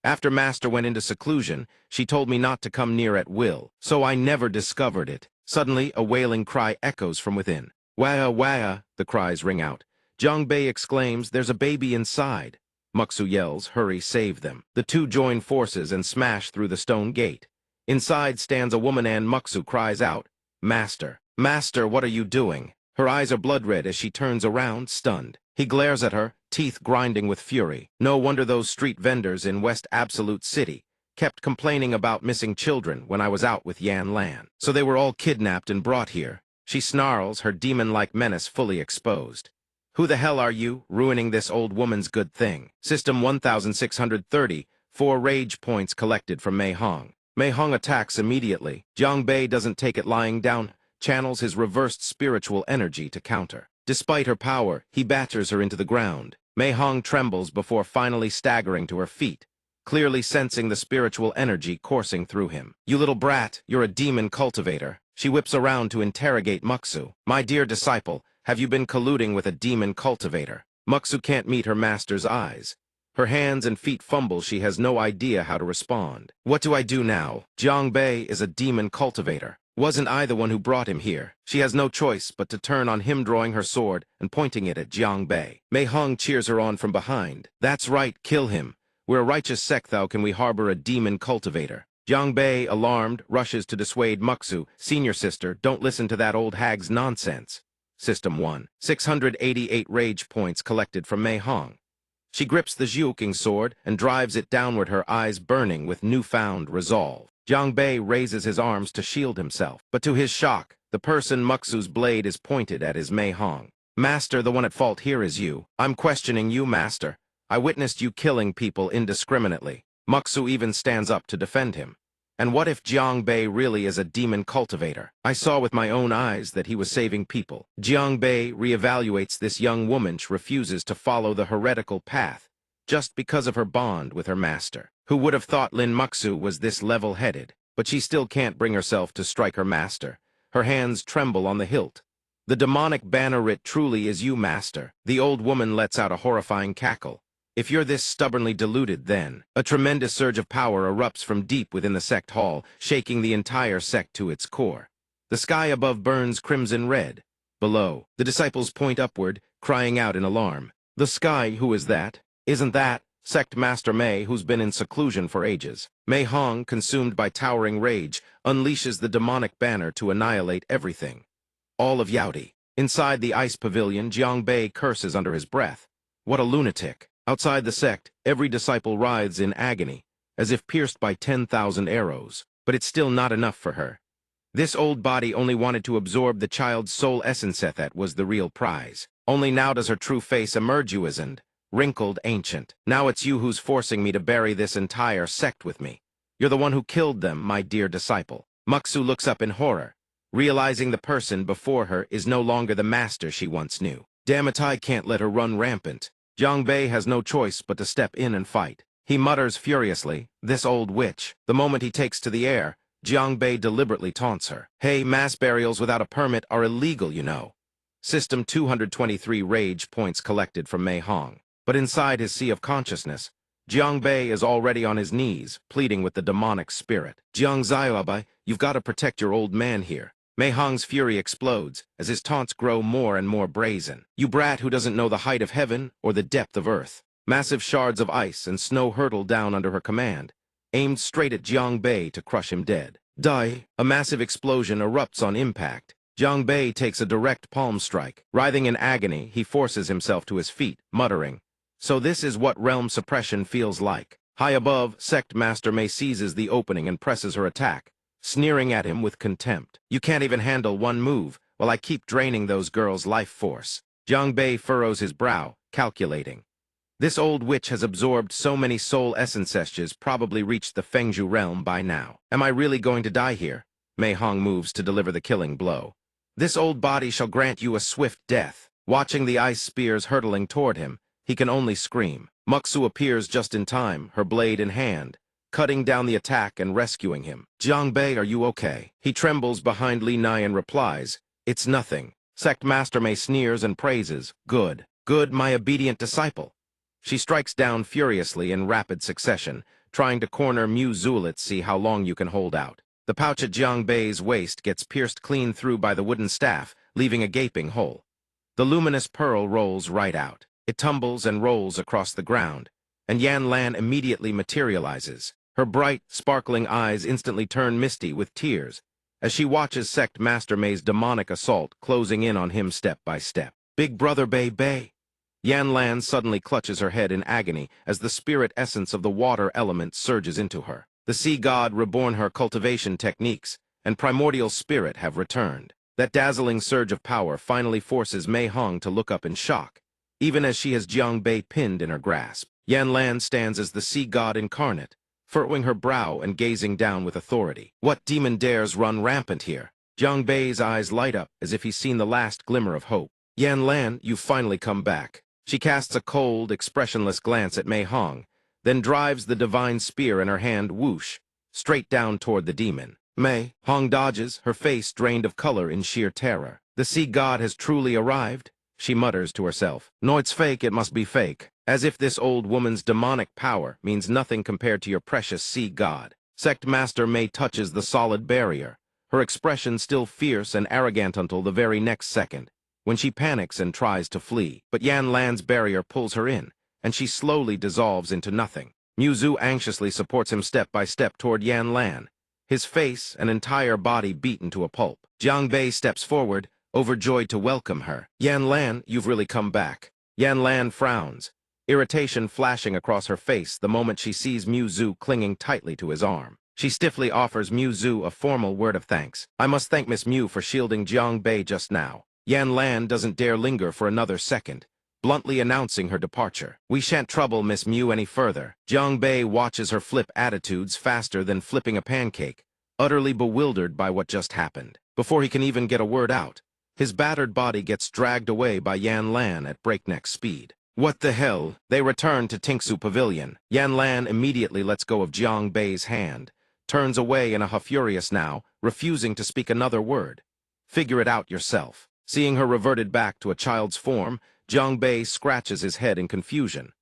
After Master went into seclusion, she told me not to come near at will, so I never discovered it. Suddenly, a wailing cry echoes from within. "Wah, wah," the cries ring out. Jiang Bei exclaims, "There's a baby inside." Muksu yells, "Hurry, save them." The two join forces and smash through the stone gate. Inside stands a woman and Muksu cries out, "Master, Master, what are you doing?" Her eyes are blood red as she turns around, stunned. He glares at her, teeth grinding with fury. No wonder those street vendors in West Absolute City kept complaining about missing children when I was out with Yan Lan. So they were all kidnapped and brought here. She snarls, her demon-like menace fully exposed. "Who the hell are you, ruining this old woman's good thing?" System 1630, 4 rage points collected from Mei Hong. Mei Hong attacks immediately. Jiang Bei doesn't take it lying down, channels his reversed spiritual energy to counter. Despite her power, he batters her into the ground. Mei Hong trembles before finally staggering to her feet, clearly sensing the spiritual energy coursing through him. "You little brat, you're a demon cultivator." She whips around to interrogate Muksu. "My dear disciple, have you been colluding with a demon cultivator?" Muksu can't meet her master's eyes. Her hands and feet fumble, she has no idea how to respond. "What do I do now? Jiang Bei is a demon cultivator. Wasn't I the one who brought him here?" She has no choice but to turn on him, drawing her sword and pointing it at Jiang Bei. Mei Hong cheers her on from behind. "That's right, kill him. We're a righteous sect, how can we harbor a demon cultivator?" Jiang Bei, alarmed, rushes to dissuade Muksu. "Senior sister, don't listen to that old hag's nonsense." System 1. 688 rage points collected from Mei Hong. She grips the Zhuking sword and drives it downward, her eyes burning with newfound resolve. Jiang Bei raises his arms to shield himself, but to his shock, the person Muksu's blade is pointed at is Mei Hong. "Master, the one at fault here is you. I'm questioning you, Master. I witnessed you killing people indiscriminately." Muksu even stands up to defend him. And what if Jiang Bei really is a demon cultivator? I saw with my own eyes that he was saving people. Jiang Bei reevaluates this young woman. She refuses to follow the heretical path, just because of her bond with her master. Who would have thought Lin Muksu was this level-headed? But she still can't bring herself to strike her master. Her hands tremble on the hilt. "The demonic banner, it truly is you, Master." The old woman lets out a horrifying cackle. "If you're this stubbornly deluded, then..." A tremendous surge of power erupts from deep within the sect hall, shaking the entire sect to its core. The sky above burns crimson red. Below, the disciples point upward, crying out in alarm. The sky, who is that? Isn't that Sect Master Mei, who's been in seclusion for ages? Mei Hong, consumed by towering rage, unleashes the demonic banner to annihilate everything. All of Yaodi. Inside the ice pavilion, Jiang Bei curses under his breath. What a lunatic. Outside the sect, every disciple writhes in agony, as if pierced by 10,000 arrows. But it's still not enough for her. This old body only wanted to absorb the child's soul essence. That was the real prize. Only now does her true face emerge, you isn't. Wrinkled ancient. Now it's you who's forcing me to bury this entire sect with me. You're the one who killed them, my dear disciple. Muxu looks up in horror, realizing the person before her is no longer the master she once knew. Damn it, I can't let her run rampant. Jiang Bei has no choice but to step in and fight. He mutters furiously, this old witch. The moment he takes to the air, Jiang Bei deliberately taunts her. Hey, mass burials without a permit are illegal, you know. System 223 rage points collected from Mei Hong. But inside his sea of consciousness, Jiang Bei is already on his knees, pleading with the demonic spirit. Jiang Zaiabai, you've got to protect your old man here. Mei Hong's fury explodes as his taunts grow more and more brazen. You brat who doesn't know the height of heaven or the depth of earth. Massive shards of ice and snow hurtle down under her command, aimed straight at Jiang Bei to crush him dead. Die! A massive explosion erupts on impact. Jiang Bei takes a direct palm strike. Writhing in agony, he forces himself to his feet, muttering, so this is what realm suppression feels like. High above, Sect Master Mei seizes the opening and presses her attack, sneering at him with contempt. You can't even handle one move, while I keep draining those girls' life force. Jiang Bei furrows his brow, calculating. This old witch has absorbed so many soul essences, probably reached the Fengzhu realm by now. Am I really going to die here? Mei Hong moves to deliver the killing blow. This old body shall grant you a swift death. Watching the ice spears hurtling toward him, he can only scream. Muxu appears just in time, her blade in hand, cutting down the attack and rescuing him. Jiang Bei, are you okay? He trembles behind Li Nai and replies, it's nothing. Sect Master Mei sneers and praises, good, good, my obedient disciple. She strikes down furiously in rapid succession, trying to corner Mu Zhu. Let's see how long you can hold out. The pouch at Jiang Bei's waist gets pierced clean through by the wooden staff, leaving a gaping hole. The luminous pearl rolls right out. It tumbles and rolls across the ground, and Yan Lan immediately materializes. Her bright, sparkling eyes instantly turn misty with tears as she watches Sect Master Mei's demonic assault closing in on him step by step. Big brother Bei Bei. Yan Lan suddenly clutches her head in agony as the spirit essence of the water element surges into her. The sea god reborn, her cultivation techniques and primordial spirit have returned. That dazzling surge of power finally forces Mei Hong to look up in shock, even as she has Jiang Bei pinned in her grasp. Yan Lan stands as the sea god incarnate, furrowing her brow and gazing down with authority. What demon dares run rampant here? Jiang Bei's eyes light up as if he's seen the last glimmer of hope. Yan Lan, you've finally come back. She casts a cold, expressionless glance at Mei Hong, then drives the divine spear in her hand whoosh, straight down toward the demon. Mei Hong dodges, her face drained of color in sheer terror. The sea god has truly arrived, she mutters to herself. No, it's fake, it must be fake. As if this old woman's demonic power means nothing compared to your precious sea god. Sect Master Mei touches the solid barrier, her expression still fierce and arrogant until the very next second, when she panics and tries to flee. But Yan Lan's barrier pulls her in, and she slowly dissolves into nothing. Mu Zhu anxiously supports him step by step toward Yan Lan, his face and entire body beaten to a pulp. Jiang Bei steps forward, overjoyed to welcome her. Yan Lan, you've really come back. Yan Lan frowns, irritation flashing across her face the moment she sees Mu Zhu clinging tightly to his arm. She stiffly offers Mu Zhu a formal word of thanks. I must thank Miss Mu for shielding Jiang Bei just now. Yan Lan doesn't dare linger for another second, bluntly announcing her departure. We shan't trouble Miss Mu any further. Jiang Bei watches her flip attitudes faster than flipping a pancake, utterly bewildered by what just happened. Before he can even get a word out, his battered body gets dragged away by Yan Lan at breakneck speed. What the hell? They return to Tingsu Pavilion. Yan Lan immediately lets go of Jiang Bei's hand, turns away in a huff, furious now, refusing to speak another word. Figure it out yourself. Seeing her reverted back to a child's form, Jiang Bei scratches his head in confusion.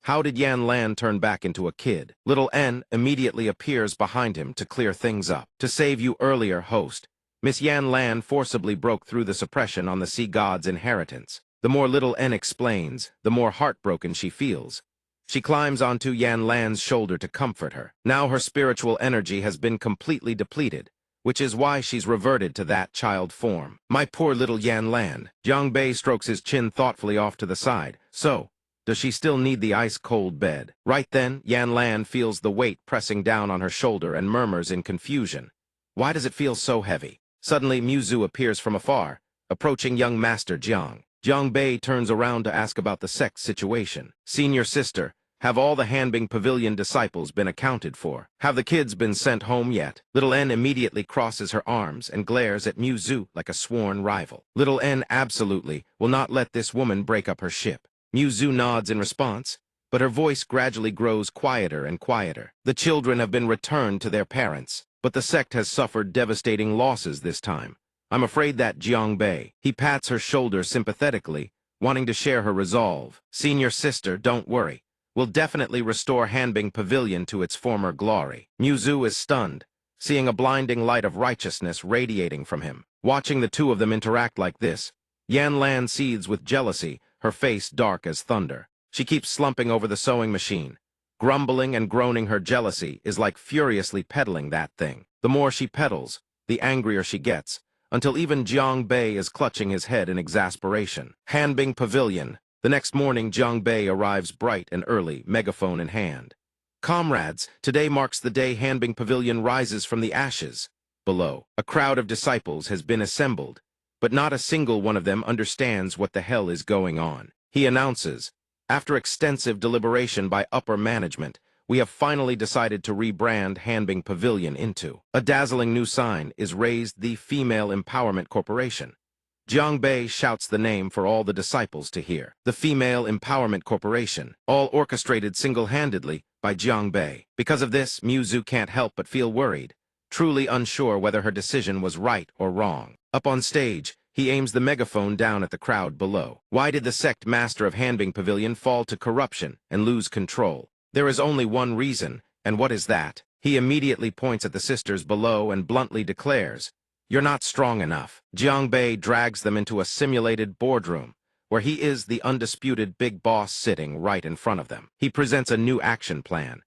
How did Yan Lan turn back into a kid? Little N immediately appears behind him to clear things up. To save you earlier, host, Miss Yan Lan forcibly broke through the suppression on the sea god's inheritance. The more little N explains, the more heartbroken she feels. She climbs onto Yan Lan's shoulder to comfort her. Now her spiritual energy has been completely depleted, which is why she's reverted to that child form. My poor little Yan Lan. Jiang Bei strokes his chin thoughtfully off to the side. So, does she still need the ice-cold bed? Right then, Yan Lan feels the weight pressing down on her shoulder and murmurs in confusion. Why does it feel so heavy? Suddenly, Muzu appears from afar, approaching young Master Jiang. Jiang Bei turns around to ask about the sect situation. Senior sister, have all the Hanbing Pavilion disciples been accounted for? Have the kids been sent home yet? Little N immediately crosses her arms and glares at Muzu like a sworn rival. Little N absolutely will not let this woman break up her ship. Muzu nods in response, but her voice gradually grows quieter and quieter. The children have been returned to their parents, but the sect has suffered devastating losses this time. I'm afraid that Jiang Bei. He pats her shoulder sympathetically, wanting to share her resolve. Senior sister, don't worry. We'll definitely restore Hanbing Pavilion to its former glory. Muzu is stunned, seeing a blinding light of righteousness radiating from him. Watching the two of them interact like this, Yan Lan seethes with jealousy, her face dark as thunder. She keeps slumping over the sewing machine. Grumbling and groaning her jealousy is like furiously pedaling that thing. The more she pedals, the angrier she gets, until even Jiang Bei is clutching his head in exasperation. Hanbing Pavilion. The next morning, Jiang Bei arrives bright and early, megaphone in hand. Comrades, today marks the day Hanbing Pavilion rises from the ashes. Below, a crowd of disciples has been assembled, but not a single one of them understands what the hell is going on. He announces, after extensive deliberation by upper management, we have finally decided to rebrand Hanbing Pavilion into a dazzling new sign is raised the Female Empowerment Corporation. Jiang Bei shouts the name for all the disciples to hear. The Female Empowerment Corporation, all orchestrated single-handedly by Jiang Bei. Because of this, Muzu can't help but feel worried, truly unsure whether her decision was right or wrong. Up on stage, he aims the megaphone down at the crowd below. Why did the sect master of Hanbing Pavilion fall to corruption and lose control? There is only one reason, and what is that? He immediately points at the sisters below and bluntly declares, "You're not strong enough." Jiang Bei drags them into a simulated boardroom, where he is the undisputed big boss sitting right in front of them. He presents a new action plan.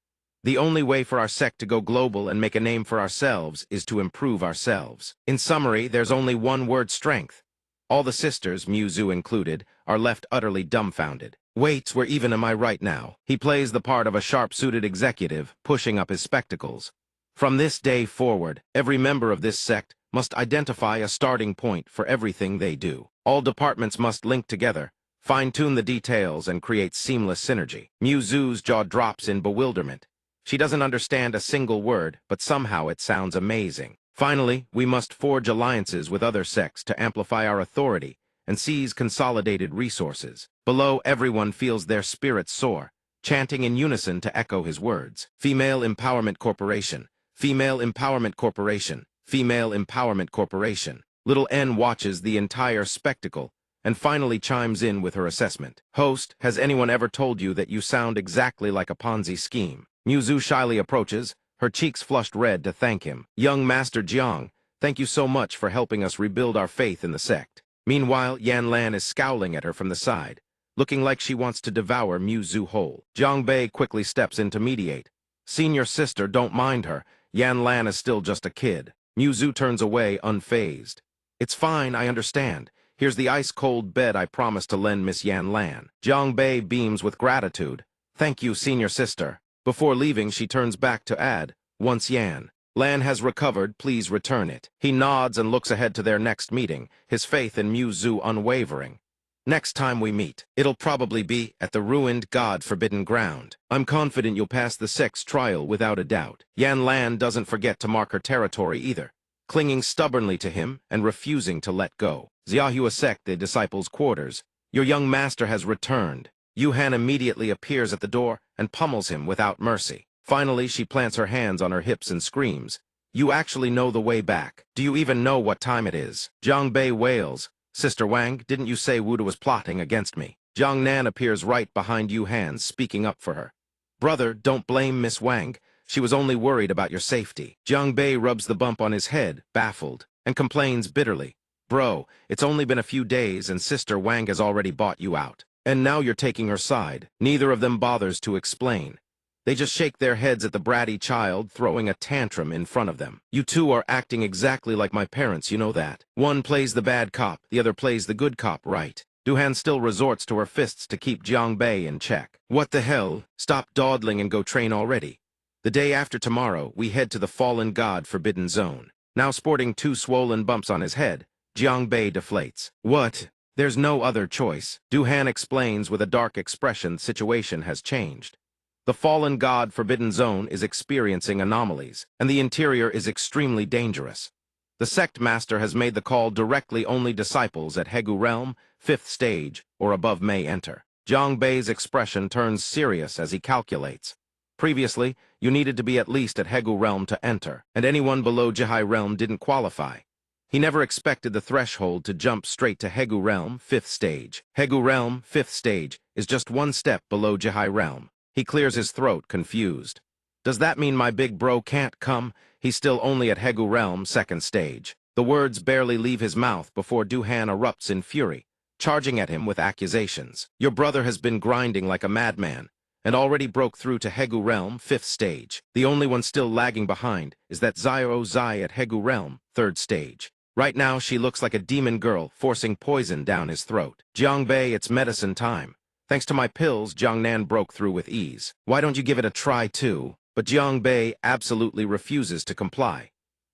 The only way for our sect to go global and make a name for ourselves is to improve ourselves. In summary, there's only one word: strength. All the sisters, Muzu included, are left utterly dumbfounded. Wait, where even am I right now? He plays the part of a sharp-suited executive, pushing up his spectacles. From this day forward, every member of this sect must identify a starting point for everything they do. All departments must link together, fine-tune the details, and create seamless synergy. Muzu's jaw drops in bewilderment. She doesn't understand a single word, but somehow it sounds amazing. Finally, we must forge alliances with other sects to amplify our authority and seize consolidated resources. Below, everyone feels their spirits soar, chanting in unison to echo his words. Female Empowerment Corporation. Female Empowerment Corporation. Female Empowerment Corporation. Little N watches the entire spectacle and finally chimes in with her assessment. Host, has anyone ever told you that you sound exactly like a Ponzi scheme? Muzu shyly approaches, her cheeks flushed red to thank him. Young Master Jiang, thank you so much for helping us rebuild our faith in the sect. Meanwhile, Yan Lan is scowling at her from the side, looking like she wants to devour Muzu whole. Jiang Bei quickly steps in to mediate. Senior sister, don't mind her. Yan Lan is still just a kid. Muzu turns away, unfazed. It's fine, I understand. Here's the ice-cold bed I promised to lend Miss Yan Lan. Jiang Bei beams with gratitude. Thank you, senior sister. Before leaving, she turns back to add, once Yan Lan has recovered, please return it. He nods and looks ahead to their next meeting, his faith in Muzu unwavering. Next time we meet, it'll probably be at the ruined God-forbidden ground. I'm confident you'll pass the sect's trial without a doubt. Yan Lan doesn't forget to mark her territory either, clinging stubbornly to him and refusing to let go. Xiahua sect, the disciples' quarters. Your young master has returned. Yuhan immediately appears at the door and pummels him without mercy. Finally, she plants her hands on her hips and screams, "You actually know the way back. Do you even know what time it is?" Jiang Bei wails, "Sister Wang, didn't you say Wuda was plotting against me?" Jiang Nan appears right behind Yuhan, speaking up for her. "Brother, don't blame Miss Wang. She was only worried about your safety." Jiang Bei rubs the bump on his head, baffled. and complains bitterly. Bro, it's only been a few days and Sister Wang has already bought you out. And now you're taking her side. Neither of them bothers to explain. They just shake their heads at the bratty child throwing a tantrum in front of them. You two are acting exactly like my parents, you know that. One plays the bad cop, the other plays the good cop, right? Du-Han still resorts to her fists to keep Jiang Bei in check. What the hell? Stop dawdling and go train already. The day after tomorrow, we head to the fallen god Forbidden Zone. Now sporting 2 swollen bumps on his head, Jiang Bei deflates. What? There's no other choice. Du-Han explains with a dark expression the situation has changed. The fallen god Forbidden Zone is experiencing anomalies, and the interior is extremely dangerous. The sect master has made the call directly only disciples at Hegu Realm, 5th stage, or above may enter. Jiang Bei's expression turns serious as he calculates. Previously, you needed to be at least at Hegu Realm to enter, and anyone below Jihai Realm didn't qualify. He never expected the threshold to jump straight to Hegu Realm, 5th stage. Hegu Realm, 5th stage, is just 1 step below Jihai Realm. He clears his throat, confused. Does that mean my big bro can't come? He's still only at Hegu Realm, 2nd stage. The words barely leave his mouth before Du-Han erupts in fury, charging at him with accusations. Your brother has been grinding like a madman, and already broke through to Hegu Realm, 5th stage. The only one still lagging behind is that Xiao Zai at Hegu Realm, 3rd stage. Right now, she looks like a demon girl forcing poison down his throat. Jiang Bei, it's medicine time. Thanks to my pills, Jiang Nan broke through with ease. Why don't you give it a try, too? But Jiang Bei absolutely refuses to comply.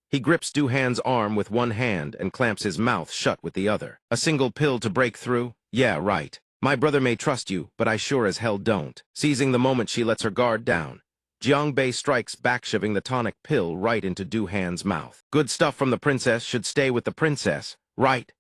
He grips Du-Han's arm with one hand and clamps his mouth shut with the other. A single pill to break through? Yeah, right. My brother may trust you, but I sure as hell don't. Seizing the moment she lets her guard down, Jiang Bei strikes back, shoving the tonic pill right into Du-Han's mouth. Good stuff from the princess should stay with the princess, right?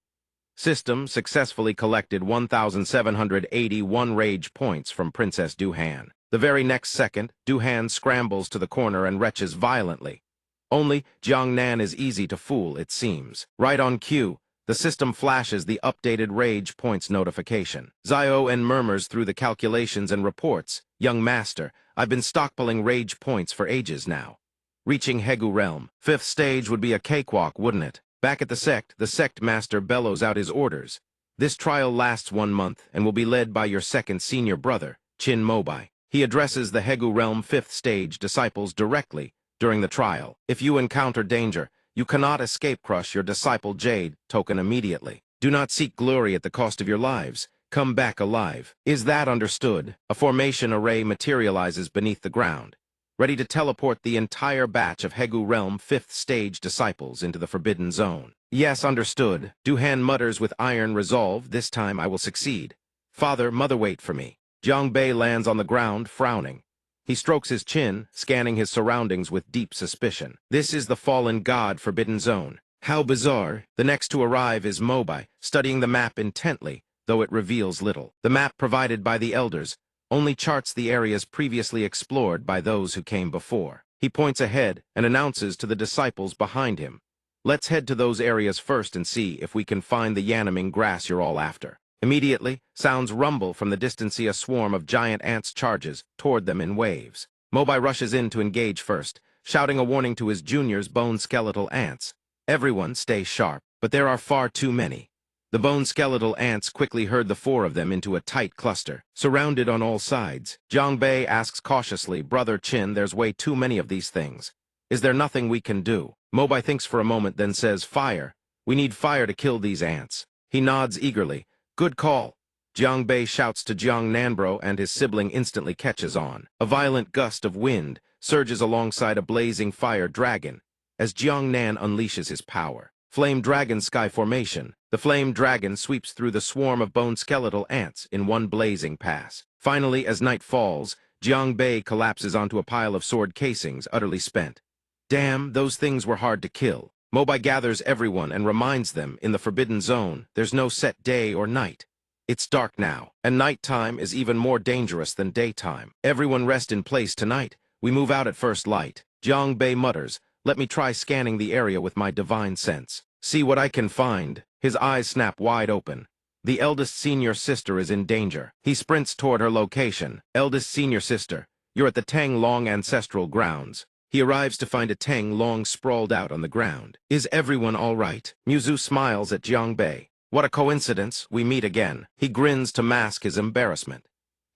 System successfully collected 1,781 rage points from Princess Du-Han. The very next second, Du-Han scrambles to the corner and retches violently. Only Jiang Nan is easy to fool, it seems. Right on cue, the system flashes the updated rage points notification. Xiao En murmurs through the calculations and reports, "Young master, I've been stockpiling rage points for ages now." Reaching Hegu Realm, 5th stage would be a cakewalk, wouldn't it? Back at the sect master bellows out his orders. This trial lasts 1 month and will be led by your second senior brother, Qin Mobai. He addresses the Hegu Realm 5th stage disciples directly during the trial. If you encounter danger, you cannot escape crush your disciple Jade token immediately. Do not seek glory at the cost of your lives. Come back alive. Is that understood? A formation array materializes beneath the ground, ready to teleport the entire batch of Hegu Realm 5th stage disciples into the Forbidden Zone. Yes, understood. Du-Han mutters with iron resolve, this time I will succeed. Father, mother, wait for me. Jiang Bei lands on the ground, frowning. He strokes his chin, scanning his surroundings with deep suspicion. This is the fallen god Forbidden Zone. How bizarre. The next to arrive is Mobai, studying the map intently, though it reveals little. The map provided by the elders only charts the areas previously explored by those who came before. He points ahead and announces to the disciples behind him, "Let's head to those areas first and see if we can find the Yanaming grass you're all after." Immediately, sounds rumble from the distance. A swarm of giant ants charges toward them in waves. Mobai rushes in to engage first, shouting a warning to his juniors, bone skeletal ants. Everyone stay sharp, but there are far too many. The bone skeletal ants quickly herd the 4 of them into a tight cluster, surrounded on all sides. Jiang Bei asks cautiously, "Brother Qin, there's way too many of these things. Is there nothing we can do?" Mobai thinks for a moment, then says, "Fire. We need fire to kill these ants." He nods eagerly. "Good call." Jiang Bei shouts to Jiang Nanbro, and his sibling instantly catches on. A violent gust of wind surges alongside a blazing fire dragon as Jiang Nan unleashes his power. Flame Dragon Sky Formation. The Flame Dragon sweeps through the swarm of bone skeletal ants in one blazing pass. Finally, as night falls, Jiang Bei collapses onto a pile of sword casings, utterly spent. Damn, those things were hard to kill. Mobai gathers everyone and reminds them, in the Forbidden Zone, there's no set day or night. It's dark now, and nighttime is even more dangerous than daytime. Everyone rest in place tonight. We move out at first light. Jiang Bei mutters, "Let me try scanning the area with my divine sense. See what I can find." His eyes snap wide open. The eldest senior sister is in danger. He sprints toward her location. "Eldest senior sister, you're at the Tang Long ancestral grounds. He arrives to find a Tang Long sprawled out on the ground. Is everyone all right? Muzu smiles at Jiang Bei. What a coincidence, we meet again. He grins to mask his embarrassment.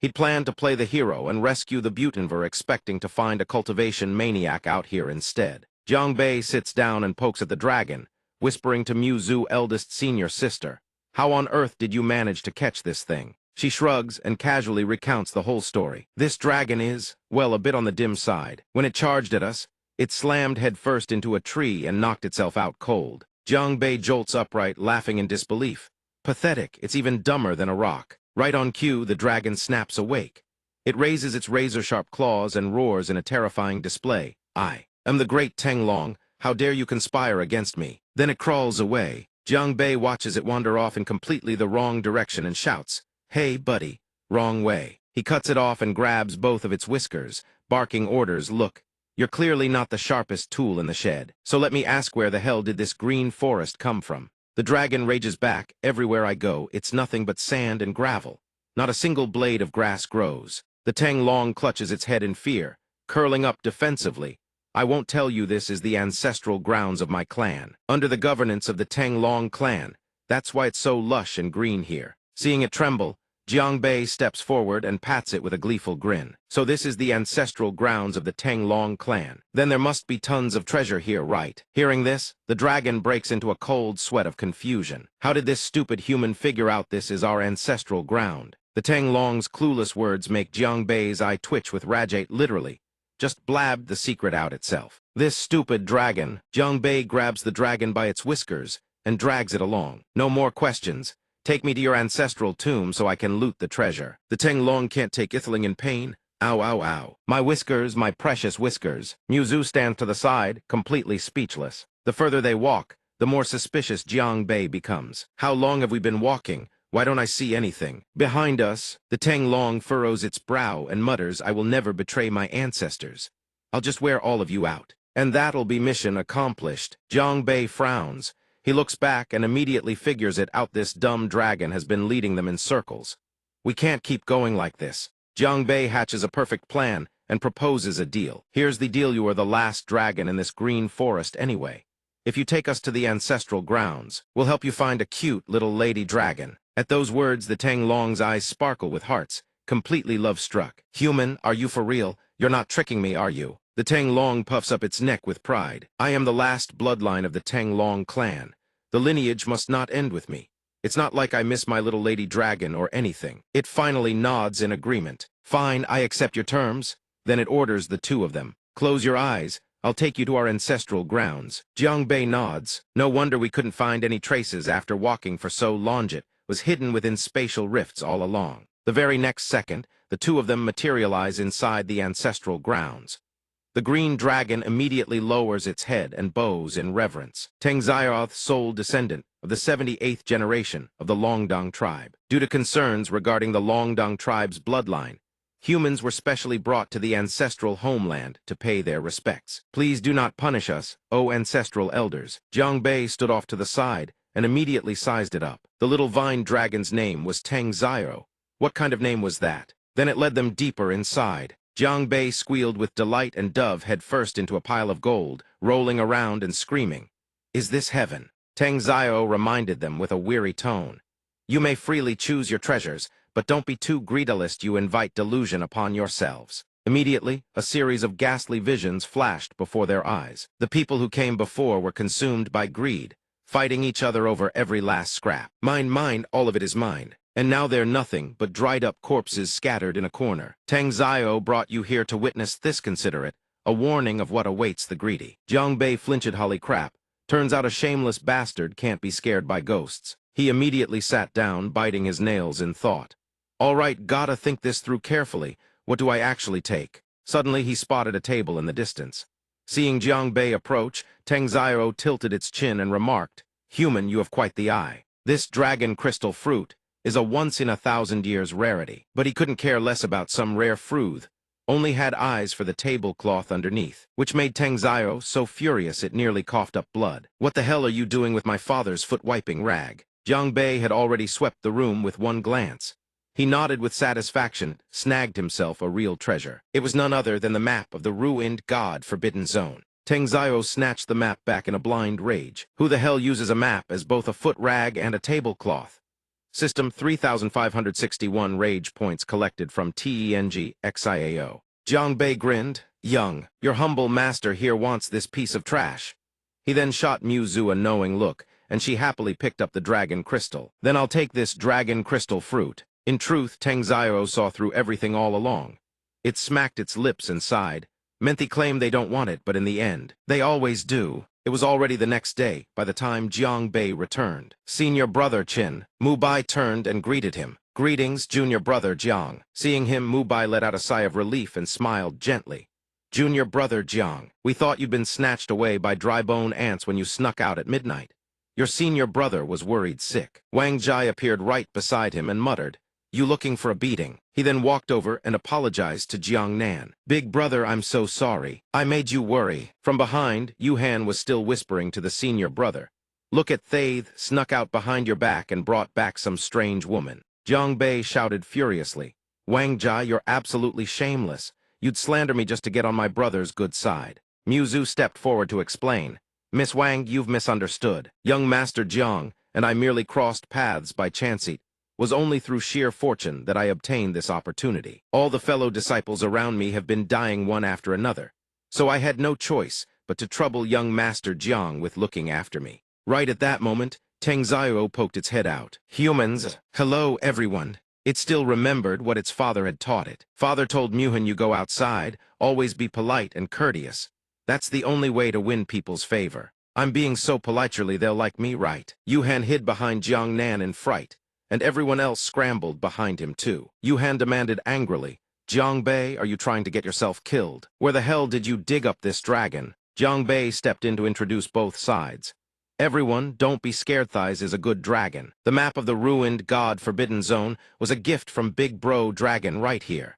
He'd planned to play the hero and rescue the Butenver, expecting to find a cultivation maniac out here instead. Jiang Bei sits down and pokes at the dragon, whispering to Muzu, eldest senior sister. How on earth did you manage to catch this thing? She shrugs and casually recounts the whole story. This dragon is, well, a bit on the dim side. When it charged at us, it slammed headfirst into a tree and knocked itself out cold. Jiang Bei jolts upright, laughing in disbelief. Pathetic, it's even dumber than a rock. Right on cue, the dragon snaps awake. It raises its razor-sharp claws and roars in a terrifying display. I am the great Tang Long. How dare you conspire against me? Then it crawls away. Jiang Bei watches it wander off in completely the wrong direction and shouts, Hey, buddy, wrong way. He cuts it off and grabs both of its whiskers, barking orders. Look, you're clearly not the sharpest tool in the shed. So let me ask, where the hell did this green forest come from? The dragon rages back. Everywhere I go, it's nothing but sand and gravel. Not a single blade of grass grows. The Tang Long clutches its head in fear, curling up defensively. I won't tell you this is the ancestral grounds of my clan. Under the governance of the Tang Long clan. That's why it's so lush and green here. Seeing it tremble, Jiang Bei steps forward and pats it with a gleeful grin. So this is the ancestral grounds of the Tang Long clan. Then there must be tons of treasure here, right? Hearing this, the dragon breaks into a cold sweat of confusion. How did this stupid human figure out this is our ancestral ground? The Tang Long's clueless words make Jiang Bei's eye twitch with rage. Literally, just blabbed the secret out itself. This stupid dragon. Jiang Bei grabs the dragon by its whiskers and drags it along. No more questions. Take me to your ancestral tomb so I can loot the treasure. The Tang Long can't take Ithling in pain. Ow, ow, ow. My whiskers, my precious whiskers. Muzu stands to the side, completely speechless. The further they walk, the more suspicious Jiang Bei becomes. How long have we been walking? Why don't I see anything? Behind us, the Tang Long furrows its brow and mutters, I will never betray my ancestors. I'll just wear all of you out. And that'll be mission accomplished. Jiang Bei frowns. He looks back and immediately figures it out. This dumb dragon has been leading them in circles. We can't keep going like this. Jiang Bei hatches a perfect plan and proposes a deal. Here's the deal. You are the last dragon in this green forest anyway. If you take us to the ancestral grounds, we'll help you find a cute little lady dragon. At those words, the Tang Long's eyes sparkle with hearts, completely love-struck. Human, are you for real? You're not tricking me, are you? The Tang Long puffs up its neck with pride. I am the last bloodline of the Tang Long clan. The lineage must not end with me. It's not like I miss my little lady dragon or anything. It finally nods in agreement. Fine, I accept your terms. Then it orders the two of them. Close your eyes. I'll take you to our ancestral grounds. Jiang Bei nods. No wonder we couldn't find any traces after walking for so long. It was hidden within spatial rifts all along. The very next second, the two of them materialize inside the ancestral grounds. The green dragon immediately lowers its head and bows in reverence. Tengzioth, sole descendant of the 78th generation of the Longdong tribe. Due to concerns regarding the Longdong tribe's bloodline, humans were specially brought to the ancestral homeland to pay their respects. Please do not punish us, O ancestral elders. Jiang Bei stood off to the side and immediately sized it up. The little vine dragon's name was Tengzio. What kind of name was that? Then it led them deeper inside. Jiang Bei squealed with delight and dove headfirst into a pile of gold, rolling around and screaming. Is this heaven? Tengzio reminded them with a weary tone. You may freely choose your treasures, but don't be too greedy lest you invite delusion upon yourselves. Immediately, a series of ghastly visions flashed before their eyes. The people who came before were consumed by greed, fighting each other over every last scrap. Mine, mine, all of it is mine. And now they're nothing but dried-up corpses scattered in a corner. Tengzio brought you here to witness this. Consider it a warning of what awaits the greedy. Jiang Bei flinched. Holy crap. Turns out a shameless bastard can't be scared by ghosts. He immediately sat down, biting his nails in thought. All right, gotta think this through carefully. What do I actually take? Suddenly he spotted a table in the distance. Seeing Jiang Bei approach, Tengzio tilted its chin and remarked, Human, you have quite the eye. This dragon crystal fruit is a once-in-a-thousand-years rarity. But he couldn't care less about some rare fruit, only had eyes for the tablecloth underneath, which made Tengzio so furious it nearly coughed up blood. What the hell are you doing with my father's foot-wiping rag? Jiang Bei had already swept the room with one glance. He nodded with satisfaction, snagged himself a real treasure. It was none other than the map of the ruined god Forbidden Zone. Teng Zio snatched the map back in a blind rage. Who the hell uses a map as both a foot rag and a tablecloth? System 3,561 rage points collected from TENG-XIAO. Jiang Bei grinned. Young, your humble master here wants this piece of trash. He then shot Muzu a knowing look, and she happily picked up the dragon crystal. Then I'll take this dragon crystal fruit. In truth, Teng Zio saw through everything all along. It smacked its lips and sighed. Menthy claim they don't want it, but in the end, they always do. It was already the next day, by the time Jiang Bei returned. Senior brother Qin. Mu Bai turned and greeted him. Greetings, junior brother Jiang. Seeing him, Mu Bai let out a sigh of relief and smiled gently. Junior brother Jiang, we thought you'd been snatched away by dry-bone ants when you snuck out at midnight. Your senior brother was worried sick. Wang Jai appeared right beside him and muttered, "You looking for a beating?" He then walked over and apologized to Jiang Nan. "Big brother, I'm so sorry. I made you worry." From behind, Yu Han was still whispering to the senior brother. "Look at Thaith snuck out behind your back and brought back some strange woman." Jiang Bei shouted furiously, "Wang Jai, you're absolutely shameless. You'd slander me just to get on my brother's good side." Muzu stepped forward to explain. "Miss Wang, you've misunderstood. Young Master Jiang and I merely crossed paths by chance. It was only through sheer fortune that I obtained this opportunity. All the fellow disciples around me have been dying one after another, so I had no choice but to trouble young Master Jiang with looking after me." Right at that moment, Teng Zio poked its head out. "Humans, hello everyone." It still remembered what its father had taught it. Father told Muhan, you go outside, always be polite and courteous. That's the only way to win people's favor. I'm being so politely they'll like me, right? Yuhan hid behind Jiang Nan in fright, and everyone else scrambled behind him too. Yuhan demanded angrily, "Jiang Bei, are you trying to get yourself killed? Where the hell did you dig up this dragon?" Jiang Bei stepped in to introduce both sides. "Everyone, don't be scared. Thighs is a good dragon. The map of the ruined god Forbidden Zone was a gift from Big Bro Dragon right here."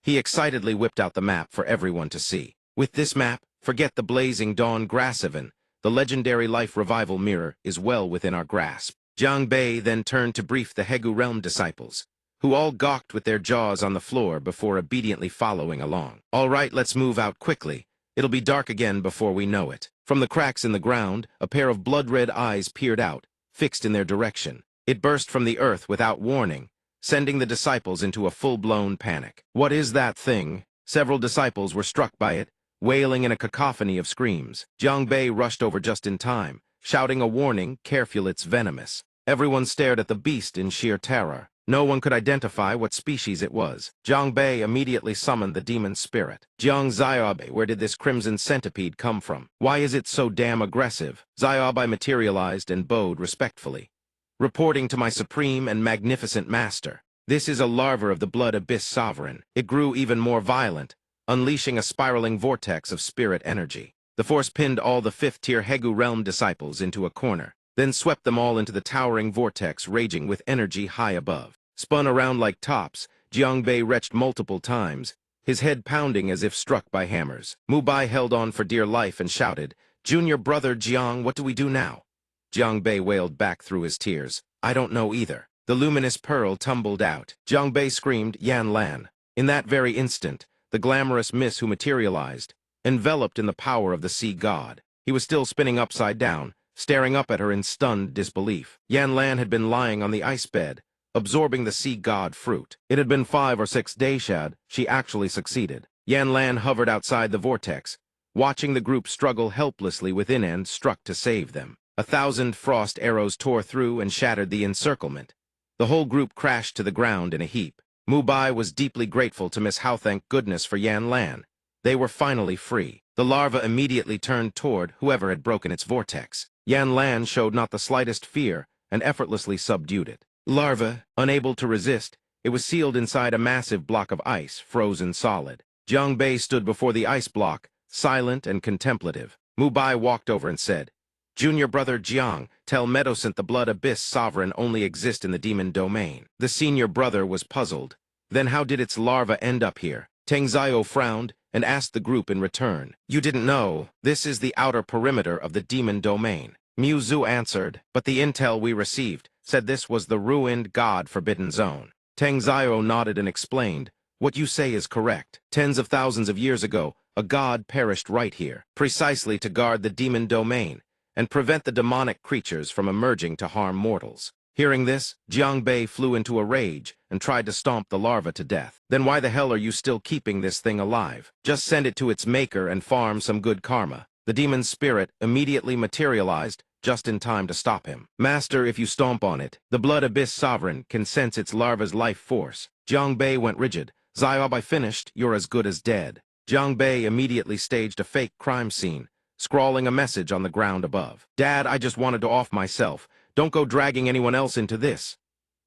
He excitedly whipped out the map for everyone to see. "With this map, forget the blazing dawn Grassivan. The legendary life revival mirror is well within our grasp." Jiang Bei then turned to brief the Hegu realm disciples, who all gawked with their jaws on the floor before obediently following along. "All right, let's move out quickly. It'll be dark again before we know it." From the cracks in the ground, a pair of blood-red eyes peered out, fixed in their direction. It burst from the earth without warning, sending the disciples into a full-blown panic. "What is that thing?" Several disciples were struck by it, wailing in a cacophony of screams. Jiang Bei rushed over just in time, shouting a warning, "Careful, it's venomous." Everyone stared at the beast in sheer terror. No one could identify what species it was. Jiang Bei immediately summoned the demon spirit. "Jiang Ziobai, where did this crimson centipede come from? Why is it so damn aggressive?" Ziobai materialized and bowed respectfully. "Reporting to my supreme and magnificent master. This is a larva of the blood abyss sovereign. It grew even more violent, unleashing a spiraling vortex of spirit energy. The force pinned all the fifth-tier Hegu realm disciples into a corner, then swept them all into the towering vortex raging with energy high above. Spun around like tops, Jiang Bei retched multiple times, his head pounding as if struck by hammers. Mu Bai held on for dear life and shouted, "Junior brother Jiang, what do we do now?" Jiang Bei wailed back through his tears, "I don't know either." The luminous pearl tumbled out. Jiang Bei screamed, "Yan Lan." In that very instant, the glamorous miss who materialized, enveloped in the power of the sea god. He was still spinning upside down, staring up at her in stunned disbelief. Yan Lan had been lying on the ice bed, absorbing the sea god fruit. It had been 5 or 6 days she actually succeeded. Yan Lan hovered outside the vortex, watching the group struggle helplessly within and struck to save them. 1,000 frost arrows tore through and shattered the encirclement. The whole group crashed to the ground in a heap. Mu Bai was deeply grateful to Miss Hao. Thank goodness for Yan Lan. They were finally free. The larva immediately turned toward whoever had broken its vortex. Yan Lan showed not the slightest fear and effortlessly subdued it. Larva, unable to resist, it was sealed inside a massive block of ice, frozen solid. Jiang Bei stood before the ice block, silent and contemplative. Mu Bai walked over and said, "Junior brother Jiang, tell Medocent the blood abyss sovereign only exists in the demon domain." The senior brother was puzzled. Then how did its larva end up here? Teng Zio frowned and asked the group in return. "You didn't know. This is the outer perimeter of the demon domain." Mu Zu answered, "But the intel we received said this was the ruined god Forbidden Zone." Tang Zio nodded and explained, "What you say is correct. Tens of thousands of years ago, a god perished right here, precisely to guard the demon domain and prevent the demonic creatures from emerging to harm mortals." Hearing this, Jiang Bei flew into a rage and tried to stomp the larva to death. "Then why the hell are you still keeping this thing alive? Just send it to its maker and farm some good karma." The demon's spirit immediately materialized, just in time to stop him. "Master, if you stomp on it, the Blood Abyss Sovereign can sense its larva's life force." Jiang Bei went rigid. "Ziob, I finished. You're as good as dead." Jiang Bei immediately staged a fake crime scene, scrawling a message on the ground above. "Dad, I just wanted to off myself. Don't go dragging anyone else into this."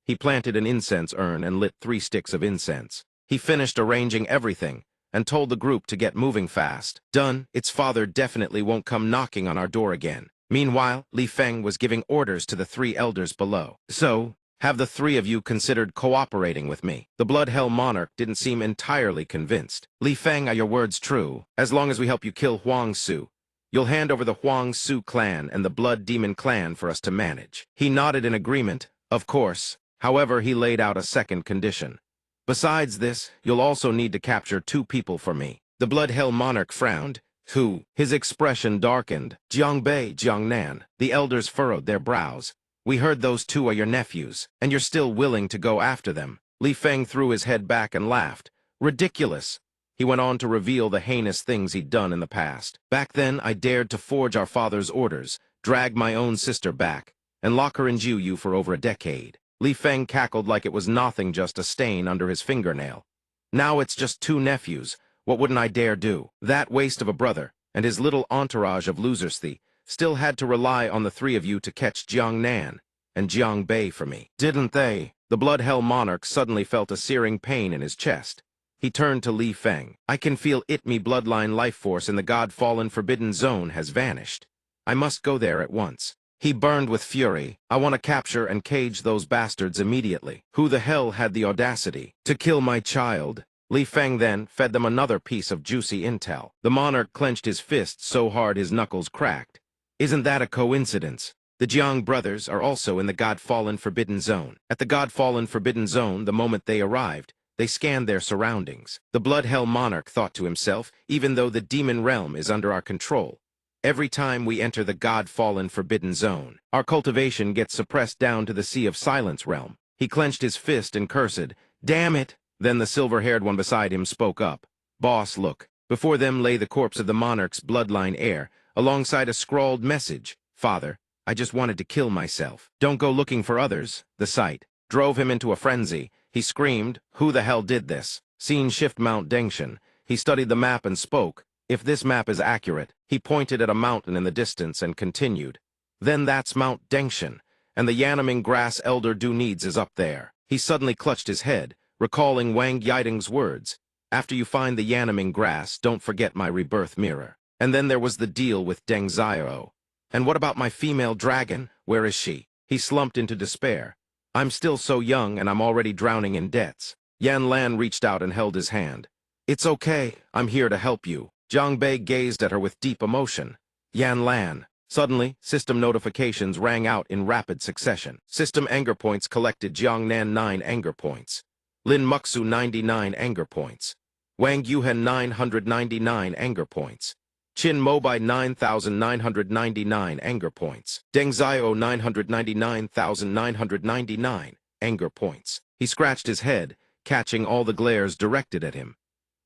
He planted an incense urn and lit 3 sticks of incense. He finished arranging everything and told the group to get moving fast. "Done. Its father definitely won't come knocking on our door again." Meanwhile, Li Feng was giving orders to the 3 elders below. "So, have the 3 of you considered cooperating with me?" The Blood Hell Monarch didn't seem entirely convinced. "Li Feng, are your words true? As long as we help you kill Huang Su, you'll hand over the Huang Su clan and the Blood Demon clan for us to manage." He nodded in agreement, of course. However, he laid out a second condition. "Besides this, you'll also need to capture 2 people for me." The Blood Hell Monarch frowned. "Who?" His expression darkened. "Jiang Bei, Jiang Nan." The elders furrowed their brows. "We heard those 2 are your nephews, and you're still willing to go after them." Li Feng threw his head back and laughed. "Ridiculous." He went on to reveal the heinous things he'd done in the past. "Back then, I dared to forge our father's orders, drag my own sister back, and lock her in Juyu for over a decade." Li Feng cackled like it was nothing, just a stain under his fingernail. "Now it's just 2 nephews. What wouldn't I dare do?" That waste of a brother, and his little entourage of losers still had to rely on the 3 of you to catch Jiang Nan and Jiang Bei for me. Didn't they? The Blood Hell Monarch suddenly felt a searing pain in his chest. He turned to Li Feng. "I can feel me bloodline life force in the God-fallen Forbidden Zone has vanished. I must go there at once." He burned with fury. "I want to capture and cage those bastards immediately. Who the hell had the audacity to kill my child?" Li Feng then fed them another piece of juicy intel. The monarch clenched his fists so hard his knuckles cracked. "Isn't that a coincidence? The Jiang brothers are also in the God-fallen Forbidden Zone." At the God-fallen Forbidden Zone, the moment they arrived, they scanned their surroundings. The Blood Hell Monarch thought to himself, "Even though the demon realm is under our control, every time we enter the God-fallen Forbidden Zone, our cultivation gets suppressed down to the Sea of Silence realm." He clenched his fist and cursed, "Damn it!" Then the silver-haired one beside him spoke up. "Boss, look." Before them lay the corpse of the monarch's bloodline heir, alongside a scrawled message. "Father, I just wanted to kill myself. Don't go looking for others." The sight drove him into a frenzy. He screamed, "Who the hell did this?" Scene shift Mount Dengshan. He studied the map and spoke. "If this map is accurate," he pointed at a mountain in the distance and continued, "then that's Mount Dengshan, and the Yanaming Grass Elder Du needs is up there." He suddenly clutched his head, recalling Wang Yiding's words. "After you find the Yanaming Grass, don't forget my rebirth mirror." And then there was the deal with Deng Zio. "And what about my female dragon? Where is she?" He slumped into despair. "I'm still so young and I'm already drowning in debts." Yan Lan reached out and held his hand. "It's okay, I'm here to help you." Jiang Bei gazed at her with deep emotion. "Yan Lan." Suddenly, system notifications rang out in rapid succession. System anger points collected: Jiang Nan 9 anger points. Lin Muxu 99 anger points. Wang Yuhen 999 anger points. Qin Mobai 9,999 anger points. Deng Zio 999,999 anger points. He scratched his head, catching all the glares directed at him.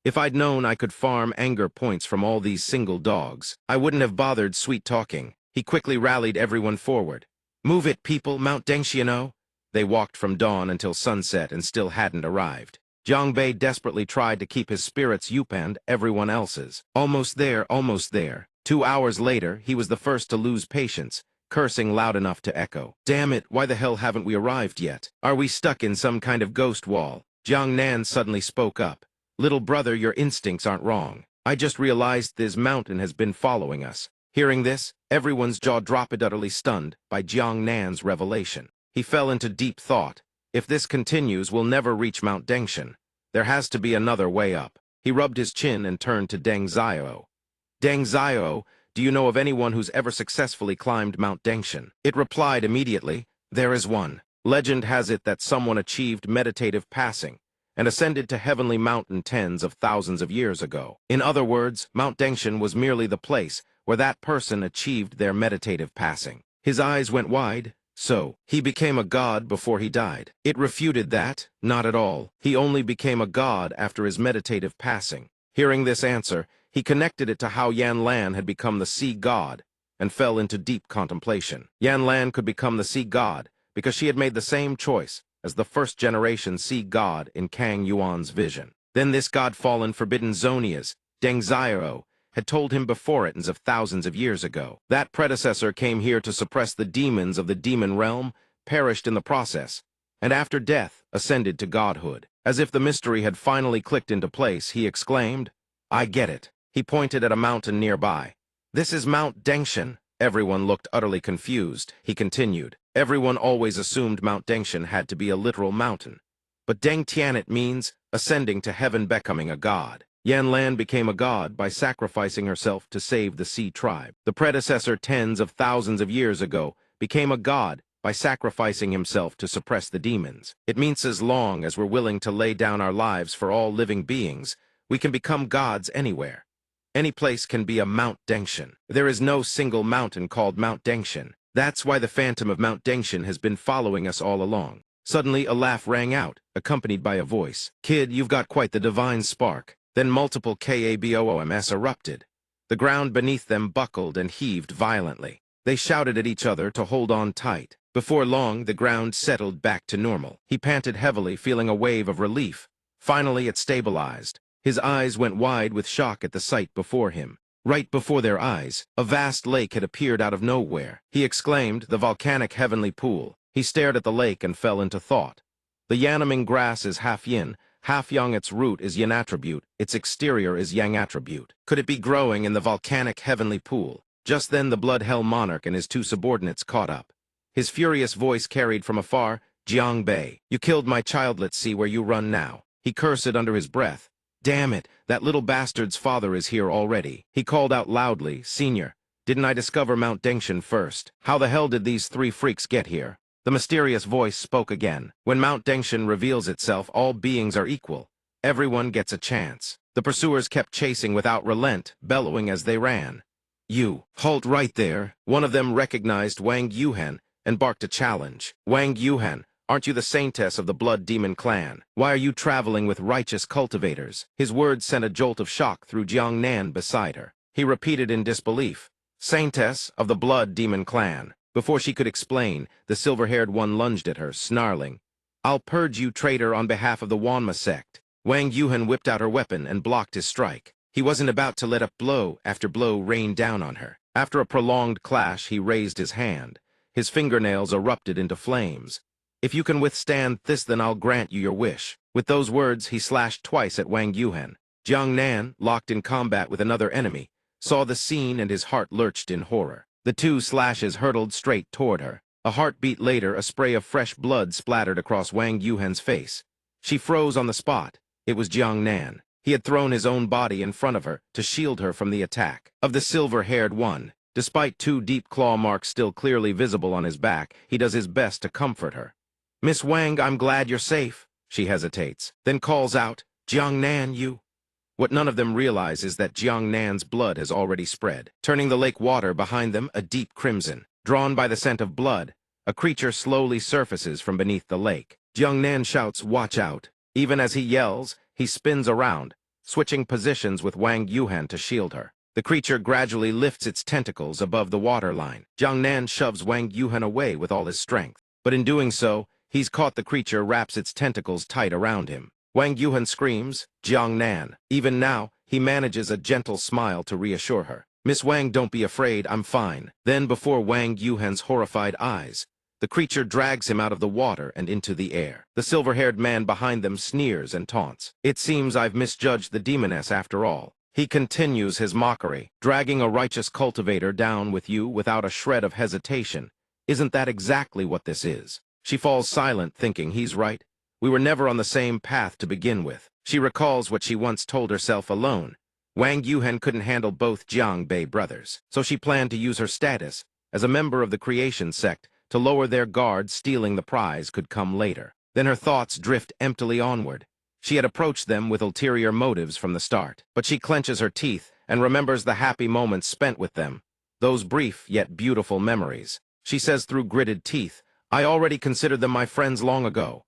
"If I'd known I could farm anger points from all these single dogs, I wouldn't have bothered sweet-talking." He quickly rallied everyone forward. "Move it, people, Mount Dengshiano." They walked from dawn until sunset and still hadn't arrived. Jiang Bei desperately tried to keep his spirits and everyone else's. Almost there, almost there. 2 hours later, he was the first to lose patience, cursing loud enough to echo. "Damn it, why the hell haven't we arrived yet? Are we stuck in some kind of ghost wall?" Jiang Nan suddenly spoke up. "Little brother, your instincts aren't wrong. I just realized this mountain has been following us." Hearing this, everyone's jaw dropped, utterly stunned by Jiang Nan's revelation. He fell into deep thought. If this continues, we'll never reach Mount Dengshan. There has to be another way up. He rubbed his chin and turned to Deng Zio. "Deng Zio, do you know of anyone who's ever successfully climbed Mount Dengshan?" It replied immediately, "There is one." Legend has it that someone achieved meditative passing and ascended to heavenly mountain tens of thousands of years ago. In other words, Mount Dengshan was merely the place where that person achieved their meditative passing. His eyes went wide. So, he became a god before he died. It refuted that, not at all. He only became a god after his meditative passing. Hearing this answer, he connected it to how Yan Lan had become the sea god and fell into deep contemplation. Yan Lan could become the sea god because she had made the same choice as the first-generation sea god in Kang Yuan's vision. Then this god-fallen forbidden Zonias, Deng Xiao, had told him before it of thousands of years ago. That predecessor came here to suppress the demons of the demon realm, perished in the process, and after death ascended to godhood. As if the mystery had finally clicked into place, he exclaimed, "I get it." He pointed at a mountain nearby. "This is Mount Dengshan." Everyone looked utterly confused. He continued, "Everyone always assumed Mount Dengshan had to be a literal mountain. But Deng Tianit means ascending to heaven, becoming a god. Yan Lan became a god by sacrificing herself to save the Sea tribe. The predecessor tens of thousands of years ago became a god by sacrificing himself to suppress the demons. It means as long as we're willing to lay down our lives for all living beings, we can become gods anywhere. Any place can be a Mount Dengshan. There is no single mountain called Mount Dengshan. That's why the phantom of Mount Dengshan has been following us all along." Suddenly, a laugh rang out, accompanied by a voice. "Kid, you've got quite the divine spark." Then multiple KABOOMs erupted. The ground beneath them buckled and heaved violently. They shouted at each other to hold on tight. Before long, the ground settled back to normal. He panted heavily, feeling a wave of relief. Finally, it stabilized. His eyes went wide with shock at the sight before him. Right before their eyes, a vast lake had appeared out of nowhere. He exclaimed, "The volcanic heavenly pool." He stared at the lake and fell into thought. The Yanaming grass is half yin, half yang. Its root is yin attribute, its exterior is yang attribute. Could it be growing in the volcanic heavenly pool? Just then the Blood Hell Monarch and his two subordinates caught up. His furious voice carried from afar, "Jiang Bei, you killed my child, let's see where you run now." He cursed under his breath. "Damn it, that little bastard's father is here already." He called out loudly, "Senior, didn't I discover Mount Dengshan first? How the hell did these three freaks get here?" The mysterious voice spoke again. "When Mount Dengshan reveals itself, all beings are equal. Everyone gets a chance." The pursuers kept chasing without relent, bellowing as they ran. "You, halt right there." One of them recognized Wang Yuhan and barked a challenge. "Wang Yuhan, aren't you the saintess of the Blood Demon clan? Why are you traveling with righteous cultivators?" His words sent a jolt of shock through Jiang Nan beside her. He repeated in disbelief, "Saintess of the Blood Demon clan." Before she could explain, the silver-haired one lunged at her, snarling, "I'll purge you, traitor, on behalf of the Wanma sect." Wang Yuhan whipped out her weapon and blocked his strike. He wasn't about to let up blow after blow rain down on her. After a prolonged clash, he raised his hand. His fingernails erupted into flames. "If you can withstand this, then I'll grant you your wish." With those words, he slashed twice at Wang Yuhan. Jiang Nan, locked in combat with another enemy, saw the scene and his heart lurched in horror. The two slashes hurtled straight toward her. A heartbeat later, a spray of fresh blood splattered across Wang Yuhan's face. She froze on the spot. It was Jiang Nan. He had thrown his own body in front of her to shield her from the attack of the silver-haired one. Despite two deep claw marks still clearly visible on his back, he does his best to comfort her. "Miss Wang, I'm glad you're safe." She hesitates, then calls out, "Jiang Nan, you..." What none of them realize is that Jiang Nan's blood has already spread, turning the lake water behind them a deep crimson. Drawn by the scent of blood, a creature slowly surfaces from beneath the lake. Jiang Nan shouts, "Watch out." Even as he yells, he spins around, switching positions with Wang Yuhan to shield her. The creature gradually lifts its tentacles above the waterline. Jiang Nan shoves Wang Yuhan away with all his strength. But in doing so, he's caught the creature wraps its tentacles tight around him. Wang Yuhan screams, "Jiang Nan." Even now, he manages a gentle smile to reassure her. "Miss Wang, don't be afraid, I'm fine." Then, before Wang Yuhan's horrified eyes, the creature drags him out of the water and into the air. The silver-haired man behind them sneers and taunts. "It seems I've misjudged the demoness after all." He continues his mockery, "Dragging a righteous cultivator down with you without a shred of hesitation. Isn't that exactly what this is?" She falls silent, thinking he's right. We were never on the same path to begin with. She recalls what she once told herself alone. Wang Yuhan couldn't handle both Jiang Bei brothers, so she planned to use her status as a member of the creation sect To lower their guard, stealing the prize could come later. Then her thoughts drift emptily onward. She had approached them with ulterior motives from the start, but she clenches her teeth and remembers the happy moments spent with them, those brief yet beautiful memories. She says through gritted teeth, I already considered them my friends long ago.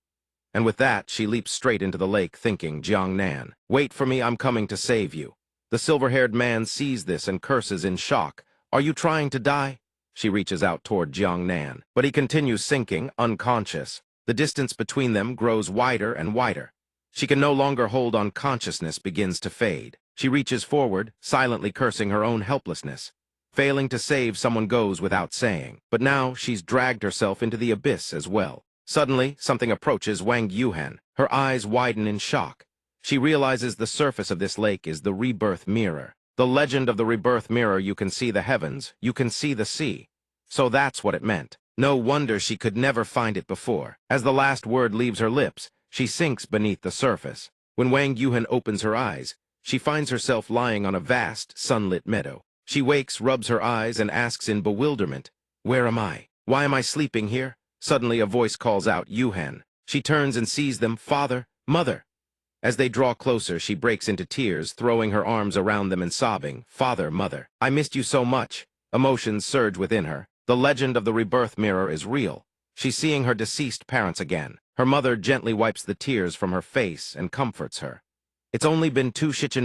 And with that, she leaps straight into the lake, thinking, Jiang Nan, wait for me, I'm coming to save you. The silver-haired man sees this and curses in shock. Are you trying to die? She reaches out toward Jiang Nan, but he continues sinking, unconscious. The distance between them grows wider and wider. She can no longer hold on, consciousness begins to fade. She reaches forward, silently cursing her own helplessness. Failing to save someone goes without saying, but now she's dragged herself into the abyss as well. Suddenly, something approaches Wang Yuhan. Her eyes widen in shock. She realizes the surface of this lake is the rebirth mirror. The legend of the rebirth mirror, you can see the heavens, you can see the sea. So that's what it meant. No wonder she could never find it before. As the last word leaves her lips, she sinks beneath the surface. When Wang Yuhan opens her eyes, she finds herself lying on a vast, sunlit meadow. She wakes, rubs her eyes, and asks in bewilderment, where am I? Why am I sleeping here? Suddenly a voice calls out, Yuhan. She turns and sees them, father, mother. As they draw closer, she breaks into tears, throwing her arms around them and sobbing, father, mother, I missed you so much. Emotions surge within her. The legend of the rebirth mirror is real. She's seeing her deceased parents again. Her mother gently wipes the tears from her face and comforts her. It's only been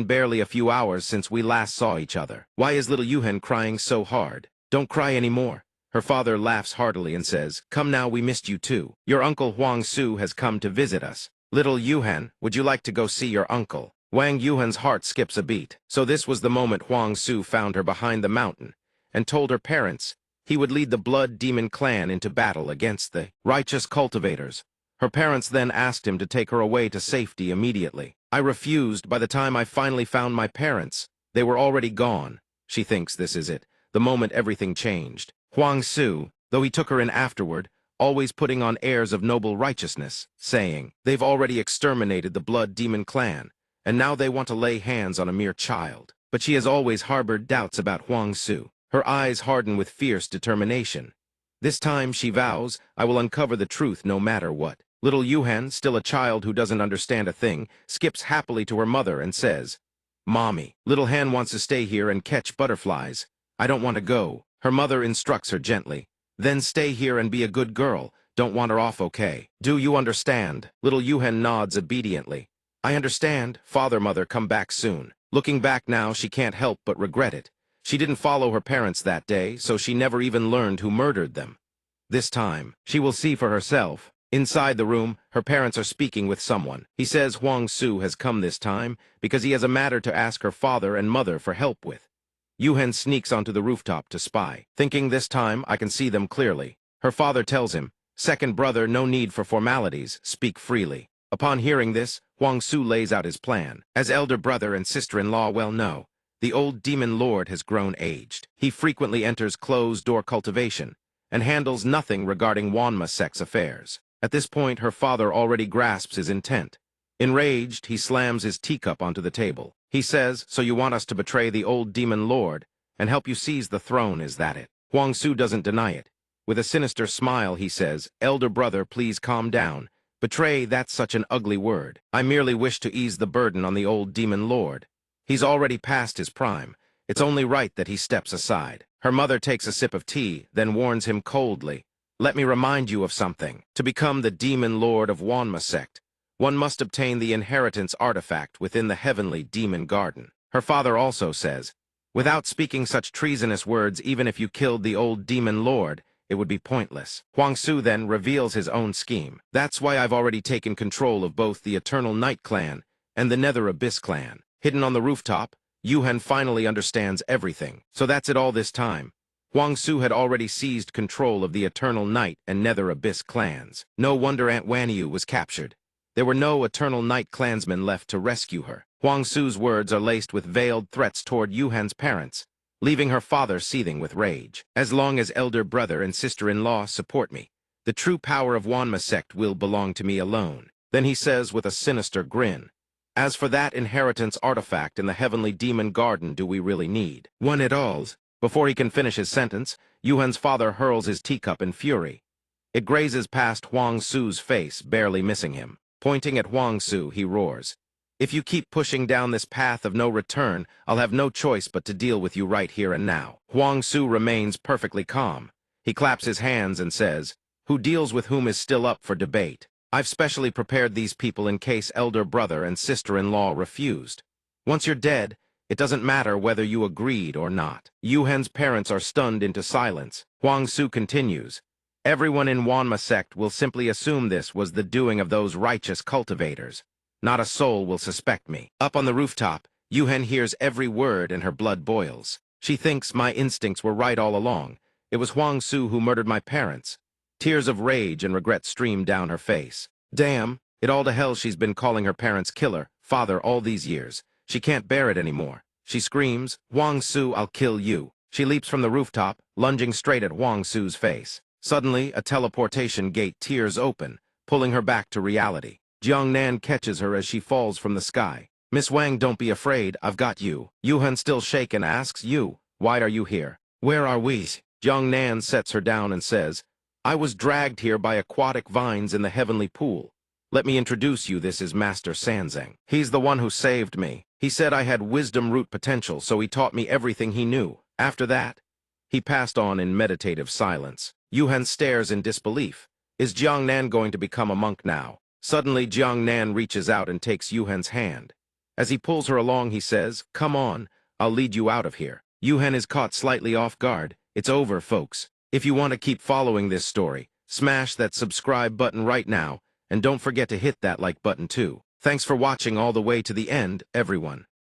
barely a few hours since we last saw each other. Why is little Yuhan crying so hard? Don't cry anymore. Her father laughs heartily and says, come now, we missed you too. Your uncle Huang Su has come to visit us. Little Yuhan, would you like to go see your uncle? Wang Yuhan's heart skips a beat. So this was the moment Huang Su found her behind the mountain and told her parents he would lead the Blood Demon clan into battle against the righteous cultivators. Her parents then asked him to take her away to safety immediately. I refused. By the time I finally found my parents, they were already gone. She thinks this is it, the moment everything changed. Huang Su, though he took her in afterward, always putting on airs of noble righteousness, saying, they've already exterminated the Blood Demon clan, and now they want to lay hands on a mere child. But she has always harbored doubts about Huang Su. Her eyes harden with fierce determination. This time, she vows, I will uncover the truth no matter what. Little Yuhan, still a child who doesn't understand a thing, skips happily to her mother and says, Mommy, little Han wants to stay here and catch butterflies. I don't want to go. Her mother instructs her gently. Then stay here and be a good girl. Don't want her off, okay? Do you understand? Little Yuhan nods obediently. I understand. Father, mother, come back soon. Looking back now, she can't help but regret it. She didn't follow her parents that day, so she never even learned who murdered them. This time, she will see for herself. Inside the room, her parents are speaking with someone. He says Huang Su has come this time because he has a matter to ask her father and mother for help with. Yuhan sneaks onto the rooftop to spy, thinking this time I can see them clearly. Her father tells him, second brother, no need for formalities, speak freely. Upon hearing this, Huang Su lays out his plan. As elder brother and sister-in-law well know, the old demon lord has grown aged. He frequently enters closed-door cultivation and handles nothing regarding Manhwa sects affairs. At this point, her father already grasps his intent. Enraged, he slams his teacup onto the table. He says, so you want us to betray the old demon lord and help you seize the throne, is that it? Huang Su doesn't deny it. With a sinister smile, he says, elder brother, please calm down. Betray, that's such an ugly word. I merely wish to ease the burden on the old demon lord. He's already past his prime. It's only right that he steps aside. Her mother takes a sip of tea, then warns him coldly. Let me remind you of something. To become the demon lord of Manhwa sect, one must obtain the inheritance artifact within the heavenly demon garden. Her father also says, without speaking such treasonous words, even if you killed the old demon lord, it would be pointless. Huang Su then reveals his own scheme. That's why I've already taken control of both the Eternal Night clan and the Nether Abyss clan. Hidden on the rooftop, Yuhan finally understands everything. So that's it all this time. Huang Su had already seized control of the Eternal Night and Nether Abyss clans. No wonder Aunt Wanyu was captured. There were no Eternal Night clansmen left to rescue her. Huang Su's words are laced with veiled threats toward Yuhan's parents, leaving her father seething with rage. As long as elder brother and sister-in-law support me, the true power of Manhwa sect will belong to me alone. Then he says with a sinister grin, as for that inheritance artifact in the heavenly demon garden, do we really need one at all? Before he can finish his sentence, Yuhan's father hurls his teacup in fury. It grazes past Huang Su's face, barely missing him. Pointing at Huang Su, he roars, "If you keep pushing down this path of no return, I'll have no choice but to deal with you right here and now." Huang Su remains perfectly calm. He claps his hands and says, "Who deals with whom is still up for debate. I've specially prepared these people in case elder brother and sister-in-law refused. Once you're dead, it doesn't matter whether you agreed or not." Yuhen's parents are stunned into silence. Huang Su continues, "Everyone in Wanma sect will simply assume this was the doing of those righteous cultivators. Not a soul will suspect me." Up on the rooftop, Yuhen hears every word and her blood boils. She thinks my instincts were right all along. It was Huang Su who murdered my parents. Tears of rage and regret stream down her face. Damn, it all to hell she's been calling her parents killer, father all these years. She can't bear it anymore. She screams, "Huang Su, I'll kill you." She leaps from the rooftop, lunging straight at Huang Su's face. Suddenly, a teleportation gate tears open, pulling her back to reality. Jiangnan catches her as she falls from the sky. "Miss Wang, don't be afraid, I've got you." Yuhen, still shaken, asks, "You, why are you here? Where are we?" Jiangnan sets her down and says, "I was dragged here by aquatic vines in the heavenly pool. Let me introduce you, this is Master Sanzeng. He's the one who saved me. He said I had wisdom root potential, so he taught me everything he knew. After that, he passed on in meditative silence." Yuhen stares in disbelief. Is Jiangnan going to become a monk now? Suddenly, Jiangnan reaches out and takes Yuhen's hand. As he pulls her along, he says, "Come on, I'll lead you out of here." Yuhen is caught slightly off guard. It's over, folks. If you want to keep following this story, smash that subscribe button right now, and don't forget to hit that like button too. Thanks for watching all the way to the end, everyone.